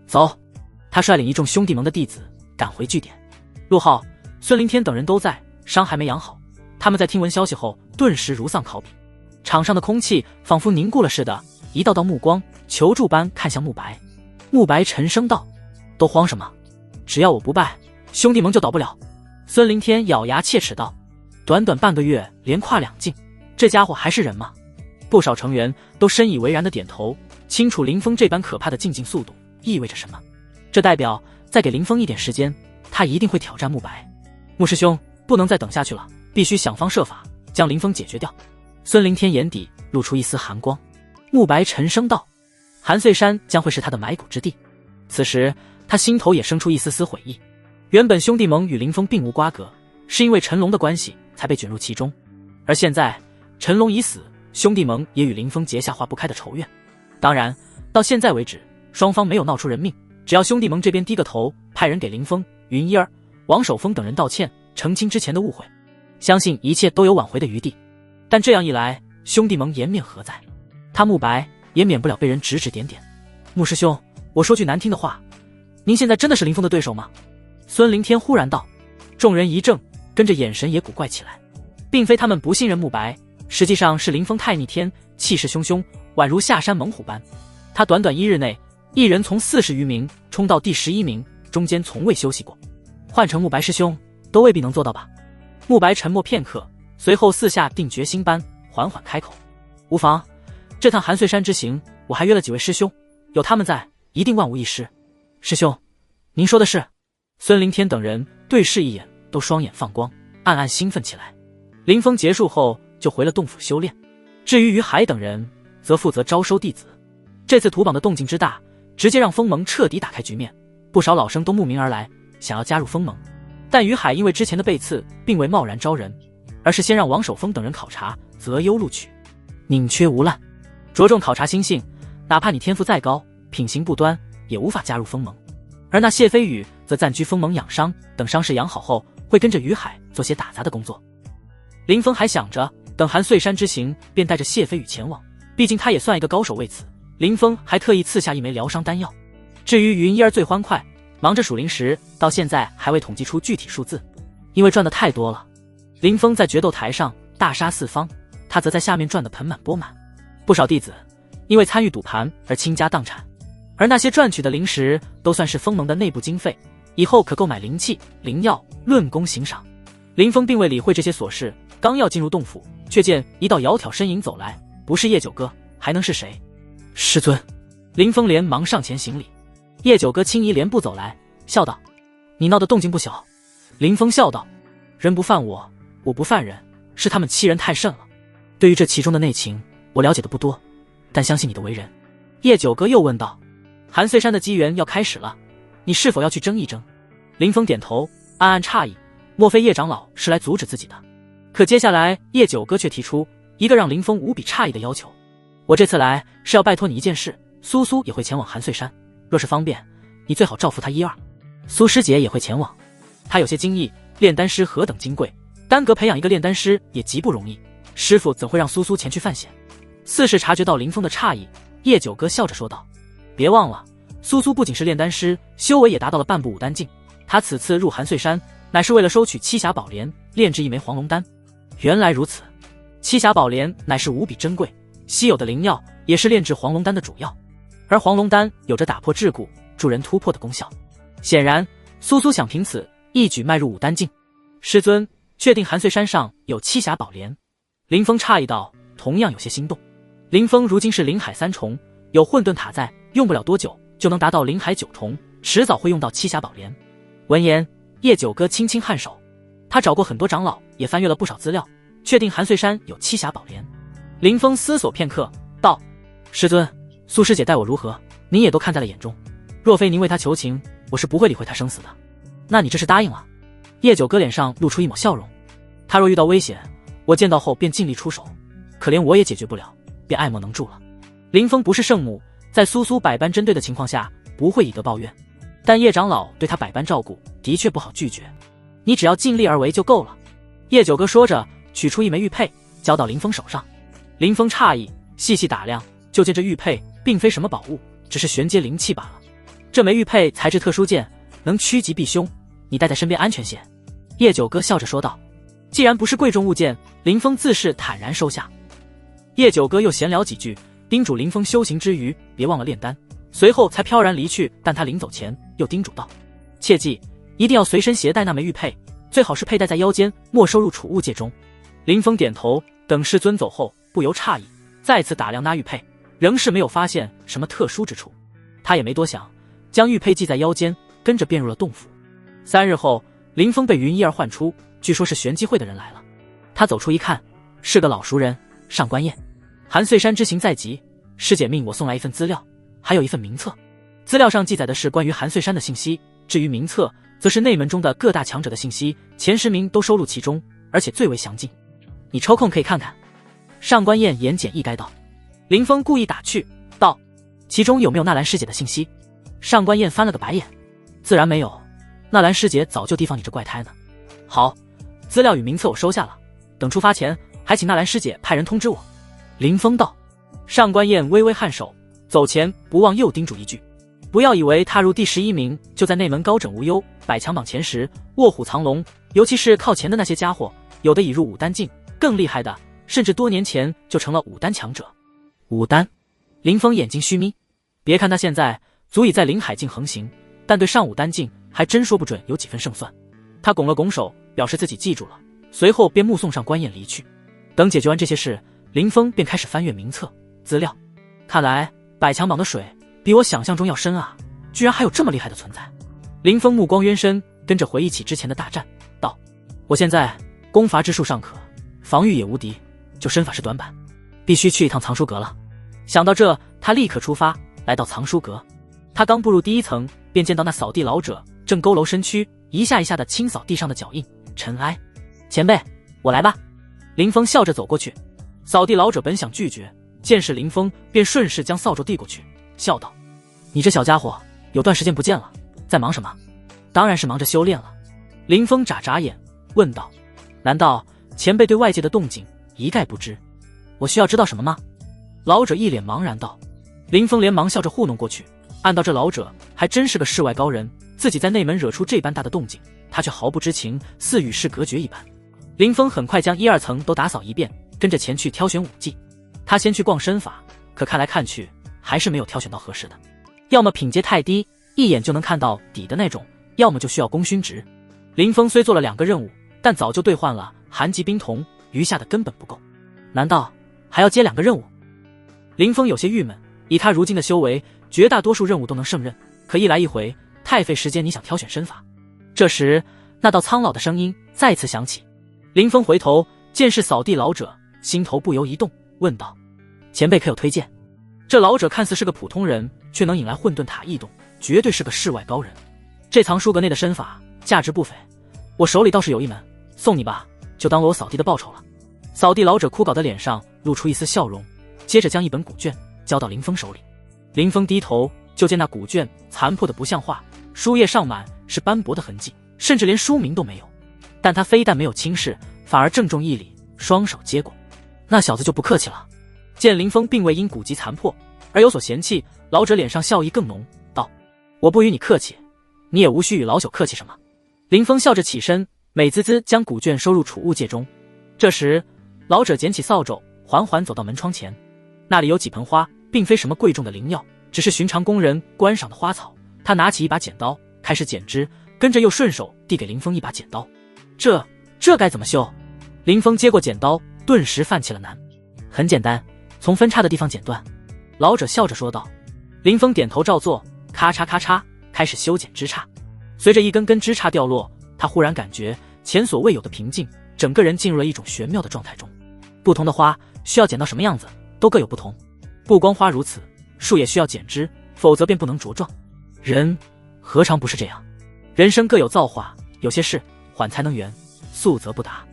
走。”他率领一众兄弟盟的弟子赶回据点。陆浩、孙凌天等人都在，伤还没养好。他们在听闻消息后，顿时如丧考妣。场上的空气仿佛凝固了似的，一道道目光求助般看向慕白。慕白沉声道：“都慌什么？只要我不败，兄弟盟就倒不了。”孙凌天咬牙切齿道：“短短半个月连跨2境，这家伙还是人吗？”不少成员都深以为然的点头，清楚林峰这般可怕的进境速度意味着什么。这代表再给林峰一点时间，他一定会挑战慕白。慕师兄，不能再等下去了，必须想方设法将林峰解决掉。孙凌天眼底露出一丝寒光。慕白沉声道：“韩穗山将会是他的埋骨之地。”此时他心头也生出一丝丝悔意。原本兄弟盟与林峰并无瓜葛，是因为陈龙的关系才被卷入其中，而现在陈龙已死，兄弟盟也与林峰结下化不开的仇怨。当然到现在为止，双方没有闹出人命，只要兄弟盟这边低个头，派人给林峰、云一儿、王守峰等人道歉，澄清之前的误会，相信一切都有挽回的余地。但这样一来，兄弟盟颜面何在？他慕白也免不了被人指指点点。慕师兄，我说句难听的话，您现在真的是林峰的对手吗？孙凌天忽然道。众人一怔，跟着眼神也古怪起来。并非他们不信任慕白，实际上是林峰太逆天，气势汹汹，宛如下山猛虎般。他短短1日内，一人从40余名冲到第11名，中间从未休息过。换成慕白师兄，都未必能做到吧？慕白沉默片刻，随后四下定决心般缓缓开口：“无妨，这趟韩穗山之行，我还约了几位师兄，有他们在，一定万无一失。”师兄，您说的是？孙凌天等人对视一眼，都双眼放光，暗暗兴奋起来。林峰结束后就回了洞府修炼，至于于海等人，则负责招收弟子。这次图榜的动静之大，直接让封盟彻底打开局面，不少老生都慕名而来，想要加入封盟。但于海因为之前的背刺，并未贸然招人，而是先让王守峰等人考察，择优录取，宁缺毋滥，着重考察心性，哪怕你天赋再高，品行不端，也无法加入锋盟。而那谢飞宇则暂居锋盟养伤，等伤势养好后，会跟着于海做些打杂的工作。林峰还想着等韩穗山之行，便带着谢飞宇前往，毕竟他也算一个高手。为此，林峰还特意赐下一枚疗伤丹药。至于云一儿最欢快，忙着数零食，到现在还未统计出具体数字，因为赚的太多了。林峰在决斗台上大杀四方，他则在下面赚得盆满钵满。不少弟子因为参与赌盘而倾家荡产，而那些赚取的零食都算是锋盟的内部经费，以后可购买灵器、灵药，论功行赏。林峰并未理会这些琐事，刚要进入洞府，却见一道窈窕身影走来，不是叶九哥，还能是谁？师尊！林峰连忙上前行礼。叶九哥轻移连步走来，笑道：“你闹的动静不小。”林峰笑道：“人不犯我，我不犯人，是他们欺人太甚了。对于这其中的内情，我了解的不多，但相信你的为人。”叶九哥又问道：“韩穗山的机缘要开始了，你是否要去争一争？”林峰点头，暗暗诧异，莫非叶长老是来阻止自己的？可接下来叶九哥却提出一个让林峰无比诧异的要求：“我这次来是要拜托你一件事，苏苏也会前往韩穗山，若是方便，你最好照拂他一二。苏师姐也会前往，她有些惊异，炼丹师何等金贵，单个培养一个炼丹师也极不容易，师傅怎会让苏苏前去犯险？”似是察觉到林峰的诧异，叶九哥笑着说道：“别忘了，苏苏不仅是炼丹师，修为也达到了半步武丹境。他此次入韩穗山，乃是为了收取七侠宝莲，炼制一枚黄龙丹。”原来如此，七侠宝莲乃是无比珍贵稀有的灵药，也是炼制黄龙丹的主要，而黄龙丹有着打破桎梏、助人突破的功效。显然，苏苏想凭此一举迈入武丹境。师尊，确定韩穗山上有七侠宝莲？林峰诧异道，同样有些心动。林峰如今是灵海3重，有混沌塔在，用不了多久就能达到灵海9重，迟早会用到七侠宝莲。闻言，叶九哥轻轻颔首，他找过很多长老，也翻阅了不少资料，确定韩穗山有七侠宝莲。林峰思索片刻，道：“师尊，苏师姐待我如何，您也都看在了眼中。若非您为她求情，我是不会理会她生死的。那你这是答应了？”叶九哥脸上露出一抹笑容，他若遇到危险，我见到后便尽力出手，可连我也解决不了，便爱莫能助了。林峰不是圣母，在苏苏百般针对的情况下，不会以德报怨，但叶长老对他百般照顾，的确不好拒绝。你只要尽力而为就够了。叶九哥说着，取出一枚玉佩，交到林峰手上。林峰诧异，细细打量，就见这玉佩并非什么宝物，只是玄阶灵器罢了。这枚玉佩材质特殊件，能趋吉避凶，你带在身边安全些。叶九哥笑着说道。既然不是贵重物件，林峰自是坦然收下。叶九哥又闲聊几句，叮嘱林峰修行之余别忘了炼丹，随后才飘然离去。但他临走前又叮嘱道：“切记，一定要随身携带那枚玉佩，最好是佩戴在腰间，莫收入储物戒中。”林峰点头，等师尊走后，不由诧异，再次打量那玉佩，仍是没有发现什么特殊之处。他也没多想，将玉佩系在腰间，跟着便入了洞府。3日后，林峰被云一儿唤出，据说是玄机会的人来了。他走出一看，是个老熟人上官燕。韩穗山之行在即，师姐命我送来一份资料，还有一份名册。资料上记载的是关于韩穗山的信息，至于名册，则是内门中的各大强者的信息，前10名都收录其中，而且最为详尽。你抽空可以看看。上官燕言简意赅道。林峰故意打趣道：“其中有没有纳兰师姐的信息？”上官燕翻了个白眼：“自然没有，纳兰师姐早就提防你这怪胎呢。”好，资料与名册我收下了，等出发前还请纳兰师姐派人通知我。林峰道。上官燕微微颔首，走前不忘又叮嘱一句：“不要以为踏入第11名就在内门高枕无忧，100强榜前10卧虎藏龙，尤其是靠前的那些家伙，有的已入武丹境，更厉害的甚至多年前就成了武丹强者。”武丹？林峰眼睛虚眯，别看他现在足以在灵海境横行，但对上武丹境还真说不准有几分胜算。他拱了拱手，表示自己记住了，随后便目送上官燕离去。等解决完这些事，林峰便开始翻阅名册资料。看来100强榜的水比我想象中要深啊，居然还有这么厉害的存在。林峰目光渊深，跟着回忆起之前的大战，道：“我现在攻伐之术尚可，防御也无敌，就身法是短板，必须去一趟藏书阁了。”想到这，他立刻出发，来到藏书阁。他刚步入第1层，便见到那扫地老者正佝偻身躯，一下一下的清扫地上的脚印、尘埃。前辈，我来吧。林峰笑着走过去。扫地老者本想拒绝，见是林峰，便顺势将扫帚递过去，笑道：“你这小家伙，有段时间不见了，在忙什么？”“当然是忙着修炼了。”林峰眨眨眼，问道：“难道前辈对外界的动静一概不知？我需要知道什么吗？”老者一脸茫然道。林峰连忙笑着糊弄过去，按道这老者还真是个世外高人，自己在内门惹出这般大的动静，他却毫不知情，似与世隔绝一般。林峰很快将1、2层都打扫一遍，跟着前去挑选武技。他先去逛身法，可看来看去还是没有挑选到合适的，要么品阶太低，一眼就能看到底的那种，要么就需要功勋值。林峰虽做了2个任务，但早就兑换了寒极冰瞳，余下的根本不够。难道还要接2个任务？林峰有些郁闷，以他如今的修为，绝大多数任务都能胜任，可一来一回太费时间，你想挑选身法。这时那道苍老的声音再次响起。林峰回头见是扫地老者，心头不由一动，问道：“前辈可有推荐？”这老者看似是个普通人，却能引来混沌塔异动，绝对是个世外高人。这藏书阁内的身法价值不菲，我手里倒是有一门，送你吧，就当我扫地的报酬了。扫地老者枯槁的脸上露出一丝笑容，接着将一本古卷交到林峰手里。林峰低头就见那古卷残破的不像话，书页上满是斑驳的痕迹，甚至连书名都没有。但他非但没有轻视，反而郑重一礼，双手接过。那小子就不客气了。见林峰并未因古籍残破而有所嫌弃，老者脸上笑意更浓，道：“我不与你客气，你也无需与老朽客气什么。”林峰笑着起身，美滋滋将古卷收入储物戒中。这时老者捡起扫帚，缓缓走到门窗前。那里有几盆花，并非什么贵重的灵药，只是寻常工人观赏的花草。他拿起一把剪刀开始剪枝，跟着又顺手递给林峰一把剪刀。这该怎么修？林峰接过剪刀，顿时泛起了难。很简单，从分叉的地方剪断。老者笑着说道。林峰点头照做，咔嚓咔嚓开始修剪枝杈。随着一根根枝杈掉落，他忽然感觉前所未有的平静，整个人进入了一种玄妙的状态中。不同的花需要剪到什么样子都各有不同，不光花如此，树也需要剪枝，否则便不能茁壮。人何尝不是这样？人生各有造化，有些事缓才能圆，速则不达。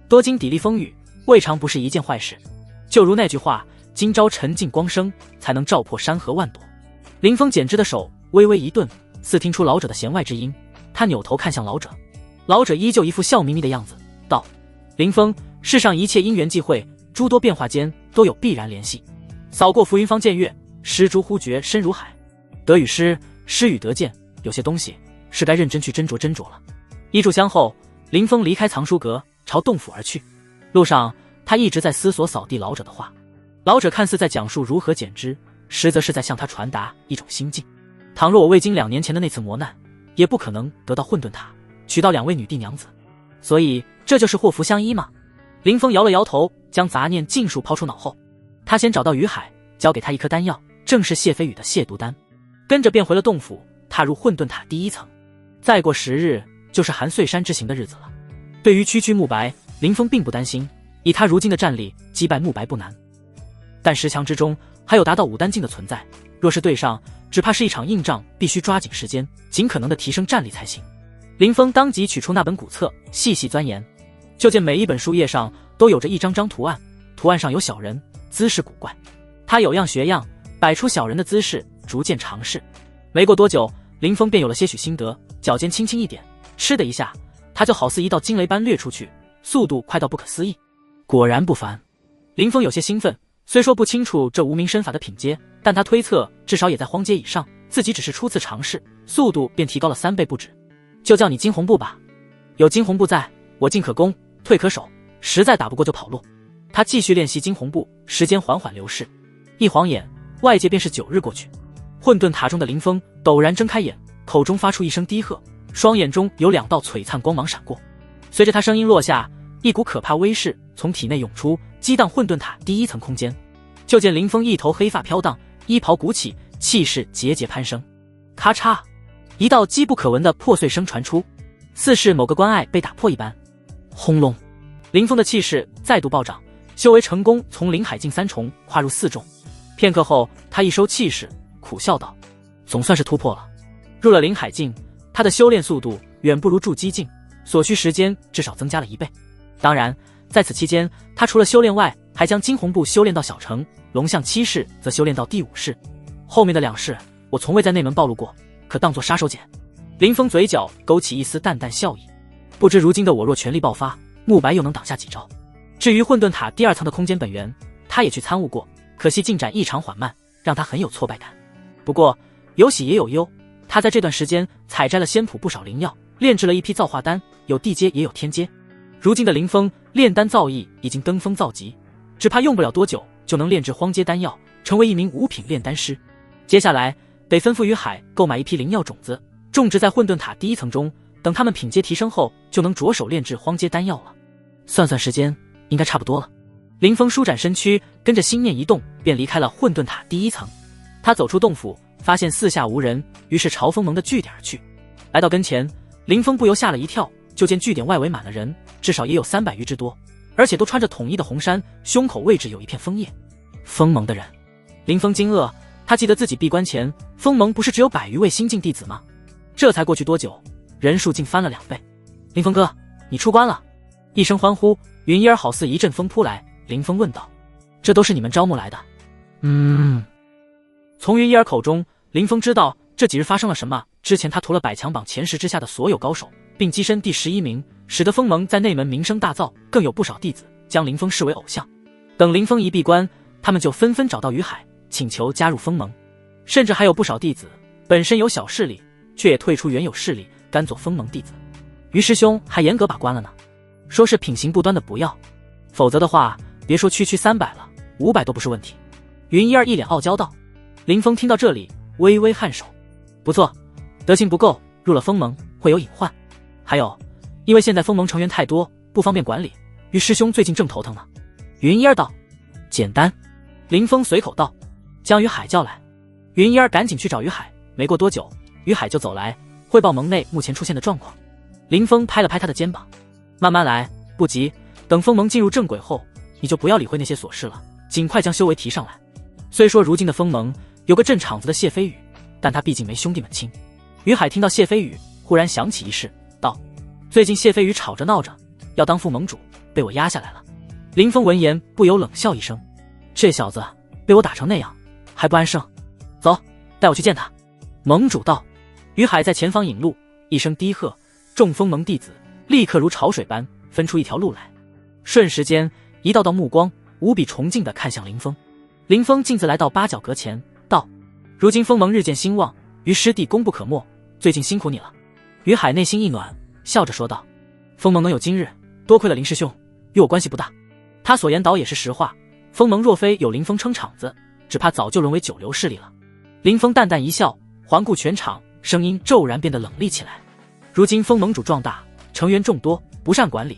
多经砥砺风雨，未尝不是一件坏事。就如那句话，今朝沉静光生，才能照破山河万朵。林峰剪枝的手微微一顿，似听出老者的弦外之音。他扭头看向老者，老者依旧一副笑眯眯的样子，道：“林峰，世上一切因缘际会，诸多变化间都有必然联系。扫过浮云方见月，失诸忽觉深如海。得与失，失与得见，有些东西是该认真去斟酌斟酌了。”一炷香后，林峰离开藏书阁，朝洞府而去。路上他一直在思索扫地老者的话。老者看似在讲述如何剪枝，实则是在向他传达一种心境。倘若我未经2年前的那次磨难，也不可能得到混沌塔，娶到2位女帝娘子。所以这就是祸福相依吗？林峰摇了摇头，将杂念尽数抛出脑后。他先找到于海，交给他一颗丹药，正是谢飞宇的亵渎丹。跟着便回了洞府，踏入混沌塔第1层。再过10日就是韩穗山之行的日子了。对于区区慕白，林峰并不担心，以他如今的战力，击败慕白不难。但10强之中还有达到5丹境的存在，若是对上，只怕是一场硬仗，必须抓紧时间，尽可能的提升战力才行。林峰当即取出那本古册，细细钻研，就见每一本书页上都有着一张张图案，图案上有小人，姿势古怪。他有样学样，摆出小人的姿势，逐渐尝试。没过多久，林峰便有了些许心得，脚尖轻轻一点，嗤的一下，他就好似一道惊雷般掠出去，速度快到不可思议。果然不凡。林峰有些兴奋，虽说不清楚这无名身法的品阶，但他推测至少也在荒阶以上，自己只是初次尝试，速度便提高了3倍不止。就叫你惊鸿步吧，有惊鸿步在，我进可攻，退可守，实在打不过就跑路。他继续练习惊鸿步，时间缓缓流逝，一晃眼，外界便是9日过去。混沌塔中的林峰陡然睁开眼，口中发出一声低喝，双眼中有2道璀璨光芒闪过。随着他声音落下，一股可怕威势从体内涌出，激荡混沌塔第1层空间。就见林峰一头黑发飘荡，衣袍鼓起，气势节节攀升。咔嚓，一道机不可闻的破碎声传出，似是某个关隘被打破一般。轰隆，林峰的气势再度暴涨，修为成功从灵海境3重跨入4重。片刻后，他一收气势，苦笑道：“总算是突破了。”入了灵海境，他的修炼速度远不如筑基境，所需时间至少增加了1倍。当然，在此期间，他除了修炼外，还将惊鸿步修炼到小成，龙象七式则修炼到第5式。后面的2式，我从未在内门暴露过，可当作杀手锏。林峰嘴角勾起一丝淡淡笑意，不知如今的我若全力爆发，慕白又能挡下几招。至于混沌塔第2层的空间本源，他也去参悟过，可惜进展异常缓慢，让他很有挫败感。不过有喜也有忧，他在这段时间采摘了仙谱不少灵药，炼制了一批造化丹，有地阶也有天阶。如今的林峰炼丹造诣已经登峰造极，只怕用不了多久就能炼制荒阶丹药，成为一名5品炼丹师。接下来得吩咐于海购买一批灵药种子，种植在混沌塔第1层中，等他们品阶提升后，就能着手炼制荒阶丹药了。算算时间，应该差不多了。林峰舒展身躯，跟着心念一动，便离开了混沌塔第1层。他走出洞府，发现四下无人，于是朝风盟的据点而去。来到跟前，林峰不由吓了一跳，就见据点外围满了人，至少也有300余之多，而且都穿着统一的红衫，胸口位置有一片枫叶。风盟的人，林峰惊愕，他记得自己闭关前，风盟不是只有100余位新晋弟子吗？这才过去多久，人数竟翻了2倍。林峰哥，你出关了！一声欢呼，云衣儿好似一阵风扑来。林峰问道：“这都是你们招募来的？”从云衣儿口中，林峰知道这几日发生了什么。之前他屠了100强榜前10之下的所有高手，并跻身第11名，使得风盟在内门名声大噪，更有不少弟子将林峰视为偶像。等林峰一闭关，他们就纷纷找到于海，请求加入风盟，甚至还有不少弟子本身有小势力，却也退出原有势力，甘做风盟弟子。于师兄还严格把关了呢，说是品行不端的不要，否则的话，别说区区300了，500都不是问题。云衣儿一脸傲娇道。林峰听到这里，微微颔首，不错，德行不够，入了风盟会有隐患。还有，因为现在风盟成员太多，不方便管理，于师兄最近正头疼呢。云衣儿道。简单。林峰随口道，将于海叫来。云衣儿赶紧去找于海，没过多久，于海就走来，汇报盟内目前出现的状况。林峰拍了拍他的肩膀，慢慢来，不急，等风盟进入正轨后，你就不要理会那些琐事了，尽快将修为提上来。虽说如今的风盟有个镇场子的谢飞宇，但他毕竟没兄弟们亲。于海听到谢飞宇，忽然想起一事，道：“最近谢飞宇吵着闹着要当副盟主，被我压下来了。”林峰闻言不由冷笑一声：“这小子被我打成那样，还不安生？走，带我去见他。”盟主道。于海在前方引路，一声低喝，众风盟弟子立刻如潮水般分出一条路来，瞬时间，一道道目光无比崇敬地看向林峰。林峰径自来到八角阁前，道：“如今风盟日渐兴旺，于师弟功不可没，最近辛苦你了。”于海内心一暖，笑着说道：“风盟能有今日，多亏了林师兄，与我关系不大。”他所言倒也是实话，风盟若非有林峰撑场子，只怕早就沦为九流势力了。林峰淡淡一笑，环顾全场，声音骤然变得冷厉起来：“如今风盟主壮大，成员众多，不善管理。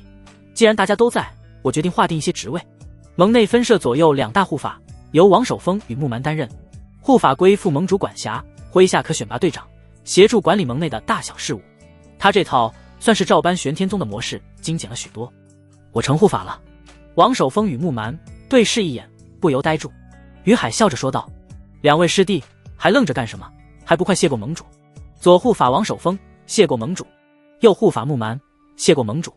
既然大家都在，我决定划定一些职位。盟内分设左右2大护法，由王守峰与木蛮担任，护法归副盟主管辖，麾下可选拔队长，协助管理盟内的大小事务。他这套算是照搬玄天宗的模式，精简了许多。我成护法了。”王守峰与木蛮对视一眼，不由呆住。于海笑着说道：“两位师弟还愣着干什么？还不快谢过盟主！”左护法王守峰谢过盟主，右护法木蛮谢过盟主。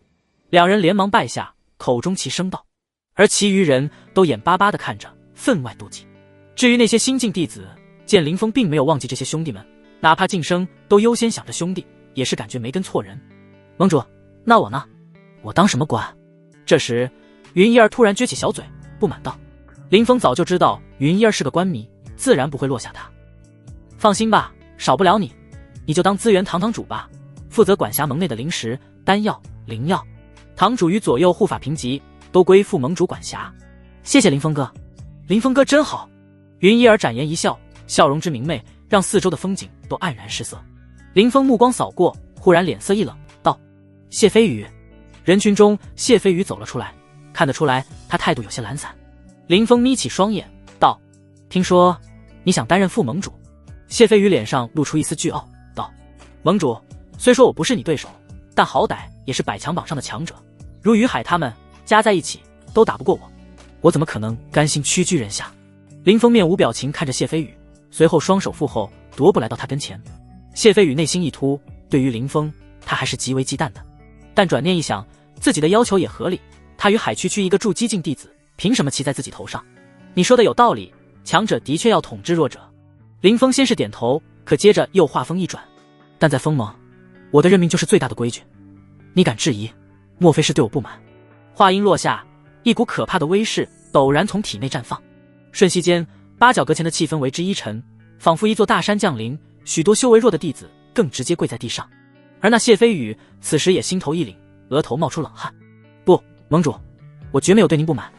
两人连忙拜下，口中齐声道，而其余人都眼巴巴地看着，分外妒忌。至于那些新晋弟子，见林峰并没有忘记这些兄弟们，哪怕晋升都优先想着兄弟，也是感觉没跟错人。盟主，那我呢？我当什么官？这时云一儿突然撅起小嘴，不满道。林峰早就知道云一儿是个官迷，自然不会落下他。放心吧，少不了你，你就当资源堂主吧，负责管辖盟内的灵石、丹药、灵药。堂主与左右护法评级都归副盟主管辖。谢谢林峰哥。林峰哥真好。云一儿展颜一笑，笑容之明媚，让四周的风景都黯然失色。林峰目光扫过，忽然脸色一冷，道：“谢飞宇。”人群中，谢飞宇走了出来，看得出来他态度有些懒散。林峰眯起双眼，道：“听说你想担任副盟主？”谢飞宇脸上露出一丝倨傲，道：“盟主，虽说我不是你对手，但好歹也是100强榜上的强者，如于海他们加在一起都打不过我，我怎么可能甘心屈居人下？”林峰面无表情看着谢飞宇，随后双手负后，踱步来到他跟前。谢飞宇内心一突，对于林峰他还是极为忌惮的。但转念一想，自己的要求也合理，他与海区一个驻激进弟子，凭什么骑在自己头上？你说的有道理，强者的确要统治弱者。林峰先是点头，可接着又话锋一转，但在锋盟，我的任命就是最大的规矩，你敢质疑，莫非是对我不满？话音落下，一股可怕的威势陡然从体内绽放，瞬息间，八角阁前的气氛为之一沉，仿佛一座大山降临，许多修为弱的弟子更直接跪在地上。而那谢飞宇此时也心头一凛，额头冒出冷汗。不，盟主，我绝没有对您不满。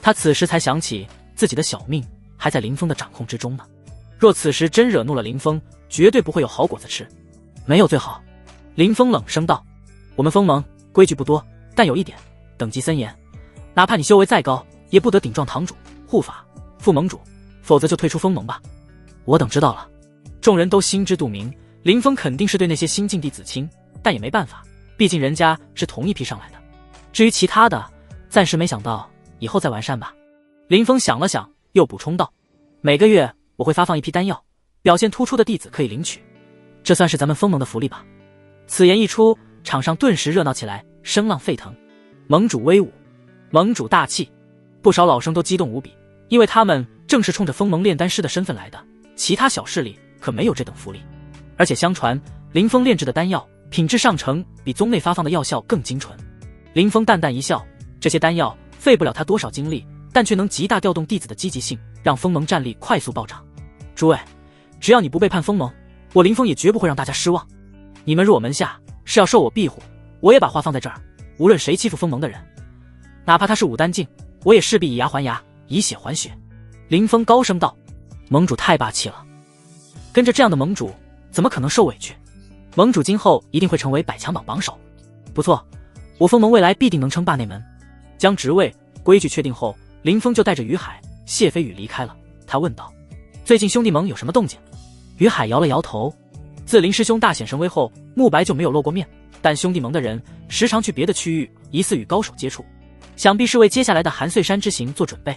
他此时才想起自己的小命还在林峰的掌控之中呢，若此时真惹怒了林峰，绝对不会有好果子吃。没有最好。林峰冷声道，我们锋盟规矩不多，但有一点，等级森严，哪怕你修为再高，也不得顶撞堂主、护法、副盟主，否则就退出锋盟吧。我等知道了。众人都心知肚明，林峰肯定是对那些新晋弟子轻，但也没办法，毕竟人家是同一批上来的。至于其他的，暂时没想到，以后再完善吧。林峰想了想，又补充道，每个月我会发放一批丹药，表现突出的弟子可以领取，这算是咱们锋盟的福利吧。此言一出，场上顿时热闹起来，声浪沸腾。盟主威武，盟主大气，不少老生都激动无比，因为他们正是冲着锋盟炼丹师的身份来的，其他小势力可没有这等福利。而且相传林峰炼制的丹药品质上乘，比宗内发放的药效更精纯。林峰淡淡一笑，这些丹药费不了他多少精力，但却能极大调动弟子的积极性，让锋盟战力快速暴涨。诸位，只要你不背叛锋盟，我林峰也绝不会让大家失望。你们入我门下是要受我庇护，我也把话放在这儿，无论谁欺负锋盟的人，哪怕他是武丹境，我也势必以牙还牙，以血还血。林峰高声道，盟主太霸气了，跟着这样的盟主怎么可能受委屈？盟主今后一定会成为百强榜榜首。不错，我锋盟未来必定能称霸内门。将职位规矩确定后，林峰就带着于海、谢飞宇离开了。他问道，最近兄弟盟有什么动静？于海摇了摇头，自林师兄大显神威后，慕白就没有露过面，但兄弟盟的人时常去别的区域，疑似与高手接触，想必是为接下来的韩穗山之行做准备。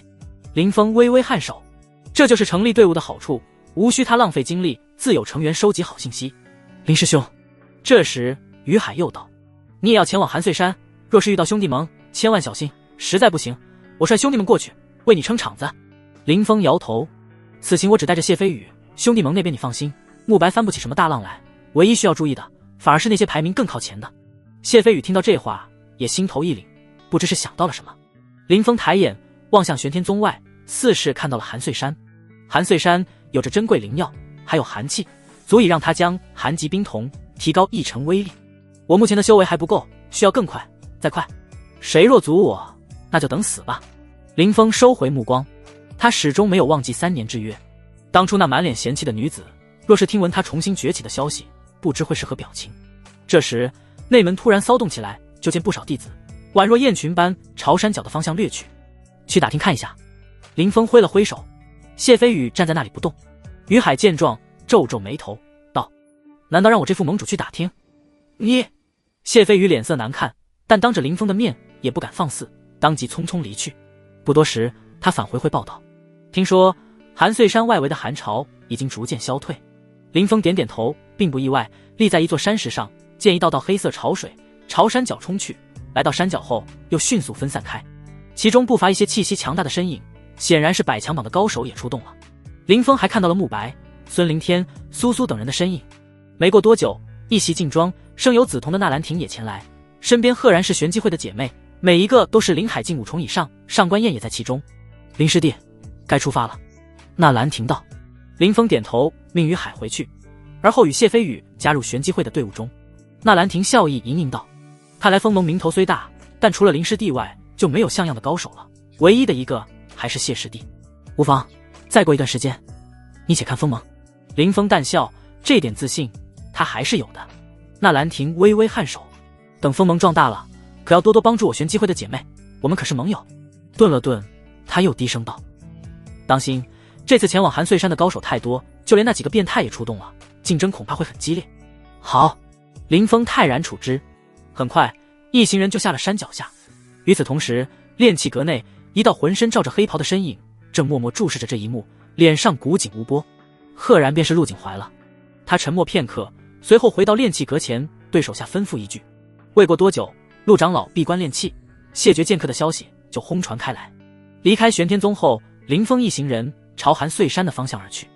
林峰微微颔首，这就是成立队伍的好处，无需他浪费精力，自有成员收集好信息。林师兄，这时于海又道，你也要前往韩穗山，若是遇到兄弟盟，千万小心，实在不行，我率兄弟们过去为你撑场子。林峰摇头，此行我只带着谢飞宇，兄弟盟那边你放心，慕白翻不起什么大浪来，唯一需要注意的反而是那些排名更靠前的。谢飞宇听到这话也心头一凛，不知是想到了什么。林峰抬眼望向玄天宗外，似是看到了韩穗山。韩穗山有着珍贵灵药，还有寒气，足以让他将寒极冰瞳提高1成威力。我目前的修为还不够，需要更快，再快。谁若阻我，那就等死吧。林峰收回目光，他始终没有忘记3年之约。当初那满脸嫌弃的女子，若是听闻他重新崛起的消息，不知会是何表情。这时内门突然骚动起来，就见不少弟子宛若雁群般朝山脚的方向掠去。去打听看一下。林峰挥了挥手，谢飞宇站在那里不动。于海见状皱皱眉头道，难道让我这副盟主去打听？你……谢飞宇脸色难看，但当着林峰的面也不敢放肆，当即匆匆离去。不多时，他返回汇报道，听说韩穗山外围的寒潮已经逐渐消退。林峰点点头，并不意外，立在一座山石上，见一道道黑色潮水朝山脚冲去，来到山脚后又迅速分散开，其中不乏一些气息强大的身影，显然是百强榜的高手也出动了。林峰还看到了慕白、孙凌天、苏苏等人的身影。没过多久，一袭劲装生有紫瞳的纳兰婷也前来，身边赫然是玄机会的姐妹，每一个都是灵海境5重以上，上官燕也在其中。林师弟，该出发了。纳兰婷道。林峰点头，命于海回去，而后与谢飞宇加入玄机会的队伍中。纳兰婷笑意盈盈道，看来锋盟名头虽大，但除了林师弟外就没有像样的高手了，唯一的一个还是谢师弟。无妨，再过一段时间你且看锋盟。林峰淡笑，这点自信他还是有的。纳兰婷微微颔首，等锋盟壮大了，可要多多帮助我玄机会的姐妹，我们可是盟友。顿了顿，他又低声道，当心，这次前往韩穗山的高手太多，就连那几个变态也出动了，竞争恐怕会很激烈。好，林峰泰然处之。很快一行人就下了山脚下。与此同时，炼气阁内一道浑身罩着黑袍的身影正默默注视着这一幕，脸上古井无波，赫然便是陆景怀了。他沉默片刻，随后回到炼气阁前，对手下吩咐一句。未过多久，陆长老闭关练气，谢绝剑客的消息就轰传开来。离开玄天宗后，林峰一行人朝韩穗山的方向而去。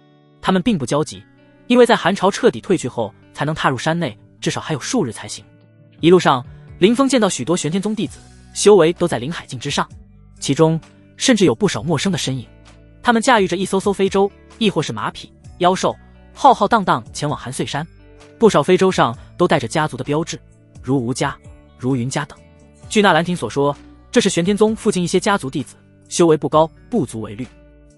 他们并不焦急，因为在韩朝彻底退去后，才能踏入山内，至少还有数日才行。一路上，林峰见到许多玄天宗弟子，修为都在灵海境之上，其中甚至有不少陌生的身影。他们驾驭着一艘艘飞舟，亦或是马匹、妖兽，浩浩荡荡前往韩穗山。不少飞舟上都带着家族的标志，如吴家、如云家等。据纳兰亭所说，这是玄天宗附近一些家族弟子，修为不高，不足为虑。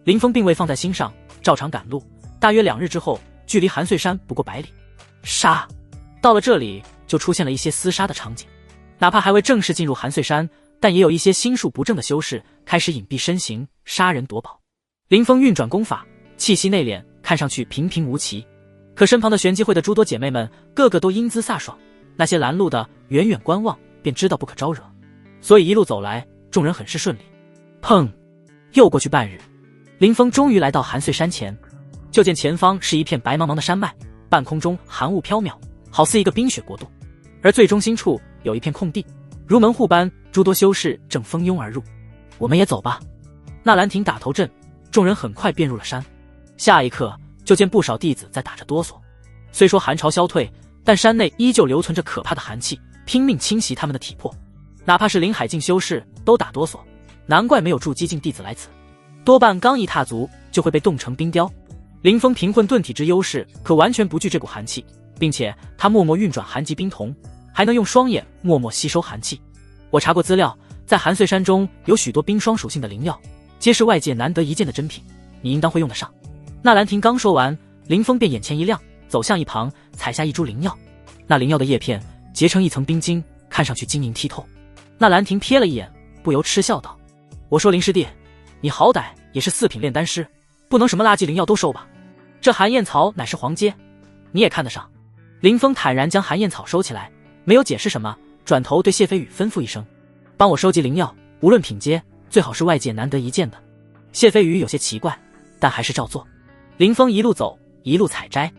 林峰并未放在心上，照常赶路。大约2日之后，距离韩穗山不过100里。杀！到了这里，就出现了一些厮杀的场景。哪怕还未正式进入韩穗山，但也有一些心术不正的修士开始隐蔽身形，杀人夺宝。林峰运转功法，气息内敛，看上去平平无奇。可身旁的玄机会的诸多姐妹们，个个都英姿飒爽，那些拦路的远远观望，便知道不可招惹。所以一路走来，众人很是顺利。砰！又过去半日，林峰终于来到韩穗山前，就见前方是一片白茫茫的山脉，半空中寒雾飘渺，好似一个冰雪国度。而最中心处有一片空地，如门户般，诸多修士正蜂拥而入。我们也走吧。纳兰亭打头阵，众人很快便入了山。下一刻，就见不少弟子在打着哆嗦。虽说寒潮消退，但山内依旧留存着可怕的寒气，拼命侵袭他们的体魄。哪怕是灵海境修士都打哆嗦，难怪没有筑基境弟子来此，多半刚一踏足就会被冻成冰雕。林峰凭混沌体之优势，可完全不惧这股寒气，并且他默默运转寒极冰瞳，还能用双眼默默吸收寒气。我查过资料，在韩穗山中有许多冰霜属性的灵药，皆是外界难得一见的珍品，你应当会用得上。纳兰亭刚说完，林峰便眼前一亮，走向一旁，采下一株灵药。那灵药的叶片结成一层冰晶，看上去晶莹剔透。纳兰亭瞥了一眼，不由嗤笑道：“我说林师弟，你好歹也是4品炼丹师，不能什么垃圾灵药都收吧？这寒燕草乃是黄阶，你也看得上？”林峰坦然将寒燕草收起来，没有解释什么，转头对谢飞宇吩咐一声：“帮我收集灵药，无论品阶，最好是外界难得一见的。”谢飞宇有些奇怪，但还是照做。林峰一路走，一路采摘。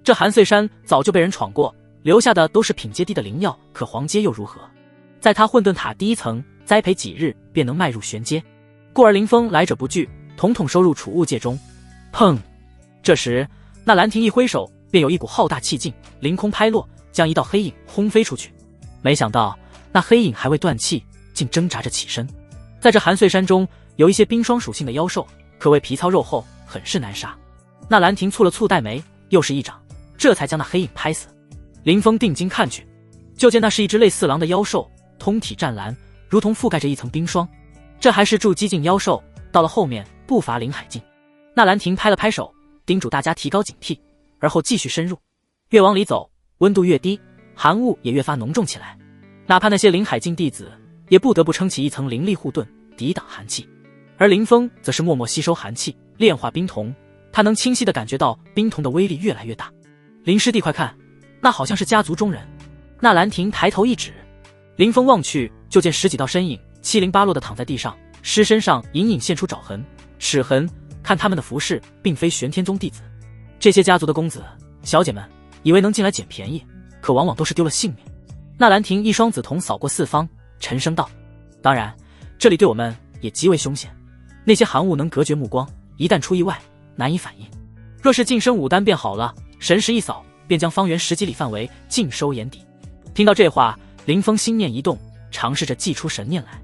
这韩穗山早就被人闯过，留下的都是品阶低的灵药，可黄阶又如何？在他混沌塔第1层栽培几日，便能迈入玄阶。故而林峰来者不拒，统统收入储物戒中。砰！这时那兰亭一挥手，便有一股浩大气劲凌空拍落，将一道黑影轰飞出去。没想到那黑影还未断气，竟挣扎着起身。在这韩穗山中，有一些冰霜属性的妖兽，可谓皮糙肉厚，很是难杀。那兰亭蹙了蹙黛眉，又是一掌，这才将那黑影拍死。林峰定睛看去，就见那是一只类似狼的妖兽，通体湛蓝，如同覆盖着一层冰霜。这还是筑基境妖兽，到了后面不乏灵海境。那兰亭拍了拍手，叮嘱大家提高警惕，而后继续深入。越往里走，温度越低，寒雾也越发浓重起来。哪怕那些灵海境弟子，也不得不撑起一层灵力护盾，抵挡寒气。而林峰则是默默吸收寒气，炼化冰瞳。他能清晰地感觉到冰瞳的威力越来越大。林师弟快看，那好像是家族中人。那兰亭抬头一指，林峰望去，就见10几道身影七零八落地躺在地上，尸身上隐隐现出爪痕、齿痕，看他们的服饰并非玄天宗弟子。这些家族的公子小姐们以为能进来捡便宜，可往往都是丢了性命。那兰亭一双紫瞳扫过四方，沉声道：“当然，这里对我们也极为凶险，那些寒雾能隔绝目光，一旦出意外难以反应。若是近身武丹便好了，神识一扫，便将方圆10几里范围尽收眼底。”听到这话，林峰心念一动，尝试着祭出神念来。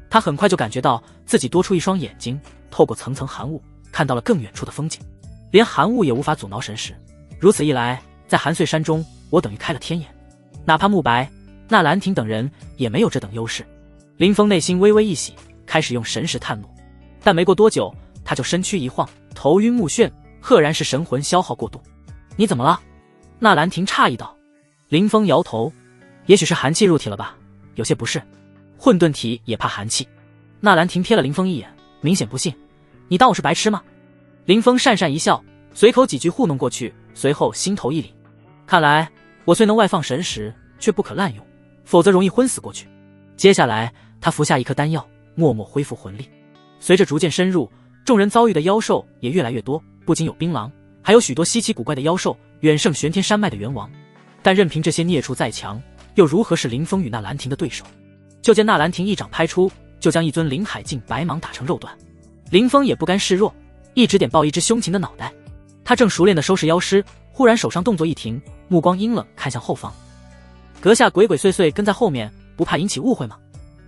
他很快就感觉到自己多出一双眼睛，透过层层寒雾看到了更远处的风景，连寒雾也无法阻挠神识。如此一来，在韩穗山中，我等于开了天眼。哪怕慕白、纳兰亭等人也没有这等优势。林峰内心微微一喜，开始用神识探路。但没过多久，他就身躯一晃，头晕目眩，赫然是神魂消耗过度。你怎么了？纳兰亭诧异道。林峰摇头，也许是寒气入体了吧，有些不适。混沌体也怕寒气。纳兰亭瞥了林峰一眼，明显不信。你当我是白痴吗？林峰讪讪一笑，随口几句糊弄过去，随后心头一凛。看来我虽能外放神识，却不可滥用，否则容易昏死过去。接下来他服下一颗丹药，默默恢复魂力。随着逐渐深入，众人遭遇的妖兽也越来越多，不仅有槟榔，还有许多稀奇古怪的妖兽，远胜玄天山脉的元王。但任凭这些孽畜再强，又如何是林峰与纳兰亭的对手？就见纳兰亭一掌拍出，就将一尊林海境白蟒打成肉段。林峰也不甘示弱，一指点爆一只凶禽的脑袋。他正熟练地收拾妖尸，忽然手上动作一停，目光阴冷，看向后方。阁下鬼鬼祟祟跟在后面，不怕引起误会吗？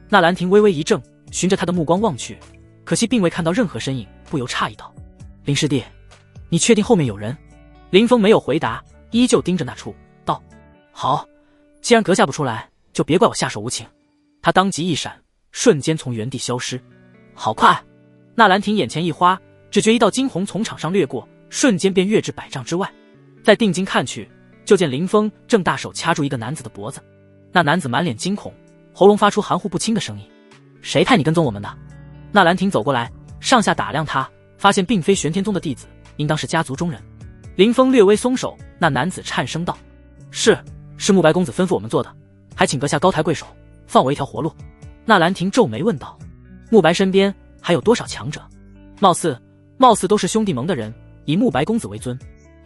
纳兰亭微微一怔，循着他的目光望去，可惜并未看到任何身影，不由诧异道：林师弟，你确定后面有人？林峰没有回答，依旧盯着那处，道：好，既然阁下不出来，就别怪我下手无情。他当即一闪，瞬间从原地消失。好快！纳兰亭眼前一花，只觉一道惊鸿从场上掠过，瞬间便跃至100丈之外。再定睛看去，就见林峰正大手掐住一个男子的脖子。那男子满脸惊恐，喉咙发出含糊不清的声音：谁派你跟踪我们的？纳兰亭走过来，上下打量他，发现并非玄天宗的弟子，应当是家族中人。林峰略微松手，那男子颤声道：是慕白公子吩咐我们做的，还请阁下高抬贵手，放我一条活路。纳兰亭皱眉问道：慕白身边还有多少强者？貌似都是兄弟盟的人，以慕白公子为尊。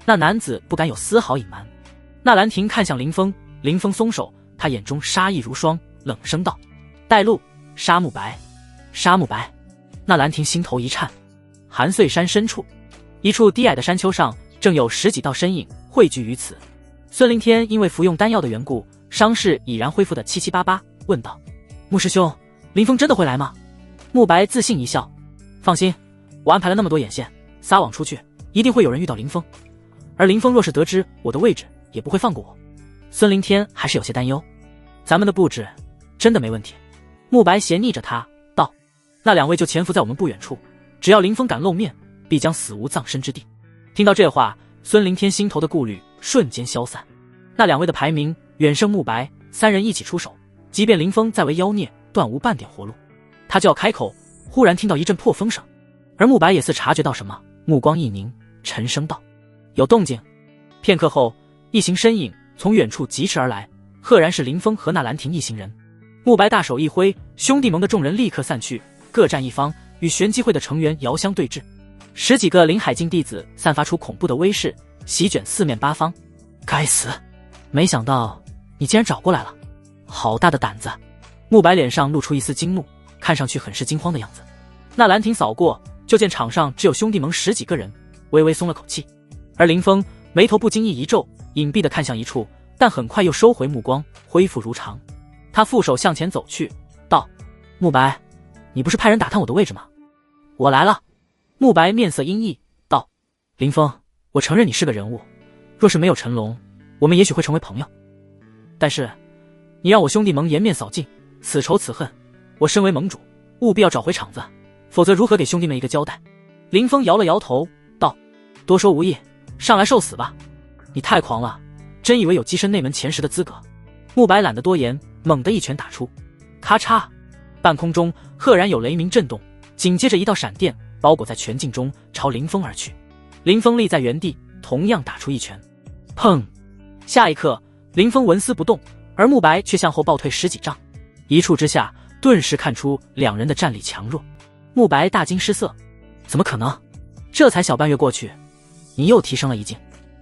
那男子不敢有丝毫隐瞒。纳兰亭看向林峰，林峰松手，他眼中杀意如霜，冷声道：带路，杀慕白。杀慕白。纳兰亭心头一颤。寒碎山深处，一处低矮的山丘上，正有10几道身影汇聚于此。孙灵天因为服用丹药的缘故，伤势已然恢复得七七八八，问道：穆师兄，林峰真的会来吗？慕白自信一笑：放心，我安排了那么多眼线，撒网出去，一定会有人遇到林峰。而林峰若是得知我的位置，也不会放过我。孙灵天还是有些担忧。咱们的布置真的没问题。慕白斜睨着他道：那2位就潜伏在我们不远处，只要林峰敢露面，必将死无葬身之地。听到这话，孙灵天心头的顾虑瞬间消散。那2位的排名远胜慕白，3人一起出手，即便林峰再为妖孽，断无半点活路。他就要开口，忽然听到一阵破风声，而慕白也似察觉到什么，目光一凝，沉声道：有动静。片刻后，一行身影从远处疾驰而来，赫然是林峰和纳兰亭一行人。慕白大手一挥，兄弟盟的众人立刻散去，各占一方，与玄机会的成员遥相对峙。10几个林海境弟子散发出恐怖的威势，席卷四面八方。该死，没想到你竟然找过来了，好大的胆子！慕白脸上露出一丝惊怒，看上去很是惊慌的样子。纳兰亭扫过，就见场上只有兄弟盟10几个人，微微松了口气。而林峰眉头不经意一皱，隐蔽地看向一处，但很快又收回目光，恢复如常。他负手向前走去，道：慕白，你不是派人打探我的位置吗？我来了。慕白面色阴翳，道：林峰，我承认你是个人物，若是没有陈龙，我们也许会成为朋友。但是你让我兄弟盟颜面扫尽，此仇此恨，我身为盟主，务必要找回场子，否则如何给兄弟们一个交代？林峰摇了摇头，道：多说无益，上来受死吧。你太狂了，真以为有跻身内门前10的资格？慕白懒得多言，猛地一拳打出，咔嚓，半空中赫然有雷鸣震动，紧接着一道闪电包裹在拳劲中，朝林峰而去。林峰立在原地，同样打出一拳，砰！下一刻，林峰纹丝不动，而慕白却向后暴退10几丈。一触之下，顿时看出2人的战力强弱。慕白大惊失色，怎么可能？这才小半月过去，你又提升了一境。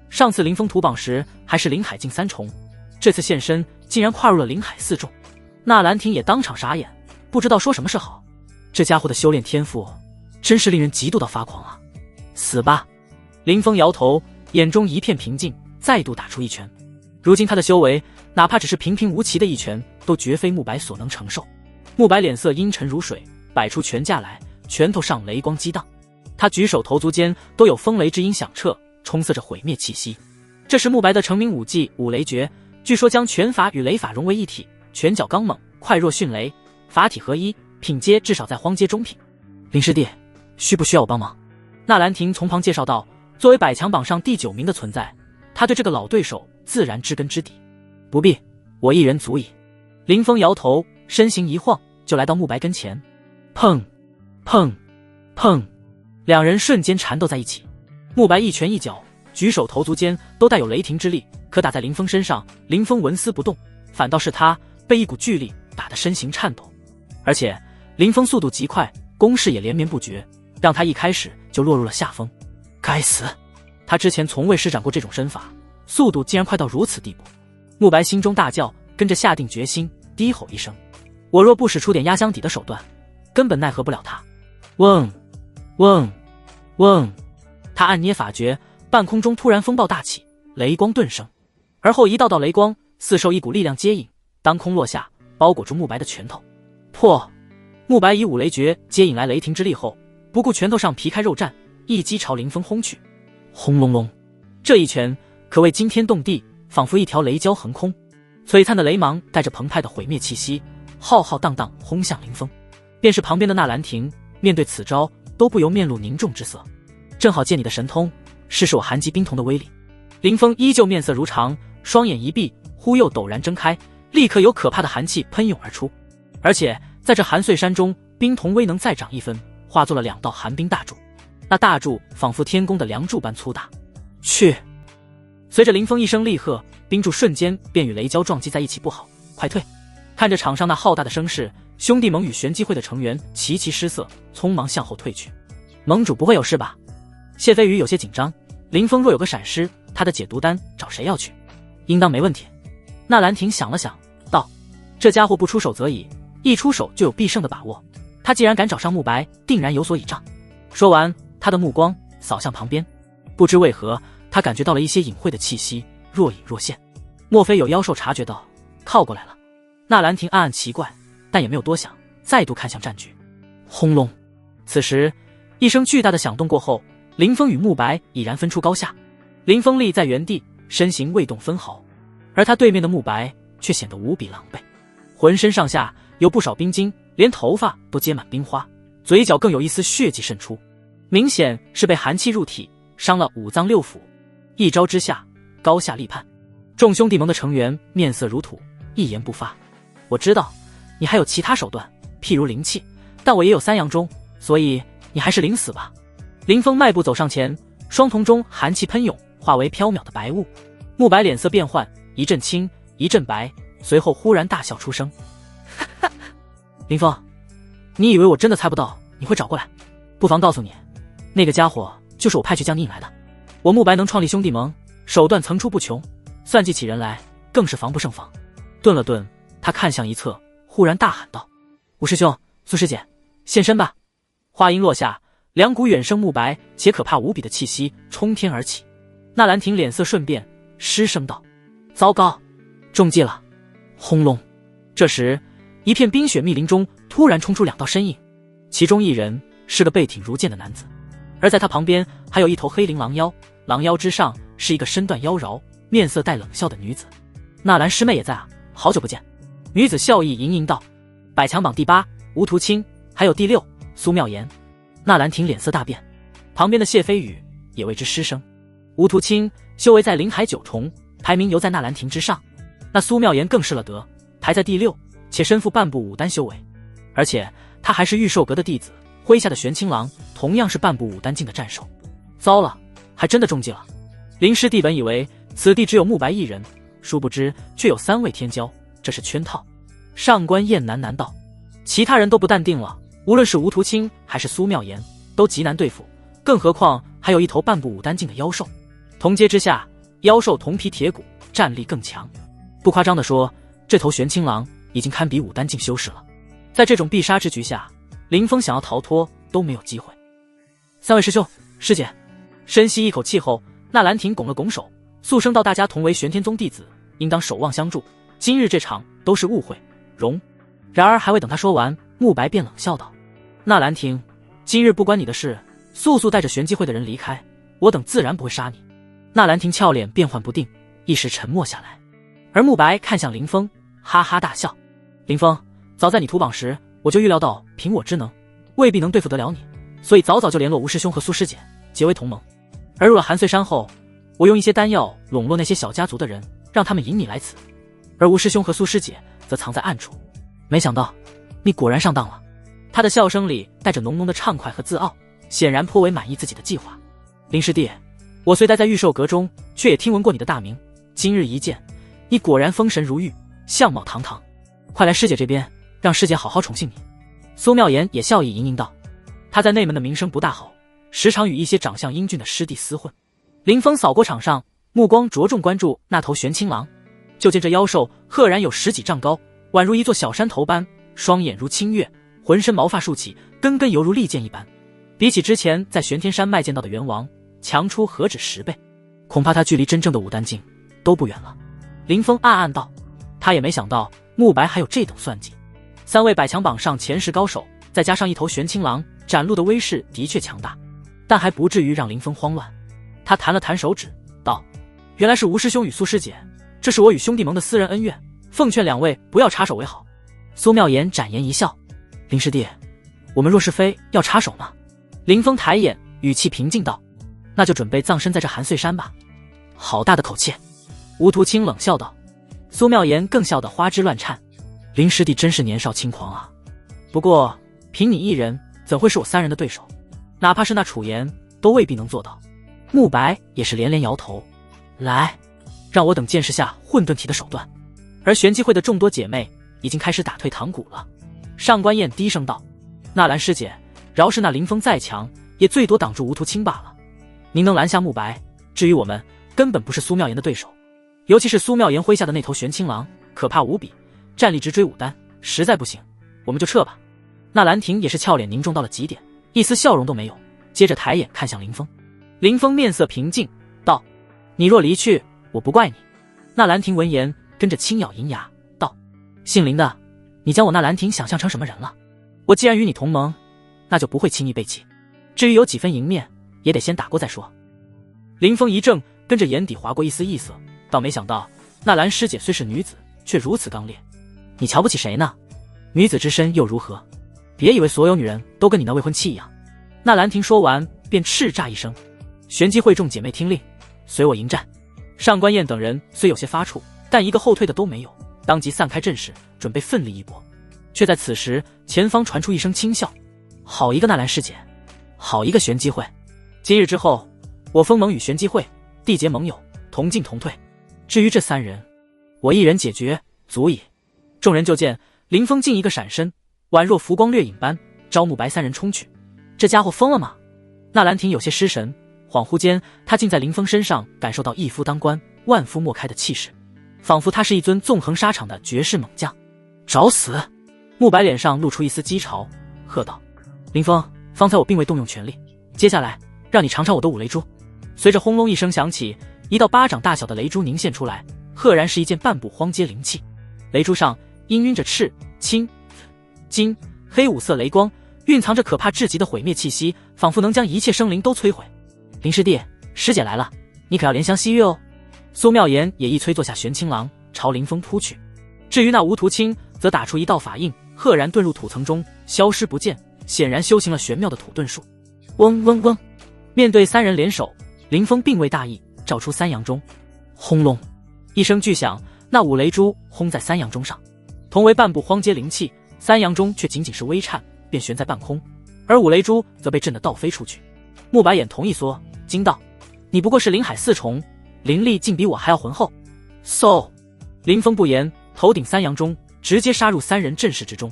上次林峰屠榜时还是林海境3重，这次现身竟然跨入了林海4重。纳兰亭也当场傻眼，不知道说什么是好。这家伙的修炼天赋真是令人嫉妒到发狂啊！死吧！林峰摇头，眼中一片平静，再度打出一拳。如今他的修为，哪怕只是平平无奇的一拳，都绝非慕白所能承受。慕白脸色阴沉如水，摆出拳架来，拳头上雷光激荡。他举手投足间都有风雷之音响彻，充塞着毁灭气息。这是慕白的成名武技五雷诀，据说将拳法与雷法融为一体，拳脚刚猛，快若迅雷，法体合一，品阶至少在荒阶中品。林师弟，需不需要我帮忙？纳兰亭从旁介绍道，作为100强榜上第9名的存在，他对这个老对手自然知根知底。不必，我一人足矣。林峰摇头，身形一晃，就来到慕白跟前。砰砰砰，2人瞬间缠斗在一起。慕白一拳一脚，举手投足间都带有雷霆之力，可打在林峰身上，林峰纹丝不动，反倒是他被一股巨力打得身形颤抖。而且林峰速度极快，攻势也连绵不绝，让他一开始就落入了下风。该死，他之前从未施展过这种身法，速度竟然快到如此地步。慕白心中大叫，跟着下定决心，低吼一声：我若不使出点压箱底的手段，根本奈何不了他。嗡嗡嗡，他按捏法诀，半空中突然风暴大起，雷光顿生，而后一道道雷光似受一股力量接引，当空落下，包裹住慕白的拳头。破！慕白以五雷诀接引来雷霆之力后，不顾拳头上皮开肉绽，一击朝林峰轰去。轰隆隆，这一拳可谓惊天动地，仿佛一条雷蛟横空，璀璨的雷芒带着澎湃的毁灭气息，浩浩荡荡轰向林峰。便是旁边的纳兰亭面对此招都不由面露凝重之色。正好借你的神通，试试我寒极冰瞳的威力。林峰依旧面色如常，双眼一闭，忽又陡然睁开，立刻有可怕的寒气喷涌而出。而且在这寒碎山中，冰瞳威能再长一分，化作了2道寒冰大柱。那大柱仿佛天宫的梁柱般粗大。去！随着林峰一声厉喝，冰柱瞬间便与雷蛟撞击在一起，不好，快退！看着场上那浩大的声势，兄弟盟与玄机会的成员齐齐失色，匆忙向后退去。盟主不会有事吧？谢飞宇有些紧张。林峰若有个闪失，他的解毒丹找谁要去？应当没问题。纳兰亭想了想，道：这家伙不出手则已，一出手就有必胜的把握。他既然敢找上慕白，定然有所倚仗。说完，他的目光扫向旁边，不知为何，他感觉到了一些隐晦的气息，若隐若现。莫非有妖兽察觉到，靠过来了？纳兰亭暗暗奇怪，但也没有多想，再度看向战局。轰隆！此时，一声巨大的响动过后，林峰与慕白已然分出高下。林峰立在原地，身形未动分毫，而他对面的慕白却显得无比狼狈，浑身上下有不少冰晶，连头发都结满冰花，嘴角更有一丝血迹渗出，明显是被寒气入体，伤了5脏6腑。一招之下，高下立判。众兄弟盟的成员面色如土，一言不发。我知道你还有其他手段，譬如灵气，但我也有3阳钟，所以你还是领死吧。林峰迈步走上前，双瞳中寒气喷涌，化为飘渺的白雾。慕白脸色变幻，一阵青一阵白，随后忽然大笑出声。林峰，你以为我真的猜不到你会找过来？不妨告诉你，那个家伙就是我派去将你引来的。我慕白能创立兄弟盟，手段层出不穷，算计起人来更是防不胜防。顿了顿，他看向一侧，忽然大喊道：吴师兄，苏师姐，现身吧！话音落下，2股远胜慕白且可怕无比的气息冲天而起。纳兰亭脸色瞬变，失声道：糟糕，中计了！轰隆！这时一片冰雪密林中突然冲出2道身影，其中一人是个背挺如剑的男子，而在他旁边还有一头黑鳞狼妖，狼妖之上是一个身段妖娆、面色带冷笑的女子。纳兰师妹也在啊，好久不见。女子笑意盈盈道：百强榜第8，吴图清，还有第6，苏妙言。纳兰亭脸色大变，旁边的谢飞宇也为之失声。吴图清修为在灵海9重，排名犹在纳兰亭之上。那苏妙言更失了德，排在第6，且身负半部武丹修为，而且他还是御兽阁的弟子，麾下的玄清郎同样是半部武丹境的战兽。糟了，还真的中计了。林师弟本以为此地只有慕白一人，殊不知却有3位天骄，这是圈套。上官燕喃喃道：其他人都不淡定了，无论是吴图清还是苏妙言，都极难对付，更何况还有一头半部武丹境的妖兽。同阶之下，妖兽铜皮铁骨，战力更强。不夸张地说，这头玄清郎已经堪比武丹境修士了。在这种必杀之局下，林峰想要逃脱都没有机会。3位师兄师姐，深吸一口气后，纳兰亭拱了拱手，肃声道：大家同为玄天宗弟子，应当守望相助，今日这场都是误会，容。然而还未等他说完，慕白便冷笑道：纳兰亭，今日不关你的事，速速带着玄机会的人离开，我等自然不会杀你。纳兰亭俏脸变幻不定，一时沉默下来。而慕白看向林峰，哈哈大笑：林峰，早在你屠榜时，我就预料到凭我之能未必能对付得了你，所以早早就联络吴师兄和苏师姐结为同盟。而入了寒碎山后，我用一些丹药笼络那些小家族的人，让他们引你来此，而吴师兄和苏师姐则藏在暗处。没想到你果然上当了。他的笑声里带着浓浓的畅快和自傲，显然颇为满意自己的计划。林师弟，我虽待在御兽阁中，却也听闻过你的大名，今日一见，你果然风神如玉，相貌堂堂，快来师姐这边，让师姐好好宠幸你。苏妙言也笑意盈盈道：他在内门的名声不大好，时常与一些长相英俊的师弟厮混。林峰扫过场上，目光着重关注那头玄清郎，就见这妖兽赫然有10几丈高，宛如一座小山头般，双眼如清月，浑身毛发竖起，根根犹如利剑一般。比起之前在玄天山脉见到的元王，强出何止10倍，恐怕他距离真正的武丹境都不远了。林峰暗暗道，他也没想到慕白还有这等算计。3位百强榜上前10高手，再加上一头玄青狼，展露的威势的确强大，但还不至于让林峰慌乱。他弹了弹手指道，原来是吴师兄与苏师姐，这是我与兄弟盟的私人恩怨，奉劝2位不要插手为好。苏妙言展颜一笑，林师弟，我们若是非要插手呢？林峰抬眼语气平静道，那就准备葬身在这寒碎山吧。好大的口气。吴图清冷笑道。苏妙言更笑得花枝乱颤，林师弟真是年少轻狂啊，不过凭你一人怎会是我3人的对手，哪怕是那楚言都未必能做到。慕白也是连连摇头，来，让我等见识下混沌体的手段。而玄机会的众多姐妹已经开始打退堂鼓了。上官燕低声道，纳兰师姐，饶是那林峰再强，也最多挡住吴图清罢了，您能拦下慕白，至于我们根本不是苏妙言的对手，尤其是苏妙言麾下的那头玄青狼，可怕无比，战力直追武丹，实在不行我们就撤吧。那兰亭也是俏脸凝重到了极点，一丝笑容都没有，接着抬眼看向林峰。林峰面色平静道，你若离去，我不怪你。那兰亭闻言跟着轻咬银牙道，姓林的，你将我那兰亭想象成什么人了？我既然与你同盟，那就不会轻易背弃，至于有几分赢面，也得先打过再说。林峰一怔，跟着眼底划过一丝异色，倒没想到那兰师姐虽是女子，却如此刚烈。你瞧不起谁呢？女子之身又如何？别以为所有女人都跟你那未婚妻一样。那兰亭说完便叱咤一声，玄机会众姐妹听令，随我迎战。上官燕等人虽有些发怵，但一个后退的都没有，当即散开阵势，准备奋力一搏。却在此时，前方传出一声轻笑，好一个纳兰师姐，好一个玄机会，今日之后，我封盟与玄机会缔结盟友，同进同退，至于这3人，我一人解决足矣。众人就见林峰竟一个闪身，宛若浮光掠影般朝慕白3人冲去。这家伙疯了吗？纳兰亭有些失神，恍惚间他竟在林峰身上感受到一夫当关万夫莫开的气势，仿佛他是一尊纵横沙场的绝世猛将。找死！慕白脸上露出一丝讥嘲，喝道，林峰，方才我并未动用全力，接下来让你尝尝我的五雷珠。随着轰隆一声响起，一道巴掌大小的雷珠凝现出来，赫然是一件半部荒阶灵器。雷珠上氤氲着赤、青、金、黑5色雷光，蕴藏着可怕至极的毁灭气息，仿佛能将一切生灵都摧毁。林师弟，师姐来了，你可要怜香惜玉哦。苏妙言也一催坐下玄青狼，朝林峰扑去。至于那吴图清，则打出一道法印，赫然遁入土层中，消失不见，显然修行了玄妙的土遁术。嗡嗡嗡，面对3人联手，林峰并未大意，照出3阳钟。轰隆一声巨响，那5雷珠轰在3阳钟上，同为半部荒阶灵气，3阳钟却仅仅是微颤，便悬在半空，而5雷珠则被震得倒飞出去。慕白眼同一缩，惊道，你不过是灵海4重，灵力竟比我还要浑厚。嗖，林峰不言，头顶3阳钟直接杀入3人阵势之中。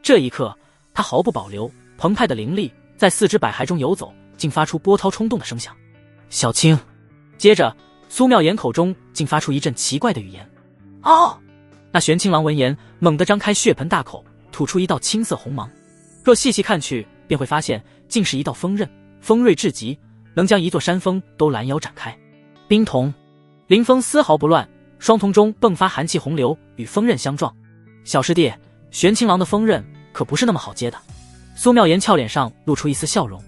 这一刻他毫不保留，澎湃的灵力在4只百骸中游走，竟发出波涛冲动的声响。小青。接着苏妙言口中竟发出一阵奇怪的语言。哦！那玄青狼闻言猛地张开血盆大口，吐出一道青色红芒，若细细看去，便会发现竟是一道锋刃，锋锐至极，能将一座山峰都拦腰斩开。冰瞳。林峰丝毫不乱，双瞳中迸发寒气洪流，与锋刃相撞。小师弟，玄青狼的锋刃可不是那么好接的。苏妙言俏脸上露出一丝笑容。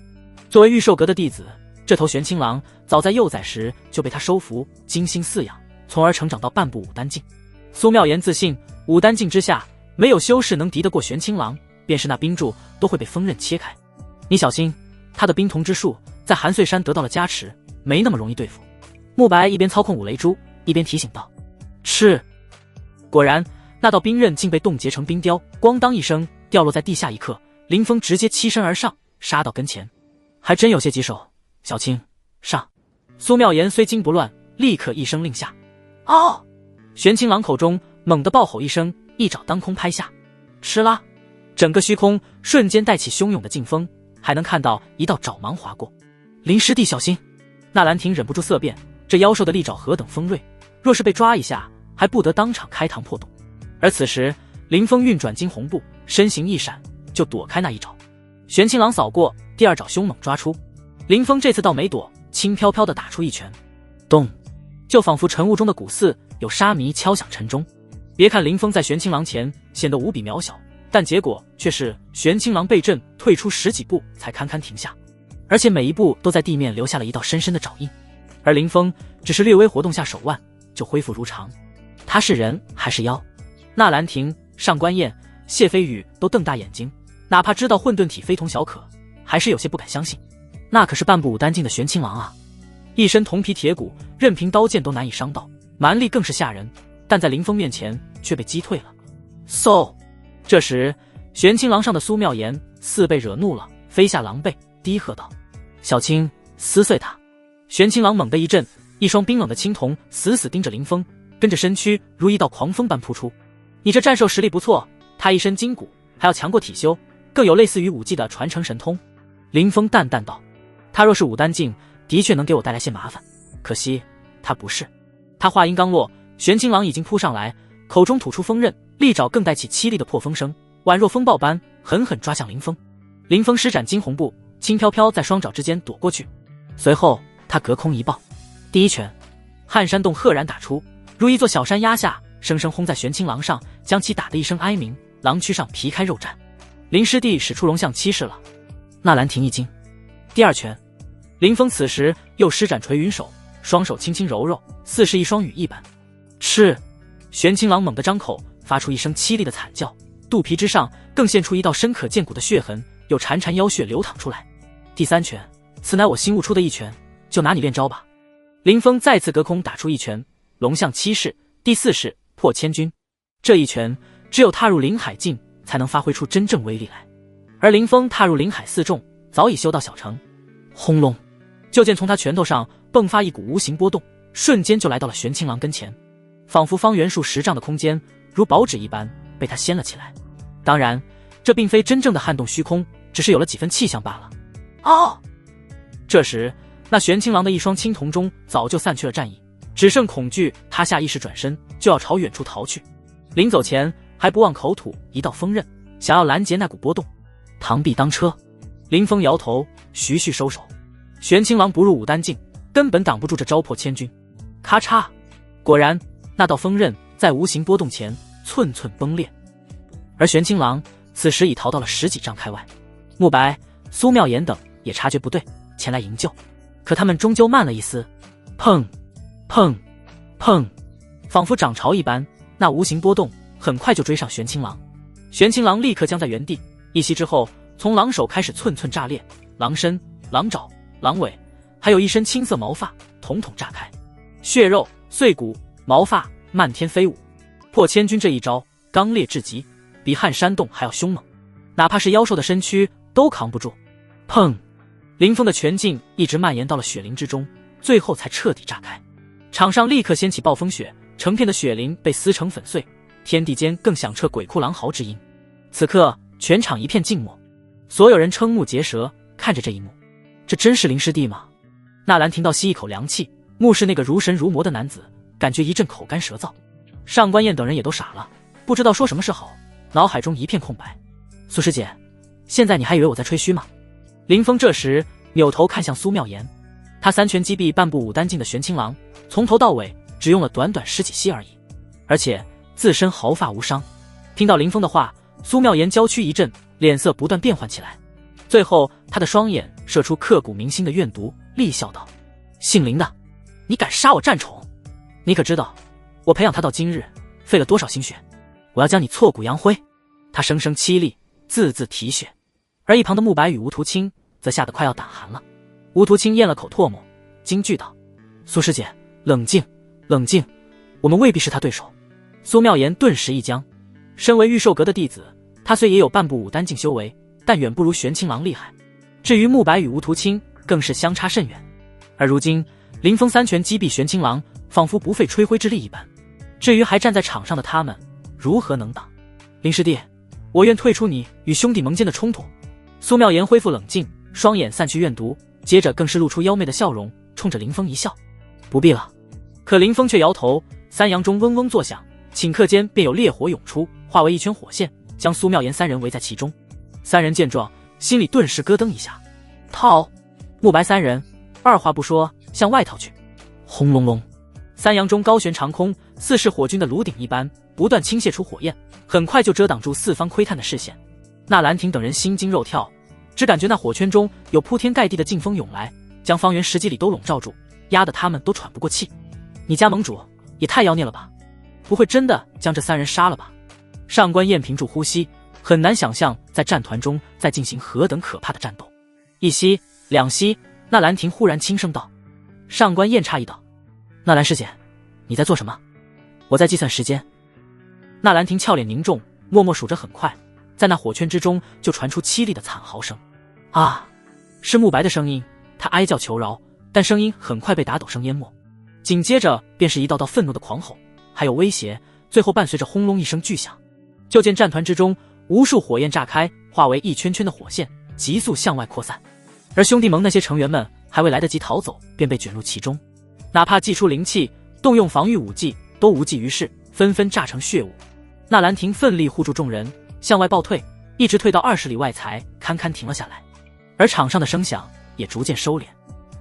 作为玉寿阁的弟子，这头玄青狼早在幼崽时就被他收服，精心饲养，从而成长到半部武丹境。苏妙言自信，武丹境之下没有修士能敌得过玄青狼，便是那冰柱都会被锋刃切开。你小心，他的冰瞳之术在寒碎山得到了加持，没那么容易对付。慕白一边操控5雷珠，一边提醒道。是。果然，那道冰刃竟被冻结成冰雕，咣当一声掉落在地下一刻，林峰直接欺身而上，杀到跟前。还真有些棘手，小青上。苏妙言虽惊不乱，立刻一声令下。哦！玄青狼口中猛地爆吼一声，一爪当空拍下，哧啦，整个虚空瞬间带起汹涌的劲风，还能看到一道爪芒划过。林师弟小心！纳兰亭忍不住色变，这妖兽的利爪何等锋锐，若是被抓一下，还不得当场开膛破肚。而此时林峰运转惊鸿步，身形一闪就躲开那一爪。玄清郎扫过，第二爪凶猛抓出。林峰这次倒没躲，轻飘飘地打出一拳，咚，就仿佛晨雾中的鼓肆，有沙弥敲响晨钟。别看林峰在玄清郎前显得无比渺小，但结果却是玄清郎被震退出10几步才堪堪停下，而且每一步都在地面留下了一道深深的爪印。而林峰只是略微活动下手腕，就恢复如常。他是人还是妖？纳兰亭、上官燕、谢飞宇都瞪大眼睛，哪怕知道混沌体非同小可，还是有些不敢相信。那可是半部武丹境的玄清郎啊，一身铜皮铁骨，任凭刀剑都难以伤到，蛮力更是吓人，但在林峰面前却被击退了。嗖！这时玄清郎上的苏妙言似被惹怒了，飞下狼背，低喝道：“小青，撕碎他！”玄清郎猛地一震，一双冰冷的青瞳死死盯着林峰，跟着身躯如一道狂风般扑出。你这战兽实力不错，他一身筋骨，还要强过体修，更有类似于武技的传承神通。林峰淡淡道：“他若是武丹境，的确能给我带来些麻烦，可惜他不是。”他话音刚落，玄清郎已经扑上来，口中吐出锋刃，利爪更带起凄厉的破风声，宛若风暴般狠狠抓向林峰。林峰施展惊鸿步，轻飘飘在双爪之间躲过去，随后他隔空一抱，第一拳，撼山洞赫然打出，如一座小山压下，生生轰在玄清郎上，将其打得一声哀鸣，狼躯上皮开肉绽。林师弟使出龙象七式了。纳兰亭一惊。第二拳，林峰此时又施展垂云手，双手轻轻揉揉，似是一双羽翼般。吃！玄清郎猛地张口，发出一声凄厉的惨叫，肚皮之上更现出一道深可见骨的血痕，有潺潺妖血流淌出来。第三拳，此乃我新悟出的一拳，就拿你练招吧。林峰再次隔空打出一拳，龙象七式，第四式破千钧。这一拳只有踏入灵海境才能发挥出真正威力来，而林峰踏入灵海4重，早已修到小成。轰隆！就见从他拳头上迸发一股无形波动，瞬间就来到了玄清郎跟前，仿佛方圆数10丈的空间如薄纸一般被他掀了起来。当然这并非真正的撼动虚空，只是有了几分气象罢了。哦！这时那玄清郎的一双青瞳中早就散去了战意，只剩恐惧，他下意识转身就要朝远处逃去，临走前还不忘口吐一道锋刃，想要拦截那股波动。螳臂当车！林峰摇头，徐徐收手。玄清郎不入武丹境，根本挡不住这招破千钧。咔嚓！果然那道锋刃在无形波动前寸寸崩裂，而玄清郎此时已逃到了10几丈开外。慕白、苏妙言等也察觉不对，前来营救，可他们终究慢了一丝。砰砰砰，仿佛涨潮一般，那无形波动很快就追上玄清郎。玄清郎立刻僵在原地，一息之后，从狼手开始寸寸炸裂，狼身、狼爪、狼尾，还有一身青色毛发统统炸开，血肉、碎骨、毛发漫天飞舞。破千钧这一招刚烈至极，比撼山洞还要凶猛，哪怕是妖兽的身躯都扛不住。砰！林峰的拳劲一直蔓延到了雪林之中，最后才彻底炸开。场上立刻掀起暴风雪，成片的雪林被撕成粉碎，天地间更响彻鬼哭狼嚎之音。此刻全场一片静默，所有人瞠目结舌看着这一幕。这真是林师弟吗？纳兰听到吸一口凉气，目视那个如神如魔的男子，感觉一阵口干舌燥。上官燕等人也都傻了，不知道说什么是好，脑海中一片空白。苏师姐，现在你还以为我在吹嘘吗？林峰这时扭头看向苏妙言，他3拳击毙半部武丹境的玄清郎，从头到尾只用了短短10几息而已，而且自身毫发无伤。听到林峰的话，苏妙言娇躯一震，脸色不断变换起来，最后他的双眼射出刻骨铭心的怨毒，厉笑道：“姓林的，你敢杀我战宠？你可知道我培养他到今日费了多少心血？我要将你挫骨扬灰！”他声声凄厉，字字啼血。而一旁的慕白与吴图清则吓得快要胆寒了。吴图清咽了口唾沫，惊惧道：“苏师姐，冷静，冷静，我们未必是他对手。”苏妙言顿时一僵，身为御兽阁的弟子，他虽也有半部武丹境修为，但远不如玄清郎厉害。至于慕白与吴图清，更是相差甚远。而如今林峰3拳击毙玄清郎，仿佛不费吹灰之力一般。至于还站在场上的他们，如何能挡？林师弟，我愿退出你与兄弟盟间的冲突。苏妙言恢复冷静，双眼散去怨毒，接着更是露出妖媚的笑容，冲着林峰一笑：“不必了。”可林峰却摇头，三阳中嗡嗡作响，顷刻间便有烈火涌出，化为一圈火线，将苏妙言三人围在其中。三人见状，心里顿时咯噔一下。逃！慕白三人二话不说向外逃去。轰隆隆，三阳中高悬长空，似是火军的炉鼎一般，不断倾泻出火焰，很快就遮挡住四方窥探的视线。纳兰亭等人心惊肉跳，只感觉那火圈中有铺天盖地的劲风涌来，将方圆10几里都笼罩住，压得他们都喘不过气。你家盟主也太妖孽了吧，不会真的将这三人杀了吧？上官燕屏住呼吸，很难想象在战团中在进行何等可怕的战斗。一息两息，纳兰亭忽然轻声道。上官燕诧异道：纳兰师姐，你在做什么？我在计算时间。纳兰亭俏脸凝重，默默数着，很快在那火圈之中就传出凄厉的惨嚎声。啊，是慕白的声音，他哀叫求饶，但声音很快被打斗声淹没，紧接着便是一道道愤怒的狂吼，还有威胁，最后伴随着轰隆一声巨响。就见战团之中无数火焰炸开，化为一圈圈的火线，急速向外扩散。而兄弟盟那些成员们还未来得及逃走，便被卷入其中，哪怕祭出灵气，动用防御武技，都无济于事，纷纷炸成血雾。纳兰亭奋力护住众人，向外暴退，一直退到20里外才堪堪停了下来。而场上的声响也逐渐收敛，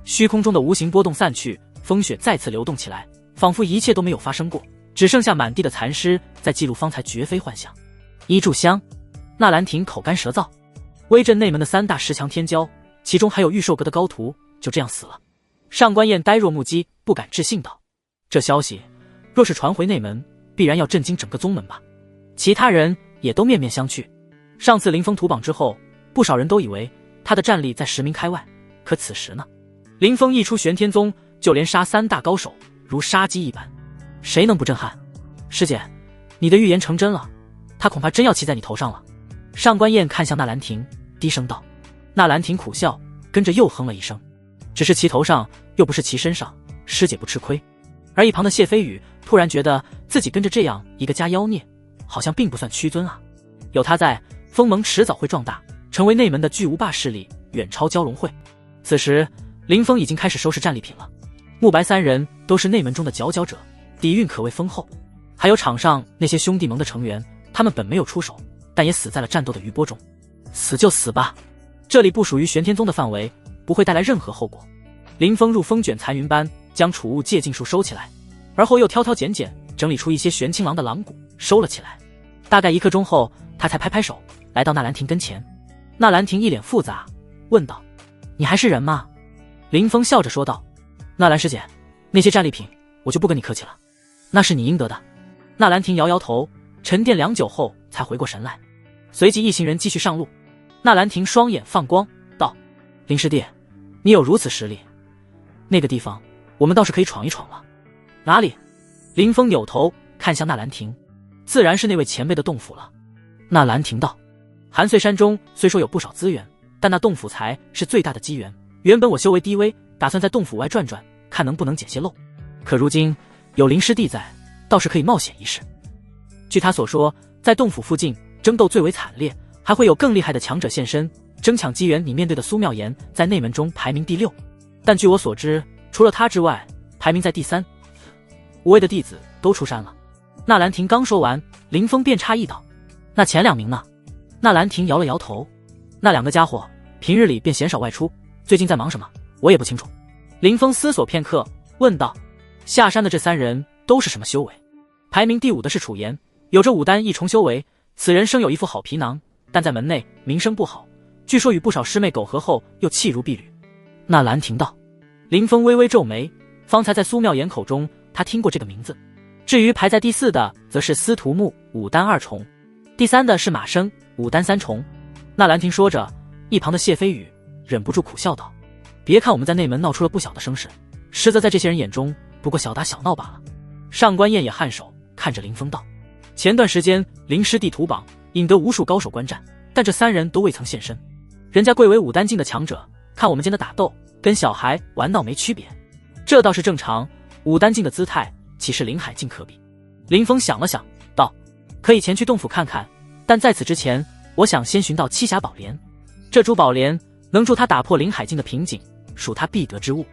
虚空中的无形波动散去，风雪再次流动起来，仿佛一切都没有发生过，只剩下满地的残尸在记录方才绝非幻想。一炷香，纳兰亭口干舌燥。威震内门的3大10强天骄，其中还有御兽阁的高徒，就这样死了。上官燕呆若木鸡，不敢置信道：这消息若是传回内门，必然要震惊整个宗门吧。其他人也都面面相觑。上次林峰屠榜之后，不少人都以为他的战力在10名开外，可此时呢，林峰一出玄天宗，就连杀3大高手如杀鸡一般，谁能不震撼？师姐，你的预言成真了，他恐怕真要骑在你头上了。上官燕看向纳兰亭，低声道。纳兰亭苦笑，跟着又哼了一声，只是骑头上又不是骑身上，师姐不吃亏。而一旁的谢飞宇突然觉得自己跟着这样一个家妖孽，好像并不算屈尊啊。有他在，风盟迟早会壮大，成为内门的巨无霸势力，远超蛟龙会。此时林峰已经开始收拾战利品了。慕白三人都是内门中的佼佼者，底蕴可谓丰厚。还有场上那些兄弟盟的成员，他们本没有出手，但也死在了战斗的余波中。死就死吧，这里不属于玄天宗的范围，不会带来任何后果。林峰如风卷残云般将储物借镜术收起来，而后又挑挑拣拣整理出一些玄青狼的狼骨收了起来。大概1刻钟后，他才拍拍手来到纳兰亭跟前。纳兰亭一脸复杂，问道：你还是人吗？林峰笑着说道：纳兰师姐，那些战利品我就不跟你客气了，那是你应得的。纳兰亭摇摇头，沉淀良久后才回过神来，随即一行人继续上路。纳兰亭双眼放光道：林师弟，你有如此实力，那个地方我们倒是可以闯一闯了。哪里？林峰扭头看向纳兰亭，自然是那位前辈的洞府了。纳兰亭道：寒碎山中虽说有不少资源，但那洞府才是最大的机缘。原本我修为低微，打算在洞府外转转，看能不能捡些漏，可如今有林师弟在，倒是可以冒险一试。据他所说，在洞府附近争斗最为惨烈，还会有更厉害的强者现身，争抢机缘。你面对的苏妙言在内门中排名第6，但据我所知，除了他之外，排名在第3。无畏的弟子都出山了。纳兰亭刚说完，林峰便诧异道：那前2名呢？纳兰亭摇了摇头，那2个家伙平日里便鲜少外出，最近在忙什么我也不清楚。林峰思索片刻，问道：下山的这3人都是什么修为？排名第5的是楚言，有着5丹1重修为，此人生有一副好皮囊，但在门内名声不好，据说与不少师妹苟合后又弃如敝履。纳兰亭道。林峰微微皱眉，方才在苏妙言口中他听过这个名字。至于排在第4的则是司徒木5丹2重，第3的是马生5丹3重。纳兰亭说着，一旁的谢飞宇忍不住苦笑道：别看我们在内门闹出了不小的声势，实则在这些人眼中不过小打小闹罢了。上官燕也颔首看着林峰道：前段时间林师弟屠榜，引得无数高手观战，但这3人都未曾现身。人家贵为5丹境的强者，看我们间的打斗跟小孩玩闹没区别，这倒是正常。5丹境的姿态岂是临海境可比？林峰想了想道：可以前去洞府看看，但在此之前，我想先寻到栖霞宝莲。这株宝莲能助他打破临海境的瓶颈，属他必得之物。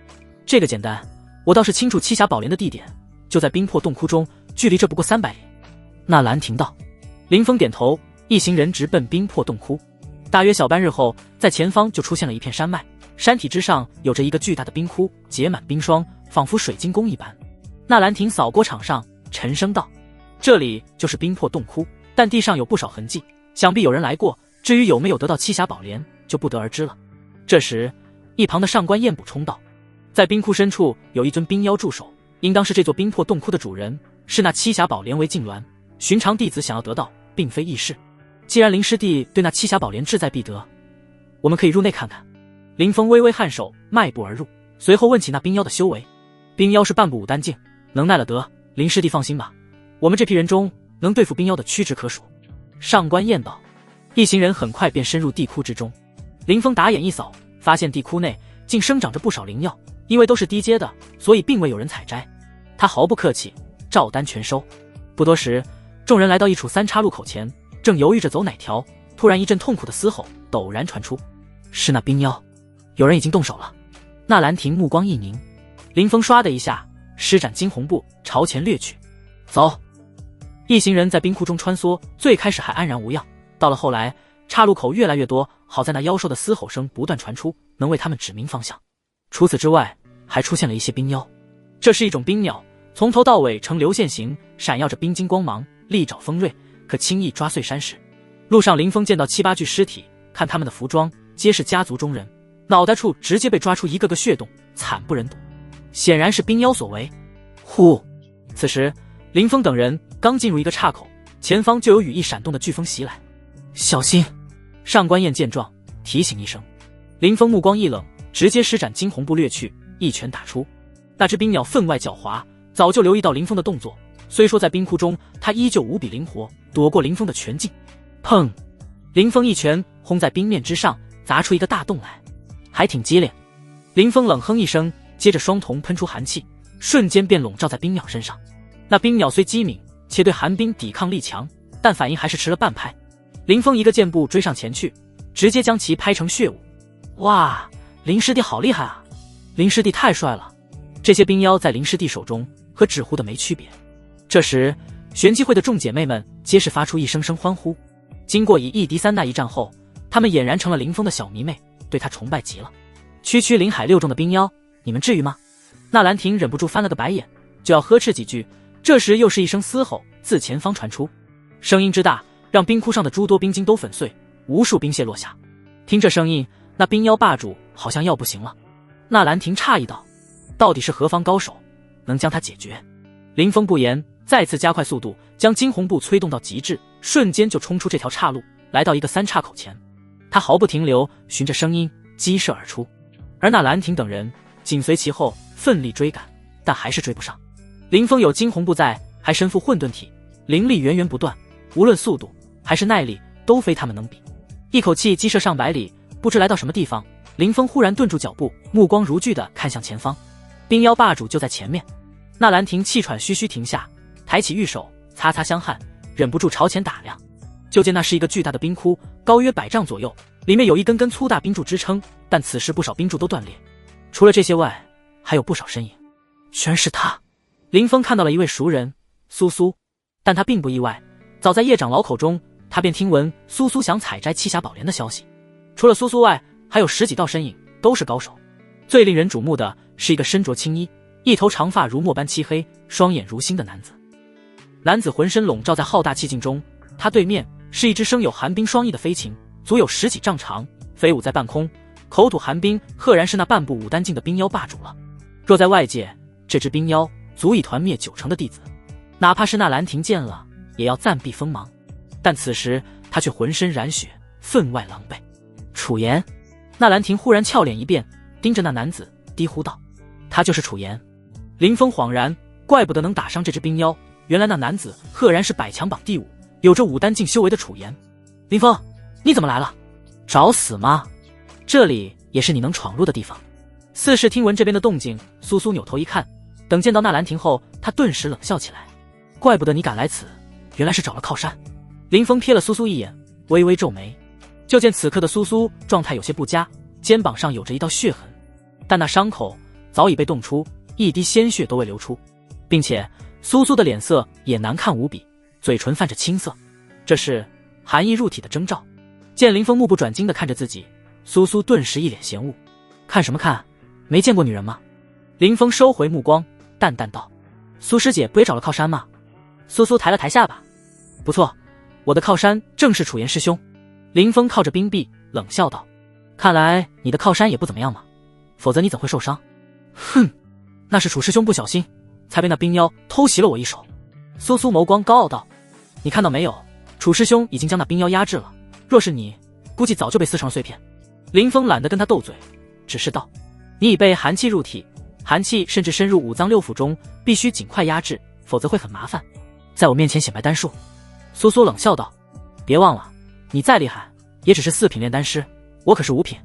这个简单，我倒是清楚栖霞宝莲的地点，就在冰魄洞窟中，距离这不过300里。纳兰亭道。林峰点头，一行人直奔冰魄洞窟。大约小半日后，在前方就出现了一片山脉，山体之上有着一个巨大的冰窟，结满冰霜，仿佛水晶宫一般。纳兰亭扫过场上，沉声道：“这里就是冰魄洞窟，但地上有不少痕迹，想必有人来过。至于有没有得到栖霞宝莲，就不得而知了。”这时，一旁的上官燕补充道：“在冰窟深处有一尊冰妖驻守，应当是这座冰魄洞窟的主人，是那栖霞宝莲为痉挛。寻常弟子想要得到，并非易事。既然林师弟对那栖霞宝莲志在必得，我们可以入内看看。”林峰微微颔首，迈步而入，随后问起那冰妖的修为。冰妖是半步武丹境，能耐了得，林师弟放心吧，我们这批人中能对付冰妖的屈指可数。上官燕道。一行人很快便深入地窟之中。林峰打眼一扫，发现地窟内竟生长着不少灵药，因为都是低阶的，所以并未有人采摘。他毫不客气，照单全收。不多时，众人来到一处三岔路口前，正犹豫着走哪条，突然一阵痛苦的嘶吼陡然传出，是那冰妖，有人已经动手了。纳兰亭目光一凝，林峰唰的一下施展惊鸿步朝前掠去。走！一行人在冰窟中穿梭，最开始还安然无恙，到了后来，岔路口越来越多，好在那妖兽的嘶吼声不断传出，能为他们指明方向。除此之外，还出现了一些冰妖，这是一种冰鸟，从头到尾呈流线形，闪耀着冰晶光芒，利爪锋锐，可轻易抓碎山石。路上林峰见到7、8具尸体，看他们的服装皆是家族中人，脑袋处直接被抓出一个个血洞，惨不忍睹，显然是冰妖所为。呼！此时林峰等人刚进入一个岔口，前方就有羽翼闪动的飓风袭来，小心！上官燕见状提醒一声。林峰目光一冷，直接施展惊鸿步掠去，一拳打出。那只冰鸟分外狡猾，早就留意到林峰的动作，虽说在冰窟中，他依旧无比灵活，躲过林峰的拳劲。砰！林峰一拳轰在冰面之上，砸出一个大洞来，还挺机灵。林峰冷哼一声，接着双瞳喷出寒气，瞬间便笼罩在冰鸟身上。那冰鸟虽机敏，且对寒冰抵抗力强，但反应还是迟了半拍。林峰一个箭步追上前去，直接将其拍成血雾。哇，林师弟好厉害啊！林师弟太帅了！这些冰妖在林师弟手中和纸糊的没区别。这时，玄机会的众姐妹们皆是发出一声声欢呼。经过以1敌3那一战后，她们俨然成了林峰的小迷妹，对他崇拜极了。区区临海6中的冰妖，你们至于吗？纳兰亭忍不住翻了个白眼，就要呵斥几句，这时又是一声嘶吼自前方传出，声音之大，让冰窟上的诸多冰晶都粉碎，无数冰屑落下。听这声音，那冰妖霸主好像要不行了。纳兰亭诧异道：“到底是何方高手，能将他解决？”林峰不言，再次加快速度，将惊鸿步催动到极致，瞬间就冲出这条岔路，来到一个三岔口前。他毫不停留，循着声音激射而出，而纳兰亭等人紧随其后，奋力追赶，但还是追不上。林峰有惊鸿步在，还身负混沌体，灵力源源不断，无论速度还是耐力，都非他们能比。一口气激射上百里，不知来到什么地方，林峰忽然顿住脚步，目光如炬地看向前方，冰妖霸主就在前面。纳兰亭气喘吁吁停下，抬起玉手擦擦香汗，忍不住朝前打量。就见那是一个巨大的冰窟，高约100丈左右，里面有一根根粗大冰柱支撑，但此时不少冰柱都断裂。除了这些外，还有不少身影。全是他！林峰看到了一位熟人苏苏，但他并不意外，早在叶长老口中，他便听闻苏苏想采摘栖霞宝莲的消息。除了苏苏外，还有10几道身影，都是高手。最令人瞩目的是一个身着青衣，一头长发如墨般漆黑，双眼如星的男子。男子浑身笼罩在浩大气境中，他对面是一只生有寒冰双翼的飞禽，足有10几丈长，飞舞在半空，口吐寒冰，赫然是那半步武丹境的冰妖霸主了。若在外界，这只冰妖足以团灭90成的弟子，哪怕是纳兰亭见了，也要暂避锋芒。但此时他却浑身染血，分外狼狈。楚言！纳兰亭忽然俏脸一变，盯着那男子低呼道：“他就是楚言。”林峰恍然，怪不得能打伤这只冰妖，原来那男子赫然是百强榜第5，有着武丹境修为的楚言。林峰，你怎么来了？找死吗？这里也是你能闯入的地方。似是听闻这边的动静，苏苏扭头一看，等见到纳兰亭后，他顿时冷笑起来。怪不得你敢来此，原来是找了靠山。林峰瞥了苏苏一眼，微微皱眉。就见此刻的苏苏状态有些不佳，肩膀上有着一道血痕，但那伤口早已被冻出，一滴鲜血都未流出。并且苏苏的脸色也难看无比，嘴唇泛着青色，这是寒意入体的征兆。见林峰目不转睛地看着自己，苏苏顿时一脸嫌恶。看什么看？没见过女人吗？林峰收回目光，淡淡道：苏师姐不也找了靠山吗？苏苏抬了抬下巴，不错，我的靠山正是楚岩师兄。林峰靠着冰壁冷笑道：看来你的靠山也不怎么样嘛，否则你怎会受伤？哼，那是楚师兄不小心才被那冰妖偷袭了我一手。苏苏眸光高傲道：你看到没有，楚师兄已经将那冰妖压制了，若是你，估计早就被撕成了碎片。林峰懒得跟他斗嘴，只是道：你已被寒气入体，寒气甚至深入五脏六腑中，必须尽快压制，否则会很麻烦。在我面前显摆丹术。苏苏冷笑道：别忘了，你再厉害也只是4品炼丹师，我可是5品。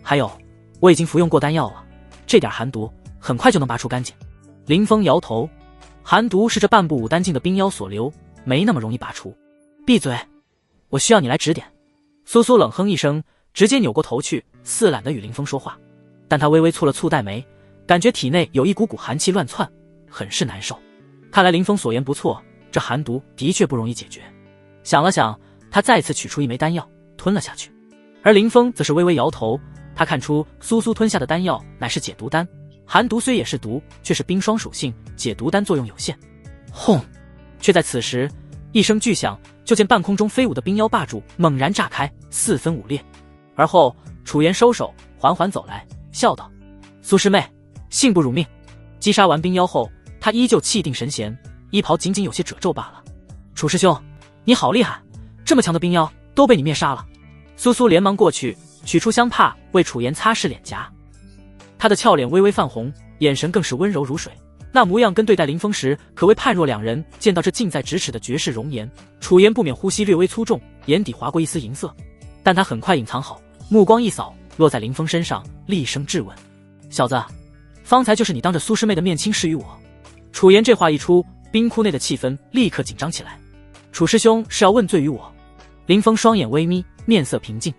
还有，我已经服用过丹药了，这点寒毒很快就能拔除干净。林峰摇头，寒毒是这半部武丹境的冰妖所留，没那么容易拔除。闭嘴，我需要你来指点。苏苏冷哼一声，直接扭过头去，似懒得与林峰说话。但他微微蹙了蹙黛眉，感觉体内有一股股寒气乱窜，很是难受。看来林峰所言不错，这寒毒的确不容易解决。想了想，他再次取出一枚丹药吞了下去。而林峰则是微微摇头，他看出苏苏吞下的丹药乃是解毒丹，寒毒虽也是毒，却是冰霜属性，解毒丹作用有限。轰！却在此时，一声巨响，就见半空中飞舞的冰妖霸主猛然炸开，4分5裂。而后楚岩收手，缓缓走来，笑道：苏师妹，幸不辱命。击杀完冰妖后，他依旧气定神闲，衣袍仅仅有些褶皱罢了。楚师兄，你好厉害，这么强的冰妖都被你灭杀了。苏苏连忙过去，取出香帕为楚岩擦拭脸颊。他的俏脸微微泛红，眼神更是温柔如水，那模样跟对待林峰时可谓判若两人。见到这近在咫尺的绝世容颜，楚岩不免呼吸略微粗重，眼底划过一丝银色，但他很快隐藏好，目光一扫，落在林峰身上，厉声质问：小子，方才就是你当着苏师妹的面轻视于我？楚岩这话一出，冰窟内的气氛立刻紧张起来。楚师兄是要问罪于我？林峰双眼微眯，面色平静。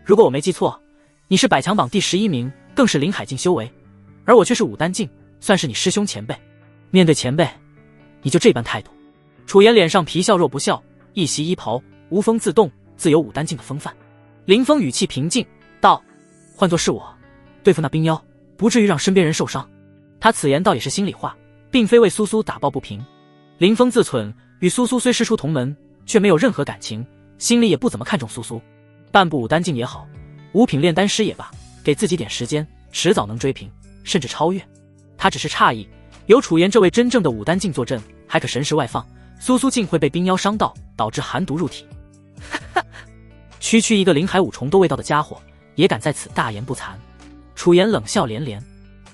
如果我没记错，你是百强榜第11名，更是临海境修为，而我却是武丹境，算是你师兄前辈。面对前辈，你就这般态度？楚岩脸上皮笑肉不笑，一袭衣袍，无风自动，自有武丹境的风范。林峰语气平静道：换作是我，对付那冰妖，不至于让身边人受伤。他此言倒也是心里话，并非为苏苏打抱不平。林峰自忖与苏苏虽师出同门，却没有任何感情，心里也不怎么看重苏苏。半部武丹境也好，5品炼丹师也罢，给自己点时间，迟早能追平，甚至超越。他只是诧异，有楚岩这位真正的武丹境坐镇，还可神识外放，苏苏竟会被冰妖伤到，导致寒毒入体。区区一个临海5重斗未到的家伙，也敢在此大言不惭。楚岩冷笑连连，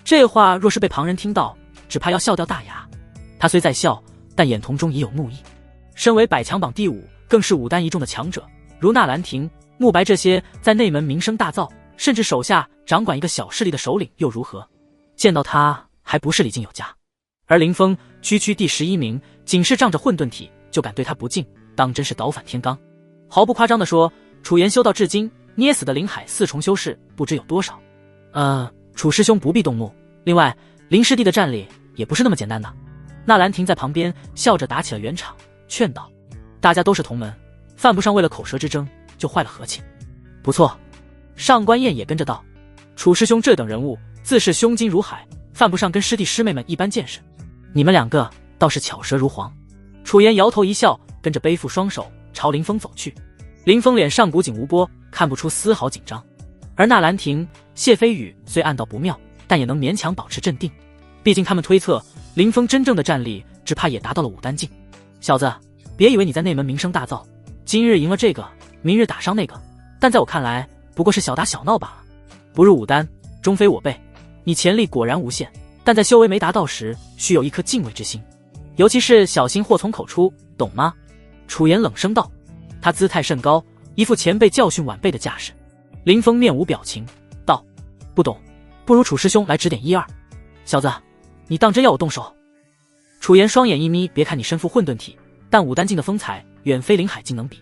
这话若是被旁人听到，只怕要笑掉大牙。他虽在笑，但眼瞳中已有怒意。身为百强榜第5，更是武丹一众的强者，如纳兰亭、慕白这些在内门名声大噪，甚至手下掌管一个小势力的首领又如何？见到他还不是礼敬有加。而林峰区区第11名，仅是仗着混沌体就敢对他不敬，当真是倒反天罡。毫不夸张地说，楚岩修道至今，捏死的临海4重修士不知有多少。楚师兄不必动怒，另外林师弟的战力也不是那么简单的。纳兰亭在旁边笑着打起了圆场，劝道：大家都是同门，犯不上为了口舌之争就坏了和气。不错。上官燕也跟着道：楚师兄这等人物，自是胸襟如海，犯不上跟师弟师妹们一般见识。你们2个倒是巧舌如簧。楚岩摇头一笑，跟着背负双手朝林峰走去。林峰脸上古井无波，看不出丝毫紧张。而纳兰亭、谢飞宇虽暗道不妙，但也能勉强保持镇定。毕竟他们推测林峰真正的战力只怕也达到了武丹境。小子，别以为你在内门名声大噪，今日赢了这个，明日打伤那个，但在我看来不过是小打小闹罢了。不入武丹，终非我辈。你潜力果然无限，但在修为没达到时，需有一颗敬畏之心，尤其是小心祸从口出，懂吗？楚岩冷声道。他姿态甚高，一副前辈教训晚辈的架势。林峰面无表情道：不懂，不如楚师兄来指点1、2。小子，你当真要我动手？楚岩双眼一眯，别看你身负混沌体，但武丹境的风采远非临海境能比。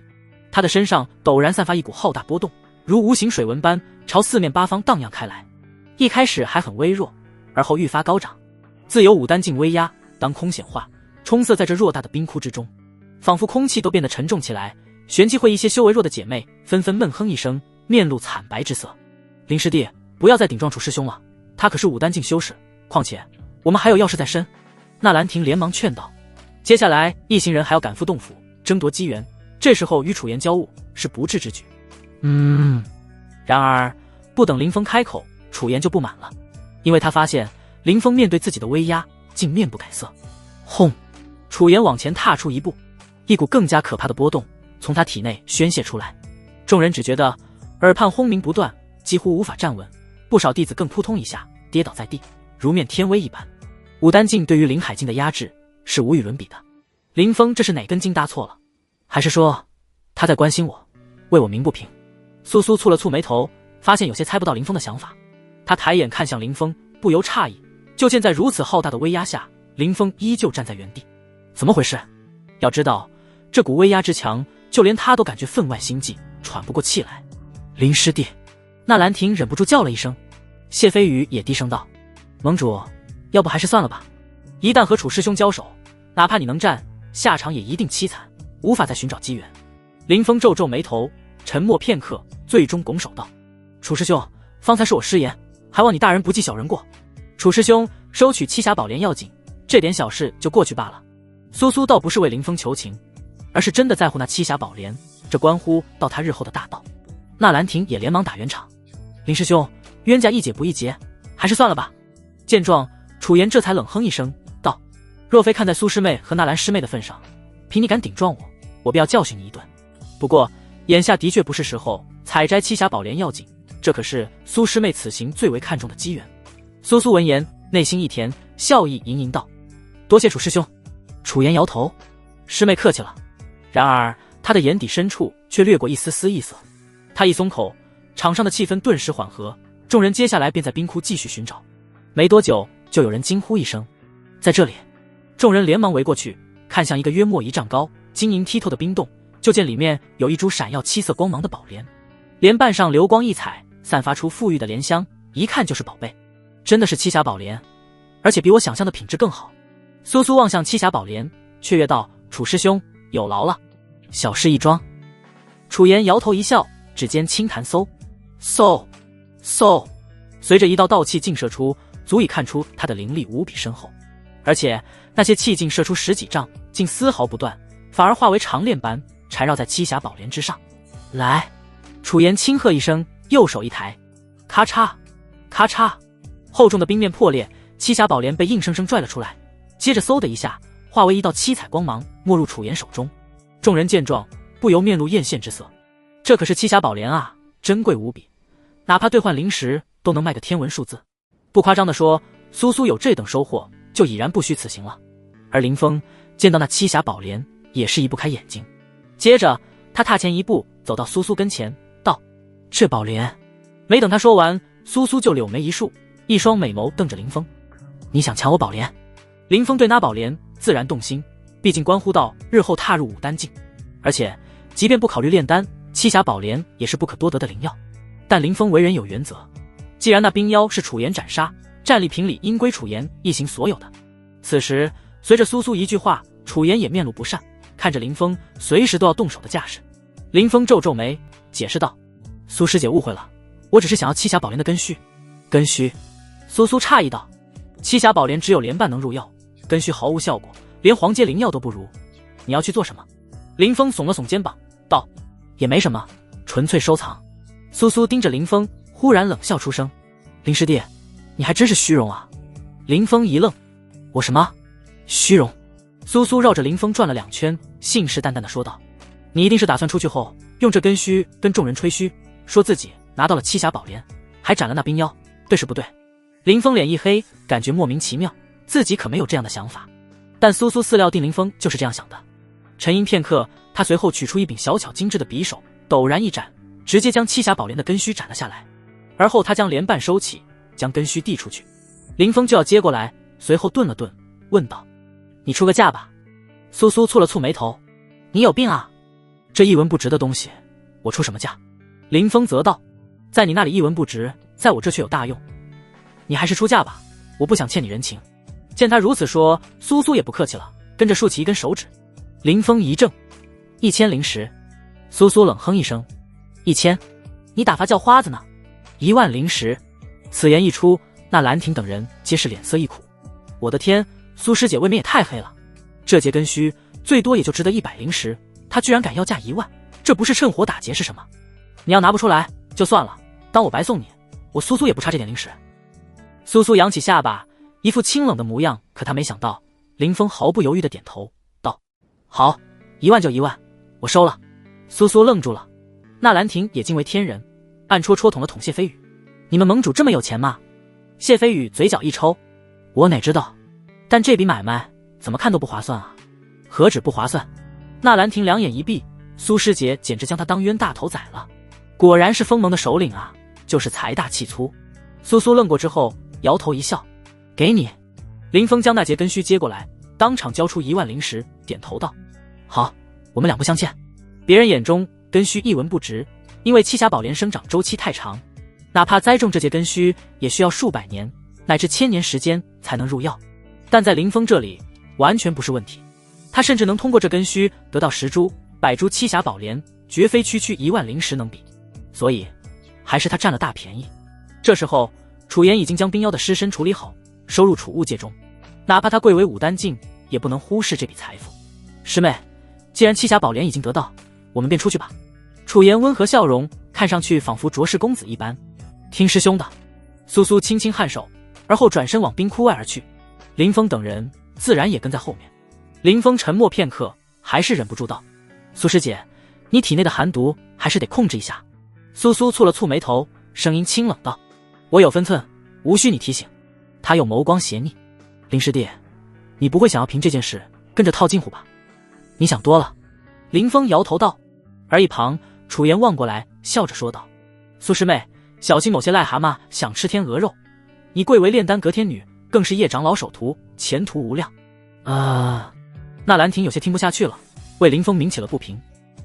他的身上陡然散发一股浩大波动，如无形水纹般朝4面8方荡漾开来。一开始还很微弱，而后愈发高涨。自有武丹境威压，当空显化，冲塞在这偌大的冰窟之中，仿佛空气都变得沉重起来。玄机会一些修为弱的姐妹纷纷闷哼一声，面露惨白之色。林师弟，不要再顶撞楚师兄了，他可是武丹境修士，况且我们还有要事在身。纳兰婷连忙劝道。接下来一行人还要赶赴洞府争夺机缘，这时候与楚言交恶是不智之举。然而不等林峰开口，楚言就不满了，因为他发现林峰面对自己的威压竟面不改色。轰！楚言往前踏出一步，一股更加可怕的波动从他体内宣泄出来，众人只觉得耳畔轰鸣不断，几乎无法站稳，不少弟子更扑通一下跌倒在地，如面天威一般。武丹境对于灵海境的压制是无与伦比的。林峰这是哪根筋搭错了？还是说他在关心我，为我鸣不平？苏苏蹙了蹙眉头，发现有些猜不到林峰的想法。他抬眼看向林峰，不由诧异，就见在如此浩大的威压下，林峰依旧站在原地。怎么回事？要知道这股威压之强，就连他都感觉分外心悸，喘不过气来。林师弟，纳兰婷忍不住叫了一声。谢飞宇也低声道，盟主，要不还是算了吧，一旦和楚师兄交手，哪怕你能战，下场也一定凄惨，无法再寻找机缘。林峰皱皱眉头，沉默片刻，最终拱手道，楚师兄，方才是我失言，还望你大人不计小人过。楚师兄收取栖霞宝莲要紧，这点小事就过去罢了。苏苏倒不是为林峰求情，而是真的在乎那栖霞宝莲，这关乎到他日后的大道。纳兰婷也连忙打圆场，林师兄，冤家宜解不宜结，还是算了吧。见状，楚言这才冷哼一声道，若非看在苏师妹和纳兰师妹的份上，凭你敢顶撞我，我便要教训你一顿。不过眼下的确不是时候，采摘栖霞宝莲要紧，这可是苏师妹此行最为看重的机缘。苏苏闻言内心一甜，笑意盈盈道，多谢楚师兄。楚言摇头，师妹客气了。然而他的眼底深处却掠过一丝丝异色。他一松口，场上的气氛顿时缓和，众人接下来便在冰窟继续寻找。没多久，就有人惊呼一声，在这里！众人连忙围过去，看向一个约莫1丈高、晶莹剔透的冰洞，就见里面有一株闪耀七色光芒的宝莲，莲瓣上流光溢彩，散发出馥郁的莲香，一看就是宝贝。真的是栖霞宝莲，而且比我想象的品质更好。苏苏望向栖霞宝莲，雀跃道，楚师兄有劳了，小事一桩。楚言摇头一笑，指尖轻弹嗖，随着一道道气劲射出，足以看出他的灵力无比深厚，而且那些气劲射出10几丈，竟丝毫不断，反而化为长链般缠绕在栖霞宝莲之上。来！楚言轻喝一声，右手一抬，咔嚓咔嚓，厚重的冰面破裂，栖霞宝莲被硬生生拽了出来，接着嗖的一下化为一道七彩光芒，没入楚言手中。众人见状不由面露艳羡之色，这可是栖霞宝莲啊，珍贵无比，哪怕兑换灵石都能卖个天文数字。不夸张地说，苏苏有这等收获就已然不虚此行了。而林峰见到那栖霞宝莲也是移不开眼睛，接着他踏前一步走到苏苏跟前道，这宝莲。没等他说完，苏苏就柳眉一竖，一双美眸瞪着林峰，你想抢我宝莲？林峰对那宝莲自然动心，毕竟关乎到日后踏入武丹境，而且即便不考虑炼丹，栖霞宝莲也是不可多得的灵药。但林峰为人有原则，既然那冰妖是楚言斩杀，战利品里应归楚言一行所有的。此时随着苏苏一句话，楚言也面露不善，看着林峰随时都要动手的架势。林峰皱皱眉解释道，苏师姐误会了，我只是想要栖霞宝莲的根须。根须？苏苏诧异道，栖霞宝莲只有莲瓣能入药，根须毫无效果，连黄阶灵药都不如，你要去做什么？林峰耸了耸肩膀道，也没什么，纯粹收藏。苏苏盯着林峰，忽然冷笑出声，林师弟，你还真是虚荣啊。林峰一愣，我什么虚荣？苏苏绕着林峰转了2圈，信誓旦旦地说道，你一定是打算出去后用这根须跟众人吹嘘，说自己拿到了栖霞宝莲，还斩了那冰妖，对是不对？林峰脸一黑，感觉莫名其妙，自己可没有这样的想法。但苏苏似料定林峰就是这样想的。沉吟片刻，他随后取出一柄小巧精致的匕首，陡然一斩，直接将栖霞宝莲的根须斩了下来。而后他将莲瓣收起，将根须递出去。林峰就要接过来，随后顿了顿，问道，你出个价吧。苏苏蹙了蹙眉头，你有病啊，这一文不值的东西我出什么价？林峰则道，在你那里一文不值，在我这却有大用，你还是出价吧，我不想欠你人情。见他如此说，苏苏也不客气了，跟着竖起一根手指。林峰一怔，1000灵石。苏苏冷哼一声，1000？你打发叫花子呢？10000灵石。此言一出，那兰亭等人皆是脸色一苦。我的天，苏师姐未免也太黑了，这节根须最多也就值得100灵石，她居然敢要价1万，这不是趁火打劫是什么？你要拿不出来就算了，当我白送你，我苏苏也不差这点灵石。苏苏扬起下巴，一副清冷的模样，可他没想到林峰毫不犹豫地点头道：好，1万就1万，我收了。苏苏愣住了，纳兰亭也惊为天人，暗戳戳捅了捅谢飞宇：你们盟主这么有钱吗？谢飞宇嘴角一抽：我哪知道，但这笔买卖怎么看都不划算啊。何止不划算，纳兰亭两眼一闭，苏师姐简直将他当冤大头宰了，果然是封盟的首领啊，就是财大气粗。苏苏愣过之后摇头一笑：给你。林峰将那节根须接过来，当场交出1万灵石，点头道：好，我们两不相欠。别人眼中根须一文不值，因为栖霞宝莲生长周期太长，哪怕栽种这节根须也需要数百年乃至1000年时间才能入药，但在林峰这里完全不是问题，他甚至能通过这根须得到10株、100株栖霞宝莲，绝非区1万灵石能比，所以还是他占了大便宜。这时候楚言已经将冰妖的尸身处理好，收入储物戒中，哪怕他贵为武丹境，也不能忽视这笔财富。师妹，既然栖霞宝莲已经得到，我们便出去吧。楚言温和笑容，看上去仿佛卓氏公子一般。听师兄的。苏苏轻轻颔首，而后转身往冰窟外而去。林峰等人自然也跟在后面。林峰沉默片刻，还是忍不住道：苏师姐，你体内的寒毒还是得控制一下。苏苏蹙了蹙眉头，声音清冷道：我有分寸，无需你提醒。他又眸光斜睨：林师弟，你不会想要凭这件事跟着套近乎吧？你想多了。林峰摇头道。而一旁楚言望过来，笑着说道：苏师妹，小心某些癞蛤蟆想吃天鹅肉，你贵为炼丹隔天女，更是叶长老首徒，前途无量。那兰亭有些听不下去了，为林峰鸣起了不平。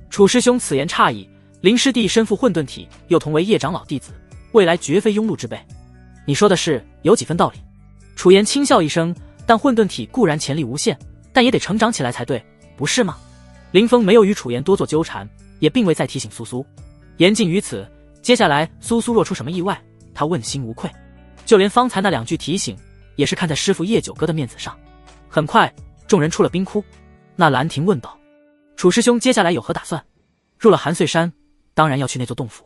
楚师兄此言差矣，林师弟身负混沌体，又同为叶长老弟子，未来绝非庸碌之辈。你说的是有几分道理。楚言轻笑一声，但混沌体固然潜力无限，但也得成长起来才对，不是吗？林峰没有与楚言多做纠缠，也并未再提醒苏苏。言尽于此，接下来苏苏若出什么意外，他问心无愧。就连方才那2句提醒，也是看在师父叶九哥的面子上。很快众人出了冰窟。那兰亭问道：楚师兄接下来有何打算？入了寒碎山，当然要去那座洞府。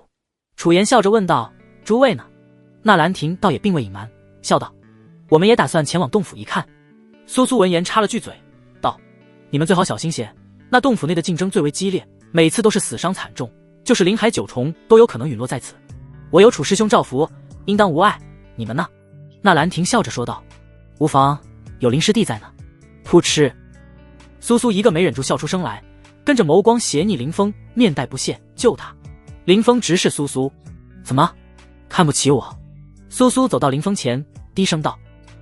楚言笑着问道：诸位呢？那兰亭倒也并未隐瞒，笑道：我们也打算前往洞府一看。苏苏闻言插了句嘴道：你们最好小心些，那洞府内的竞争最为激烈，每次都是死伤惨重，就是灵海9重都有可能陨落在此。我有楚师兄照拂，应当无碍。你们呢？那兰亭笑着说道：无妨，有林师弟在呢。噗嗤，苏苏一个没忍住笑出声来，跟着眸光斜睨林峰，面带不屑：救他。林峰直视苏苏：怎么看不起我？苏苏走到林峰前，低声道：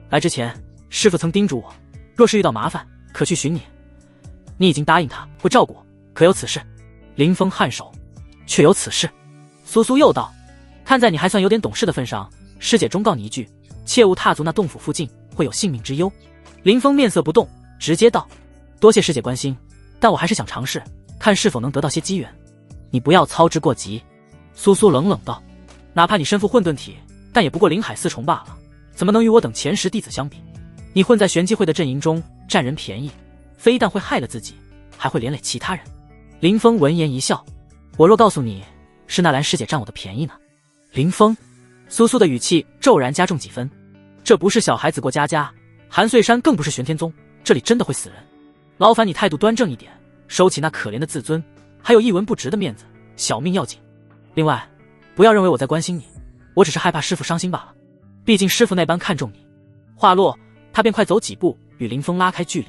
来之前师父曾叮嘱我，若是遇到麻烦可去寻你，你已经答应他会照顾我，可有此事？林峰颔首：确有此事。苏苏又道：看在你还算有点懂事的份上，师姐忠告你一句，切勿踏足那洞府附近，会有性命之忧。林峰面色不动，直接道：多谢师姐关心，但我还是想尝试，看是否能得到些机缘。你不要操之过急。苏苏冷冷道：哪怕你身负混沌体，但也不过灵海4重罢了，怎么能与我等前10弟子相比？你混在玄机会的阵营中占人便宜，非但会害了自己，还会连累其他人。林峰闻言一笑：我若告诉你是纳兰师姐占我的便宜呢？林峰，苏苏的语气骤然加重几分。这不是小孩子过家家，寒碎山更不是玄天宗，这里真的会死人。劳烦你态度端正一点，收起那可怜的自尊，还有一文不值的面子，小命要紧。另外，不要认为我在关心你，我只是害怕师父伤心罢了，毕竟师父那般看重你。话落，他便快走几步，与林峰拉开距离。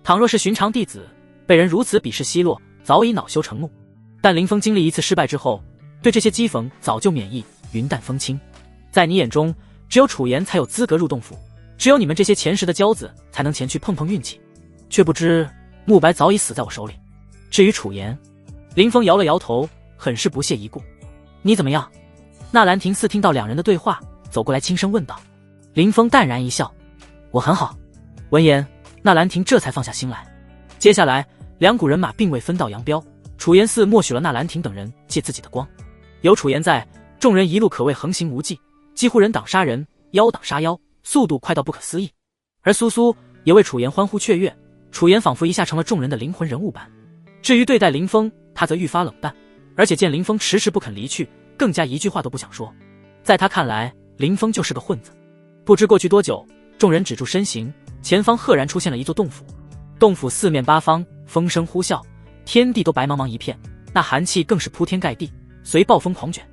倘若是寻常弟子，被人如此鄙视奚落，早已恼羞成怒。但林峰经历一次失败之后，对这些讥讽早就免疫，云淡风轻。在你眼中，只有楚言才有资格入洞府，只有你们这些前10的骄子才能前去碰碰运气，却不知慕白早已死在我手里。至于楚言，林峰摇了摇头，很是不屑一顾。你怎么样？纳兰亭似听到2人的对话，走过来轻声问道。林峰淡然一笑：我很好。闻言，纳兰亭这才放下心来。接下来，两股人马并未分道扬镳，楚岩寺默许了纳兰亭等人借自己的光。有楚岩在，众人一路可谓横行无忌，几乎人挡杀人，妖挡杀妖，速度快到不可思议。而苏苏也为楚岩欢呼雀跃，楚岩仿佛一下成了众人的灵魂人物般。至于对待林峰，他则愈发冷淡，而且见林峰迟迟不肯离去，更加一句话都不想说。在他看来，林峰就是个混子。不知过去多久，众人止住身形，前方赫然出现了一座洞府。洞府四面八方，风声呼啸，天地都白茫茫一片，那寒气更是铺天盖地，随暴风狂卷，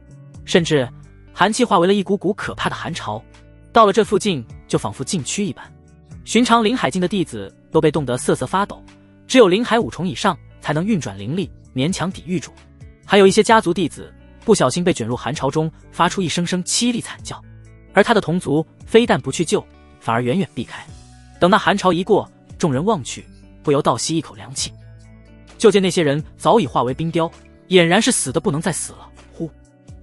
甚至寒气化为了一股股可怕的寒潮。到了这附近，就仿佛禁区一般。寻常灵海境的弟子都被冻得瑟瑟发抖，只有灵海5重以上才能运转灵力，勉强抵御住。还有一些家族弟子不小心被卷入寒潮中，发出一声声凄厉惨叫，而他的同族非但不去救，反而远远避开。等那寒潮一过，众人望去，不由倒吸一口凉气。就见那些人早已化为冰雕，俨然是死的不能再死了。呼！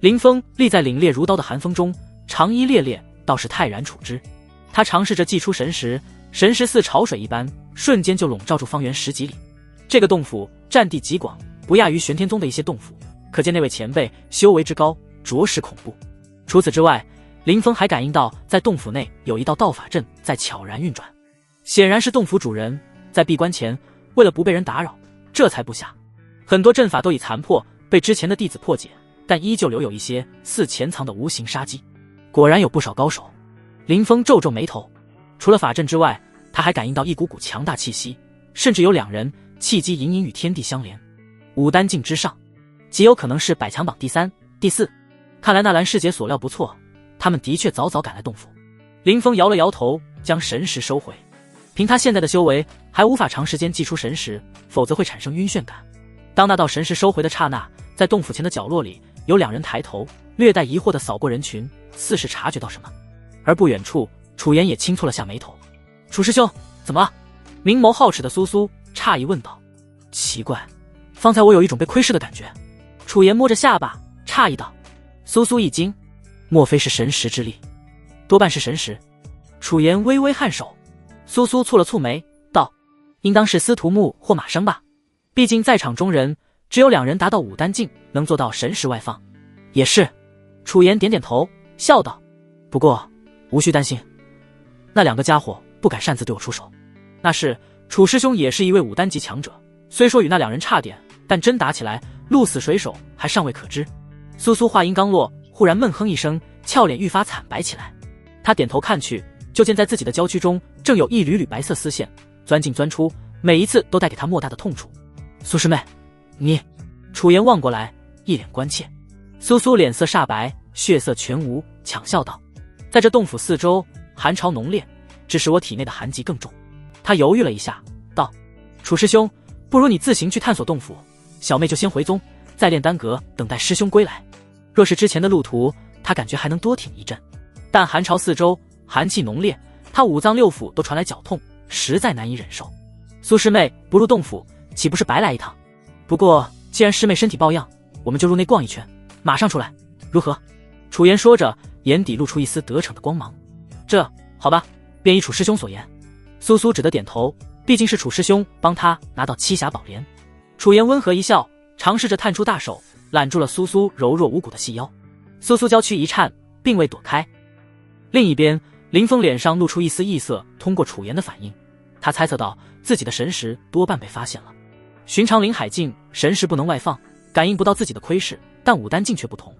林峰立在凛冽如刀的寒风中，长衣猎猎，倒是泰然处之。他尝试着祭出神石，神石似潮水一般，瞬间就笼罩住方圆10几里。这个洞府占地极广，不亚于玄天宗的一些洞府，可见那位前辈修为之高，着实恐怖。除此之外，林峰还感应到在洞府内有一道道法阵在悄然运转，显然是洞府主人在闭关前为了不被人打扰，这才布下。很多阵法都已残破，被之前的弟子破解，但依旧留有一些似潜藏的无形杀机。果然有不少高手。林峰皱皱眉头，除了法阵之外，他还感应到一股股强大气息，甚至有2人气机隐隐与天地相连。武丹境之上，极有可能是百强榜第3、第4。看来纳兰师姐所料不错，他们的确早早赶来洞府。林峰摇了摇头，将神石收回。凭他现在的修为，还无法长时间祭出神石，否则会产生晕眩感。当那道神石收回的刹那，在洞府前的角落里，有2人抬头，略带疑惑地扫过人群，似是察觉到什么。而不远处，楚岩也轻蹙了下眉头。楚师兄，怎么了？明眸皓齿的苏苏诧异问道。奇怪，方才我有一种被窥视的感觉。楚岩摸着下巴，诧异道。苏苏一惊，莫非是神石之力？多半是神石。楚岩微微颔首。苏苏蹙了蹙眉，道：应当是司徒木或马生吧，毕竟在场中人只有2人达到武丹境，能做到神石外放。也是。楚岩点点头，笑道。不过无需担心，那2个家伙不敢擅自对我出手。那是，楚师兄也是一位武丹级强者，虽说与那2人差点，但真打起来，鹿死谁手还尚未可知。苏苏话音刚落，忽然闷哼一声，俏脸愈发惨白起来。他点头看去，就见在自己的娇躯中正有一缕缕白色丝线钻进钻出，每一次都带给他莫大的痛楚。苏师妹，你……楚岩望过来，一脸关切。苏苏脸色煞白，血色全无，强笑道：在这洞府四周，寒潮浓烈，只使我体内的寒疾更重。他犹豫了一下，道：楚师兄，不如你自行去探索洞府，小妹就先回宗，再炼丹阁，等待师兄归来。若是之前的路途，他感觉还能多挺一阵，但寒潮四周，寒气浓烈，他5脏6腑都传来绞痛，实在难以忍受。苏师妹不入洞府，岂不是白来一趟？不过既然师妹身体抱恙，我们就入内逛一圈，马上出来，如何？楚岩说着，眼底露出一丝得逞的光芒。这好吧，便依楚师兄所言。苏苏只得点头，毕竟是楚师兄帮他拿到7侠宝莲。楚岩温和一笑，尝试着探出大手揽住了苏苏柔弱无骨的细腰。苏苏娇躯一颤，并未躲开。另一边，林峰脸上露出一丝异色，通过楚岩的反应，他猜测到自己的神识多半被发现了。寻常灵海境神识不能外放，感应不到自己的窥视，但武丹境却不同。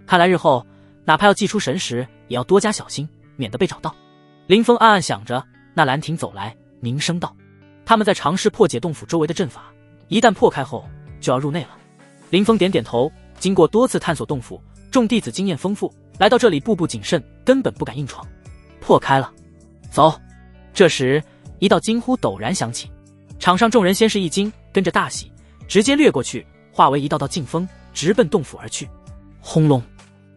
看来日后哪怕要祭出神识，也要多加小心，免得被找到。林峰暗暗想着，那兰亭走来，凝声道：他们在尝试破解洞府周围的阵法，一旦破开后就要入内了。林峰点点头，经过多次探索洞府，众弟子经验丰富，来到这里步步谨慎，根本不敢硬闯。破开了，走。这时一道惊呼陡然响起，场上众人先是一惊，跟着大喜，直接掠过去，化为一道道劲风，直奔洞府而去。轰隆，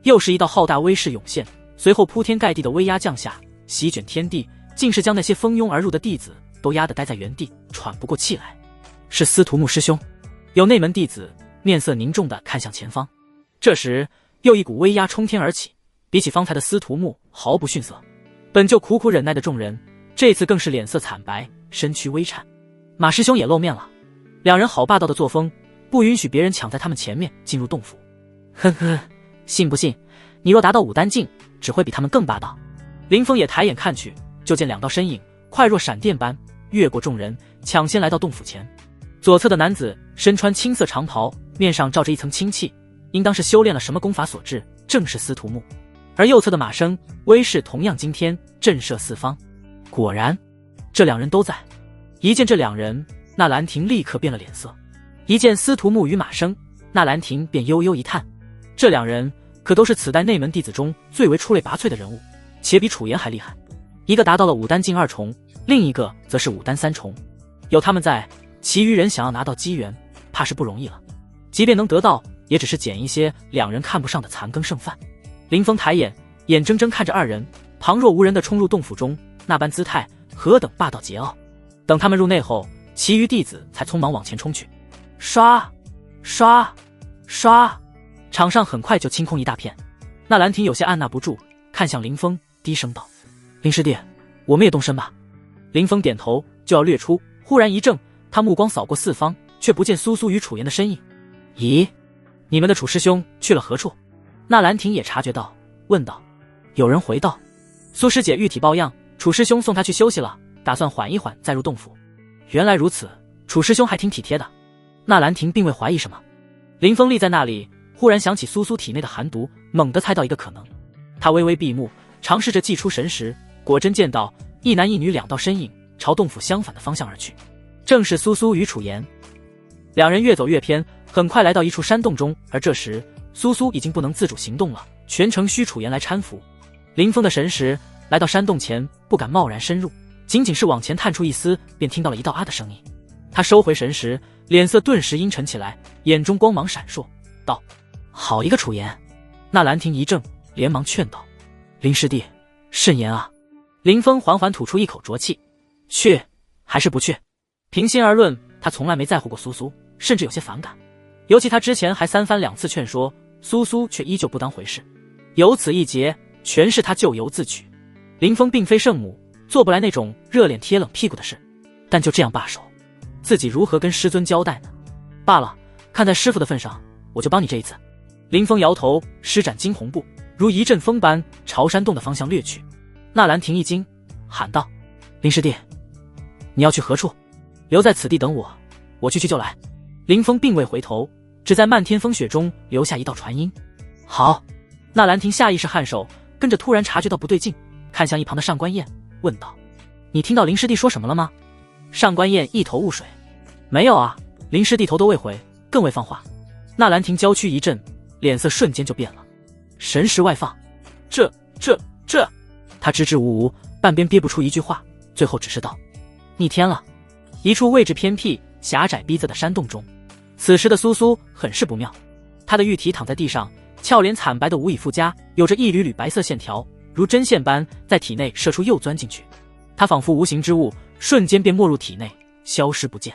又是一道浩大威势涌现，随后铺天盖地的威压降下，席卷天地，竟是将那些蜂拥而入的弟子都压得待在原地，喘不过气来。是司徒木师兄。有内门弟子面色凝重地看向前方。这时又一股威压冲天而起，比起方才的司徒木毫不逊色。本就苦苦忍耐的众人，这次更是脸色惨白，身躯微颤。马师兄也露面了，两人好霸道的作风，不允许别人抢在他们前面进入洞府。呵呵，信不信？你若达到5丹境，只会比他们更霸道。林峰也抬眼看去，就见2道身影快若闪电般越过众人，抢先来到洞府前。左侧的男子身穿青色长袍，面上罩着一层清气，应当是修炼了什么功法所致，正是司徒木。而右侧的马生威势同样惊天，震慑四方。果然，这2人都在。一见这2人，纳兰亭立刻变了脸色。一见司徒木与马生，纳兰亭便悠悠一叹，这2人可都是此代内门弟子中最为出类拔萃的人物，且比楚言还厉害。一个达到了5丹境2重，另一个则是5丹3重。有他们在，其余人想要拿到机缘，怕是不容易了。即便能得到，也只是捡一些2人看不上的残羹剩饭。林峰抬眼，眼睁睁看着2人旁若无人地冲入洞府中，那般姿态何等霸道桀骜。等他们入内后，其余弟子才匆忙往前冲去。刷刷刷，场上很快就清空一大片。纳兰亭有些按捺不住，看向林峰，低声道：“林师弟，我们也动身吧。”林峰点头，就要掠出，忽然一怔，他目光扫过四方，却不见苏苏与楚言的身影。咦，你们的楚师兄去了何处？纳兰亭也察觉到，问道。有人回道：“苏师姐玉体抱恙，楚师兄送她去休息了，打算缓一缓再入洞府。”原来如此，楚师兄还挺体贴的。纳兰亭并未怀疑什么。林峰立在那里，忽然想起苏苏体内的寒毒，猛地猜到一个可能。他微微闭目，尝试着祭出神识，果真见到一男一女2道身影朝洞府相反的方向而去，正是苏苏与楚言。2人越走越偏，很快来到一处山洞中，而这时苏苏已经不能自主行动了，全程需楚言来搀扶。林峰的神识来到山洞前，不敢贸然深入，仅仅是往前探出一丝，便听到了一道啊的声音。他收回神识，脸色顿时阴沉起来，眼中光芒闪烁，道：“好一个楚言！”纳兰亭一怔，连忙劝道：“林师弟，慎言啊！”林峰缓缓吐出一口浊气：“去还是不去？”平心而论，他从来没在乎过苏苏，甚至有些反感。尤其他之前还3番2次劝说，苏苏却依旧不当回事。有此一劫，全是他咎由自取。林峰并非圣母，做不来那种热脸贴冷屁股的事，但就这样罢手，自己如何跟师尊交代呢？罢了，看在师父的份上，我就帮你这一次。林峰摇头，施展惊鸿步，如一阵风般朝山洞的方向掠去。纳兰亭一惊，喊道：“林师弟，你要去何处？留在此地等我，我去就来。”林峰并未回头，只在漫天风雪中留下一道传音：“好。”纳兰亭下意识颔首，跟着突然察觉到不对劲，看向一旁的上官燕，问道：“你听到林师弟说什么了吗？”上官燕一头雾水：“没有啊，林师弟头都未回，更未放话。”纳兰亭娇躯一震，脸色瞬间就变了，神识外放，这……他支支吾吾，半边憋不出一句话，最后只是道：“逆天了。”一处位置偏僻、狭窄逼仄的山洞中，此时的苏苏很是不妙，他的玉体躺在地上，俏脸惨白的无以复加，有着一缕缕白色线条，如针线般在体内射出又钻进去。他仿佛无形之物，瞬间便没入体内，消失不见。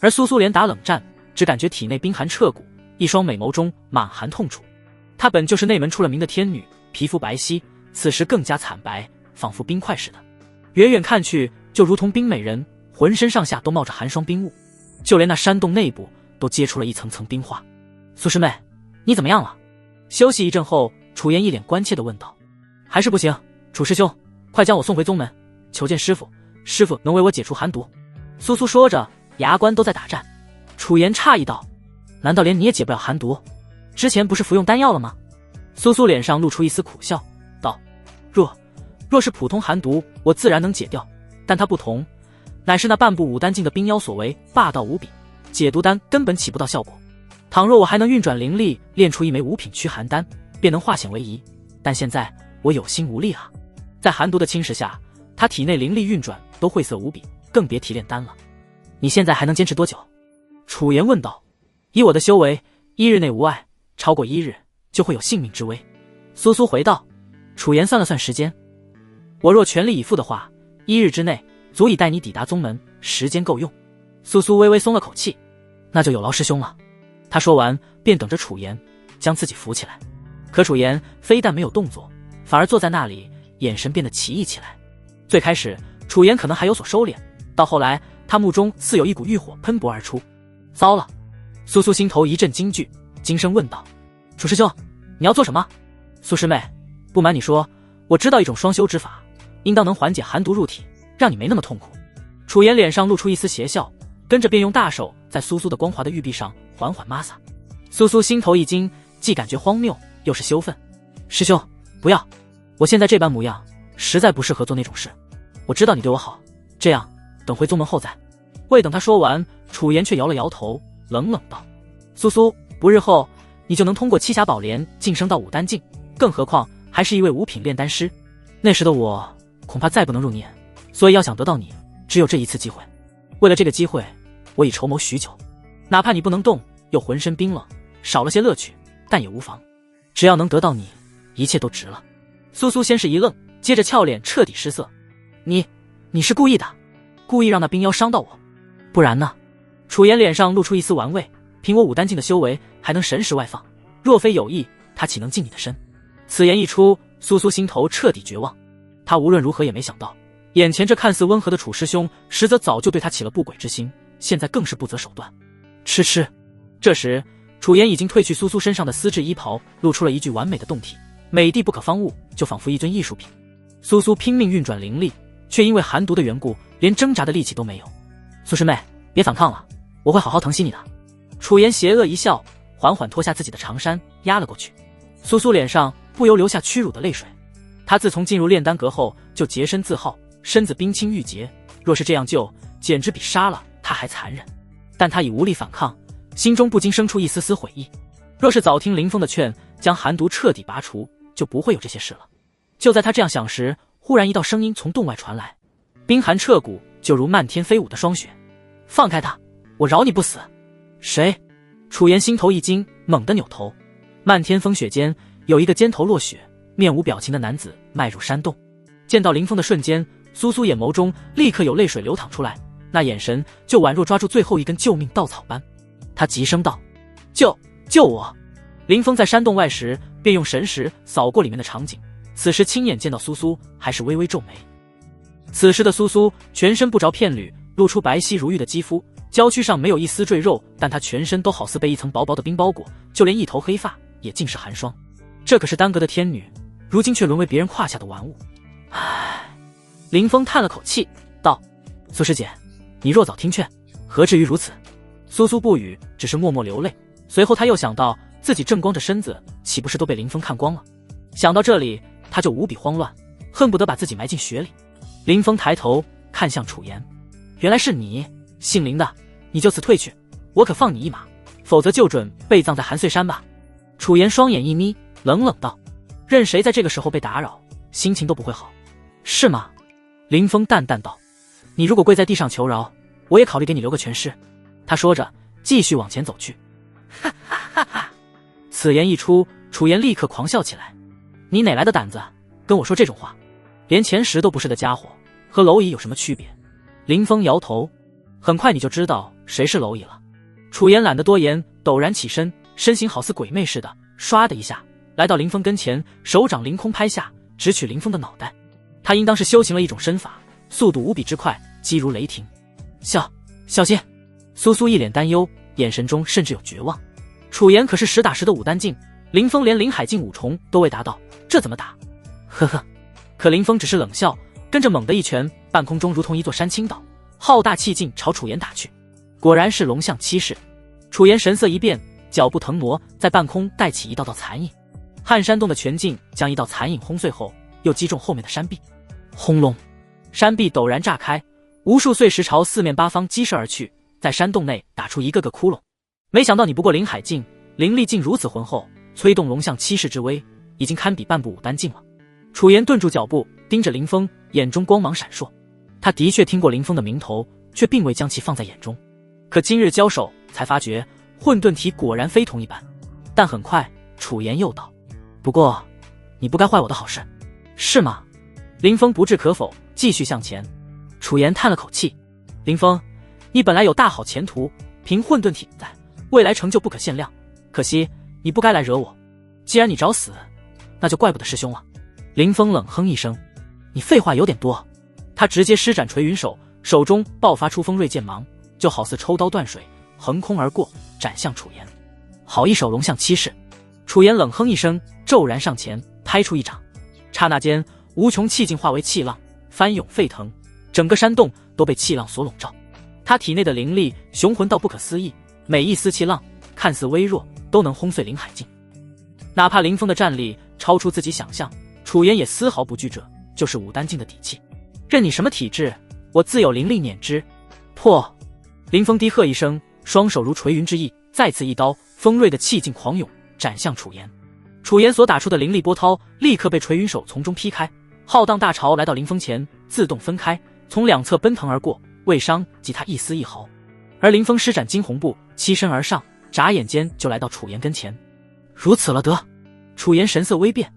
而苏苏连打冷战，只感觉体内冰寒彻骨，一双美眸中满含痛楚。她本就是内门出了名的天女，皮肤白皙，此时更加惨白，仿佛冰块似的，远远看去就如同冰美人，浑身上下都冒着寒霜冰雾，就连那山洞内部都结出了一层层冰化。苏师妹，你怎么样了？休息一阵后，楚言一脸关切地问道。还是不行，楚师兄，快将我送回宗门，求见师父，师父能为我解除寒毒。苏苏说着，牙关都在打颤。楚言诧异道：难道连你也解不了寒毒？之前不是服用丹药了吗？苏苏脸上露出一丝苦笑，道：若是普通寒毒，我自然能解掉，但它不同，乃是那半部5丹境的冰妖所为，霸道无比，解毒丹根本起不到效果。倘若我还能运转灵力，炼出一枚5品驱寒丹，便能化险为夷，但现在我有心无力啊。在寒毒的侵蚀下，他体内灵力运转都晦涩无比，更别提炼丹了。你现在还能坚持多久？楚言问道。以我的修为，1日内无碍，超过1日就会有性命之危。苏苏回道。楚言算了算时间，我若全力以赴的话，1日之内足以带你抵达宗门，时间够用。苏苏微微松了口气，那就有劳师兄了。他说完便等着楚言将自己扶起来，可楚言非但没有动作，反而坐在那里，眼神变得奇异起来。最开始楚楚言可能还有所收敛，到后来他目中似有一股欲火喷薄而出。糟了！苏苏心头一阵惊惧，惊声问道：“楚师兄，你要做什么？”苏师妹，不瞒你说，我知道一种双修之法，应当能缓解寒毒入体，让你没那么痛苦。楚言脸上露出一丝邪笑，跟着便用大手在苏苏的光滑的玉臂上缓缓摩擦。苏苏心头一惊，既感觉荒谬，又是羞愤。师兄，不要！我现在这般模样，实在不适合做那种事。我知道你对我好，这样等回宗门后再。未等他说完，楚言却摇了摇头，冷冷道：“苏苏，不日后你就能通过七侠宝莲晋升到武丹境，更何况还是一位五品炼丹师。那时的我恐怕再不能入念，所以要想得到你，只有这一次机会。为了这个机会，我已筹谋许久。哪怕你不能动，又浑身冰冷，少了些乐趣，但也无妨。只要能得到你，一切都值了。”苏苏先是一愣，接着俏脸彻底失色：“你是故意的？故意让那冰妖伤到我？不然呢？”楚言脸上露出一丝玩味，凭我武丹境的修为，还能神识外放，若非有意，他岂能近你的身？此言一出，苏苏心头彻底绝望。他无论如何也没想到，眼前这看似温和的楚师兄，实则早就对他起了不轨之心，现在更是不择手段。痴痴。这时楚言已经褪去苏苏身上的丝质衣袍，露出了一具完美的胴体，美的不可方物，就仿佛一尊艺术品。苏苏拼命运转灵力，却因为寒毒的缘故，连挣扎的力气都没有。苏师妹，别反抗了，我会好好疼惜你的。楚言邪恶一笑，缓缓脱下自己的长衫，压了过去。苏苏脸上不由流下屈辱的泪水。他自从进入炼丹阁后，就洁身自好，身子冰清玉洁，若是这样救，简直比杀了他还残忍。但他已无力反抗，心中不禁生出一丝丝悔意。若是早听林峰的劝，将寒毒彻底拔除，就不会有这些事了。就在他这样想时，忽然一道声音从洞外传来，冰寒彻骨，就如漫天飞舞的霜雪。放开他，我饶你不死。谁？楚言心头一惊，猛地扭头。漫天风雪间，有一个肩头落雪、面无表情的男子迈入山洞。见到林峰的瞬间，苏苏眼眸中立刻有泪水流淌出来，那眼神就宛若抓住最后一根救命稻草般。他急声道：“救我！”林峰在山洞外时，便用神识扫过里面的场景，此时亲眼见到苏苏，还是微微皱眉。此时的苏苏全身不着片缕，露出白皙如玉的肌肤，娇躯上没有一丝赘肉，但她全身都好似被一层薄薄的冰包裹，就连一头黑发也尽是寒霜。这可是丹阁的天女，如今却沦为别人胯下的玩物。唉，林峰叹了口气道：“苏师姐，你若早听劝，何至于如此？”苏苏不语，只是默默流泪。随后他又想到自己正光着身子，岂不是都被林峰看光了？想到这里，他就无比慌乱，恨不得把自己埋进雪里。林峰抬头看向楚言：“原来是你，姓林的，你就此退去，我可放你一马，否则就准被葬在寒碎山吧。”楚言双眼一眯，冷冷道：“任谁在这个时候被打扰，心情都不会好，是吗？”林峰淡淡道：“你如果跪在地上求饶，我也考虑给你留个全尸。”他说着继续往前走去。哈哈哈哈！此言一出，楚言立刻狂笑起来：“你哪来的胆子跟我说这种话？连前十都不是的家伙，和蝼蚁有什么区别？”林峰摇头：“很快你就知道谁是蝼蚁了。”楚言懒得多言，陡然起身，身形好似鬼魅似的，唰的一下来到林峰跟前，手掌凌空拍下，直取林峰的脑袋。他应当是修行了一种身法，速度无比之快，疾如雷霆。小心！苏苏一脸担忧，眼神中甚至有绝望。楚言可是实打实的武丹境，林峰连灵海境五重都未达到，这怎么打？呵呵。可林峰只是冷笑，跟着猛地一拳，半空中如同一座山倾倒，浩大气劲朝楚言打去。果然是龙象七式。楚言神色一变，脚步腾挪，在半空带起一道道残影。撼山洞的拳劲将一道残影轰碎后，又击中后面的山壁。轰隆！山壁陡然炸开，无数碎石朝四面八方激射而去，在山洞内打出一个个窟窿。没想到你不过灵海境，灵力竟如此浑厚，催动龙象七式之威，已经堪比半步武丹境了。楚言顿住脚步，盯着林峰，眼中光芒闪烁。他的确听过林峰的名头，却并未将其放在眼中。可今日交手，才发觉混沌体果然非同一般。但很快，楚言又道：“不过，你不该坏我的好事，是吗？”林峰不置可否，继续向前。楚言叹了口气：“林峰，你本来有大好前途，凭混沌体在，未来成就不可限量。可惜你不该来惹我。既然你找死，那就怪不得师兄了。”林峰冷哼一声：“你废话有点多。他直接施展垂云手，手中爆发出锋锐剑芒，就好似抽刀断水，横空而过，斩向楚岩。好一手龙象七式！楚岩冷哼一声，骤然上前拍出一掌，刹那间无穷气劲化为气浪，翻涌沸腾，整个山洞都被气浪所笼罩。他体内的灵力雄浑到不可思议，每一丝气浪看似微弱，都能轰碎灵海境。哪怕林峰的战力超出自己想象，楚岩也丝毫不惧，这就是武丹境的底气。任你什么体质，我自有灵力碾之！破！林峰低喝一声，双手如垂云之意，再次一刀，锋锐的气劲狂涌，斩向楚岩。楚岩所打出的灵力波涛立刻被垂云手从中劈开，浩荡大潮来到林峰前，自动分开，从两侧奔腾而过，未伤及他一丝一毫。而林峰施展惊鸿步，欺身而上，眨眼间就来到楚岩跟前。如此了得！楚岩神色微变，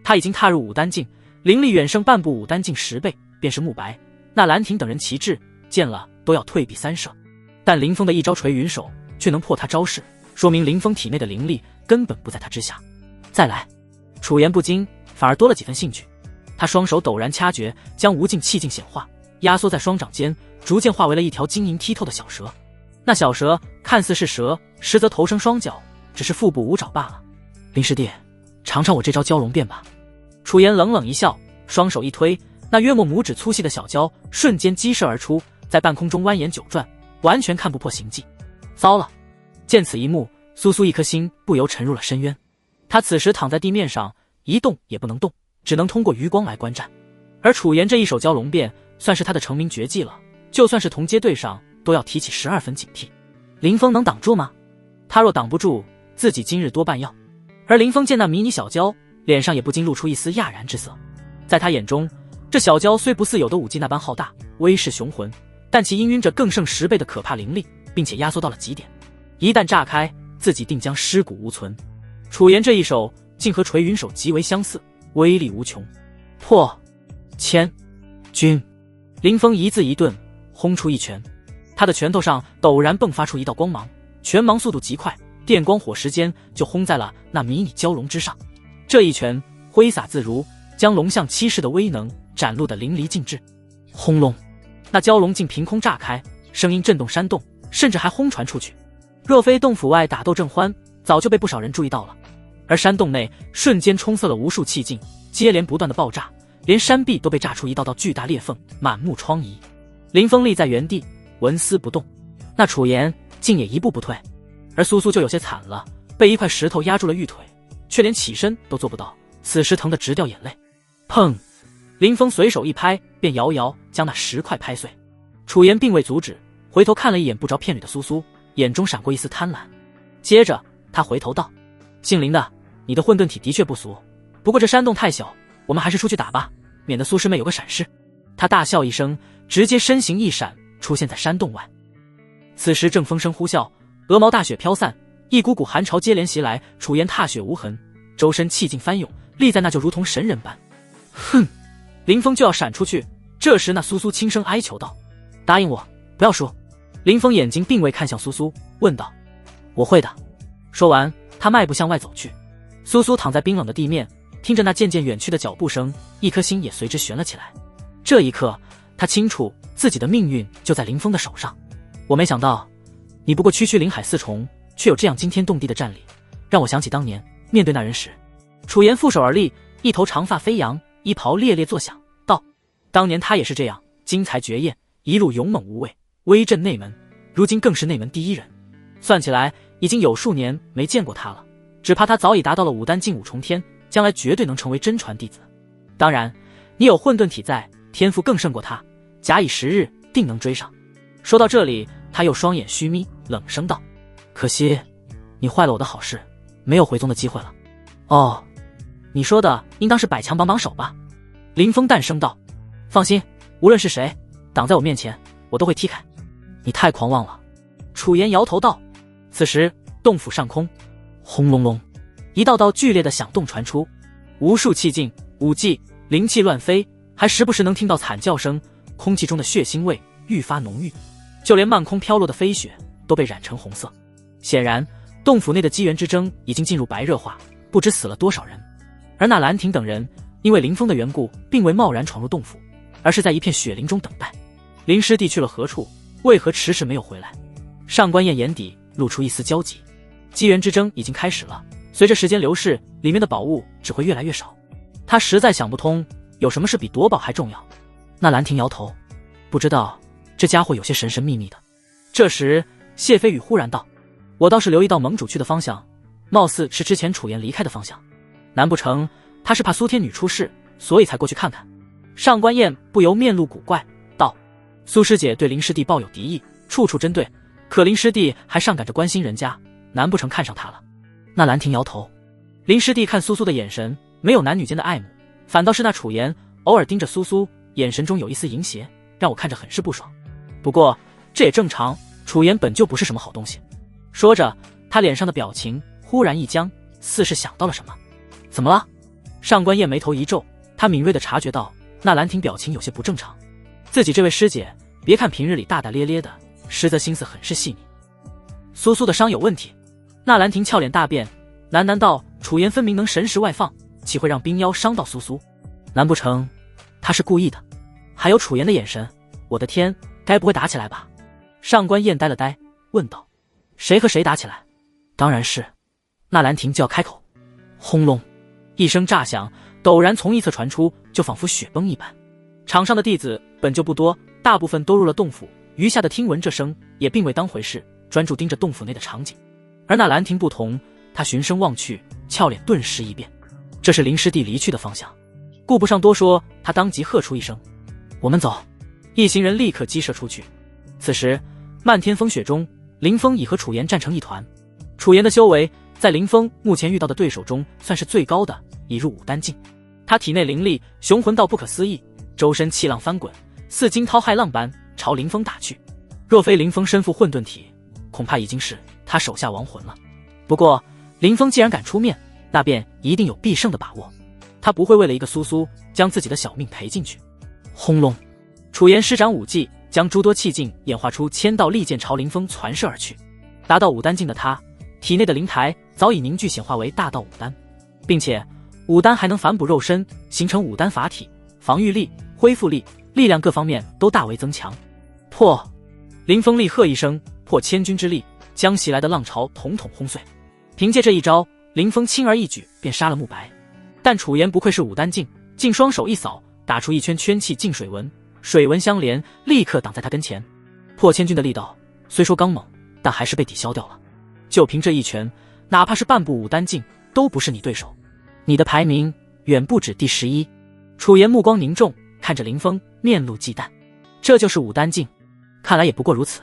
他已经踏入武丹境，灵力远胜半步武丹境10倍，便是慕白、那兰亭等人旗帜，见了都要退避三舍。但林峰的一招垂云手却能破他招式，说明林峰体内的灵力根本不在他之下。再来！楚岩不惊，反而多了几分兴趣。他双手陡然掐诀，将无尽气劲显化，压缩在双掌间，逐渐化为了一条晶莹剔透的小蛇。那小蛇看似是蛇，实则头生双脚，只是腹部无爪罢了。林师弟，尝尝我这招蛟龙变吧。楚岩冷冷一笑，双手一推，那约莫拇指粗细的小蛟瞬间激射而出，在半空中蜿蜒9转，完全看不破形迹。糟了！见此一幕，苏苏一颗心不由沉入了深渊。他此时躺在地面上，一动也不能动，只能通过余光来观战。而楚岩这一手蛟龙变算是他的成名绝技了，就算是同阶对上，都要提起12分警惕。林峰能挡住吗？他若挡不住，自己今日多半要。而林峰见那迷你小蛟，脸上也不禁露出一丝讶然之色。在他眼中，这小蛟虽不似有的武技那般浩大威势雄浑，但其氤氲着更胜10倍的可怕灵力，并且压缩到了极点，一旦炸开，自己定将尸骨无存。楚岩这一手竟和垂云手极为相似，威力无穷。破！千！君！林峰一字一顿，轰出一拳，他的拳头上陡然迸发出一道光芒，拳芒速度极快，电光火石间就轰在了那迷你蛟龙之上。这一拳挥洒自如，将龙象七式的威能展露得淋漓尽致。轰隆！那蛟龙竟凭空炸开，声音震动山洞，甚至还轰传出去。若非洞府外打斗正欢，早就被不少人注意到了。而山洞内瞬间冲塞了无数气劲，接连不断的爆炸，连山壁都被炸出一道道巨大裂缝，满目疮痍。林峰立在原地，纹丝不动。那楚岩竟也一步不退。而苏苏就有些惨了，被一块石头压住了玉腿，却连起身都做不到，此时疼得直掉眼泪。砰！林峰随手一拍，便遥遥将那石块拍碎。楚岩并未阻止，回头看了一眼不着片缕的苏苏，眼中闪过一丝贪婪。接着他回头道：姓林的，你的混沌体的确不俗，不过这山洞太小，我们还是出去打吧，免得苏师妹有个闪失。他大笑一声，直接身形一闪，出现在山洞外。此时正风声呼啸，鹅毛大雪飘散，一股股寒潮接连袭来，楚岩踏雪无痕，周身气劲翻涌，立在那就如同神人般。哼！林峰就要闪出去，这时那苏苏轻声哀求道：答应我，不要输。林峰眼睛并未看向苏苏，问道：我会的。说完，他迈步向外走去。苏苏躺在冰冷的地面，听着那渐渐远去的脚步声，一颗心也随之悬了起来。这一刻，他清楚自己的命运就在林峰的手上。我没想到，你不过区区灵海4重，却有这样惊天动地的战力，让我想起当年面对那人时。楚岩负手而立，一头长发飞扬，衣袍猎猎作响，道：当年他也是这样，惊才绝艳，一路勇猛无畏，威震内门，如今更是内门第一人。算起来已经有数年没见过他了，只怕他早已达到了武丹境5重天，将来绝对能成为真传弟子。当然，你有混沌体在，天赋更胜过他，假以时日，定能追上。说到这里，他又双眼虚眯，冷声道：可惜你坏了我的好事，没有回宗的机会了。哦，你说的应当是百强榜榜首吧？林峰淡声道：放心，无论是谁挡在我面前，我都会踢开。你太狂妄了。楚岩摇头道。此时洞府上空，轰隆隆，一道道剧烈的响动传出，无数气劲、武技、灵气乱飞，还时不时能听到惨叫声，空气中的血腥味愈发浓郁，就连漫空飘落的飞雪都被染成红色。显然洞府内的机缘之争已经进入白热化，不知死了多少人。而那兰亭等人因为林峰的缘故，并未贸然闯入洞府，而是在一片雪林中等待。林师弟去了何处？为何迟迟没有回来？上官燕眼底露出一丝焦急。机缘之争已经开始了，随着时间流逝，里面的宝物只会越来越少。他实在想不通，有什么事比夺宝还重要。那兰亭摇头，不知道，这家伙有些神神秘秘的。这时谢飞宇忽然道，我倒是留意到盟主去的方向，貌似是之前楚言离开的方向，难不成他是怕苏天女出事，所以才过去看看？上官燕不由面露古怪道，苏师姐对林师弟抱有敌意，处处针对，可林师弟还上赶着关心人家，难不成看上他了？那兰亭摇头，林师弟看苏苏的眼神没有男女间的爱慕，反倒是那楚言偶尔盯着苏苏，眼神中有一丝淫邪，让我看着很是不爽。不过这也正常，楚言本就不是什么好东西。说着，他脸上的表情忽然一僵，似是想到了什么。怎么了？上官燕眉头一皱，他敏锐地察觉到那兰亭表情有些不正常。自己这位师姐，别看平日里大大咧咧的，实则心思很是细腻。苏苏的伤有问题？那兰亭俏脸大变，喃喃道：楚言分明能神识外放，岂会让冰妖伤到苏苏？难不成他是故意的？还有楚言的眼神，我的天，该不会打起来吧？上官燕呆了呆，问道：谁和谁打起来？当然是……那兰亭就要开口。轰隆一声炸响，陡然从一侧传出，就仿佛雪崩一般。场上的弟子本就不多，大部分都入了洞府，余下的听闻这声也并未当回事，专注盯着洞府内的场景。而那兰亭不同，他循声望去，俏脸顿时一变，这是林师弟离去的方向。顾不上多说，他当即喝出一声：我们走！一行人立刻激射出去。此时漫天风雪中，林峰已和楚言战成一团。楚言的修为在林峰目前遇到的对手中算是最高的，已入武丹境。他体内灵力雄浑到不可思议，周身气浪翻滚，似惊涛骇浪般朝林峰打去。若非林峰身负混沌体，恐怕已经是他手下亡魂了。不过林峰既然敢出面，那便一定有必胜的把握。他不会为了一个苏苏将自己的小命赔进去。轰隆！楚言施展武技，将诸多气劲演化出千道利剑朝林峰传射而去。达到武丹境的他，体内的灵台早已凝聚显化为大道武丹，并且武丹还能反哺肉身，形成武丹法体，防御力、恢复力、力量各方面都大为增强。破！林峰厉喝一声，破千钧之力，将袭来的浪潮统统轰碎。凭借这一招，林峰轻而易举便杀了慕白。但楚言不愧是武丹境，竟双手一扫，打出一圈圈气净水纹，水纹相连，立刻挡在他跟前。破千钧的力道虽说刚猛，但还是被抵消掉了。就凭这一拳，哪怕是半步武丹境都不是你对手。你的排名远不止第11。楚言目光凝重，看着林峰，面露忌惮。这就是武丹境，看来也不过如此。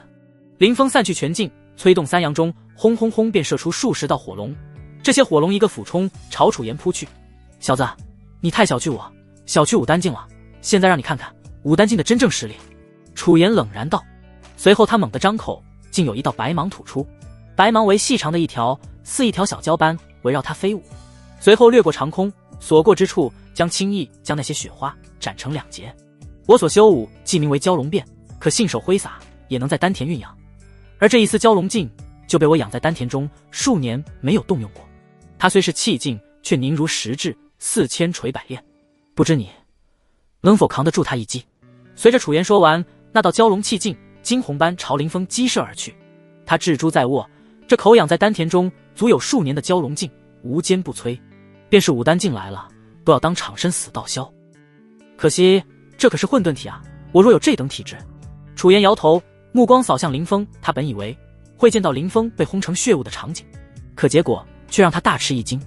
林峰散去拳劲，催动三阳中，轰轰轰便射出数十道火龙。这些火龙一个俯冲朝楚言扑去。小子，你太小觑我，小觑武丹境了。现在让你看看武丹境的真正实力。楚言冷然道。随后他猛地张口，竟有一道白芒吐出。白芒为细长的一条，似一条小蛟般围绕他飞舞，随后掠过长空，所过之处将轻易将那些雪花斩成两截。我所修武既名为蛟龙变，可信手挥洒，也能在丹田运养。而这一丝蛟龙劲就被我养在丹田中，数年没有动用过。它虽是气劲，却凝如实质，似千锤百炼。不知你能否扛得住他一击？随着楚言说完，那道蛟龙气劲惊鸿般朝林峰激射而去。他蜘蛛在握，这口养在丹田中足有数年的蛟龙劲无坚不摧，便是武丹境来了，都要当场身死道消。可惜这可是混沌体啊，我若有这等体质。楚言摇头，目光扫向林峰，他本以为会见到林峰被轰成血雾的场景，可结果却让他大吃一惊。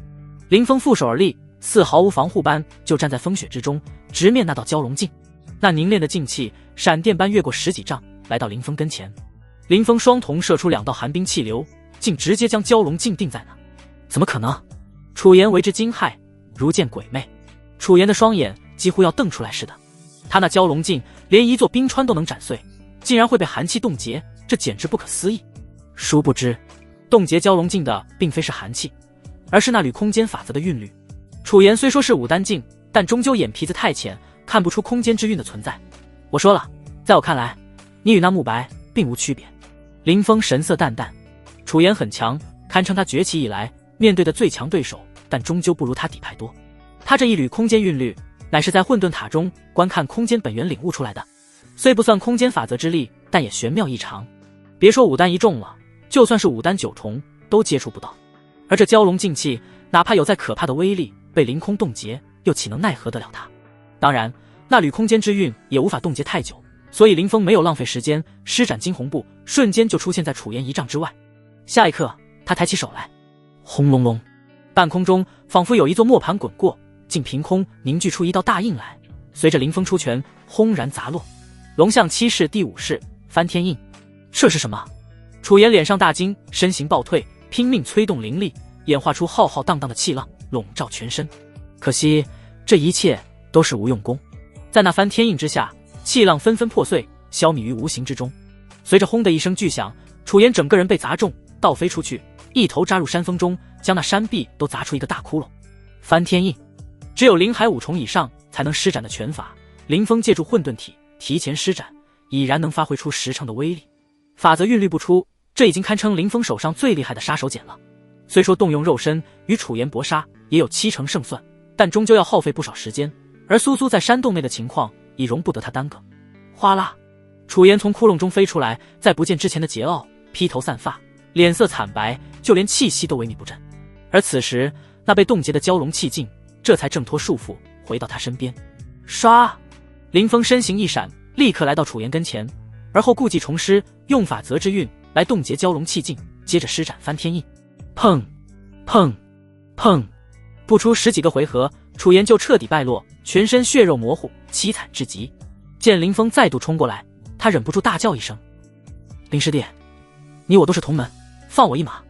林峰负手而立，似毫无防护般就站在风雪之中，直面那道蛟龙劲。那凝练的劲气闪电般越过10几丈，来到林峰跟前。林峰双瞳射出2道寒冰气流，竟直接将蛟龙劲定在那。怎么可能？楚言为之惊骇，如见鬼魅。楚言的双眼几乎要瞪出来似的。他那蛟龙劲连一座冰川都能斩碎，竟然会被寒气冻结，这简直不可思议。殊不知冻结蛟龙劲的并非是寒气，而是那缕空间法则的韵律。楚言虽说是武丹境，但终究眼皮子太浅，看不出空间之韵的存在。我说了，在我看来，你与那慕白并无区别。林峰神色淡淡，楚言很强，堪称他崛起以来面对的最强对手，但终究不如他底牌多。他这一缕空间韵律，乃是在混沌塔中观看空间本源领悟出来的。虽不算空间法则之力，但也玄妙异常。别说5丹1重了，就算是5丹9重都接触不到。而这蛟龙劲气，哪怕有再可怕的威力，被凌空冻结，又岂能奈何得了他？当然，那缕空间之韵也无法冻结太久，所以林峰没有浪费时间，施展惊鸿步，瞬间就出现在楚岩1丈之外。下一刻，他抬起手来，轰隆隆，半空中仿佛有一座磨盘滚过，竟凭空凝聚出一道大印来，随着林峰出拳，轰然砸落。龙象7式第5式翻天印。这是什么？楚岩脸上大惊，身形暴退，拼命催动灵力，演化出浩浩荡荡的气浪，笼罩全身。可惜这一切都是无用功，在那翻天印之下，气浪纷纷破碎，消弭于无形之中。随着轰的一声巨响，楚岩整个人被砸中，倒飞出去，一头扎入山峰中，将那山壁都砸出一个大窟窿。翻天印，只有灵海5重以上才能施展的拳法，林峰借助混沌体提前施展，已然能发挥出10成的威力。法则韵律不出，这已经堪称林峰手上最厉害的杀手锏了。虽说动用肉身与楚岩搏杀也有7成胜算，但终究要耗费不少时间，而苏苏在山洞内的情况已容不得他耽搁。哗啦，楚岩从窟窿中飞出来，再不见之前的桀骜，披头散发，脸色惨白，就连气息都萎靡不振。而此时那被冻结的蛟龙气劲这才挣脱束缚，回到他身边。唰，林峰身形一闪，立刻来到楚岩跟前，而后故技重施，用法则之韵来冻结蛟龙气劲，接着施展翻天印。砰砰砰，不出10几个回合，楚岩就彻底败落，全身血肉模糊，凄惨至极。见林峰再度冲过来，他忍不住大叫一声：林师弟，你我都是同门，放我一马。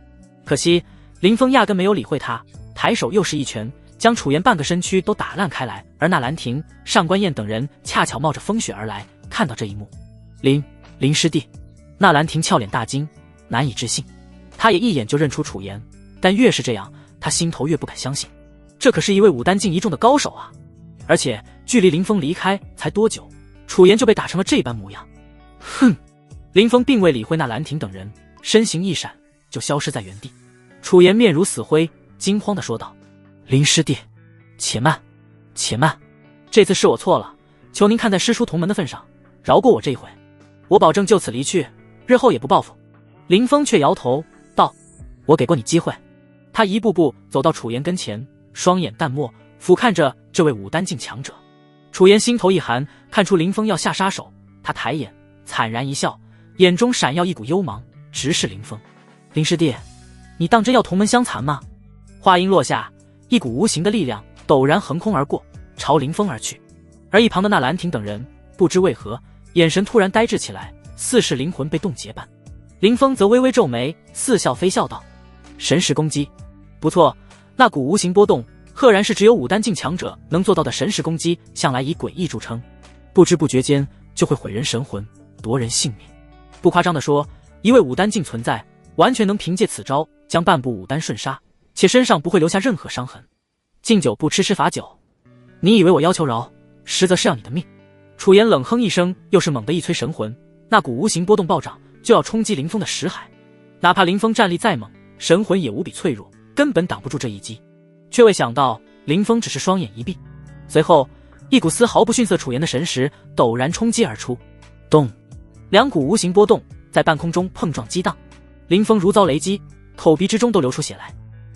可惜林峰压根没有理会他，抬手又是一拳，将楚岩半个身躯都打烂开来。而那兰亭、上官燕等人恰巧冒着风雪而来，看到这一幕，林师弟，那兰亭俏脸大惊，难以置信。他也一眼就认出楚岩，但越是这样，他心头越不敢相信，这可是一位5丹境1重的高手啊！而且距离林峰离开才多久，楚岩就被打成了这般模样。哼！林峰并未理会那兰亭等人，身形一闪就消失在原地。楚岩面如死灰，惊慌地说道：林师弟，且慢，且慢，这次是我错了，求您看在师叔同门的份上，饶过我这一回，我保证就此离去，日后也不报复。林峰却摇头道：我给过你机会。他一步步走到楚岩跟前，双眼淡漠，俯瞰着这位5丹境强者。楚岩心头一寒，看出林峰要下杀手，他抬眼惨然一笑，眼中闪耀一股幽芒，直视林峰：林师弟，你当真要同门相残吗？话音落下，一股无形的力量陡然横空而过，朝林峰而去。而一旁的那兰亭等人不知为何，眼神突然呆滞起来，似是灵魂被冻结般。林峰则微微皱眉，似笑非笑道：神识攻击，不错，那股无形波动赫然是只有5丹境强者能做到的神识攻击，向来以诡异著称，不知不觉间就会毁人神魂，夺人性命。不夸张地说，一位5丹境存在，完全能凭借此招将半部5丹瞬杀，且身上不会留下任何伤痕。敬酒不吃罚酒，你以为我要求饶，实则是要你的命。楚岩冷哼一声，又是猛地一催神魂，那股无形波动暴涨，就要冲击林峰的识海。哪怕林峰战力再猛，神魂也无比脆弱，根本挡不住这一击。却未想到林峰只是双眼一闭，随后一股丝毫不逊色楚岩的神识陡然冲击而出，咚，两股无形波动在半空中碰撞激荡，林峰如遭雷击，口鼻之中都流出血来。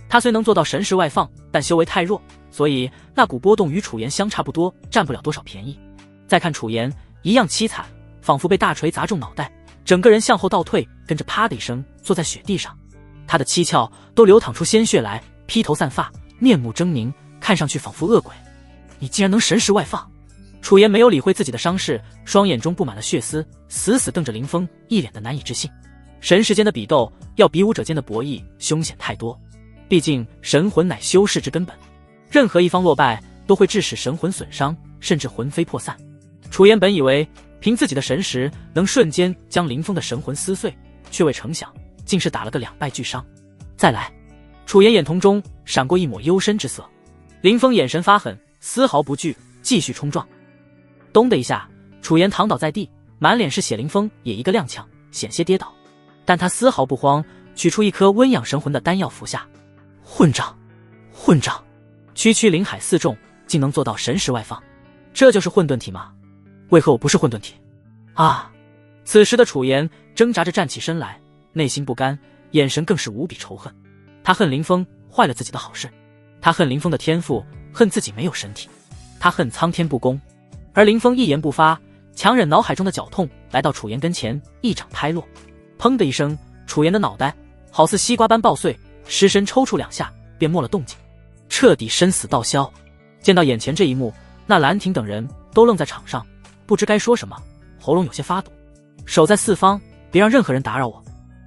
他虽能做到神识外放，但修为太弱，所以那股波动与楚岩相差不多，占不了多少便宜。再看楚岩一样凄惨，仿佛被大锤砸中脑袋，整个人向后倒退，跟着啪的一声坐在雪地上。他的七窍都流淌出鲜血来，披头散发，面目狰狞，看上去仿佛恶鬼。你竟然能神识外放！楚岩没有理会自己的伤势，双眼中布满了血丝，死死瞪着林峰，一脸的难以置信。神识间的比斗要比武者间的博弈凶险太多，毕竟神魂乃修士之根本，任何一方落败都会致使神魂损伤，甚至魂飞魄散。楚岩本以为凭自己的神识能瞬间将林峰的神魂撕碎，却未成想竟是打了个2败俱伤。再来！楚岩眼瞳中闪过一抹幽深之色。林峰眼神发狠，丝毫不惧，继续冲撞。咚的一下，楚岩躺倒在地，满脸是血。林峰也一个踉跄，险些跌倒，但他丝毫不慌，取出一颗温养神魂的丹药服下。混账！混账！区区灵海4重竟能做到神识外放，这就是混沌体吗？为何我不是混沌体？啊！此时的楚言挣扎着站起身来，内心不甘，眼神更是无比仇恨。他恨林峰坏了自己的好事，他恨林峰的天赋，恨自己没有身体，他恨苍天不公。而林峰一言不发，强忍脑海中的绞痛，来到楚言跟前，一掌拍落，砰的一声，楚言的脑袋好似西瓜般爆碎，失身抽搐2下，便没了动静，彻底身死道消。见到眼前这一幕，那兰亭等人都愣在场上，不知该说什么，喉咙有些发堵。守在四方，别让任何人打扰我。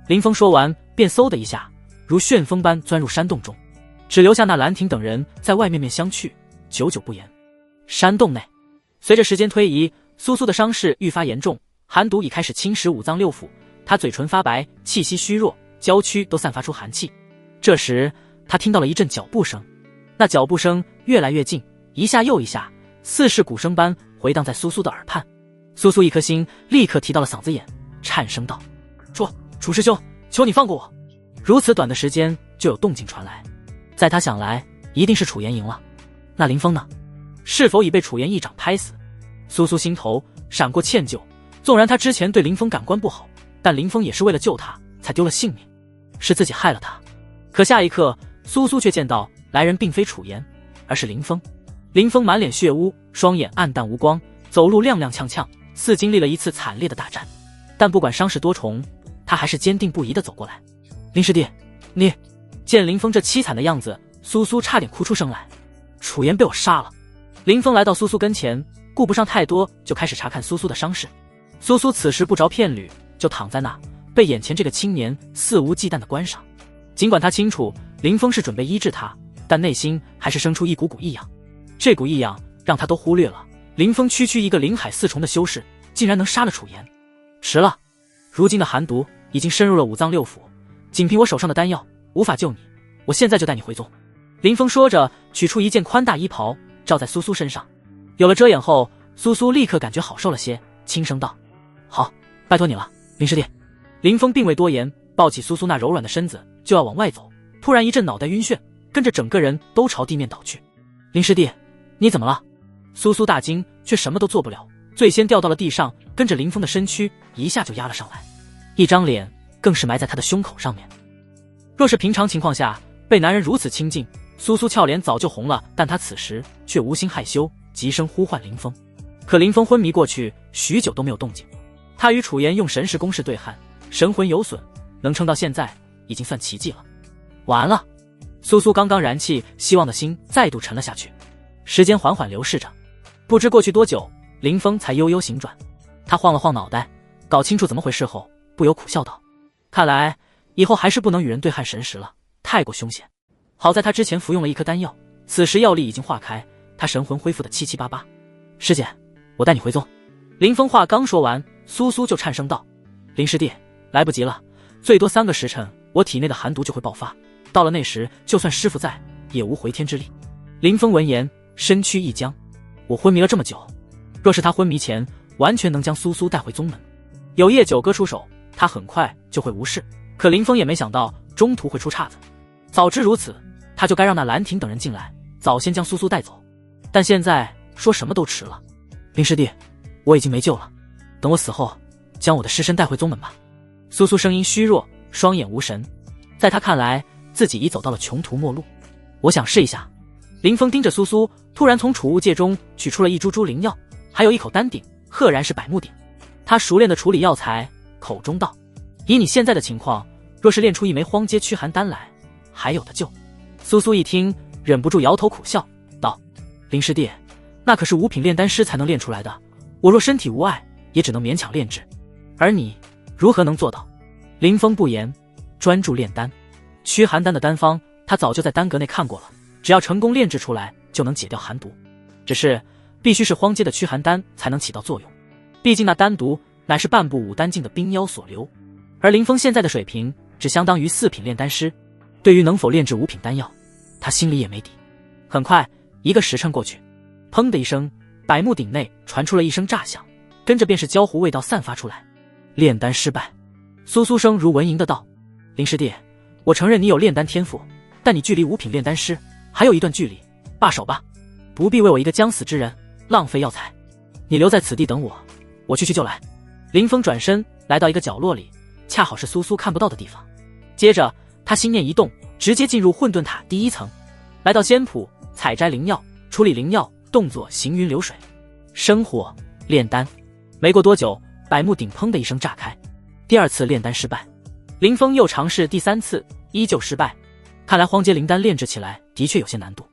林峰说完，便嗖的一下，如旋风般钻入山洞中，只留下那兰亭等人在外面面相觑，久久不言。山洞内，随着时间推移，苏苏的伤势愈发严重，寒毒已开始侵蚀五脏六腑，他嘴唇发白，气息虚弱，娇躯都散发出寒气。这时他听到了一阵脚步声，那脚步声越来越近，一下又一下，似是鼓声般回荡在苏苏的耳畔。苏苏一颗心立刻提到了嗓子眼，颤声道：楚师兄，求你放过我。如此短的时间就有动静传来，在他想来，一定是楚言赢了。那林峰呢？是否已被楚言一掌拍死？苏苏心头闪过歉疚，纵然他之前对林峰感官不好，但林峰也是为了救他才丢了性命，是自己害了他。可下一刻，苏苏却见到来人并非楚言，而是林峰。林峰满脸血污，双眼暗淡无光，走路踉踉跄跄，似经历了一次惨烈的大战。但不管伤势多重，他还是坚定不移地走过来。林师弟，你……见林峰这凄惨的样子，苏苏差点哭出声来。楚言被我杀了。林峰来到苏苏跟前，顾不上太多，就开始查看苏苏的伤势。苏苏此时不着片缕，就躺在那，被眼前这个青年肆无忌惮地观赏。尽管他清楚林峰是准备医治他，但内心还是生出一股异样。这股异样让他都忽略了，林峰区区一个灵海4重的修士，竟然能杀了楚言。迟了，如今的寒毒已经深入了五脏六腑，仅凭我手上的丹药无法救你，我现在就带你回宗。林峰说着，取出一件宽大衣袍罩在苏苏身上。有了遮掩后，苏苏立刻感觉好受了些，轻声道：好，拜托你了，林师弟。林峰并未多言，抱起苏苏那柔软的身子就要往外走，突然一阵脑袋晕眩，跟着整个人都朝地面倒去。林师弟，你怎么了？苏苏大惊，却什么都做不了，最先掉到了地上，跟着林峰的身躯一下就压了上来，一张脸更是埋在他的胸口上面。若是平常情况下，被男人如此亲近，苏苏俏脸早就红了，但她此时却无心害羞，急声呼唤林峰。可林峰昏迷过去，许久都没有动静。他与楚言用神识攻势对撼，神魂有损，能撑到现在已经算奇迹了。完了，苏苏刚刚燃气希望的心再度沉了下去。时间缓缓流逝着，不知过去多久，林峰才悠悠醒转。他晃了晃脑袋，搞清楚怎么回事后，不由苦笑道：看来以后还是不能与人对撼神识了，太过凶险。好在他之前服用了一颗丹药，此时药力已经化开，他神魂恢复得七七八八。师姐，我带你回宗。林峰话刚说完，苏苏就颤声道：林师弟，来不及了，最多3个时辰，我体内的寒毒就会爆发，到了那时，就算师父在，也无回天之力。林峰闻言，身躯一僵，我昏迷了这么久，若是他昏迷前，完全能将苏苏带回宗门。有叶九哥出手，他很快就会无事。可林峰也没想到中途会出岔子，早知如此，他就该让那兰亭等人进来，早先将苏苏带走。但现在说什么都迟了。林师弟，我已经没救了，等我死后，将我的尸身带回宗门吧。苏苏声音虚弱，双眼无神，在他看来，自己已走到了穷途末路。我想试一下。林峰盯着苏苏，突然从储物戒中取出了一株株灵药，还有一口丹鼎，赫然是百目鼎。他熟练的处理药材，口中道：以你现在的情况，若是练出一枚荒阶驱寒丹来，还有的救。苏苏一听，忍不住摇头苦笑道：林师弟，那可是5品炼丹师才能练出来的，我若身体无碍，也只能勉强炼制，而你如何能做到？林峰不言，专注炼丹。驱寒丹的丹方他早就在丹阁内看过了，只要成功炼制出来，就能解掉寒毒。只是必须是荒阶的驱寒丹才能起到作用，毕竟那丹毒乃是半部武丹境的冰妖所留，而林峰现在的水平只相当于4品炼丹师，对于能否炼制5品丹药，他心里也没底。很快1个时辰过去，砰的一声，百目鼎内传出了一声炸响，跟着便是焦糊味道散发出来。炼丹失败。苏苏声如蚊蝇的道：林师弟，我承认你有炼丹天赋，但你距离5品炼丹师还有一段距离，罢手吧，不必为我一个将死之人浪费药材。你留在此地等我，我去就来。林峰转身来到一个角落里，恰好是苏苏看不到的地方。接着他心念一动，直接进入混沌塔第1层，来到仙谱，采摘灵药，处理灵药，动作行云流水。生火炼丹，没过多久，百木鼎砰的一声炸开。第2次炼丹失败，林峰又尝试第3次，依旧失败。看来荒阶灵丹炼制起来的确有些难度。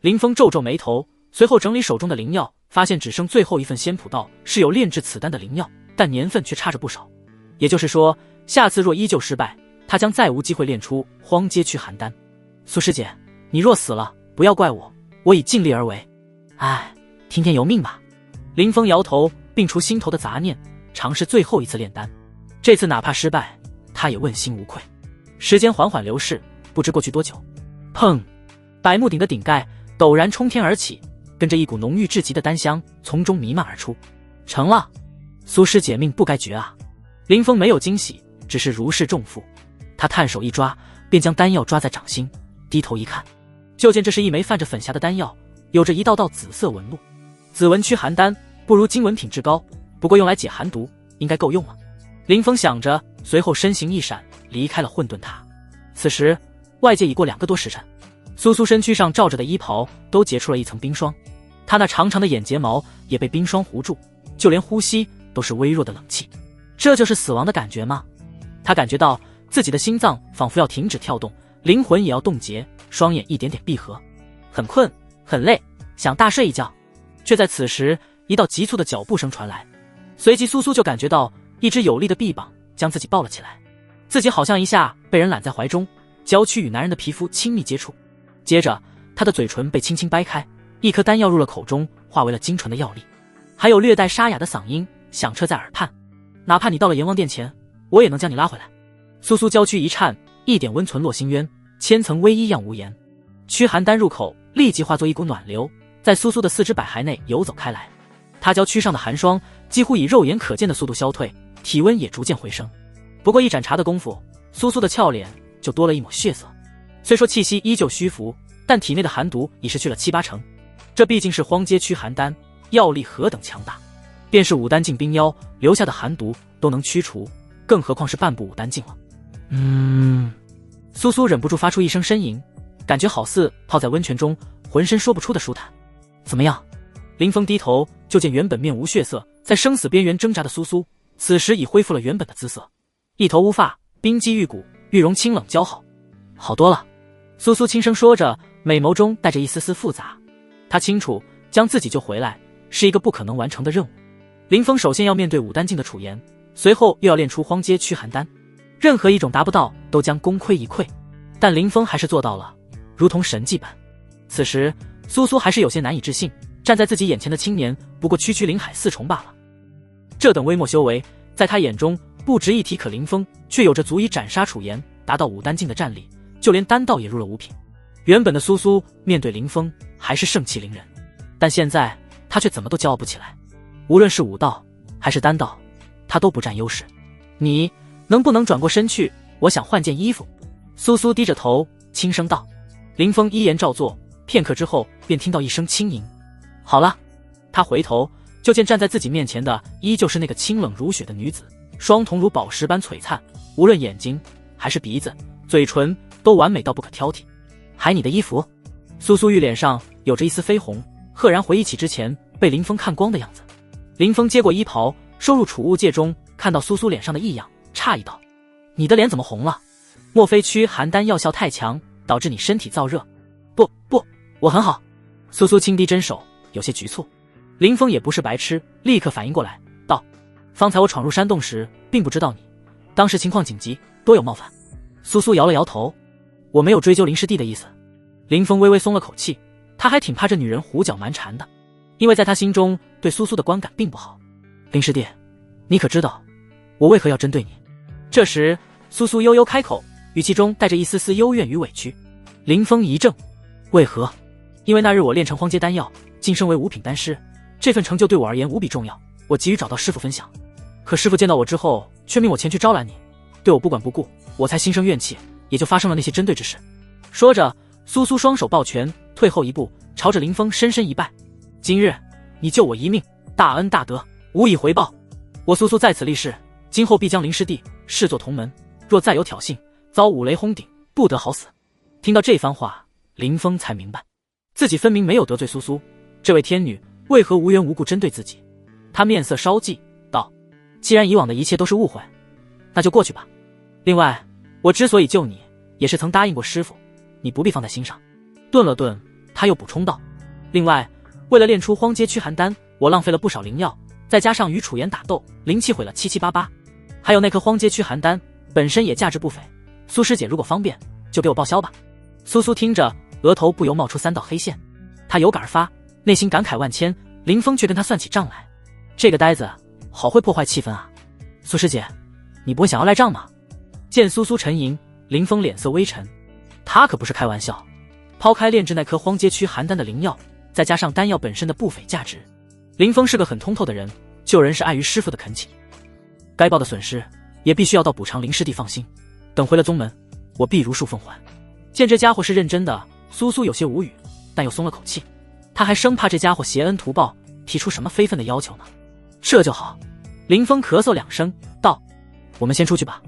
林峰皱皱眉头，随后整理手中的灵药，发现只剩最后一份仙谱道是有炼制此丹的灵药，但年份却差着不少。也就是说，下次若依旧失败，他将再无机会炼出荒阶驱寒丹。苏师姐，你若死了，不要怪我，我已尽力而为。唉，听天由命吧。林峰摇头，摒除心头的杂念，尝试最后一次炼丹。这次哪怕失败，他也问心无愧。时间缓缓流逝，不知过去多久。砰！百木鼎的顶盖陡然冲天而起，跟着一股浓郁至极的丹香从中弥漫而出。成了！苏师姐命不该绝啊！林峰没有惊喜，只是如释重负。他探手一抓，便将丹药抓在掌心，低头一看，就见这是一枚泛着粉霞的丹药，有着一道道紫色纹路。紫纹驱寒丹，不如金纹品质高，不过用来解寒毒应该够用了。林峰想着，随后身形一闪，离开了混沌塔。此时外界已过2个多时辰，苏苏身躯上罩着的衣袍都结出了一层冰霜，她那长长的眼睫毛也被冰霜糊住，就连呼吸都是微弱的冷气。这就是死亡的感觉吗？他感觉到自己的心脏仿佛要停止跳动，灵魂也要冻结，双眼一点点闭合，很困很累，想大睡一觉。却在此时，一道急促的脚步声传来，随即苏苏就感觉到一只有力的臂膀将自己抱了起来，自己好像一下被人揽在怀中，娇躯与男人的皮肤亲密接触。接着他的嘴唇被轻轻掰开，一颗丹药入了口中，化为了精纯的药力，还有略带沙哑的嗓音响彻在耳畔，哪怕你到了阎王殿前，我也能将你拉回来。苏苏娇躯一颤，一点温存落心渊，千层微衣漾无言。驱寒丹入口，立即化作一股暖流，在苏苏的4肢百骸内游走开来。他娇躯上的寒霜几乎以肉眼可见的速度消退，体温也逐渐回升。不过一盏茶的功夫，苏苏的俏脸就多了一抹血色。虽说气息依旧虚浮，但体内的寒毒已失去了7、8成。这毕竟是荒阶驱寒丹，药力何等强大，便是武丹境冰妖留下的寒毒都能驱除，更何况是半步武丹境了。苏苏忍不住发出一声呻吟，感觉好似泡在温泉中，浑身说不出的舒坦。怎么样？林峰低头就见原本面无血色，在生死边缘挣扎的苏苏，此时已恢复了原本的姿色，一头乌发，冰肌玉骨，玉容清冷姣好。好多了。苏苏轻声说着，美眸中带着一丝丝复杂。他清楚将自己救回来是一个不可能完成的任务。林峰首先要面对武丹境的楚颜，随后又要练出荒阶驱寒丹，任何一种达不到都将功亏一篑。但林峰还是做到了，如同神迹般。此时苏苏还是有些难以置信，站在自己眼前的青年不过区区灵海4重罢了。这等微末修为，在他眼中不值一提，可林峰却有着足以斩杀楚颜达到武丹境的战力，就连丹道也入了5品。原本的苏苏面对林峰还是盛气凌人，但现在他却怎么都骄傲不起来。无论是武道还是丹道，他都不占优势。你能不能转过身去，我想换件衣服。苏苏低着头轻声道。林峰依言照做，片刻之后便听到一声轻吟。好了。他回头就见站在自己面前的依旧是那个清冷如雪的女子，双瞳如宝石般璀璨，无论眼睛还是鼻子嘴唇都完美到不可挑剔。还你的衣服？苏苏玉脸上有着一丝绯红，赫然回忆起之前被林峰看光的样子。林峰接过衣袍收入储物戒中，看到苏苏脸上的异样，诧异道：你的脸怎么红了？莫非驱寒丹药效太强，导致你身体燥热？不，我很好。苏苏轻低针手，有些局促。林峰也不是白痴，立刻反应过来道：方才我闯入山洞时并不知道你，当时情况紧急，多有冒犯。苏苏摇了摇头，我没有追究林师弟的意思。林峰微微松了口气，他还挺怕这女人胡搅蛮缠的，因为在他心中对苏苏的观感并不好。林师弟，你可知道我为何要针对你？这时苏苏悠悠开口，语气中带着一丝丝幽怨与委屈。林峰一怔，为何？因为那日我炼成荒阶丹药，晋升为5品丹师，这份成就对我而言无比重要，我急于找到师父分享。可师父见到我之后，却命我前去招揽你，对我不管不顾，我才心生怨气，也就发生了那些针对之事。说着，苏苏双手抱拳，退后一步，朝着林峰深深一拜。今日你救我一命，大恩大德，无以回报。我苏苏在此立誓，今后必将林师弟视作同门，若再有挑衅，遭五雷轰顶，不得好死。听到这番话，林峰才明白，自己分明没有得罪苏苏，这位天女为何无缘无故针对自己？他面色稍霁，道：既然以往的一切都是误会，那就过去吧。另外，我之所以救你，也是曾答应过师傅，你不必放在心上。顿了顿，他又补充道：另外，为了炼出荒阶驱寒丹，我浪费了不少灵药，再加上与楚言打斗，灵气毁了七七八八。还有那颗荒阶驱寒丹本身也价值不菲，苏师姐如果方便，就给我报销吧。苏苏听着，额头不由冒出3道黑线，他有感而发，内心感慨万千，林峰却跟他算起账来。这个呆子好会破坏气氛啊！苏师姐，你不会想要赖账吗？见苏苏沉吟，林峰脸色微沉，他可不是开玩笑。抛开炼制那颗荒阶驱寒丹的灵药，再加上丹药本身的不菲价值，林峰是个很通透的人，救人是碍于师傅的恳请，该报的损失也必须要到补偿。林师弟放心，等回了宗门，我必如数奉还。见这家伙是认真的，苏苏有些无语，但又松了口气。他还生怕这家伙挟恩图报，提出什么非分的要求呢。这就好。林峰咳嗽2声，道：我们先出去吧，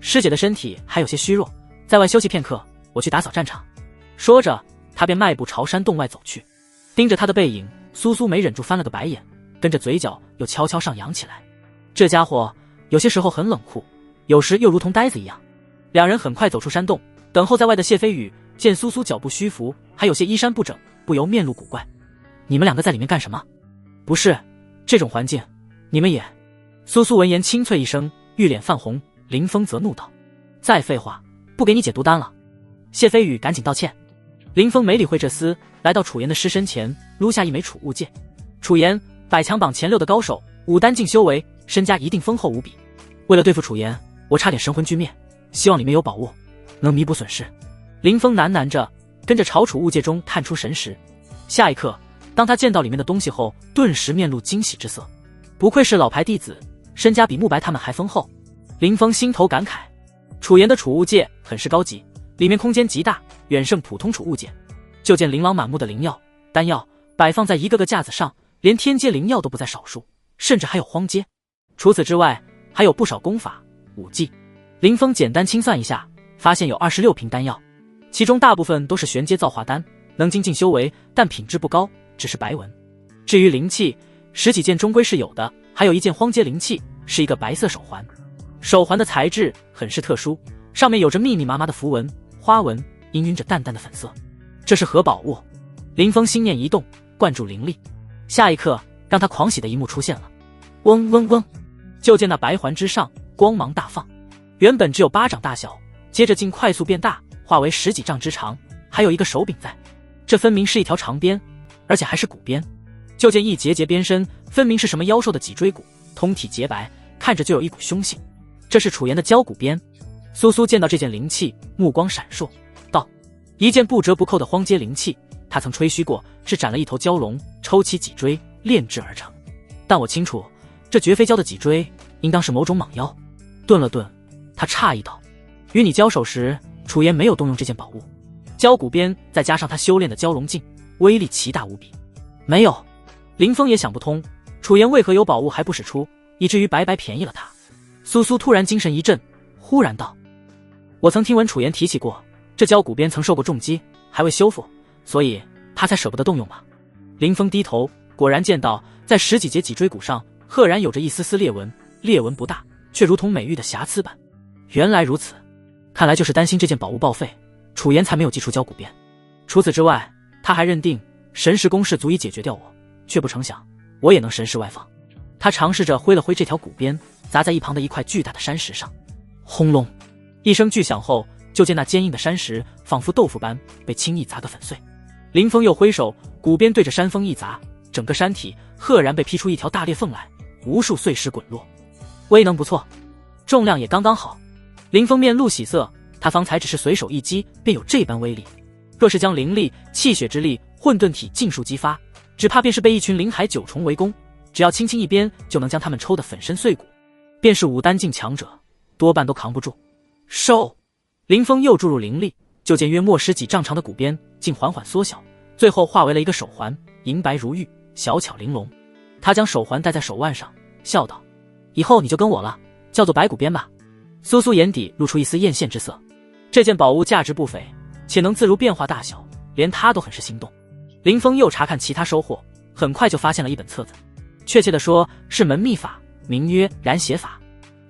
师姐的身体还有些虚弱，在外休息片刻，我去打扫战场。说着，他便迈步朝山洞外走去。盯着他的背影，苏苏没忍住翻了个白眼，跟着嘴角又悄悄上扬起来。这家伙有些时候很冷酷，有时又如同呆子一样。两人很快走出山洞，等候在外的谢飞宇见苏苏脚步虚浮，还有些衣衫不整，不由面露古怪。你们2个在里面干什么？不是，这种环境你们也……苏苏闻言清脆一声，玉脸泛红。林峰则怒道：再废话，不给你解毒丹了。谢飞宇赶紧道歉。林峰没理会这厮，来到楚言的尸身前，撸下一枚储物戒。楚言百强榜前6的高手，5丹境修为，身家一定丰厚无比。为了对付楚言，我差点神魂俱灭，希望里面有宝物，能弥补损失。林峰喃喃着，跟着朝储物戒中探出神识。下一刻，当他见到里面的东西后，顿时面露惊喜之色。不愧是老牌弟子，身家比慕白他们还丰厚。林峰心头感慨，楚言的储物戒很是高级，里面空间极大，远胜普通储物戒。就见琳琅满目的灵药、丹药摆放在一个个架子上，连天阶灵药都不在少数，甚至还有荒阶。除此之外，还有不少功法、武技。林峰简单清算一下，发现有26瓶丹药，其中大部分都是玄阶造化丹，能精进修为，但品质不高，只是白纹。至于灵器，10几件终归是有的，还有一件荒阶灵器，是一个白色手环。手环的材质很是特殊，上面有着密密麻麻的符文、花纹，氤氲着淡淡的粉色。这是何宝物？林峰心念一动，灌注灵力。下一刻，让他狂喜的一幕出现了。嗡嗡嗡，就见那白环之上光芒大放，原本只有8掌大小，接着竟快速变大，化为10几丈之长，还有一个手柄在。这分明是一条长鞭，而且还是骨鞭。就见一节节鞭身，分明是什么妖兽的脊椎骨，通体洁白，看着就有一股凶性。这是楚言的蛟骨鞭。苏苏见到这件灵器，目光闪烁，道：一件不折不扣的荒阶灵器，他曾吹嘘过是斩了一头蛟龙，抽其脊椎炼制而成，但我清楚这绝非蛟的脊椎，应当是某种蟒妖。顿了顿，他诧异道：与你交手时，楚言没有动用这件宝物，蛟骨鞭再加上他修炼的蛟龙镜，威力奇大无比。没有。林峰也想不通，楚言为何有宝物还不使出，以至于白白便宜了他。苏苏突然精神一振，忽然道：我曾听闻楚言提起过，这蛟骨鞭曾受过重击，还未修复，所以他才舍不得动用吧。林峰低头，果然见到在10几节脊椎骨上赫然有着一丝丝裂纹，裂纹不大，却如同美玉的瑕疵般。原来如此，看来就是担心这件宝物报废，楚言才没有祭出蛟骨鞭。除此之外，他还认定神识攻势足以解决掉我，却不成想我也能神识外放。他尝试着挥了挥这条骨鞭，砸在一旁的一块巨大的山石上。轰隆一声巨响后，就见那坚硬的山石仿佛豆腐般被轻易砸个粉碎。林峰又挥手，骨鞭对着山峰一砸，整个山体赫然被劈出一条大裂缝来，无数碎石滚落。威能不错，重量也刚刚好。林峰面露喜色，他方才只是随手一击，便有这般威力。若是将灵力、气血之力、混沌体尽数激发，只怕便是被一群灵海9重围攻，只要轻轻一鞭，就能将他们抽得粉身碎骨。便是5丹境强者，多半都扛不住。收！林峰又注入灵力，就见约莫10几丈长的骨鞭竟缓缓缩小，最后化为了一个手环，银白如玉，小巧玲珑。他将手环戴在手腕上，笑道：“以后你就跟我了，叫做白骨鞭吧。”苏苏眼底露出一丝艳羡之色。这件宝物价值不菲，且能自如变化大小，连他都很是心动。林峰又查看其他收获，很快就发现了一本册子，确切地说是门秘法，名曰燃血法。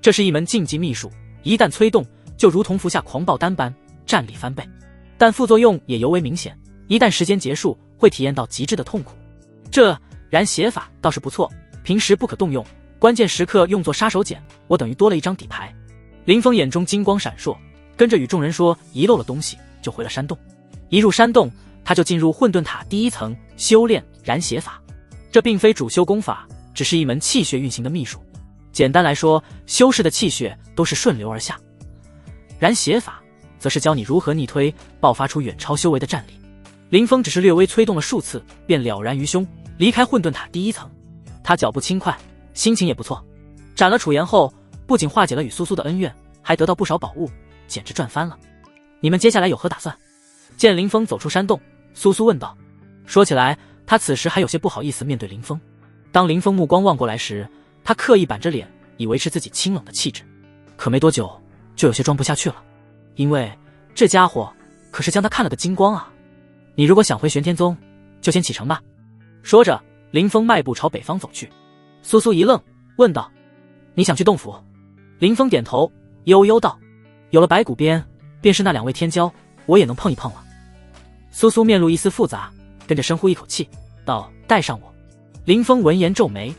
这是一门禁忌秘术，一旦催动，就如同服下狂暴丹般，战力翻倍。但副作用也尤为明显，一旦时间结束，会体验到极致的痛苦。这燃血法倒是不错，平时不可动用，关键时刻用作杀手锏，我等于多了一张底牌。林峰眼中金光闪烁，跟着与众人说遗漏了东西，就回了山洞。一入山洞，他就进入混沌塔第1层修炼燃血法。这并非主修功法，只是一门气血运行的秘术。简单来说，修士的气血都是顺流而下，燃血法则是教你如何逆推，爆发出远超修为的战力。林峰只是略微催动了数次，便了然于胸，离开混沌塔第1层。他脚步轻快，心情也不错。斩了楚言后，不仅化解了与苏苏的恩怨，还得到不少宝物，简直赚翻了。你们接下来有何打算？见林峰走出山洞，苏苏问道。说起来，他此时还有些不好意思面对林峰。当林峰目光望过来时，他刻意板着脸，以维持自己清冷的气质。可没多久，就有些装不下去了，因为这家伙可是将他看了个精光啊！你如果想回玄天宗，就先启程吧。说着，林峰迈步朝北方走去。苏苏一愣，问道：“你想去洞府？”林峰点头，悠悠道：“有了白骨鞭，便是那2位天骄，我也能碰一碰了。”苏苏面露一丝复杂，跟着深呼一口气，道：“带上我。”林峰闻言皱眉：“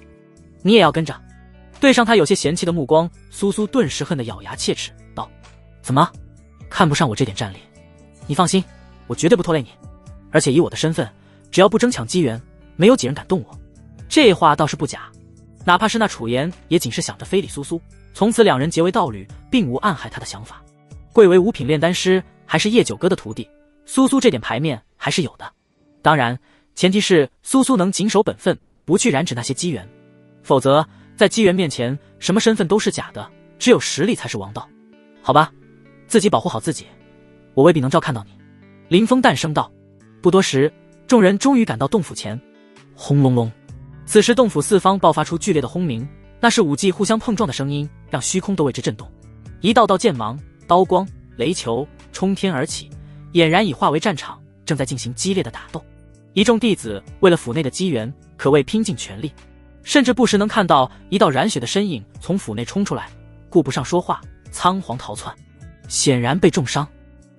你也要跟着？”对上他有些嫌弃的目光，苏苏顿时恨得咬牙切齿，道：“怎么，看不上我这点战力？你放心，我绝对不拖累你。而且以我的身份，只要不争抢机缘，没有几人敢动我。”这话倒是不假，哪怕是那楚言，也仅是想着非礼苏苏。从此2人结为道侣，并无暗害他的想法。贵为5品炼丹师，还是叶九哥的徒弟，苏苏这点牌面还是有的。当然，前提是苏苏能谨守本分，不去染指那些机缘，否则在机缘面前，什么身份都是假的，只有实力才是王道。好吧，自己保护好自己，我未必能照看到你。林峰淡声道。不多时，众人终于赶到洞府前。轰隆隆，此时洞府四方爆发出剧烈的轰鸣，那是武技互相碰撞的声音，让虚空都为之震动。一道道剑芒、刀光、雷球冲天而起，俨然已化为战场，正在进行激烈的打斗。一众弟子为了府内的机缘，可谓拼尽全力，甚至不时能看到一道染血的身影从府内冲出来，顾不上说话，仓皇逃窜，显然被重伤。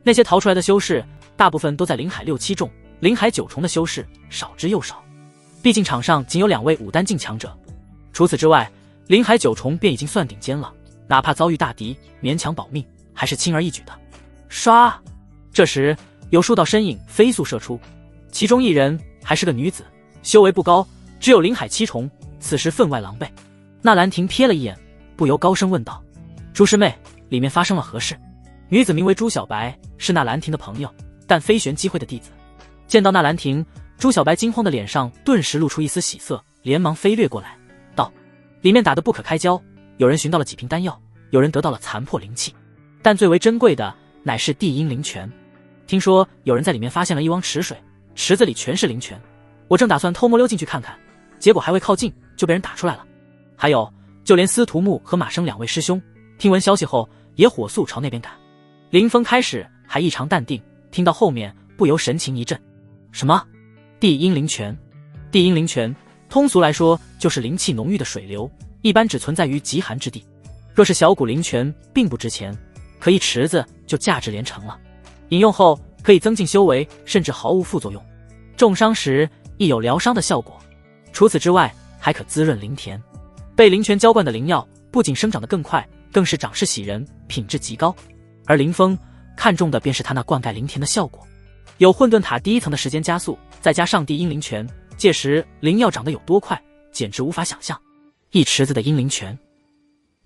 那些逃出来的修士，大部分都在灵海6、7重，灵海9重的修士少之又少。毕竟场上仅有2位5丹境强者，除此之外，灵海9重便已经算顶尖了，哪怕遭遇大敌，勉强保命还是轻而易举的。唰！这时有数道身影飞速射出，其中一人还是个女子，修为不高，只有灵海7重，此时分外狼狈。纳兰婷瞥了一眼，不由高声问道：“朱师妹，里面发生了何事？”女子名为朱小白，是纳兰婷的朋友，但非玄机会的弟子。见到纳兰婷，朱小白惊慌的脸上顿时露出一丝喜色，连忙飞掠过来，道：“里面打得不可开交，有人寻到了几瓶丹药，有人得到了残破灵气，但最为珍贵的乃是地阴灵泉。听说有人在里面发现了一汪池水，池子里全是灵泉。我正打算偷摸溜进去看看，结果还未靠近，就被人打出来了。还有，就连司徒木和马生2位师兄，听闻消息后也火速朝那边赶。”林峰开始还异常淡定，听到后面不由神情一震。什么？地阴灵泉？地阴灵泉，通俗来说就是灵气浓郁的水流，一般只存在于极寒之地。若是小股灵泉，并不值钱，可一池子就价值连城了。饮用后可以增进修为，甚至毫无副作用。重伤时亦有疗伤的效果。除此之外，还可滋润灵田。被灵泉浇灌的灵药，不仅生长得更快，更是长势喜人，品质极高。而林峰看中的便是他那灌溉灵田的效果，有混沌塔第1层的时间加速，再加上地阴灵泉，届时灵药长得有多快，简直无法想象。一池子的阴灵泉，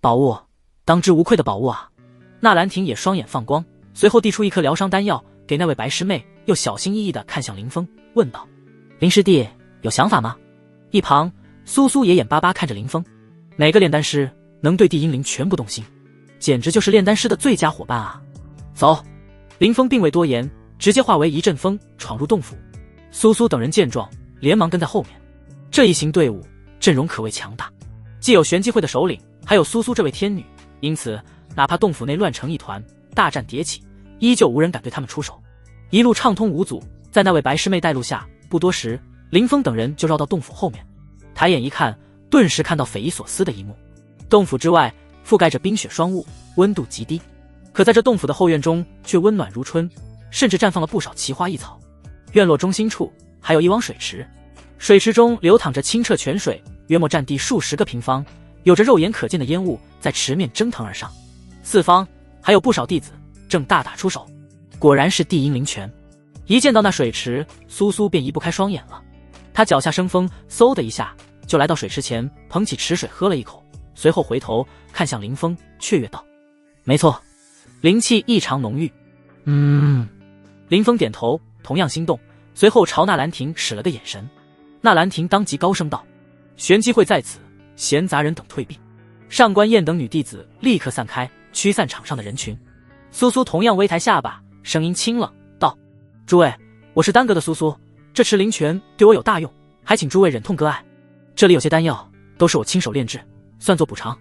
宝物，当之无愧的宝物啊！纳兰婷也双眼放光，随后递出一颗疗伤丹药给那位白师妹，又小心翼翼地看向林峰，问道：“林师弟有想法吗？”一旁苏苏也眼巴巴看着林峰，哪个炼丹师能对地阴灵泉不动心？简直就是炼丹师的最佳伙伴啊！走！林峰并未多言，直接化为一阵风闯入洞府。苏苏等人见状，连忙跟在后面。这一行队伍阵容可谓强大，既有玄机会的首领，还有苏苏这位天女，因此哪怕洞府内乱成一团，大战迭起，依旧无人敢对他们出手，一路畅通无阻。在那位白师妹带路下，不多时，林峰等人就绕到洞府后面，抬眼一看，顿时看到匪夷所思的一幕。洞府之外覆盖着冰雪霜雾，温度极低，可在这洞府的后院中却温暖如春，甚至绽放了不少奇花异草。院落中心处还有一汪水池，水池中流淌着清澈泉水，约莫占地数十个平方，有着肉眼可见的烟雾在池面蒸腾而上，四方还有不少弟子正大打出手。果然是地阴灵泉。一见到那水池，苏苏便移不开双眼了。他脚下生风，嗖的一下就来到水池前，捧起池水喝了一口，随后回头看向林峰，雀跃道：“没错，灵气异常浓郁。”林峰点头，同样心动，随后朝纳兰亭使了个眼神。纳兰亭当即高声道：“玄机会在此，闲杂人等退避。”上官燕等女弟子立刻散开，驱散场上的人群。苏苏同样微抬下巴，声音清冷道：“诸位，我是丹阁的苏苏，这池灵泉对我有大用，还请诸位忍痛割爱。这里有些丹药，都是我亲手炼制，算作补偿。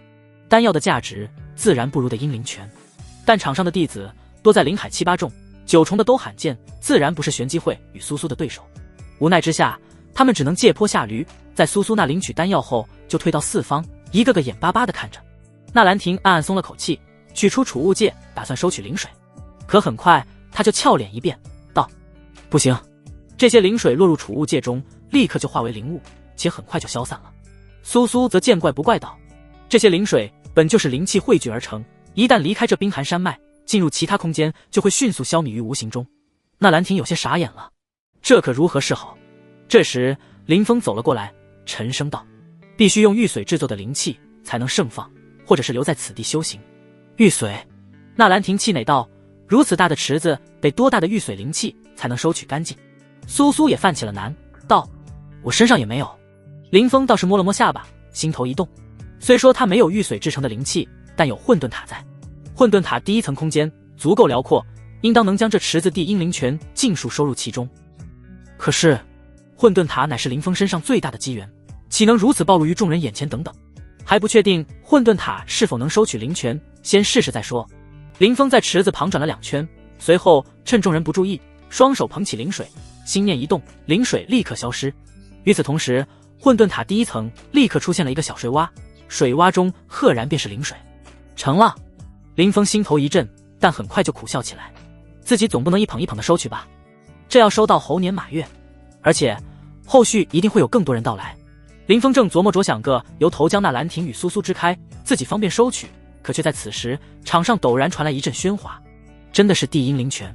丹药的价值自然不如的阴灵泉，但场上的弟子多在灵海7、8众，9重的都罕见，自然不是玄机会与苏苏的对手。无奈之下，他们只能借坡下驴，在苏苏那领取丹药后，就退到四方，一个个眼巴巴地看着。纳兰亭暗暗松了口气，取出储物戒，打算收取灵水。可很快他就俏脸一变，道：“不行！”这些灵水落入储物戒中，立刻就化为灵雾，且很快就消散了。苏苏则见怪不怪道：“这些灵水本就是灵气汇聚而成，一旦离开这冰寒山脉，进入其他空间，就会迅速消弭于无形中。”纳兰亭有些傻眼了，这可如何是好？这时林峰走了过来，沉声道：“必须用玉髓制作的灵气才能盛放，或者是留在此地修行。”玉髓？纳兰亭气馁道：“如此大的池子，得多大的玉髓灵气才能收取干净？”苏苏也犯起了难，道：“我身上也没有。”林峰倒是摸了摸下巴，心头一动。虽说他没有玉髓制成的灵气，但有混沌塔在。混沌塔第一层空间足够辽阔，应当能将这池子地阴灵泉尽数收入其中。可是混沌塔乃是林峰身上最大的机缘，岂能如此暴露于众人眼前？等等，还不确定混沌塔是否能收取灵泉，先试试再说。林峰在池子旁转了2圈，随后趁众人不注意，双手捧起灵水，心念一动，灵水立刻消失。与此同时，混沌塔第一层立刻出现了一个小水洼，水洼中赫然便是灵水。成了！林峰心头一震，但很快就苦笑起来，自己总不能一捧一捧的收取吧？这要收到猴年马月，而且后续一定会有更多人到来。林峰正琢磨着想个由头将纳兰亭与苏苏支开，自己方便收取，可却在此时场上陡然传来一阵喧哗。真的是地阴灵泉！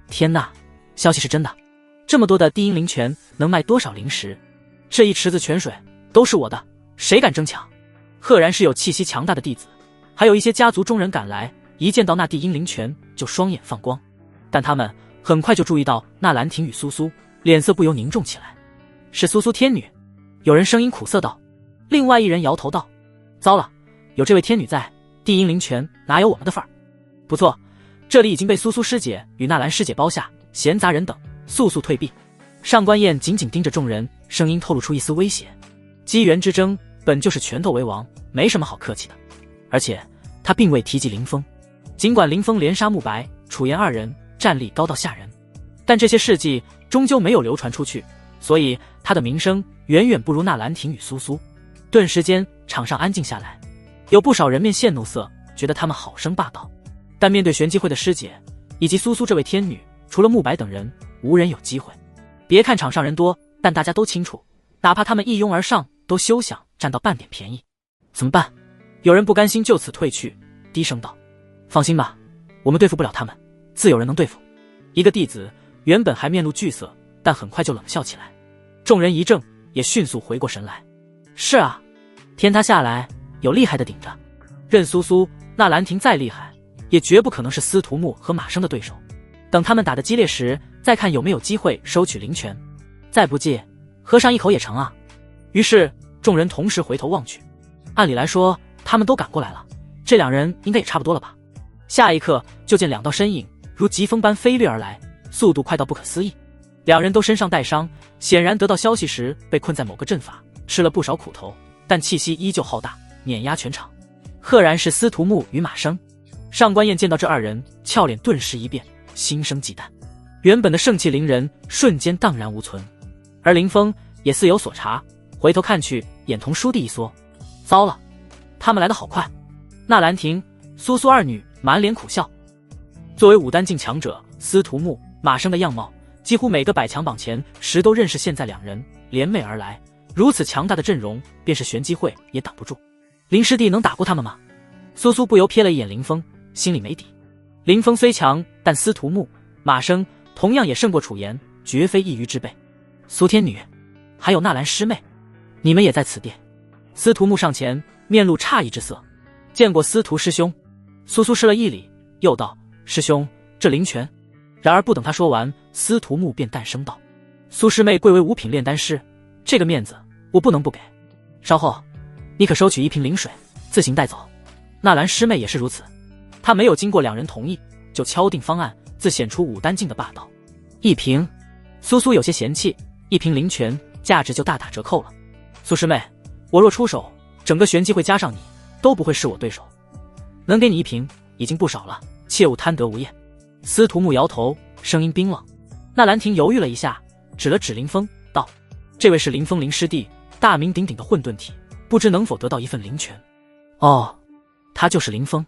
天哪，消息是真的！这么多的地阴灵泉能卖多少灵石？这一池子泉水都是我的，谁敢争抢？赫然是有气息强大的弟子，还有一些家族中人赶来，一见到那地阴灵泉就双眼放光。但他们很快就注意到纳兰亭与苏苏，脸色不由凝重起来。是苏苏天女？有人声音苦涩道。另外一人摇头道：“糟了，有这位天女在，地阴灵泉哪有我们的份儿？不错，这里已经被苏苏师姐与纳兰师姐包下，闲杂人等速速退避。”上官燕紧紧盯着众人，声音透露出一丝威胁。机缘之争本就是拳头为王，没什么好客气的。而且他并未提及林峰，尽管林峰连杀慕白、楚言2人战力高到吓人，但这些事迹终究没有流传出去，所以他的名声远远不如纳兰亭与苏苏。顿时间场上安静下来，有不少人面现怒色，觉得他们好生霸道。但面对玄机会的师姐以及苏苏这位天女，除了慕白等人，无人有机会。别看场上人多，但大家都清楚，哪怕他们一拥而上，都休想占到半点便宜。怎么办？有人不甘心就此退去，低声道：“放心吧，我们对付不了他们，自有人能对付。”一个弟子原本还面露惧色，但很快就冷笑起来。众人一怔，也迅速回过神来。是啊，天塌下来有厉害的顶着，任苏苏、纳兰亭再厉害，也绝不可能是司徒木和马生的对手。等他们打得激烈时，再看有没有机会收取灵泉，再不济喝上一口也成啊。于是众人同时回头望去，按理来说他们都赶过来了，这2人应该也差不多了吧。下一刻就见2道身影如疾风般飞掠而来，速度快到不可思议。2人都身上带伤，显然得到消息时被困在某个阵法，吃了不少苦头，但气息依旧浩大，碾压全场。赫然是司徒木与马生。上官燕见到这二人，俏脸顿时一变，心生忌惮。原本的盛气凌人瞬间荡然无存，而林峰也似有所察，回头看去，眼瞳倏地一缩。糟了，他们来得好快！纳兰婷、苏苏二女满脸苦笑。作为武丹境强者，司徒木、马生的样貌，几乎每个百强榜前时都认识。现在两人联袂而来，如此强大的阵容，便是玄机会也挡不住。林师弟能打过他们吗？苏苏不由瞥了一眼林峰，心里没底。林峰虽强，但司徒木、马生同样也胜过楚言，绝非一鱼之辈。苏天女，还有纳兰师妹，你们也在此地。司徒木上前，面露诧异之色。见过司徒师兄。苏苏施了一礼，又道：师兄，这灵泉。然而不等他说完，司徒木便淡声道：苏师妹贵为五品炼丹师，这个面子我不能不给。稍后你可收取一瓶灵水，自行带走。纳兰师妹也是如此，她没有经过两人同意，就敲定方案，自显出武丹境的霸道。一瓶，苏苏有些嫌弃，一瓶灵泉价值就大打折扣了。苏师妹，我若出手，整个玄机会加上你，都不会是我对手。能给你一瓶已经不少了，切勿贪得无厌。司徒木摇头，声音冰冷。纳兰婷犹豫了一下，指了指林峰，道：这位是林峰林师弟，大名鼎鼎的混沌体，不知能否得到一份灵泉。哦，他就是林峰。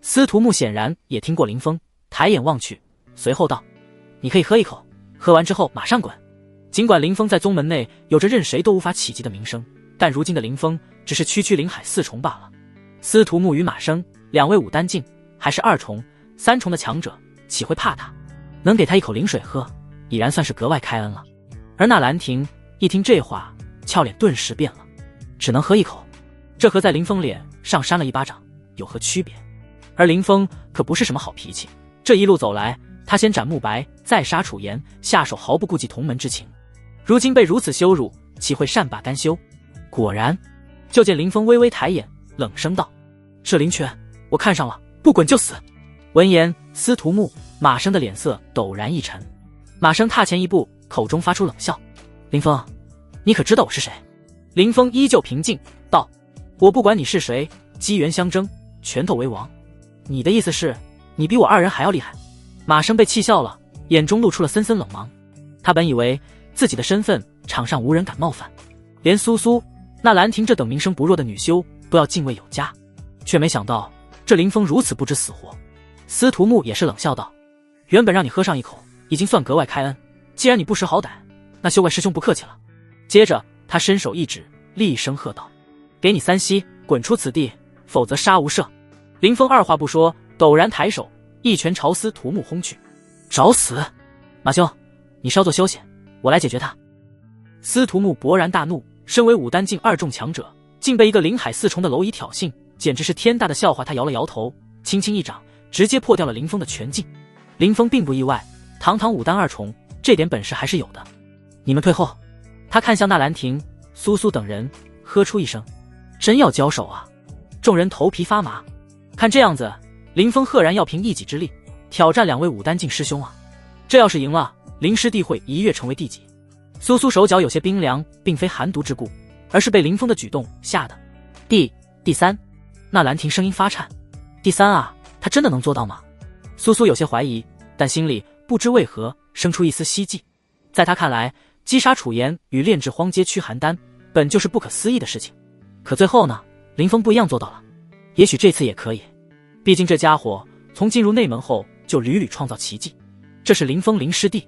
司徒木显然也听过林峰，抬眼望去，随后道：你可以喝一口，喝完之后马上滚。尽管林峰在宗门内有着任谁都无法企及的名声，但如今的林峰只是区区灵海4重罢了。司徒木与马生两位武丹境，还是2重、3重的强者，岂会怕他？能给他一口灵水喝，已然算是格外开恩了。而纳兰婷一听这话，俏脸顿时变了，只能喝一口，这和在林峰脸上扇了一巴掌有何区别？而林峰可不是什么好脾气，这一路走来，他先斩慕白，再杀楚言，下手毫不顾及同门之情，如今被如此羞辱，岂会善罢甘休？果然，就见林峰微微抬眼，冷声道：这灵泉我看上了，不滚就死。闻言，司徒木、马生的脸色陡然一沉。马生踏前一步，口中发出冷笑：林峰，你可知道我是谁？林峰依旧平静道：我不管你是谁，机缘相争，拳头为王。你的意思是，你比我二人还要厉害？马生被气笑了，眼中露出了森森冷芒。他本以为自己的身份场上无人敢冒犯，连苏苏、纳兰婷这等名声不弱的女修都要敬畏有加，却没想到这林峰如此不知死活。司徒木也是冷笑道：原本让你喝上一口已经算格外开恩，既然你不识好歹，那休怪师兄不客气了。接着他伸手一指，厉声喝道：给你3息，滚出此地，否则杀无赦。林峰二话不说，陡然抬手一拳朝司徒木轰去。找死！马兄，你稍作休息，我来解决他。司徒木勃然大怒，身为武丹境2重强者，竟被一个灵海4重的蝼蚁挑衅，简直是天大的笑话。他摇了摇头，轻轻一掌，直接破掉了林峰的拳劲。林峰并不意外，堂堂武丹2重，这点本事还是有的。你们退后。他看向纳兰婷、苏苏等人，喝出一声：真要交手啊！众人头皮发麻。看这样子，林峰赫然要凭一己之力挑战2位武丹境师兄啊！这要是赢了，林师弟会一跃成为第几？苏苏手脚有些冰凉，并非寒毒之故，而是被林峰的举动吓得。第3，纳兰婷声音发颤：第3啊，他真的能做到吗？苏苏有些怀疑，但心里不知为何生出一丝希冀。在他看来，击杀楚言与炼制荒阶驱寒丹本就是不可思议的事情，可最后呢，林峰不一样做到了。也许这次也可以，毕竟这家伙从进入内门后就屡屡创造奇迹。这是林峰林师弟，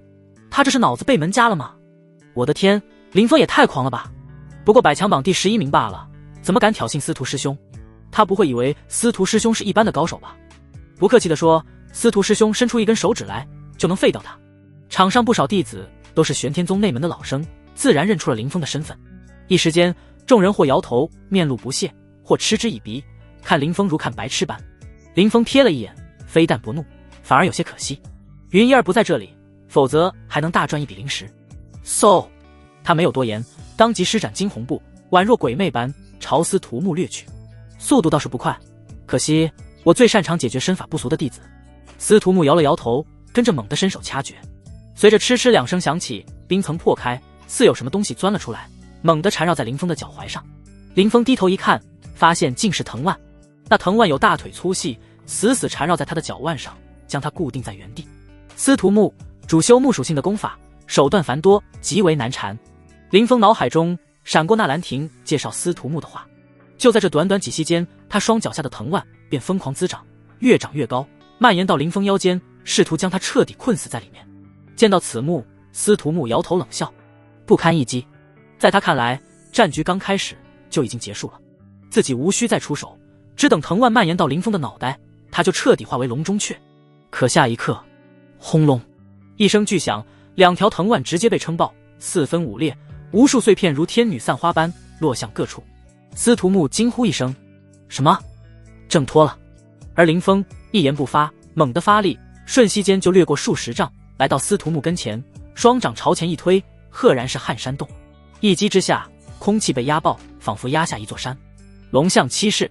他这是脑子被门夹了吗？我的天，林峰也太狂了吧！不过百强榜第11名罢了，怎么敢挑衅司徒师兄？他不会以为司徒师兄是一般的高手吧？不客气地说，司徒师兄伸出一根手指来就能废掉他。场上不少弟子都是玄天宗内门的老生，自然认出了林峰的身份。一时间，众人或摇头面露不屑，或嗤之以鼻，看林峰如看白痴般。林峰瞥了一眼，非但不怒，反而有些可惜。云一儿不在这里，否则还能大赚一笔灵石。他没有多言，当即施展惊鸿步，宛若鬼魅般朝司徒木掠去。速度倒是不快，可惜我最擅长解决身法不俗的弟子。司徒木摇了摇头，跟着猛地伸手掐诀。随着嗤嗤2声响起，冰层破开，似有什么东西钻了出来，猛地缠绕在林峰的脚踝上。林峰低头一看，发现竟是藤蔓。那藤蔓有大腿粗细，死死缠绕在他的脚腕上，将他固定在原地。司徒木主修木属性的功法，手段繁多，极为难缠。林峰脑海中闪过纳兰亭介绍司徒木的话。就在这短短几息间，他双脚下的藤蔓便疯狂滋长，越长越高，蔓延到林峰腰间，试图将他彻底困死在里面。见到此幕，司徒木摇头冷笑，不堪一击。在他看来，战局刚开始就已经结束了，自己无需再出手，只等藤蔓蔓延到林峰的脑袋，他就彻底化为笼中雀。可下一刻，轰隆一声巨响，2条藤蔓直接被撑爆，四分五裂，无数碎片如天女散花般落向各处。司徒木惊呼一声，什么？挣脱了。而林峰一言不发，猛地发力，瞬息间就掠过数十丈，来到司徒木跟前，双掌朝前一推，赫然是撼山洞。一击之下，空气被压爆，仿佛压下一座山。龙象七式。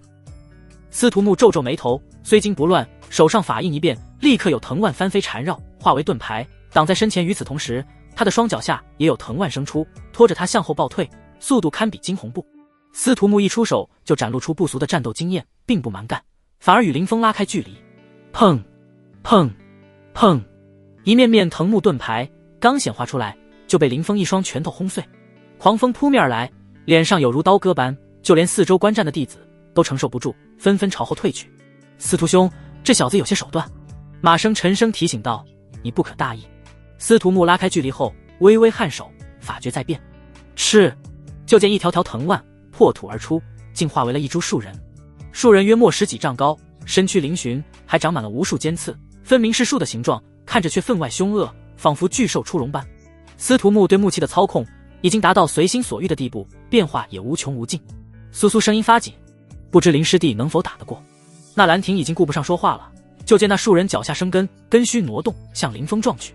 司徒木皱皱眉头，虽经不乱，手上法印一变，立刻有藤蔓翻飞缠绕，化为盾牌挡在身前。与此同时，他的双脚下也有藤蔓生出，拖着他向后暴退，速度堪比惊鸿步。司徒木一出手就展露出不俗的战斗经验，并不蛮干，反而与林峰拉开距离。砰砰砰，一面面藤木盾牌刚显化出来，就被林峰一双拳头轰碎。狂风扑面而来，脸上有如刀割般，就连四周观战的弟子都承受不住，纷纷朝后退去。司徒兄，这小子有些手段。马生沉声提醒道，你不可大意。司徒木拉开距离后，微微颔首，法诀在变。是，就见一条条藤蔓破土而出，竟化为了一株树人。树人约莫10几丈高，身躯嶙峋，还长满了无数尖刺，分明是树的形状，看着却分外凶恶，仿佛巨兽出笼般。司徒木对木器的操控已经达到随心所欲的地步，变化也无穷无尽。苏苏声音发紧，不知林师弟能否打得过。那兰亭已经顾不上说话了，就见那树人脚下生根，根须挪动，向林峰撞去。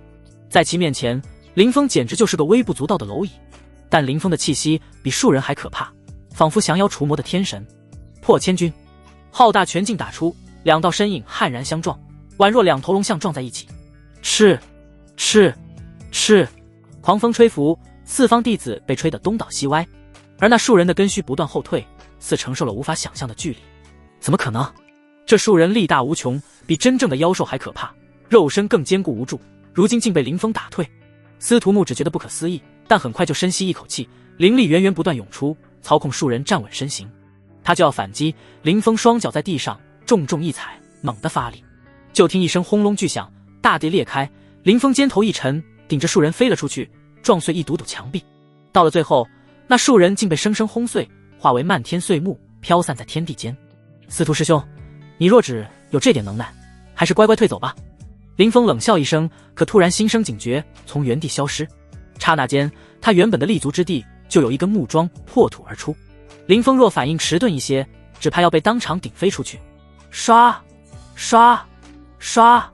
在其面前，林峰简直就是个微不足道的蝼蚁，但林峰的气息比树人还可怕，仿佛降妖除魔的天神。破千钧，浩大拳劲打出，2道身影悍然相撞，宛若2头龙象撞在一起。赤赤赤，狂风吹拂，四方弟子被吹得东倒西歪，而那树人的根须不断后退，似承受了无法想象的距离。怎么可能？这树人力大无穷，比真正的妖兽还可怕，肉身更坚固无助，如今竟被林峰打退。司徒木只觉得不可思议，但很快就深吸一口气，灵力源源不断涌出，操控树人站稳身形。他就要反击，林峰双脚在地上重重一踩，猛地发力。就听一声轰隆巨响，大地裂开，林峰肩头一沉，顶着树人飞了出去，撞碎一堵堵墙壁。到了最后，那树人竟被生生轰碎，化为漫天碎木，飘散在天地间。司徒师兄，你若只有这点能耐，还是乖乖退走吧。林峰冷笑一声，可突然心生警觉，从原地消失。刹那间，他原本的立足之地就有一根木桩破土而出。林峰若反应迟钝一些，只怕要被当场顶飞出去。刷刷刷，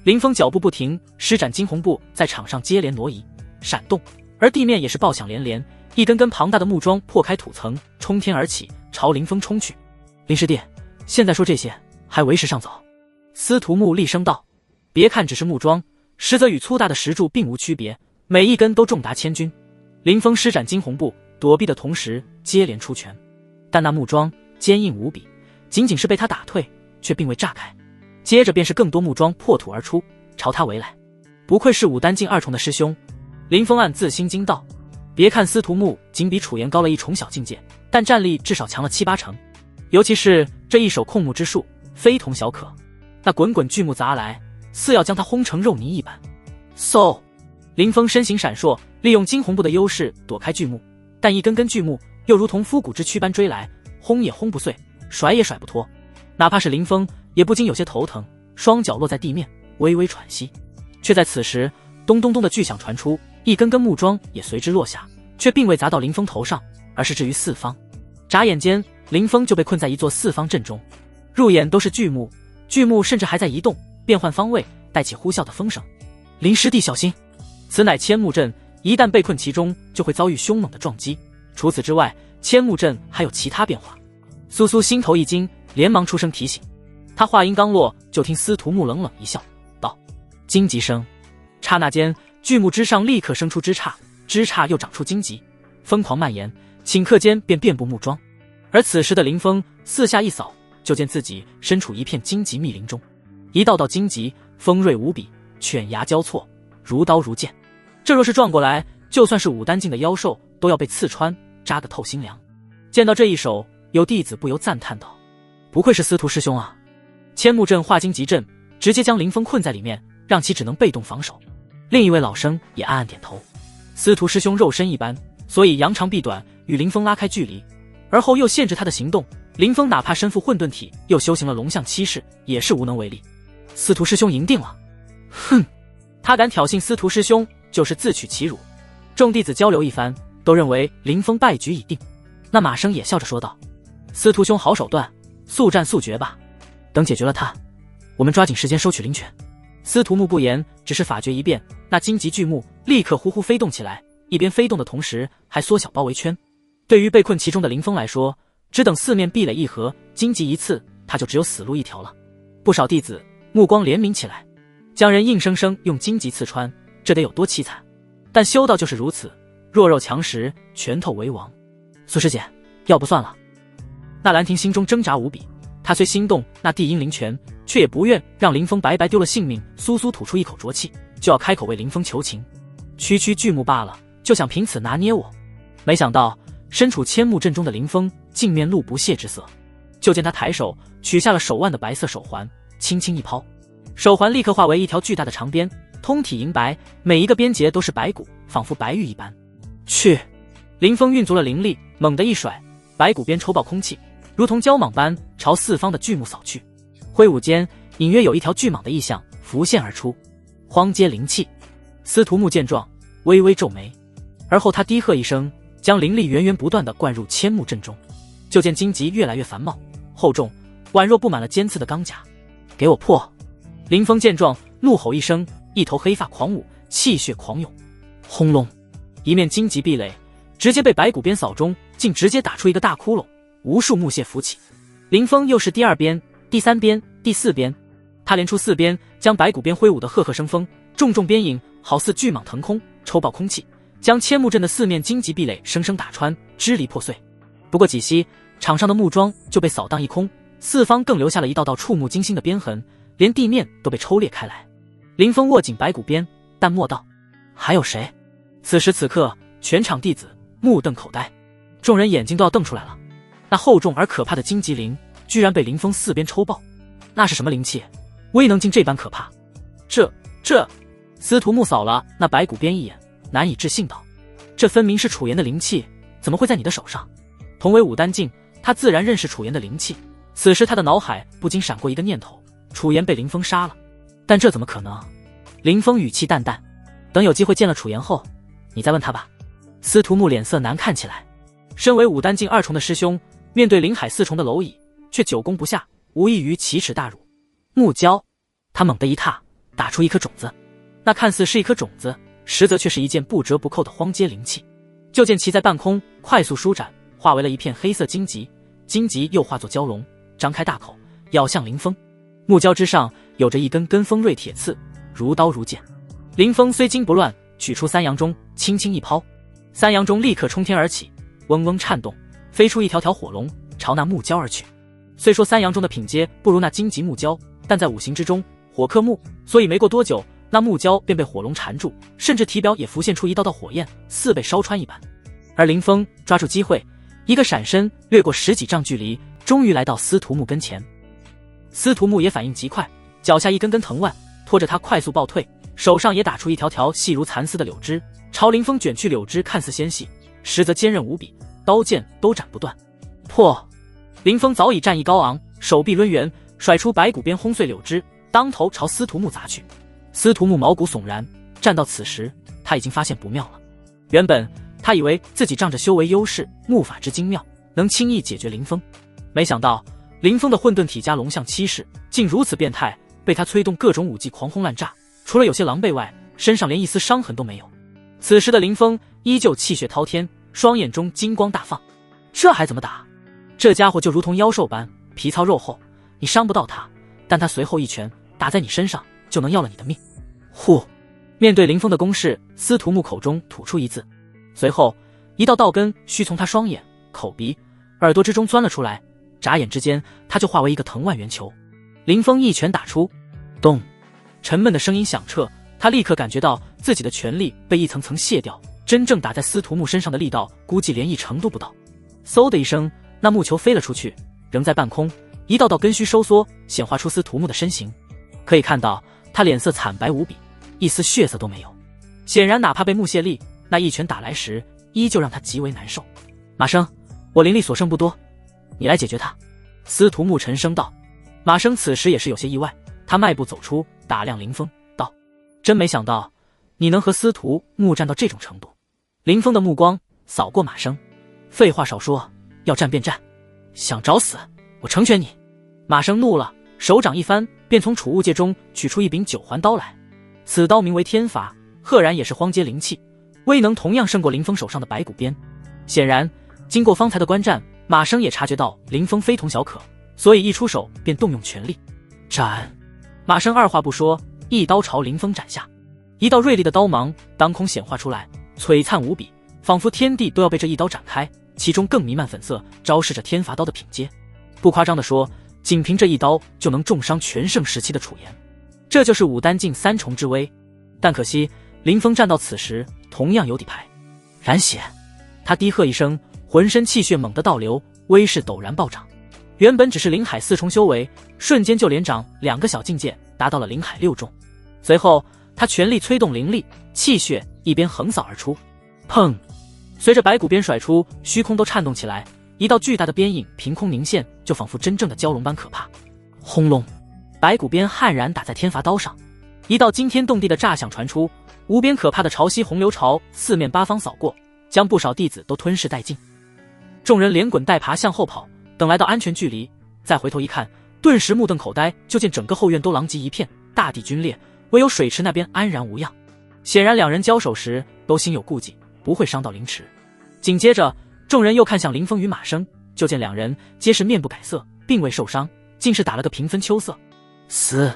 林峰脚步不停，施展惊鸿步在场上接连挪移闪动，而地面也是爆响连连，一根根庞大的木桩破开土层，冲天而起，朝林峰冲去。林师弟，现在说这些还为时尚早。司徒木厉声道，别看只是木桩，实则与粗大的石柱并无区别，每一根都重达千钧。林峰施展惊鸿步，躲避的同时接连出拳，但那木桩坚硬无比，仅仅是被他打退，却并未炸开。接着便是更多木桩破土而出，朝他围来。不愧是武丹境2重的师兄，林峰暗自心惊道。别看司徒木仅比楚言高了1重小境界，但战力至少强了7、8成，尤其是这一手控木之术，非同小可。那滚滚巨木砸来，似要将他轰成肉泥一般。嗖！林峰身形闪烁，利用惊鸿步的优势躲开巨木，但一根根巨木又如同枯骨之躯般追来，轰也轰不碎，甩也甩不脱。哪怕是林峰也不禁有些头疼，双脚落在地面，微微喘息。却在此时，咚咚咚的巨响传出，一根根木桩也随之落下，却并未砸到林峰头上，而是置于四方。眨眼间，林峰就被困在一座四方阵中，入眼都是巨木，巨木甚至还在移动，变换方位，带起呼啸的风声。林师弟小心，此乃千木阵，一旦被困其中，就会遭遇凶猛的撞击。除此之外，千木阵还有其他变化。苏苏心头一惊，连忙出声提醒。他话音刚落，就听司徒木冷冷一笑，道：荆棘声。刹那间，巨木之上立刻生出枝杈，枝杈又长出荆棘，疯狂蔓延，顷刻间便遍布木庄。而此时的林峰四下一扫，就见自己身处一片荆棘密林中，一道道荆棘锋锐无比，犬牙交错，如刀如剑。这若是撞过来，就算是武丹境的妖兽都要被刺穿，扎个透心凉。见到这一手，有弟子不由赞叹道：“不愧是司徒师兄啊！千木阵化荆棘阵，直接将林峰困在里面，让其只能被动防守。”另一位老生也暗暗点头。司徒师兄肉身一般，所以扬长避短，与林峰拉开距离，而后又限制他的行动。林峰哪怕身负混沌体，又修行了龙象七式，也是无能为力。司徒师兄赢定了！哼，他敢挑衅司徒师兄，就是自取其辱。众弟子交流一番，都认为林峰败局已定。那马生也笑着说道：“司徒兄好手段，速战速决吧。等解决了他，我们抓紧时间收取灵泉。”司徒木不言，只是法诀一变，那荆棘巨木立刻呼呼飞动起来，一边飞动的同时还缩小包围圈。对于被困其中的林峰来说，只等四面壁垒一合，荆棘一刺，他就只有死路一条了。不少弟子目光怜悯起来，将人硬生生用荆棘刺穿，这得有多凄惨？但修道就是如此，弱肉强食，拳头为王。苏师姐，要不算了。那兰亭心中挣扎无比，他虽心动那地阴灵泉，却也不愿让林峰白白丢了性命。苏苏吐出一口浊气，就要开口为林峰求情。区区巨木罢了，就想凭此拿捏我？没想到身处千木阵中的林峰竟面露不屑之色。就见他抬手取下了手腕的白色手环，轻轻一抛，手环立刻化为一条巨大的长鞭，通体银白，每一个边节都是白骨，仿佛白玉一般。去！林峰运足了灵力，猛地一甩，白骨鞭抽爆空气，如同胶蟒般朝四方的巨木扫去。挥舞间，隐约有一条巨蟒的意象浮现而出。荒阶灵气。司徒木见状，微微皱眉，而后他低喝一声，将灵力源源不断地灌入千木阵中。就见荆棘越来越繁茂厚重，宛若布满了尖刺的钢甲。给我破！林峰见状，怒吼一声，一头黑发狂舞，气血狂涌。轰隆！一面荆棘壁垒直接被白骨鞭扫中，竟直接打出一个大窟窿，无数木屑浮起。林峰又是第二鞭、第三鞭、第四鞭，他连出4鞭，将白骨鞭挥舞得赫赫生风，重重鞭影好似巨蟒腾空，抽爆空气，将千木阵的4面荆棘壁垒生生打穿，支离破碎。不过几息，场上的木桩就被扫荡一空，四方更留下了一道道触目惊心的鞭痕，连地面都被抽裂开来。林峰握紧白骨鞭，淡漠道：“还有谁？”此时此刻，全场弟子目瞪口呆，众人眼睛都要瞪出来了。那厚重而可怕的荆棘灵居然被林峰4鞭抽爆，那是什么灵气？威能竟这般可怕？这……司徒木扫了那白骨鞭一眼，难以置信道：“这分明是楚言的灵气，怎么会在你的手上？”同为武丹境，他自然认识楚言的灵气。此时他的脑海不禁闪过一个念头：楚言被林峰杀了，但这怎么可能？林峰语气淡淡：“等有机会见了楚言后，你再问他吧。”司徒木脸色难看起来。身为武丹境2重的师兄，面对灵海4重的蝼蚁，却久攻不下，无异于奇耻大辱。木蛟，他猛地一踏，打出一颗种子。那看似是一颗种子，实则却是一件不折不扣的荒阶灵气。就见其在半空快速舒展，化为了一片黑色荆棘，荆棘又化作蛟龙，张开大口咬向林峰。木蛟之上有着一根根锋锐铁刺，如刀如剑。林峰虽惊不乱，取出3阳钟，轻轻一抛，3阳钟立刻冲天而起，嗡嗡颤动，飞出一条条火龙，朝那木蛟而去。虽说3阳钟的品阶不如那荆棘木蛟，但在五行之中，火克木，所以没过多久，那木蛟便被火龙缠住，甚至体表也浮现出一道道火焰，似被烧穿一般。而林峰抓住机会，一个闪身掠过10几丈距离，终于来到司徒木跟前。司徒木也反应极快，脚下一根根藤蔓拖着他快速暴退，手上也打出一条条细如蚕丝的柳枝，朝林峰卷去。柳枝看似纤细，实则坚韧无比，刀剑都斩不断。破！林峰早已战意高昂，手臂抡圆，甩出白骨鞭轰碎柳枝，当头朝司徒木砸去。司徒木毛骨悚然，战到此时，他已经发现不妙了。原本他以为自己仗着修为优势，木法之精妙，能轻易解决林峰，没想到林峰的混沌体加龙象七式竟如此变态，被他催动各种武技狂轰滥炸，除了有些狼狈外，身上连一丝伤痕都没有。此时的林峰依旧气血滔天，双眼中金光大放。这还怎么打？这家伙就如同妖兽般皮糙肉厚，你伤不到他，但他随后一拳打在你身上，就能要了你的命。呼！面对林峰的攻势，司徒木口中吐出一字，随后一道道根须从他双眼、口鼻、耳朵之中钻了出来，眨眼之间，他就化为一个藤蔓圆球。林峰一拳打出，咚！沉闷的声音响彻，他立刻感觉到自己的拳力被一层层卸掉，真正打在司徒木身上的力道，估计连1成都不到。嗖的一声，那木球飞了出去，仍在半空，一道道根须收缩，显化出司徒木的身形。可以看到，他脸色惨白无比，一丝血色都没有。显然，哪怕被木卸力，那一拳打来时，依旧让他极为难受。马生，我灵力所剩不多，你来解决他。司徒木沉声道。马生此时也是有些意外，他迈步走出，打量林峰，道：真没想到你能和司徒木战到这种程度。林峰的目光扫过马生，废话少说，要战便战，想找死，我成全你。马生怒了，手掌一翻，便从储物戒中取出一柄9环刀来。此刀名为天罚，赫然也是荒阶灵器，威能同样胜过林峰手上的白骨鞭。显然，经过方才的观战，马生也察觉到林峰非同小可，所以一出手便动用全力。斩！马生二话不说，一刀朝林峰斩下。一道锐利的刀芒当空显化出来，璀璨无比，仿佛天地都要被这一刀斩开，其中更弥漫粉色，昭示着天罚刀的品阶。不夸张地说，仅凭这一刀就能重伤全盛时期的楚言，这就是武丹境3重之威。但可惜林峰战到此时同样有底牌。染血！他低喝一声，浑身气血猛地倒流，威势陡然暴涨。原本只是灵海4重修为，瞬间就连涨2个小境界，达到了灵海6重。随后他全力催动灵力，气血一边横扫而出。砰！随着白骨鞭甩出，虚空都颤动起来，一道巨大的鞭影凭空凝现，就仿佛真正的蛟龙般可怕。轰隆！白骨鞭悍然打在天罚刀上，一道惊天动地的炸响传出，无边可怕的潮汐洪流朝四面八方扫过，将不少弟子都吞噬殆尽。众人连滚带爬向后跑，等来到安全距离，再回头一看，顿时目瞪口呆，就见整个后院都狼藉一片，大地龟裂，唯有水池那边安然无恙。显然两人交手时都心有顾忌，不会伤到灵池。紧接着众人又看向林峰与马生，就见两人皆是面不改色，并未受伤，竟是打了个平分秋色。死！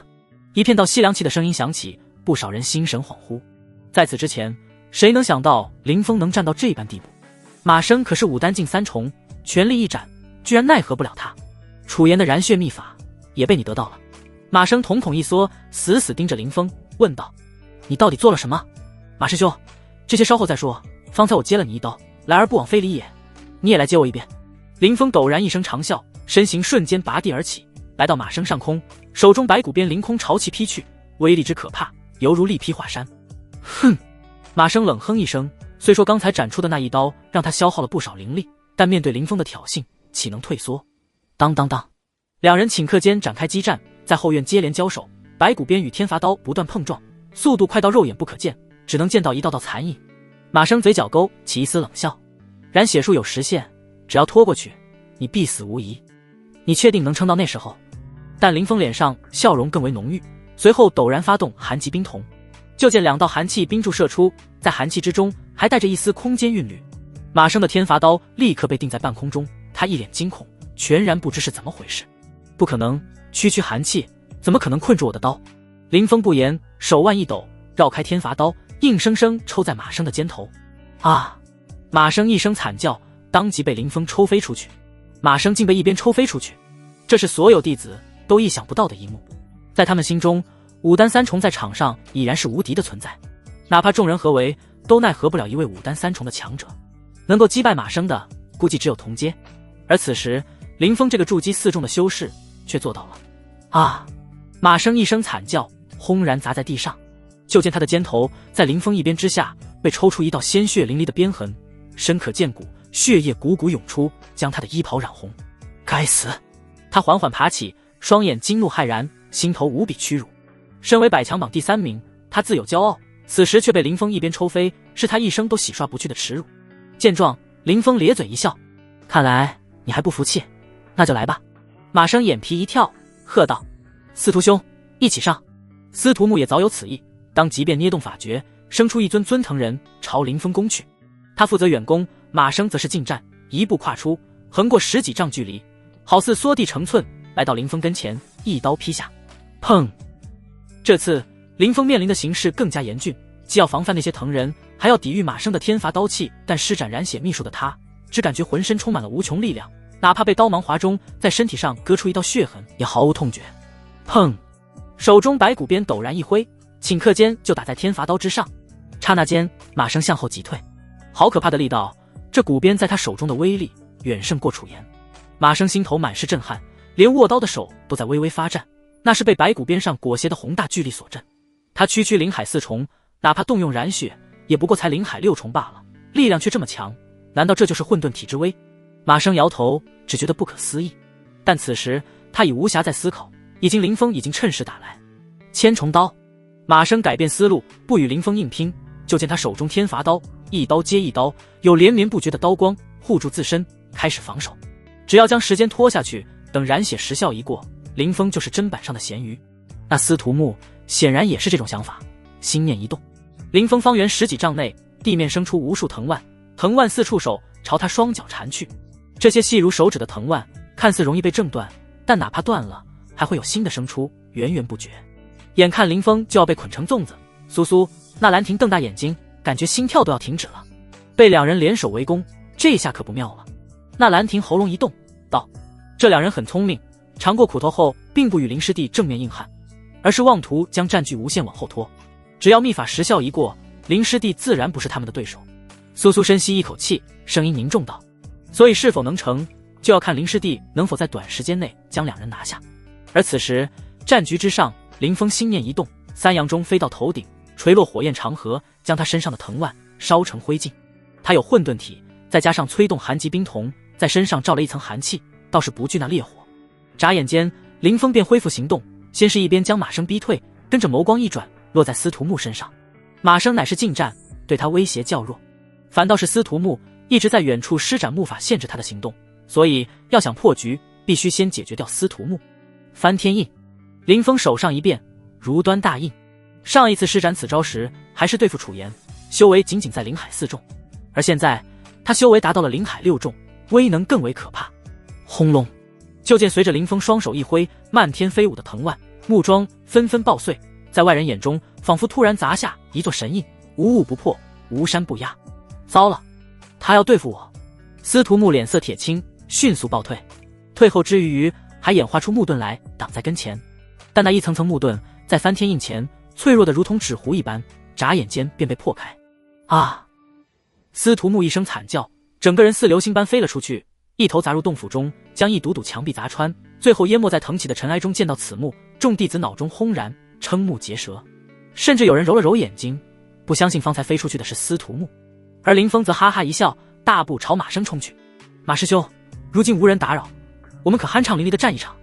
一片道吸凉气的声音响起，不少人心神恍惚。在此之前，谁能想到林峰能战到这般地步？马生可是武丹境3重，全力一斩，居然奈何不了他。楚言的燃血秘法也被你得到了。马生瞳孔一缩，死死盯着林峰，问道：你到底做了什么？马师兄，这些稍后再说，方才我接了你一刀，来而不往非礼也，你也来接我一遍。林峰陡然一声长啸，身形瞬间拔地而起，来到马生上空，手中白骨鞭凌空朝其劈去，威力之可怕，犹如力劈华山。哼！马生冷哼一声，虽说刚才斩出的那一刀让他消耗了不少灵力，但面对林峰的挑衅，岂能退缩？当当当，两人顷刻间展开激战，在后院接连交手，白骨鞭与天罚刀不断碰撞，速度快到肉眼不可见，只能见到一道道残影。马生嘴角勾起一丝冷笑，燃血术有时限，只要拖过去，你必死无疑。你确定能撑到那时候？但林峰脸上笑容更为浓郁，随后陡然发动寒极冰瞳，就见2道寒气冰柱射出，在寒气之中还带着一丝空间韵律。马生的天罚刀立刻被定在半空中，他一脸惊恐，全然不知是怎么回事。不可能，区区寒气怎么可能困住我的刀？林峰不言，手腕一抖，绕开天罚刀，硬生生抽在马生的肩头。啊！马生一声惨叫，当即被林峰抽飞出去。马生竟被一边抽飞出去，这是所有弟子都意想不到的一幕。在他们心中，武丹3重在场上已然是无敌的存在，哪怕众人合围，都奈何不了一位武丹3重的强者。能够击败马生的，估计只有同阶。而此时，林峰这个筑基4重的修士却做到了。啊！马生一声惨叫，轰然砸在地上，就见他的肩头在林峰一鞭之下被抽出一道鲜血淋漓的鞭痕，深可见骨，血液汩汩涌出，将他的衣袍染红。该死！他缓缓爬起，双眼惊怒骇然，心头无比屈辱。身为百强榜第3名，他自有骄傲，此时却被林峰一鞭抽飞，是他一生都洗刷不去的耻辱。见状，林峰咧嘴一笑，看来你还不服气，那就来吧。马生眼皮一跳，喝道：司徒兄，一起上！司徒木也早有此意，当即便捏动法诀，生出一尊尊藤人朝林峰攻去。他负责远攻，马生则是近战，一步跨出，横过10几丈距离，好似缩地成寸，来到林峰跟前，一刀劈下。砰！这次林峰面临的形势更加严峻，既要防范那些藤人，还要抵御马生的天罚刀气。但施展染血秘术的他，只感觉浑身充满了无穷力量，哪怕被刀芒划中，在身体上割出一道血痕，也毫无痛觉。砰！手中白骨鞭陡然一挥，顷刻间就打在天罚刀之上。刹那间，马生向后急退，好可怕的力道！这骨鞭在他手中的威力远胜过楚言。马生心头满是震撼，连握刀的手都在微微发颤，那是被白骨鞭上裹挟的宏大巨力所震。他区区灵海4重，哪怕动用染血，也不过才灵海6重罢了，力量却这么强，难道这就是混沌体之威？马生摇头，只觉得不可思议。但此时他已无暇再思考，林峰已经趁势打来。千重刀，马生改变思路，不与林峰硬拼，就见他手中天罚刀一刀接一刀，有连绵不绝的刀光护住自身，开始防守。只要将时间拖下去，等染血时效一过，林峰就是砧板上的咸鱼。那司徒木显然也是这种想法，心念一动，林峰方圆10几丈内，地面生出无数藤蔓，藤蔓似触手朝他双脚缠去。这些细如手指的藤蔓看似容易被挣断，但哪怕断了，还会有新的生出，源源不绝。眼看林峰就要被捆成粽子，苏苏、纳兰婷瞪大眼睛，感觉心跳都要停止了。被两人联手围攻，这下可不妙了。纳兰婷喉咙一动，道：“这两人很聪明，尝过苦头后，并不与林师弟正面硬汉，而是妄图将战局无限往后拖。只要秘法时效一过，林师弟自然不是他们的对手。”苏苏深吸一口气，声音凝重道：“所以是否能成，就要看林师弟能否在短时间内将两人拿下。”而此时战局之上，林峰心念一动，三阳中飞到头顶，垂落火焰长河，将他身上的藤蔓烧成灰烬。他有混沌体，再加上催动寒极冰瞳，在身上罩了一层寒气，倒是不惧那烈火。眨眼间，林峰便恢复行动，先是一边将马生逼退，跟着眸光一转，落在司徒木身上。马生乃是近战，对他威胁较弱，反倒是司徒木一直在远处施展木法限制他的行动，所以要想破局，必须先解决掉司徒木。翻天印，林峰手上一变，如端大印。上一次施展此招时，还是对付楚言，修为仅仅在灵海4重，而现在他修为达到了灵海6重，威能更为可怕。轰隆！就见随着林峰双手一挥，漫天飞舞的藤蔓、木桩纷纷爆碎，在外人眼中，仿佛突然砸下一座神印，无物不破，无山不压。糟了，他要对付我！司徒木脸色铁青，迅速暴退，退后之余还演化出木盾来挡在跟前，但那一层层木盾在翻天印前脆弱的如同纸糊一般，眨眼间便被破开。啊！司徒木一声惨叫，整个人似流星般飞了出去，一头砸入洞府中，将一堵堵墙壁砸穿，最后淹没在腾起的尘埃中。见到此幕，众弟子脑中轰然，瞠目结舌，甚至有人揉了揉眼睛，不相信方才飞出去的是司徒木。而林峰则哈哈一笑，大步朝马生冲去。马师兄，如今无人打扰，我们可酣畅淋漓的战一场。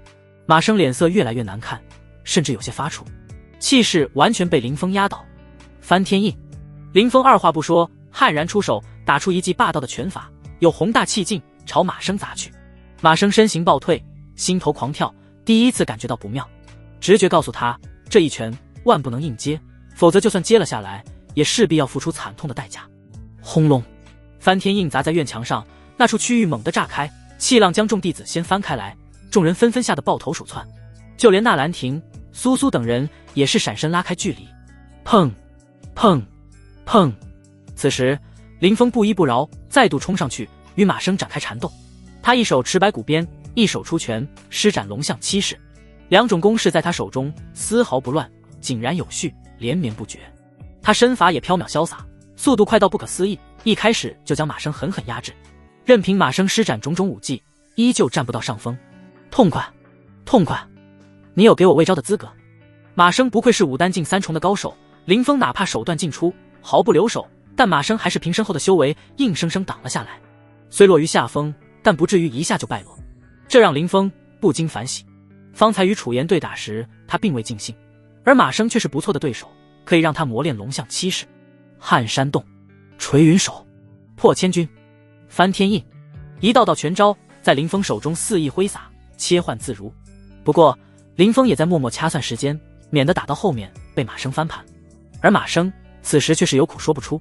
马生脸色越来越难看，甚至有些发怵，气势完全被林峰压倒。翻天印，林峰二话不说，悍然出手，打出一记霸道的拳法，有宏大气劲，朝马生砸去。马生身形暴退，心头狂跳，第一次感觉到不妙，直觉告诉他，这一拳万不能硬接，否则就算接了下来，也势必要付出惨痛的代价。轰隆！翻天印砸在院墙上，那处区域猛地炸开，气浪将众弟子掀翻开来，众人纷纷吓得抱头鼠窜，就连纳兰婷、苏苏等人也是闪身拉开距离。砰！砰！砰！此时林峰不依不饶，再度冲上去与马生展开缠斗。他一手持白骨鞭，一手出拳，施展龙象七式，两种攻势在他手中丝毫不乱，井然有序，连绵不绝。他身法也飘渺潇洒，速度快到不可思议，一开始就将马生狠狠压制，任凭马生施展种种武技，依旧占不到上风。痛快，痛快！你有给我喂招的资格。马生不愧是武丹境3重的高手，林峰哪怕手段尽出，毫不留手，但马生还是凭身后的修为硬生生挡了下来，虽落于下风，但不至于一下就败落，这让林峰不禁反省。方才与楚言对打时，他并未尽兴，而马生却是不错的对手，可以让他磨练龙象七式。撼山洞、垂云手、破千钧、翻天印，一道道拳招在林峰手中肆意挥洒，切换自如。不过林峰也在默默掐算时间，免得打到后面被马生翻盘。而马生此时却是有苦说不出，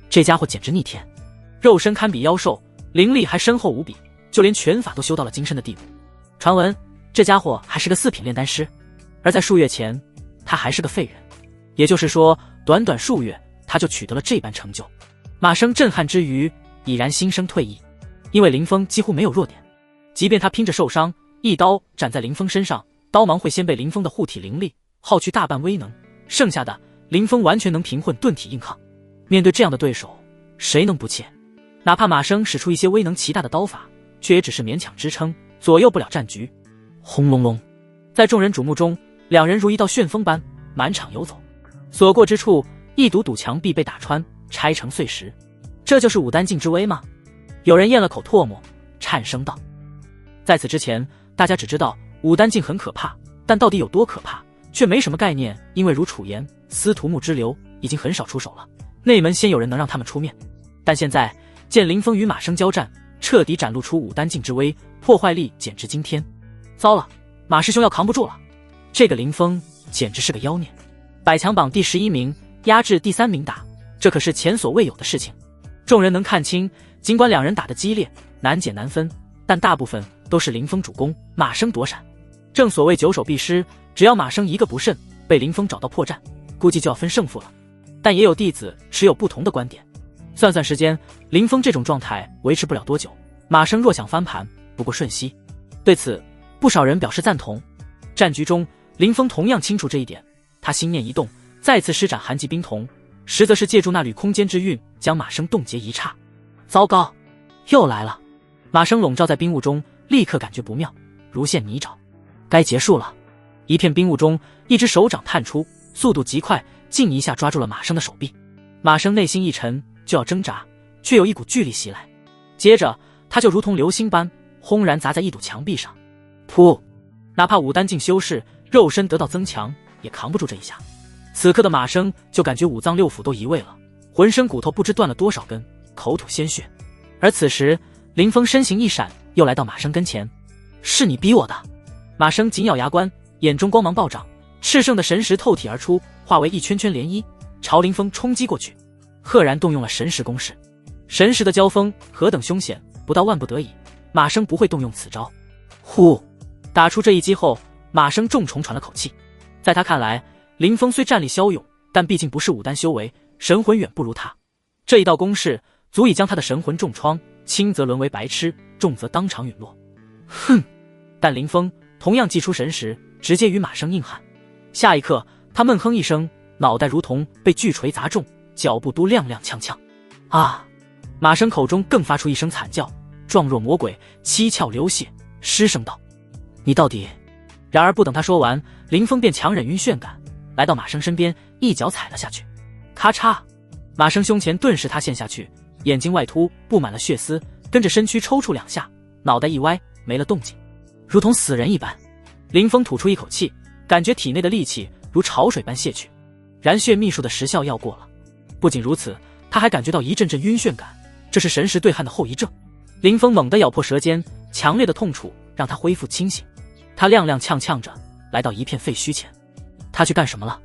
这家伙简直逆天，肉身堪比妖兽，灵力还深厚无比，就连拳法都修到了精深的地步。传闻这家伙还是个4品炼丹师，而在数月前他还是个废人，也就是说短短数月他就取得了这般成就。马生震撼之余，已然心生退意，因为林峰几乎没有弱点，即便他拼着受伤，一刀斩在林峰身上，刀芒会先被林峰的护体灵力耗去大半威能，剩下的林峰完全能凭混遁体硬抗。面对这样的对手，谁能不怯？哪怕马生使出一些威能奇大的刀法，却也只是勉强支撑，左右不了战局。轰隆隆，在众人瞩目中，两人如一道旋风般满场游走，所过之处，一堵堵墙壁被打穿，拆成碎石。这就是武丹境之威吗？有人咽了口唾沫，颤声道。在此之前，大家只知道武丹境很可怕，但到底有多可怕，却没什么概念，因为如楚言、司徒木之流已经很少出手了，内门先有人能让他们出面。但现在见林峰与马生交战，彻底展露出武丹境之威，破坏力简直惊天。糟了，马师兄要扛不住了，这个林峰简直是个妖孽，百强榜第11名压制第3名打，这可是前所未有的事情。众人能看清，尽管两人打得激烈，难解难分，但大部分都是林峰主攻，马生躲闪。正所谓久守必失，只要马生一个不慎，被林峰找到破绽，估计就要分胜负了。但也有弟子持有不同的观点，算算时间，林峰这种状态维持不了多久，马生若想翻盘，不过瞬息。对此，不少人表示赞同。战局中，林峰同样清楚这一点，他心念一动，再次施展寒极冰瞳，实则是借助那缕空间之韵，将马生冻结一刹。糟糕，又来了！马生笼罩在冰雾中，立刻感觉不妙，如陷泥沼。该结束了。一片冰雾中，一只手掌探出，速度极快，竟一下抓住了马生的手臂。马生内心一沉，就要挣扎，却有一股巨力袭来，接着他就如同流星般轰然砸在一堵墙壁上。噗！哪怕武丹境修士肉身得到增强，也扛不住这一下。此刻的马生就感觉五脏六腑都移位了，浑身骨头不知断了多少根，口吐鲜血。而此时林峰身形一闪，又来到马生跟前。是你逼我的！马生紧咬牙关，眼中光芒暴涨，炽盛的神识透体而出，化为一圈圈涟漪，朝林峰冲击过去。赫然动用了神识攻势，神识的交锋何等凶险，不到万不得已，马生不会动用此招。呼！打出这一击后，马生重重喘了口气。在他看来，林峰虽战力骁勇，但毕竟不是武丹修为，神魂远不如他。这一道攻势足以将他的神魂重创，轻则沦为白痴，重则当场陨落。哼！但林峰同样祭出神识，直接与马生硬汉。下一刻，他闷哼一声，脑袋如同被巨锤砸中，脚步都踉踉跄跄。啊！马生口中更发出一声惨叫，状若魔鬼，七窍流血，失声道：“你到底……”然而不等他说完，林峰便强忍晕眩感，来到马生身边，一脚踩了下去。咔嚓！马生胸前顿时塌陷下去，眼睛外凸，布满了血丝，跟着身躯抽搐2下，脑袋一歪，没了动静，如同死人一般。林峰吐出一口气，感觉体内的力气如潮水般泄去，燃血秘术的时效要过了。不仅如此，他还感觉到一阵阵晕眩感，这是神识对撼的后遗症。林峰猛地咬破舌尖，强烈的痛楚让他恢复清醒。他踉踉跄跄着来到一片废墟前。他去干什么了？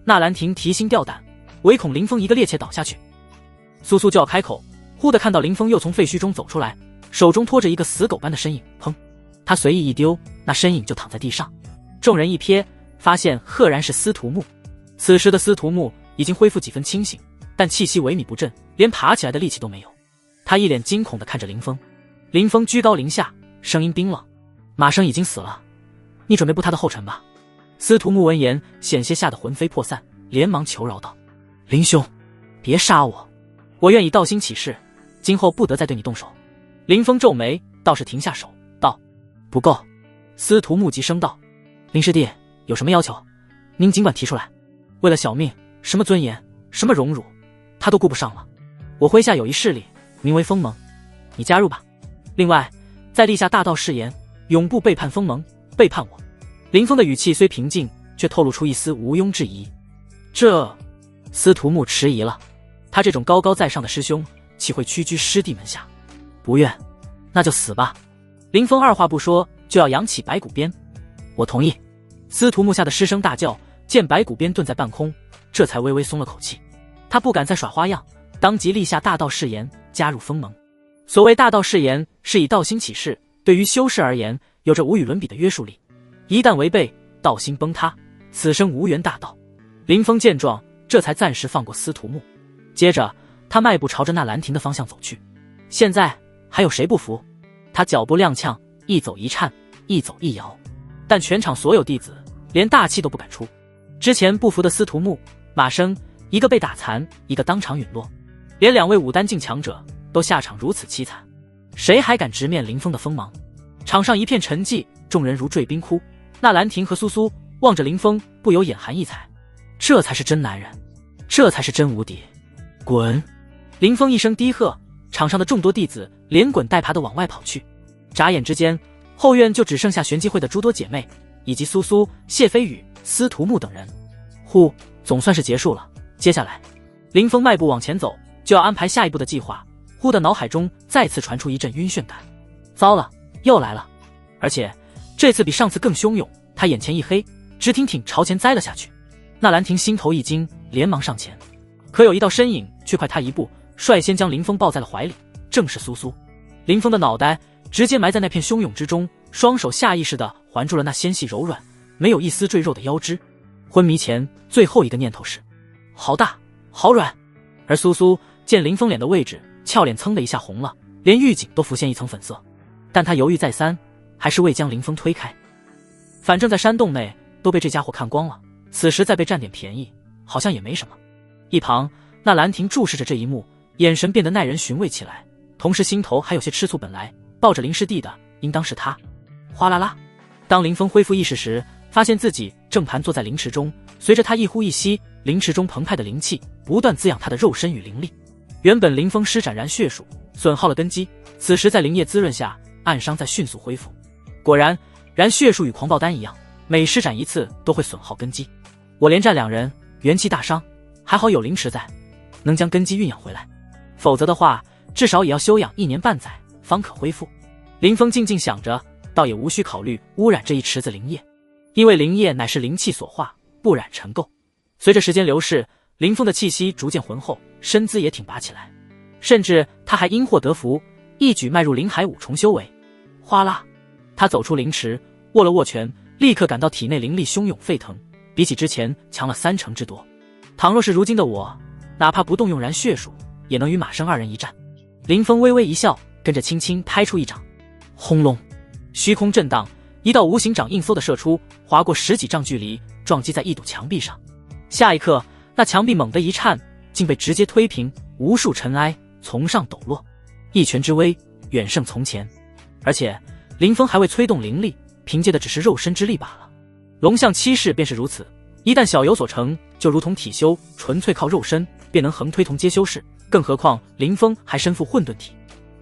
纳兰亭提心吊胆，唯恐林峰一个趔趄倒下去。苏苏就要开口，忽地看到林峰又从废墟中走出来，手中拖着一个死狗般的身影。砰！他随意一丢，那身影就躺在地上。众人一瞥，发现赫然是司徒木。此时的司徒木已经恢复几分清醒，但气息萎靡不振，连爬起来的力气都没有。他一脸惊恐地看着林峰。林峰居高临下，声音冰冷：“马生已经死了，你准备步他的后尘吧。”司徒木闻言险些吓得魂飞魄散，连忙求饶道：“林兄，别杀我，我愿以道心起誓，今后不得再对你动手。”林峰皱眉，倒是停下手，道：“不够。”司徒木急声道：“林师弟，有什么要求，您尽管提出来。为了小命，什么尊严，什么荣辱，他都顾不上了。我麾下有一势力，名为风盟，你加入吧。另外，在立下大道誓言，永不背叛风盟，背叛我。”林峰的语气虽平静，却透露出一丝毋庸置疑。这……司徒木迟疑了，他这种高高在上的师兄，岂会屈居师弟门下？不愿，那就死吧。林峰二话不说，就要扬起白骨鞭。我同意。司徒木吓得失声大叫，见白骨鞭顿在半空，这才微微松了口气。他不敢再耍花样，当即立下大道誓言，加入风盟。所谓大道誓言，是以道心起誓，对于修士而言，有着无与伦比的约束力。一旦违背，道心崩塌，此生无缘大道。林峰见状，这才暂时放过司徒木。接着他迈步朝着纳兰亭的方向走去。现在还有谁不服？他脚步踉跄，一走一颤，一走一摇，但全场所有弟子连大气都不敢出。之前不服的司徒木、马生，一个被打残，一个当场陨落，连2位武丹境强者都下场如此凄惨，谁还敢直面林峰的锋芒？场上一片沉寂，众人如坠冰窟。纳兰亭和苏苏望着林峰，不由眼含异彩，这才是真男人，这才是真无敌！滚！林峰一声低喝，场上的众多弟子连滚带爬地往外跑去。眨眼之间，后院就只剩下玄机会的诸多姐妹，以及苏苏、谢飞宇、司徒木等人。呼，总算是结束了。接下来，林峰迈步往前走，就要安排下一步的计划。忽的脑海中再次传出一阵晕眩感。糟了，又来了！而且这次比上次更汹涌。他眼前一黑，直挺挺朝前栽了下去。纳兰亭心头一惊，连忙上前，可有一道身影却快他一步，率先将林峰抱在了怀里，正是苏苏。林峰的脑袋直接埋在那片汹涌之中，双手下意识地环住了那纤细柔软、没有一丝赘肉的腰肢。昏迷前最后一个念头是：好大，好软。而苏苏见林峰脸的位置，俏脸噌的一下红了，连玉颈都浮现一层粉色。但他犹豫再三，还是未将林峰推开。反正在山洞内都被这家伙看光了，此时再被占点便宜，好像也没什么。一旁那兰亭注视着这一幕，眼神变得耐人寻味起来，同时心头还有些吃醋。本来抱着林师弟的应当是他。哗啦啦，当林峰恢复意识时，发现自己正盘坐在灵池中，随着他一呼一吸，灵池中澎湃的灵气不断滋养他的肉身与灵力。原本林峰施展燃血术，损耗了根基，此时在灵液滋润下，暗伤在迅速恢复。果然，燃血术与狂暴丹一样，每施展一次都会损耗根基。我连战2人，元气大伤，还好有灵池在，能将根基运养回来，否则的话，至少也要休养1年半载方可恢复。林峰静静想着，倒也无需考虑污染这一池子灵液，因为灵液乃是灵气所化，不染尘垢。随着时间流逝，林峰的气息逐渐浑厚，身姿也挺拔起来，甚至他还因祸得福，一举迈入灵海5重修为。哗啦，他走出灵池，握了握拳，立刻感到体内灵力汹涌沸腾，比起之前强了3成之多。倘若是如今的我，哪怕不动用燃血术，也能与马生2人一战。林峰微微一笑，跟着轻轻拍出一掌，轰隆，虚空震荡，一道无形掌印嗖的射出，划过10几丈距离，撞击在一堵墙壁上。下一刻，那墙壁猛地一颤，竟被直接推平，无数尘埃从上抖落。一拳之威远胜从前，而且林峰还未催动灵力，凭借的只是肉身之力罢了。龙象7式便是如此，一旦小有所成，就如同体修，纯粹靠肉身便能横推同阶修士，更何况林峰还身负混沌体。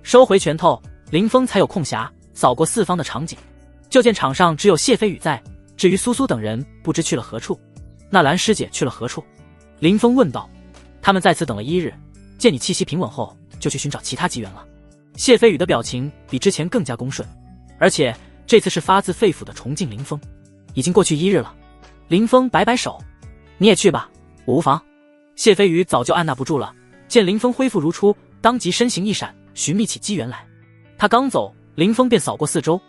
收回拳头，林峰才有空暇扫过四方的场景，就见场上只有谢飞宇在，至于苏苏等人不知去了何处。纳兰师姐去了何处？林峰问道。他们在此等了1日，见你气息平稳后，就去寻找其他机缘了。谢飞宇的表情比之前更加恭顺，而且这次是发自肺腑的崇敬林峰。已经过去1日了。林峰摆摆手，你也去吧，我无妨。谢飞宇早就按捺不住了，见林峰恢复如初，当即身形一闪，寻觅起机缘来。他刚走，林峰便扫过四周，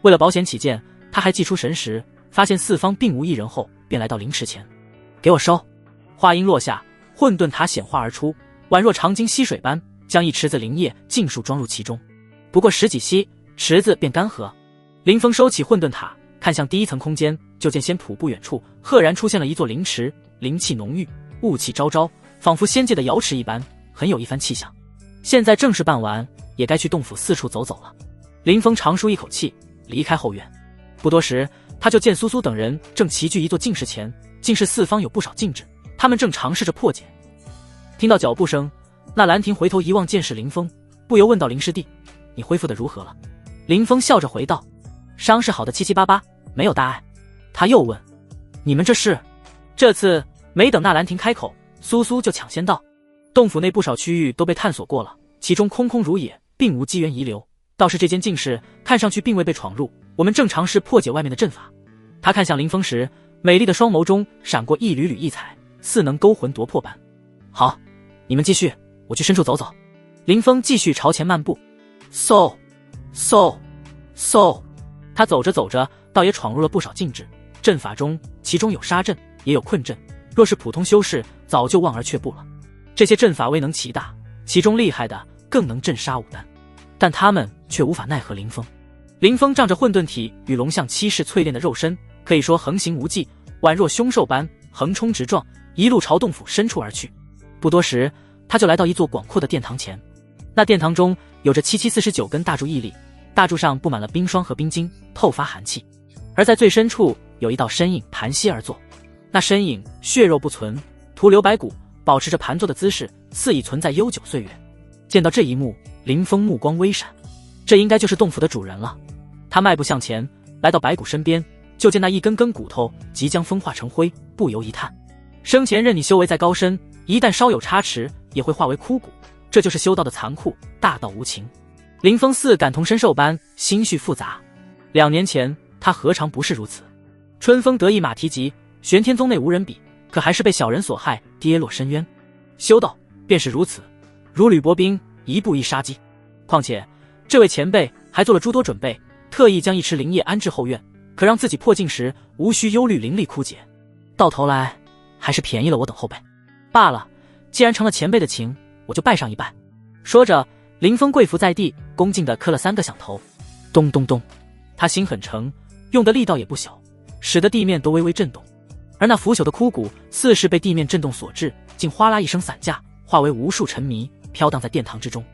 为了保险起见，他还祭出神识，发现四方并无一人后，便来到灵池前。给我收！话音落下，混沌塔显化而出，宛若长鲸吸水般，将一池子灵液尽数装入其中。不过10几息，池子便干涸。林峰收起混沌塔，看向第1层空间，就见先瀑布远处赫然出现了一座灵池，灵气浓郁，雾气昭昭，仿佛仙界的瑶池一般，很有一番气象。现在正事办完，也该去洞府四处走走了。林峰长舒一口气，离开后院。不多时，他就见苏苏等人正齐聚一座净室前，净室四方有不少禁制，他们正尝试着破解。听到脚步声，那兰亭回头一望，见是林峰，不由问道：“林师弟，你恢复的如何了？”林峰笑着回道：“伤势好的七七八八，没有大碍。”他又问：“你们这是？”这次没等那兰亭开口，苏苏就抢先道：“洞府内不少区域都被探索过了，其中空空如也，并无机缘遗留。倒是这间净室看上去并未被闯入，我们正尝试破解外面的阵法。”他看向林峰时，美丽的双眸中闪过一缕缕异彩，似能勾魂夺魄般。好，你们继续，我去深处走走。林峰继续朝前漫步。嗖嗖嗖，他走着走着，倒也闯入了不少禁制阵法中，其中有杀阵，也有困阵。若是普通修士，早就望而却步了。这些阵法未能其大，其中厉害的更能镇杀武丹，但他们却无法奈何林峰。林峰仗着混沌体与龙象七式淬炼的肉身，可以说横行无忌，宛若凶兽般横冲直撞，一路朝洞府深处而去。不多时，他就来到一座广阔的殿堂前。那殿堂中有着749根大柱屹立，大柱上布满了冰霜和冰晶，透发寒气。而在最深处有一道身影盘膝而坐，那身影血肉不存，徒留白骨，保持着盘坐的姿势，似已存在悠久岁月。见到这一幕，林峰目光微闪，这应该就是洞府的主人了。他迈步向前，来到白骨身边，就见那一根根骨头即将风化成灰，不由一叹：生前任你修为再高深，一旦稍有差池，也会化为枯骨，这就是修道的残酷，大道无情。林峰似感同身受般心绪复杂，2年前他何尝不是如此？春风得意马蹄疾，玄天宗内无人比，可还是被小人所害，跌落深渊。修道便是如此，如履薄冰，一步一杀机。况且这位前辈还做了诸多准备，特意将一池灵液安置后院，可让自己破境时无需忧虑灵力枯竭。到头来还是便宜了我等后辈。罢了，既然成了前辈的情，我就拜上一拜。说着，林峰跪伏在地，恭敬地磕了3个响头。咚咚咚，他心很沉，用的力道也不小，使得地面都微微震动。而那腐朽的枯骨似是被地面震动所致，竟哗啦一声散架，化为无数尘迷，飘荡在殿堂之中。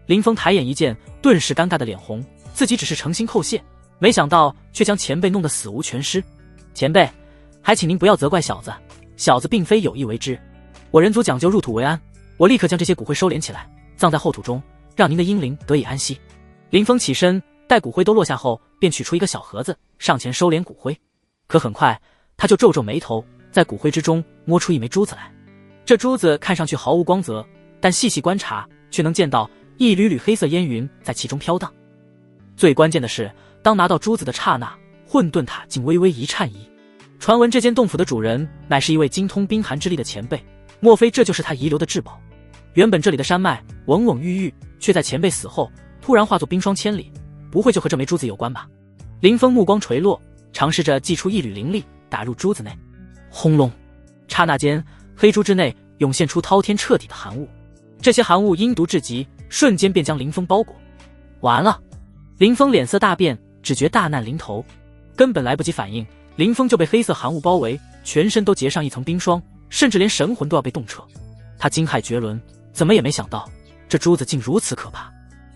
林峰抬眼一见，顿时尴尬的脸红，自己只是诚心叩谢，没想到却将前辈弄得死无全尸。前辈，还请您不要责怪小子，小子并非有意为之。我人族讲究入土为安，我立刻将这些骨灰收敛起来，葬在后土中，让您的英灵得以安息。林峰起身，待骨灰都落下后，便取出一个小盒子，上前收敛骨灰。可很快他就皱皱眉头，在骨灰之中摸出一枚珠子来。这珠子看上去毫无光泽，但细细观察却能见到一缕缕黑色烟云在其中飘荡。最关键的是，当拿到珠子的刹那，混沌塔竟微微一颤移。传闻这间洞府的主人乃是一位精通冰寒之力的前辈，莫非这就是他遗留的至宝？原本这里的山脉蓊蓊郁郁，却在前辈死后突然化作冰霜千里，不会就和这枚珠子有关吧？林峰目光垂落，尝试着祭出一缕灵力打入珠子内。轰隆，刹那间黑珠之内涌现出滔天彻底的寒雾，这些寒雾阴毒至极，瞬间便将林峰包裹。完了！林峰脸色大变，只觉大难临头，根本来不及反应，林峰就被黑色寒雾包围，全身都结上一层冰霜，甚至连神魂都要被冻彻。他惊骇绝伦，怎么也没想到这珠子竟如此可怕。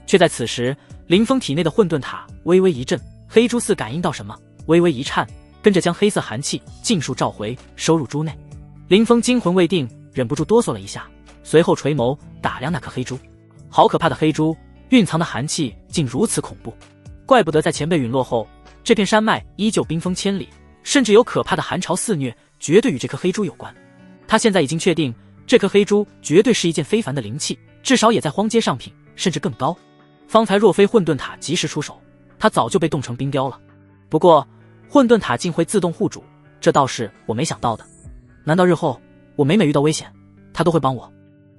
却在此时，林峰体内的混沌塔微微一震，黑珠似感应到什么，微微一颤，跟着将黑色寒气尽数召回，收入珠内。林峰惊魂未定，忍不住哆嗦了一下，随后垂眸打量那颗黑珠。好可怕的黑珠，蕴藏的寒气竟如此恐怖，怪不得在前辈陨落后，这片山脉依旧冰封千里，甚至有可怕的寒潮肆虐，绝对与这颗黑珠有关。他现在已经确定，这颗黑珠绝对是一件非凡的灵器，至少也在荒阶上品，甚至更高。方才若非混沌塔及时出手，他早就被冻成冰雕了。不过混沌塔竟会自动护主，这倒是我没想到的。难道日后我每遇到危险，他都会帮我？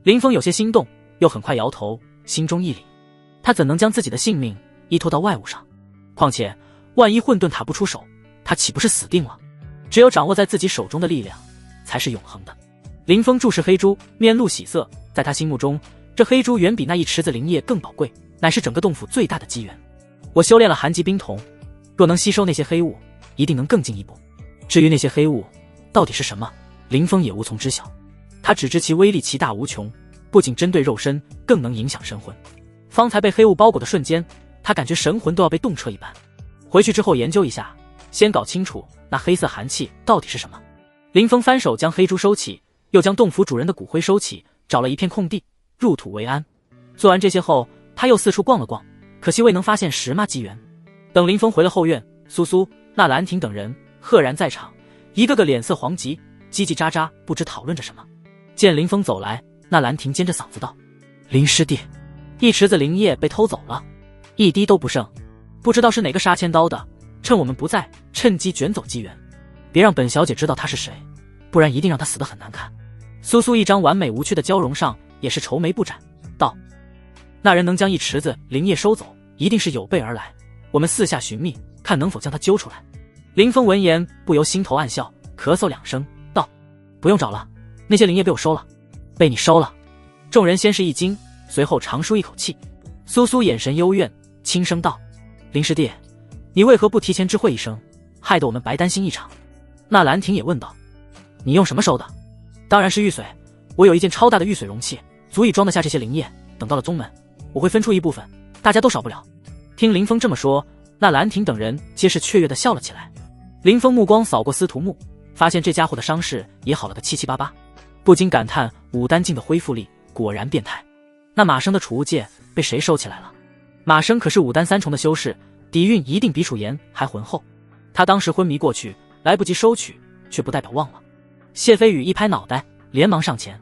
林峰有些心动，又很快摇头，心中一凛。他怎能将自己的性命依托到外物上？况且万一混沌塔不出手，他岂不是死定了？只有掌握在自己手中的力量才是永恒的。林峰注视黑珠，面露喜色，在他心目中，这黑珠远比那一池子灵液更宝贵，乃是整个洞府最大的机缘。我修炼了寒极冰瞳，若能吸收那些黑雾，一定能更进一步。至于那些黑雾到底是什么，林峰也无从知晓，他只知其威力奇大无穷，不仅针对肉身，更能影响神魂。方才被黑雾包裹的瞬间，他感觉神魂都要被冻彻一般。回去之后研究一下，先搞清楚那黑色寒气到底是什么。林峰翻手将黑珠收起，又将洞府主人的骨灰收起，找了一片空地，入土为安。做完这些后，他又四处逛了逛，可惜未能发现石马机缘。等林峰回了后院，苏苏、纳兰亭等人赫然在场，一个个脸色黄急，叽叽喳喳，不知讨论着什么。见林峰走来，纳兰亭尖着嗓子道：“林师弟，一池子灵液被偷走了，一滴都不剩，不知道是哪个杀千刀的，趁我们不在，趁机卷走机缘，别让本小姐知道他是谁，不然一定让他死得很难看。”苏苏一张完美无缺的娇容上也是愁眉不展，道：“那人能将一池子灵液收走，一定是有备而来，我们四下寻觅，看能否将他揪出来。”林峰闻言不由心头暗笑，咳嗽2声道：“不用找了，那些灵液被我收了。”“被你收了？众人先是一惊，随后长舒一口气。苏苏眼神幽怨，轻声道：“林师弟，你为何不提前知会一声，害得我们白担心一场？”那兰亭也问道：“你用什么收的？”“当然是玉髓，我有一件超大的玉髓容器，足以装得下这些灵液。等到了宗门，我会分出一部分，大家都少不了。”听林峰这么说，那兰亭等人皆是雀跃地笑了起来。林峰目光扫过司徒木，发现这家伙的伤势也好了个七七八八，不禁感叹武丹境的恢复力果然变态。那马生的储物戒被谁收起来了？马生可是武丹3重的修士，底蕴一定比楚言还浑厚。他当时昏迷过去，来不及收取，却不代表忘了。谢飞宇一拍脑袋，连忙上前：“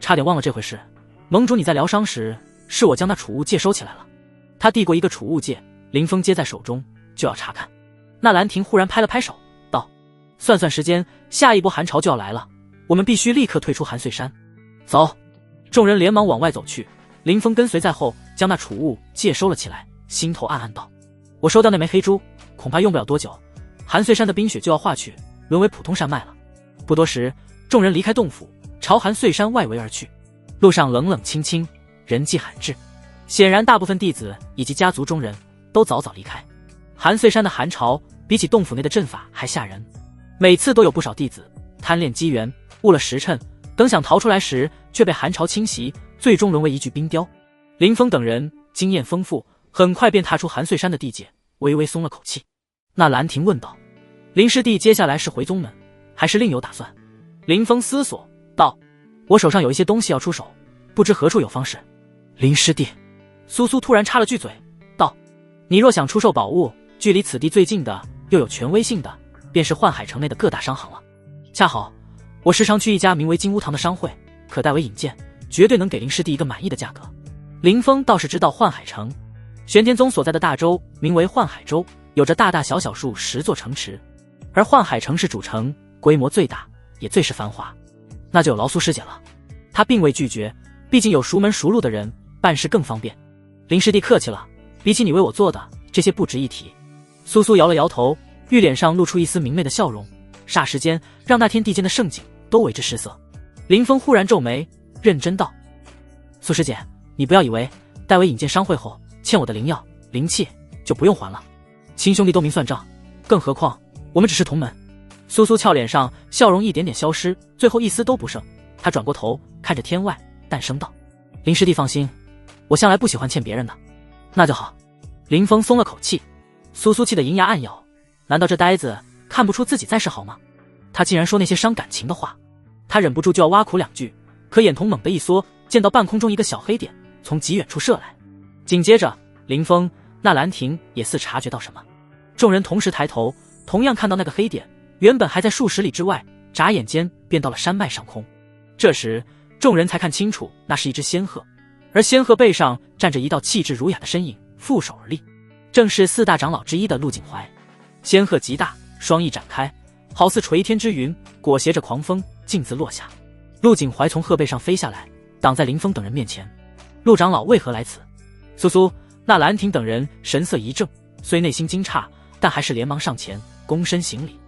差点忘了这回事。盟主你在疗伤时，是我将那储物戒收起来了。”他递过一个储物戒，林峰接在手中，就要查看。那兰亭忽然拍了拍手，道：“算算时间，下一波寒潮就要来了，我们必须立刻退出寒碎山。走！”众人连忙往外走去。林峰跟随在后，将那储物戒收了起来，心头暗暗道：“我收掉那枚黑珠，恐怕用不了多久，寒碎山的冰雪就要化去，沦为普通山脉了。”不多时，众人离开洞府，朝寒碎山外围而去。路上冷冷清清，人迹罕至，显然大部分弟子以及家族中人都早早离开。寒碎山的寒潮比起洞府内的阵法还吓人，每次都有不少弟子贪恋机缘，误了时辰，等想逃出来时，却被寒潮侵袭，最终沦为一具冰雕。林峰等人经验丰富，很快便踏出寒碎山的地界，微微松了口气。那兰亭问道：“林师弟接下来是回宗门，还是另有打算？”林峰思索道：“我手上有一些东西要出手，不知何处有方式。”林师弟，苏苏突然插了句嘴道：“你若想出售宝物，距离此地最近的又有权威性的，便是幻海城内的各大商行了。恰好我时常去一家名为金乌堂的商会，可代为引荐，绝对能给林师弟一个满意的价格。”林峰倒是知道幻海城，玄天宗所在的大洲名为幻海州，有着大大小小数10座城池，而幻海城是主城，规模最大，也最是繁华。那就有劳苏师姐了。他并未拒绝，毕竟有熟门熟路的人，办事更方便。林师弟客气了，比起你为我做的，这些不值一提。苏苏摇了摇头，玉脸上露出一丝明媚的笑容，霎时间让那天地间的盛景都为之失色。林峰忽然皱眉，认真道：“苏师姐，你不要以为待我引荐商会后欠我的灵药灵器就不用还了，亲兄弟都明算账，更何况我们只是同门。”苏苏俏脸上笑容一点点消失，最后一丝都不剩。他转过头看着天外，淡声道：“林师弟放心，我向来不喜欢欠别人的。”那就好。林峰松了口气。苏苏气得银牙暗咬，难道这呆子看不出自己在世好吗？他竟然说那些伤感情的话。他忍不住就要挖苦2句，可眼瞳猛地一缩，见到半空中一个小黑点从极远处射来。紧接着，林峰、那兰亭也似察觉到什么，众人同时抬头，同样看到那个黑点原本还在数十里之外，眨眼间便到了山脉上空。这时众人才看清楚，那是一只仙鹤，而仙鹤背上站着一道气质儒雅的身影，负手而立，正是4大长老之一的陆景怀。仙鹤极大，双翼展开，好似垂天之云，裹挟着狂风，径自落下。陆景怀从鹤背上飞下来，挡在林峰等人面前。陆长老为何来此？苏苏、那兰亭等人神色一怔，虽内心惊诧，但还是连忙上前躬身行礼。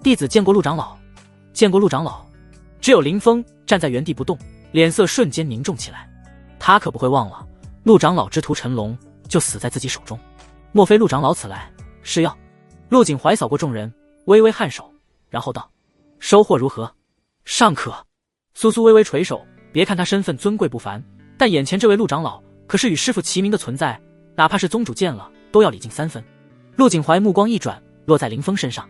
弟子见过陆长老。见过陆长老。只有林峰站在原地不动，脸色瞬间凝重起来。他可不会忘了，陆长老之徒陈龙就死在自己手中。莫非陆长老此来是要……陆景怀扫过众人，微微颔首，然后道：“收获如何？”“尚可。”苏苏微微垂首，别看他身份尊贵不凡，但眼前这位陆长老可是与师父齐名的存在，哪怕是宗主见了都要礼敬3分。陆景怀目光一转，落在林峰身上，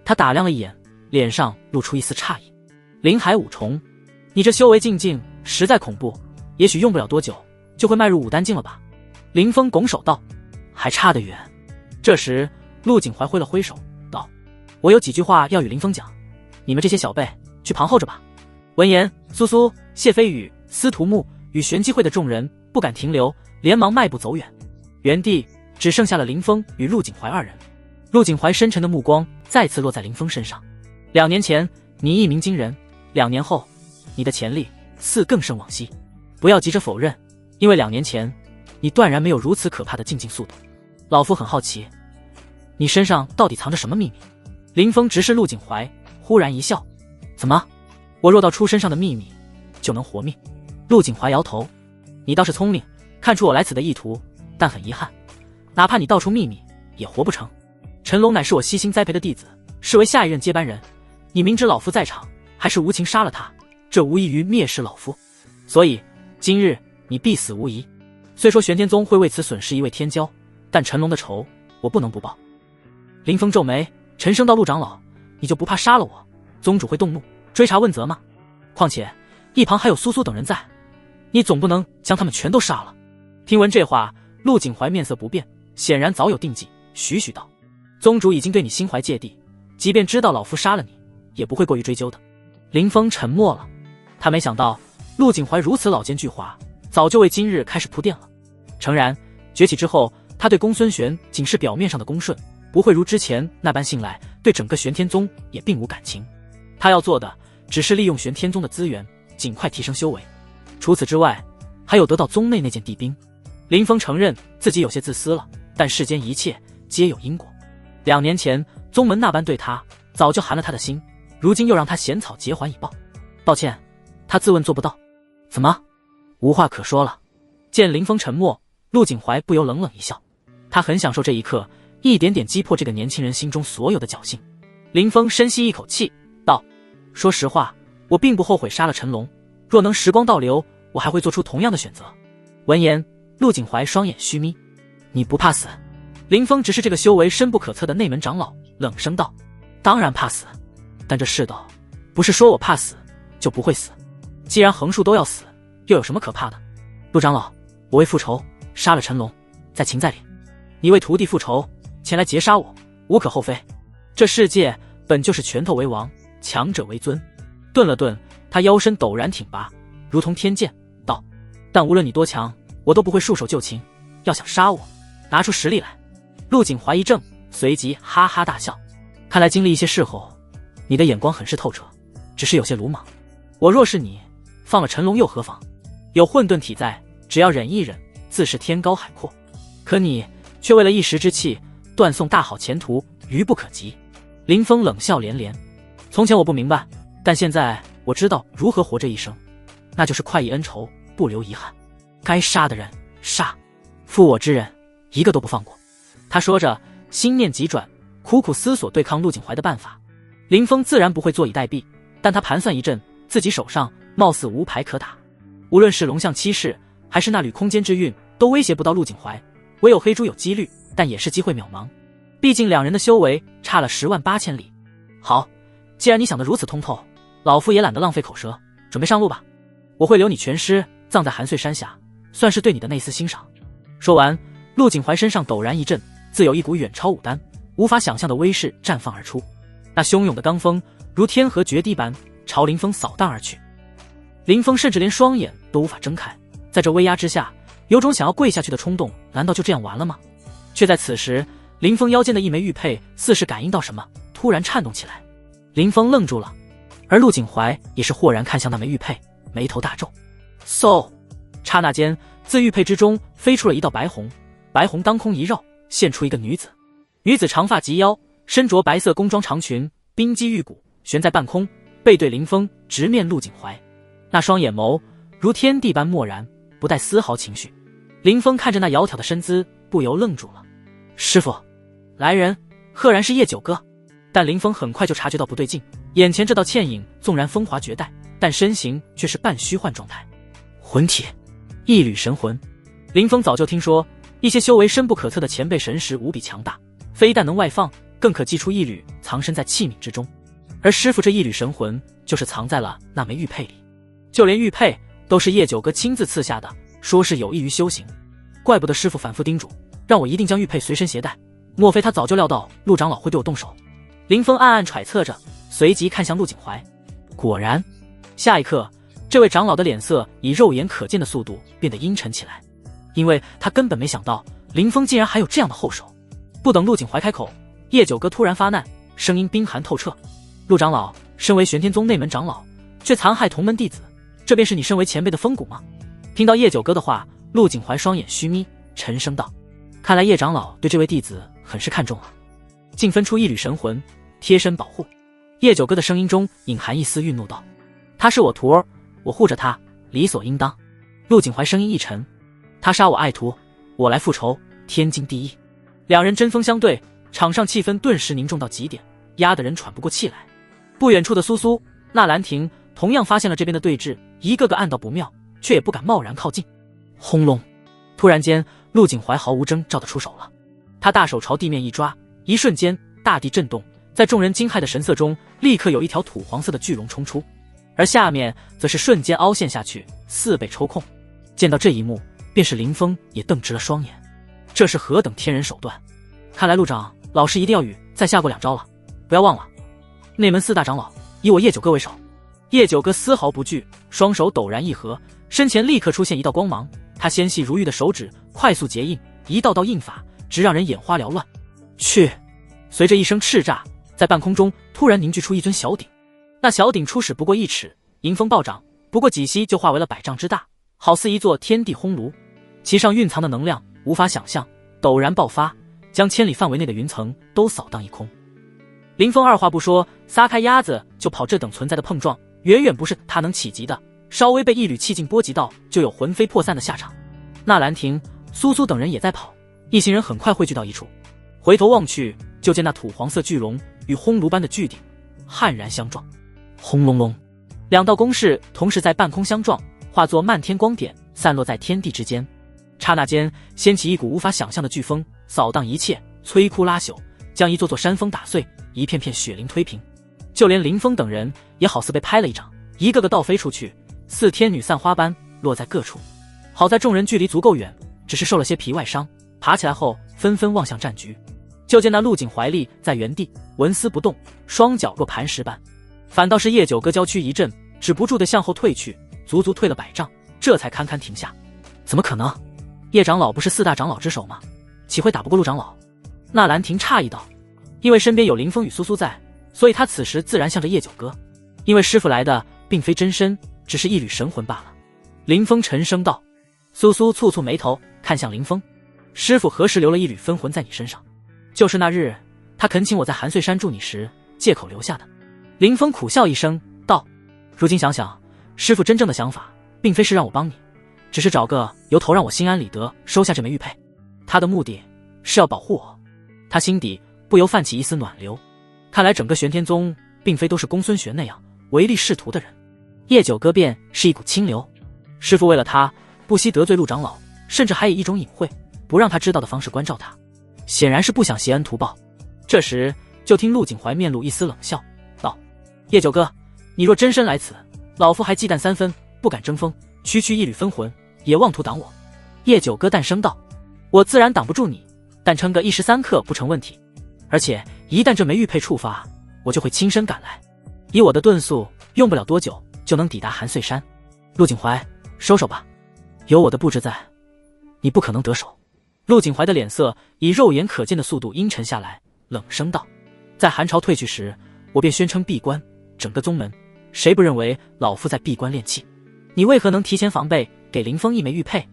他打量了一眼，脸上露出一丝诧异。“灵海5重，你这修为境界实在恐怖，也许用不了多久就会迈入武丹境了吧？”林峰拱手道：“还差得远。”这时陆景怀挥了挥手道：“我有几句话要与林峰讲，你们这些小辈去旁候着吧。”闻言，苏苏、谢飞宇、司徒木与玄机会的众人不敢停留，连忙迈步走远。原地只剩下了林峰与陆景怀2人。陆景怀深沉的目光再次落在林峰身上。2年前你一鸣惊人，2年后你的潜力似更胜往昔。不要急着否认，因为2年前你断然没有如此可怕的进境速度。老夫很好奇，你身上到底藏着什么秘密？林峰直视陆景怀，忽然一笑：“怎么？我若道出身上的秘密，就能活命？”陆景怀摇头：“你倒是聪明，看出我来此的意图，但很遗憾，哪怕你道出秘密，也活不成。陈龙乃是我悉心栽培的弟子，视为下一任接班人。你明知老夫在场，还是无情杀了他，这无异于蔑视老夫。所以今日你必死无疑。虽说玄天宗会为此损失一位天骄，但陈龙的仇我不能不报。林峰皱眉，沉声道：陆长老，你就不怕杀了我，宗主会动怒，追查问责吗？况且一旁还有苏苏等人在，你总不能将他们全都杀了。听闻这话，陆景怀面色不变，显然早有定计，徐徐道：宗主已经对你心怀芥蒂，即便知道老夫杀了你，也不会过于追究的。林峰沉默了，他没想到陆景怀如此老奸巨猾，早就为今日开始铺垫了。诚然，崛起之后，他对公孙玄仅是表面上的恭顺，不会如之前那般信赖，对整个玄天宗也并无感情。他要做的只是利用玄天宗的资源，尽快提升修为。除此之外，还有得到宗内那件帝兵。林峰承认自己有些自私了，但世间一切皆有因果。2年前宗门那般对他，早就寒了他的心，如今又让他衔草结环以报。抱歉，他自问做不到。怎么？无话可说了。见林峰沉默，陆景怀不由冷冷一笑，他很享受这一刻，一点点击破这个年轻人心中所有的侥幸。林峰深吸一口气，道：说实话，我并不后悔杀了陈龙，若能时光倒流，我还会做出同样的选择。闻言，陆景怀双眼虚眯。你不怕死？林峰只是这个修为深不可测的内门长老，冷声道：当然怕死，但这世道不是说我怕死就不会死，既然横竖都要死，又有什么可怕的？陆长老，我为复仇杀了陈龙，在情在理。你为徒弟复仇前来劫杀我，无可厚非。这世界本就是拳头为王，强者为尊。顿了顿，他腰身陡然挺拔，如同天剑，道：但无论你多强，我都不会束手就擒。要想杀我，拿出实力来。陆景怀一怔，随即哈哈大笑。看来经历一些事后，你的眼光很是透彻，只是有些鲁莽。我若是你，放了陈龙又何妨？有混沌体在，只要忍一忍，自是天高海阔。可你却为了一时之气，断送大好前途，愚不可及。林峰冷笑连连。从前我不明白，但现在我知道如何活这一生，那就是快意恩仇，不留遗憾。该杀的人杀，负我之人一个都不放过。他说着，心念急转，苦苦思索对抗陆景怀的办法。林峰自然不会坐以待毙，但他盘算一阵，自己手上貌似无牌可打。无论是龙象七式，还是那缕空间之韵，都威胁不到陆景怀。唯有黑猪有几率，但也是机会渺茫。毕竟2人的修为差了108000里。好，既然你想得如此通透，老夫也懒得浪费口舌，准备上路吧。我会留你全尸葬在寒碎山下，算是对你的那丝欣赏。说完，陆景怀身上陡然一震，自有一股远超武丹无法想象的威势绽放而出。那汹涌的罡风如天河决堤般朝林峰扫荡而去。林峰甚至连双眼都无法睁开，在这威压之下，有种想要跪下去的冲动。难道就这样完了吗？却在此时，林峰腰间的一枚玉佩似是感应到什么，突然颤动起来。林峰愣住了，而陆景怀也是豁然看向那枚玉佩，眉头大皱。嗖！刹那间，自玉佩之中飞出了一道白虹，白虹当空一绕，现出一个女子。女子长发及腰，身着白色宫装长裙，冰肌玉骨，悬在半空，背对林峰，直面陆景怀。那双眼眸如天地般漠然，不带丝毫情绪。林峰看着那窈窕的身姿，不由愣住了。师父，来人，赫然是叶九哥。但林峰很快就察觉到不对劲，眼前这道倩影纵然风华绝代，但身形却是半虚幻状态。魂体，一缕神魂。林峰早就听说，一些修为深不可测的前辈神识无比强大，非但能外放，更可祭出一缕藏身在器皿之中。而师父这一缕神魂，就是藏在了那枚玉佩里。就连玉佩都是叶九哥亲自赐下的，说是有益于修行。怪不得师父反复叮嘱，让我一定将玉佩随身携带。莫非他早就料到陆长老会对我动手？林峰暗暗揣测着，随即看向陆景怀。果然，下一刻，这位长老的脸色以肉眼可见的速度变得阴沉起来，因为他根本没想到林峰竟然还有这样的后手。不等陆景怀开口，叶九哥突然发难，声音冰寒透彻：陆长老身为玄天宗内门长老，却残害同门弟子，这便是你身为前辈的风骨吗？听到叶九哥的话，陆景怀双眼虚眯，沉声道：看来叶长老对这位弟子很是看重啊，竟分出一缕神魂贴身保护。叶九哥的声音中隐含一丝愠怒道：他是我徒儿，我护着他理所应当。陆景怀声音一沉：“他杀我爱徒，我来复仇，天经地义。”两人针锋相对，场上气氛顿时凝重到极点，压得人喘不过气来。不远处的苏苏、纳兰婷同样发现了这边的对峙，一个个暗道不妙，却也不敢贸然靠近。轰隆！突然间，陆景怀毫无征兆地出手了。他大手朝地面一抓，一瞬间大地震动，在众人惊骇的神色中，立刻有一条土黄色的巨龙冲出，而下面则是瞬间凹陷下去，4倍抽空。见到这一幕，便是林峰也瞪直了双眼，这是何等天人手段！看来陆长老师一定要与再下过2招了，不要忘了，内门4大长老以我叶九哥为首。叶九哥丝毫不惧，双手陡然一合，身前立刻出现一道光芒，他纤细如玉的手指快速结印，一道道印法直让人眼花缭乱。去！随着一声叱咤，在半空中突然凝聚出一尊小鼎，那小鼎初始不过1尺，迎风暴涨，不过几息就化为了100丈之大，好似一座天地烘炉，其上蕴藏的能量无法想象，陡然爆发，将千里范围内的云层都扫荡一空。林峰二话不说，撒开鸭子就跑，这等存在的碰撞远远不是他能企及的，稍微被一缕气劲波及到，就有魂飞魄散的下场。纳兰婷、苏苏等人也在跑，一行人很快汇聚到一处，回头望去，就见那土黄色巨龙与烘炉般的巨鼎悍然相撞。轰隆隆，2道攻势同时在半空相撞，化作漫天光点，散落在天地之间。刹那间，掀起一股无法想象的飓风，扫荡一切，摧枯拉朽，将一座座山峰打碎，一片片雪林推平。就连林峰等人也好似被拍了一掌，一个个倒飞出去，似天女散花般落在各处。好在众人距离足够远，只是受了些皮外伤，爬起来后纷纷望向战局。就见那陆景怀立在原地纹丝不动，双脚若磐石般，反倒是叶九哥娇躯一震，止不住地向后退去，足足退了100丈，这才堪堪停下。怎么可能？叶长老不是4大长老之首吗？岂会打不过陆长老？纳兰婷诧异道。因为身边有林峰与苏苏在，所以他此时自然向着叶九哥。因为师傅来的并非真身，只是一缕神魂罢了。林峰沉声道。苏苏蹙蹙眉头，看向林峰，师傅何时留了一缕分魂在你身上？就是那日他恳请我在寒穗山助你时借口留下的。林峰苦笑一声道，如今想想，师傅真正的想法并非是让我帮你，只是找个由头让我心安理得收下这枚玉佩。他的目的是要保护我。他心底不由泛起一丝暖流，看来整个玄天宗并非都是公孙玄那样唯利是图的人，叶九哥便是一股清流。师父为了他不惜得罪陆长老，甚至还以一种隐晦不让他知道的方式关照他，显然是不想挟恩图报。这时就听陆景怀面露一丝冷笑道，叶九哥，你若真身来此，老夫还忌惮3分，不敢争锋，区区一缕分魂也妄图挡我。叶九哥淡声道，我自然挡不住你，但撑个1时3刻不成问题，而且一旦这枚玉佩触发，我就会亲身赶来，以我的遁速，用不了多久就能抵达寒穗山。陆景怀，收手吧，有我的布置在，你不可能得手。陆景怀的脸色以肉眼可见的速度阴沉下来，冷声道，在寒潮退去时，我便宣称闭关，整个宗门谁不认为老夫在闭关练气？你为何能提前防备，给林峰一枚玉佩？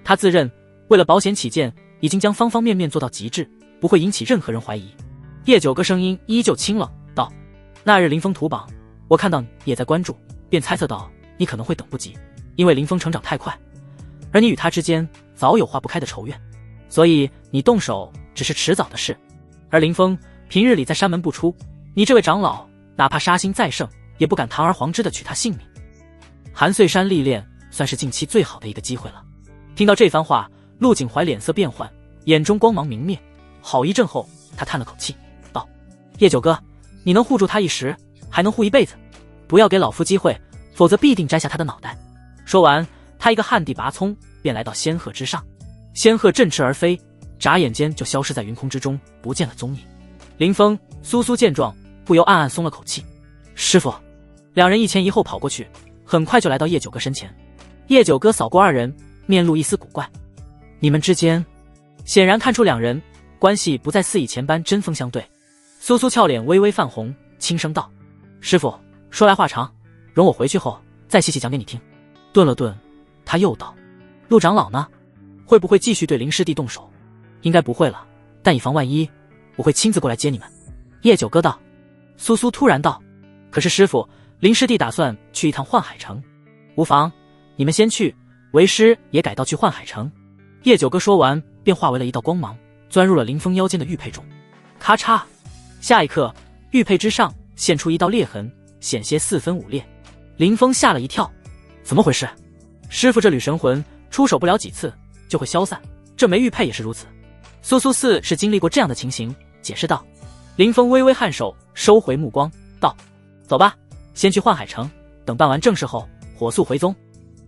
他自认为了保险起见，已经将方方面面做到极致，不会引起任何人怀疑。叶九哥声音依旧清冷道，那日林峰屠榜，我看到你也在关注，便猜测到你可能会等不及，因为林峰成长太快，而你与他之间早有化不开的仇怨，所以你动手只是迟早的事。而林峰平日里在山门不出，你这位长老哪怕杀心再盛，也不敢堂而皇之的取他性命。寒穗山历练算是近期最好的一个机会了。听到这番话，陆景怀脸色变幻，眼中光芒明灭，好一阵后他叹了口气道，叶九哥，你能护住他一时，还能护一辈子，不要给老夫机会，否则必定摘下他的脑袋。说完，他一个旱地拔葱便来到仙鹤之上，仙鹤振翅而飞，眨眼间就消失在云空之中，不见了踪影。林峰、苏苏见状，不由暗暗松了口气。师父，两人一前一后跑过去，很快就来到叶九哥身前。叶九哥扫过二人，面露一丝古怪，你们之间显然看出两人关系不再似以前般针锋相对。苏苏俏脸微微泛红，轻声道，师父，说来话长，容我回去后再细细讲给你听。顿了顿，他又道，陆长老呢？会不会继续对林师弟动手？应该不会了，但以防万一，我会亲自过来接你们。叶九哥道。苏苏突然道，可是师父，林师弟打算去一趟幻海城。无妨，你们先去，为师也改道去幻海城。叶九哥说完，便化为了一道光芒，钻入了林峰腰间的玉佩中。咔嚓！下一刻，玉佩之上现出一道裂痕，险些4分5裂。林峰吓了一跳，怎么回事？师傅这缕神魂出手不了几次就会消散，这枚玉佩也是如此。苏苏似是经历过这样的情形，解释道。林峰微微颔首，收回目光，道：走吧，先去幻海城，等办完正事后火速回宗。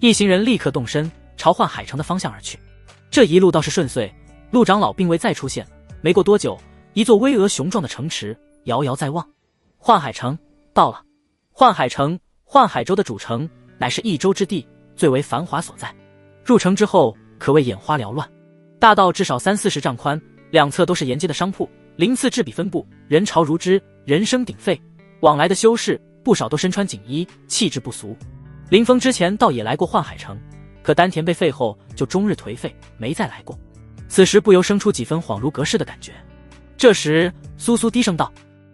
一行人立刻动身，朝幻海城的方向而去。这一路倒是顺遂，陆长老并未再出现。没过多久，一座巍峨雄壮的城池遥遥在望。幻海城到了。幻海城，幻海州的主城，乃是一州之地最为繁华所在。入城之后，可谓眼花缭乱。大道至少30-40丈宽，两侧都是沿街的商铺，鳞次栉比分布，人潮如织，人声鼎沸。往来的修士不少都身穿锦衣，气质不俗。林峰之前倒也来过幻海城，可丹田被废后就终日颓废，没再来过。此时不由生出几分恍如隔世的感觉。这时苏苏低声道：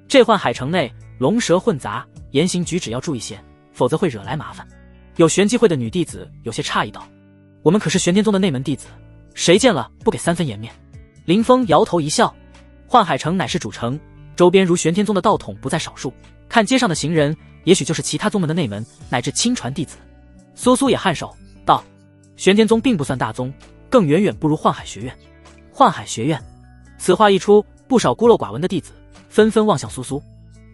这幻海城内龙蛇混杂，言行举止要注意些，否则会惹来麻烦。有玄机会的女弟子有些诧异道：我们可是玄天宗的内门弟子，谁见了不给3分颜面？林峰摇头一笑，幻海城乃是主城，周边如玄天宗的道统不在少数，看街上的行人，也许就是其他宗门的内门乃至亲传弟子。苏苏也颔首道：玄天宗并不算大宗，更远远不如幻海学院。幻海学院，此话一出，不少孤陋寡闻的弟子纷纷望向苏苏。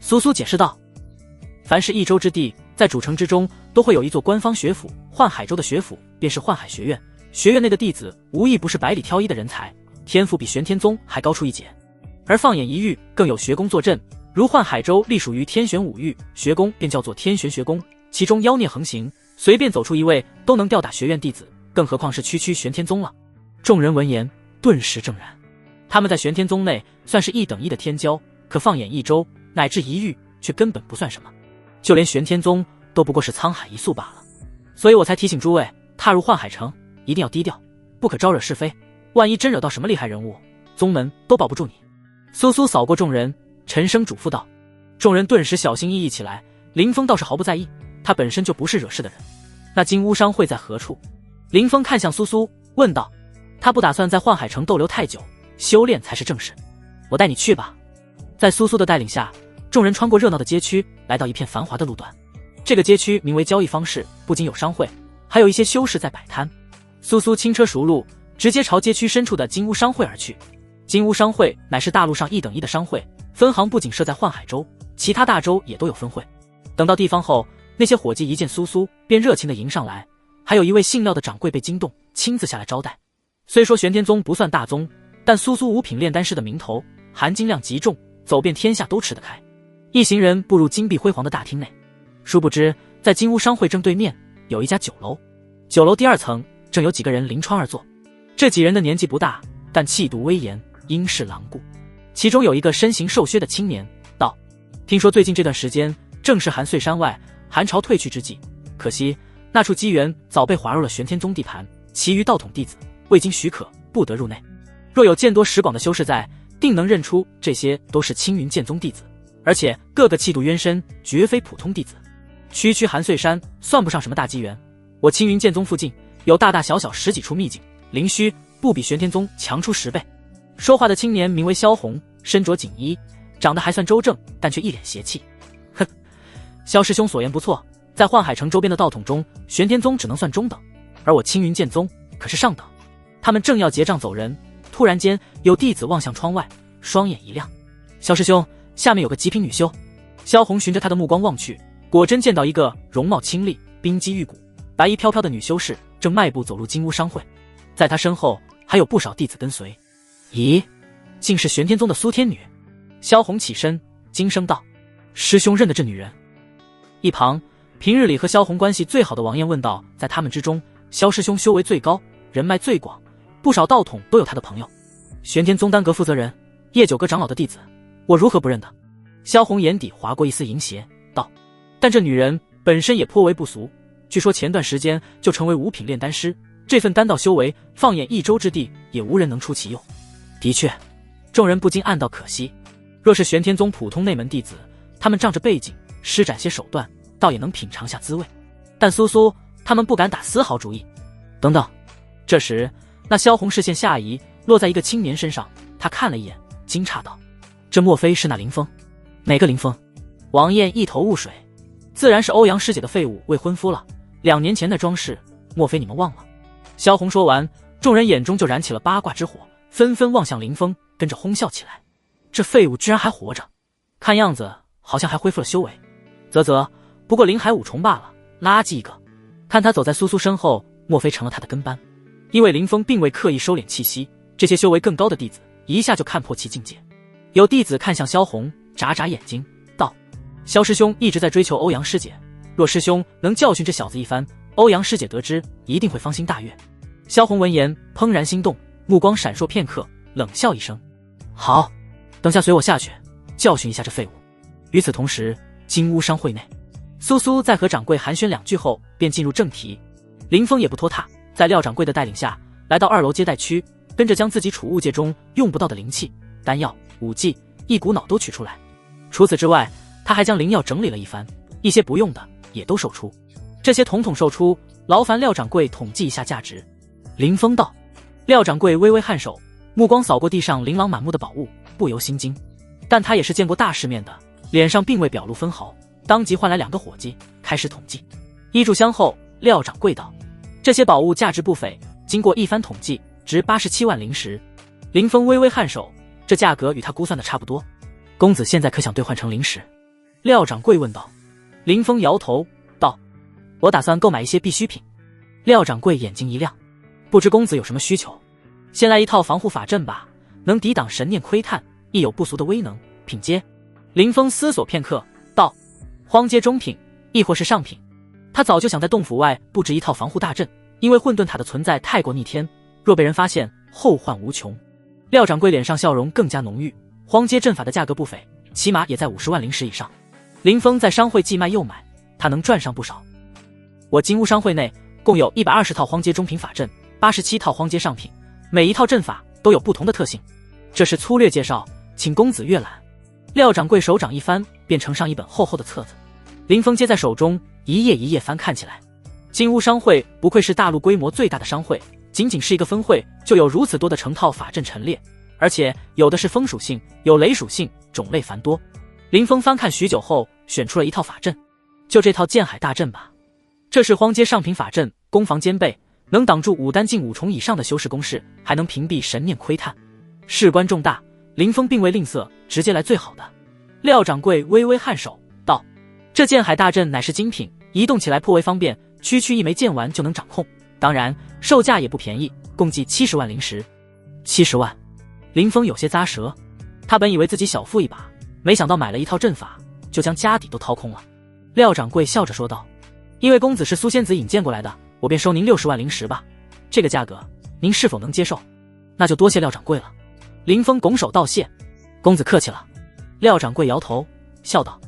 苏苏解释道：凡是一州之地，在主城之中都会有一座官方学府，幻海州的学府便是幻海学院。学院内的弟子无一不是百里挑一的人才，天赋比玄天宗还高出一截。而放眼一域，更有学宫坐镇，如幻海州隶属于天玄5域，学宫便叫做天玄学宫，其中妖孽横行，随便走出一位都能吊打学院弟子，更何况是区区玄天宗了。众人闻言顿时怔然，他们在玄天宗内算是一等一的天骄，可放眼一州乃至一域，却根本不算什么，就连玄天宗都不过是沧海一粟罢了。所以我才提醒诸位，踏入幻海城一定要低调，不可招惹是非，万一真惹到什么厉害人物，宗门都保不住你。苏苏扫过众人，沉声嘱咐道。众人顿时小心翼翼起来。林峰倒是毫不在意，他本身就不是惹事的人。那金乌商会在何处？林峰看向苏苏问道。他不打算在幻海城逗留太久，修炼才是正事。我带你去吧。在苏苏的带领下，众人穿过热闹的街区，来到一片繁华的路段。这个街区名为交易方式，不仅有商会，还有一些修士在摆摊。苏苏轻车熟路，直接朝街区深处的金乌商会而去。金乌商会乃是大陆上一等一的商会，分行不仅设在幻海州，其他大州也都有分会。等到地方后，那些伙计一见苏苏便热情地迎上来，还有一位姓廖的掌柜被惊动，亲自下来招待。虽说玄天宗不算大宗，但苏苏五品炼丹师的名头，含金量极重，走遍天下都吃得开。一行人步入金碧辉煌的大厅内，殊不知在金乌商会正对面有一家酒楼，酒楼第2层正有几个人临窗而坐。这几人的年纪不大，但气度威严，英势狼顾。其中有一个身形瘦削的青年道：听说最近这段时间正是韩遂山外韩朝退去之际，可惜那处机缘早被划入了玄天宗地盘，其余道统弟子未经许可不得入内。若有见多识广的修士在，定能认出这些都是青云剑宗弟子，而且个个气度渊深，绝非普通弟子。区区韩遂山算不上什么大机缘，我青云剑宗附近有大大小小10几处秘境，灵虚不比玄天宗强出10倍。说话的青年名为萧红，身着锦衣，长得还算周正，但却一脸邪气。哼，萧师兄所言不错，在幻海城周边的道统中，玄天宗只能算中等，而我青云剑宗可是上等。他们正要结账走人，突然间有弟子望向窗外，双眼一亮。萧师兄，下面有个极品女修。萧红循着他的目光望去，果真见到一个容貌清丽、冰肌玉骨、白衣飘飘的女修士正迈步走入金乌商会，在她身后还有不少弟子跟随。咦，竟是玄天宗的苏天女。萧红起身惊声道：师兄认得这女人？一旁平日里和萧红关系最好的王燕问道：在他们之中，萧师兄修为最高，人脉最广，不少道统都有他的朋友。玄天宗丹阁负责人叶九阁长老的弟子，我如何不认得？萧红眼底划过一丝淫邪道：但这女人本身也颇为不俗，据说前段时间就成为5品炼丹师，这份丹道修为放眼一州之地也无人能出其右。的确，众人不禁暗道可惜，若是玄天宗普通内门弟子，他们仗着背景施展些手段，倒也能品尝下滋味，但苏苏他们不敢打丝毫主意。等等。这时，那萧红视线下移，落在一个青年身上。他看了一眼，惊诧道：“这莫非是那林峰？”“哪个林峰？”王艳一头雾水。“自然是欧阳师姐的废物未婚夫了。2年前的装饰，莫非你们忘了？”萧红说完，众人眼中就燃起了八卦之火，纷纷望向林峰，跟着哄笑起来。这废物居然还活着，看样子好像还恢复了修为。不过林海五重罢了，垃圾一个。看他走在苏苏身后，莫非成了他的跟班？因为林峰并未刻意收敛气息，这些修为更高的弟子一下就看破其境界。有弟子看向萧红，眨眨眼睛道：“萧师兄一直在追求欧阳师姐，若师兄能教训这小子一番，欧阳师姐得知一定会芳心大悦。”萧红闻言怦然心动，目光闪烁片刻，冷笑一声：“好，等下随我下去教训一下这废物。”与此同时，金乌商会内，苏苏在和掌柜寒暄2句后便进入正题。林峰也不拖沓，在廖掌柜的带领下来到2楼接待区，跟着将自己储物界中用不到的灵气、丹药、武技一股脑都取出来。除此之外，他还将灵药整理了一番，一些不用的也都售出。这些统统售出，劳烦廖掌柜统计一下价值。林峰道。廖掌柜微微颔首，目光扫过地上琳琅满目的宝物，不由心惊。但他也是见过大世面的，脸上并未表露分毫，当即换来2个伙计开始统计。一炷香后，廖掌柜道：“这些宝物价值不菲，经过一番统计，值87万灵石。”林峰微微颔首，这价格与他估算的差不多。公子现在可想兑换成灵石？廖掌柜问道。林峰摇头道：“我打算购买一些必需品。”廖掌柜眼睛一亮：“不知公子有什么需求？”“先来一套防护法阵吧，能抵挡神念窥探，亦有不俗的威能，品阶。”林峰思索片刻道：“荒阶中品，亦或是上品？”他早就想在洞府外布置一套防护大阵，因为混沌塔的存在太过逆天，若被人发现，后患无穷。廖掌柜脸上笑容更加浓郁，荒阶阵法的价格不菲，起码也在50万灵石以上。林峰在商会既卖又买，他能赚上不少。我金乌商会内共有120套荒阶中品法阵，87套荒阶上品，每一套阵法都有不同的特性。这是粗略介绍，请公子阅览。廖掌柜手掌一翻，便呈上一本厚厚的册子。林峰接在手中，一页一页翻看起来。金乌商会不愧是大陆规模最大的商会，仅仅是一个分会就有如此多的成套法阵陈列，而且有的是风属性，有雷属性，种类繁多。林峰翻看许久后，选出了一套法阵，就这套剑海大阵吧。这是荒阶上品法阵，攻防兼备，能挡住5丹境5重以上的修士攻势，还能屏蔽神念窥探。事关重大，林峰并未吝啬，直接来最好的。廖掌柜微微颔首道：“这剑海大阵乃是精品，移动起来颇为方便，区区一枚剑丸就能掌控。当然，售价也不便宜，共计70万灵石。”70万，林峰有些咂舌。他本以为自己小富一把，没想到买了一套阵法，就将家底都掏空了。廖掌柜笑着说道：“因为公子是苏仙子引荐过来的，我便收您60万灵石吧。这个价格，您是否能接受？”“那就多谢廖掌柜了。”林峰拱手道谢。“公子客气了。”廖掌柜摇头笑道：“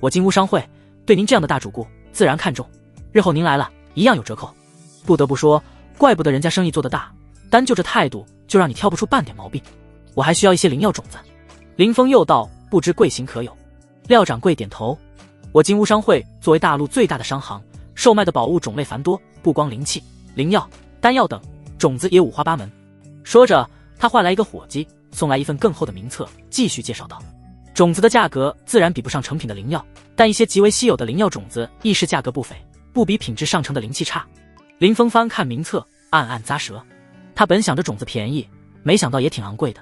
我金乌商会对您这样的大主顾自然看重，日后您来了一样有折扣。不得不说，怪不得人家生意做得大，单就这态度就让你挑不出半点毛病。我还需要一些灵药种子。”林峰又道：“不知贵行可有？”廖掌柜点头：“我金乌商会作为大陆最大的商行，售卖的宝物种类繁多，不光灵气、灵药、丹药等，种子也五花八门。”说着，他换来一个伙计，送来一份更厚的名册，继续介绍道：“种子的价格自然比不上成品的灵药，但一些极为稀有的灵药种子亦是价格不菲，不比品质上乘的灵气差。”林峰翻看名册，暗暗咂舌。他本想着种子便宜，没想到也挺昂贵的，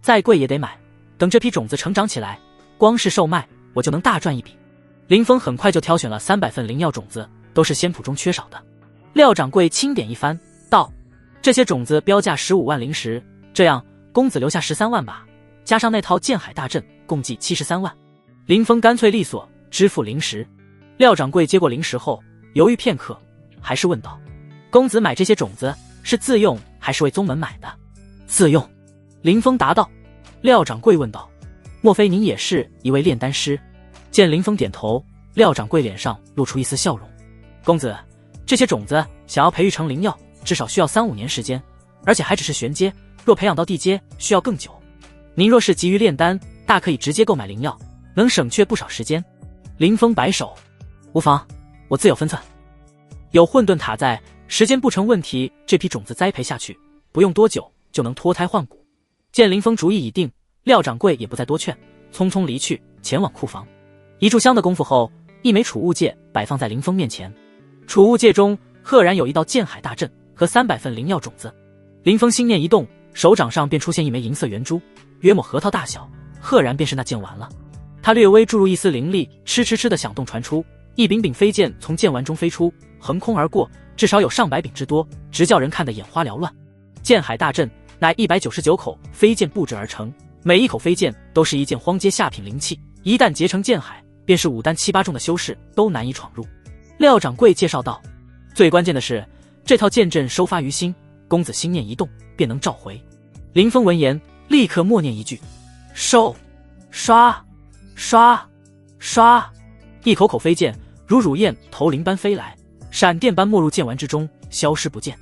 再贵也得买。等这批种子成长起来，光是售卖我就能大赚一笔。林峰很快就挑选了300份灵药种子，都是仙谱中缺少的。廖掌柜轻点一番道：“这些种子标价15万灵石，这样公子留下13万吧，加上那套剑海大阵，共计73万。”林峰干脆利索支付灵石。廖掌柜接过灵石后，犹豫片刻，还是问道：“公子买这些种子是自用还是为宗门买的？”“自用。”林峰答道。廖掌柜问道：“莫非您也是一位炼丹师？”见林峰点头，廖掌柜脸上露出一丝笑容：“公子，这些种子想要培育成灵药，至少需要3-5年时间，而且还只是玄阶，若培养到地阶需要更久。您若是急于炼丹，大可以直接购买灵药，能省却不少时间。”林峰摆手：“无妨，我自有分寸。有混沌塔在，时间不成问题，这批种子栽培下去，不用多久就能脱胎换骨。见林峰主意已定，廖掌柜也不再多劝，匆匆离去，前往库房。一炷香的功夫后，一枚储物戒摆放在林峰面前。储物戒中赫然有一道剑海大阵和300份灵药种子。林峰心念一动，手掌上便出现一枚银色圆珠，约莫核桃大小，赫然便是那剑丸了。他略微注入一丝灵力，嗤嗤嗤的响动传出，一柄柄飞剑从剑丸中飞出，横空而过，至少有上百柄之多，直叫人看得眼花缭乱。剑海大阵乃199口飞剑布置而成，每一口飞剑都是一件荒阶下品灵器，一旦结成剑海，便是5丹7、8重的修士都难以闯入。廖掌柜介绍道：最关键的是，这套剑阵收发于心，公子心念一动，便能召回。林峰闻言，立刻默念一句：收！刷刷刷，一口口飞剑如乳燕投林般飞来，闪电般没入剑丸之中，消失不见。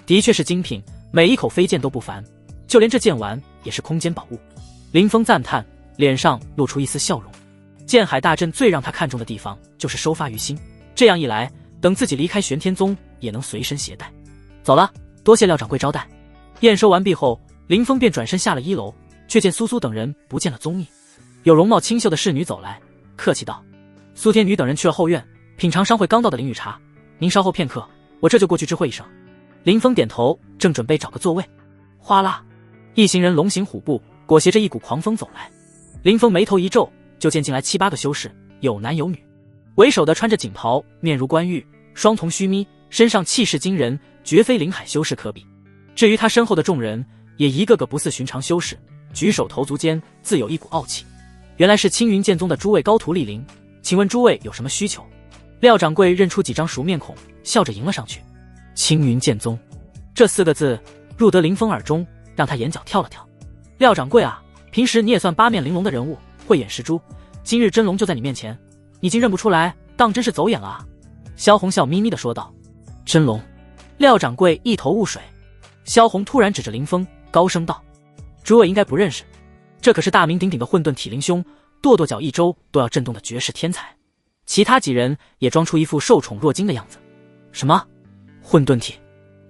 的确是精品，每一口飞剑都不凡，就连这剑丸也是空间宝物。林峰赞叹，脸上露出一丝笑容。剑海大阵最让他看重的地方就是收发于心，这样一来，等自己离开玄天宗也能随身携带。走了，多谢廖掌柜招待。验收完毕后，林峰便转身下了1楼，却见苏苏等人不见了踪影。有容貌清秀的侍女走来，客气道：苏天女等人去了后院，品尝商会刚到的灵雨茶，您稍后片刻，我这就过去知会一声。林峰点头，正准备找个座位，哗啦，一行人龙行虎步，裹挟着一股狂风走来。林峰眉头一皱，就见进来7、8个修士，有男有女。为首的穿着锦袍，面如冠玉，双瞳须眯，身上气势惊人，绝非灵海修士可比。至于他身后的众人，也一个个不似寻常修士，举手投足间自有一股傲气。原来是青云剑宗的诸位高徒莅临，请问诸位有什么需求？廖掌柜认出几张熟面孔，笑着迎了上去。青云剑宗这4个字入得林峰耳中，让他眼角跳了跳。廖掌柜啊，平时你也算8面玲珑的人物，慧眼识珠，今日真龙就在你面前，你竟认不出来，当真是走眼了啊。萧红笑眯眯地说道。真龙？廖掌柜一头雾水。萧红突然指着林峰，高声道：诸位应该不认识，这可是大名鼎鼎的混沌体灵兄，跺跺脚一周都要震动的绝世天才。其他几人也装出一副受宠若惊的样子。什么？混沌体？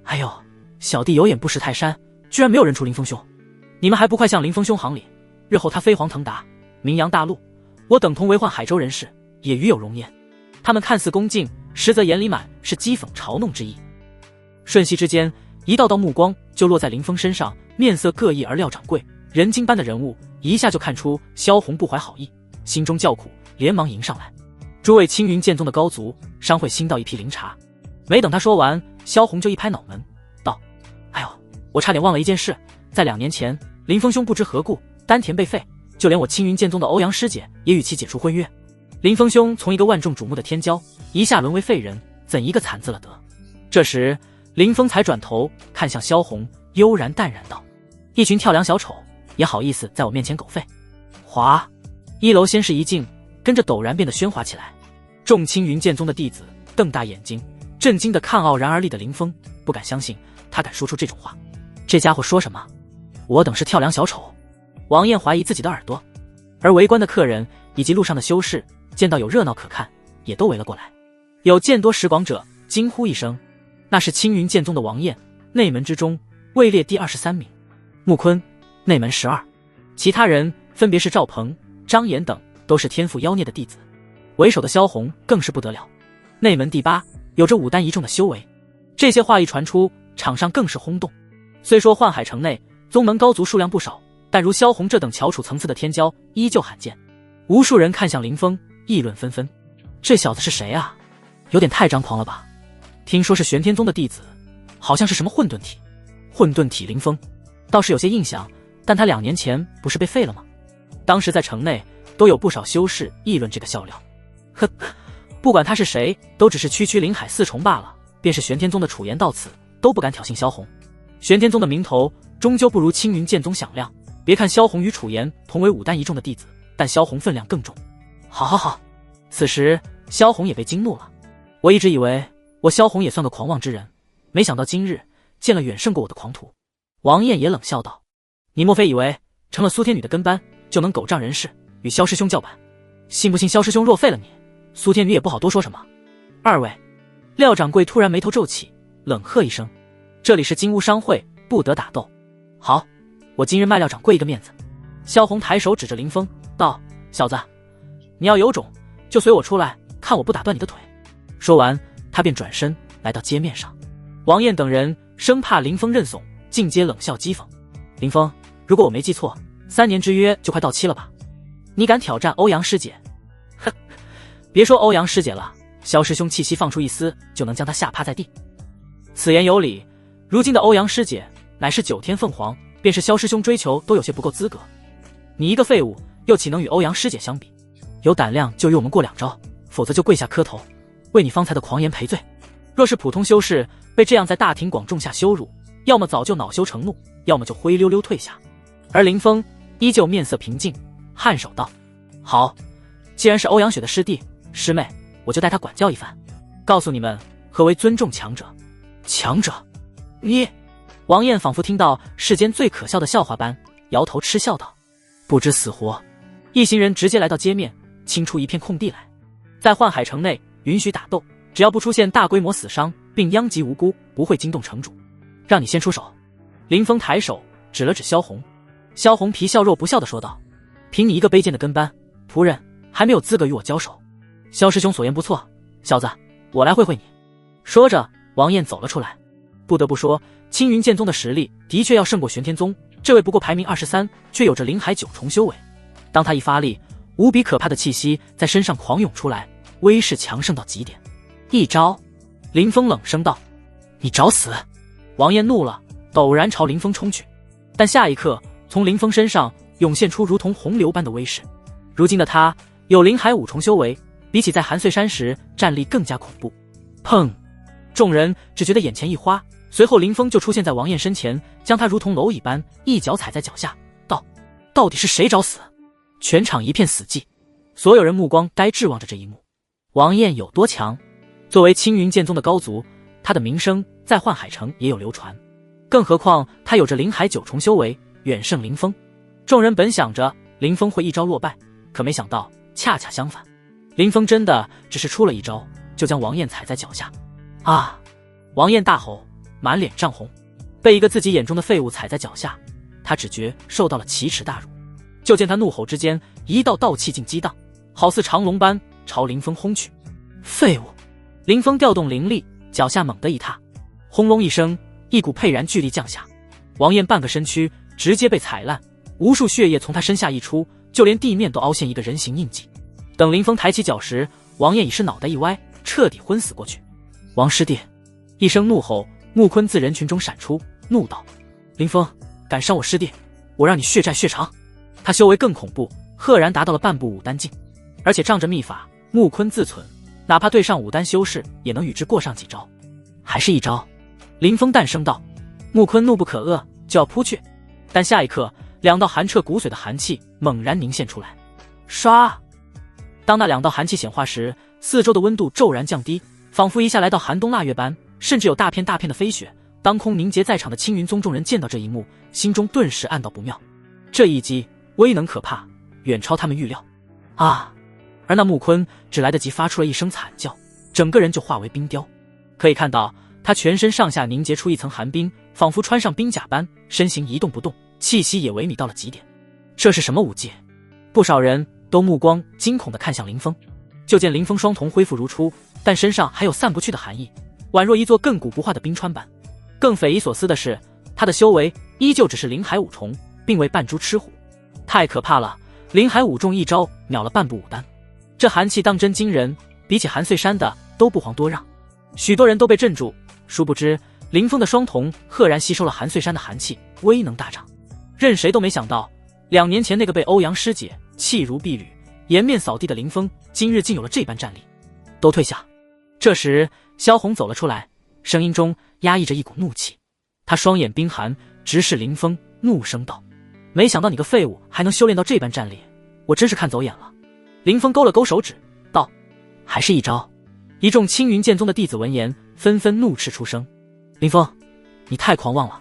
哎呦，小弟有眼不识泰山，居然没有认出林峰兄。你们还不快向林峰兄行礼，日后他飞黄腾达，名扬大陆，我等同为患海州人士，也与有荣焉。他们看似恭敬，实则眼里满是讥讽嘲弄之意。瞬息之间，一道道目光就落在林峰身上，面色各异，而廖掌柜人精般的人物一下就看出萧红不怀好意，心中叫苦，连忙迎上来：诸位青云剑宗的高足，商会新到一批灵茶。没等他说完，萧红就一拍脑门道：哎呦，我差点忘了一件事，在2年前林峰兄不知何故丹田被废，就连我青云剑宗的欧阳师姐也与其解除婚约。林峰兄从一个万众瞩目的天骄，一下沦为废人，怎一个惨字了得。这时林峰才转头看向萧红，悠然淡然道：一群跳梁小丑也好意思在我面前苟废。哗，1楼先是一静，跟着陡然变得喧哗起来。众青云剑宗的弟子瞪大眼睛，震惊的看傲然而立的林峰，不敢相信他敢说出这种话。这家伙说什么？我等是跳梁小丑？王艳怀疑自己的耳朵。而围观的客人以及路上的修士见到有热闹可看，也都围了过来。有见多识广者惊呼一声，那是青云剑宗的王艳，内门之中位列第23名。穆坤，内门12。其他人分别是赵鹏、张岩等，都是天赋妖孽的弟子。为首的萧红更是不得了，内门第8，有着5丹1重的修为。这些话一传出，场上更是轰动。虽说幻海城内宗门高足数量不少，但如萧红这等翘楚层次的天骄依旧罕见。无数人看向林峰，议论纷纷。这小子是谁啊？有点太张狂了吧？听说是玄天宗的弟子，好像是什么混沌体。混沌体林峰倒是有些印象，但他2年前不是被废了吗？当时在城内都有不少修士议论这个笑料。呵，不管他是谁，都只是区区灵海4重罢了，便是玄天宗的楚言到此都不敢挑衅萧红。玄天宗的名头终究不如青云剑宗响亮，别看萧红与楚言同为5丹1重的弟子，但萧红分量更重。好，此时萧红也被惊怒了。我一直以为我萧红也算个狂妄之人，没想到今日见了远胜过我的狂徒。王艳也冷笑道：你莫非以为成了苏天女的跟班就能狗仗人势，与萧师兄叫板？信不信萧师兄若废了你，苏天女也不好多说什么。2位。廖掌柜突然眉头皱起，冷喝一声：“这里是金屋商会，不得打斗。”好，我今日卖料掌柜一个面子。萧红抬手指着林峰道：“小子，你要有种，就随我出来，看我不打断你的腿。”说完，他便转身来到街面上。王艳等人生怕林峰认怂，尽皆冷笑讥讽：“林峰，如果我没记错，3年之约就快到期了吧？你敢挑战欧阳师姐？”哼，别说欧阳师姐了，萧师兄气息放出一丝，就能将他吓趴在地。此言有理，如今的欧阳师姐乃是9天凤凰，便是萧师兄追求都有些不够资格。你一个废物，又岂能与欧阳师姐相比？有胆量就与我们过2招，否则就跪下磕头，为你方才的狂言赔罪。若是普通修士，被这样在大庭广众下羞辱，要么早就恼羞成怒，要么就灰溜溜退下。而林峰依旧面色平静，颔首道：“好，既然是欧阳雪的师弟师妹，我就带他管教一番，告诉你们何为尊重强者。”强者？你？王艳仿佛听到世间最可笑的笑话般，摇头嗤笑道：“不知死活。”一行人直接来到街面，清出一片空地来。在幻海城内允许打斗，只要不出现大规模死伤并殃及无辜，不会惊动城主。让你先出手。林峰抬手指了指萧红。萧红皮笑肉不笑地说道：“凭你一个卑贱的跟班仆人，还没有资格与我交手。萧师兄所言不错，小子，我来会会你。”说着，王艳走了出来。不得不说，青云剑宗的实力的确要胜过玄天宗，这位不过排名23，却有着灵海9重修为。当他一发力，无比可怕的气息在身上狂涌出来，威势强盛到极点。一招，林峰冷声道：“你找死！”王艳怒了，陡然朝林峰冲去。但下一刻，从林峰身上涌现出如同洪流般的威势。如今的他有灵海5重修为，比起在寒碎山时战力更加恐怖。砰！众人只觉得眼前一花，随后林峰就出现在王艳身前，将他如同蝼蚁般一脚踩在脚下，道：“到底是谁找死？”全场一片死寂，所有人目光呆滞望着这一幕。王艳有多强？作为青云剑宗的高足，他的名声在幻海城也有流传，更何况他有着灵海9重修为，远胜林峰。众人本想着林峰会一招落败，可没想到恰恰相反，林峰真的只是出了一招，就将王艳踩在脚下。啊！王艳大吼，满脸涨红，被一个自己眼中的废物踩在脚下，他只觉受到了奇耻大辱。就见他怒吼之间，一道道气劲激荡，好似长龙般朝林峰轰去。废物！林峰调动灵力，脚下猛地一踏，轰隆一声，一股沛然巨力降下，王艳半个身躯直接被踩烂，无数血液从他身下溢出，就连地面都凹陷一个人形印记。等林峰抬起脚时，王艳已是脑袋一歪，彻底昏死过去。王师弟！一声怒吼，穆坤自人群中闪出，怒道：“林峰，敢伤我师弟，我让你血债血偿！”他修为更恐怖，赫然达到了半步5丹境，而且仗着秘法，穆坤自忖，哪怕对上5丹修士，也能与之过上几招。还是一招。林峰淡声道。穆坤怒不可遏，就要扑去，但下一刻，2道寒彻骨髓的寒气猛然凝现出来。唰！当那2道寒气显化时，四周的温度骤然降低，仿佛一下来到寒冬腊月般，甚至有大片大片的飞雪。当空凝结在场的青云宗众人见到这一幕，心中顿时暗道不妙。这一击威能可怕，远超他们预料。啊！而那穆坤只来得及发出了一声惨叫，整个人就化为冰雕。可以看到，他全身上下凝结出一层寒冰，仿佛穿上冰甲般，身形一动不动，气息也萎靡到了极点。这是什么武技？不少人都目光惊恐地看向林峰。就见林峰双瞳恢复如初，但身上还有散不去的寒意，宛若一座亘古不化的冰川般。更匪夷所思的是，他的修为依旧只是灵海5重，并未扮猪吃虎。太可怕了！灵海5重一招秒了半步5丹，这寒气当真惊人，比起寒碎山的都不遑多让。许多人都被镇住，殊不知林峰的双瞳赫然吸收了寒碎山的寒气，威能大涨。任谁都没想到，2年前那个被欧阳师姐弃如敝履、颜面扫地的林峰，今日竟有了这般战力。都退下！这时，萧红走了出来，声音中压抑着一股怒气。他双眼冰寒，直视林峰，怒声道：“没想到你个废物还能修炼到这般战力，我真是看走眼了。”林峰勾了勾手指，道：“还是一招。”一众青云剑宗的弟子闻言，纷纷怒斥出声：“林峰，你太狂妄了！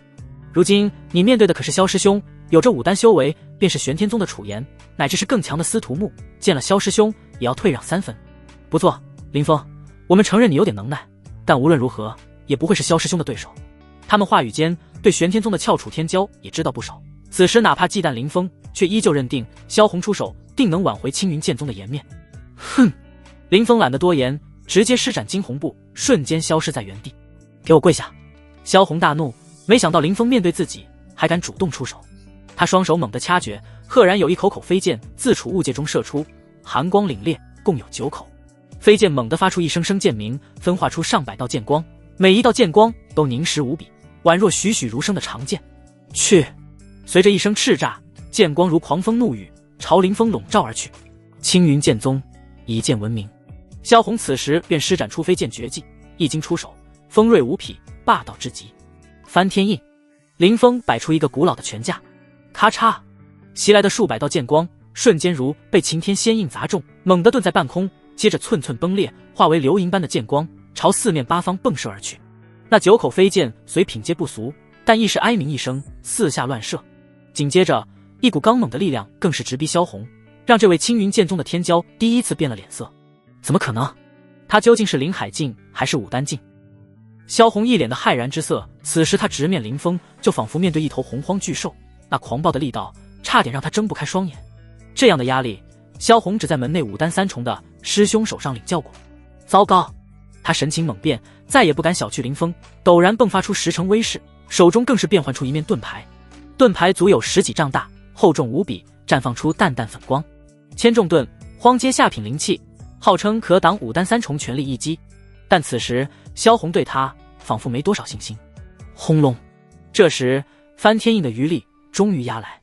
如今你面对的可是萧师兄，有着5丹修为，便是玄天宗的楚言，乃至是更强的司徒木，见了萧师兄也要退让3分。不错，林峰，我们承认你有点能耐，但无论如何，也不会是萧师兄的对手。他们话语间对玄天宗的翘楚天骄也知道不少，此时哪怕忌惮林峰，却依旧认定萧红出手定能挽回青云剑宗的颜面。哼！林峰懒得多言，直接施展惊鸿步，瞬间消失在原地。给我跪下！萧红大怒，没想到林峰面对自己还敢主动出手，他双手猛地掐诀，赫然有一口口飞剑自储物界中射出，寒光凛冽，共有9口。飞剑猛地发出一声声剑鸣，分化出上百道剑光，每一道剑光都凝实无比，宛若栩栩如生的长剑。去！随着一声叱咤，剑光如狂风怒雨，朝林峰笼罩而去。青云剑宗以剑闻名，萧红此时便施展出飞剑绝技，一经出手，锋锐无匹，霸道至极。翻天印，林峰摆出一个古老的拳架，咔嚓，袭来的数百道剑光瞬间如被擎天仙印砸中，猛地顿在半空，接着寸寸崩裂，化为流萤般的剑光，朝四面八方迸射而去。那9口飞剑虽品阶不俗，但亦是哀鸣一声，四下乱射。紧接着，一股刚猛的力量更是直逼萧红，让这位青云剑宗的天骄第一次变了脸色。怎么可能？他究竟是灵海境还是武丹境？萧红一脸的骇然之色，此时他直面林峰，就仿佛面对一头洪荒巨兽，那狂暴的力道差点让他睁不开双眼。这样的压力，萧红只在门内武丹3重的师兄手上领教过。糟糕！他神情猛变，再也不敢小觑林峰，陡然迸发出10成威势，手中更是变换出一面盾牌。盾牌足有10几丈大，厚重无比，绽放出淡淡粉光。千重盾，荒阶下品灵器，号称可挡武丹3重全力一击。但此时萧红对他仿佛没多少信心。轰隆！这时翻天印的余力终于压来，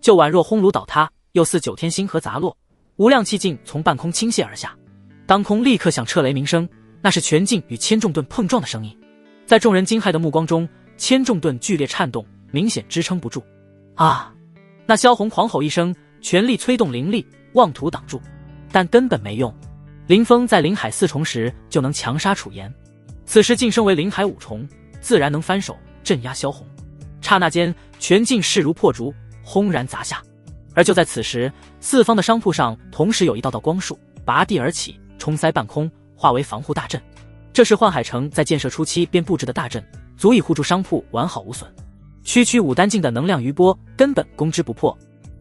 就宛若轰炉倒塌，又似9天星河砸落，无量气劲从半空倾泻而下。当空立刻响彻雷鸣声，那是拳劲与千重盾碰撞的声音。在众人惊骇的目光中，千重盾剧烈颤动，明显支撑不住。啊！那萧红狂吼一声，全力催动灵力，妄图挡住，但根本没用。林峰在灵海4重时就能强杀楚言，此时晋升为灵海5重，自然能翻手镇压萧红。刹那间，拳劲势如破竹，轰然砸下。而就在此时，四方的商铺上同时有一道道光束拔地而起，冲塞半空，化为防护大阵。这是幻海城在建设初期便布置的大阵，足以护住商铺完好无损。区区武丹境的能量余波根本攻之不破，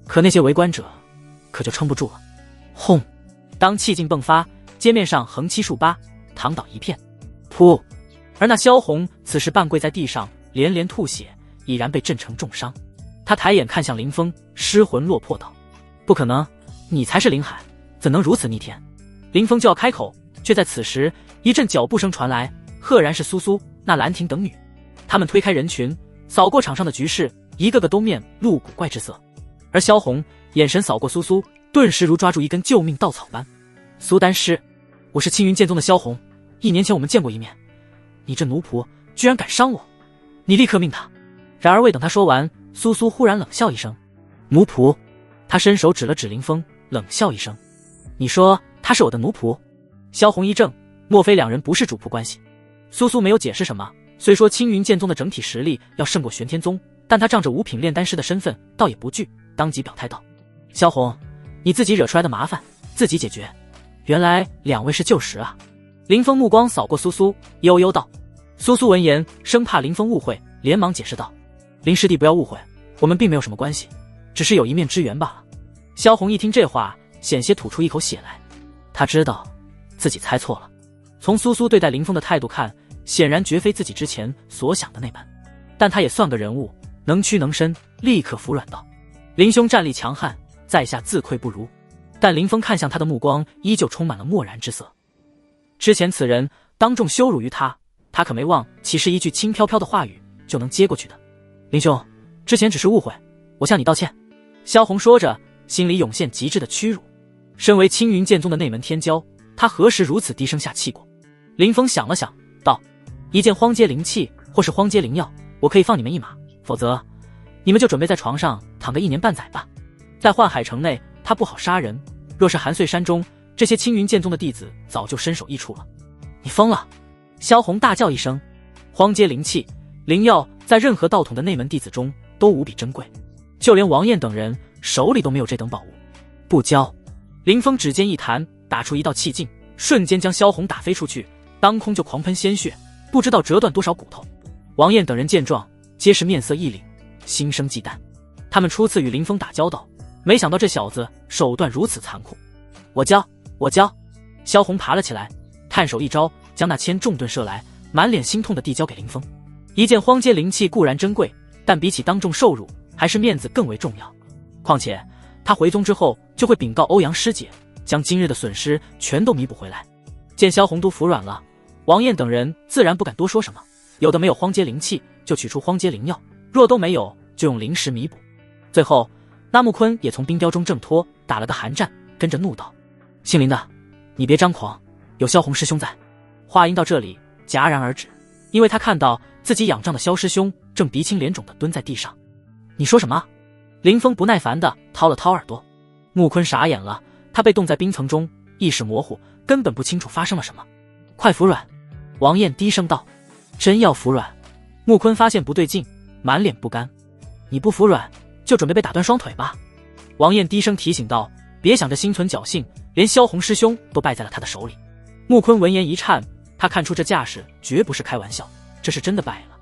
可那些围观者可就撑不住了。轰！当气劲迸发，街面上横七竖八，躺倒一片。噗！而那萧红此时半跪在地上，连连吐血，已然被震成重伤。他抬眼看向林峰，失魂落魄道：“不可能，你才是灵海，怎能如此逆天？”林峰就要开口，却在此时一阵脚步声传来，赫然是苏苏、那兰亭等女。他们推开人群，扫过场上的局势，一个个都面露古怪之色。而萧红眼神扫过苏苏，顿时如抓住一根救命稻草般。苏丹师，我是青云剑宗的萧红，1年前我们见过一面，你这奴仆居然敢伤我，你立刻命他。然而未等他说完，苏苏忽然冷笑一声，奴仆？他伸手指了指林峰，冷笑一声，你说他是我的奴仆？萧红一怔，莫非2人不是主仆关系？苏苏没有解释什么，虽说青云剑宗的整体实力要胜过玄天宗，但他仗着5品炼丹师的身份倒也不惧，当即表态道：萧红，你自己惹出来的麻烦自己解决，原来2位是旧识啊。林峰目光扫过苏苏，悠悠道。苏苏闻言生怕林峰误会，连忙解释道：林师弟不要误会，我们并没有什么关系，只是有一面之缘罢了。萧红一听这话，险些吐出一口血来。他知道自己猜错了，从苏苏对待林峰的态度看，显然绝非自己之前所想的那般。但他也算个人物，能屈能伸，立刻服软道：林兄战力强悍，在下自愧不如。但林峰看向他的目光依旧充满了漠然之色。之前此人当众羞辱于他，他可没忘其是一句轻飘飘的话语就能接过去的。林兄，之前只是误会，我向你道歉。萧红说着，心里涌现极致的屈辱。身为青云剑宗的内门天骄，他何时如此低声下气过？林峰想了想，道：一件荒阶灵器或是荒阶灵药，我可以放你们一马，否则你们就准备在床上躺个1年半载吧。在幻海城内，他不好杀人，若是寒碎山中，这些青云剑宗的弟子早就身首异处了。你疯了！萧红大叫一声。荒阶灵器、灵药在任何道统的内门弟子中都无比珍贵，就连王燕等人手里都没有这等宝物。不交！林峰指尖一弹，打出一道气劲，瞬间将萧红打飞出去，当空就狂喷鲜血，不知道折断多少骨头。王燕等人见状，皆是面色异凛，心生忌惮。他们初次与林峰打交道，没想到这小子手段如此残酷。我教。萧红爬了起来，探手一招，将那千重盾射来，满脸心痛的递交给林峰。一件荒阶灵器固然珍贵，但比起当众受辱，还是面子更为重要。况且他回宗之后就会禀告欧阳师姐，将今日的损失全都弥补回来。见萧红都服软了，王燕等人自然不敢多说什么，有的没有荒阶灵器，就取出荒阶灵药，若都没有，就用灵石弥补。最后那木坤也从冰雕中挣脱，打了个寒战，跟着怒道：姓林的，你别张狂，有萧红师兄在。话音到这里戛然而止，因为他看到自己仰仗的萧师兄正鼻青脸肿地蹲在地上。你说什么？林峰不耐烦地掏了掏耳朵。木坤傻眼了，他被冻在冰层中，意识模糊，根本不清楚发生了什么。快服软！王燕低声道。真要服软？木坤发现不对劲，满脸不甘。你不服软，就准备被打断双腿吧。王燕低声提醒道，别想着心存侥幸，连萧红师兄都败在了他的手里。木坤闻言一颤，他看出这架势绝不是开玩笑，这是真的败了。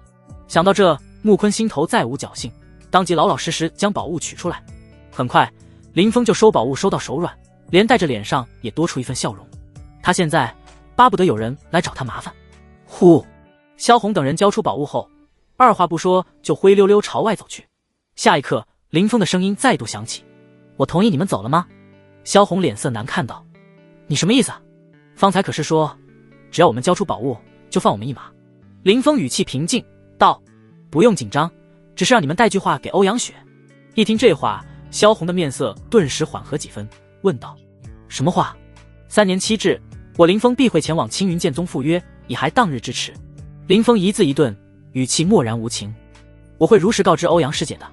想到这，木坤心头再无侥幸，当即老老实实将宝物取出来。很快林峰就收宝物收到手软，连带着脸上也多出一份笑容。他现在巴不得有人来找他麻烦。呼！萧红等人交出宝物后，二话不说就灰溜溜朝外走去。下一刻林峰的声音再度响起：我同意你们走了吗？萧红脸色难看道：你什么意思啊？方才可是说只要我们交出宝物就放我们一马。林峰语气平静道：不用紧张，只是让你们带句话给欧阳雪。一听这话，萧红的面色顿时缓和几分，问道：什么话？3年期至，我林峰必会前往青云剑宗赴约，以还当日之迟。林峰一字一顿，语气漠然无情。我会如实告知欧阳师姐的。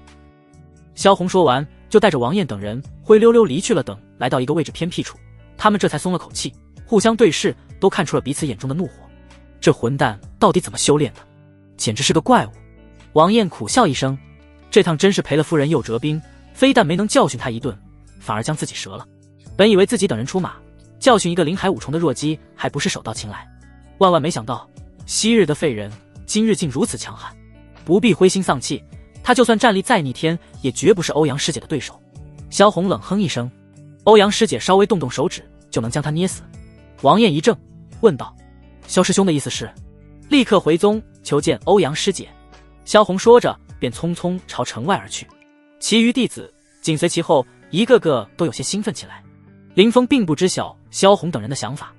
萧红说完，就带着王燕等人灰溜溜离去了。等来到一个位置偏僻处，他们这才松了口气，互相对视，都看出了彼此眼中的怒火。这混蛋到底怎么修炼的？简直是个怪物。王燕苦笑一声，这趟真是赔了夫人又折兵，非但没能教训他一顿，反而将自己折了。本以为自己等人出马，教训一个灵海5重的弱鸡还不是手到擒来，万万没想到昔日的废人今日竟如此强悍。不必灰心丧气，他就算战力再逆天，也绝不是欧阳师姐的对手。萧红冷哼一声，欧阳师姐稍微动动手指就能将他捏死。王燕一怔，问道：萧师兄的意思是？立刻回宗求见欧阳师姐。萧红说着便匆匆朝城外而去，其余弟子紧随其后，一个个都有些兴奋起来。林峰并不知晓萧红等人的想法，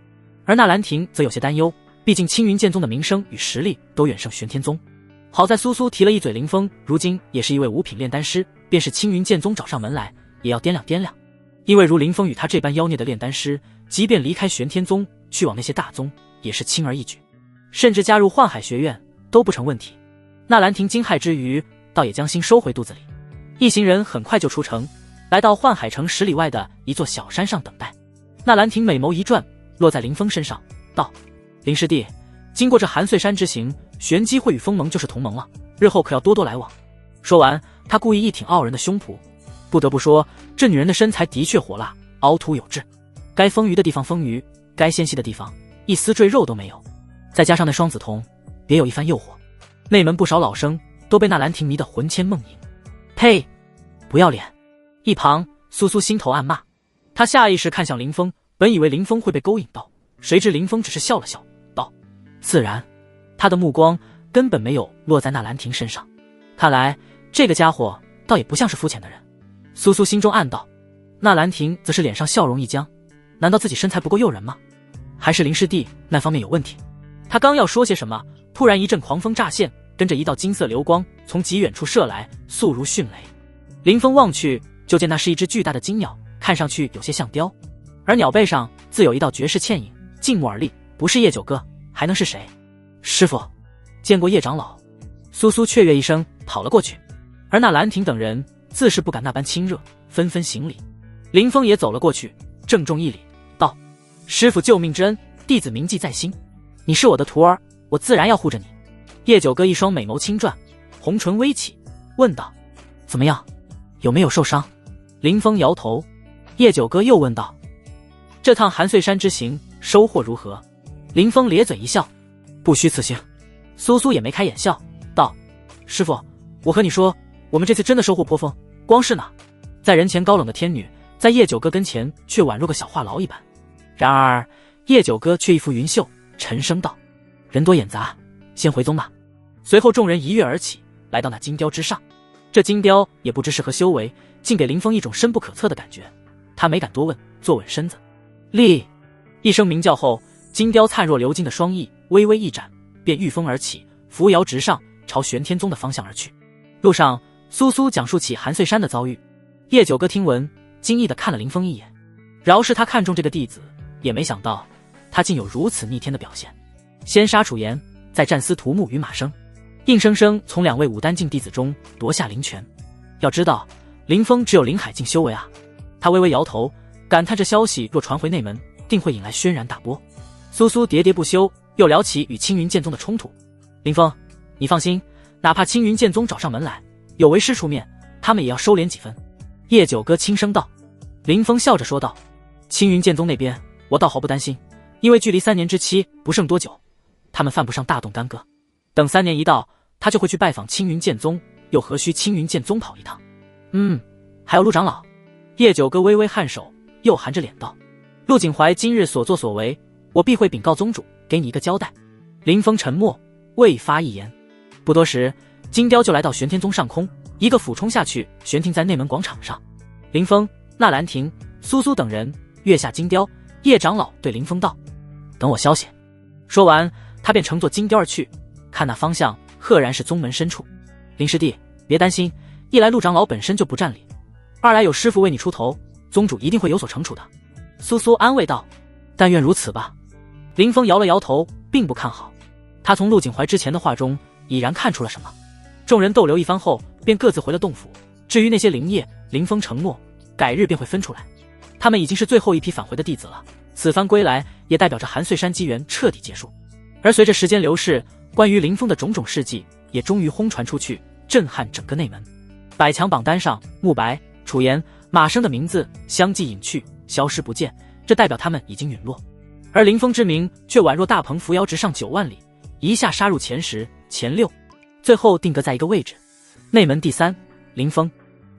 而纳兰亭则有些担忧，毕竟青云剑宗的名声与实力都远胜玄天宗。好在苏苏提了一嘴，林峰如今也是一位5品炼丹师，便是青云剑宗找上门来，也要掂量掂量。因为如林峰与他这般妖孽的炼丹师，即便离开玄天宗去往那些大宗，也是轻而易举，甚至加入幻海学院都不成问题。纳兰亭惊骇之余，倒也将心收回肚子里。一行人很快就出城，来到幻海城10里外的一座小山上等待。纳兰亭美眸一转，落在林峰身上，道：林师弟，经过这寒碎山之行，玄机会与风盟就是同盟了，日后可要多多来往。说完，他故意一挺傲人的胸脯，不得不说，这女人的身材的确火辣，凹凸有致，该丰腴的地方丰腴，该纤细的地方一丝赘肉都没有，再加上那双紫瞳，别有一番诱惑。内门不少老生都被纳兰亭迷得魂牵梦萦。呸！不要脸！一旁苏苏心头暗骂，他下意识看向林峰，本以为林峰会被勾引到，谁知林峰只是笑了笑，道：自然。他的目光根本没有落在纳兰亭身上，看来这个家伙倒也不像是肤浅的人。苏苏心中暗道，纳兰亭则是脸上笑容一僵，难道自己身材不够诱人吗？还是林师弟那方面有问题？他刚要说些什么，突然一阵狂风乍现，跟着一道金色流光从极远处射来，速如迅雷。林峰望去，就见那是一只巨大的金鸟，看上去有些像雕，而鸟背上自有一道绝世倩影，静穆而立，不是叶九哥还能是谁？师父，见过叶长老。苏苏雀跃一声跑了过去，而那兰亭等人自是不敢那般亲热，纷纷行礼。林峰也走了过去，郑重一礼，道：师父救命之恩，弟子铭记在心，你是我的徒儿，我自然要护着你。叶九哥一双美眸轻转，红唇微起，问道：怎么样，有没有受伤？林峰摇头。叶九哥又问道：这趟寒碎山之行收获如何？林峰咧嘴一笑：不虚此行。苏苏也眉开眼笑，道：“师傅，我和你说，我们这次真的收获颇丰。光是呢，在人前高冷的天女，在叶九哥跟前却宛若个小话痨一般。”然而叶九哥却一拂云袖，沉声道：“人多眼杂，先回宗吧。”随后众人一跃而起，来到那金雕之上。这金雕也不知是何修为，竟给林峰一种深不可测的感觉。他没敢多问，坐稳身子。立一声鸣叫后，金雕灿若流金的双翼微微一展，便御风而起，扶摇直上，朝玄天宗的方向而去。路上，苏苏讲述起韩穗山的遭遇。叶九哥听闻，惊异地看了林峰一眼。饶是他看中这个弟子，也没想到他竟有如此逆天的表现。先杀楚言，再战司徒木与马生，硬生生从2位武丹境弟子中夺下灵泉。要知道，林峰只有灵海境修为啊！他微微摇头，感叹这消息若传回内门，定会引来轩然大波。苏苏喋喋不休，又聊起与青云剑宗的冲突。林峰，你放心，哪怕青云剑宗找上门来，有为师出面，他们也要收敛几分。叶九哥轻声道。林峰笑着说道：“青云剑宗那边，我倒毫不担心，因为距离3年之期不剩多久，他们犯不上大动干戈。等3年一到，他就会去拜访青云剑宗，又何须青云剑宗跑一趟？还有陆长老。”叶九哥微微颔首，又含着脸道：“陆景怀今日所作所为，我必会禀告宗主，给你一个交代。”林峰沉默，未发一言。不多时，金雕就来到玄天宗上空，一个俯冲下去，悬停在内门广场上。林峰、纳兰亭、苏苏等人跃下金雕，叶长老对林峰道：“等我消息。”说完，他便乘坐金雕而去，看那方向，赫然是宗门深处。林师弟，别担心，一来陆长老本身就不占理，二来有师傅为你出头，宗主一定会有所惩处的。苏苏安慰道：“但愿如此吧。”林峰摇了摇头，并不看好。他从陆景怀之前的话中已然看出了什么。众人逗留一番后，便各自回了洞府。至于那些灵液，林峰承诺改日便会分出来。他们已经是最后一批返回的弟子了，此番归来也代表着韩穗山机缘彻底结束。而随着时间流逝，关于林峰的种种事迹也终于轰传出去，震撼整个内门。百强榜单上，慕白、楚言、马生的名字相继隐去，消失不见，这代表他们已经陨落。而林峰之名却宛若大鹏扶摇直上9万里，一下杀入前10、前6，最后定格在一个位置。内门第3，林峰。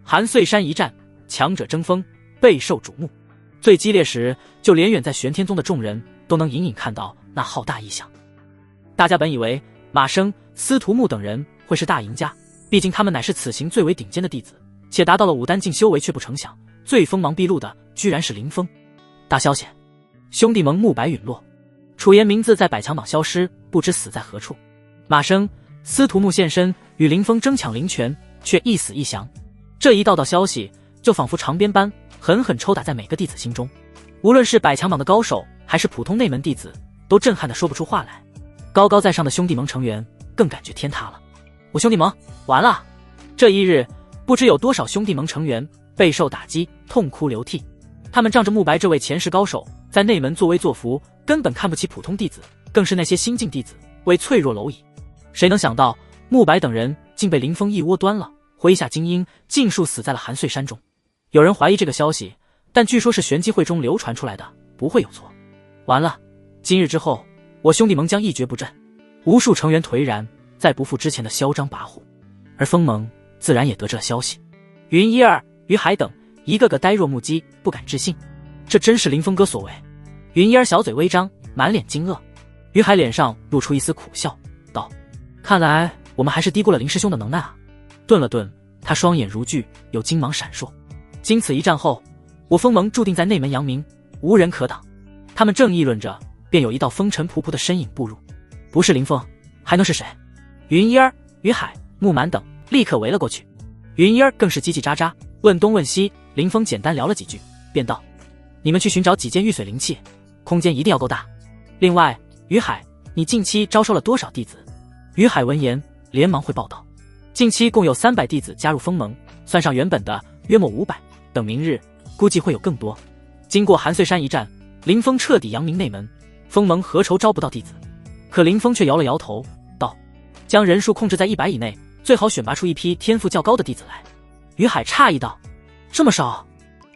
韩穗山一战，强者争锋，备受瞩目。最激烈时，就连远在玄天宗的众人都能隐隐看到那浩大异象。大家本以为马生、司徒木等人会是大赢家，毕竟他们乃是此行最为顶尖的弟子，且达到了武丹境修为，却不成想，最锋芒毕露的居然是林峰。大消息，兄弟盟慕白陨落，楚言名字在百强榜消失，不知死在何处。马生、司徒木现身，与林峰争抢灵泉，却一死一降。这一道道消息，就仿佛长鞭般狠狠抽打在每个弟子心中。无论是百强榜的高手，还是普通内门弟子，都震撼得说不出话来。高高在上的兄弟盟成员更感觉天塌了。我兄弟盟完了！这一日，不知有多少兄弟盟成员备受打击，痛哭流涕。他们仗着慕白这位前世高手，在内门作威作福，根本看不起普通弟子，更是那些新晋弟子为脆弱蝼蚁。谁能想到，慕白等人竟被林峰一窝端了，麾下精英尽数死在了韩穗山中。有人怀疑这个消息，但据说是玄机会中流传出来的，不会有错。完了，今日之后，我兄弟盟将一蹶不振，无数成员颓然，再不复之前的嚣张跋扈。而锋盟自然也得知了消息，云一儿、于海等一个个呆若木鸡，不敢置信，这真是林峰哥所为。云一儿小嘴微张，满脸惊愕。于海脸上露出一丝苦笑，道：“看来我们还是低估了林师兄的能耐啊。”顿了顿，他双眼如炬，有金芒闪烁。经此一战后，我锋盟注定在内门扬名，无人可挡。他们正议论着，便有一道风尘仆仆的身影步入，不是林峰，还能是谁？云一儿、于海、木满等立刻围了过去。云一儿更是叽叽喳喳，问东问西。林峰简单聊了几句，便道：“你们去寻找几件玉髓灵器，空间一定要够大。另外，于海，你近期招收了多少弟子？”于海闻言，连忙汇报道：“近期共有300弟子加入锋盟，算上原本的约莫500，等明日估计会有更多。经过韩穗山一战，林峰彻底扬名内门，锋盟何愁招不到弟子？”可林峰却摇了摇头，道：“将人数控制在100以内，最好选拔出一批天赋较高的弟子来。”于海诧异道：“这么少？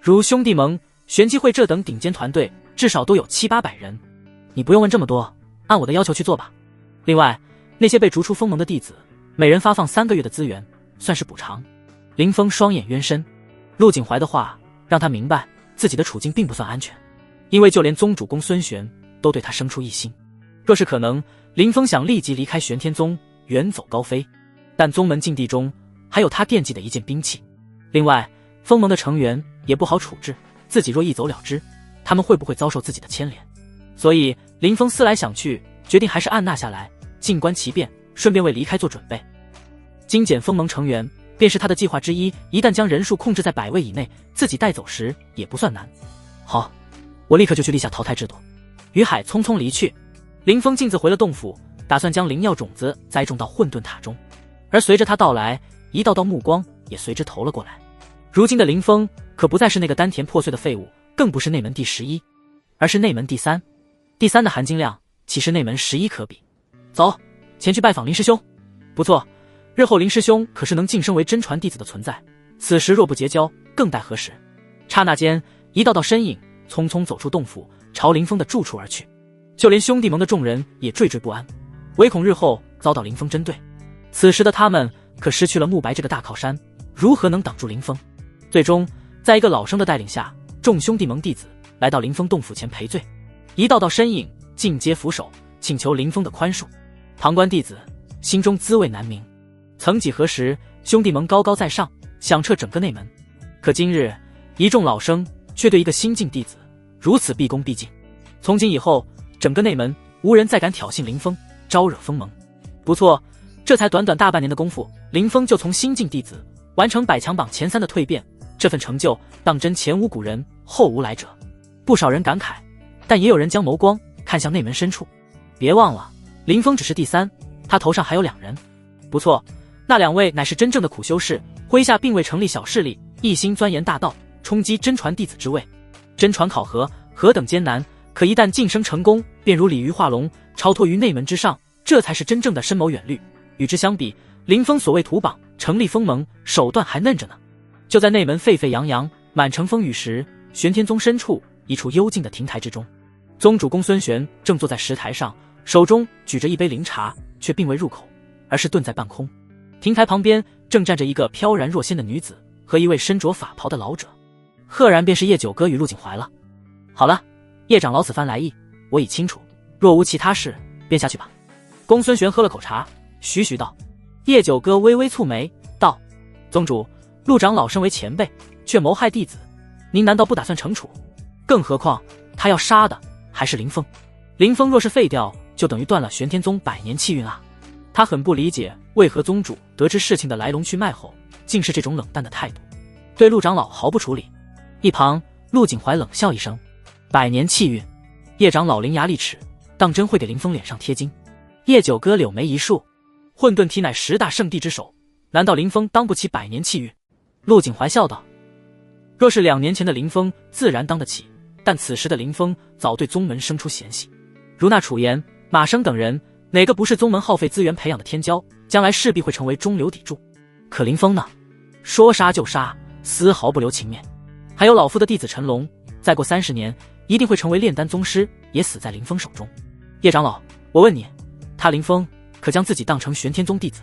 如兄弟盟、玄机会这等顶尖团队，至少都有700-800人。你不用问这么多，按我的要求去做吧。另外，那些被逐出封盟的弟子，每人发放3个月的资源，算是补偿。林峰双眼冤深，陆景怀的话让他明白自己的处境并不算安全，因为就连宗主公孙玄都对他生出异心。若是可能，林峰想立即离开玄天宗，远走高飞，但宗门禁地中还有他惦记的一件兵器。另外，封盟的成员也不好处置，自己若一走了之，他们会不会遭受自己的牵连？所以林峰思来想去，决定还是按捺下来，静观其变，顺便为离开做准备。精简封盟成员便是他的计划之一，一旦将人数控制在100位以内，自己带走时也不算难。好，我立刻就去立下淘汰制度。于海匆匆离去，林峰径自回了洞府，打算将灵药种子栽种到混沌塔中。而随着他到来，一道道目光也随之投了过来。如今的林峰可不再是那个丹田破碎的废物，更不是内门第11，而是内门第3。第3的含金量岂是内门11可比？走，前去拜访林师兄。不错，日后林师兄可是能晋升为真传弟子的存在，此时若不结交，更待何时？刹那间，一道道身影匆匆走出洞府，朝林峰的住处而去。就连兄弟盟的众人也惴惴不安，唯恐日后遭到林峰针对。此时的他们可失去了慕白这个大靠山，如何能挡住林峰？最终，在一个老生的带领下，众兄弟盟弟子来到林峰洞府前赔罪。一道道身影尽皆俯首，请求林峰的宽恕。旁观弟子心中滋味难明。曾几何时，兄弟盟高高在上，响彻整个内门，可今日一众老生却对一个新晋弟子如此毕恭毕敬。从今以后，整个内门无人再敢挑衅林峰，招惹封盟。不错，这才短短大半年的功夫，林峰就从新晋弟子完成100强榜前3的蜕变，这份成就当真前无古人后无来者。不少人感慨，但也有人将眸光看向内门深处。别忘了，林峰只是第3，他头上还有2人。不错，那2位乃是真正的苦修士，麾下并未成立小势力，一心钻研大道，冲击真传弟子之位。真传考核何等艰难，可一旦晋升成功，便如鲤鱼化龙，超脱于内门之上，这才是真正的深谋远虑。与之相比，林峰所谓图榜成立封盟，手段还嫩着呢。就在内门沸沸扬扬，满城风雨时，玄天宗深处一处幽静的亭台之中，宗主公孙玄正坐在石台上，手中举着一杯灵茶，却并未入口，而是顿在半空。亭台旁边正站着一个飘然若仙的女子和一位身着法袍的老者，赫然便是叶九哥与陆景怀了。好了，叶长老此番来意我已清楚，若无其他事，便下去吧。公孙玄喝了口茶，徐徐道。叶九哥微微蹙眉道：宗主，陆长老身为前辈，却谋害弟子，您难道不打算惩处？更何况他要杀的还是林峰，林峰若是废掉，就等于断了玄天宗100年气运啊。他很不理解为何宗主得知事情的来龙去脉后，竟是这种冷淡的态度，对陆长老毫不处理。一旁陆景怀冷笑一声：100年气运，叶长老伶牙俐齿，当真会给林峰脸上贴金？叶九哥柳眉一竖，混沌体乃10大圣地之首，难道林峰当不起100年气运？陆景怀笑道：若是2年前的林峰，自然当得起，但此时的林峰早对宗门生出嫌隙。如那楚言、马生等人，哪个不是宗门耗费资源培养的天骄，将来势必会成为中流砥柱。可林峰呢？说杀就杀，丝毫不留情面。还有老夫的弟子陈龙，再过30年，一定会成为炼丹宗师，也死在林峰手中。叶长老，我问你，他林峰可将自己当成玄天宗弟子？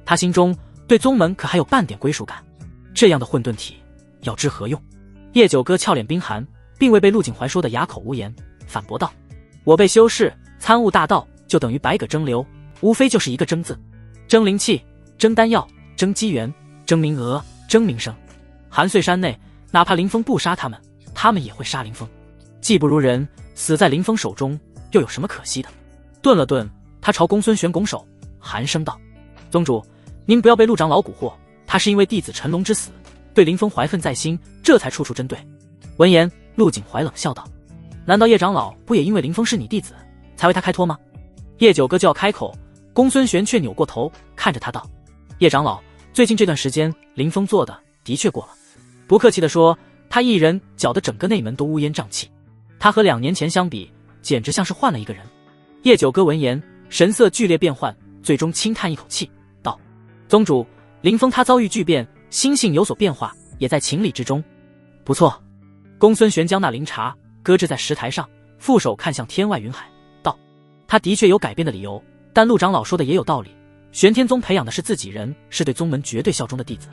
他心中对宗门可还有半点归属感？这样的混沌体，要知何用？叶九哥俏脸冰寒，并未被陆景怀说得哑口无言，反驳道：我辈修士参悟大道，就等于百舸争流，无非就是一个争字，争灵气，争丹药，争机缘，争名额，争名声。韩碎山内，哪怕林峰不杀他们，他们也会杀林峰。技不如人，死在林峰手中，又有什么可惜的？顿了顿，他朝公孙玄拱手，寒声道：宗主，您不要被陆长老蛊惑，他是因为弟子陈龙之死，对林峰怀恨在心，这才处处针对。闻言，陆景怀冷笑道：难道叶长老不也因为林峰是你弟子，才为他开脱吗？叶九哥就要开口，公孙玄却扭过头看着他道：叶长老，最近这段时间林峰做的的确过了，不客气地说，他一人搅得整个内门都乌烟瘴气，他和2年前相比，简直像是换了一个人。叶九哥闻言，神色剧烈变幻，最终轻叹一口气道：宗主，林峰他遭遇巨变，心性有所变化，也在情理之中。不错。公孙玄将那灵茶搁置在石台上，负手看向天外云海道：他的确有改变的理由，但陆长老说的也有道理，玄天宗培养的是自己人，是对宗门绝对效忠的弟子。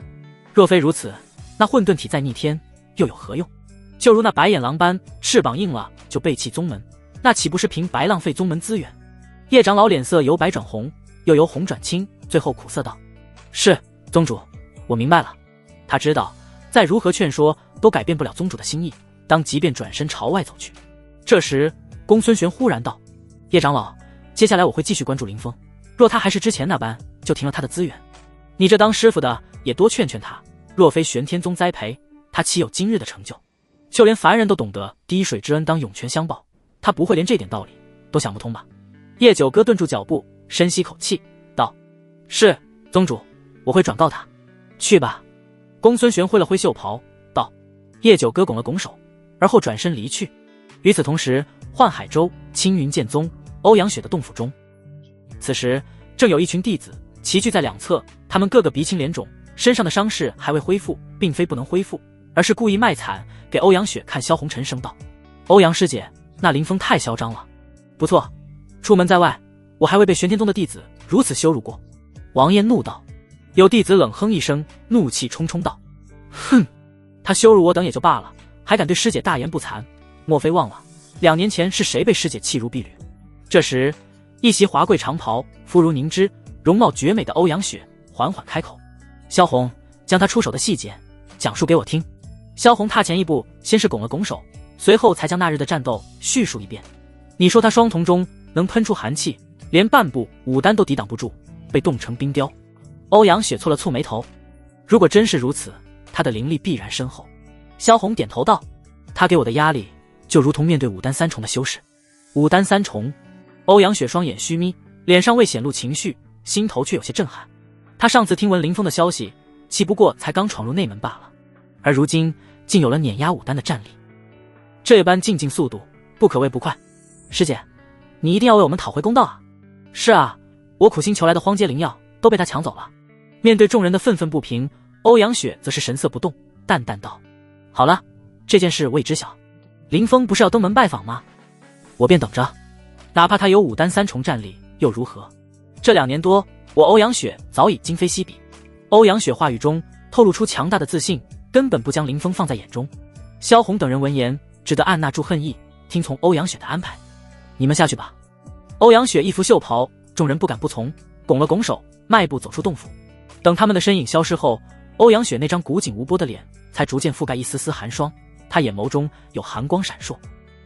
若非如此，那混沌体再逆天又有何用？就如那白眼狼般，翅膀硬了就背弃宗门，那岂不是平白浪费宗门资源？叶长老脸色由白转红，又由红转青，最后苦涩道：“是，宗主，我明白了。”他知道再如何劝说都改变不了宗主的心意，当即便转身朝外走去。这时公孙玄忽然道：“叶长老，接下来我会继续关注林峰，若他还是之前那般，就停了他的资源。你这当师傅的也多劝劝他，若非玄天宗栽培，他岂有今日的成就？就连凡人都懂得滴水之恩当涌泉相报，他不会连这点道理都想不通吧？”叶九哥顿住脚步，深吸口气道：“是，宗主，我会转告他。去吧。”公孙玄挥了挥袖袍道：“叶九哥拱了拱手，而后转身离去。”与此同时，幻海州青云剑宗欧阳雪的洞府中，此时正有一群弟子齐聚在两侧，他们个个鼻青脸肿，身上的伤势还未恢复，并非不能恢复，而是故意卖惨给欧阳雪看。萧红沉声道：“欧阳师姐，那林峰太嚣张了。不错，出门在外，我还未被玄天宗的弟子如此羞辱过。”王燕怒道。有弟子冷哼一声，怒气冲冲道：“哼，他羞辱我等也就罢了，还敢对师姐大言不惭，莫非忘了2年前是谁被师姐弃如敝履？”这时一袭华贵长袍，肤如凝脂，容貌绝美的欧阳雪缓缓开口：“萧红，将他出手的细节讲述给我听。”萧红踏前一步，先是拱了拱手，随后才将那日的战斗叙述一遍。你说他双瞳中能喷出寒气，连半步武丹都抵挡不住，被冻成冰雕。欧阳雪蹙了蹙眉头，如果真是如此，他的灵力必然深厚。萧红点头道：“他给我的压力就如同面对武丹三重的修士。”武丹三重，欧阳雪双眼虚眯，脸上未显露情绪，心头却有些震撼。他上次听闻林峰的消息，岂不过才刚闯入内门罢了，而如今竟有了碾压武丹的战力，这般进境速度不可谓不快。师姐，你一定要为我们讨回公道啊！是啊，我苦心求来的荒阶灵药都被他抢走了。面对众人的愤愤不平，欧阳雪则是神色不动，淡淡道：“好了，这件事我已知晓。林峰不是要登门拜访吗？我便等着，哪怕他有武丹三重战力又如何？这2年多，我欧阳雪早已今非昔比。”欧阳雪话语中透露出强大的自信，根本不将林峰放在眼中。萧红等人闻言只得按捺住恨意，听从欧阳雪的安排：“你们下去吧。”欧阳雪一拂袖袍，众人不敢不从，拱了拱手，迈步走出洞府。等他们的身影消失后，欧阳雪那张古井无波的脸才逐渐覆盖一丝丝寒霜，她眼眸中有寒光闪烁。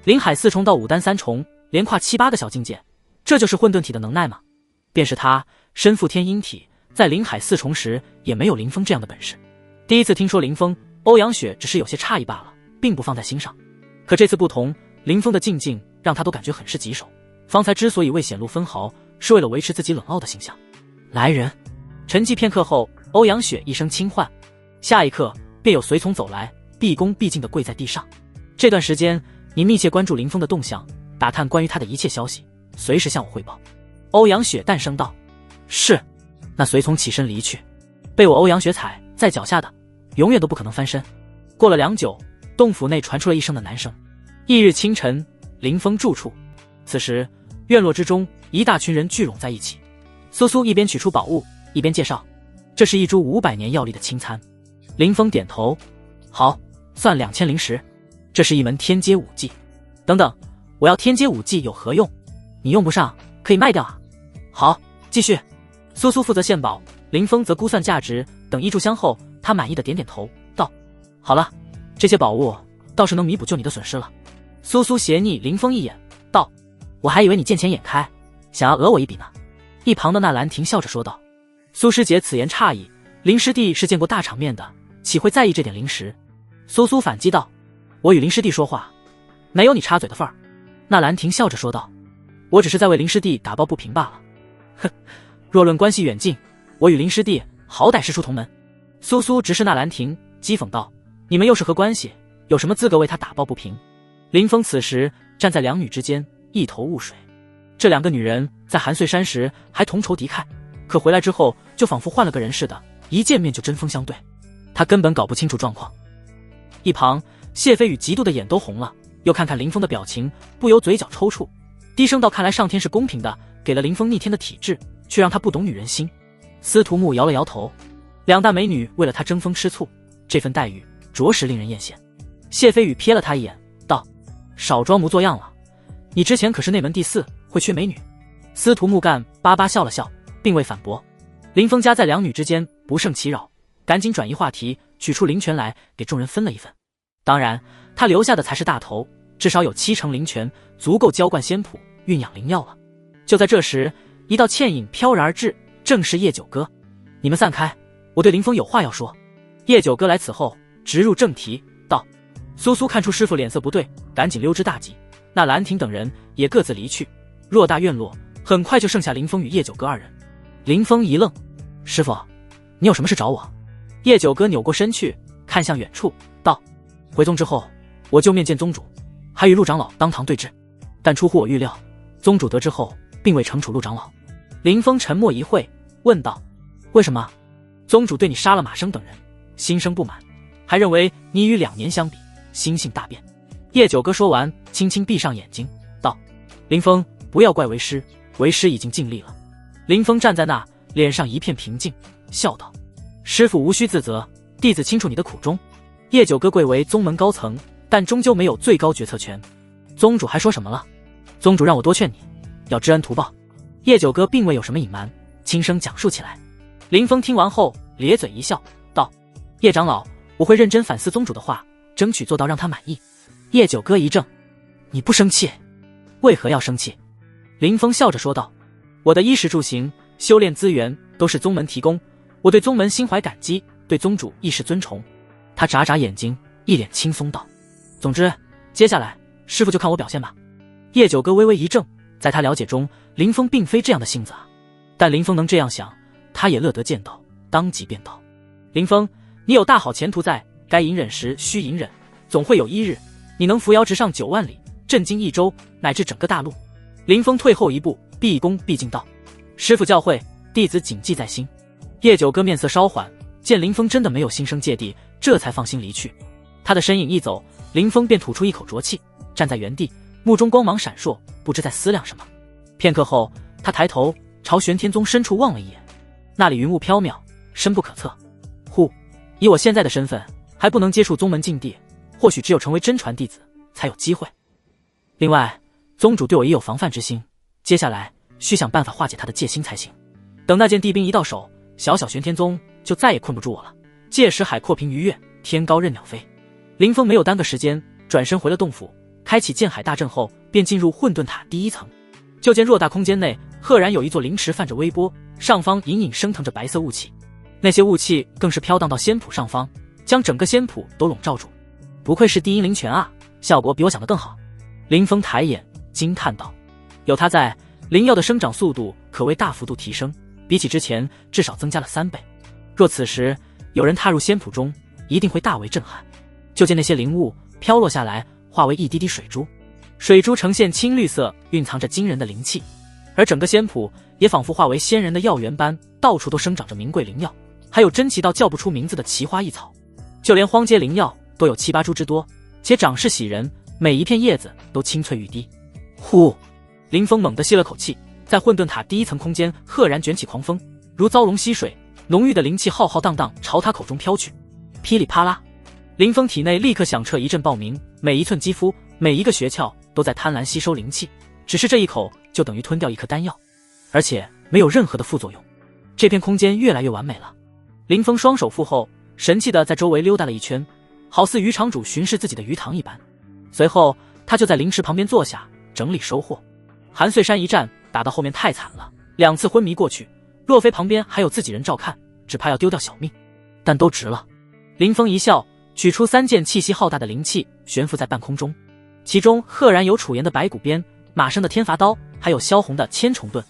灵海4重到武丹3重，连跨7、8个小境界，这就是混沌体的能耐吗？便是他身负天阴体，在灵海4重时也没有林峰这样的本事。第一次听说林峰，欧阳雪只是有些诧异罢了，并不放在心上。可这次不同，林峰的境界让他都感觉很是棘手。方才之所以未显露分毫，是为了维持自己冷傲的形象。来人！沉寂片刻后，欧阳雪一声轻唤，下一刻便有随从走来，毕恭毕敬地跪在地上。这段时间，你密切关注林峰的动向，打探关于他的一切消息，随时向我汇报。欧阳雪淡声道：“是。”那随从起身离去。被我欧阳雪踩在脚下的，永远都不可能翻身。过了良久，洞府内传出了一声的男声。翌日清晨，林峰住处。此时，院落之中，一大群人聚拢在一起。苏苏一边取出宝物，一边介绍：“这是一株500年药力的清参。”林峰点头：“好，算2000灵石。这是一门天阶武技。等等，我要天阶武技有何用？你用不上，可以卖掉啊。”“好，继续。”苏苏负责献宝，林峰则估算价值。等一炷香后，他满意的点点头，道：“好了，这些宝物倒是能弥补救你的损失了。”苏苏斜睨林峰一眼，道：“我还以为你见钱眼开，想要讹我一笔呢。”一旁的纳兰婷笑着说道。苏师姐此言诧异，林师弟是见过大场面的，岂会在意这点灵石？苏苏反击道：“我与林师弟说话，没有你插嘴的份儿。”纳兰婷笑着说道：“我只是在为林师弟打抱不平罢了。”哼，若论关系远近，我与林师弟好歹师出同门。苏苏直视纳兰婷，讥讽道：“你们又是何关系？有什么资格为他打抱不平？”林峰此时站在两女之间，一头雾水。这2个女人在寒碎山时还同仇敌忾，可回来之后就仿佛换了个人似的，一见面就针锋相对。他根本搞不清楚状况。一旁谢飞宇嫉妒的眼都红了，又看看林峰的表情，不由嘴角抽搐，低声道：“看来上天是公平的，给了林峰逆天的体质，却让他不懂女人心。司徒木摇了摇头，两大美女为了他争风吃醋，这份待遇着实令人艳羡。谢飞宇瞥了他一眼，道：“少装模作样了，你之前可是内门第4，会缺美女？”司徒木干巴巴笑了笑，并未反驳。林峰夹在两女之间，不胜其扰，赶紧转移话题，取出灵泉来给众人分了一份。当然，他留下的才是大头，至少有70%灵泉，足够浇灌仙谱，酝养灵药了。就在这时，一道倩影飘然而至，正是叶九哥。你们散开，我对林峰有话要说。叶九哥来此后，直入正题，道：“苏苏看出师傅脸色不对，赶紧溜之大吉。那兰亭等人也各自离去。偌大院落，很快就剩下林峰与叶九哥二人。”林峰一愣：“师傅，你有什么事找我？”叶九哥扭过身去，看向远处，道：“回宗之后，我就面见宗主，还与陆长老当堂对质。但出乎我预料，宗主得知后，并未惩处陆长老。”林峰沉默一会，问道：“为什么？”宗主对你杀了马生等人，心生不满，还认为你与2年相比，心性大变。叶九哥说完，轻轻闭上眼睛，道：“林峰，不要怪为师，为师已经尽力了。”林峰站在那，脸上一片平静，笑道：“师父无需自责，弟子清楚你的苦衷。”叶九哥贵为宗门高层，但终究没有最高决策权。宗主还说什么了？宗主让我多劝你，要知恩图报。叶九哥并未有什么隐瞒，轻声讲述起来。林峰听完后咧嘴一笑，道：“叶长老，我会认真反思宗主的话，争取做到让他满意。”叶九哥一怔：“你不生气？为何要生气？”林峰笑着说道：“我的衣食住行、修炼资源都是宗门提供，我对宗门心怀感激，对宗主亦是尊崇。”他眨眨眼睛，一脸轻松道：“总之，接下来师傅就看我表现吧。”叶九哥微微一怔，在他了解中，林峰并非这样的性子啊，但林峰能这样想，他也乐得见到，当即便道：“林峰，你有大好前途在，该隐忍时需隐忍，总会有一日，你能扶摇直上9万里，震惊一州，乃至整个大陆。”林峰退后一步，毕恭毕敬道：“师父教诲，弟子谨记在心。”叶九哥面色稍缓，见林峰真的没有心生芥蒂，这才放心离去。他的身影一走，林峰便吐出一口浊气，站在原地，目中光芒闪烁，不知在思量什么。片刻后，他抬头朝玄天宗深处望了一眼，那里云雾缥缈，深不可测。以我现在的身份，还不能接触宗门禁地，或许只有成为真传弟子才有机会。另外，宗主对我也有防范之心，接下来需想办法化解他的戒心才行。等那件地兵一到手，小小玄天宗就再也困不住我了。届时海阔凭鱼跃，天高任鸟飞。林峰没有耽搁时间，转身回了洞府，开启剑海大阵后，便进入混沌塔第1层。就见偌大空间内，赫然有一座灵池泛着微波，上方隐隐升腾着白色雾气，那些雾气更是飘荡到仙谱上方，将整个仙谱都笼罩住。不愧是第1灵泉啊，效果比我想的更好。林峰抬眼惊叹道：“有它在，灵药的生长速度可谓大幅度提升，比起之前至少增加了3倍。若此时有人踏入仙谱中，一定会大为震撼。”就见那些灵雾飘落下来，化为一滴滴水珠，水珠呈现青绿色，蕴藏着惊人的灵气，而整个仙谱也仿佛化为仙人的药园般，到处都生长着名贵灵药，还有珍奇到叫不出名字的奇花异草，就连荒阶灵药都有7、8株之多，且长势喜人，每一片叶子都青翠欲滴。呼！林峰猛地吸了口气，在混沌塔第1层空间赫然卷起狂风，如遭龙吸水，浓郁的灵气浩浩荡荡朝他口中飘去。噼里啪啦，林峰体内立刻响彻一阵爆鸣，每一寸肌肤，每一个穴窍都在贪婪吸收灵气，只是这一口就等于吞掉一颗丹药，而且没有任何的副作用。这片空间越来越完美了。林峰双手负后，神气地在周围溜达了一圈，好似渔场主巡视自己的鱼塘一般。随后他就在灵池旁边坐下，整理收获。韩穗山一战打到后面太惨了，2次昏迷过去，若非旁边还有自己人照看，只怕要丢掉小命，但都值了。林峰一笑，取出3件气息浩大的灵器，悬浮在半空中，其中赫然有楚岩的白骨鞭、马生的天罚刀，还有萧红的千重盾，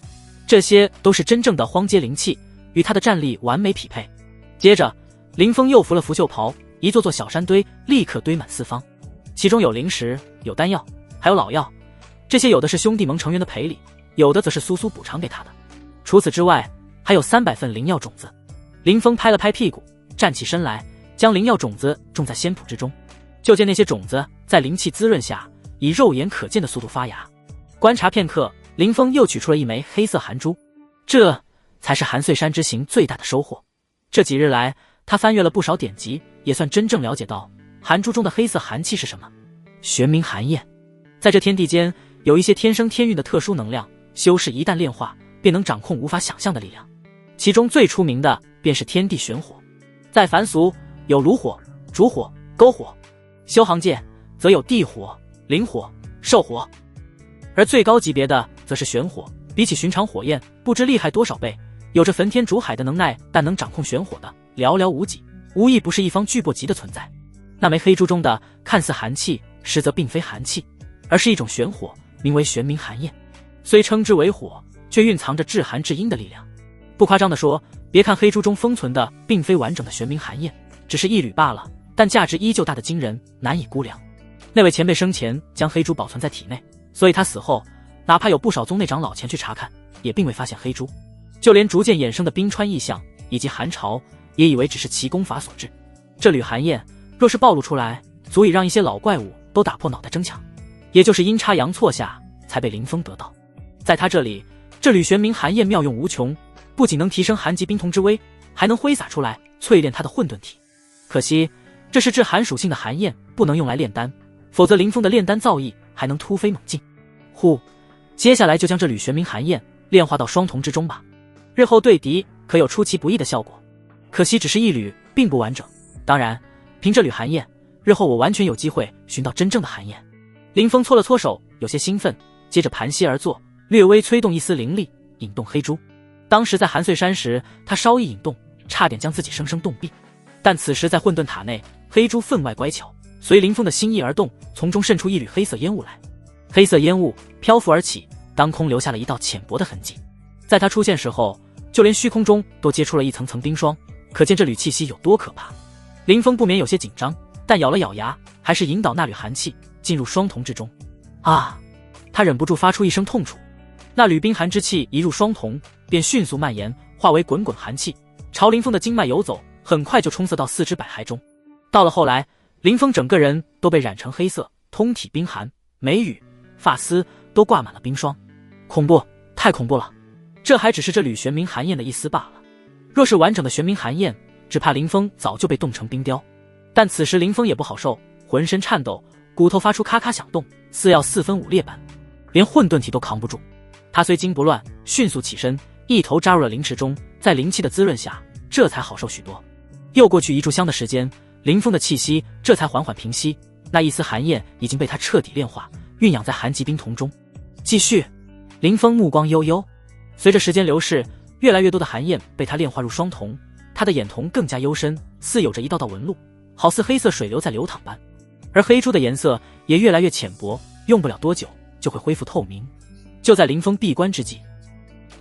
这些都是真正的荒阶灵器，与他的战力完美匹配。接着林峰又扶了拂袖袍，一座座小山堆立刻堆满4方，其中有灵石，有丹药，还有老药，这些有的是兄弟盟成员的赔礼，有的则是苏苏补偿给他的。除此之外，还有300份灵药种子。林峰拍了拍屁股，站起身来，将灵药种子种在仙谱之中。就见那些种子在灵气滋润下，以肉眼可见的速度发芽。观察片刻，林峰又取出了一枚黑色寒珠，这才是韩遂山之行最大的收获。这几日来，他翻阅了不少典籍，也算真正了解到寒珠中的黑色寒气是什么。玄冥寒焰，在这天地间有一些天生天运的特殊能量，修士一旦炼化，便能掌控无法想象的力量。其中最出名的便是天地玄火，在凡俗有炉火、烛火、篝火，修行界则有地火、灵火、兽火，而最高级别的则是玄火，比起寻常火焰不知厉害多少倍，有着焚天逐海的能耐，但能掌控玄火的寥寥无几，无疑不是一方巨擘级的存在。那枚黑珠中的看似寒气，实则并非寒气，而是一种玄火，名为玄冥寒焰。虽称之为火，却蕴藏着至寒至阴的力量。不夸张地说，别看黑珠中封存的并非完整的玄冥寒焰，只是一缕罢了，但价值依旧大得惊人，难以估量。那位前辈生前将黑珠保存在体内，所以他死后，哪怕有不少宗内长老前去查看，也并未发现黑珠。就连逐渐衍生的冰川异象以及寒潮，也以为只是其功法所致。这缕寒焰若是暴露出来，足以让一些老怪物都打破脑袋争抢。也就是阴差阳错下，才被林峰得到。在他这里，这缕玄冥寒焰妙用无穷，不仅能提升寒极冰瞳之威，还能挥洒出来淬炼他的混沌体。可惜这是至寒属性的寒焰，不能用来炼丹，否则林峰的炼丹造诣还能突飞猛进。接下来就将这缕玄冥寒焰炼化到双瞳之中吧，日后对敌可有出其不意的效果。可惜只是一缕，并不完整。当然，凭这缕寒焰，日后我完全有机会寻到真正的寒焰。林峰搓了搓手，有些兴奋，接着盘膝而坐，略微催动一丝灵力，引动黑珠。当时在韩遂山时，他稍一引动，差点将自己生生冻毙。但此时在混沌塔内，黑珠分外乖巧，随林峰的心意而动，从中渗出一缕黑色烟雾来。黑色烟雾漂浮而起，当空留下了一道浅薄的痕迹。在他出现时候，就连虚空中都结出了一层层冰霜，可见这缕气息有多可怕。林峰不免有些紧张，但咬了咬牙，还是引导那缕寒气进入双瞳之中。啊！他忍不住发出一声痛楚。那缕冰寒之气一入双瞳，便迅速蔓延，化为滚滚寒气，朝林峰的经脉游走，很快就冲塞到四肢百骸中。到了后来，林峰整个人都被染成黑色，通体冰寒，眉宇、发丝都挂满了冰霜。恐怖，太恐怖了！这还只是这缕玄冥寒焰的一丝罢了。若是完整的玄冥寒焰，只怕林峰早就被冻成冰雕。但此时林峰也不好受，浑身颤抖，骨头发出咔咔响动，似要四分五裂般，连混沌体都扛不住。他虽惊不乱，迅速起身，一头扎入了灵池中，在灵气的滋润下，这才好受许多。又过去一炷香的时间，林峰的气息这才缓缓平息，那一丝寒焰已经被他彻底炼化，蕴养在寒极冰瞳中。继续，林峰目光悠悠，随着时间流逝，越来越多的寒焰被他炼化入双瞳，他的眼瞳更加幽深，似有着一道道纹路，好似黑色水流在流淌般。而黑珠的颜色也越来越浅薄，用不了多久就会恢复透明。就在林峰闭关之际，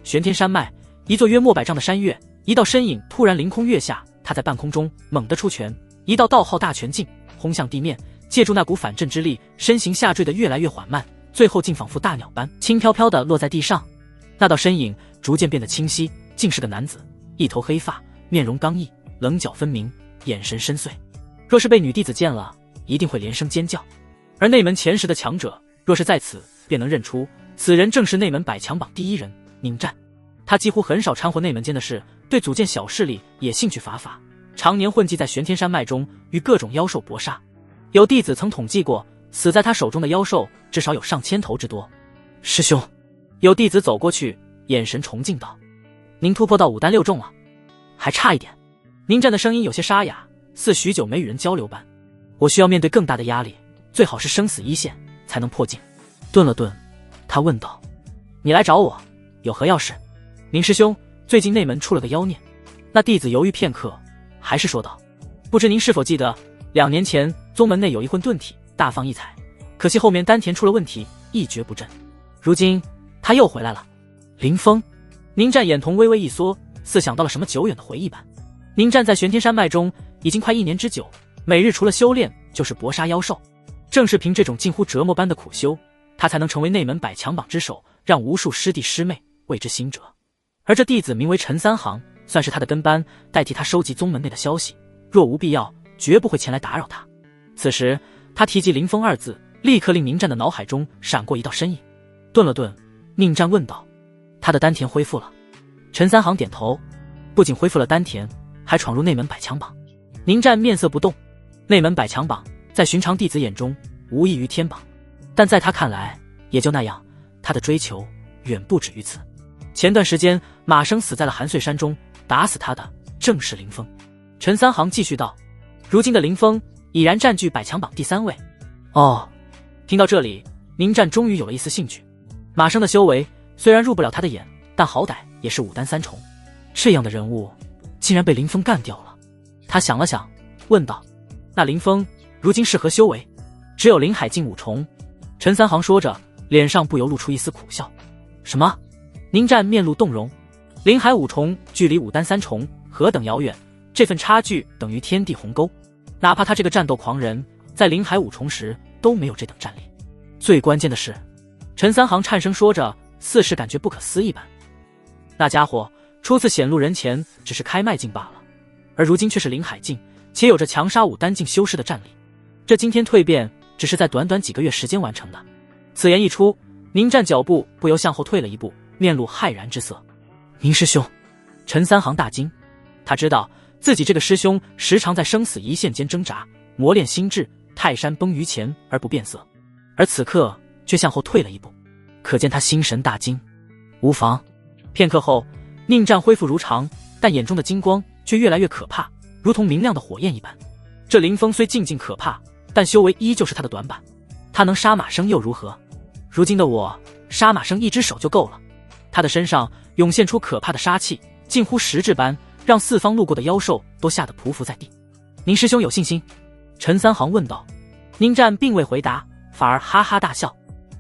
玄天山脉一座约莫100丈的山岳，一道身影突然凌空跃下，他在半空中猛地出拳，一道道号大拳劲轰向地面，借助那股反震之力，身形下坠得越来越缓慢，最后竟仿佛大鸟般轻飘飘地落在地上。那道身影逐渐变得清晰，竟是个男子，一头黑发，面容刚毅，棱角分明，眼神深邃。若是被女弟子见了，一定会连声尖叫。而内门前10的强者，若是在此，便能认出此人正是内门100强榜第1人宁战。他几乎很少掺和内门间的事，对组建小势力也兴趣乏乏，常年混迹在玄天山脉中，与各种妖兽搏杀。有弟子曾统计过，死在他手中的妖兽至少有上千头之多。师兄，有弟子走过去，眼神崇敬道：“您突破到5丹6中了，还差一点。”宁战的声音有些沙哑，似许久没与人交流般。我需要面对更大的压力，最好是生死一线，才能破境。顿了顿，他问道：“你来找我，有何要事？”宁师兄，最近内门出了个妖孽。那弟子犹豫片刻，还是说道：“不知您是否记得，2年前宗门内有一混沌体大放异彩，可惜后面丹田出了问题，一蹶不振。如今他又回来了。”林峰，宁战眼瞳微微一缩，似想到了什么久远的回忆般。宁战在玄天山脉中已经快1年之久，每日除了修炼就是搏杀妖兽。正是凭这种近乎折磨般的苦修，他才能成为内门100强榜之首，让无数师弟师妹为之心折。而这弟子名为陈三行，算是他的跟班，代替他收集宗门内的消息，若无必要，绝不会前来打扰他。此时他提及林峰2字，立刻令宁战的脑海中闪过一道身影。顿了顿，宁战问道。他的丹田恢复了。陈三行点头，不仅恢复了丹田，还闯入内门百强榜。宁战面色不动，内门百强榜在寻常弟子眼中无异于天榜，但在他看来也就那样，他的追求远不止于此。前段时间马生死在了寒碎山中，打死他的正是林峰。陈三行继续道，如今的林峰已然占据百强榜第3位。哦，听到这里，宁战终于有了一丝兴趣。马生的修为虽然入不了他的眼，但好歹也是5丹3重，这样的人物竟然被林峰干掉了。他想了想，问道，那林峰如今是何修为？只有林海境5重。陈三行说着，脸上不由露出一丝苦笑。什么？宁战面露动容。林海5重距离5丹3重何等遥远，这份差距等于天地鸿沟，哪怕他这个战斗狂人在林海5重时都没有这等战力。最关键的是，陈三行颤声说着，似是感觉不可思议般，那家伙初次显露人前只是开麦境罢了，而如今却是林海境，且有着强杀5丹境修士的战力。这惊天蜕变只是在短短几个月时间完成的。此言一出，宁战脚步不由向后退了一步，面露骇然之色。宁师兄！陈三行大惊，他知道自己这个师兄时常在生死一线间挣扎，磨练心智，泰山崩于前而不变色，而此刻却向后退了一步，可见他心神大惊。无妨。片刻后，宁战恢复如常，但眼中的金光却越来越可怕，如同明亮的火焰一般。这林峰虽静静可怕，但修为依旧是他的短板。他能杀马生又如何？如今的我，杀马生一只手就够了。他的身上涌现出可怕的杀气，近乎实质般，让四方路过的妖兽都吓得匍匐在地。宁师兄有信心？陈三行问道。宁战并未回答，反而哈哈大笑。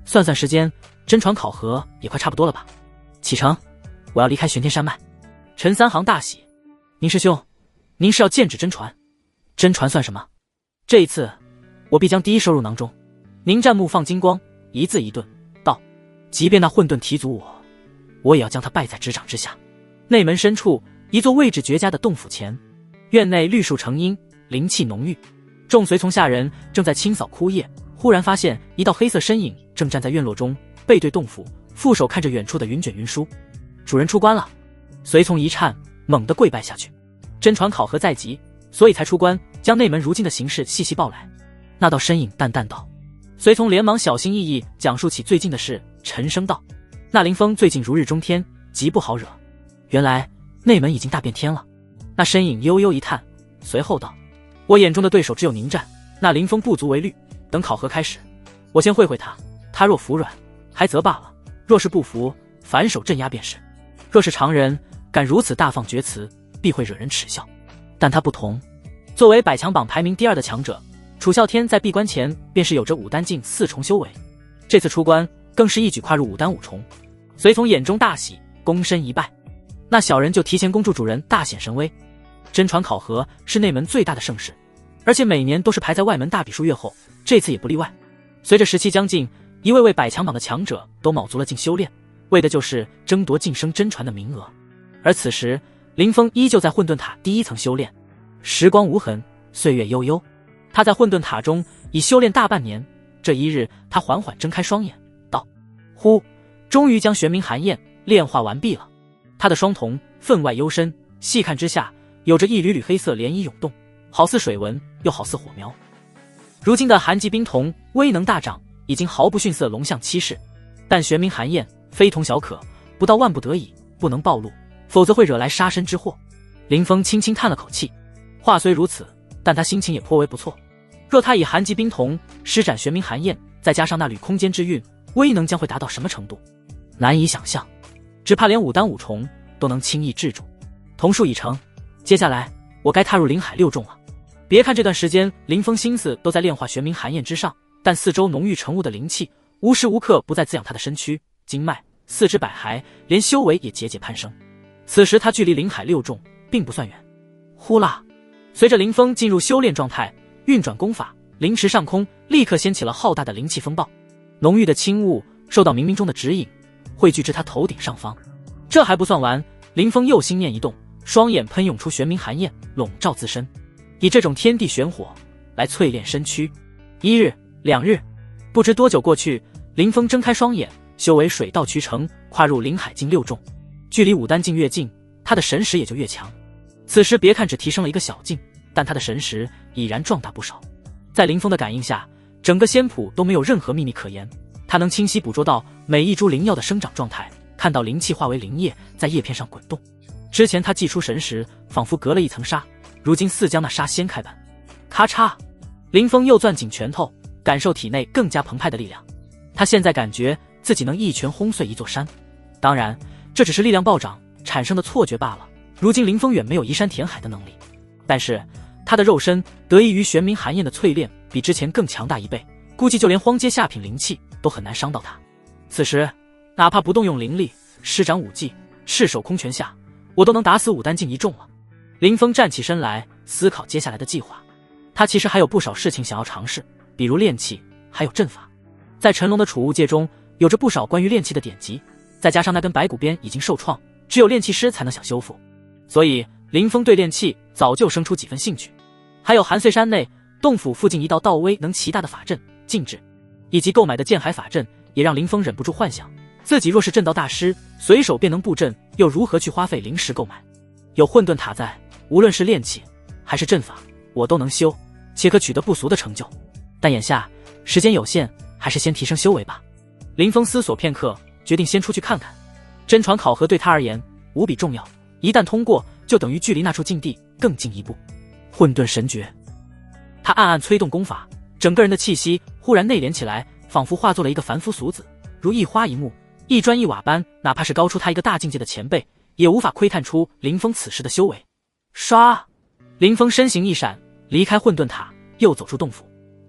算算时间，真传考核也快差不多了吧？启程，我要离开玄天山脉。陈三行大喜。宁师兄，您是要剑指真传？真传算什么？这一次我必将第一收入囊中。宁战目放金光，一字一顿道，即便那混沌提阻我也要将他败在执掌之下。内门深处，一座位置绝佳的洞府前，院内绿树成荫，灵气浓郁。众随从下人正在清扫枯叶，忽然发现一道黑色身影正站在院落中，背对洞府，负手看着远处的云卷云舒。主人出关了。随从一颤，猛地跪拜下去。真传考核在即，所以才出关，将内门如今的形势细细报来。那道身影淡淡道。随从连忙小心翼翼讲述起最近的事，沉声道，那林峰最近如日中天，极不好惹。原来内门已经大变天了。那身影悠悠一叹，随后道，我眼中的对手只有宁战，那林峰不足为虑，等考核开始，我先会会他，他若服软还则罢了，若是不服，反手镇压便是。若是常人敢如此大放厥词，必会惹人耻笑。但他不同，作为百强榜排名第2的强者，楚啸天在闭关前便是有着5丹境4重修为，这次出关更是一举跨入5丹5重。随从眼中大喜，躬身一拜。那小人就提前恭祝主人大显神威。真传考核是内门最大的盛事，而且每年都是排在外门大比数月后，这次也不例外。随着时期将近，一位位百强榜的强者都卯足了劲修炼，为的就是争夺晋升真传的名额。而此时林峰依旧在混沌塔第1层修炼。时光无痕，岁月悠悠，他在混沌塔中已修炼大半年。这一日，他缓缓睁开双眼，道：呼，终于将玄冥寒焰炼化完毕了。他的双瞳分外幽深，细看之下有着一缕缕黑色涟漪涌动，好似水纹，又好似火苗。如今的寒极冰瞳威能大涨，已经毫不逊色龙象七世，但玄冥寒焰非同小可，不到万不得已不能暴露，否则会惹来杀身之祸。林峰轻轻叹了口气，话虽如此，但他心情也颇为不错。若他以寒极冰瞳施展玄冥寒焰，再加上那缕空间之韵，威能将会达到什么程度，难以想象。只怕连5丹5重都能轻易制住。同数已成，接下来我该踏入灵海6重了。别看这段时间林峰心思都在炼化玄冥寒焰之上，但四周浓郁成雾的灵气无时无刻不在滋养他的身躯、经脉、四肢百骸，连修为也节节攀升。此时他距离灵海6重并不算远。呼啦！随着林峰进入修炼状态，运转功法，灵池上空立刻掀起了浩大的灵气风暴。浓郁的轻雾受到冥冥中的指引，汇聚至他头顶上方。这还不算完，林峰又心念一动，双眼喷涌出玄冥寒焰，笼罩自身，以这种天地玄火来淬炼身躯。1日、2日，不知多久过去，林峰睁开双眼，修为水到渠成，跨入灵海境6重。距离武丹境越近，他的神识也就越强。此时别看只提升了一个小境，但他的神识已然壮大不少。在林峰的感应下，整个仙谱都没有任何秘密可言，他能清晰捕捉到每一株灵药的生长状态，看到灵气化为灵液在叶片上滚动。之前他祭出神时仿佛隔了一层纱，如今似将那纱掀开般。咔嚓，林峰又攥紧拳头，感受体内更加澎湃的力量。他现在感觉自己能一拳轰碎一座山，当然这只是力量暴涨产生的错觉罢了。如今林峰远没有移山填海的能力，但是他的肉身得益于玄冥寒焰的淬炼，比之前更强大1倍，估计就连荒阶下品灵气都很难伤到他。此时哪怕不动用灵力，施展武技，赤手空拳下，我都能打死武丹境1重了。林峰站起身来，思考接下来的计划。他其实还有不少事情想要尝试，比如炼气，还有阵法。在陈龙的储物界中有着不少关于炼气的典籍，再加上那根白骨鞭已经受创，只有炼气师才能想修复，所以林峰对炼气早就生出几分兴趣。还有寒碎山内洞府附近一道道威能奇大的法阵禁制，以及购买的剑海法阵，也让林峰忍不住幻想，自己若是阵道大师，随手便能布阵，又如何去花费灵石购买？有混沌塔在，无论是炼气还是阵法，我都能修，且可取得不俗的成就。但眼下时间有限，还是先提升修为吧。林峰思索片刻，决定先出去看看。真传考核对他而言无比重要，一旦通过，就等于距离那处境地更进一步。混沌神诀，他暗暗催动功法，整个人的气息忽然内敛起来，仿佛化作了一个凡夫俗子，如一花一木，一砖一瓦般，哪怕是高出他一个大境界的前辈，也无法窥探出林峰此时的修为。唰，林峰身形一闪，离开混沌塔，又走出洞府。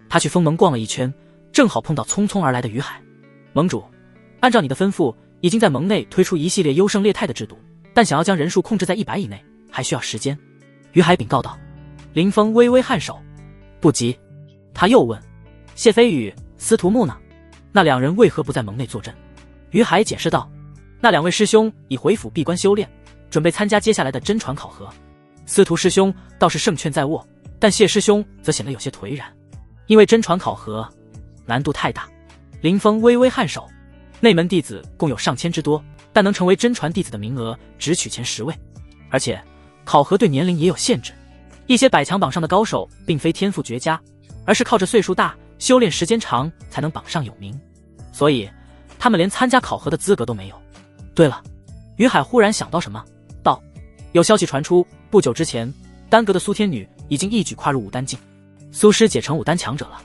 他去封门逛了一圈，正好碰到匆匆而来的于海。盟主，按照你的吩咐，已经在盟内推出一系列优胜劣汰的制度，但想要将人数控制在100以内，还需要时间。于海禀告道。林峰微微颔首，不急。他又问，谢飞宇、司徒木呢？那2人为何不在盟内坐镇？于海解释道，那2位师兄已回府闭关修炼，准备参加接下来的真传考核。司徒师兄倒是胜券在握，但谢师兄则显得有些颓然，因为真传考核难度太大。林峰微微颔首，内门弟子共有上千之多，但能成为真传弟子的名额只取前10位，而且考核对年龄也有限制。一些百强榜上的高手并非天赋绝佳，而是靠着岁数大、修炼时间长才能榜上有名，所以他们连参加考核的资格都没有。对了，于海忽然想到什么，道：有消息传出，不久之前丹阁的苏天女已经一举跨入武丹境，苏师姐成武丹强者了。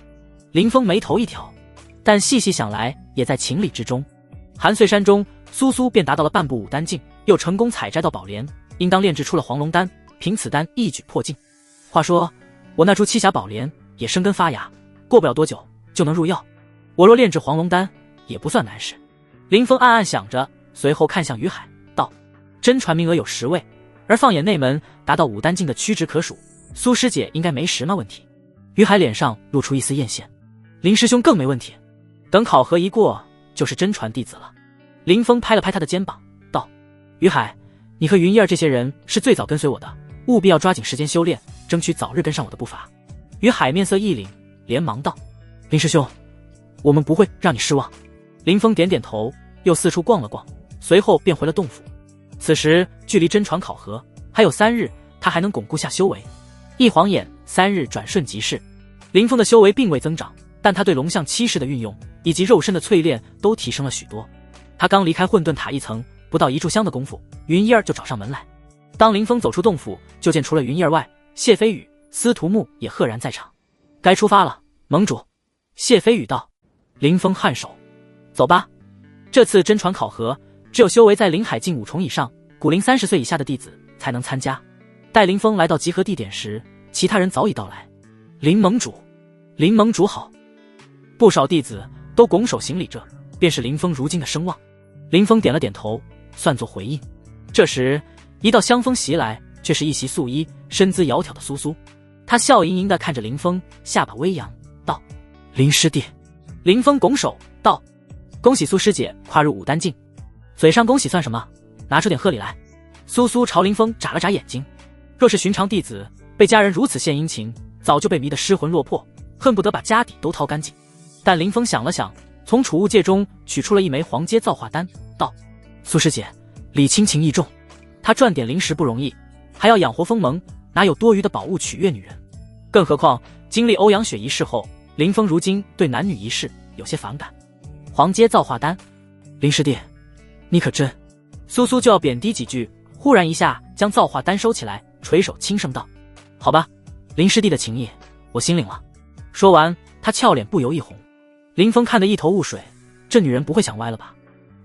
林峰眉头一挑，但细细想来也在情理之中。寒碎山中苏便达到了半步武丹境，又成功采摘到宝莲，应当炼制出了黄龙丹，凭此丹一举破境。话说我那株七霞宝莲也生根发芽，过不了多久就能入药，我若炼制黄龙丹也不算难事。林峰暗暗想着，随后看向于海道：真传名额有10位，而放眼内门达到武丹境的屈指可数，苏师姐应该没什么问题。于海脸上露出一丝艳羡，林师兄更没问题，等考核一过就是真传弟子了。林峰拍了拍他的肩膀道：于海，你和云叶这些人是最早跟随我的，务必要抓紧时间修炼，争取早日跟上我的步伐。于海面色一凛，连忙道：林师兄，我们不会让你失望。林峰点点头，又四处逛了逛，随后便回了洞府。此时距离真传考核还有3日，他还能巩固下修为。一晃眼3日转瞬即逝，林峰的修为并未增长，但他对龙象7式的运用以及肉身的淬炼都提升了许多。他刚离开混沌塔一层，不到1炷香的功夫，云燕就找上门来。当林峰走出洞府，就见除了云燕外，谢飞宇、司徒木也赫然在场。该出发了，盟主。谢飞宇道。林峰颔首，走吧。这次真传考核，只有修为在灵海境5重以上、古龄30岁以下的弟子才能参加。待林峰来到集合地点时，其他人早已到来。林盟主，林盟主好。不少弟子都拱手行礼，这便是林峰如今的声望。林峰点了点头，算作回应。这时一道香风袭来，却是一袭素衣、身姿窈窕的苏。他笑盈盈地看着林峰，下巴微扬，道：林师弟。林峰拱手道：恭喜苏师姐跨入武丹境。嘴上恭喜算什么，拿出点贺礼来。苏朝林峰眨了眨眼睛，若是寻常弟子，被家人如此献殷勤，早就被迷得失魂落魄，恨不得把家底都掏干净。但林峰想了想，从储物戒中取出了一枚黄阶造化丹，道：“苏师姐，礼轻情意重，他赚点零食不容易，还要养活封盟，哪有多余的宝物取悦女人？更何况经历欧阳雪一事后，林峰如今对男女一事有些反感。黄阶造化丹，林师弟，你可真……”苏苏就要贬低几句，忽然一下将造化丹收起来，垂手轻声道：“好吧，林师弟的情谊我心领了。”说完，他俏脸不由一红。林峰看得一头雾水，这女人不会想歪了吧？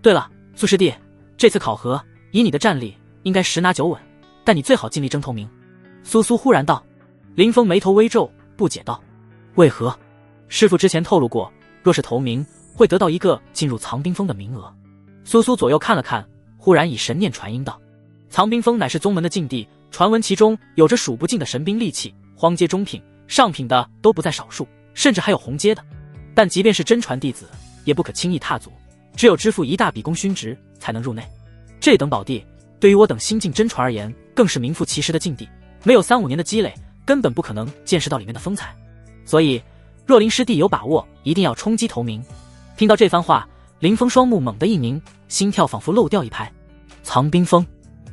对了，苏师弟，这次考核以你的战力应该10拿9稳，但你最好尽力争头名。苏苏忽然道。林峰眉头微皱，不解道：“为何？师父之前透露过，若是头名会得到一个进入藏冰峰的名额。”苏苏左右看了看，忽然以神念传音道：“藏冰峰乃是宗门的禁地，传闻其中有着数不尽的神兵利器，荒阶中品、上品的都不在少数，甚至还有红阶的。但即便是真传弟子，也不可轻易踏足，只有支付一大笔功勋值才能入内。这等宝地，对于我等新进真传而言，更是名副其实的禁地，没有3-5年的积累，根本不可能见识到里面的风采。所以，若林师弟有把握，一定要冲击头名。”听到这番话，林峰双目猛地一凝，心跳仿佛漏掉一拍。藏冰峰，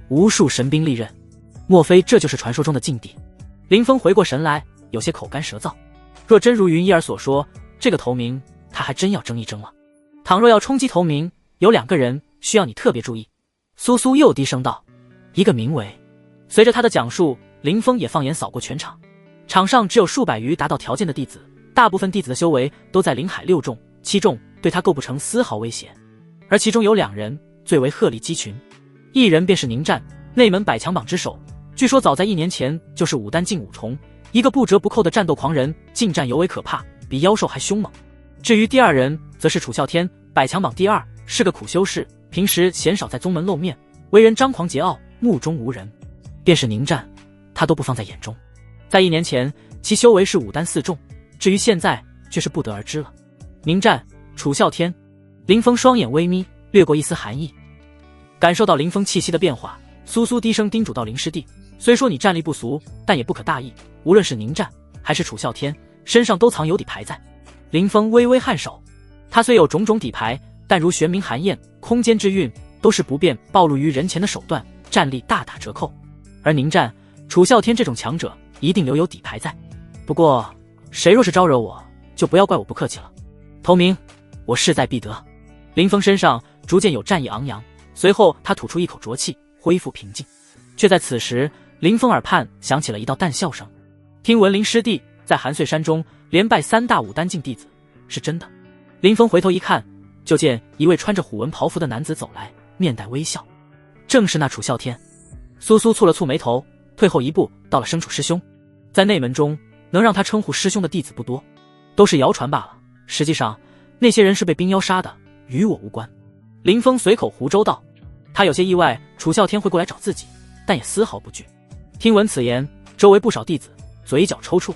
无数神兵利刃，莫非这就是传说中的禁地？林峰回过神来，有些口干舌燥。若真如云一儿所说，这个头名他还真要争一争了。倘若要冲击头名，有2个人需要你特别注意。苏苏又低声道：“一个名为……”随着他的讲述，林峰也放眼扫过全场，场上只有数百余达到条件的弟子，大部分弟子的修为都在灵海6重、7重，对他构不成丝毫威胁。而其中有2人最为鹤立鸡群，一人便是宁战，内门百强榜之首，据说早在1年前就是5丹进5重，一个不折不扣的战斗狂人，近战尤为可怕，比妖兽还凶猛。至于第2人，则是楚啸天，百强榜第2，是个苦修士，平时鲜少在宗门露面，为人张狂桀骜，目中无人。便是宁战，他都不放在眼中。在1年前，其修为是5丹4重，至于现在，却是不得而知了。宁战、楚啸天，林峰双眼微眯，掠过一丝寒意。感受到林峰气息的变化，苏苏低声叮嘱到：“林师弟，虽说你战力不俗，但也不可大意，无论是宁战还是楚啸天，身上都藏有底牌在。”林峰微微颔首，他虽有种种底牌，但如玄冥寒焰、空间之韵，都是不便暴露于人前的手段，战力大打折扣。而宁战、楚啸天这种强者，一定留有底牌在。不过，谁若是招惹我，就不要怪我不客气了。头名，我势在必得。林峰身上逐渐有战意昂扬，随后他吐出一口浊气，恢复平静。却在此时，林峰耳畔响起了一道淡笑声。听闻林师弟在寒碎山中连败3大5丹境弟子，是真的。林峰回头一看，就见一位穿着虎纹袍服的男子走来，面带微笑，正是那楚啸天。苏苏蹙了蹙眉头，退后一步，到了生楚师兄。在内门中，能让他称呼师兄的弟子不多，都是谣传罢了。实际上，那些人是被冰妖杀的，与我无关。林峰随口胡诌道，他有些意外楚啸天会过来找自己，但也丝毫不惧。听闻此言，周围不少弟子嘴角抽搐。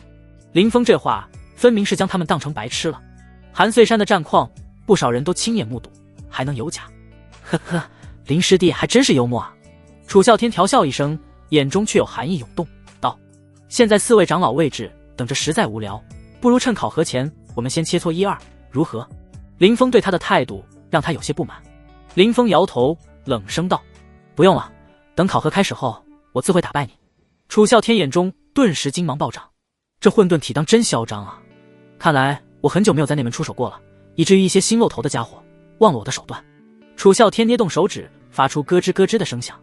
林峰这话分明是将他们当成白痴了。寒碎山的战况，不少人都亲眼目睹，还能有假？呵呵，林师弟还真是幽默啊。楚啸天调笑一声，眼中却有寒意涌动，道：“现在4位长老位置等着实在无聊，不如趁考核前，我们先切磋1、2，如何？”林峰对他的态度让他有些不满。林峰摇头，冷声道：“不用了，等考核开始后，我自会打败你。”楚啸天眼中顿时金芒暴涨，这混沌体当真嚣张啊！看来我很久没有在内门出手过了，以至于一些新露头的家伙忘了我的手段。楚啸天捏动手指，发出咯吱咯吱的声响。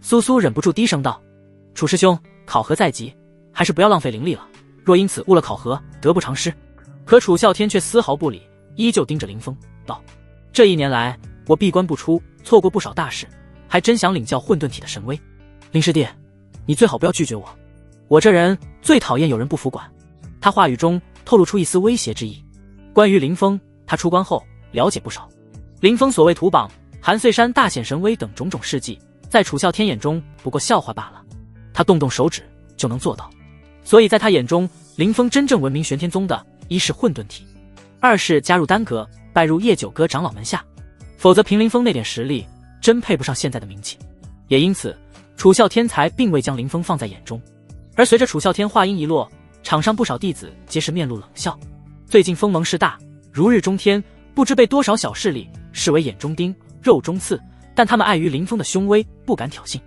苏苏忍不住低声道：“楚师兄，考核在即，还是不要浪费灵力了，若因此误了考核，得不偿失。”可楚啸天却丝毫不理，依旧盯着林峰道：“这1年来，我闭关不出，错过不少大事，还真想领教混沌体的神威。林师弟，你最好不要拒绝我，我这人最讨厌有人不服管。”他话语中透露出一丝威胁之意。关于林峰，他出关后了解不少。林峰所谓图榜、寒碎山大显神威等种种事迹，在楚啸天眼中不过笑话罢了，他动动手指就能做到。所以在他眼中，林峰真正闻名玄天宗的，一是混沌体，二是加入丹阁，拜入叶九歌长老门下。否则凭林峰那点实力，真配不上现在的名气。也因此，楚啸天才并未将林峰放在眼中。而随着楚啸天话音一落，场上不少弟子皆是面露冷笑。最近封盟事大，如日中天，不知被多少小势力视为眼中钉、肉中刺，但他们碍于林峰的凶威，不敢挑衅。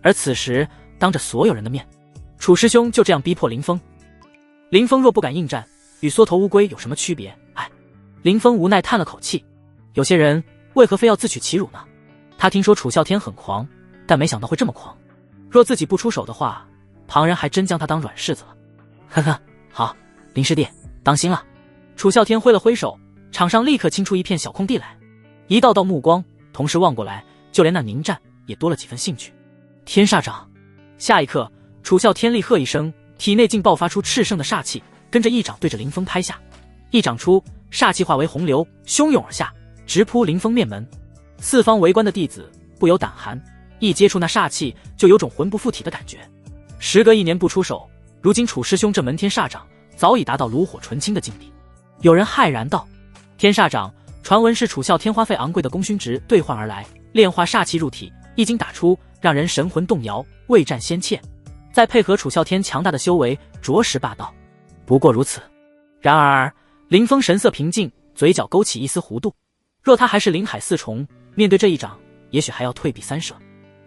而此时，当着所有人的面，楚师兄就这样逼迫林峰。林峰若不敢应战，与缩头乌龟有什么区别？林峰无奈叹了口气。有些人为何非要自取其辱呢？他听说楚啸天很狂，但没想到会这么狂。若自己不出手的话，旁人还真将他当软柿子了。呵呵，好，林师弟，当心了。楚啸天挥了挥手，场上立刻清出一片小空地来，一道道目光同时望过来，就连那迎战也多了几分兴趣。天煞掌！下一刻，楚啸天厉喝一声，体内竟爆发出炽盛的煞气，跟着一掌对着林峰拍下。一掌出，煞气化为洪流，汹涌而下，直扑林峰面门。四方围观的弟子不由胆寒，一接触那煞气，就有种魂不附体的感觉。时隔1年不出手，如今楚师兄这门天煞掌早已达到炉火纯青的境地。有人骇然道：天煞掌传闻是楚啸天花费昂贵的功勋值兑换而来，炼化煞气入体，一经打出，让人神魂动摇，未战先怯。再配合楚啸天强大的修为，着实霸道。不过如此。然而林峰神色平静，嘴角勾起一丝弧度。若他还是灵海4重，面对这一掌，也许还要退避3舍。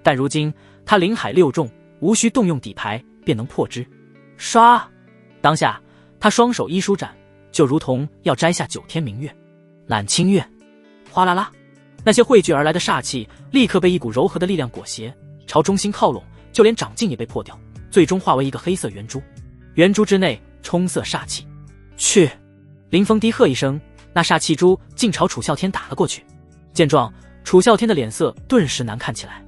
但如今他灵海6重，无需动用底牌便能破之。唰！当下他双手一舒展，就如同要摘下9天明月。揽清月！哗啦啦！那些汇聚而来的煞气立刻被一股柔和的力量裹挟，朝中心靠拢，就连掌劲也被破掉，最终化为一个黑色圆珠。圆珠之内冲塞煞气。去！林峰低喝一声，那煞气珠竟朝楚啸天打了过去。见状，楚啸天的脸色顿时难看起来。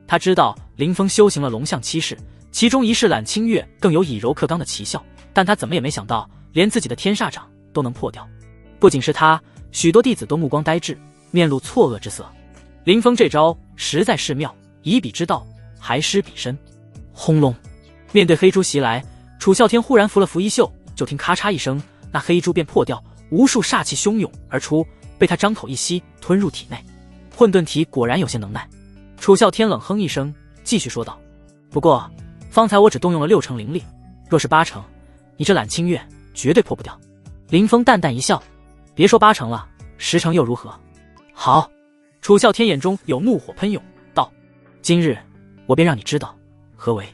他知道林峰修行了龙象7式，其中1式揽清月更有以柔克刚的奇效，但他怎么也没想到，连自己的天煞掌都能破掉。不仅是他，许多弟子都目光呆滞，面露错愕之色。林峰这招实在是妙，以彼之道，还施彼身。轰隆！面对黑珠袭来，楚啸天忽然拂了拂衣袖，就听咔嚓一声，那黑珠便破掉，无数煞气汹涌而出，被他张口一吸，吞入体内。混沌体果然有些能耐。楚啸天冷哼一声，继续说道：不过方才我只动用了6成灵力，若是8成，你这揽清月绝对破不掉。林峰淡淡一笑：别说8成了，10成又如何？好！楚啸天眼中有怒火喷涌，道：今日我便让你知道何为。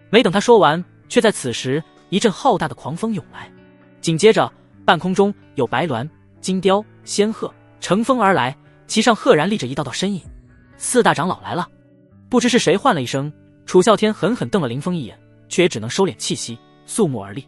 没等他说完，却在此时一阵浩大的狂风涌来，紧接着半空中有白鸾、金雕、仙鹤乘风而来，其上赫然立着一道道身影。4大长老来了。不知是谁唤了一声，楚啸天狠狠瞪了林峰一眼，却也只能收敛气息，肃穆而立。